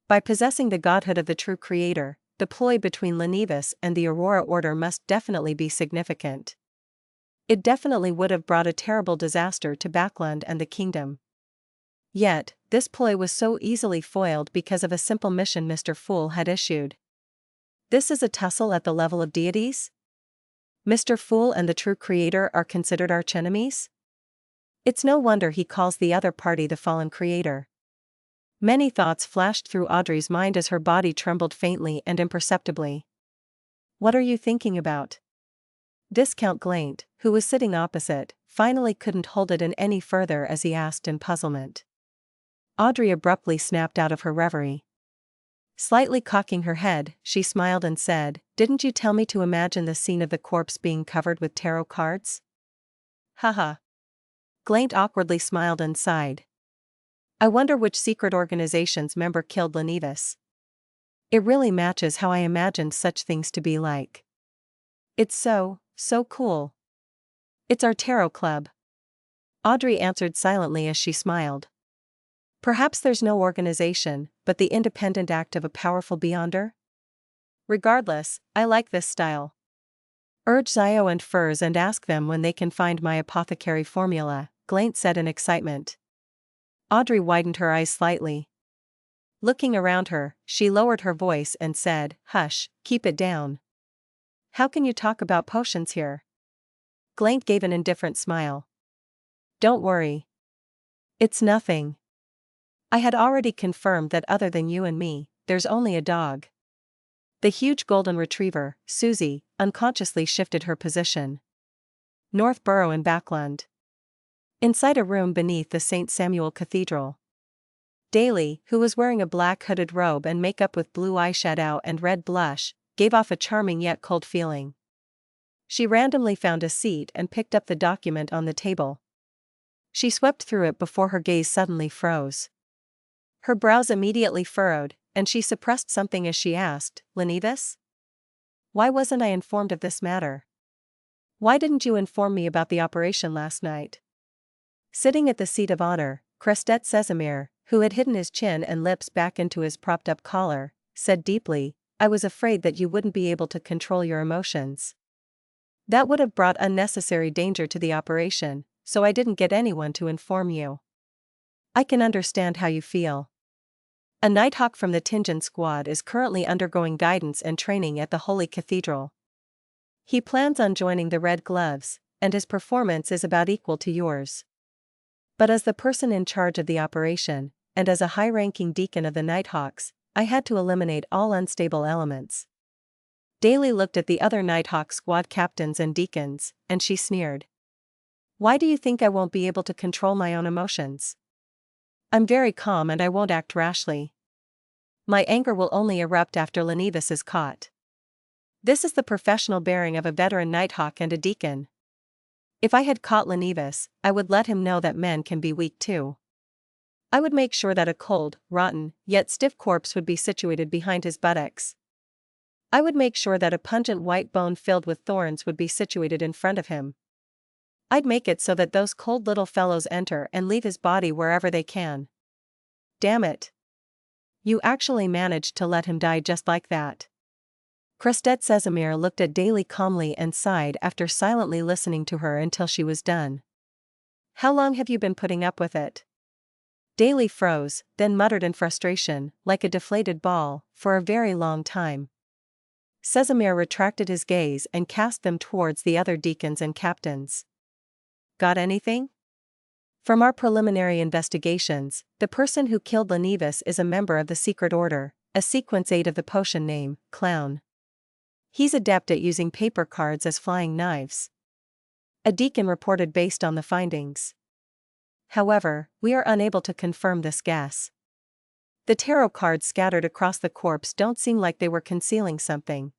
By possessing the godhood of the true creator, the ploy between Lenevis and the Aurora Order must definitely be significant. It definitely would have brought a terrible disaster to Backland and the kingdom. Yet, this ploy was so easily foiled because of a simple mission Mr. Fool had issued. This is a tussle at the level of deities? Mr. Fool and the true creator are considered archenemies? It's no wonder he calls the other party the fallen creator. Many thoughts flashed through Audrey's mind as her body trembled faintly and imperceptibly. What are you thinking about? Viscount Glaint, who was sitting opposite, finally couldn't hold it in any further as he asked in puzzlement. Audrey abruptly snapped out of her reverie. Slightly cocking her head, she smiled and said, Didn't you tell me to imagine the scene of the corpse being covered with tarot cards? Haha. Glaint awkwardly smiled and sighed. I wonder which secret organization's member killed Lenevis. It really matches how I imagined such things to be like. It's so cool. It's our tarot club. Audrey answered silently as she smiled. Perhaps there's no organization, but the independent act of a powerful Beyonder? Regardless, I like this style. Urge Zio and Furs and ask them when they can find my apothecary formula, Glaint said in excitement. Audrey widened her eyes slightly. Looking around her, she lowered her voice and said, Hush, keep it down. How can you talk about potions here? Glaint gave an indifferent smile. Don't worry. It's nothing. I had already confirmed that other than you and me, there's only a dog. The huge golden retriever, Susie, unconsciously shifted her position. North Borough in Backland. Inside a room beneath the St. Samuel Cathedral. Daly, who was wearing a black hooded robe and makeup with blue eyeshadow and red blush, gave off a charming yet cold feeling. She randomly found a seat and picked up the document on the table. She swept through it before her gaze suddenly froze. Her brows immediately furrowed, and she suppressed something as she asked, "Lenevis? Why wasn't I informed of this matter? Why didn't you inform me about the operation last night?" Sitting at the seat of honor, Crestet Casimir, who had hidden his chin and lips back into his propped-up collar, said deeply, "I was afraid that you wouldn't be able to control your emotions. That would have brought unnecessary danger to the operation, so I didn't get anyone to inform you. I can understand how you feel. A Nighthawk from the Tingen Squad is currently undergoing guidance and training at the Holy Cathedral. He plans on joining the Red Gloves, and his performance is about equal to yours. But as the person in charge of the operation, and as a high-ranking deacon of the Nighthawks, I had to eliminate all unstable elements." Daly looked at the other Nighthawk squad captains and deacons, and she sneered. "Why do you think I won't be able to control my own emotions? I'm very calm and I won't act rashly. My anger will only erupt after Lenevis is caught. This is the professional bearing of a veteran Nighthawk and a deacon. If I had caught Lenevis, I would let him know that men can be weak too. I would make sure that a cold, rotten, yet stiff corpse would be situated behind his buttocks. I would make sure that a pungent white bone filled with thorns would be situated in front of him. I'd make it so that those cold little fellows enter and leave his body wherever they can. Damn it. You actually managed to let him die just like that." Crestet Casimir looked at Daly calmly and sighed after silently listening to her until she was done. "How long have you been putting up with it?" Daly froze, then muttered in frustration, like a deflated ball, "For a very long time." Casimir retracted his gaze and cast them towards the other deacons and captains. "Got anything?" "From our preliminary investigations, the person who killed Lenevis is a member of the Secret Order, a Sequence 8 of the potion name, Clown. He's adept at using paper cards as flying knives." A deacon reported based on the findings. "However, we are unable to confirm this guess. The tarot cards scattered across the corpse don't seem like they were concealing something.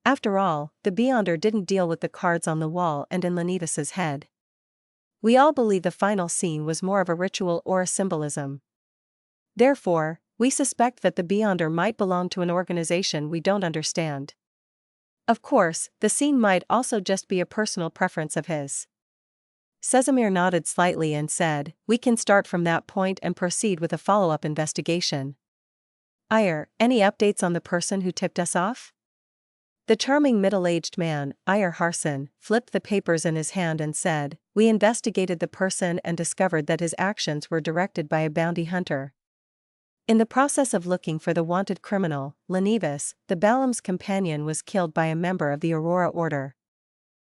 After all, the Beyonder didn't deal with the cards on the wall and in Lenevis's head. We all believe the final scene was more of a ritual or a symbolism. Therefore, we suspect that the Beyonder might belong to an organization we don't understand. Of course, the scene might also just be a personal preference of his." Casimir nodded slightly and said, "We can start from that point and proceed with a follow-up investigation. Ire, any updates on the person who tipped us off?" The charming middle-aged man, Ire Harson, flipped the papers in his hand and said, "We investigated the person and discovered that his actions were directed by a bounty hunter. In the process of looking for the wanted criminal, Lenevis, the Balaam's companion, was killed by a member of the Aurora Order.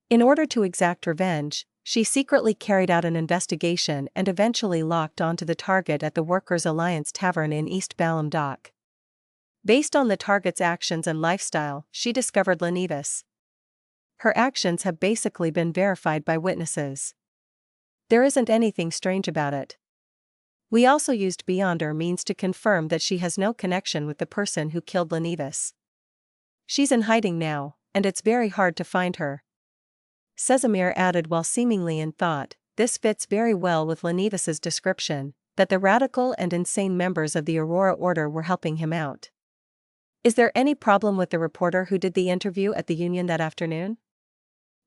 In order to exact revenge, she secretly carried out an investigation and eventually locked onto the target at the Workers' Alliance Tavern in East Balaam Dock. Based on the target's actions and lifestyle, she discovered Lenevis. Her actions have basically been verified by witnesses. There isn't anything strange about it. We also used Beyonder means to confirm that she has no connection with the person who killed Lenevis. She's in hiding now, and it's very hard to find her." Casimir added while seemingly in thought, "This fits very well with Lenevis's description, that the radical and insane members of the Aurora Order were helping him out. Is there any problem with the reporter who did the interview at the Union that afternoon?"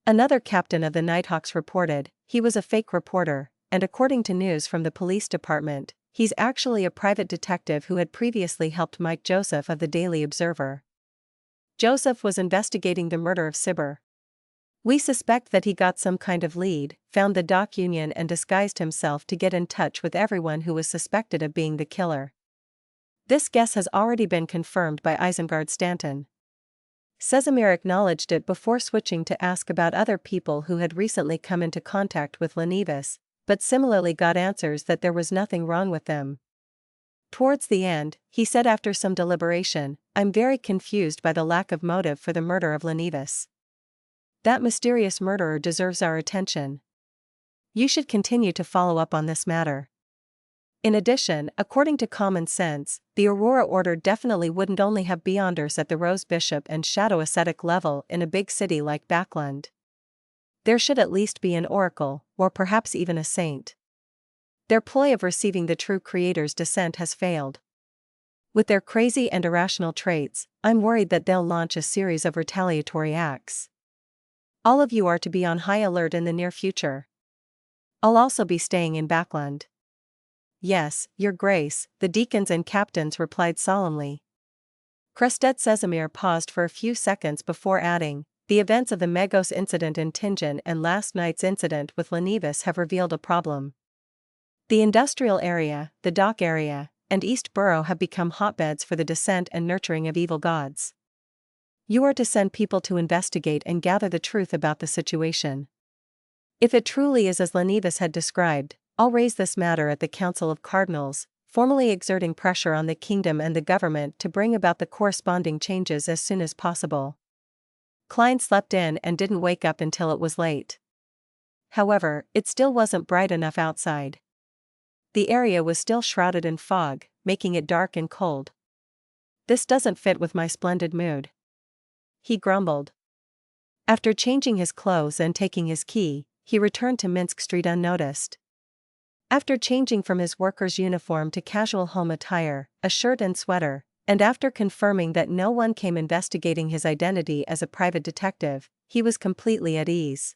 Another captain of the Nighthawks reported, "He was a fake reporter, and according to news from the police department, he's actually a private detective who had previously helped Mike Joseph of the Daily Observer. Joseph was investigating the murder of Sibber. We suspect that he got some kind of lead, found the dock union and disguised himself to get in touch with everyone who was suspected of being the killer. This guess has already been confirmed by Isengard Stanton." Casimir acknowledged it before switching to ask about other people who had recently come into contact with Lenevis, but similarly got answers that there was nothing wrong with them. Towards the end, he said after some deliberation, "I'm very confused by the lack of motive for the murder of Lenevis. That mysterious murderer deserves our attention. You should continue to follow up on this matter." In addition, according to common sense, the Aurora Order definitely wouldn't only have Beyonders at the Rose Bishop and Shadow Ascetic level in a big city like Backland. There should at least be an oracle, or perhaps even a saint. Their ploy of receiving the true Creator's descent has failed. With their crazy and irrational traits, I'm worried that they'll launch a series of retaliatory acts. All of you are to be on high alert in the near future. I'll also be staying in Backland. Yes, Your Grace, the deacons and captains replied solemnly. Crested Sesamir paused for a few seconds before adding, the events of the Megos incident in Tingen and last night's incident with Lenivis have revealed a problem. The industrial area, the dock area, and East Borough have become hotbeds for the descent and nurturing of evil gods. You are to send people to investigate and gather the truth about the situation. If it truly is as Lenivis had described, I'll raise this matter at the Council of Cardinals, formally exerting pressure on the kingdom and the government to bring about the corresponding changes as soon as possible. Klein slept in and didn't wake up until it was late. However, it still wasn't bright enough outside. The area was still shrouded in fog, making it dark and cold. This doesn't fit with my splendid mood, he grumbled. After changing his clothes and taking his key, he returned to Minsk Street unnoticed. After changing from his worker's uniform to casual home attire, a shirt and sweater, and after confirming that no one came investigating his identity as a private detective, he was completely at ease.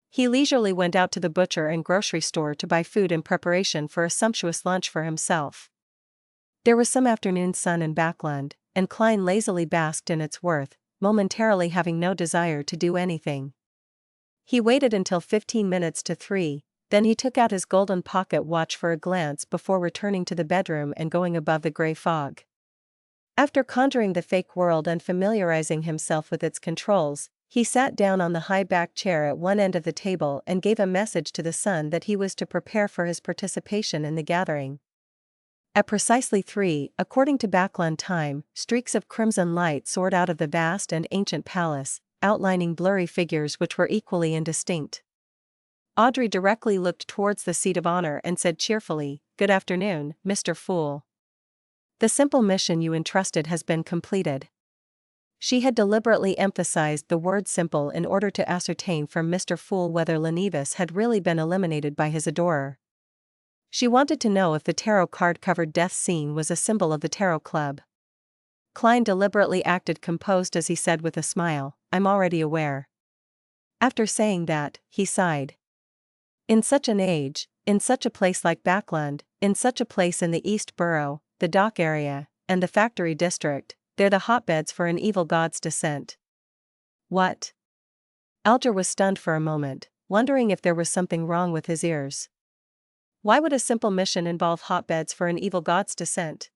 He leisurely went out to the butcher and grocery store to buy food in preparation for a sumptuous lunch for himself. There was some afternoon sun in Backland, and Klein lazily basked in its worth, momentarily having no desire to do anything. He waited until 15 minutes to 3, then he took out his golden pocket watch for a glance before returning to the bedroom and going above the gray fog. After conjuring the fake world and familiarizing himself with its controls, he sat down on the high-backed chair at one end of the table and gave a message to the sun that he was to prepare for his participation in the gathering. At precisely 3, according to Backland time, streaks of crimson light soared out of the vast and ancient palace, outlining blurry figures which were equally indistinct. Audrey directly looked towards the seat of honor and said cheerfully, "Good afternoon, Mr. Fool. The simple mission you entrusted has been completed." She had deliberately emphasized the word simple in order to ascertain from Mr. Fool whether Lenivis had really been eliminated by his adorer. She wanted to know if the tarot card-covered death scene was a symbol of the tarot club. Klein deliberately acted composed as he said with a smile, "I'm already aware." After saying that, he sighed. In such an age, in such a place like Backland, in such a place in the East Borough, the dock area, and the factory district, they're the hotbeds for an evil god's descent. What? Alger was stunned for a moment, wondering if there was something wrong with his ears. Why would a simple mission involve hotbeds for an evil god's descent?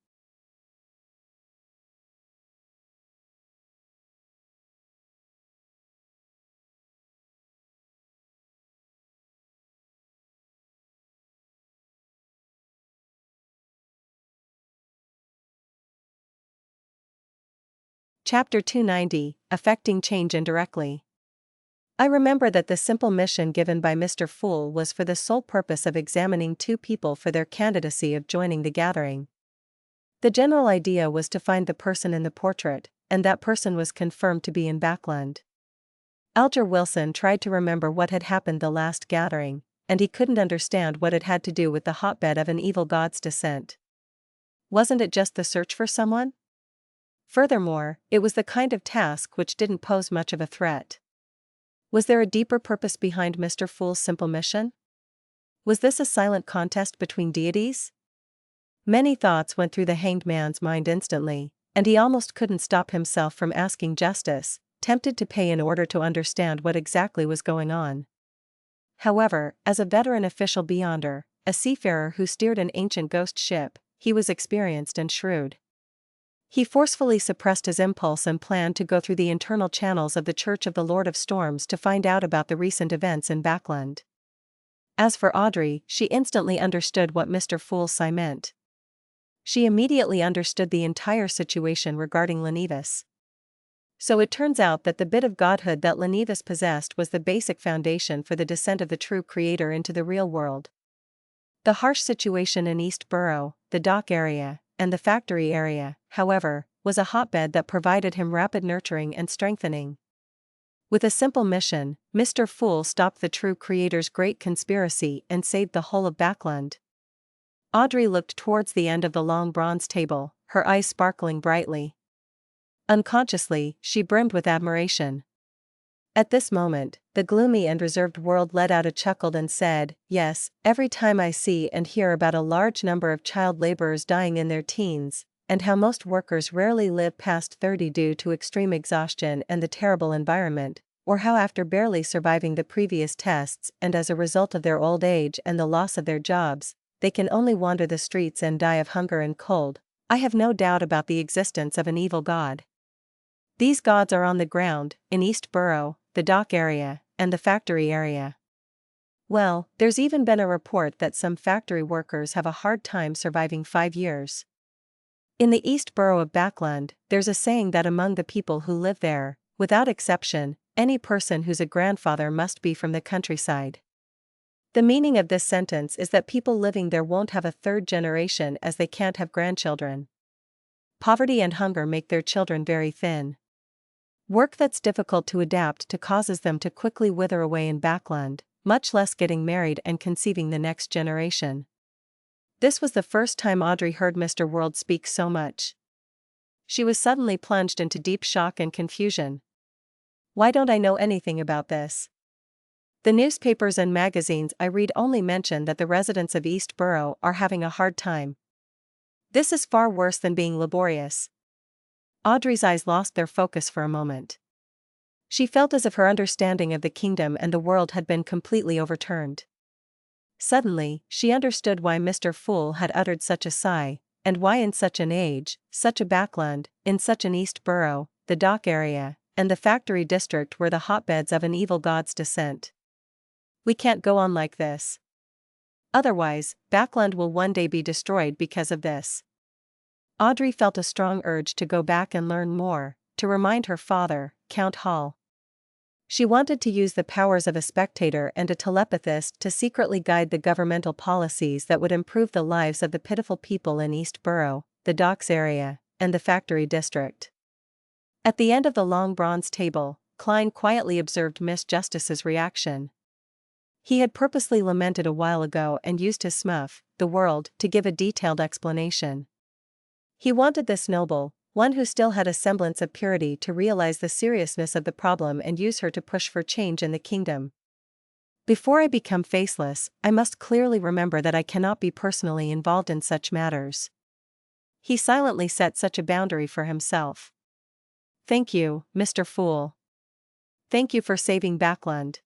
Chapter 290, Affecting Change Indirectly. I remember that the simple mission given by Mr. Fool was for the sole purpose of examining 2 people for their candidacy of joining the gathering. The general idea was to find the person in the portrait, and that person was confirmed to be in Backland. Alger Wilson tried to remember what had happened the last gathering, and he couldn't understand what it had to do with the hotbed of an evil god's descent. Wasn't it just the search for someone? Furthermore, it was the kind of task which didn't pose much of a threat. Was there a deeper purpose behind Mr. Fool's simple mission? Was this a silent contest between deities? Many thoughts went through the hanged man's mind instantly, and he almost couldn't stop himself from asking justice, tempted to pay in order to understand what exactly was going on. However, as a veteran official beyonder, a seafarer who steered an ancient ghost ship, he was experienced and shrewd. He forcefully suppressed his impulse and planned to go through the internal channels of the Church of the Lord of Storms to find out about the recent events in Backland. As for Audrey, she instantly understood what Mr. Fool's sigh meant. She immediately understood the entire situation regarding Lenivis. So it turns out that the bit of godhood that Lenivis possessed was the basic foundation for the descent of the true creator into the real world. The harsh situation in East Borough, the dock area, and the factory area, however, was a hotbed that provided him rapid nurturing and strengthening. With a simple mission, Mr. Fool stopped the true creator's great conspiracy and saved the whole of Backland. Audrey looked towards the end of the long bronze table, her eyes sparkling brightly. Unconsciously, she brimmed with admiration. At this moment, the gloomy and reserved world let out a chuckle and said, "Yes, every time I see and hear about a large number of child laborers dying in their teens, and how most workers rarely live past 30 due to extreme exhaustion and the terrible environment, or how after barely surviving the previous tests and as a result of their old age and the loss of their jobs, they can only wander the streets and die of hunger and cold, I have no doubt about the existence of an evil god. These gods are on the ground, in East Borough, the dock area, and the factory area. Well, there's even been a report that some factory workers have a hard time surviving 5 years. In the East Borough of Backland, there's a saying that among the people who live there, without exception, any person who's a grandfather must be from the countryside. The meaning of this sentence is that people living there won't have a third generation as they can't have grandchildren. Poverty and hunger make their children very thin. Work that's difficult to adapt to causes them to quickly wither away in Backland, much less getting married and conceiving the next generation. This was the first time Audrey heard Mr. World speak so much. She was suddenly plunged into deep shock and confusion. Why don't I know anything about this? The newspapers and magazines I read only mention that the residents of East Borough are having a hard time. This is far worse than being laborious. Audrey's eyes lost their focus for a moment. She felt as if her understanding of the kingdom and the world had been completely overturned. Suddenly, she understood why Mr. Fool had uttered such a sigh, and why in such an age, such a Backland, in such an East Borough, the dock area, and the factory district were the hotbeds of an evil god's descent. We can't go on like this. Otherwise, Backland will one day be destroyed because of this. Audrey felt a strong urge to go back and learn more, to remind her father, Count Hall. She wanted to use the powers of a spectator and a telepathist to secretly guide the governmental policies that would improve the lives of the pitiful people in East Borough, the docks area, and the factory district. At the end of the long bronze table, Klein quietly observed Miss Justice's reaction. He had purposely lamented a while ago and used his smuff, the world, to give a detailed explanation. He wanted this noble, one who still had a semblance of purity, to realize the seriousness of the problem and use her to push for change in the kingdom. Before I become faceless, I must clearly remember that I cannot be personally involved in such matters. He silently set such a boundary for himself. Thank you, Mr. Fool. Thank you for saving Backland.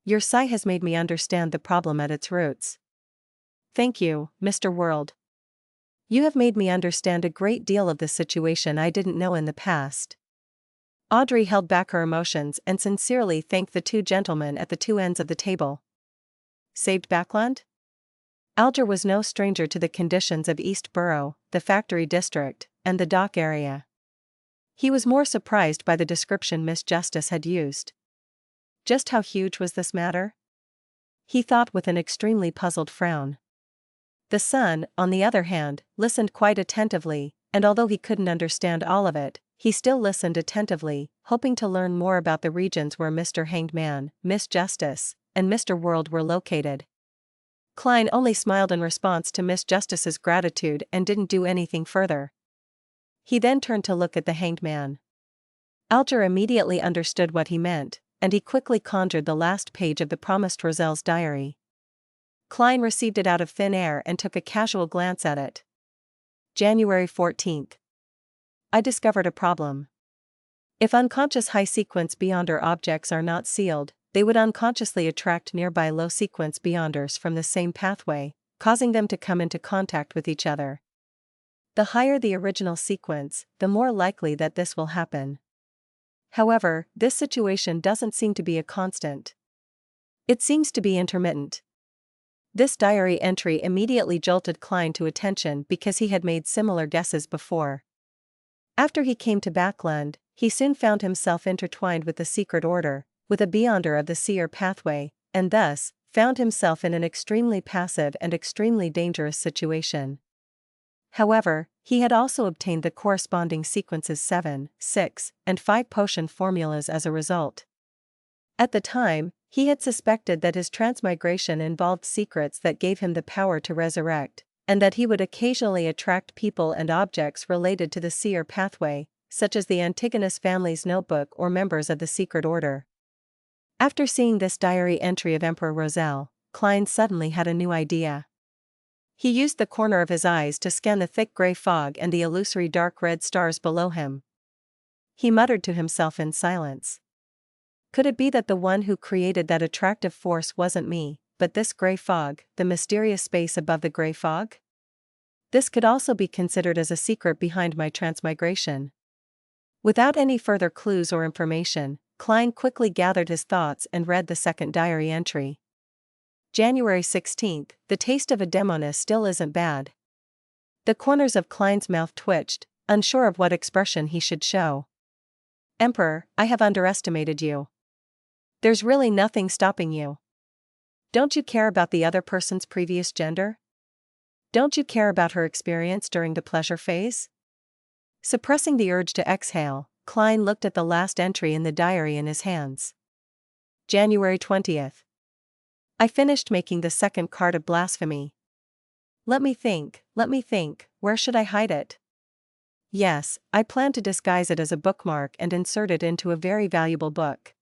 Your sigh has made me understand the problem at its roots. Thank you, Mr. World. You have made me understand a great deal of the situation I didn't know in the past. Audrey held back her emotions and sincerely thanked the two gentlemen at the two ends of the table. Saved Backland? Alger was no stranger to the conditions of East Borough, the factory district, and the dock area. He was more surprised by the description Miss Justice had used. Just how huge was this matter? He thought with an extremely puzzled frown. The son, on the other hand, listened quite attentively, and although he couldn't understand all of it, he still listened attentively, hoping to learn more about the regions where Mr. Hanged Man, Miss Justice, and Mr. World were located. Klein only smiled in response to Miss Justice's gratitude and didn't do anything further. He then turned to look at the Hanged Man. Alger immediately understood what he meant, and he quickly conjured the last page of the promised Roselle's diary. Klein received it out of thin air and took a casual glance at it. January 14th. I discovered a problem. If unconscious high-sequence beyonder objects are not sealed, they would unconsciously attract nearby low-sequence beyonders from the same pathway, causing them to come into contact with each other. The higher the original sequence, the more likely that this will happen. However, this situation doesn't seem to be a constant. It seems to be intermittent. This diary entry immediately jolted Klein to attention because he had made similar guesses before. After he came to Backland, he soon found himself intertwined with the secret order, with a beyonder of the seer pathway, and thus, found himself in an extremely passive and extremely dangerous situation. However, he had also obtained the corresponding sequences 7, 6, and 5 potion formulas as a result. At the time, he had suspected that his transmigration involved secrets that gave him the power to resurrect, and that he would occasionally attract people and objects related to the seer pathway, such as the Antigonus family's notebook or members of the secret order. After seeing this diary entry of Emperor Roselle, Klein suddenly had a new idea. He used the corner of his eyes to scan the thick gray fog and the illusory dark red stars below him. He muttered to himself in silence. Could it be that the one who created that attractive force wasn't me, but this gray fog, the mysterious space above the gray fog? This could also be considered as a secret behind my transmigration. Without any further clues or information, Klein quickly gathered his thoughts and read the second diary entry. January 16, the taste of a demoness still isn't bad. The corners of Klein's mouth twitched, unsure of what expression he should show. Emperor, I have underestimated you. There's really nothing stopping you. Don't you care about the other person's previous gender? Don't you care about her experience during the pleasure phase? Suppressing the urge to exhale, Klein looked at the last entry in the diary in his hands. January 20th. I finished making the second card of Blasphemy. Let me think, where should I hide it? Yes, I plan to disguise it as a bookmark and insert it into a very valuable book.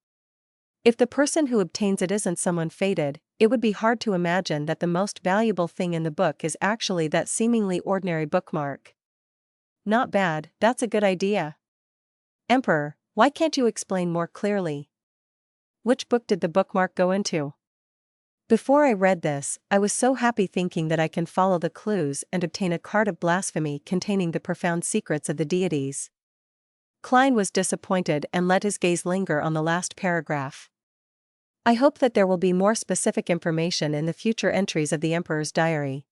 If the person who obtains it isn't someone fated, it would be hard to imagine that the most valuable thing in the book is actually that seemingly ordinary bookmark. Not bad, that's a good idea. Emperor, why can't you explain more clearly? Which book did the bookmark go into? Before I read this, I was so happy thinking that I can follow the clues and obtain a card of Blasphemy containing the profound secrets of the deities. Klein was disappointed and let his gaze linger on the last paragraph. I hope that there will be more specific information in the future entries of the Emperor's diary.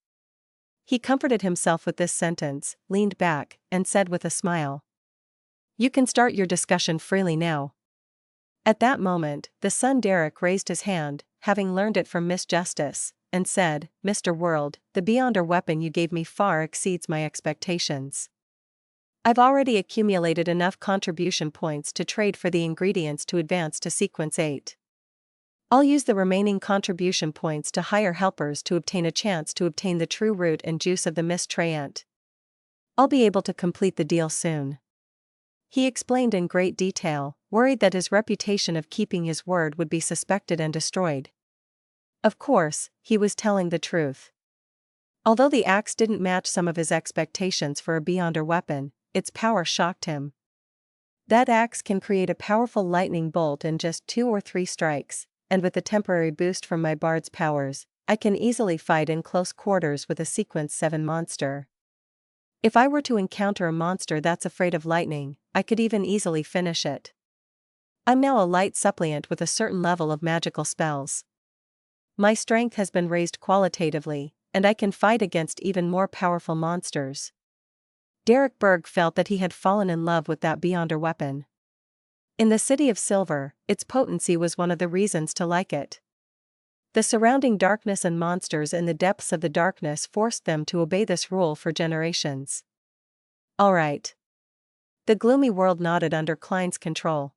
He comforted himself with this sentence, leaned back, and said with a smile, You can start your discussion freely now. At that moment, the son Derrick raised his hand, having learned it from Miss Justice, and said, Mr. World, the Beyonder weapon you gave me far exceeds my expectations. I've already accumulated enough contribution points to trade for the ingredients to advance to sequence 8. I'll use the remaining contribution points to hire helpers to obtain a chance to obtain the true root and juice of the Miss Trayant. I'll be able to complete the deal soon. He explained in great detail, worried that his reputation of keeping his word would be suspected and destroyed. Of course, he was telling the truth. Although the axe didn't match some of his expectations for a Beyonder weapon, its power shocked him. That axe can create a powerful lightning bolt in just 2 or 3 strikes, and with a temporary boost from my bard's powers, I can easily fight in close quarters with a sequence 7 monster. If I were to encounter a monster that's afraid of lightning, I could even easily finish it. I'm now a light suppliant with a certain level of magical spells. My strength has been raised qualitatively, and I can fight against even more powerful monsters. Derrick Berg felt that he had fallen in love with that Beyonder weapon. In the City of Silver, its potency was one of the reasons to like it. The surrounding darkness and monsters in the depths of the darkness forced them to obey this rule for generations. All right. The gloomy world nodded under Klein's control.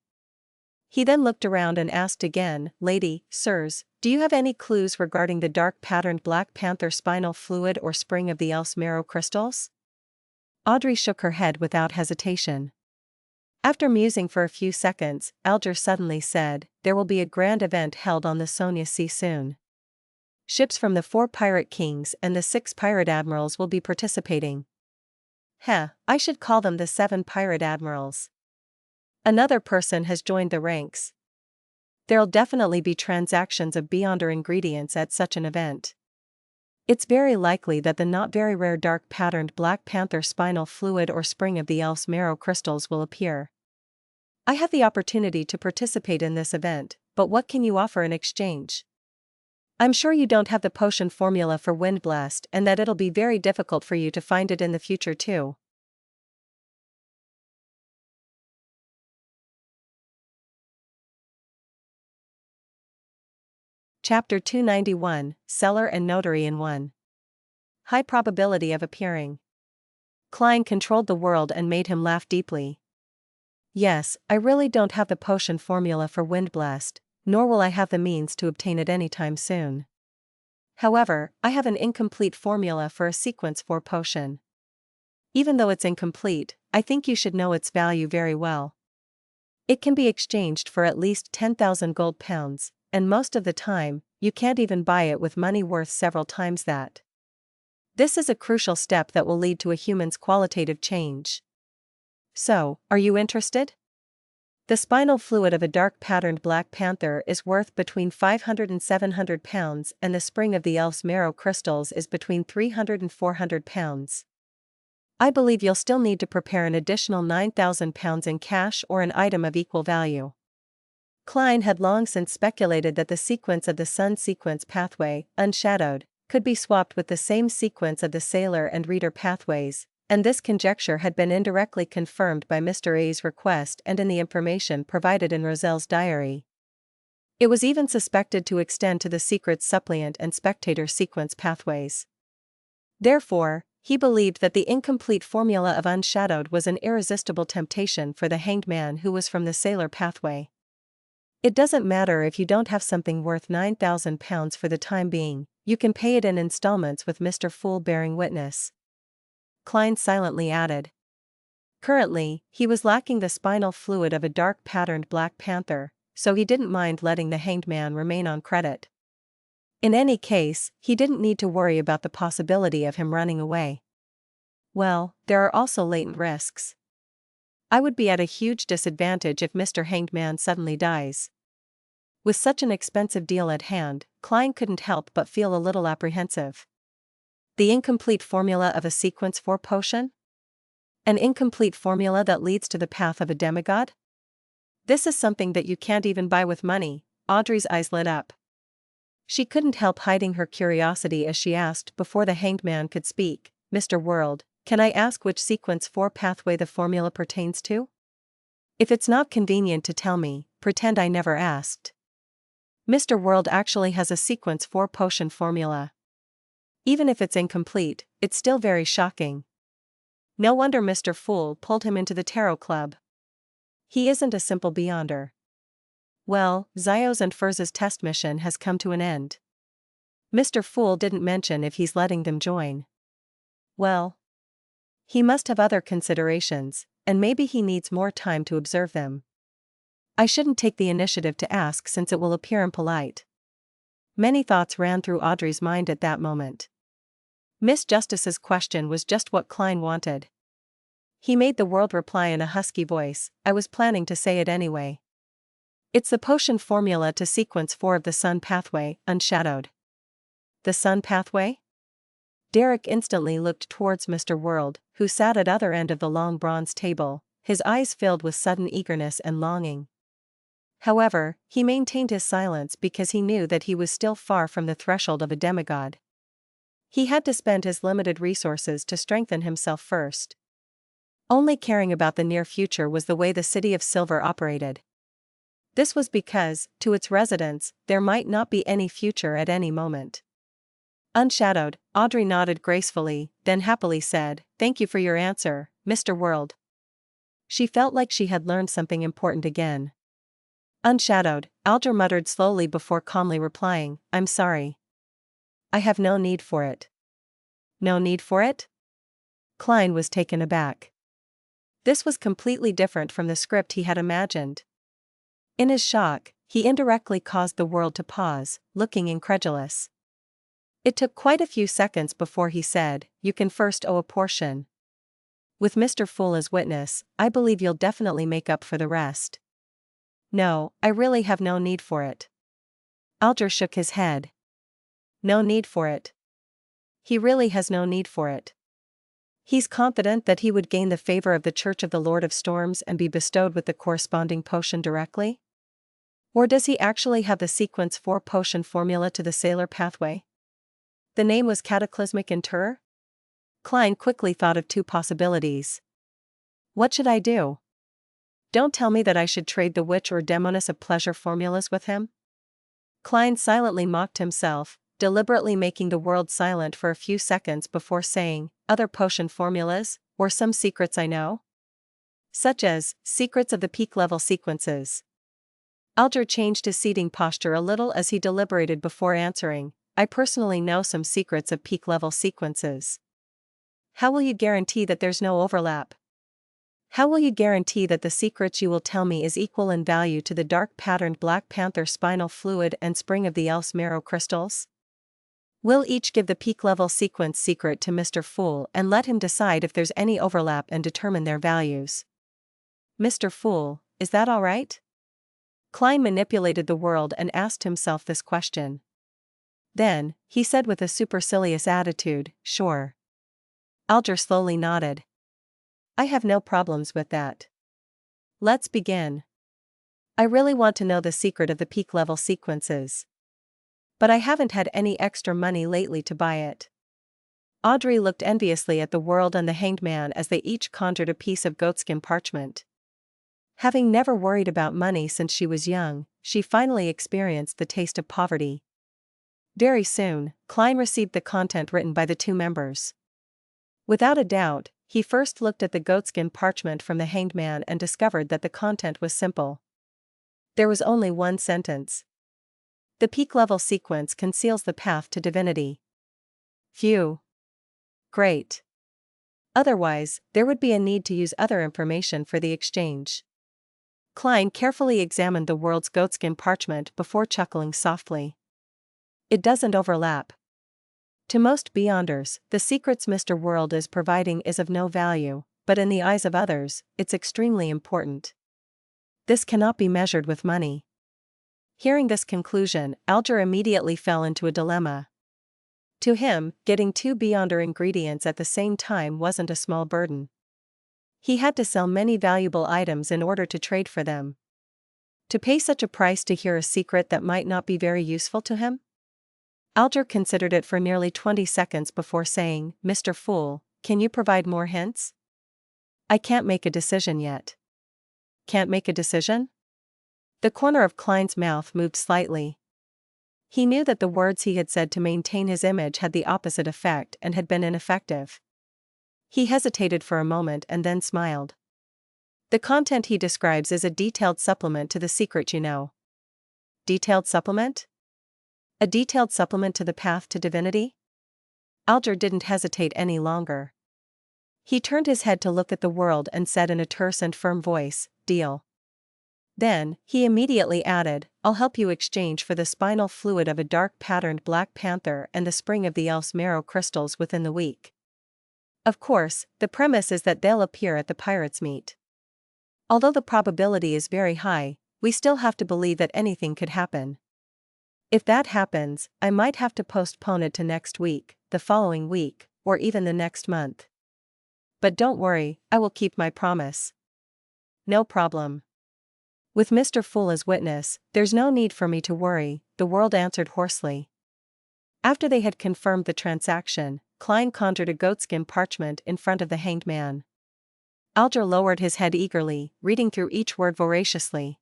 He then looked around and asked again, Lady, sirs, do you have any clues regarding the dark-patterned Black Panther spinal fluid or spring of the Elf's marrow crystals? Audrey shook her head without hesitation. After musing for a few seconds, Alger suddenly said, There will be a grand event held on the Sonia Sea soon. Ships from the 4 pirate kings and the 6 pirate admirals will be participating. I should call them the 7 pirate admirals. Another person has joined the ranks. There'll definitely be transactions of Beyonder ingredients at such an event. It's very likely that the not very rare dark-patterned Black Panther spinal fluid or spring of the Elf's marrow crystals will appear. I have the opportunity to participate in this event, but what can you offer in exchange? I'm sure you don't have the potion formula for Windblast and that it'll be very difficult for you to find it in the future too. Chapter 291, Seller and Notary in One. High probability of appearing. Klein controlled the world and made him laugh deeply. Yes, I really don't have the potion formula for Windblast, nor will I have the means to obtain it anytime soon. However, I have an incomplete formula for a sequence 4 potion. Even though it's incomplete, I think you should know its value very well. It can be exchanged for at least 10,000 gold pounds, and most of the time, you can't even buy it with money worth several times that. This is a crucial step that will lead to a human's qualitative change. So, are you interested? The spinal fluid of a dark patterned black panther is worth between 500 and 700 pounds, and the spring of the elf's marrow crystals is between 300 and 400 pounds. I believe you'll still need to prepare an additional 9,000 pounds in cash or an item of equal value. Klein had long since speculated that the sequence of the Sun sequence pathway, unshadowed, could be swapped with the same sequence of the Sailor and Reader pathways, and this conjecture had been indirectly confirmed by Mr. A's request and in the information provided in Rozelle's diary. It was even suspected to extend to the secret suppliant and spectator sequence pathways. Therefore, he believed that the incomplete formula of Unshadowed was an irresistible temptation for the hanged man who was from the Sailor pathway. It doesn't matter if you don't have something worth 9,000 pounds for the time being, you can pay it in installments with Mr. Fool bearing witness. Klein silently added. Currently, he was lacking the spinal fluid of a dark patterned black panther, so he didn't mind letting the hanged man remain on credit. In any case, he didn't need to worry about the possibility of him running away. Well, there are also latent risks. I would be at a huge disadvantage if Mr. Hanged Man suddenly dies. With such an expensive deal at hand, Klein couldn't help but feel a little apprehensive. The incomplete formula of a sequence 4 potion? An incomplete formula that leads to the path of a demigod? This is something that you can't even buy with money. Audrey's eyes lit up. She couldn't help hiding her curiosity as she asked before the hanged man could speak, Mr. World, can I ask which sequence 4 pathway the formula pertains to? If it's not convenient to tell me, pretend I never asked. Mr. World actually has a sequence 4 potion formula. Even if it's incomplete, it's still very shocking. No wonder Mr. Fool pulled him into the tarot club. He isn't a simple beyonder. Well, Zio's and Furz's test mission has come to an end. Mr. Fool didn't mention if he's letting them join. Well, he must have other considerations, and maybe he needs more time to observe them. I shouldn't take the initiative to ask since it will appear impolite. Many thoughts ran through Audrey's mind at that moment. Miss Justice's question was just what Klein wanted. He made the world reply in a husky voice, I was planning to say it anyway. It's the potion formula to sequence 4 of the Sun pathway, unshadowed. The Sun pathway? Derrick instantly looked towards Mr. World, who sat at other end of the long bronze table, his eyes filled with sudden eagerness and longing. However, he maintained his silence because he knew that he was still far from the threshold of a demigod. He had to spend his limited resources to strengthen himself first. Only caring about the near future was the way the City of Silver operated. This was because, to its residents, there might not be any future at any moment. Unshadowed, Audrey nodded gracefully, then happily said, Thank you for your answer, Mr. World. She felt like she had learned something important again. Unshadowed, Alger muttered slowly before calmly replying, I'm sorry. I have no need for it. No need for it? Klein was taken aback. This was completely different from the script he had imagined. In his shock, he indirectly caused the world to pause, looking incredulous. It took quite a few seconds before he said, You can first owe a portion. With Mr. Fool as witness, I believe you'll definitely make up for the rest. No, I really have no need for it. Alger shook his head. No need for it. He really has no need for it. He's confident that he would gain the favor of the Church of the Lord of Storms and be bestowed with the corresponding potion directly? Or does he actually have the sequence 4 potion formula to the Sailor pathway? The name was Cataclysmic Interr? Klein quickly thought of 2 possibilities. What should I do? Don't tell me that I should trade the Witch or Demoness of Pleasure formulas with him? Klein silently mocked himself, deliberately making the world silent for a few seconds before saying, other potion formulas, or some secrets I know? Such as, secrets of the peak level sequences. Alger changed his seating posture a little as he deliberated before answering, I personally know some secrets of peak level sequences. How will you guarantee that there's no overlap? How will you guarantee that the secrets you will tell me is equal in value to the dark patterned Black Panther spinal fluid and spring of the Elf's marrow crystals? We'll each give the peak level sequence secret to Mr. Fool and let him decide if there's any overlap and determine their values. Mr. Fool, is that all right? Klein manipulated the world and asked himself this question. Then, he said with a supercilious attitude, sure. Alger slowly nodded. I have no problems with that. Let's begin. I really want to know the secret of the peak level sequences. But I haven't had any extra money lately to buy it. Audrey looked enviously at the world and the hanged man as they each conjured a piece of goatskin parchment. Having never worried about money since she was young, she finally experienced the taste of poverty. Very soon, Klein received the content written by the two members. Without a doubt, he first looked at the goatskin parchment from the hanged man and discovered that the content was simple. There was only one sentence. The peak level sequence conceals the path to divinity. Phew. Great. Otherwise, there would be a need to use other information for the exchange. Klein carefully examined the world's goatskin parchment before chuckling softly. It doesn't overlap. To most Beyonders, the secrets Mr. World is providing is of no value, but in the eyes of others, it's extremely important. This cannot be measured with money. Hearing this conclusion, Alger immediately fell into a dilemma. To him, getting two Beyonder ingredients at the same time wasn't a small burden. He had to sell many valuable items in order to trade for them. To pay such a price to hear a secret that might not be very useful to him? Alger considered it for nearly 20 seconds before saying, Mr. Fool, can you provide more hints? I can't make a decision yet. Can't make a decision? The corner of Klein's mouth moved slightly. He knew that the words he had said to maintain his image had the opposite effect and had been ineffective. He hesitated for a moment and then smiled. The content he describes is a detailed supplement to the secret you know. Detailed supplement? A detailed supplement to the path to divinity? Alger didn't hesitate any longer. He turned his head to look at the world and said in a terse and firm voice, deal. Then, he immediately added, I'll help you exchange for the spinal fluid of a dark patterned Black Panther and the spring of the Elf's marrow crystals within the week. Of course, the premise is that they'll appear at the pirates' meet. Although the probability is very high, we still have to believe that anything could happen. If that happens, I might have to postpone it to next week, the following week, or even the next month. But don't worry, I will keep my promise. No problem. With Mr. Fool as witness, there's no need for me to worry, the world answered hoarsely. After they had confirmed the transaction, Klein conjured a goatskin parchment in front of the hanged man. Alger lowered his head eagerly, reading through each word voraciously.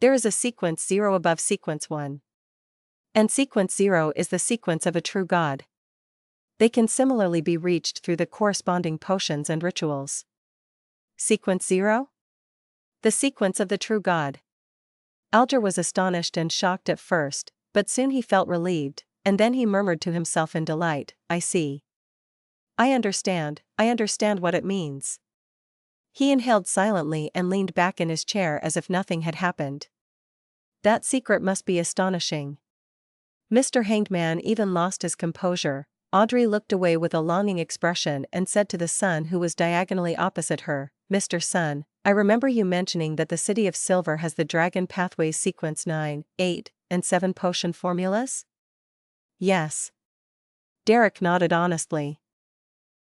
There is a sequence 0 above sequence 1. And sequence 0 is the sequence of a true god. They can similarly be reached through the corresponding potions and rituals. Sequence 0? The sequence of the true god. Alger was astonished and shocked at first, but soon he felt relieved, and then he murmured to himself in delight, I see. I understand what it means. He inhaled silently and leaned back in his chair as if nothing had happened. That secret must be astonishing. Mr. Hanged Man even lost his composure. Audrey looked away with a longing expression and said to the son who was diagonally opposite her, Mr. Sun, I remember you mentioning that the City of Silver has the Dragon Pathways sequence 9, 8, and 7 potion formulas? Yes. Derrick nodded honestly.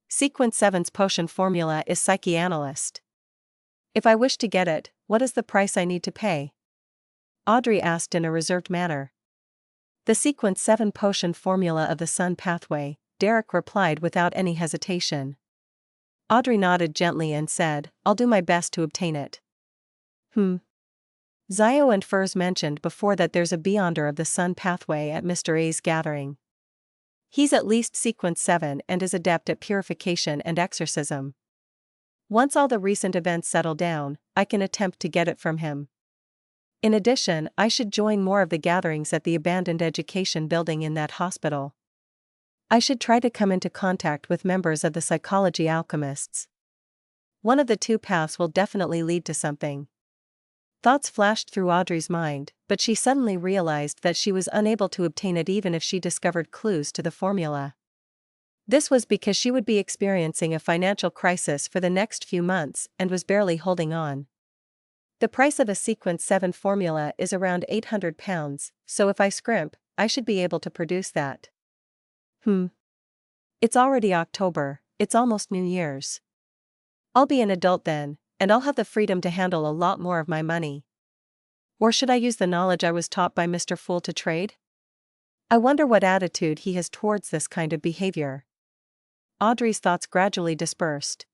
Sequence 7's potion formula is Psychoanalyst. If I wish to get it, what is the price I need to pay? Audrey asked in a reserved manner. The sequence 7 potion formula of the Sun Pathway, Derrick replied without any hesitation. Audrey nodded gently and said, I'll do my best to obtain it. Zio and Furs mentioned before that there's a Beyonder of the Sun pathway at Mr. A's gathering. He's at least sequence 7 and is adept at purification and exorcism. Once all the recent events settle down, I can attempt to get it from him. In addition, I should join more of the gatherings at the abandoned education building in that hospital. I should try to come into contact with members of the psychology alchemists. One of the two paths will definitely lead to something. Thoughts flashed through Audrey's mind, but she suddenly realized that she was unable to obtain it even if she discovered clues to the formula. This was because she would be experiencing a financial crisis for the next few months and was barely holding on. The price of a sequence 7 formula is around £800, so if I scrimp, I should be able to produce that. It's already October, it's almost New Year's. I'll be an adult then, and I'll have the freedom to handle a lot more of my money. Or should I use the knowledge I was taught by Mr. Fool to trade? I wonder what attitude he has towards this kind of behavior. Audrey's thoughts gradually dispersed.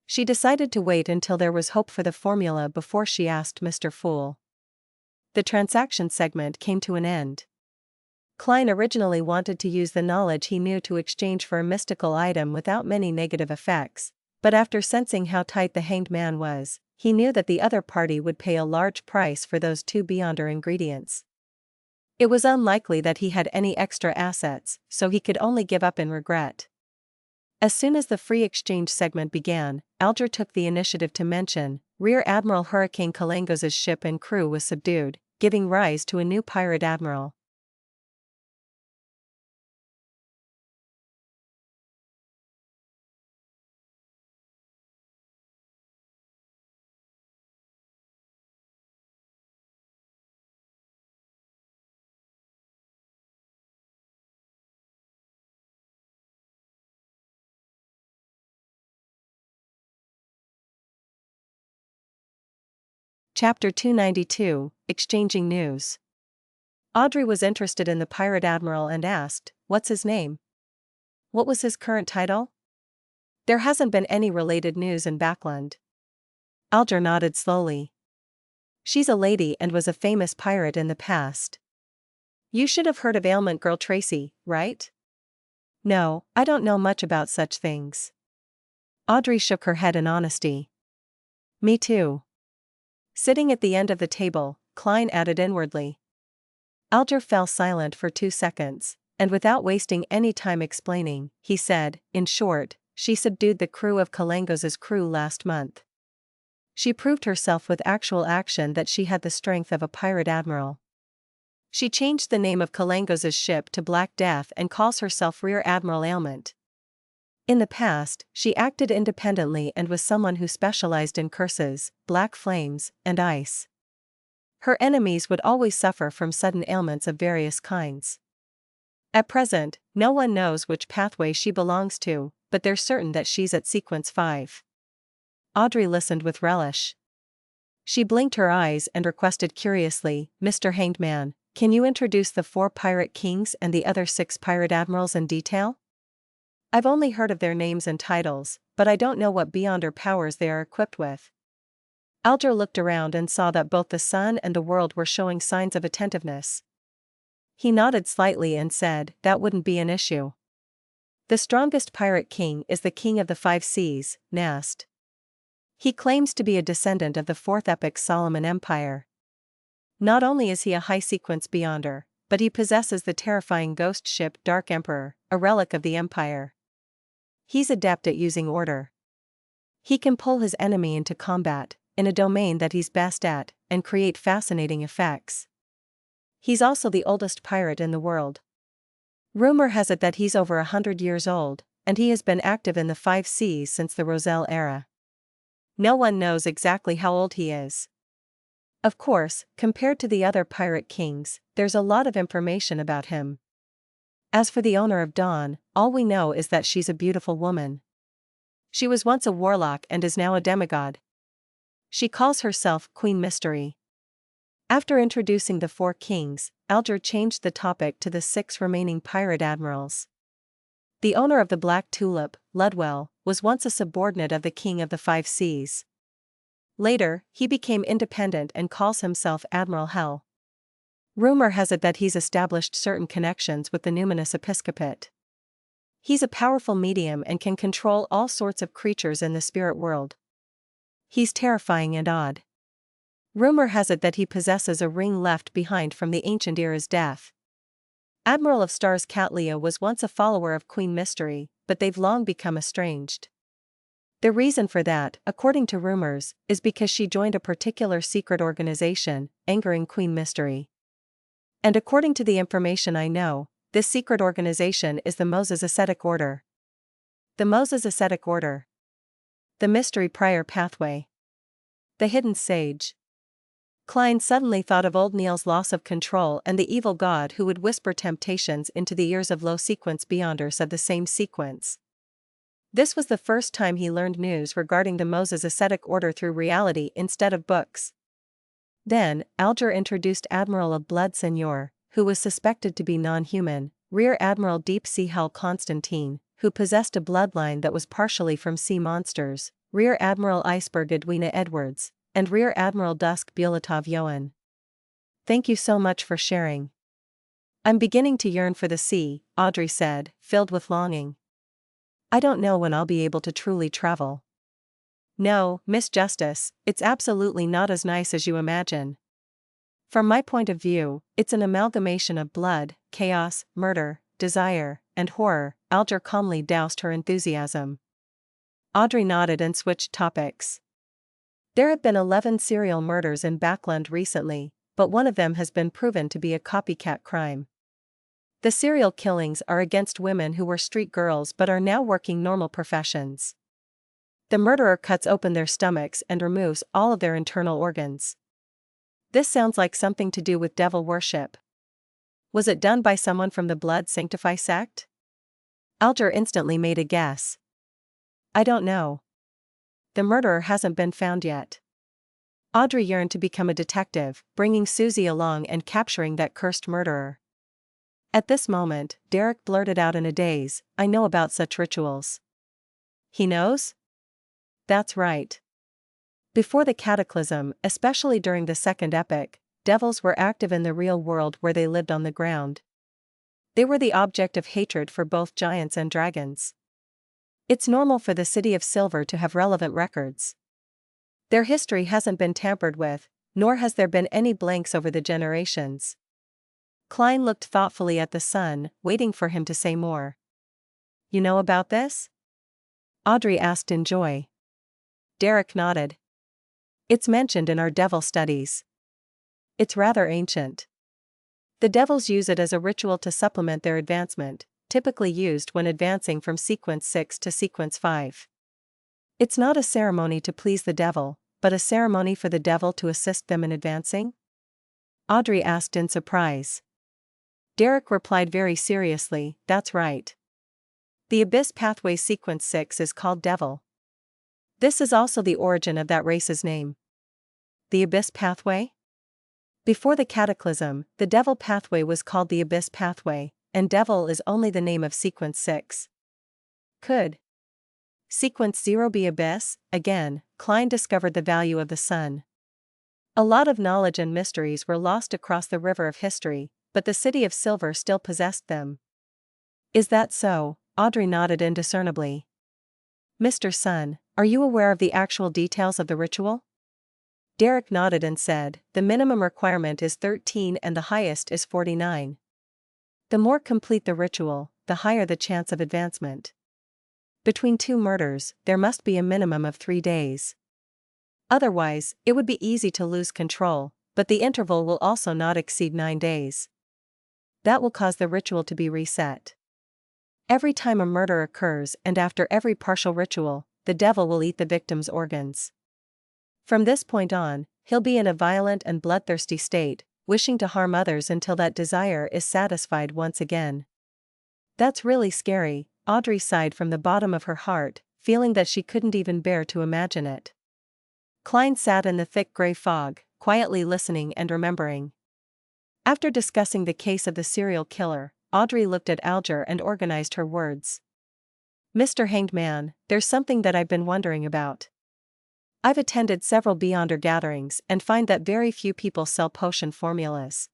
She decided to wait until there was hope for the formula before she asked Mr. Fool. The transaction segment came to an end. Klein originally wanted to use the knowledge he knew to exchange for a mystical item without many negative effects, but after sensing how tight the hanged man was, he knew that the other party would pay a large price for those two Beyonder ingredients. It was unlikely that he had any extra assets, so he could only give up in regret. As soon as the free exchange segment began, Alger took the initiative to mention, Rear Admiral Hurricane Kalangos's ship and crew was subdued, giving rise to a new pirate admiral. Chapter 292, Exchanging News. Audrey was interested in the pirate admiral and asked, "What's his name? What was his current title?" "There hasn't been any related news in Backland." Alger nodded slowly. "She's a lady and was a famous pirate in the past. You should have heard of Ailment Girl Tracy, right?" "No, I don't know much about such things." Audrey shook her head in honesty. "Me too." Sitting at the end of the table, Klein added inwardly. Alger fell silent for 2 seconds, and without wasting any time explaining, he said, "In short, she subdued the crew of Kalangos's crew last month. She proved herself with actual action that she had the strength of a pirate admiral. She changed the name of Kalangos's ship to Black Death and calls herself Rear Admiral Ailment. In the past, she acted independently and was someone who specialized in curses, black flames, and ice. Her enemies would always suffer from sudden ailments of various kinds. At present, no one knows which pathway she belongs to, but they're certain that she's at sequence 5. Audrey listened with relish. She blinked her eyes and requested curiously, "Mr. Hanged Man, can you introduce the 4 pirate kings and the other 6 pirate admirals in detail? I've only heard of their names and titles, but I don't know what Beyonder powers they are equipped with." Alger looked around and saw that both the sun and the world were showing signs of attentiveness. He nodded slightly and said, "That wouldn't be an issue. The strongest pirate king is the king of the 5 seas, Nast. He claims to be a descendant of the 4th epoch Solomon Empire. Not only is he a high-sequence Beyonder, but he possesses the terrifying ghost ship Dark Emperor, a relic of the Empire. He's adept at using order. He can pull his enemy into combat, in a domain that he's best at, and create fascinating effects. He's also the oldest pirate in the world. Rumor has it that he's over 100 years old, and he has been active in the 5 seas since the Roselle era. No one knows exactly how old he is. Of course, compared to the other pirate kings, there's a lot of information about him. As for the owner of Dawn, all we know is that she's a beautiful woman. She was once a warlock and is now a demigod. She calls herself Queen Mystery." After introducing the 4 kings, Alger changed the topic to the 6 remaining pirate admirals. The owner of the Black Tulip, Ludwell, was once a subordinate of the King of the 5 Seas. Later, he became independent and calls himself Admiral Hell. Rumor has it that he's established certain connections with the numinous episcopate. He's a powerful medium and can control all sorts of creatures in the spirit world. He's terrifying and odd. Rumor has it that he possesses a ring left behind from the ancient era's death. Admiral of Stars Catlia was once a follower of Queen Mystery, but they've long become estranged. The reason for that, according to rumors, is because she joined a particular secret organization, angering Queen Mystery. And according to the information I know, this secret organization is the Moses Ascetic Order. The Moses Ascetic Order. The Mystery Prior Pathway. The Hidden Sage. Klein suddenly thought of old Neil's loss of control and the evil god who would whisper temptations into the ears of low sequence beyonders of the same sequence. This was the first time he learned news regarding the Moses Ascetic Order through reality instead of books. Then, Alger introduced Admiral of Blood Seigneur, who was suspected to be non-human, Rear Admiral Deep Sea Hell Constantine, who possessed a bloodline that was partially from sea monsters, Rear Admiral Iceberg Edwina Edwards, and Rear Admiral Dusk Bulatov Yoan. Thank you so much for sharing. I'm beginning to yearn for the sea, Audrey said, filled with longing. I don't know when I'll be able to truly travel. No, Miss Justice, it's absolutely not as nice as you imagine. From my point of view, it's an amalgamation of blood, chaos, murder, desire, and horror. Alger calmly doused her enthusiasm. Audrey nodded and switched topics. There have been 11 serial murders in Backland recently, but one of them has been proven to be a copycat crime. The serial killings are against women who were street girls but are now working normal professions. The murderer cuts open their stomachs and removes all of their internal organs. This sounds like something to do with devil worship. Was it done by someone from the Blood Sanctify sect? Alger instantly made a guess. I don't know. The murderer hasn't been found yet. Audrey yearned to become a detective, bringing Susie along and capturing that cursed murderer. At this moment, Derrick blurted out in a daze, I know about such rituals. He knows? That's right. Before the cataclysm, especially during the second epoch, devils were active in the real world where they lived on the ground. They were the object of hatred for both giants and dragons. It's normal for the City of Silver to have relevant records. Their history hasn't been tampered with, nor has there been any blanks over the generations. Klein looked thoughtfully at the son, waiting for him to say more. You know about this? Audrey asked in joy. Derrick nodded. It's mentioned in our devil studies. It's rather ancient. The devils use it as a ritual to supplement their advancement, typically used when advancing from sequence 6 to sequence 5. It's not a ceremony to please the devil, but a ceremony for the devil to assist them in advancing? Audrey asked in surprise. Derrick replied very seriously, that's right. The Abyss Pathway sequence 6 is called Devil. This is also the origin of that race's name. The Abyss Pathway? Before the Cataclysm, the Devil Pathway was called the Abyss Pathway, and Devil is only the name of sequence 6. Could sequence 0 be Abyss? Again, Klein discovered the value of the sun. A lot of knowledge and mysteries were lost across the river of history, but the City of Silver still possessed them. Is that so? Audrey nodded indiscernibly. Mr. Sun, are you aware of the actual details of the ritual? Derrick nodded and said, the minimum requirement is 13 and the highest is 49. The more complete the ritual, the higher the chance of advancement. Between two murders, there must be a minimum of 3 days. Otherwise, it would be easy to lose control, but the interval will also not exceed 9 days. That will cause the ritual to be reset. Every time a murder occurs and after every partial ritual, the devil will eat the victim's organs. From this point on, he'll be in a violent and bloodthirsty state, wishing to harm others until that desire is satisfied once again. That's really scary, Audrey sighed from the bottom of her heart, feeling that she couldn't even bear to imagine it. Klein sat in the thick gray fog, quietly listening and remembering. After discussing the case of the serial killer, Audrey looked at Alger and organized her words. Mr. Hanged Man, there's something that I've been wondering about. I've attended several Beyonder gatherings and find that very few people sell potion formulas.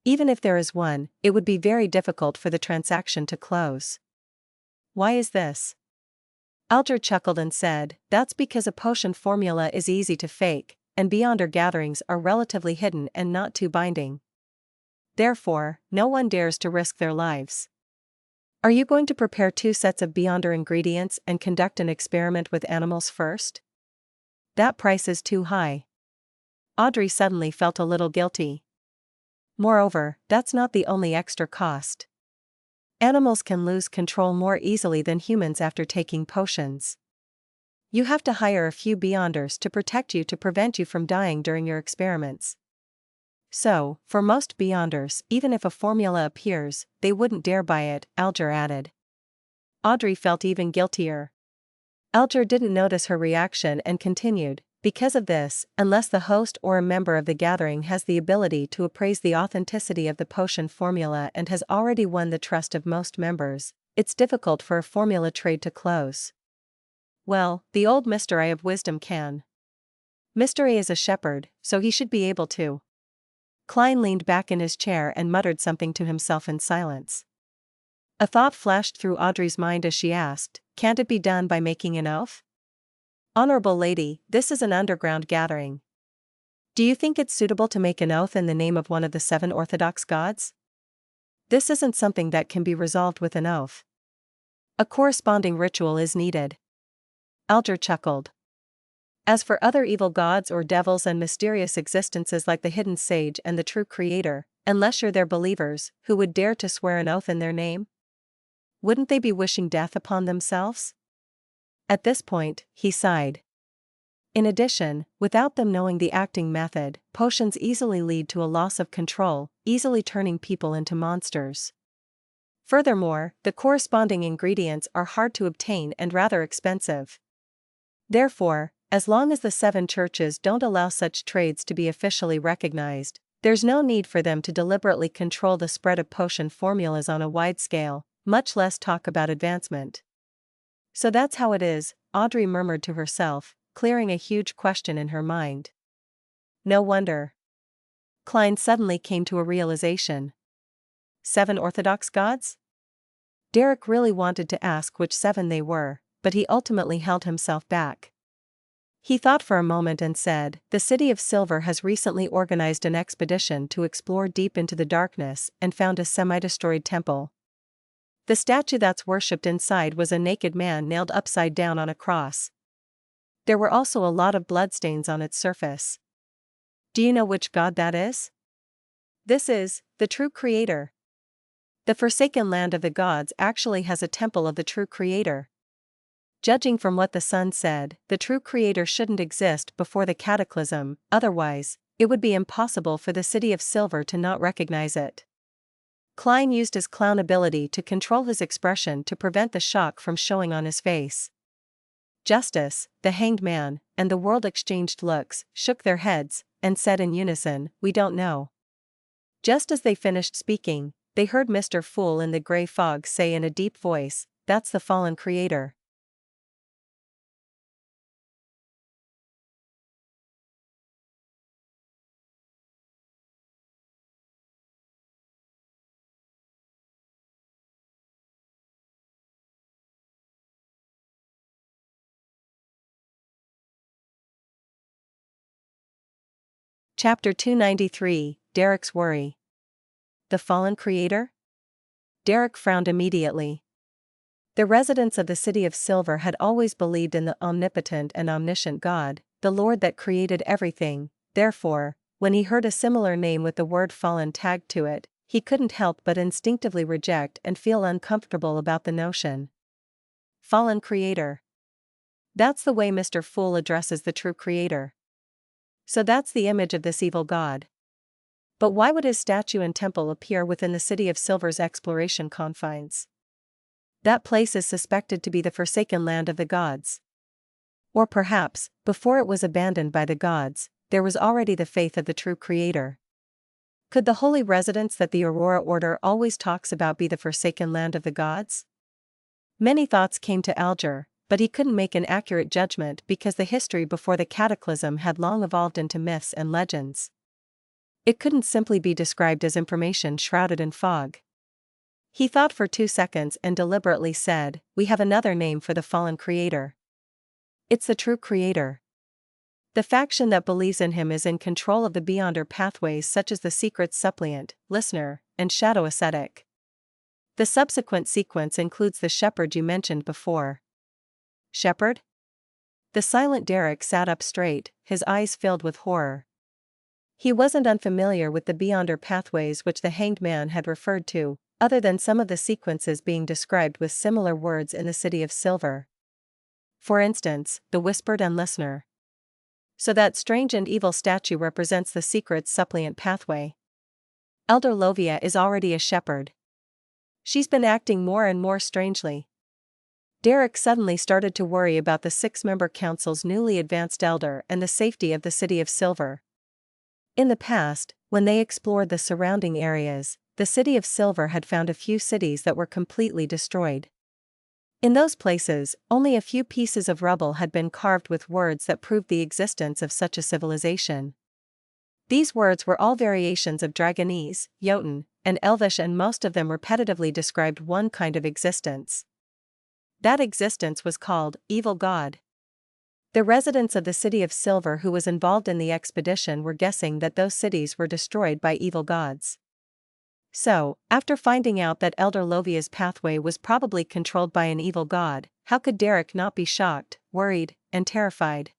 Even if there is one, it would be very difficult for the transaction to close. Why is this? Alger chuckled and said, that's because a potion formula is easy to fake, and Beyonder gatherings are relatively hidden and not too binding. Therefore, no one dares to risk their lives. Are you going to prepare 2 sets of Beyonder ingredients and conduct an experiment with animals first? That price is too high. Audrey suddenly felt a little guilty. Moreover, that's not the only extra cost. Animals can lose control more easily than humans after taking potions. You have to hire a few Beyonders to protect you to prevent you from dying during your experiments. So, for most Beyonders, even if a formula appears, they wouldn't dare buy it, Alger added. Audrey felt even guiltier. Alger didn't notice her reaction and continued, because of this, unless the host or a member of the gathering has the ability to appraise the authenticity of the potion formula and has already won the trust of most members, it's difficult for a formula trade to close. Well, the old Mr. Eye of Wisdom can. Mr. A is a shepherd, so he should be able to. Klein leaned back in his chair and muttered something to himself in silence. A thought flashed through Audrey's mind as she asked, can't it be done by making an oath? Honorable lady, this is an underground gathering. Do you think it's suitable to make an oath in the name of one of the 7 orthodox gods? This isn't something that can be resolved with an oath. A corresponding ritual is needed. Alger chuckled. As for other evil gods or devils and mysterious existences like the hidden sage and the true creator, unless you're their believers, who would dare to swear an oath in their name? Wouldn't they be wishing death upon themselves? At this point, he sighed. In addition, without them knowing the acting method, potions easily lead to a loss of control, easily turning people into monsters. Furthermore, the corresponding ingredients are hard to obtain and rather expensive. Therefore, as long as the 7 churches don't allow such trades to be officially recognized, there's no need for them to deliberately control the spread of potion formulas on a wide scale, much less talk about advancement. So that's how it is, Audrey murmured to herself, clearing a huge question in her mind. No wonder. Klein suddenly came to a realization. 7 orthodox gods? Derrick really wanted to ask which 7 they were, but he ultimately held himself back. He thought for a moment and said, the City of Silver has recently organized an expedition to explore deep into the darkness and found a semi-destroyed temple. The statue that's worshipped inside was a naked man nailed upside down on a cross. There were also a lot of bloodstains on its surface. Do you know which god that is? This is the true creator. The forsaken land of the gods actually has a temple of the true creator. Judging from what the sun said, the true creator shouldn't exist before the cataclysm, otherwise, it would be impossible for the City of Silver to not recognize it. Klein used his clown ability to control his expression to prevent the shock from showing on his face. Justice, the Hanged Man, and the world exchanged looks, shook their heads, and said in unison, we don't know. Just as they finished speaking, they heard Mr. Fool in the gray fog say in a deep voice, that's the fallen creator. Chapter 293, Derrick's Worry. The fallen creator? Derrick frowned immediately. The residents of the City of Silver had always believed in the omnipotent and omniscient God, the Lord that created everything. Therefore, when he heard a similar name with the word fallen tagged to it, he couldn't help but instinctively reject and feel uncomfortable about the notion. Fallen creator. That's the way Mr. Fool addresses the true creator. So that's the image of this evil god. But why would his statue and temple appear within the City of Silver's exploration confines? That place is suspected to be the forsaken land of the gods. Or perhaps, before it was abandoned by the gods, there was already the faith of the true creator. Could the holy residence that the Aurora Order always talks about be the forsaken land of the gods? Many thoughts came to Alger, but he couldn't make an accurate judgment because the history before the cataclysm had long evolved into myths and legends. It couldn't simply be described as information shrouded in fog. He thought for 2 seconds and deliberately said, "We have another name for the fallen creator. It's the true creator. The faction that believes in him is in control of the beyonder pathways such as the secret suppliant, listener, and shadow ascetic." The subsequent sequence includes the shepherd you mentioned before. Shepherd? The silent Derrick sat up straight, his eyes filled with horror. He wasn't unfamiliar with the beyonder pathways which the hanged man had referred to, other than some of the sequences being described with similar words in the City of Silver. For instance, the whispered and listener. So that strange and evil statue represents the secret suppliant pathway. Elder Lovia is already a shepherd. She's been acting more and more strangely. Derrick suddenly started to worry about the 6-member council's newly advanced elder and the safety of the City of Silver. In the past, when they explored the surrounding areas, the City of Silver had found a few cities that were completely destroyed. In those places, only a few pieces of rubble had been carved with words that proved the existence of such a civilization. These words were all variations of Dragonese, Jotun, and Elvish, and most of them repetitively described one kind of existence. That existence was called Evil God. The residents of the City of Silver who was involved in the expedition were guessing that those cities were destroyed by evil gods. So, after finding out that Elder Lovia's pathway was probably controlled by an evil god, how could Derrick not be shocked, worried, and terrified?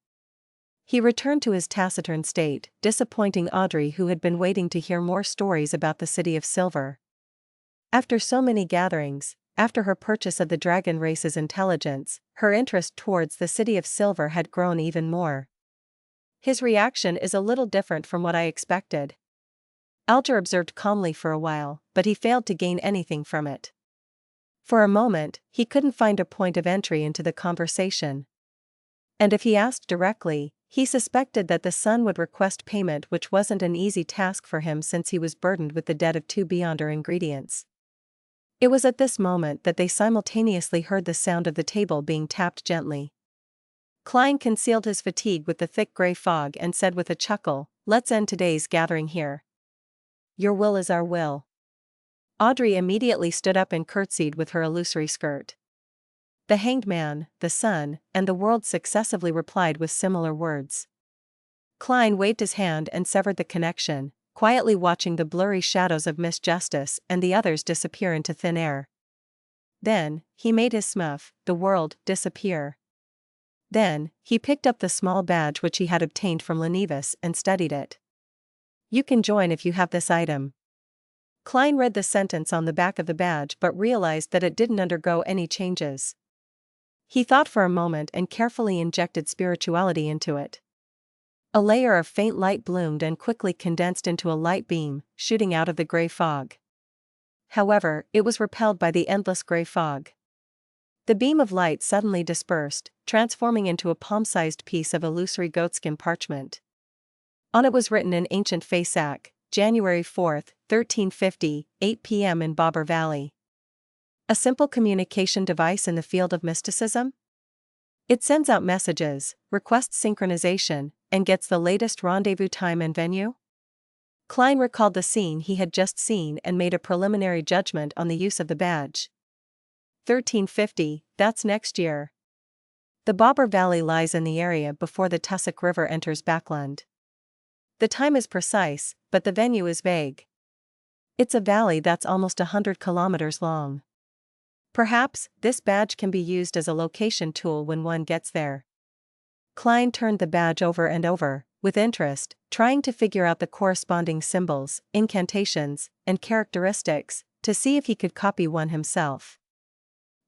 He returned to his taciturn state, disappointing Audrey, who had been waiting to hear more stories about the City of Silver. After so many gatherings, after her purchase of the dragon race's intelligence, her interest towards the City of Silver had grown even more. His reaction is a little different from what I expected. Alger observed calmly for a while, but he failed to gain anything from it. For a moment, he couldn't find a point of entry into the conversation. And if he asked directly, he suspected that the son would request payment, which wasn't an easy task for him since he was burdened with the debt of 2 beyonder ingredients. It was at this moment that they simultaneously heard the sound of the table being tapped gently. Klein concealed his fatigue with the thick gray fog and said with a chuckle, "Let's end today's gathering here. Your will is our will." Audrey immediately stood up and curtsied with her illusory skirt. The hanged man, the sun, and the world successively replied with similar words. Klein waved his hand and severed the connection, quietly watching the blurry shadows of Miss Justice and the others disappear into thin air. Then, he made his smuff, the world, disappear. Then, he picked up the small badge which he had obtained from Lenivus and studied it. "You can join if you have this item." Klein read the sentence on the back of the badge but realized that it didn't undergo any changes. He thought for a moment and carefully injected spirituality into it. A layer of faint light bloomed and quickly condensed into a light beam, shooting out of the gray fog. However, it was repelled by the endless gray fog. The beam of light suddenly dispersed, transforming into a palm-sized piece of illusory goatskin parchment. On it was written in ancient Fasak, January 4, 1350, 8 p.m. in Borough Valley. A simple communication device in the field of mysticism? It sends out messages, requests synchronization, and gets the latest rendezvous time and venue? Klein recalled the scene he had just seen and made a preliminary judgment on the use of the badge. 1350, that's next year. The Borough Valley lies in the area before the Tussock River enters Backland. The time is precise, but the venue is vague. It's a valley that's almost 100 kilometers long. Perhaps, this badge can be used as a location tool when one gets there. Klein turned the badge over and over, with interest, trying to figure out the corresponding symbols, incantations, and characteristics, to see if he could copy one himself.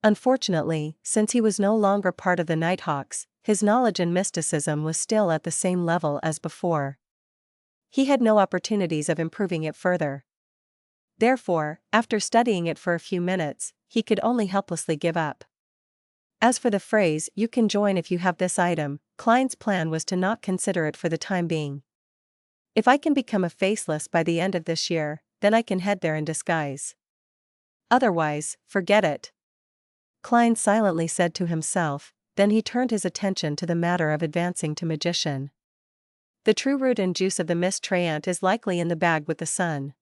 Unfortunately, since he was no longer part of the Nighthawks, his knowledge in mysticism was still at the same level as before. He had no opportunities of improving it further. Therefore, after studying it for a few minutes, he could only helplessly give up. As for the phrase, "You can join if you have this item," Klein's plan was to not consider it for the time being. If I can become a faceless by the end of this year, then I can head there in disguise. Otherwise, forget it. Klein silently said to himself, then he turned his attention to the matter of advancing to magician. The true root and juice of the mistreant is likely in the bag with the sun.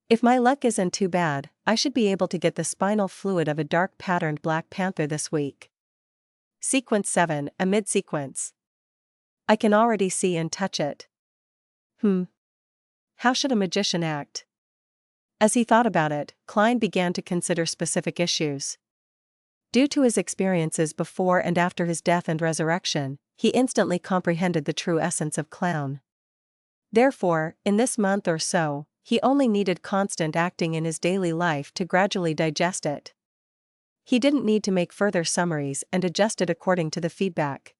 If my luck isn't too bad, I should be able to get the spinal fluid of a dark patterned black panther this week. Sequence 7, a mid-sequence. I can already see and touch it. How should a magician act? As he thought about it, Klein began to consider specific issues. Due to his experiences before and after his death and resurrection, he instantly comprehended the true essence of clown. Therefore, in this month or so, he only needed constant acting in his daily life to gradually digest it. He didn't need to make further summaries and adjust it according to the feedback.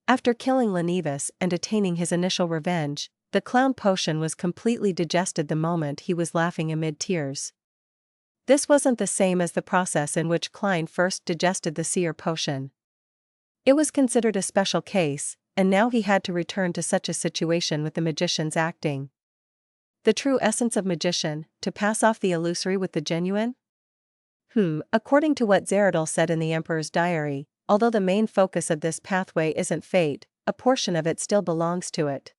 After killing Lenivus and attaining his initial revenge, the clown potion was completely digested the moment he was laughing amid tears. This wasn't the same as the process in which Klein first digested the seer potion. It was considered a special case, and now he had to return to such a situation with the magician's acting. The true essence of magician, to pass off the illusory with the genuine? According to what Zeradal said in the Emperor's Diary, although the main focus of this pathway isn't fate, a portion of it still belongs to it.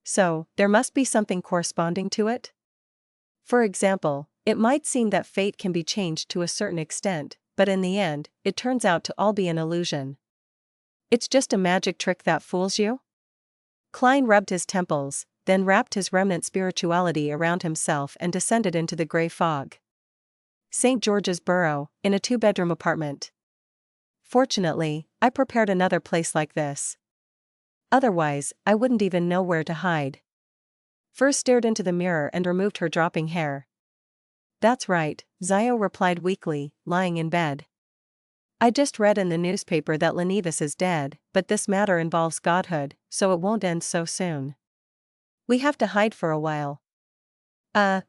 So, there must be something corresponding to it? For example, it might seem that fate can be changed to a certain extent, but in the end, it turns out to all be an illusion. It's just a magic trick that fools you? Klein rubbed his temples, then wrapped his remnant spirituality around himself and descended into the grey fog. St. George's Borough, in a 2-bedroom apartment. Fortunately, I prepared another place like this. Otherwise, I wouldn't even know where to hide. First stared into the mirror and removed her dropping hair. That's right, Zio replied weakly, lying in bed. I just read in the newspaper that Lenivus is dead, but this matter involves godhood, so it won't end so soon. We have to hide for a while.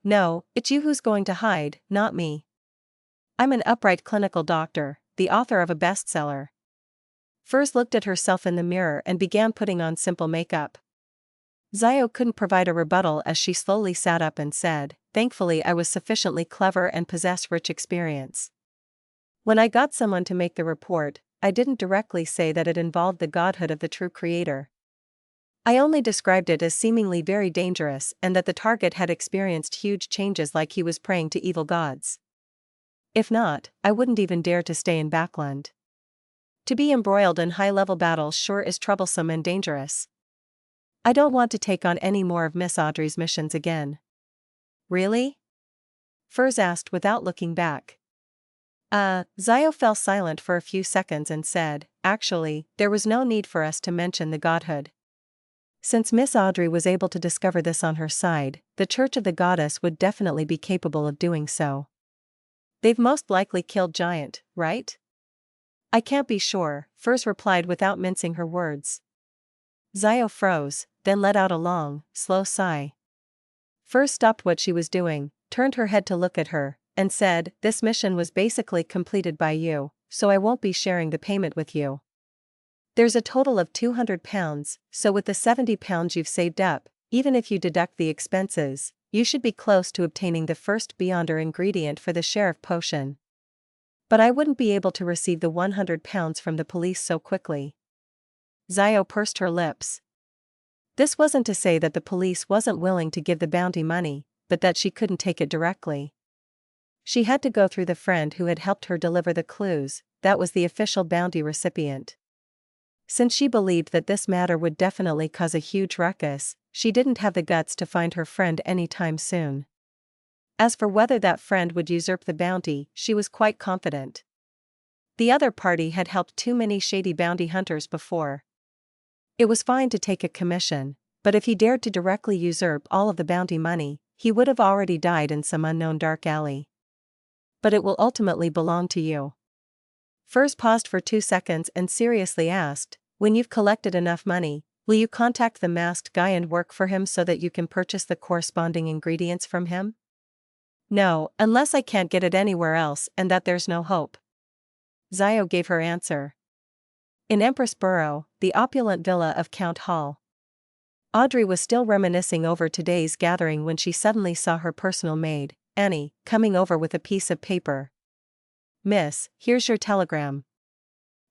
No, it's you who's going to hide, not me. I'm an upright clinical doctor, the author of a bestseller. Furs looked at herself in the mirror and began putting on simple makeup. Zio couldn't provide a rebuttal as she slowly sat up and said, "Thankfully I was sufficiently clever and possess rich experience. When I got someone to make the report, I didn't directly say that it involved the godhood of the true creator. I only described it as seemingly very dangerous and that the target had experienced huge changes like he was praying to evil gods. If not, I wouldn't even dare to stay in Backland. To be embroiled in high-level battles sure is troublesome and dangerous. I don't want to take on any more of Miss Audrey's missions again." "Really?" Furs asked without looking back. Zio fell silent for a few seconds and said, "Actually, there was no need for us to mention the godhood. Since Miss Audrey was able to discover this on her side, the Church of the Goddess would definitely be capable of doing so. They've most likely killed Giant, right?" "I can't be sure," Furs replied without mincing her words. Zio froze, then let out a long, slow sigh. Furs stopped what she was doing, turned her head to look at her, and said, "This mission was basically completed by you, so I won't be sharing the payment with you. There's a total of £200, so with the £70 you've saved up, even if you deduct the expenses, you should be close to obtaining the first Beyonder ingredient for the sheriff potion. But I wouldn't be able to receive the £100 from the police so quickly." Zio pursed her lips. This wasn't to say that the police wasn't willing to give the bounty money, but that she couldn't take it directly. She had to go through the friend who had helped her deliver the clues, that was the official bounty recipient. Since she believed that this matter would definitely cause a huge ruckus, she didn't have the guts to find her friend anytime soon. As for whether that friend would usurp the bounty, she was quite confident. The other party had helped too many shady bounty hunters before. It was fine to take a commission, but if he dared to directly usurp all of the bounty money, he would have already died in some unknown dark alley. "But it will ultimately belong to you." Furs paused for 2 seconds and seriously asked, "When you've collected enough money, will you contact the masked guy and work for him so that you can purchase the corresponding ingredients from him?" "No, unless I can't get it anywhere else and that there's no hope." Zio gave her answer. In Empress Borough, the opulent villa of Count Hall. Audrey was still reminiscing over today's gathering when she suddenly saw her personal maid, Annie, coming over with a piece of paper. "Miss, here's your telegram."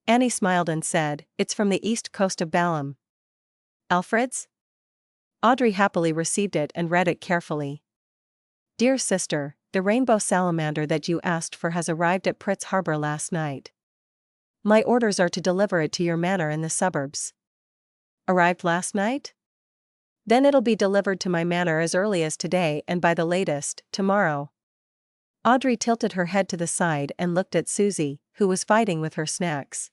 Annie smiled and said, "It's from the east coast of Balaam." "Alfred's?" Audrey happily received it and read it carefully. "Dear sister, the rainbow salamander that you asked for has arrived at Pritz Harbor last night. My orders are to deliver it to your manor in the suburbs." "Arrived last night? Then it'll be delivered to my manor as early as today and by the latest, tomorrow." Audrey tilted her head to the side and looked at Susie, who was fighting with her snacks.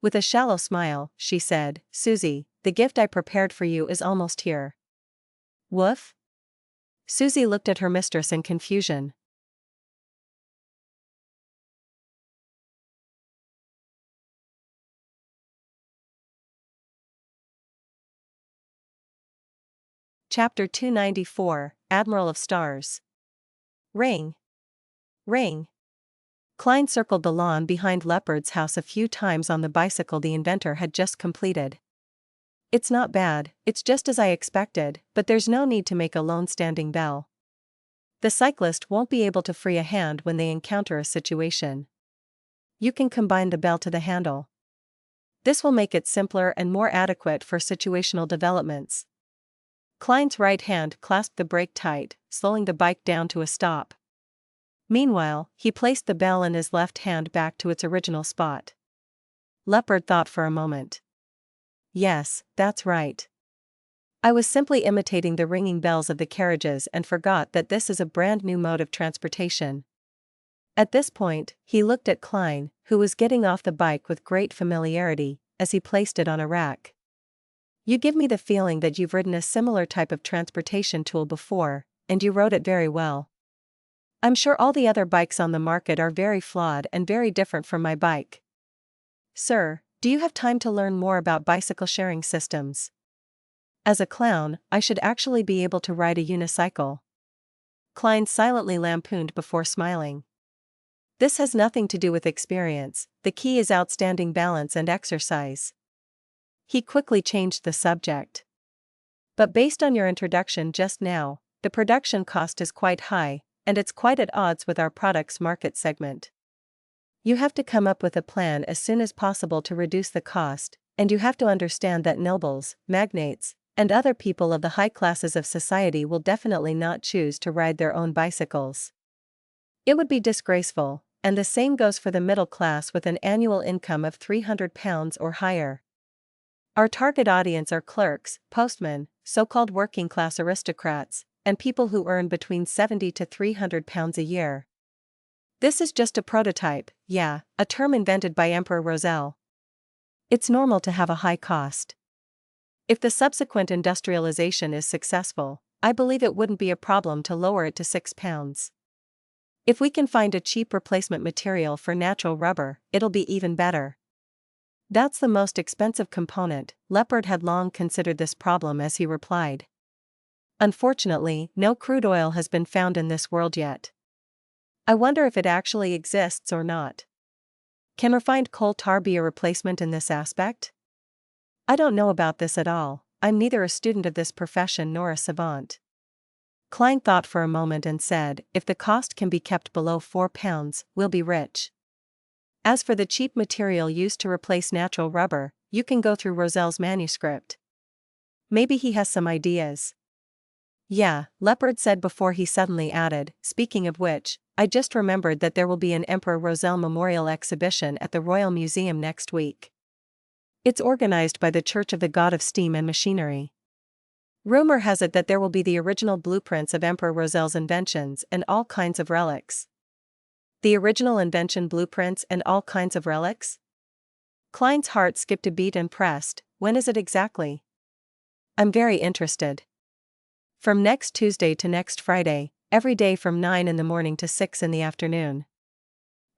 With a shallow smile, she said, "Susie, the gift I prepared for you is almost here." "Woof?" Susie looked at her mistress in confusion. Chapter 294, Admiral of Stars. Ring. Ring. Klein circled the lawn behind Leopard's house a few times on the bicycle the inventor had just completed. "It's not bad, it's just as I expected, but there's no need to make a lone standing bell. The cyclist won't be able to free a hand when they encounter a situation. You can combine the bell to the handle. This will make it simpler and more adequate for situational developments." Klein's right hand clasped the brake tight, slowing the bike down to a stop. Meanwhile, he placed the bell in his left hand back to its original spot. Leopard thought for a moment. "Yes, that's right. I was simply imitating the ringing bells of the carriages and forgot that this is a brand new mode of transportation." At this point, he looked at Klein, who was getting off the bike with great familiarity, as he placed it on a rack. "You give me the feeling that you've ridden a similar type of transportation tool before, and you rode it very well. I'm sure all the other bikes on the market are very flawed and very different from my bike. Sir, do you have time to learn more about bicycle sharing systems? As a clown, I should actually be able to ride a unicycle." Klein silently lampooned before smiling. "This has nothing to do with experience, the key is outstanding balance and exercise." He quickly changed the subject. "But based on your introduction just now, the production cost is quite high, and it's quite at odds with our product's market segment. You have to come up with a plan as soon as possible to reduce the cost, and you have to understand that nobles, magnates, and other people of the high classes of society will definitely not choose to ride their own bicycles. It would be disgraceful, and the same goes for the middle class with an annual income of £300 or higher. Our target audience are clerks, postmen, so-called working-class aristocrats, and people who earn between £70 to £300 a year. This is just a prototype, yeah, a term invented by Emperor Roselle. It's normal to have a high cost. If the subsequent industrialization is successful, I believe it wouldn't be a problem to lower it to £6. If we can find a cheap replacement material for natural rubber, it'll be even better. That's the most expensive component." Leopard had long considered this problem as he replied. "Unfortunately, no crude oil has been found in this world yet. I wonder if it actually exists or not. Can refined coal tar be a replacement in this aspect? I don't know about this at all, I'm neither a student of this profession nor a savant." Klein thought for a moment and said, "If the cost can be kept below £4, we'll be rich. As for the cheap material used to replace natural rubber, you can go through Roselle's manuscript. Maybe he has some ideas." "Yeah," Leopard said before he suddenly added, "Speaking of which, I just remembered that there will be an Emperor Roselle Memorial Exhibition at the Royal Museum next week. It's organized by the Church of the God of Steam and Machinery. Rumor has it that there will be the original blueprints of Emperor Roselle's inventions and all kinds of relics." "The original invention blueprints and all kinds of relics?" Klein's heart skipped a beat and pressed, "When is it exactly?" "I'm very interested." "From next Tuesday to next Friday, every day from 9 in the morning to 6 in the afternoon."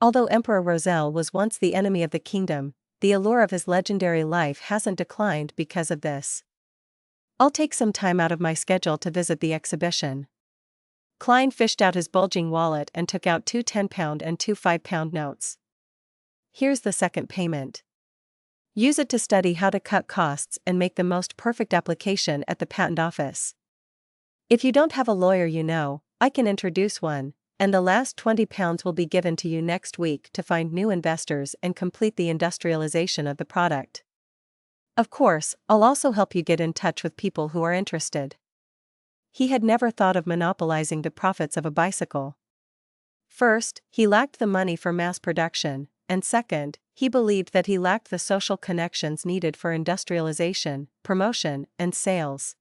Although Emperor Roselle was once the enemy of the kingdom, the allure of his legendary life hasn't declined because of this. "I'll take some time out of my schedule to visit the exhibition." Klein fished out his bulging wallet and took out 2 £10 and 2 £5 notes. "Here's the second payment. Use it to study how to cut costs and make the most perfect application at the patent office. If you don't have a lawyer I can introduce one, and the last £20 will be given to you next week to find new investors and complete the industrialization of the product. Of course, I'll also help you get in touch with people who are interested. He had never thought of monopolizing the profits of a bicycle. First, he lacked the money for mass production, and second, he believed that he lacked the social connections needed for industrialization, promotion, and sales.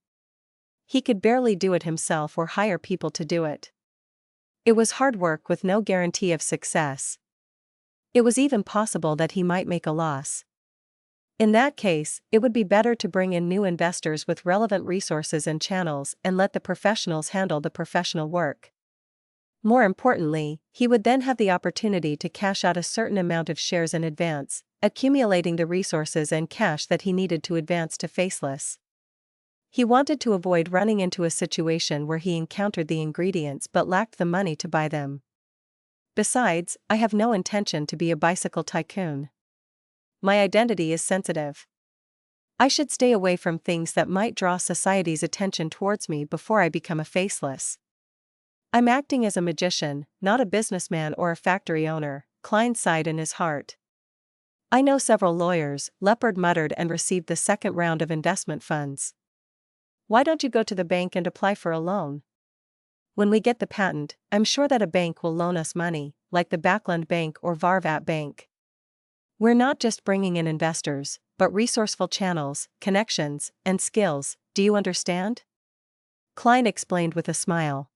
He could barely do it himself or hire people to do it. It was hard work with no guarantee of success. It was even possible that he might make a loss. In that case, it would be better to bring in new investors with relevant resources and channels and let the professionals handle the professional work. More importantly, he would then have the opportunity to cash out a certain amount of shares in advance, accumulating the resources and cash that he needed to advance to Faceless. He wanted to avoid running into a situation where he encountered the ingredients but lacked the money to buy them. Besides, I have no intention to be a bicycle tycoon. My identity is sensitive. I should stay away from things that might draw society's attention towards me before I become a Faceless. I'm acting as a magician, not a businessman or a factory owner, Klein sighed in his heart. I know several lawyers, Leopard muttered and received the second round of investment funds. Why don't you go to the bank and apply for a loan? When we get the patent, I'm sure that a bank will loan us money, like the Backland Bank or Varvat Bank. We're not just bringing in investors, but resourceful channels, connections, and skills, do you understand? Klein explained with a smile.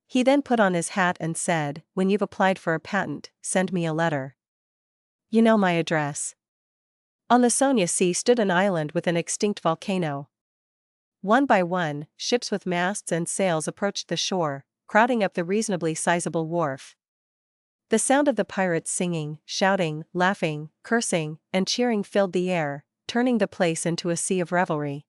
He then put on his hat and said, when you've applied for a patent, send me a letter. You know my address. On the Sonia Sea stood an island with an extinct volcano. One by one, ships with masts and sails approached the shore, crowding up the reasonably sizable wharf. The sound of the pirates singing, shouting, laughing, cursing, and cheering filled the air, turning the place into a sea of revelry.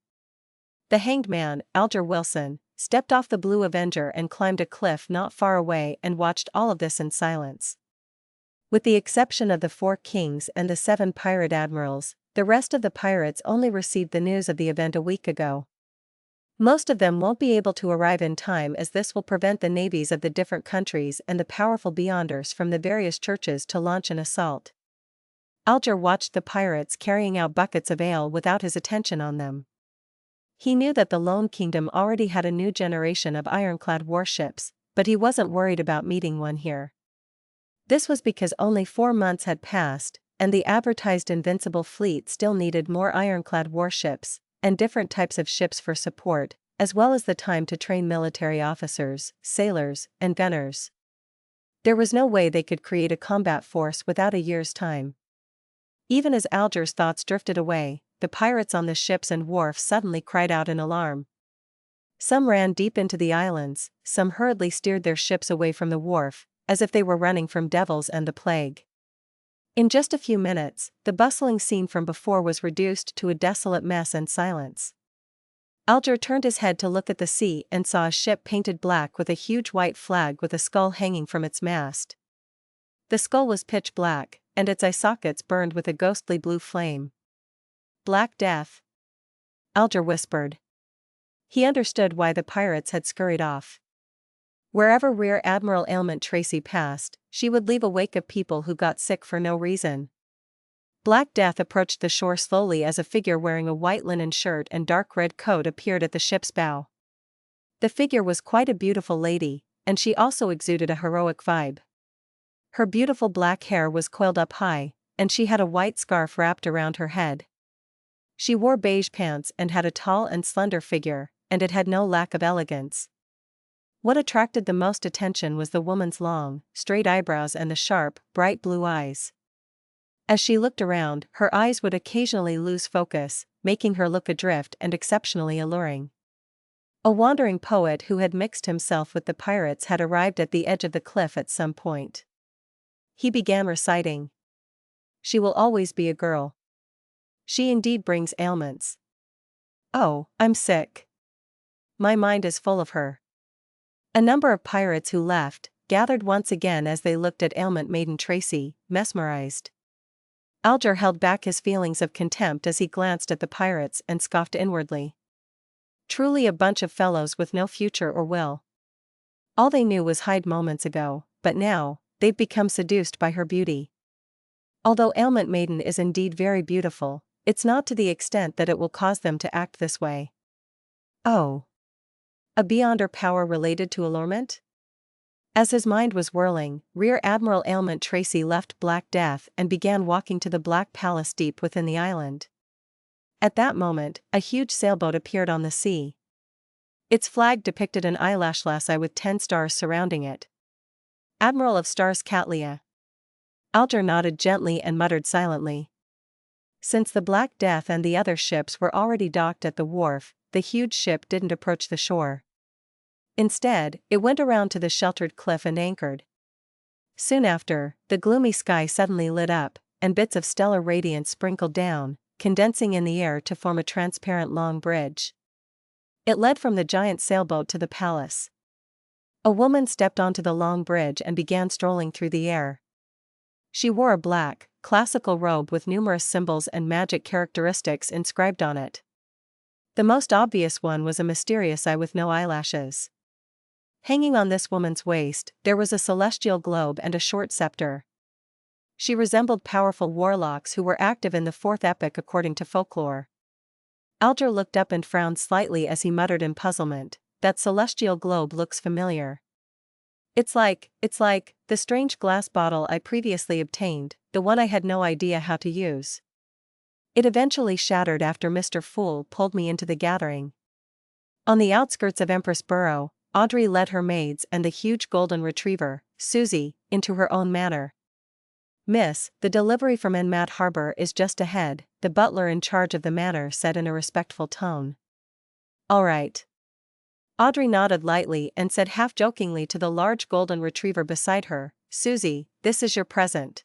The hanged man, Alger Wilson, stepped off the Blue Avenger and climbed a cliff not far away and watched all of this in silence. With the exception of the 4 kings and the 7 pirate admirals, the rest of the pirates only received the news of the event a week ago. Most of them won't be able to arrive in time, as this will prevent the navies of the different countries and the powerful beyonders from the various churches to launch an assault. Alger watched the pirates carrying out buckets of ale without his attention on them. He knew that the Lone Kingdom already had a new generation of ironclad warships, but he wasn't worried about meeting one here. This was because only 4 months had passed, and the advertised invincible fleet still needed more ironclad warships, and different types of ships for support, as well as the time to train military officers, sailors, and gunners. There was no way they could create a combat force without a year's time. Even as Alger's thoughts drifted away, the pirates on the ships and wharf suddenly cried out in alarm. Some ran deep into the islands, some hurriedly steered their ships away from the wharf, as if they were running from devils and the plague. In just a few minutes, the bustling scene from before was reduced to a desolate mess and silence. Alger turned his head to look at the sea and saw a ship painted black with a huge white flag with a skull hanging from its mast. The skull was pitch black, and its eye sockets burned with a ghostly blue flame. Black Death, Alger whispered. He understood why the pirates had scurried off. Wherever Rear Admiral Ailment Tracy passed, she would leave a wake of people who got sick for no reason. Black Death approached the shore slowly as a figure wearing a white linen shirt and dark red coat appeared at the ship's bow. The figure was quite a beautiful lady, and she also exuded a heroic vibe. Her beautiful black hair was coiled up high, and she had a white scarf wrapped around her head. She wore beige pants and had a tall and slender figure, and it had no lack of elegance. What attracted the most attention was the woman's long, straight eyebrows and the sharp, bright blue eyes. As she looked around, her eyes would occasionally lose focus, making her look adrift and exceptionally alluring. A wandering poet who had mixed himself with the pirates had arrived at the edge of the cliff at some point. He began reciting. She will always be a girl. She indeed brings ailments. Oh, I'm sick. My mind is full of her. A number of pirates who left, gathered once again as they looked at Ailment Maiden Tracy, mesmerized. Alger held back his feelings of contempt as he glanced at the pirates and scoffed inwardly. Truly a bunch of fellows with no future or will. All they knew was hide moments ago, but now, they've become seduced by her beauty. Although Ailment Maiden is indeed very beautiful, it's not to the extent that it will cause them to act this way. Oh. A beyonder power related to allurement? As his mind was whirling, Rear Admiral Ailment Tracy left Black Death and began walking to the Black Palace deep within the island. At that moment, a huge sailboat appeared on the sea. Its flag depicted an eyelash lassie with 10 stars surrounding it. Admiral of Stars Catlia. Alger nodded gently and muttered silently. Since the Black Death and the other ships were already docked at the wharf, the huge ship didn't approach the shore. Instead, it went around to the sheltered cliff and anchored. Soon after, the gloomy sky suddenly lit up, and bits of stellar radiance sprinkled down, condensing in the air to form a transparent long bridge. It led from the giant sailboat to the palace. A woman stepped onto the long bridge and began strolling through the air. She wore a black, classical robe with numerous symbols and magic characteristics inscribed on it. The most obvious one was a mysterious eye with no eyelashes. Hanging on this woman's waist, there was a celestial globe and a short scepter. She resembled powerful warlocks who were active in the fourth epoch according to folklore. Alger looked up and frowned slightly as he muttered in puzzlement, "That celestial globe looks familiar. It's like the strange glass bottle I previously obtained, the one I had no idea how to use. It eventually shattered after Mr. Fool pulled me into the gathering." On the outskirts of Empress Borough, Audrey led her maids and the huge golden retriever, Susie, into her own manor. "Miss, the delivery from Enmat Harbor is just ahead," the butler in charge of the manor said in a respectful tone. "All right." Audrey nodded lightly and said half-jokingly to the large golden retriever beside her, "Susie, this is your present."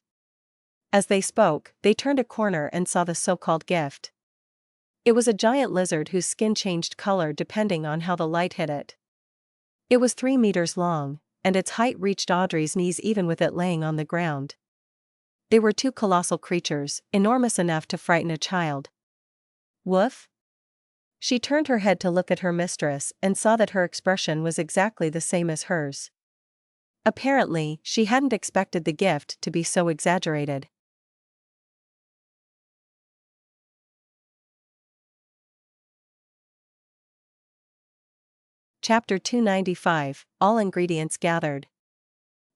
As they spoke, they turned a corner and saw the so-called gift. It was a giant lizard whose skin changed color depending on how the light hit it. It was 3 meters long, and its height reached Audrey's knees even with it laying on the ground. They were 2 colossal creatures, enormous enough to frighten a child. "Woof?" She turned her head to look at her mistress and saw that her expression was exactly the same as hers. Apparently, she hadn't expected the gift to be so exaggerated. Chapter 295, All Ingredients Gathered.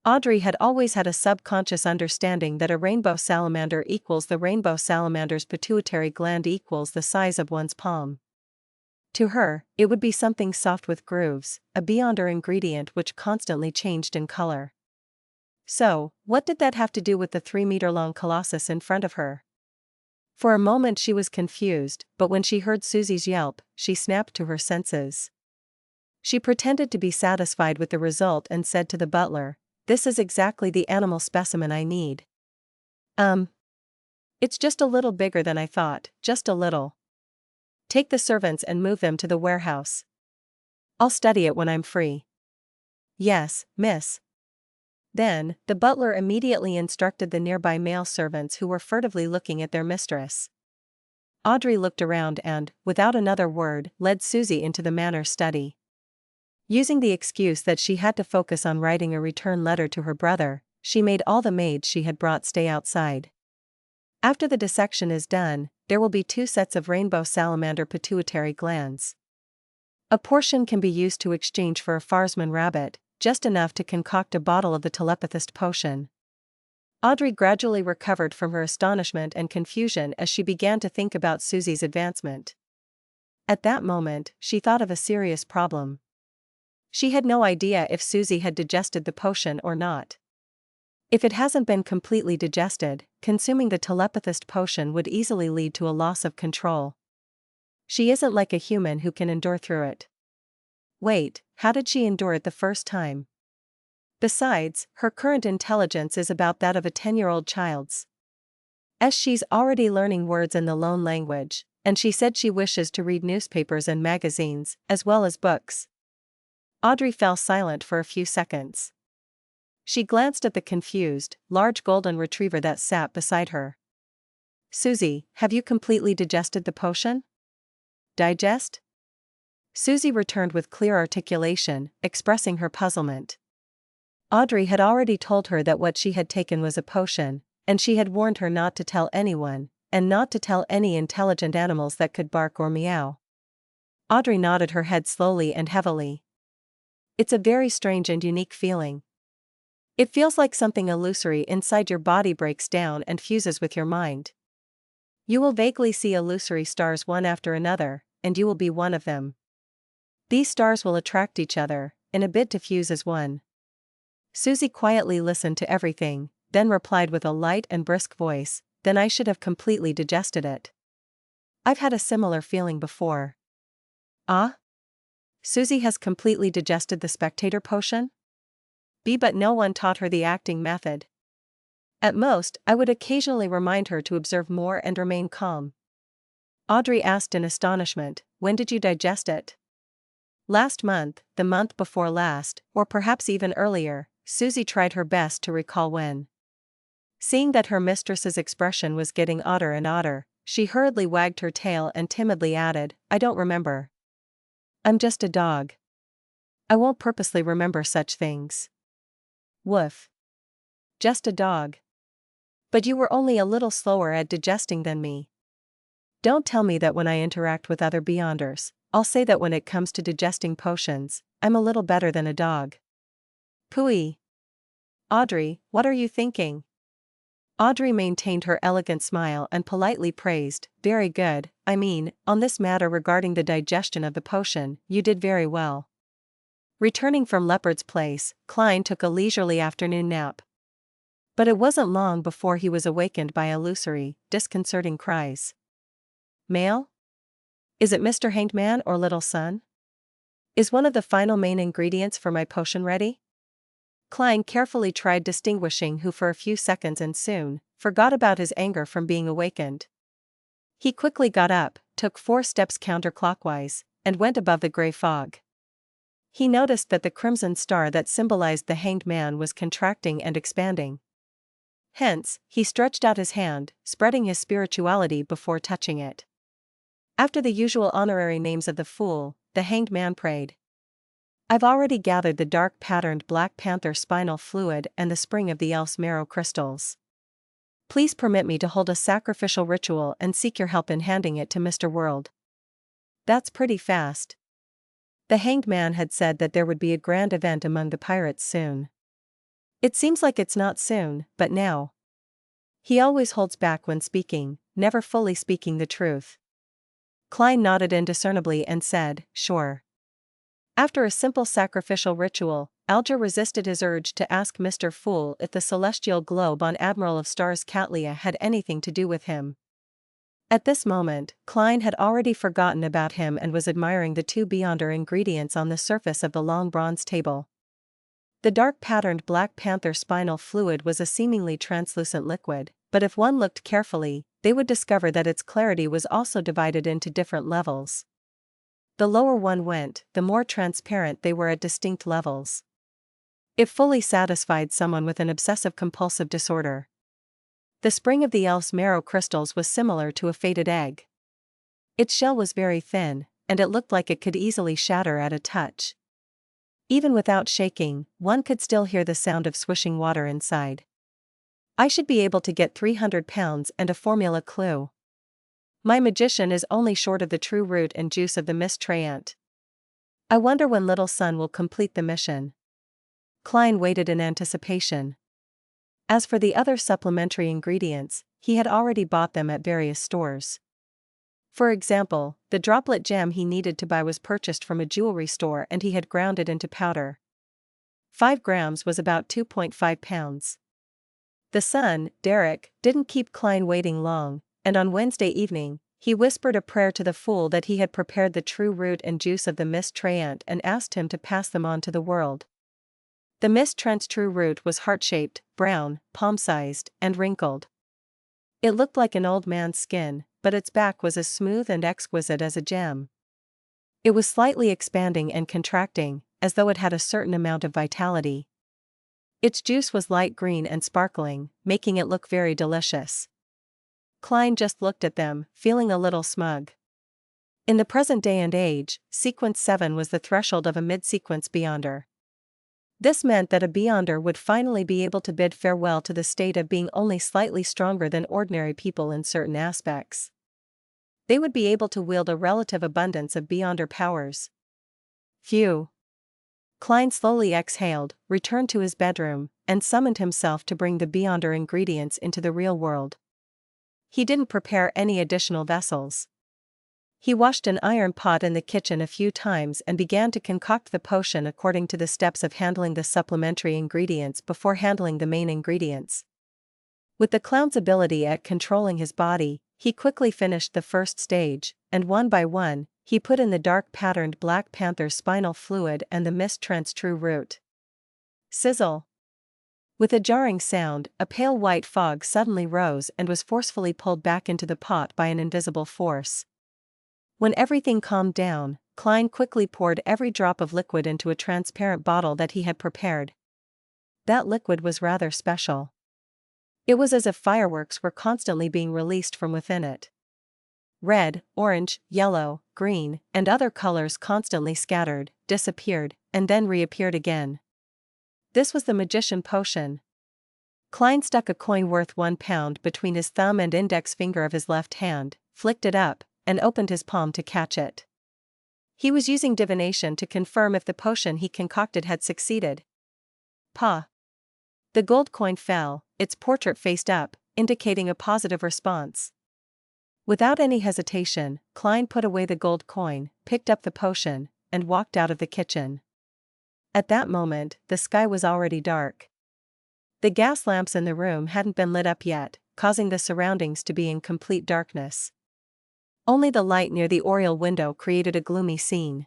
Audrey had always had a subconscious understanding that a rainbow salamander equals the rainbow salamander's pituitary gland equals the size of one's palm. To her, it would be something soft with grooves, a beyonder ingredient which constantly changed in color. So, what did that have to do with the 3-meter-long colossus in front of her? For a moment she was confused, but when she heard Susie's yelp, she snapped to her senses. She pretended to be satisfied with the result and said to the butler, "This is exactly the animal specimen I need." It's just a little bigger than I thought, just a little. Take the servants and move them to the warehouse. I'll study it when I'm free." "Yes, miss." Then, the butler immediately instructed the nearby male servants who were furtively looking at their mistress. Audrey looked around and, without another word, led Susie into the manor study. Using the excuse that she had to focus on writing a return letter to her brother, she made all the maids she had brought stay outside. After the dissection is done, there will be 2 sets of rainbow salamander pituitary glands. A portion can be used to exchange for a Farsman rabbit, just enough to concoct a bottle of the telepathist potion. Audrey gradually recovered from her astonishment and confusion as she began to think about Susie's advancement. At that moment, she thought of a serious problem. She had no idea if Susie had digested the potion or not. If it hasn't been completely digested, consuming the telepathist potion would easily lead to a loss of control. She isn't like a human who can endure through it. Wait, how did she endure it the first time? Besides, her current intelligence is about that of a 10-year-old child's. She's already learning words in the loan language, and she said she wishes to read newspapers and magazines, as well as books. Audrey fell silent for a few seconds. She glanced at the confused, large golden retriever that sat beside her. "Susie, have you completely digested the potion?" "Digest?" Susie returned with clear articulation, expressing her puzzlement. Audrey had already told her that what she had taken was a potion, and she had warned her not to tell anyone, and not to tell any intelligent animals that could bark or meow. Audrey nodded her head slowly and heavily. It's a very strange and unique feeling. It feels like something illusory inside your body breaks down and fuses with your mind. You will vaguely see illusory stars one after another, and you will be one of them. These stars will attract each other, in a bid to fuse as one. Susie quietly listened to everything, then replied with a light and brisk voice, "Then I should have completely digested it. I've had a similar feeling before." "Ah? Susie has completely digested the spectator potion?" But no one taught her the acting method. At most, I would occasionally remind her to observe more and remain calm. Audrey asked in astonishment, "When did you digest it?" "Last month, the month before last, or perhaps even earlier." Susie tried her best to recall when. Seeing that her mistress's expression was getting odder and odder, she hurriedly wagged her tail and timidly added, "I don't remember. I'm just a dog. I won't purposely remember such things." Woof. Just a dog. But you were only a little slower at digesting than me. Don't tell me that when I interact with other Beyonders, I'll say that when it comes to digesting potions, I'm a little better than a dog. Pooey. Audrey, what are you thinking? Audrey maintained her elegant smile and politely praised, "Very good, I mean, on this matter regarding the digestion of the potion, you did very well." Returning from Leopard's Place, Klein took a leisurely afternoon nap. But it wasn't long before he was awakened by illusory, disconcerting cries. "Mail? Is it Mr. Hanged Man or Little Son? Is one of the final main ingredients for my potion ready?" Klein carefully tried distinguishing who for a few seconds and soon forgot about his anger from being awakened. He quickly got up, took 4 steps counterclockwise, and went above the gray fog. He noticed that the crimson star that symbolized the Hanged Man was contracting and expanding. Hence, he stretched out his hand, spreading his spirituality before touching it. After the usual honorary names of the Fool, the Hanged Man prayed. "I've already gathered the dark patterned Black Panther spinal fluid and the spring of the Elf's marrow crystals. Please permit me to hold a sacrificial ritual and seek your help in handing it to Mr. World." That's pretty fast. The Hanged Man had said that there would be a grand event among the pirates soon. It seems like it's not soon, but now. He always holds back when speaking, never fully speaking the truth. Klein nodded indiscernibly and said, "Sure." After a simple sacrificial ritual, Alger resisted his urge to ask Mr. Fool if the celestial globe on Admiral of Stars Catlia had anything to do with him. At this moment, Klein had already forgotten about him and was admiring the 2 Beyonder ingredients on the surface of the long bronze table. The dark patterned Black Panther spinal fluid was a seemingly translucent liquid, but if one looked carefully, they would discover that its clarity was also divided into different levels. The lower one went, the more transparent they were at distinct levels. It fully satisfied someone with an obsessive-compulsive disorder. The spring of the Elf's marrow crystals was similar to a fated egg. Its shell was very thin, and it looked like it could easily shatter at a touch. Even without shaking, one could still hear the sound of swishing water inside. I should be able to get 300 pounds and a formula clue. My magician is only short of the true root and juice of the mist treant. I wonder when Little Son will complete the mission. Klein waited in anticipation. As for the other supplementary ingredients, he had already bought them at various stores. For example, the droplet gem he needed to buy was purchased from a jewelry store and he had ground it into powder. 5 grams was about 2.5 pounds. The son, Derrick, didn't keep Klein waiting long, and on Wednesday evening, he whispered a prayer to the Fool that he had prepared the true root and juice of the mist treant and asked him to pass them on to the world. The mist treant's true root was heart-shaped, brown, palm-sized, and wrinkled. It looked like an old man's skin, but its back was as smooth and exquisite as a gem. It was slightly expanding and contracting, as though it had a certain amount of vitality. Its juice was light green and sparkling, making it look very delicious. Klein just looked at them, feeling a little smug. In the present day and age, Sequence 7 was the threshold of a mid-sequence Beyonder. This meant that a Beyonder would finally be able to bid farewell to the state of being only slightly stronger than ordinary people in certain aspects. They would be able to wield a relative abundance of Beyonder powers. Phew. Klein slowly exhaled, returned to his bedroom, and summoned himself to bring the Beyonder ingredients into the real world. He didn't prepare any additional vessels. He washed an iron pot in the kitchen a few times and began to concoct the potion according to the steps of handling the supplementary ingredients before handling the main ingredients. With the clown's ability at controlling his body, he quickly finished the first stage, and one by one, he put in the dark patterned Black Panther's spinal fluid and the Mist Trent's true root. Sizzle! With a jarring sound, a pale white fog suddenly rose and was forcefully pulled back into the pot by an invisible force. When everything calmed down, Klein quickly poured every drop of liquid into a transparent bottle that he had prepared. That liquid was rather special. It was as if fireworks were constantly being released from within it. Red, orange, yellow, green, and other colors constantly scattered, disappeared, and then reappeared again. This was the magician potion. Klein stuck a coin worth £1 between his thumb and index finger of his left hand, flicked it up, and opened his palm to catch it. He was using divination to confirm if the potion he concocted had succeeded. Pa! The gold coin fell, its portrait faced up, indicating a positive response. Without any hesitation, Klein put away the gold coin, picked up the potion, and walked out of the kitchen. At that moment, the sky was already dark. The gas lamps in the room hadn't been lit up yet, causing the surroundings to be in complete darkness. Only the light near the oriel window created a gloomy scene.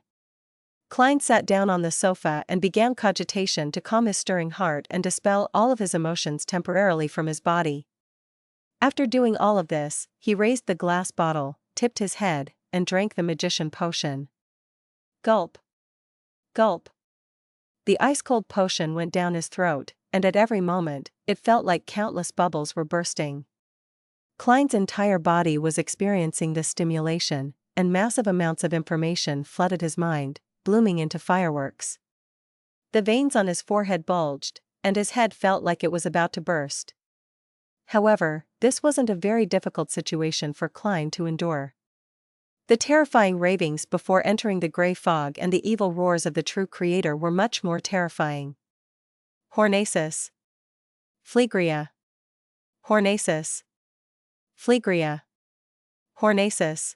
Klein sat down on the sofa and began cogitation to calm his stirring heart and dispel all of his emotions temporarily from his body. After doing all of this, he raised the glass bottle, tipped his head, and drank the magician potion. Gulp! Gulp! The ice-cold potion went down his throat, and at every moment, it felt like countless bubbles were bursting. Klein's entire body was experiencing this stimulation, and massive amounts of information flooded his mind, blooming into fireworks. The veins on his forehead bulged, and his head felt like it was about to burst. However, this wasn't a very difficult situation for Klein to endure. The terrifying ravings before entering the grey fog and the evil roars of the true creator were much more terrifying. Hornasis. Phlegria. Hornasis. Phlegria. Hornasis.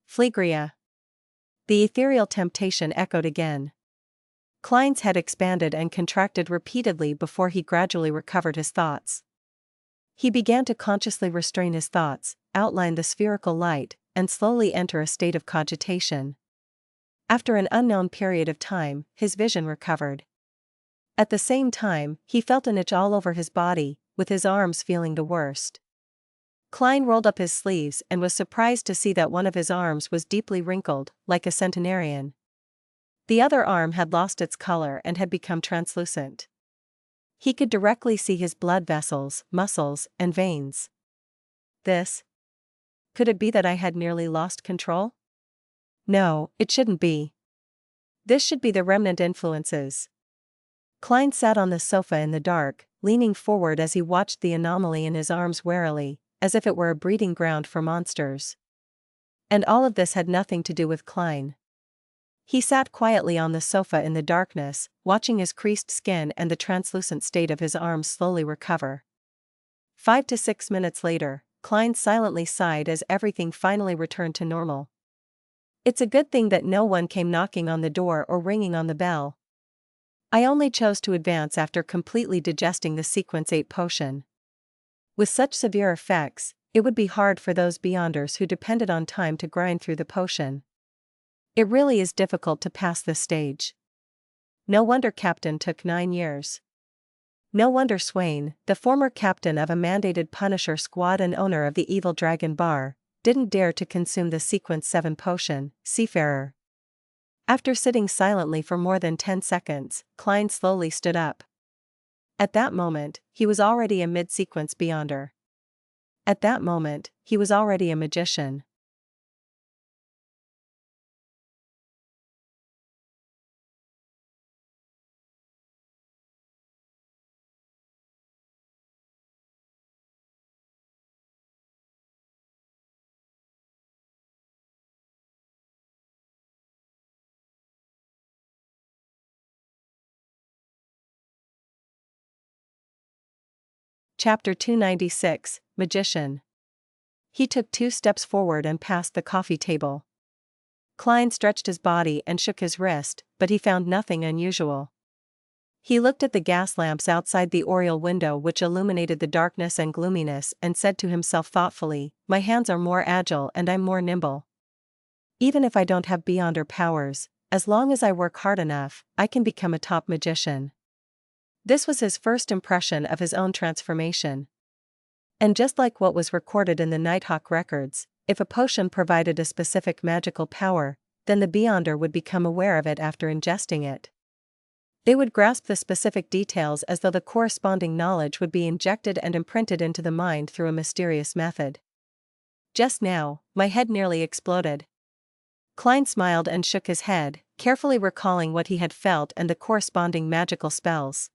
Phlegria. The ethereal temptation echoed again. Klein's head expanded and contracted repeatedly before he gradually recovered his thoughts. He began to consciously restrain his thoughts, outline the spherical light, and slowly enter a state of cogitation. After an unknown period of time, his vision recovered. At the same time, he felt an itch all over his body, with his arms feeling the worst. Klein rolled up his sleeves and was surprised to see that one of his arms was deeply wrinkled, like a centenarian. The other arm had lost its color and had become translucent. He could directly see his blood vessels, muscles, and veins. This? Could it be that I had nearly lost control? No, it shouldn't be. This should be the remnant influences. Klein sat on the sofa in the dark, leaning forward as he watched the anomaly in his arms warily, as if it were a breeding ground for monsters. And all of this had nothing to do with Klein. He sat quietly on the sofa in the darkness, watching his creased skin and the translucent state of his arms slowly recover. 5 to 6 minutes later, Klein silently sighed as everything finally returned to normal. It's a good thing that no one came knocking on the door or ringing on the bell. I only chose to advance after completely digesting the Sequence 8 potion. With such severe effects, it would be hard for those Beyonders who depended on time to grind through the potion. It really is difficult to pass this stage. No wonder Captain took 9 years. No wonder Swain, the former captain of a mandated Punisher squad and owner of the evil dragon bar, didn't dare to consume the Sequence 7 potion, Seafarer. After sitting silently for more than 10 seconds, Klein slowly stood up. At that moment, he was already a mid-sequence Beyonder. At that moment, he was already a magician. Chapter 296, Magician. He took 2 steps forward and passed the coffee table. Klein stretched his body and shook his wrist, but he found nothing unusual. He looked at the gas lamps outside the oriel window which illuminated the darkness and gloominess and said to himself thoughtfully, "My hands are more agile and I'm more nimble. Even if I don't have beyonder powers, as long as I work hard enough, I can become a top magician." This was his first impression of his own transformation. And just like what was recorded in the Nighthawk records, if a potion provided a specific magical power, then the beyonder would become aware of it after ingesting it. They would grasp the specific details as though the corresponding knowledge would be injected and imprinted into the mind through a mysterious method. Just now, my head nearly exploded. Klein smiled and shook his head, carefully recalling what he had felt and the corresponding magical spells.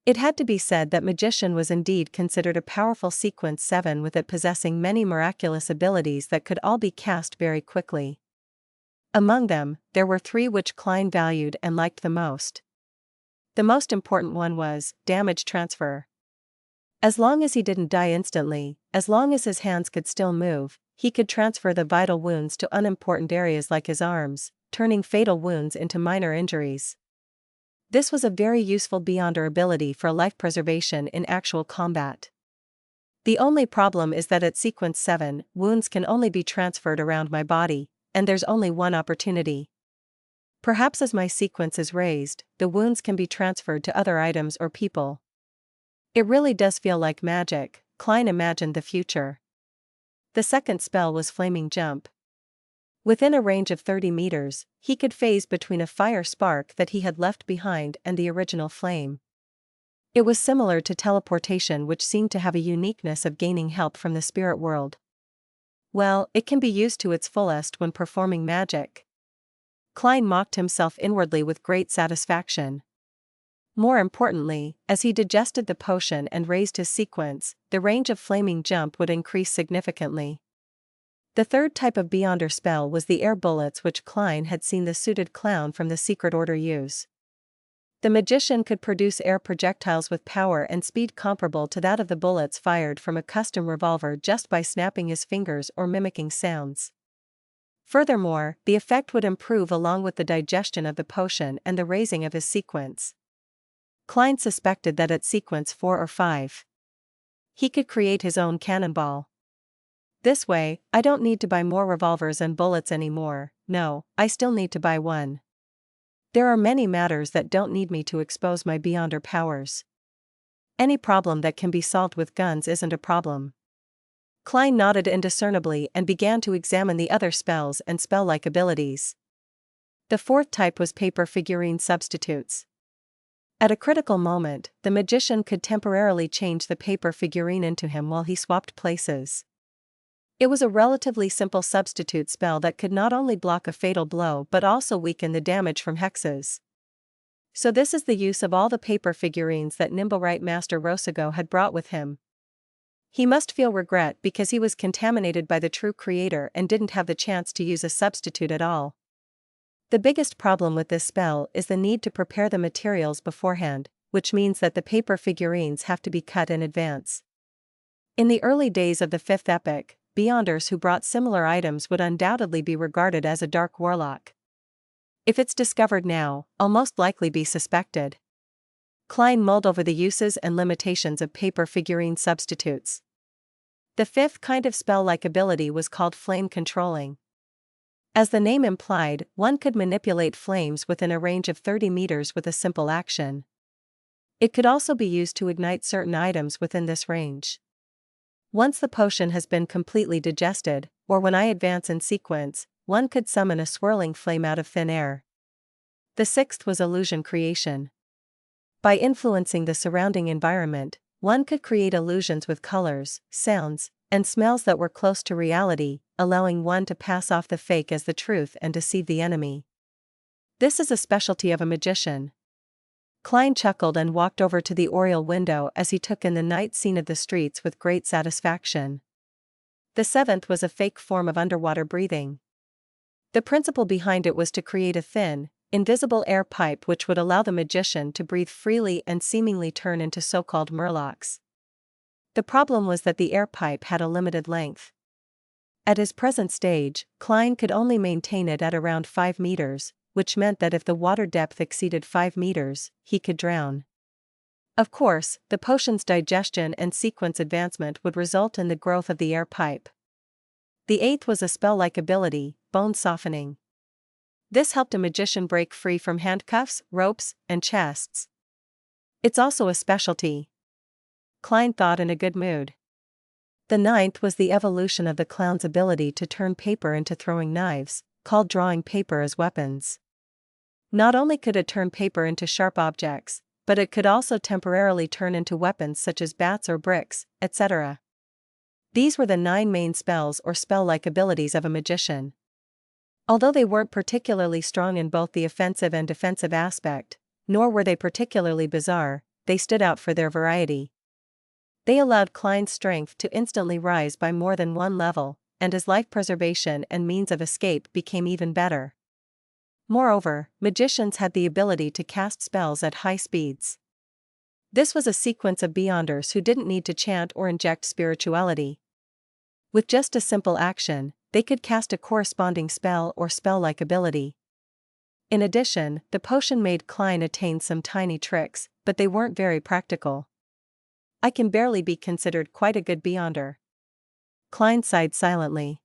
It had to be said that magician was indeed considered a powerful sequence 7, with it possessing many miraculous abilities that could all be cast very quickly. Among them, there were 3 which Klein valued and liked the most. The most important one was damage transfer. As long as he didn't die instantly, as long as his hands could still move, he could transfer the vital wounds to unimportant areas like his arms, turning fatal wounds into minor injuries. This was a very useful beyonder ability for life preservation in actual combat. The only problem is that at sequence 7, wounds can only be transferred around my body, and there's only one opportunity. Perhaps as my sequence is raised, the wounds can be transferred to other items or people. It really does feel like magic, Klein imagined the future. The second spell was Flaming Jump. Within a range of 30 meters, he could phase between a fire spark that he had left behind and the original flame. It was similar to teleportation, which seemed to have a uniqueness of gaining help from the spirit world. Well, it can be used to its fullest when performing magic. Klein mocked himself inwardly with great satisfaction. More importantly, as he digested the potion and raised his sequence, the range of Flaming Jump would increase significantly. The third type of beyonder spell was the air bullets, which Klein had seen the suited clown from the Secret Order use. The magician could produce air projectiles with power and speed comparable to that of the bullets fired from a custom revolver just by snapping his fingers or mimicking sounds. Furthermore, the effect would improve along with the digestion of the potion and the raising of his sequence. Klein suspected that at sequence 4 or 5, he could create his own cannonball. This way, I don't need to buy more revolvers and bullets anymore. No, I still need to buy one. There are many matters that don't need me to expose my beyonder powers. Any problem that can be solved with guns isn't a problem. Klein nodded indiscernibly and began to examine the other spells and spell-like abilities. The fourth type was paper figurine substitutes. At a critical moment, the magician could temporarily change the paper figurine into him while he swapped places. It was a relatively simple substitute spell that could not only block a fatal blow but also weaken the damage from hexes. So this is the use of all the paper figurines that Nimblewright Master Rosago had brought with him. He must feel regret because he was contaminated by the true creator and didn't have the chance to use a substitute at all. The biggest problem with this spell is the need to prepare the materials beforehand, which means that the paper figurines have to be cut in advance. In the early days of the 5th epoch, beyonders who brought similar items would undoubtedly be regarded as a dark warlock. If it's discovered now, I'll most likely be suspected. Klein mulled over the uses and limitations of paper figurine substitutes. The 5th kind of spell-like ability was called flame controlling. As the name implied, one could manipulate flames within a range of 30 meters with a simple action. It could also be used to ignite certain items within this range. Once the potion has been completely digested, or when I advance in sequence, one could summon a swirling flame out of thin air. The 6th was illusion creation. By influencing the surrounding environment, one could create illusions with colors, sounds, and smells that were close to reality, allowing one to pass off the fake as the truth and deceive the enemy. This is a specialty of a magician. Klein chuckled and walked over to the oriel window as he took in the night scene of the streets with great satisfaction. The 7th was a fake form of underwater breathing. The principle behind it was to create a thin, invisible air pipe which would allow the magician to breathe freely and seemingly turn into so-called murlocs. The problem was that the air pipe had a limited length. At his present stage, Klein could only maintain it at around 5 meters, which meant that if the water depth exceeded 5 meters, he could drown. Of course, the potion's digestion and sequence advancement would result in the growth of the air pipe. The eighth was a spell-like ability, bone softening. This helped a magician break free from handcuffs, ropes, and chests. It's also a specialty, Klein thought in a good mood. The ninth was the evolution of the clown's ability to turn paper into throwing knives, called drawing paper as weapons. Not only could it turn paper into sharp objects, but it could also temporarily turn into weapons such as bats or bricks, etc. These were the 9 main spells or spell-like abilities of a magician. Although they weren't particularly strong in both the offensive and defensive aspect, nor were they particularly bizarre, they stood out for their variety. They allowed Klein's strength to instantly rise by more than 1 level, and his life preservation and means of escape became even better. Moreover, magicians had the ability to cast spells at high speeds. This was a sequence of beyonders who didn't need to chant or inject spirituality. With just a simple action, they could cast a corresponding spell or spell-like ability. In addition, the potion made Klein attain some tiny tricks, but they weren't very practical. I can barely be considered quite a good beyonder. Klein sighed silently.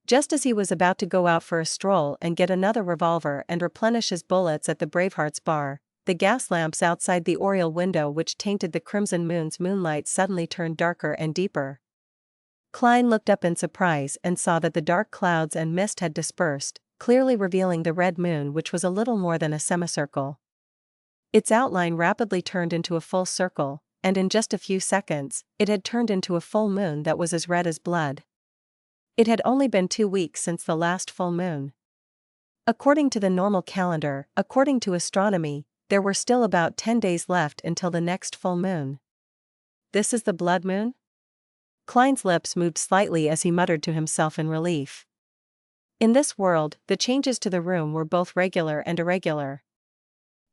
Just as he was about to go out for a stroll and get another revolver and replenish his bullets at the Bravehearts bar, the gas lamps outside the oriel window which tainted the crimson moon's moonlight suddenly turned darker and deeper. Klein looked up in surprise and saw that the dark clouds and mist had dispersed, clearly revealing the red moon, which was a little more than a semicircle. Its outline rapidly turned into a full circle, and in just a few seconds, it had turned into a full moon that was as red as blood. It had only been 2 weeks since the last full moon. According to the normal calendar, according to astronomy, there were still about 10 days left until the next full moon. This is the blood moon? Klein's lips moved slightly as he muttered to himself in relief. In this world, the changes to the room were both regular and irregular.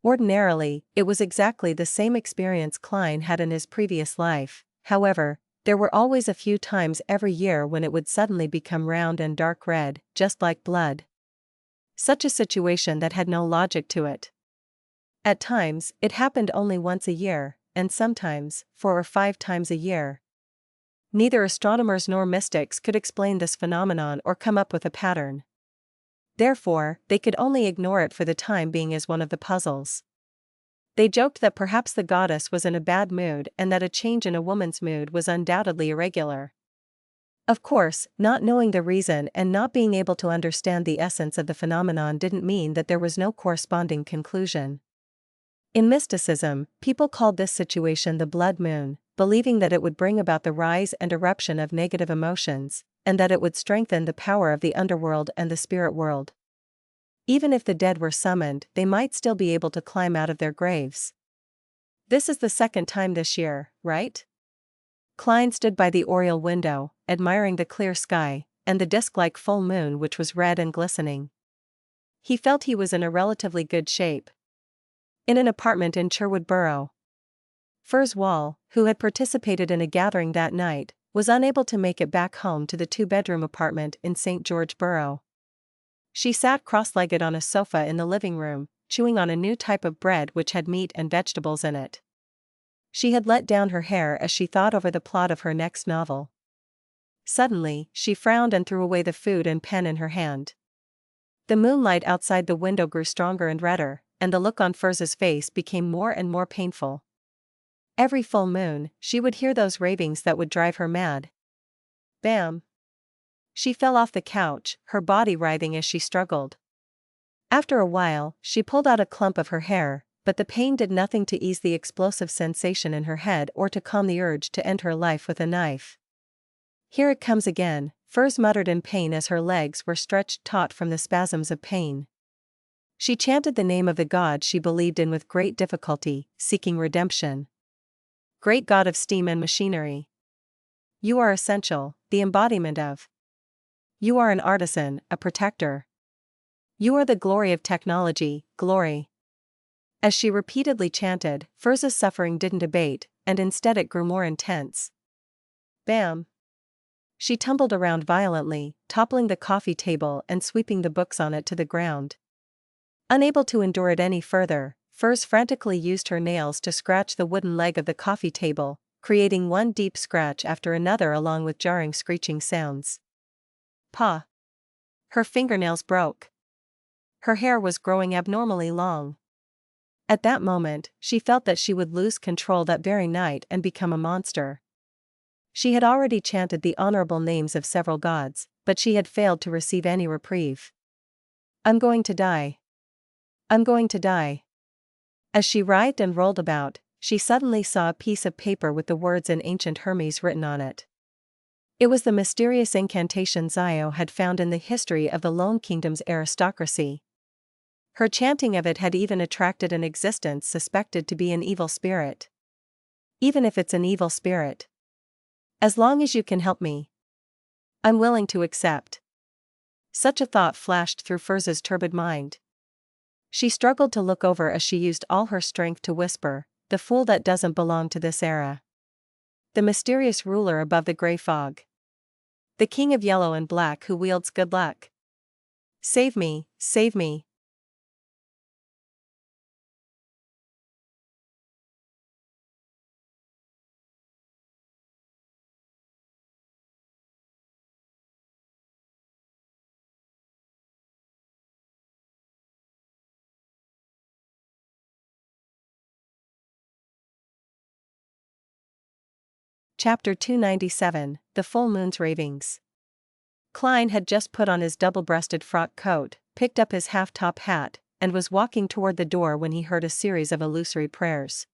Ordinarily, it was exactly the same experience Klein had in his previous life. However, there were always a few times every year when it would suddenly become round and dark red, just like blood. Such a situation that had no logic to it. At times, it happened only once a year, and sometimes, 4 or 5 times a year. Neither astronomers nor mystics could explain this phenomenon or come up with a pattern. Therefore, they could only ignore it for the time being as one of the puzzles. They joked that perhaps the goddess was in a bad mood and that a change in a woman's mood was undoubtedly irregular. Of course, not knowing the reason and not being able to understand the essence of the phenomenon didn't mean that there was no corresponding conclusion. In mysticism, people called this situation the blood moon, believing that it would bring about the rise and eruption of negative emotions, and that it would strengthen the power of the underworld and the spirit world. Even if the dead were summoned, they might still be able to climb out of their graves. This is the 2nd time this year, right? Klein stood by the oriel window, admiring the clear sky, and the disc-like full moon which was red and glistening. He felt he was in a relatively good shape. In an apartment in Sherwood Borough. Furs Wall, who had participated in a gathering that night, was unable to make it back home to the 2-bedroom apartment in St. George Borough. She sat cross-legged on a sofa in the living room, chewing on a new type of bread which had meat and vegetables in it. She had let down her hair as she thought over the plot of her next novel. Suddenly, she frowned and threw away the food and pen in her hand. The moonlight outside the window grew stronger and redder, and the look on Furs's face became more and more painful. Every full moon, she would hear those ravings that would drive her mad. Bam! She fell off the couch, her body writhing as she struggled. After a while, she pulled out a clump of her hair, but the pain did nothing to ease the explosive sensation in her head or to calm the urge to end her life with a knife. Here it comes again, Furs muttered in pain as her legs were stretched taut from the spasms of pain. She chanted the name of the god she believed in with great difficulty, seeking redemption. Great God of steam and machinery. You are essential, the embodiment of. You are an artisan, a protector. You are the glory of technology, glory. As she repeatedly chanted, Furs's suffering didn't abate, and instead it grew more intense. Bam! She tumbled around violently, toppling the coffee table and sweeping the books on it to the ground. Unable to endure it any further, Furs frantically used her nails to scratch the wooden leg of the coffee table, creating one deep scratch after another along with jarring screeching sounds. Pa! Her fingernails broke. Her hair was growing abnormally long. At that moment, she felt that she would lose control that very night and become a monster. She had already chanted the honorable names of several gods, but she had failed to receive any reprieve. I'm going to die. I'm going to die. As she writhed and rolled about, she suddenly saw a piece of paper with the words in ancient Hermes written on it. It was the mysterious incantation Zio had found in the history of the Lone Kingdom's aristocracy. Her chanting of it had even attracted an existence suspected to be an evil spirit. Even if it's an evil spirit. As long as you can help me, I'm willing to accept. Such a thought flashed through Furz's turbid mind. She struggled to look over as she used all her strength to whisper, "The fool that doesn't belong to this era. The mysterious ruler above the gray fog. The king of yellow and black who wields good luck. Save me, save me." Chapter 297, The Full Moon's Ravings. Klein had just put on his double-breasted frock coat, picked up his half-top hat, and was walking toward the door when he heard a series of illusory prayers.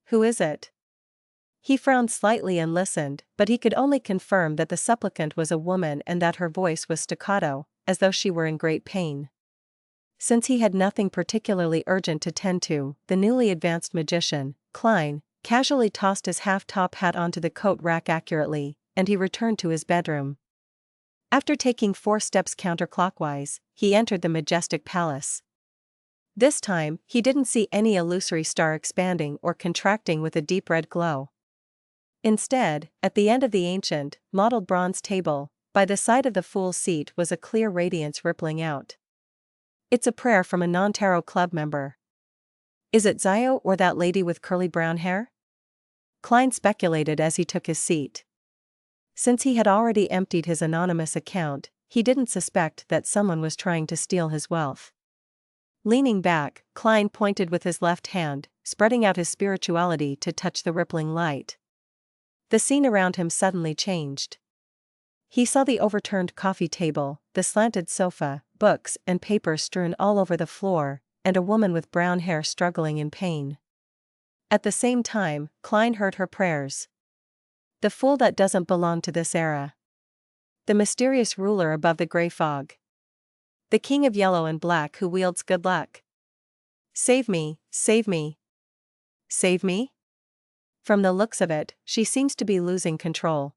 "Who is it?" He frowned slightly and listened, but he could only confirm that the supplicant was a woman and that her voice was staccato, as though she were in great pain. Since he had nothing particularly urgent to tend to, the newly advanced magician, Klein, casually tossed his half-top hat onto the coat rack accurately, and he returned to his bedroom. After taking 4 steps counterclockwise, he entered the majestic palace. This time, he didn't see any illusory star expanding or contracting with a deep red glow. Instead, at the end of the ancient, mottled bronze table, by the side of the fool's seat was a clear radiance rippling out. "It's a prayer from a non-tarot club member. Is it Zio or that lady with curly brown hair?" Klein speculated as he took his seat. Since he had already emptied his anonymous account, he didn't suspect that someone was trying to steal his wealth. Leaning back, Klein pointed with his left hand, spreading out his spirituality to touch the rippling light. The scene around him suddenly changed. He saw the overturned coffee table, the slanted sofa, books and papers strewn all over the floor, and a woman with brown hair struggling in pain. At the same time, Klein heard her prayers. "The fool that doesn't belong to this era. The mysterious ruler above the gray fog. The king of yellow and black who wields good luck. Save me, save me. Save me?" From the looks of it, she seems to be losing control.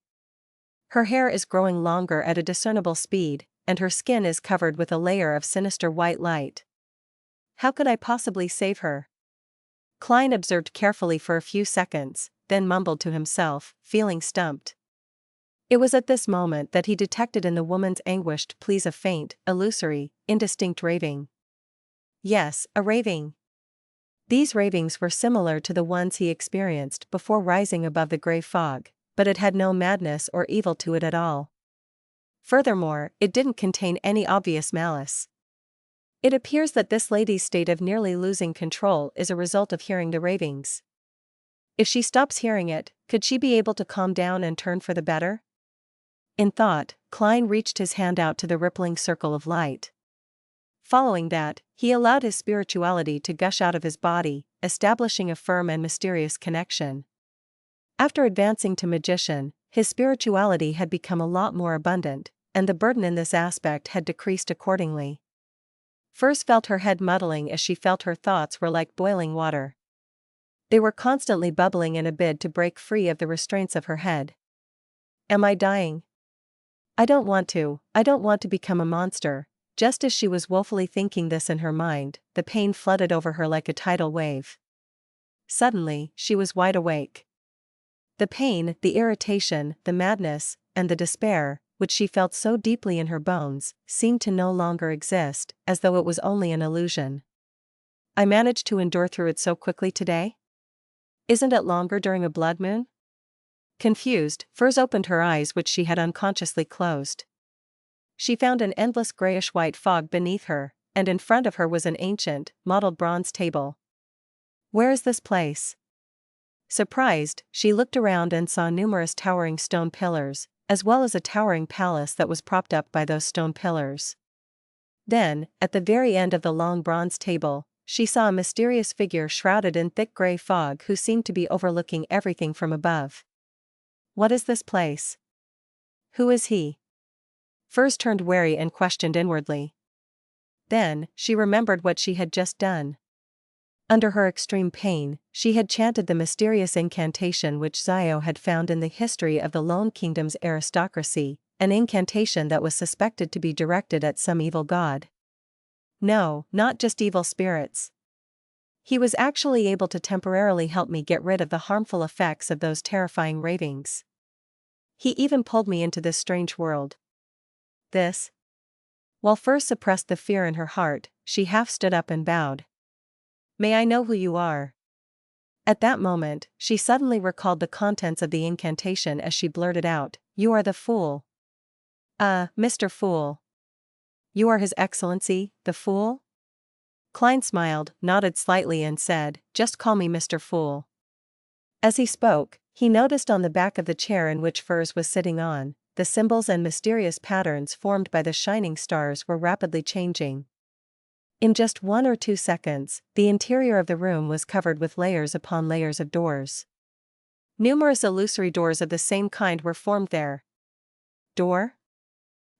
Her hair is growing longer at a discernible speed, and her skin is covered with a layer of sinister white light. How could I possibly save her? Klein observed carefully for a few seconds, then mumbled to himself, feeling stumped. It was at this moment that he detected in the woman's anguished pleas a faint, illusory, indistinct raving. Yes, a raving. These ravings were similar to the ones he experienced before rising above the gray fog, but it had no madness or evil to it at all. Furthermore, it didn't contain any obvious malice. It appears that this lady's state of nearly losing control is a result of hearing the ravings. If she stops hearing it, could she be able to calm down and turn for the better? In thought, Klein reached his hand out to the rippling circle of light. Following that, he allowed his spirituality to gush out of his body, establishing a firm and mysterious connection. After advancing to magician, his spirituality had become a lot more abundant, and the burden in this aspect had decreased accordingly. Furs felt her head muddling as she felt her thoughts were like boiling water. They were constantly bubbling in a bid to break free of the restraints of her head. Am I dying? I don't want to become a monster. Just as she was woefully thinking this in her mind, the pain flooded over her like a tidal wave. Suddenly, she was wide awake. The pain, the irritation, the madness, and the despair, which she felt so deeply in her bones, seemed to no longer exist, as though it was only an illusion. I managed to endure through it so quickly today? Isn't it longer during a blood moon? Confused, Furs opened her eyes, which she had unconsciously closed. She found an endless grayish-white fog beneath her, and in front of her was an ancient, mottled bronze table. Where is this place? Surprised, she looked around and saw numerous towering stone pillars, as well as a towering palace that was propped up by those stone pillars. Then, at the very end of the long bronze table, she saw a mysterious figure shrouded in thick gray fog who seemed to be overlooking everything from above. What is this place? Who is he? Furs turned wary and questioned inwardly. Then, she remembered what she had just done. Under her extreme pain, she had chanted the mysterious incantation which Zio had found in the history of the Lone Kingdom's aristocracy, an incantation that was suspected to be directed at some evil god. No, not just evil spirits. He was actually able to temporarily help me get rid of the harmful effects of those terrifying ravings. He even pulled me into this strange world. This? While Furs suppressed the fear in her heart, she half stood up and bowed. May I know who you are? At that moment, she suddenly recalled the contents of the incantation as she blurted out, You are the Fool. Mr. Fool. You are His Excellency, the Fool? Klein smiled, nodded slightly and said, Just call me Mr. Fool. As he spoke, he noticed on the back of the chair in which Furs was sitting on, the symbols and mysterious patterns formed by the shining stars were rapidly changing. In just 1 or 2 seconds, the interior of the room was covered with layers upon layers of doors. Numerous illusory doors of the same kind were formed there. Door?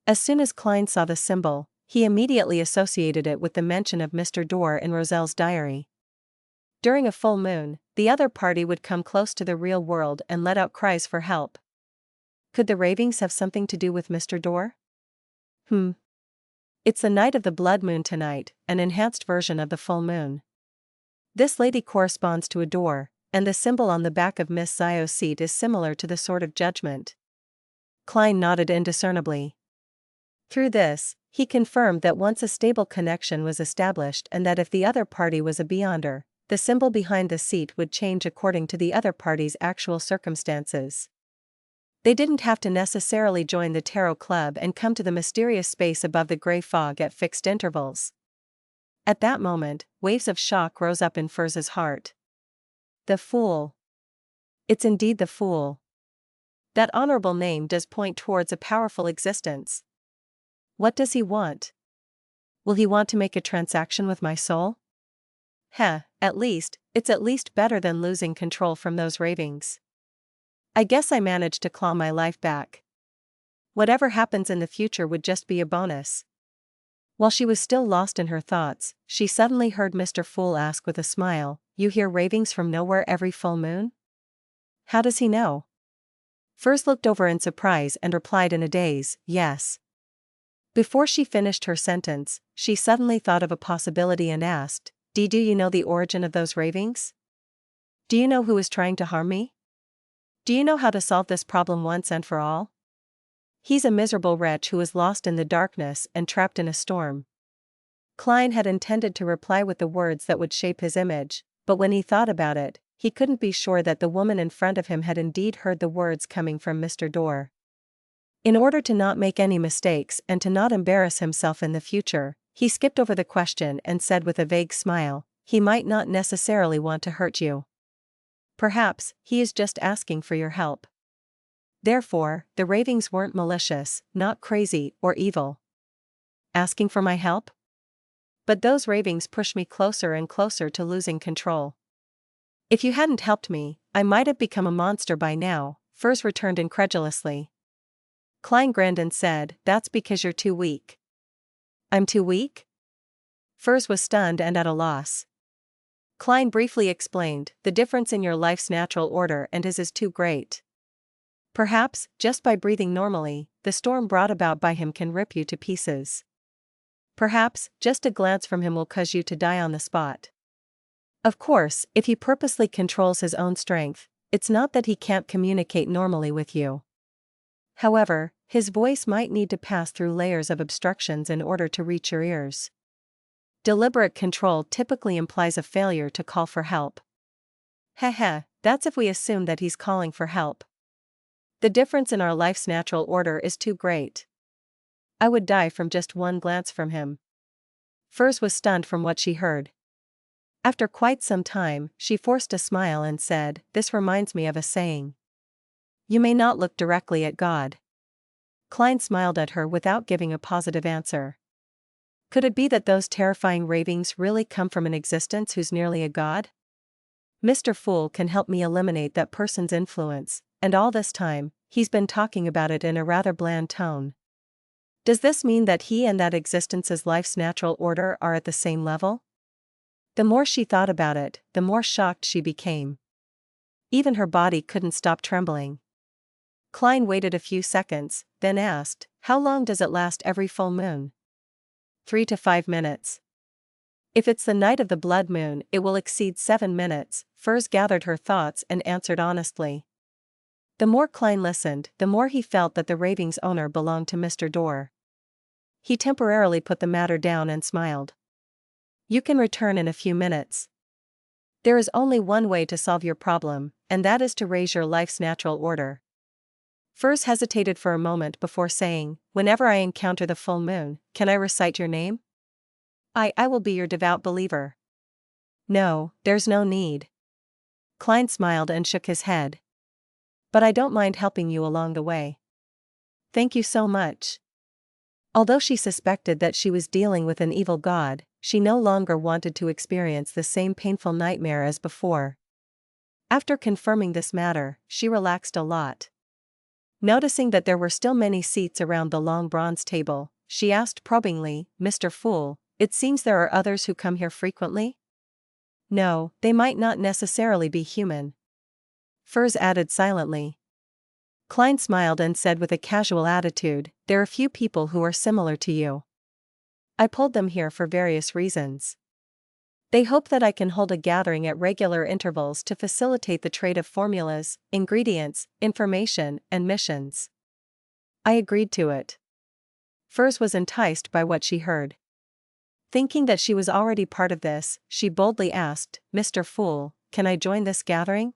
As soon as Klein saw the symbol, he immediately associated it with the mention of Mr. Door in Roselle's diary. During a full moon, the other party would come close to the real world and let out cries for help. Could the Ravings have something to do with Mr. Door? It's the night of the blood moon tonight, an enhanced version of the full moon. This lady corresponds to a door, and the symbol on the back of Miss Zio's seat is similar to the Sword of Judgment. Klein nodded indiscernibly. Through this, he confirmed that once a stable connection was established and that if the other party was a beyonder, the symbol behind the seat would change according to the other party's actual circumstances. They didn't have to necessarily join the tarot club and come to the mysterious space above the gray fog at fixed intervals. At that moment, waves of shock rose up in Furs's heart. The Fool. It's indeed the Fool. That honorable name does point towards a powerful existence. What does he want? Will he want to make a transaction with my soul? It's at least better than losing control from those ravings. I guess I managed to claw my life back. Whatever happens in the future would just be a bonus. While she was still lost in her thoughts, she suddenly heard Mr. Fool ask with a smile, You hear ravings from nowhere every full moon? How does he know? Furs looked over in surprise and replied in a daze, Yes. Before she finished her sentence, she suddenly thought of a possibility and asked, Do you know the origin of those ravings? Do you know who is trying to harm me? Do you know how to solve this problem once and for all? He's a miserable wretch who is lost in the darkness and trapped in a storm. Klein had intended to reply with the words that would shape his image, but when he thought about it, he couldn't be sure that the woman in front of him had indeed heard the words coming from Mr. Door. In order to not make any mistakes and to not embarrass himself in the future, he skipped over the question and said with a vague smile, He might not necessarily want to hurt you. Perhaps, he is just asking for your help. Therefore, the ravings weren't malicious, not crazy or evil. Asking for my help? But those ravings pushed me closer and closer to losing control. If you hadn't helped me, I might have become a monster by now, Furs returned incredulously. Klein grinned and said, That's because you're too weak. I'm too weak? Furs was stunned and at a loss. Klein briefly explained, The difference in your life's natural order and his is too great. Perhaps, just by breathing normally, the storm brought about by him can rip you to pieces. Perhaps, just a glance from him will cause you to die on the spot. Of course, if he purposely controls his own strength, it's not that he can't communicate normally with you. However, his voice might need to pass through layers of obstructions in order to reach your ears. Deliberate control typically implies a failure to call for help. Heh, that's if we assume that he's calling for help. The difference in our life's natural order is too great. I would die from just one glance from him. Furs was stunned from what she heard. After quite some time, she forced a smile and said, "This reminds me of a saying. You may not look directly at God." Klein smiled at her without giving a positive answer. Could it be that those terrifying ravings really come from an existence who's nearly a god? Mr. Fool can help me eliminate that person's influence, and all this time, he's been talking about it in a rather bland tone. Does this mean that he and that existence's life's natural order are at the same level? The more she thought about it, the more shocked she became. Even her body couldn't stop trembling. Klein waited a few seconds, then asked, "How long does it last every full moon?" 3 to 5 minutes. If it's the night of the blood moon, it will exceed 7 minutes, Furs gathered her thoughts and answered honestly. The more Klein listened, the more he felt that the Ravings owner belonged to Mr. Dorr. He temporarily put the matter down and smiled. "You can return in a few minutes. There is only one way to solve your problem, and that is to raise your life's natural order." Furs hesitated for a moment before saying, "Whenever I encounter the full moon, can I recite your name?" I will be your devout believer." "No, there's no need." Klein smiled and shook his head. "But I don't mind helping you along the way." "Thank you so much." Although she suspected that she was dealing with an evil god, she no longer wanted to experience the same painful nightmare as before. After confirming this matter, she relaxed a lot. Noticing that there were still many seats around the long bronze table, she asked probingly, "Mr. Fool, it seems there are others who come here frequently?" "No, they might not necessarily be human." Furs added silently. Klein smiled and said with a casual attitude, "There are few people who are similar to you. I pulled them here for various reasons. They hope that I can hold a gathering at regular intervals to facilitate the trade of formulas, ingredients, information, and missions." I agreed to it. Furs was enticed by what she heard. Thinking that she was already part of this, she boldly asked, "Mr. Fool, can I join this gathering?"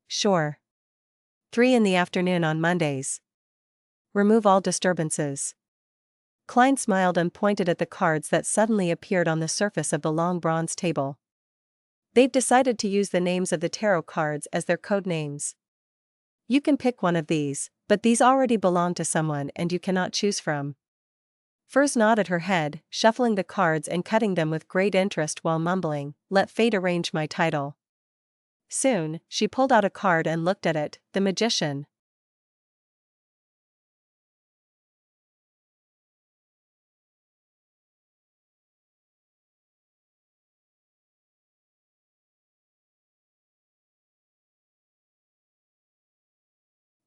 "Sure. 3 in the afternoon on Mondays. Remove all disturbances." Klein smiled and pointed at the cards that suddenly appeared on the surface of the long bronze table. "They've decided to use the names of the tarot cards as their code names. You can pick one of these, but these already belong to someone and you cannot choose from." Furs nodded her head, shuffling the cards and cutting them with great interest while mumbling, "Let fate arrange my title." Soon, she pulled out a card and looked at it, the Magician.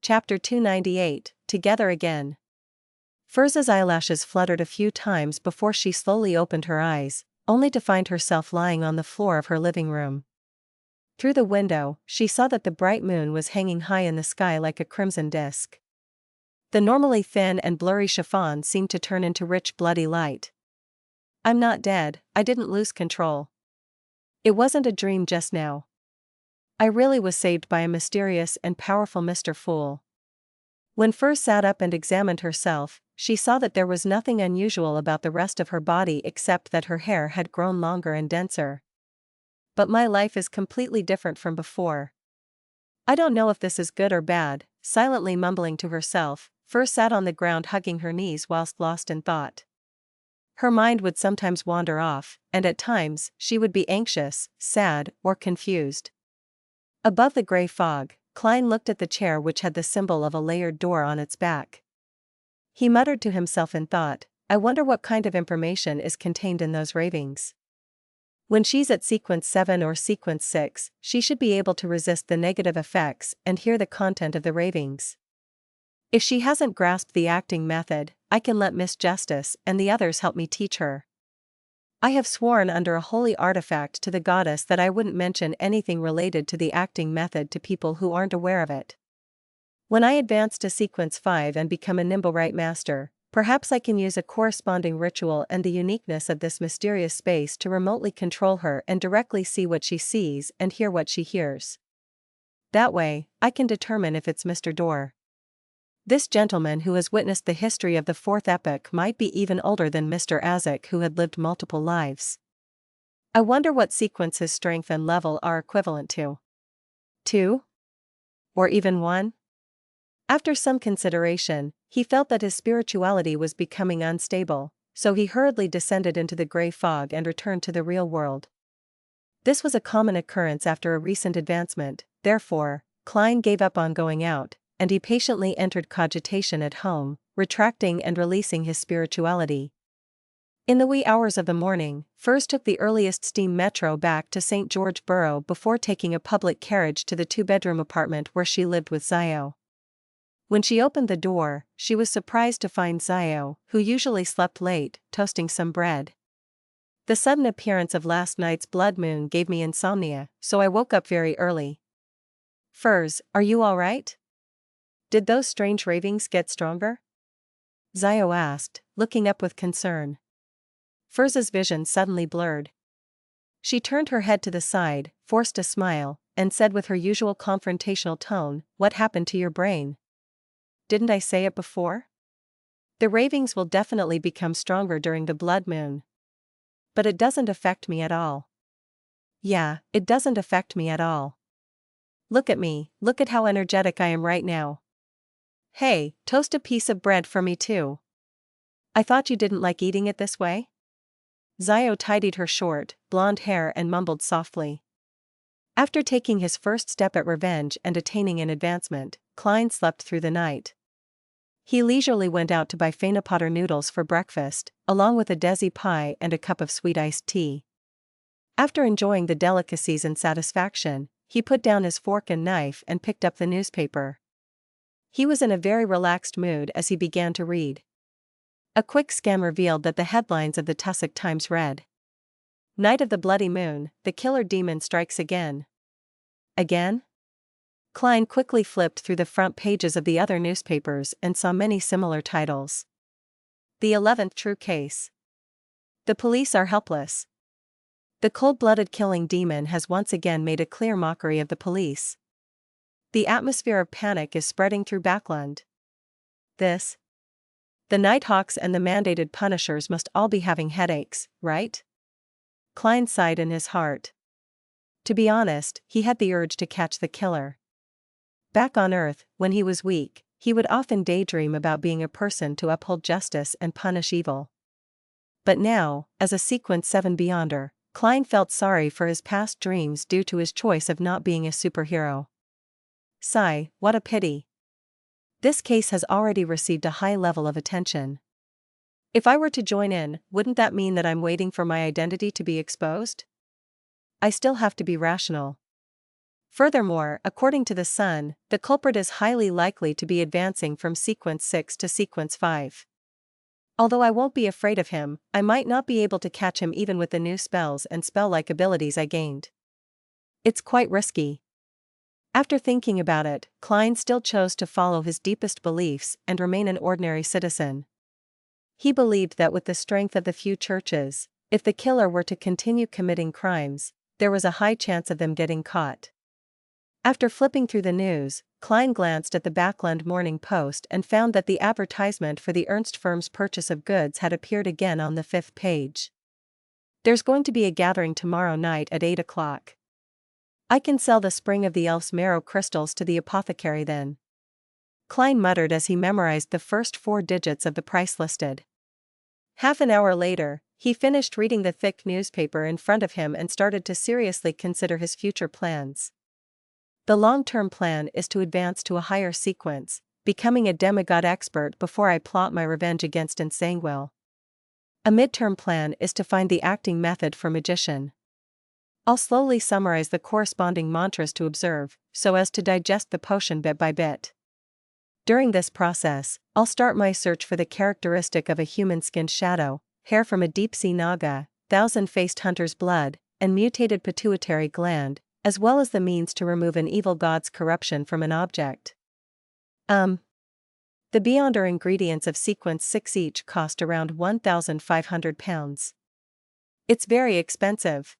Chapter 298, Together Again. Furs's eyelashes fluttered a few times before she slowly opened her eyes, only to find herself lying on the floor of her living room. Through the window, she saw that the bright moon was hanging high in the sky like a crimson disk. The normally thin and blurry chiffon seemed to turn into rich bloody light. "I'm not dead, I didn't lose control. It wasn't a dream just now. I really was saved by a mysterious and powerful Mr. Fool." When Furs sat up and examined herself, she saw that there was nothing unusual about the rest of her body except that her hair had grown longer and denser. "But my life is completely different from before. I don't know if this is good or bad," silently mumbling to herself, Furs sat on the ground hugging her knees whilst lost in thought. Her mind would sometimes wander off, and at times, she would be anxious, sad, or confused. Above the grey fog, Klein looked at the chair which had the symbol of a layered door on its back. He muttered to himself in thought, "I wonder what kind of information is contained in those ravings. When she's at sequence 7 or sequence 6, she should be able to resist the negative effects and hear the content of the ravings. If she hasn't grasped the acting method, I can let Miss Justice and the others help me teach her." I have sworn under a holy artifact to the goddess that I wouldn't mention anything related to the acting method to people who aren't aware of it. When I advance to sequence 5 and become a nimble rite master, perhaps I can use a corresponding ritual and the uniqueness of this mysterious space to remotely control her and directly see what she sees and hear what she hears. That way, I can determine if it's Mr. Dorr. This gentleman who has witnessed the history of the fourth epoch might be even older than Mr. Azek, who had lived multiple lives. I wonder what sequence his strength and level are equivalent to. 2? Or even 1? After some consideration, he felt that his spirituality was becoming unstable, so he hurriedly descended into the gray fog and returned to the real world. This was a common occurrence after a recent advancement, therefore, Klein gave up on going out, and he patiently entered cogitation at home, retracting and releasing his spirituality. In the wee hours of the morning, Furs took the earliest steam metro back to St. George Borough before taking a public carriage to the two-bedroom apartment where she lived with Zio. When she opened the door, she was surprised to find Zio, who usually slept late, toasting some bread. The sudden appearance of last night's blood moon gave me insomnia, so I woke up very early. Furs, are you all right? Did those strange ravings get stronger? Zio asked, looking up with concern. Furs's vision suddenly blurred. She turned her head to the side, forced a smile, and said with her usual confrontational tone, "What happened to your brain? Didn't I say it before? The ravings will definitely become stronger during the blood moon. But it doesn't affect me at all." Yeah, it doesn't affect me at all. Look at me, look at how energetic I am right now. Hey, toast a piece of bread for me too. I thought you didn't like eating it this way? Zio tidied her short, blonde hair and mumbled softly. After taking his first step at revenge and attaining an advancement, Klein slept through the night. He leisurely went out to buy Potter noodles for breakfast, along with a desi pie and a cup of sweet iced tea. After enjoying the delicacies in satisfaction, he put down his fork and knife and picked up the newspaper. He was in a very relaxed mood as he began to read. A quick scan revealed that the headlines of the Tussock Times read: "Night of the Bloody Moon, the killer demon strikes again." Again? Klein quickly flipped through the front pages of the other newspapers and saw many similar titles. "The 11th True Case." "The police are helpless." "The cold-blooded killing demon has once again made a clear mockery of the police." "The atmosphere of panic is spreading through Backland." "This? The Nighthawks and the mandated punishers must all be having headaches, right?" Klein sighed in his heart. To be honest, he had the urge to catch the killer. Back on Earth, when he was weak, he would often daydream about being a person to uphold justice and punish evil. But now, as a Sequence 7 Beyonder, Klein felt sorry for his past dreams due to his choice of not being a superhero. Sigh, what a pity. This case has already received a high level of attention. If I were to join in, wouldn't that mean that I'm waiting for my identity to be exposed? I still have to be rational. Furthermore, according to the Sun, the culprit is highly likely to be advancing from Sequence 6 to Sequence 5. Although I won't be afraid of him, I might not be able to catch him even with the new spells and spell-like abilities I gained. It's quite risky. After thinking about it, Klein still chose to follow his deepest beliefs and remain an ordinary citizen. He believed that with the strength of the few churches, if the killer were to continue committing crimes, there was a high chance of them getting caught. After flipping through the news, Klein glanced at the Backland Morning Post and found that the advertisement for the Ernst firm's purchase of goods had appeared again on the 5th page. "There's going to be a gathering tomorrow night at 8 o'clock. I can sell the Spring of the Elf's Marrow crystals to the Apothecary then." Klein muttered as he memorized the first 4 digits of the price listed. Half an hour later, he finished reading the thick newspaper in front of him and started to seriously consider his future plans. The long-term plan is to advance to a higher sequence, becoming a demigod expert before I plot my revenge against Ensanguil. A mid-term plan is to find the acting method for magician. I'll slowly summarize the corresponding mantras to observe, so as to digest the potion bit by bit. During this process, I'll start my search for the characteristic of a human-skinned shadow, hair from a deep-sea naga, thousand-faced hunter's blood, and mutated pituitary gland, as well as the means to remove an evil god's corruption from an object. The Beyonder ingredients of sequence 6 each cost around £1,500. It's very expensive.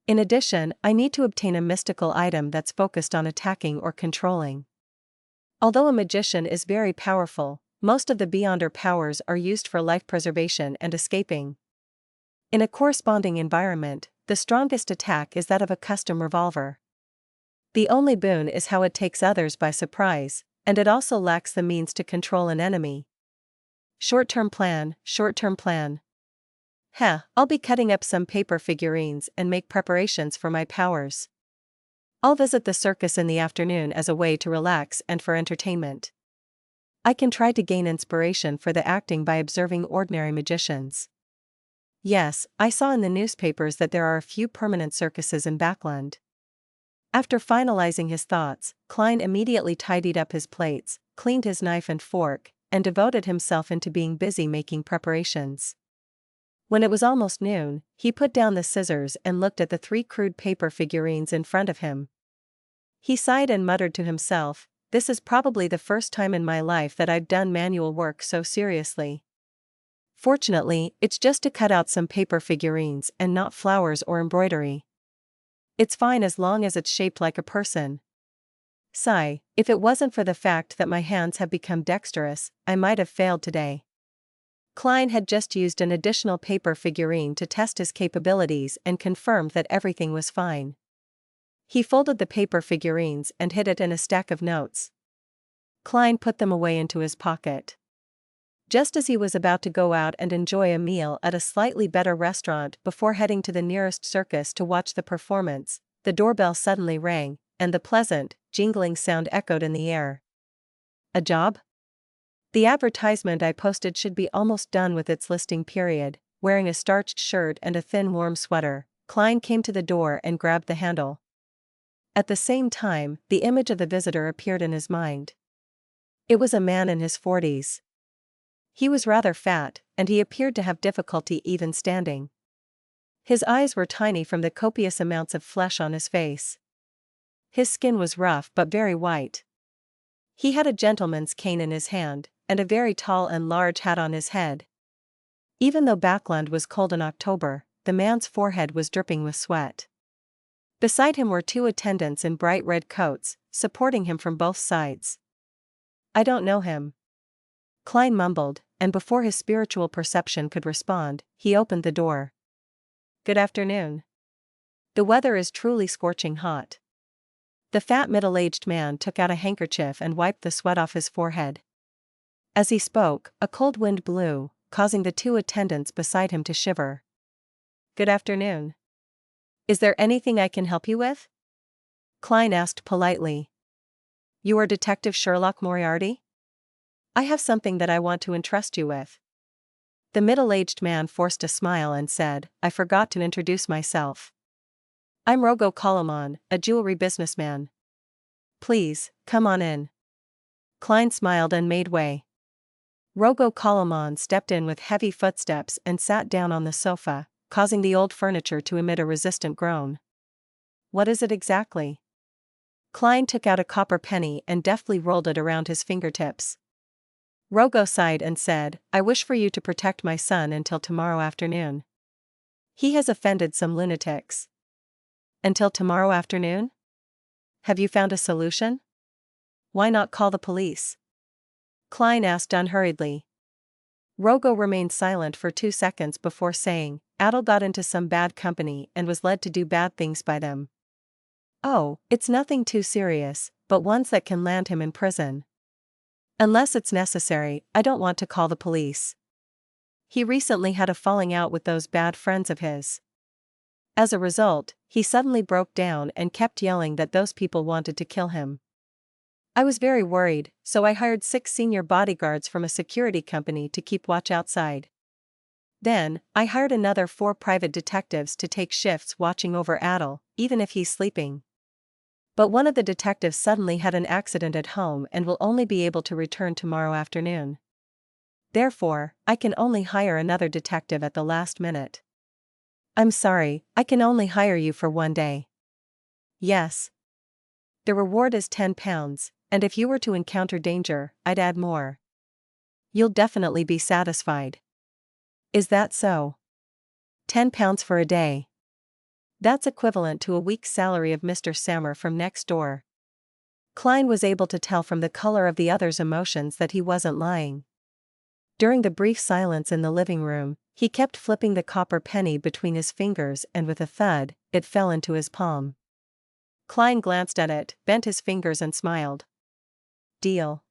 In addition, I need to obtain a mystical item that's focused on attacking or controlling. Although a magician is very powerful, most of the Beyonder powers are used for life preservation and escaping. In a corresponding environment, the strongest attack is that of a custom revolver. The only boon is how it takes others by surprise, and it also lacks the means to control an enemy. Short-term plan, short-term plan. I'll be cutting up some paper figurines and make preparations for my powers. I'll visit the circus in the afternoon as a way to relax and for entertainment. I can try to gain inspiration for the acting by observing ordinary magicians. Yes, I saw in the newspapers that there are a few permanent circuses in Backland. After finalizing his thoughts, Klein immediately tidied up his plates, cleaned his knife and fork, and devoted himself into being busy making preparations. When it was almost noon, he put down the scissors and looked at the 3 crude paper figurines in front of him. He sighed and muttered to himself, "This is probably the first time in my life that I've done manual work so seriously. Fortunately, it's just to cut out some paper figurines and not flowers or embroidery. It's fine as long as it's shaped like a person. Sigh, if it wasn't for the fact that my hands have become dexterous, I might have failed today." Klein had just used an additional paper figurine to test his capabilities and confirmed that everything was fine. He folded the paper figurines and hid it in a stack of notes. Klein put them away into his pocket. Just as he was about to go out and enjoy a meal at a slightly better restaurant before heading to the nearest circus to watch the performance, the doorbell suddenly rang, and the pleasant, jingling sound echoed in the air. "A job? The advertisement I posted should be almost done with its listing period." Wearing a starched shirt and a thin warm sweater, Klein came to the door and grabbed the handle. At the same time, the image of the visitor appeared in his mind. It was a man in his 40s. He was rather fat, and he appeared to have difficulty even standing. His eyes were tiny from the copious amounts of flesh on his face. His skin was rough but very white. He had a gentleman's cane in his hand, and a very tall and large hat on his head. Even though Backland was cold in October, the man's forehead was dripping with sweat. Beside him were 2 attendants in bright red coats, supporting him from both sides. "I don't know him," Klein mumbled, and before his spiritual perception could respond, he opened the door. "Good afternoon. The weather is truly scorching hot." The fat middle-aged man took out a handkerchief and wiped the sweat off his forehead. As he spoke, a cold wind blew, causing the 2 attendants beside him to shiver. "Good afternoon. Is there anything I can help you with?" Klein asked politely. "You are Detective Sherlock Moriarty? I have something that I want to entrust you with." The middle-aged man forced a smile and said, "I forgot to introduce myself. I'm Rogo Colomon, a jewelry businessman. Please, come on in." Klein smiled and made way. Rogo Colomon stepped in with heavy footsteps and sat down on the sofa, causing the old furniture to emit a resistant groan. "What is it exactly?" Klein took out a copper penny and deftly rolled it around his fingertips. Rogo sighed and said, "I wish for you to protect my son until tomorrow afternoon. He has offended some lunatics." "Until tomorrow afternoon? Have you found a solution? Why not call the police?" Klein asked unhurriedly. Rogo remained silent for 2 seconds before saying, "Adel got into some bad company and was led to do bad things by them. Oh, it's nothing too serious, but ones that can land him in prison. Unless it's necessary, I don't want to call the police. He recently had a falling out with those bad friends of his. As a result, he suddenly broke down and kept yelling that those people wanted to kill him. I was very worried, so I hired 6 senior bodyguards from a security company to keep watch outside. Then, I hired another 4 private detectives to take shifts watching over Adel, even if he's sleeping. But one of the detectives suddenly had an accident at home and will only be able to return tomorrow afternoon. Therefore, I can only hire another detective at the last minute. I'm sorry, I can only hire you for 1 day. Yes. The reward is £10, and if you were to encounter danger, I'd add more. You'll definitely be satisfied. Is that so? £10 for a day. That's equivalent to a week's salary of Mr. Sammer from next door. Klein was able to tell from the color of the other's emotions that he wasn't lying. During the brief silence in the living room, he kept flipping the copper penny between his fingers, and with a thud, it fell into his palm. Klein glanced at it, bent his fingers and smiled. Deal.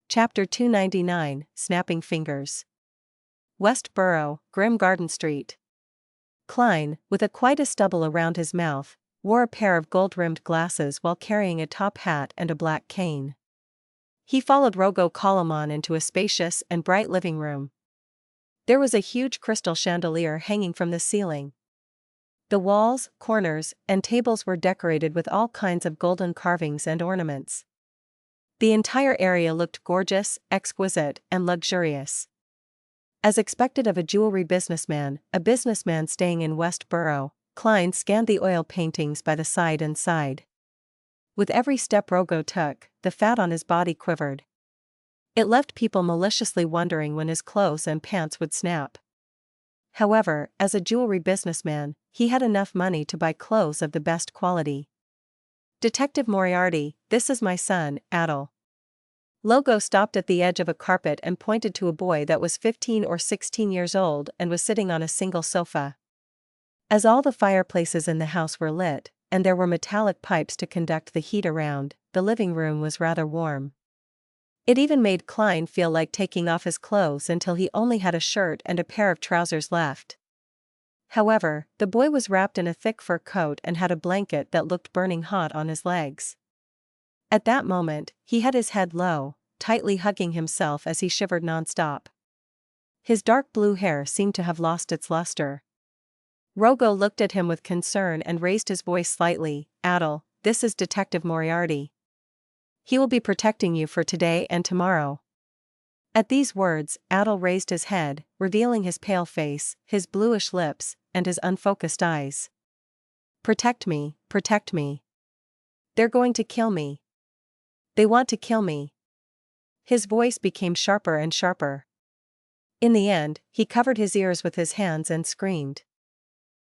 Chapter 299, Snapping Fingers. West Borough, Grim Garden Street. Klein, with quite a stubble around his mouth, wore a pair of gold-rimmed glasses while carrying a top hat and a black cane. He followed Rogo Koloman into a spacious and bright living room. There was a huge crystal chandelier hanging from the ceiling. The walls, corners, and tables were decorated with all kinds of golden carvings and ornaments. The entire area looked gorgeous, exquisite, and luxurious. As expected of a jewelry businessman, a businessman staying in West Borough, Klein scanned the oil paintings by the side and sighed. With every step Rogo took, the fat on his body quivered. It left people maliciously wondering when his clothes and pants would snap. However, as a jewelry businessman, he had enough money to buy clothes of the best quality. Detective Moriarty, this is my son, Admiral. Logo stopped at the edge of a carpet and pointed to a boy that was 15 or 16 years old and was sitting on a single sofa. As all the fireplaces in the house were lit, and there were metallic pipes to conduct the heat around, the living room was rather warm. It even made Klein feel like taking off his clothes until he only had a shirt and a pair of trousers left. However, the boy was wrapped in a thick fur coat and had a blanket that looked burning hot on his legs. At that moment, he had his head low, tightly hugging himself as he shivered nonstop. His dark blue hair seemed to have lost its luster. Rogo looked at him with concern and raised his voice slightly. Admiral, this is Detective Moriarty. He will be protecting you for today and tomorrow. At these words, Admiral raised his head, revealing his pale face, his bluish lips, and his unfocused eyes. Protect me, protect me. They're going to kill me. They want to kill me. His voice became sharper and sharper. In the end, he covered his ears with his hands and screamed.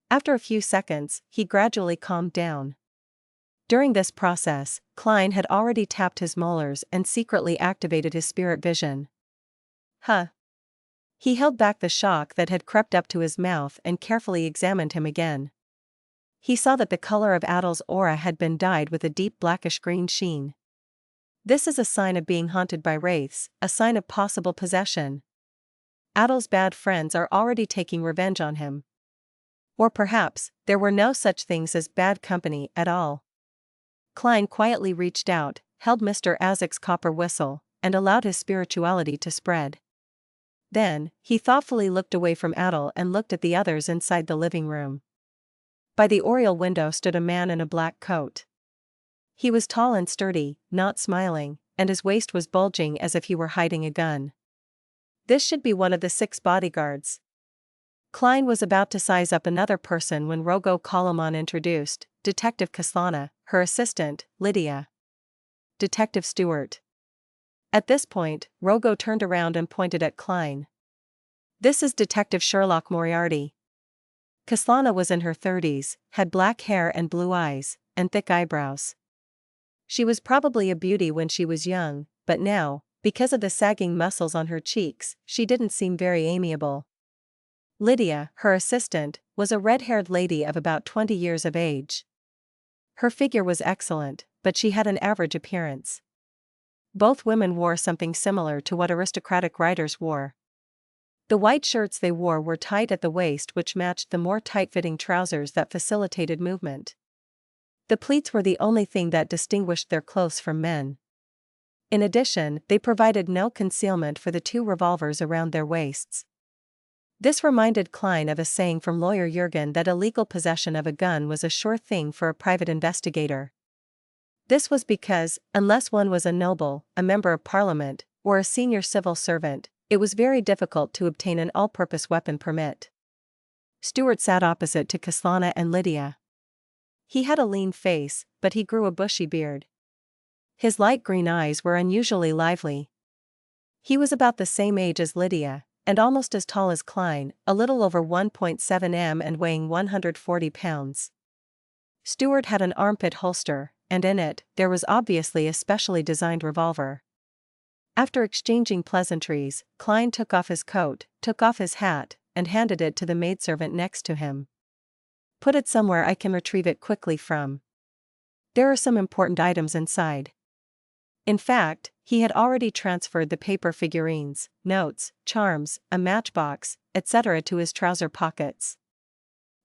After a few seconds, he gradually calmed down. During this process, Klein had already tapped his molars and secretly activated his spirit vision. Huh. He held back the shock that had crept up to his mouth and carefully examined him again. He saw that the color of Adal's aura had been dyed with a deep blackish-green sheen. This is a sign of being haunted by wraiths, a sign of possible possession. Adal's bad friends are already taking revenge on him. Or perhaps, there were no such things as bad company at all. Klein quietly reached out, held Mr. Azek's copper whistle, and allowed his spirituality to spread. Then, he thoughtfully looked away from Adal and looked at the others inside the living room. By the oriel window stood a man in a black coat. He was tall and sturdy, not smiling, and his waist was bulging as if he were hiding a gun. This should be one of the 6 bodyguards. Klein was about to size up another person when Rogo Koloman introduced Detective Kaslana, her assistant, Lydia. Detective Stewart. At this point, Rogo turned around and pointed at Klein. This is Detective Sherlock Moriarty. Kaslana was in her 30s, had black hair and blue eyes, and thick eyebrows. She was probably a beauty when she was young, but now, because of the sagging muscles on her cheeks, she didn't seem very amiable. Lydia, her assistant, was a red-haired lady of about 20 years of age. Her figure was excellent, but she had an average appearance. Both women wore something similar to what aristocratic writers wore. The white shirts they wore were tight at the waist, which matched the more tight-fitting trousers that facilitated movement. The pleats were the only thing that distinguished their clothes from men. In addition, they provided no concealment for the 2 revolvers around their waists. This reminded Klein of a saying from lawyer Jurgen that illegal possession of a gun was a sure thing for a private investigator. This was because, unless one was a noble, a member of parliament, or a senior civil servant, it was very difficult to obtain an all-purpose weapon permit. Stuart sat opposite to Kaslana and Lydia. He had a lean face, but he grew a bushy beard. His light green eyes were unusually lively. He was about the same age as Lydia, and almost as tall as Klein, a little over 1.7 m and weighing 140 pounds. Stuart had an armpit holster, and in it, there was obviously a specially designed revolver. After exchanging pleasantries, Klein took off his coat, took off his hat, and handed it to the maidservant next to him. Put it somewhere I can retrieve it quickly from. There are some important items inside. In fact, he had already transferred the paper figurines, notes, charms, a matchbox, etc. to his trouser pockets.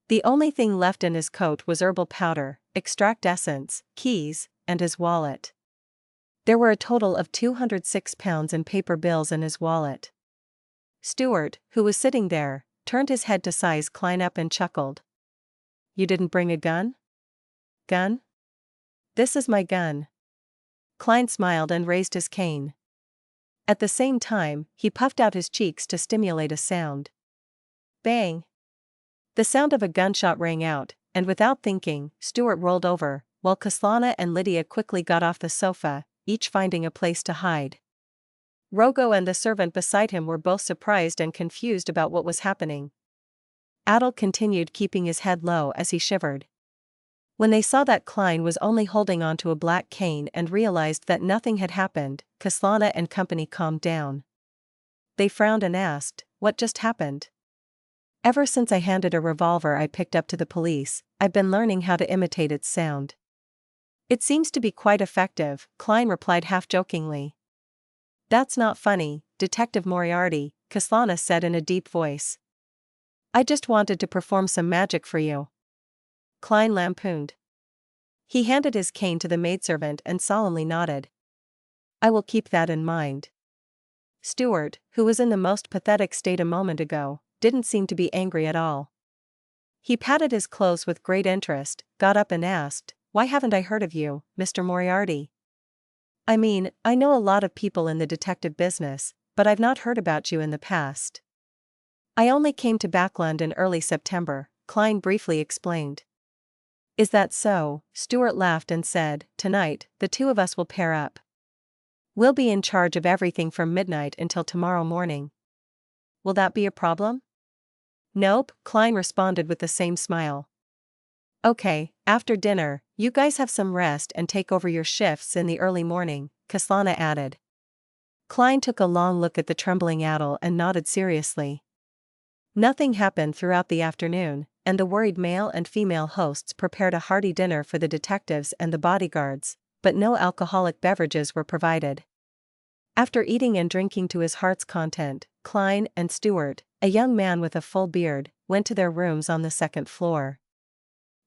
The only thing left in his coat was herbal powder, extract essence, keys, and his wallet. There were a total of £206 in paper bills in his wallet. Stuart, who was sitting there, turned his head to size Klein up and chuckled. "You didn't bring a gun?" "Gun? This is my gun." Klein smiled and raised his cane. At the same time, he puffed out his cheeks to stimulate a sound. Bang! The sound of a gunshot rang out, and without thinking, Stuart rolled over, while Kaslana and Lydia quickly got off the sofa, each finding a place to hide. Rogo and the servant beside him were both surprised and confused about what was happening. Adel continued keeping his head low as he shivered. When they saw that Klein was only holding onto a black cane and realized that nothing had happened, Kaslana and company calmed down. They frowned and asked, "What just happened?" "Ever since I handed a revolver I picked up to the police, I've been learning how to imitate its sound." "It seems to be quite effective," Klein replied half-jokingly. "That's not funny, Detective Moriarty," Kaslana said in a deep voice. "I just wanted to perform some magic for you," Klein lampooned. He handed his cane to the maidservant and solemnly nodded. "I will keep that in mind." Stuart, who was in the most pathetic state a moment ago, didn't seem to be angry at all. He patted his clothes with great interest, got up and asked, "Why haven't I heard of you, Mr. Moriarty? I mean, I know a lot of people in the detective business, but I've not heard about you in the past." "I only came to Backland in early September," Klein briefly explained. "Is that so?" Stuart laughed and said, "Tonight, the two of us will pair up. We'll be in charge of everything from midnight until tomorrow morning. Will that be a problem?" "Nope," Klein responded with the same smile. "Okay, after dinner, you guys have some rest and take over your shifts in the early morning," Kaslana added. Klein took a long look at the trembling Adel and nodded seriously. Nothing happened throughout the afternoon, and the worried male and female hosts prepared a hearty dinner for the detectives and the bodyguards, but no alcoholic beverages were provided. After eating and drinking to his heart's content, Klein and Stuart, a young man with a full beard, went to their rooms on the second floor.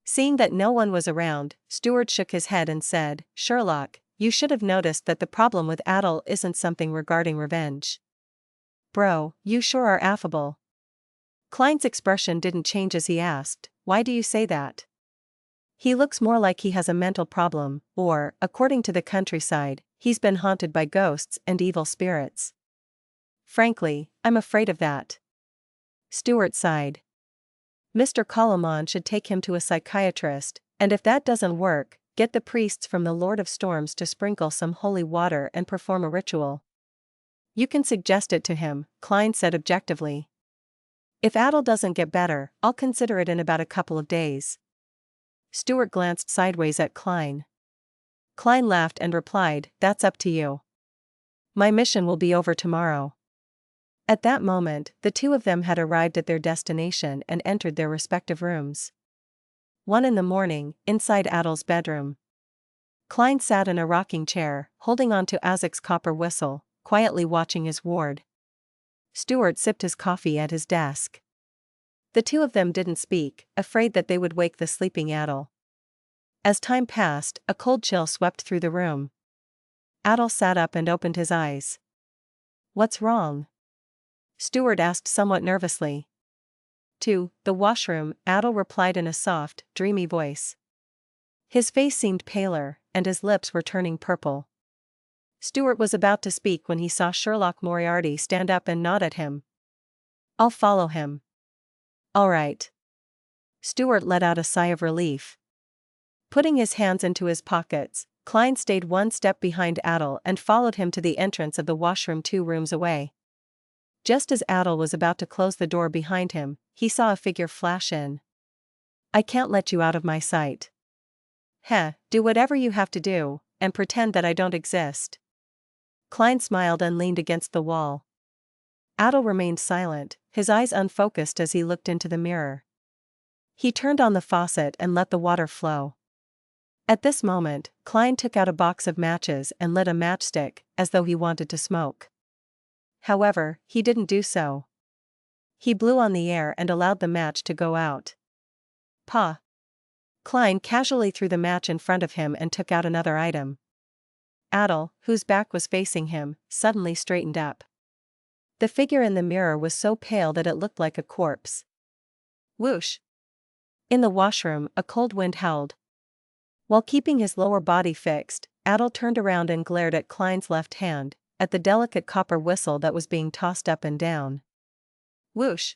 Seeing that no one was around, Stuart shook his head and said, "Sherlock, you should have noticed that the problem with Adel isn't something regarding revenge. Bro, you sure are affable." Klein's expression didn't change as he asked, "Why do you say that?" "He looks more like he has a mental problem, or, according to the countryside, he's been haunted by ghosts and evil spirits. Frankly, I'm afraid of that." Stuart sighed. "Mr. Colomon should take him to a psychiatrist, and if that doesn't work, get the priests from the Lord of Storms to sprinkle some holy water and perform a ritual." "You can suggest it to him," Klein said objectively. "If Adel doesn't get better, I'll consider it in about a couple of days." Stuart glanced sideways at Klein. Klein laughed and replied, "That's up to you. My mission will be over tomorrow." At that moment, the two of them had arrived at their destination and entered their respective rooms. 1 in the morning, inside Adel's bedroom. Klein sat in a rocking chair, holding on to Isaac's copper whistle, quietly watching his ward. Stuart sipped his coffee at his desk. The two of them didn't speak, afraid that they would wake the sleeping Adel. As time passed, a cold chill swept through the room. Adel sat up and opened his eyes. "What's wrong?" Stuart asked somewhat nervously. "To the washroom," Adel replied in a soft, dreamy voice. His face seemed paler, and his lips were turning purple. Stuart was about to speak when he saw Sherlock Moriarty stand up and nod at him. "I'll follow him." "All right." Stuart let out a sigh of relief. Putting his hands into his pockets, Klein stayed one step behind Adel and followed him to the entrance of the washroom 2 rooms away. Just as Adel was about to close the door behind him, he saw a figure flash in. "I can't let you out of my sight." Do whatever you have to do, and pretend that I don't exist." Klein smiled and leaned against the wall. Adel remained silent, his eyes unfocused as he looked into the mirror. He turned on the faucet and let the water flow. At this moment, Klein took out a box of matches and lit a matchstick, as though he wanted to smoke. However, he didn't do so. He blew on the air and allowed the match to go out. "Pa." Klein casually threw the match in front of him and took out another item. Adel, whose back was facing him, suddenly straightened up. The figure in the mirror was so pale that it looked like a corpse. Whoosh! In the washroom, a cold wind howled. While keeping his lower body fixed, Adel turned around and glared at Klein's left hand, at the delicate copper whistle that was being tossed up and down. Whoosh!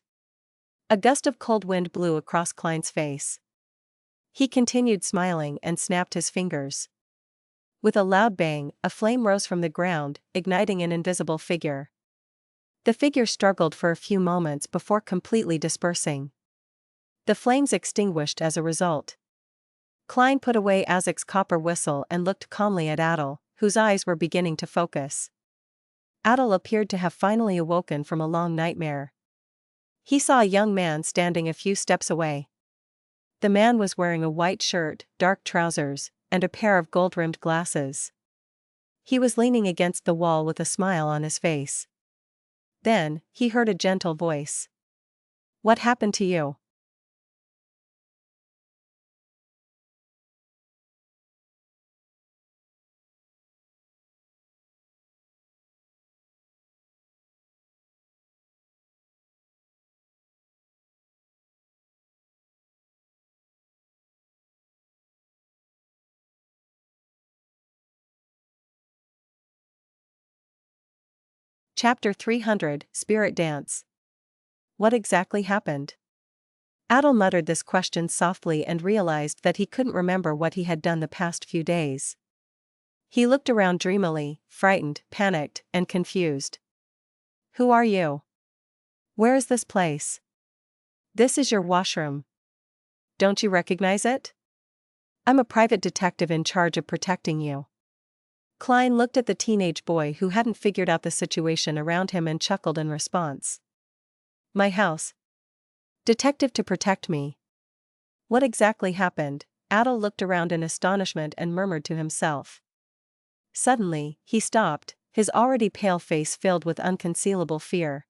A gust of cold wind blew across Klein's face. He continued smiling and snapped his fingers. With a loud bang, a flame rose from the ground, igniting an invisible figure. The figure struggled for a few moments before completely dispersing. The flames extinguished as a result. Klein put away Isaac's copper whistle and looked calmly at Adel, whose eyes were beginning to focus. Adel appeared to have finally awoken from a long nightmare. He saw a young man standing a few steps away. The man was wearing a white shirt, dark trousers, and a pair of gold-rimmed glasses. He was leaning against the wall with a smile on his face. Then, he heard a gentle voice. "What happened to you?" Chapter 300, Spirit Dance. What exactly happened? Adel muttered this question softly and realized that he couldn't remember what he had done the past few days. He looked around dreamily, frightened, panicked, and confused. "Who are you? Where is this place?" "This is your washroom. Don't you recognize it? I'm a private detective in charge of protecting you." Klein looked at the teenage boy who hadn't figured out the situation around him and chuckled in response. "My house. Detective to protect me. What exactly happened?" Adel looked around in astonishment and murmured to himself. Suddenly, he stopped, his already pale face filled with unconcealable fear.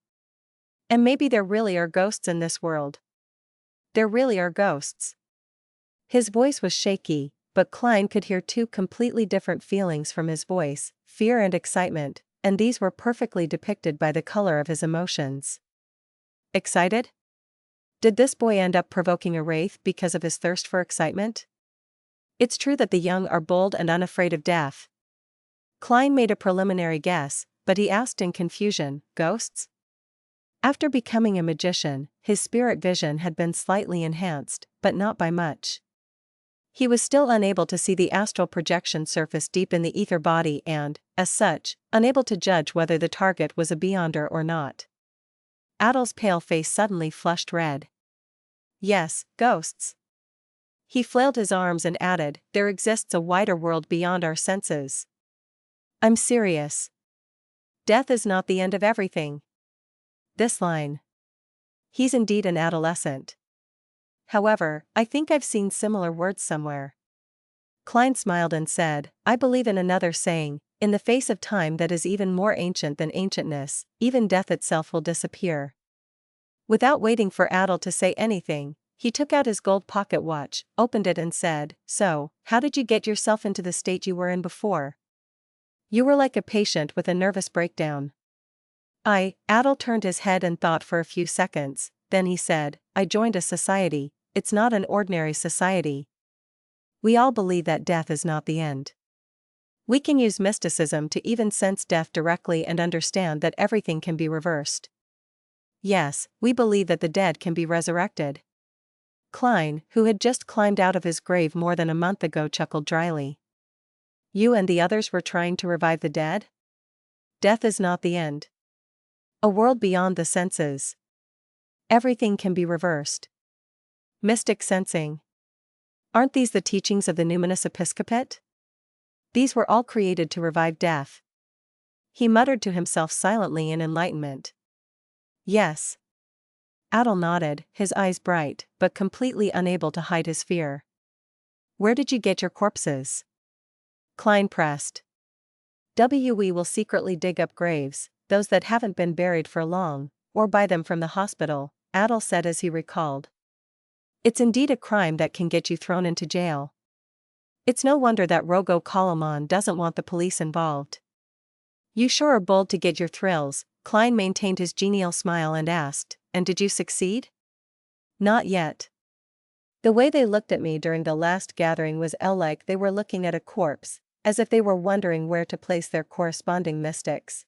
"And maybe there really are ghosts in this world. There really are ghosts." His voice was shaky, but Klein could hear 2 completely different feelings from his voice, fear and excitement, and these were perfectly depicted by the color of his emotions. Excited? Did this boy end up provoking a wraith because of his thirst for excitement? It's true that the young are bold and unafraid of death. Klein made a preliminary guess, but he asked in confusion, "Ghosts?" After becoming a magician, his spirit vision had been slightly enhanced, but not by much. He was still unable to see the astral projection surface deep in the ether body and, as such, unable to judge whether the target was a beyonder or not. Adel's pale face suddenly flushed red. "Yes, ghosts." He flailed his arms and added, "There exists a wider world beyond our senses." "I'm serious. Death is not the end of everything." This line. He's indeed an adolescent. However, I think I've seen similar words somewhere. Klein smiled and said, "I believe in another saying, in the face of time that is even more ancient than ancientness, even death itself will disappear." Without waiting for Adel to say anything, he took out his gold pocket watch, opened it and said, "So, how did you get yourself into the state you were in before?" "You were like a patient with a nervous breakdown." Adel turned his head and thought for a few seconds, then he said, "I joined a society. It's not an ordinary society." We all believe that death is not the end. We can use mysticism to even sense death directly and understand that everything can be reversed. Yes, we believe that the dead can be resurrected. Klein, who had just climbed out of his grave more than a month ago, chuckled dryly. You and the others were trying to revive the dead? Death is not the end. A world beyond the senses. Everything can be reversed. Mystic sensing. Aren't these the teachings of the numinous episcopate? These were all created to revive death. He muttered to himself silently in enlightenment. Yes. Adel nodded, his eyes bright, but completely unable to hide his fear. Where did you get your corpses? Klein pressed. We will secretly dig up graves, those that haven't been buried for long, or buy them from the hospital, Adel said as he recalled. It's indeed a crime that can get you thrown into jail. It's no wonder that Rogo Koloman doesn't want the police involved. You sure are bold to get your thrills, Klein maintained his genial smile and asked, and did you succeed? Not yet. The way they looked at me during the last gathering was like they were looking at a corpse, as if they were wondering where to place their corresponding mystics.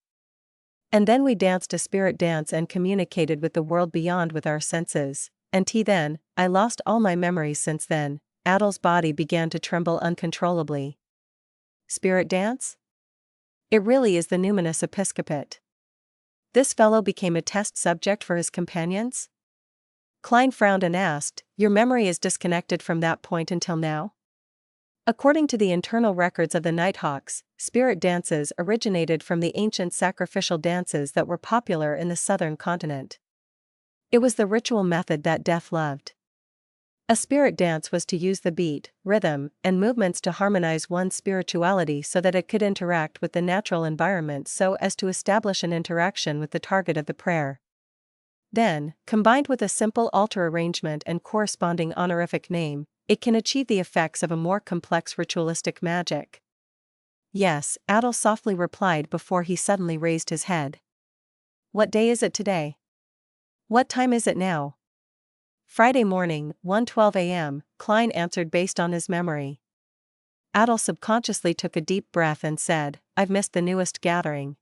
And then we danced a spirit dance and communicated with the world beyond with our senses, and then, I lost all my memories since then. Adel's body began to tremble uncontrollably. Spirit dance? It really is the numinous episcopate. This fellow became a test subject for his companions? Klein frowned and asked, your memory is disconnected from that point until now? According to the internal records of the Nighthawks, spirit dances originated from the ancient sacrificial dances that were popular in the southern continent. It was the ritual method that death loved. A spirit dance was to use the beat, rhythm, and movements to harmonize one's spirituality so that it could interact with the natural environment so as to establish an interaction with the target of the prayer. Then, combined with a simple altar arrangement and corresponding honorific name, it can achieve the effects of a more complex ritualistic magic. Yes, Adel softly replied before he suddenly raised his head. What day is it today? What time is it now? Friday morning, 1:12 a.m., Klein answered based on his memory. Adel subconsciously took a deep breath and said, I've missed the newest gathering.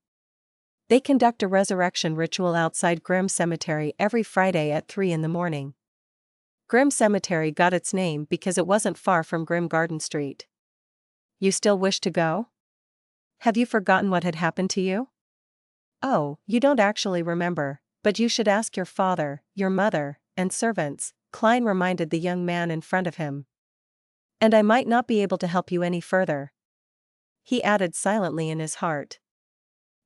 They conduct a resurrection ritual outside Grim Cemetery every Friday at 3 in the morning. Grim Cemetery got its name because it wasn't far from Grim Garden Street. You still wish to go? Have you forgotten what had happened to you? Oh, you don't actually remember, but you should ask your father, your mother, and servants, Klein reminded the young man in front of him. And I might not be able to help you any further. He added silently in his heart.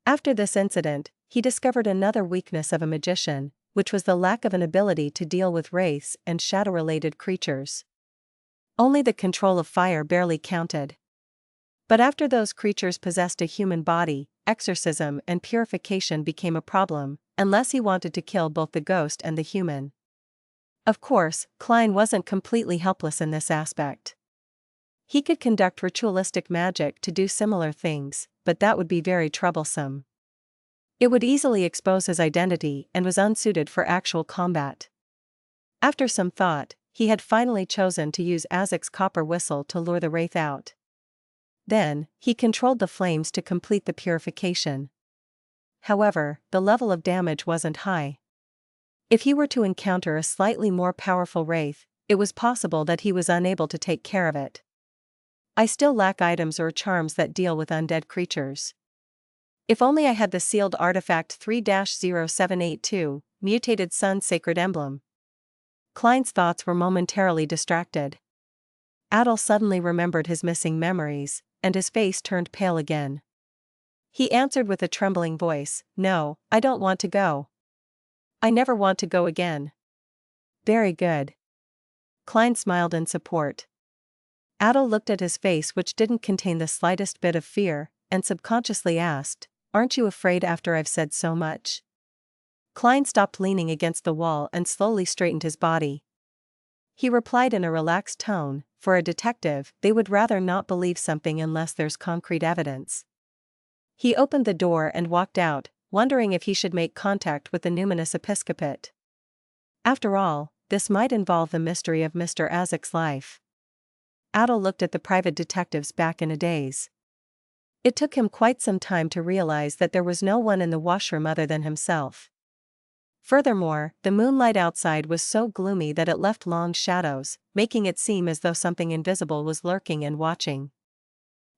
After this incident, he discovered another weakness of a magician, which was the lack of an ability to deal with wraiths and shadow-related creatures. Only the control of fire barely counted. But after those creatures possessed a human body, exorcism and purification became a problem, unless he wanted to kill both the ghost and the human. Of course, Klein wasn't completely helpless in this aspect. He could conduct ritualistic magic to do similar things, but that would be very troublesome. It would easily expose his identity and was unsuited for actual combat. After some thought, he had finally chosen to use Azek's copper whistle to lure the wraith out. Then, he controlled the flames to complete the purification. However, the level of damage wasn't high. If he were to encounter a slightly more powerful wraith, it was possible that he was unable to take care of it. I still lack items or charms that deal with undead creatures. If only I had the sealed artifact 3-0782, Mutated Sun's Sacred Emblem. Klein's thoughts were momentarily distracted. Adel suddenly remembered his missing memories, and his face turned pale again. He answered with a trembling voice, No, I don't want to go. I never want to go again. Very good. Klein smiled in support. Adel looked at his face, which didn't contain the slightest bit of fear, and subconsciously asked, Aren't you afraid after I've said so much? Klein stopped leaning against the wall and slowly straightened his body. He replied in a relaxed tone, For a detective, they would rather not believe something unless there's concrete evidence. He opened the door and walked out, wondering if he should make contact with the numinous episcopate. After all, this might involve the mystery of Mr. Azek's life. Admiral looked at the private detectives back in a daze. It took him quite some time to realize that there was no one in the washroom other than himself. Furthermore, the moonlight outside was so gloomy that it left long shadows, making it seem as though something invisible was lurking and watching.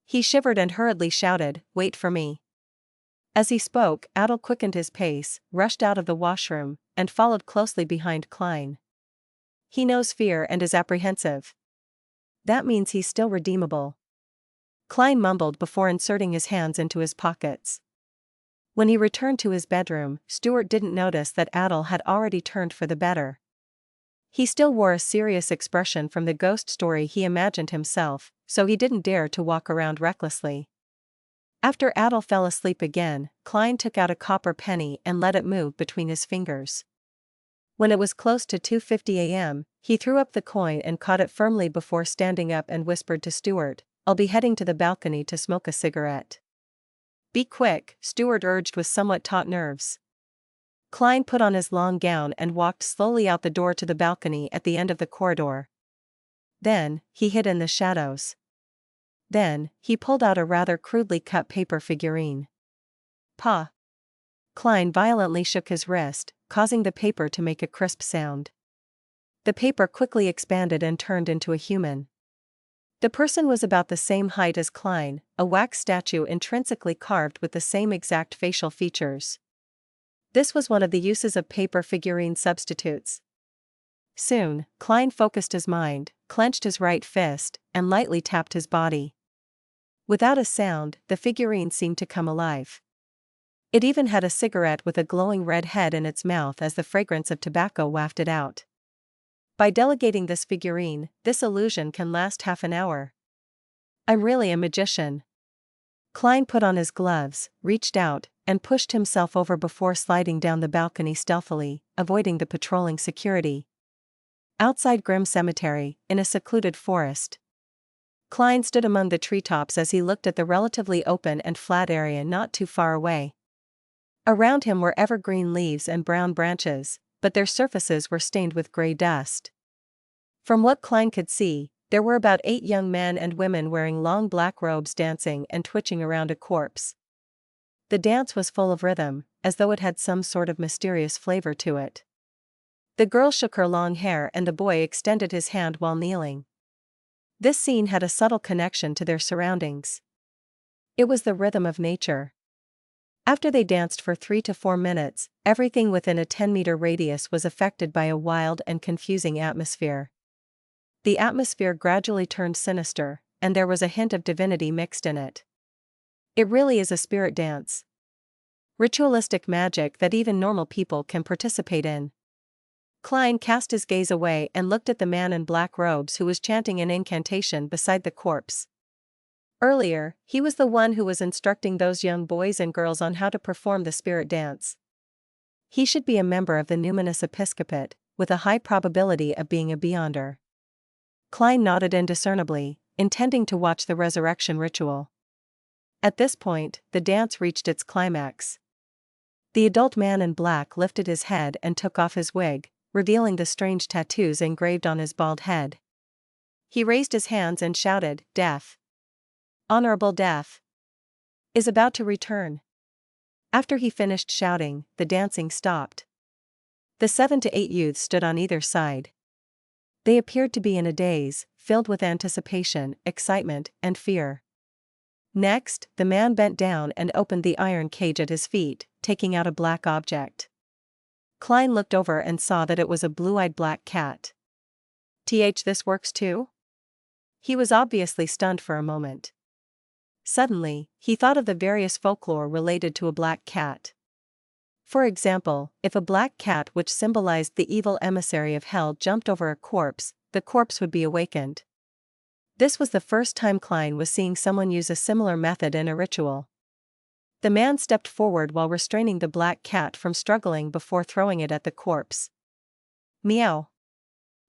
He shivered and hurriedly shouted, "Wait for me." As he spoke, Admiral quickened his pace, rushed out of the washroom, and followed closely behind Klein. He knows fear and is apprehensive. That means he's still redeemable. Klein mumbled before inserting his hands into his pockets. When he returned to his bedroom, Stewart didn't notice that Admiral had already turned for the better. He still wore a serious expression from the ghost story he imagined himself, so he didn't dare to walk around recklessly. After Admiral fell asleep again, Klein took out a copper penny and let it move between his fingers. When it was close to 2:50 a.m., he threw up the coin and caught it firmly before standing up and whispered to Stewart, "I'll be heading to the balcony to smoke a cigarette." "Be quick," Stewart urged with somewhat taut nerves. Klein put on his long gown and walked slowly out the door to the balcony at the end of the corridor. Then, he hid in the shadows. Then, he pulled out a rather crudely cut paper figurine. "Pa!" Klein violently shook his wrist, causing the paper to make a crisp sound. The paper quickly expanded and turned into a human. The person was about the same height as Klein, a wax statue intrinsically carved with the same exact facial features. This was one of the uses of paper figurine substitutes. Soon, Klein focused his mind, clenched his right fist, and lightly tapped his body. Without a sound, the figurine seemed to come alive. It even had a cigarette with a glowing red head in its mouth as the fragrance of tobacco wafted out. By delegating this figurine, this illusion can last half an hour. I'm really a magician. Klein put on his gloves, reached out, and pushed himself over before sliding down the balcony stealthily, avoiding the patrolling security. Outside Grim Cemetery, in a secluded forest. Klein stood among the treetops as he looked at the relatively open and flat area not too far away. Around him were evergreen leaves and brown branches, but their surfaces were stained with gray dust. From what Klein could see, there were about 8 young men and women wearing long black robes dancing and twitching around a corpse. The dance was full of rhythm, as though it had some sort of mysterious flavor to it. The girl shook her long hair and the boy extended his hand while kneeling. This scene had a subtle connection to their surroundings. It was the rhythm of nature. After they danced for 3 to 4 minutes, everything within a 10-meter radius was affected by a wild and confusing atmosphere. The atmosphere gradually turned sinister, and there was a hint of divinity mixed in it. It really is a spirit dance. Ritualistic magic that even normal people can participate in. Klein cast his gaze away and looked at the man in black robes who was chanting an incantation beside the corpse. Earlier, he was the one who was instructing those young boys and girls on how to perform the spirit dance. He should be a member of the numinous episcopate, with a high probability of being a beyonder. Klein nodded indiscernibly, intending to watch the resurrection ritual. At this point, the dance reached its climax. The adult man in black lifted his head and took off his wig, revealing the strange tattoos engraved on his bald head. He raised his hands and shouted, "Death! Honorable Death! Is about to return." After he finished shouting, the dancing stopped. The 7 to 8 youths stood on either side. They appeared to be in a daze, filled with anticipation, excitement, and fear. Next, the man bent down and opened the iron cage at his feet, taking out a black object. Klein looked over and saw that it was a blue-eyed black cat. This works too? He was obviously stunned for a moment. Suddenly, he thought of the various folklore related to a black cat. For example, if a black cat which symbolized the evil emissary of hell jumped over a corpse, the corpse would be awakened. This was the first time Klein was seeing someone use a similar method in a ritual. The man stepped forward while restraining the black cat from struggling before throwing it at the corpse. Meow.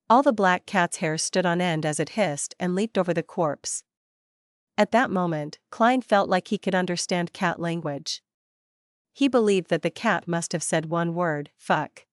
All the black cat's hairs stood on end as it hissed and leaped over the corpse. At that moment, Klein felt like he could understand cat language. He believed that the cat must have said one word, "fuck."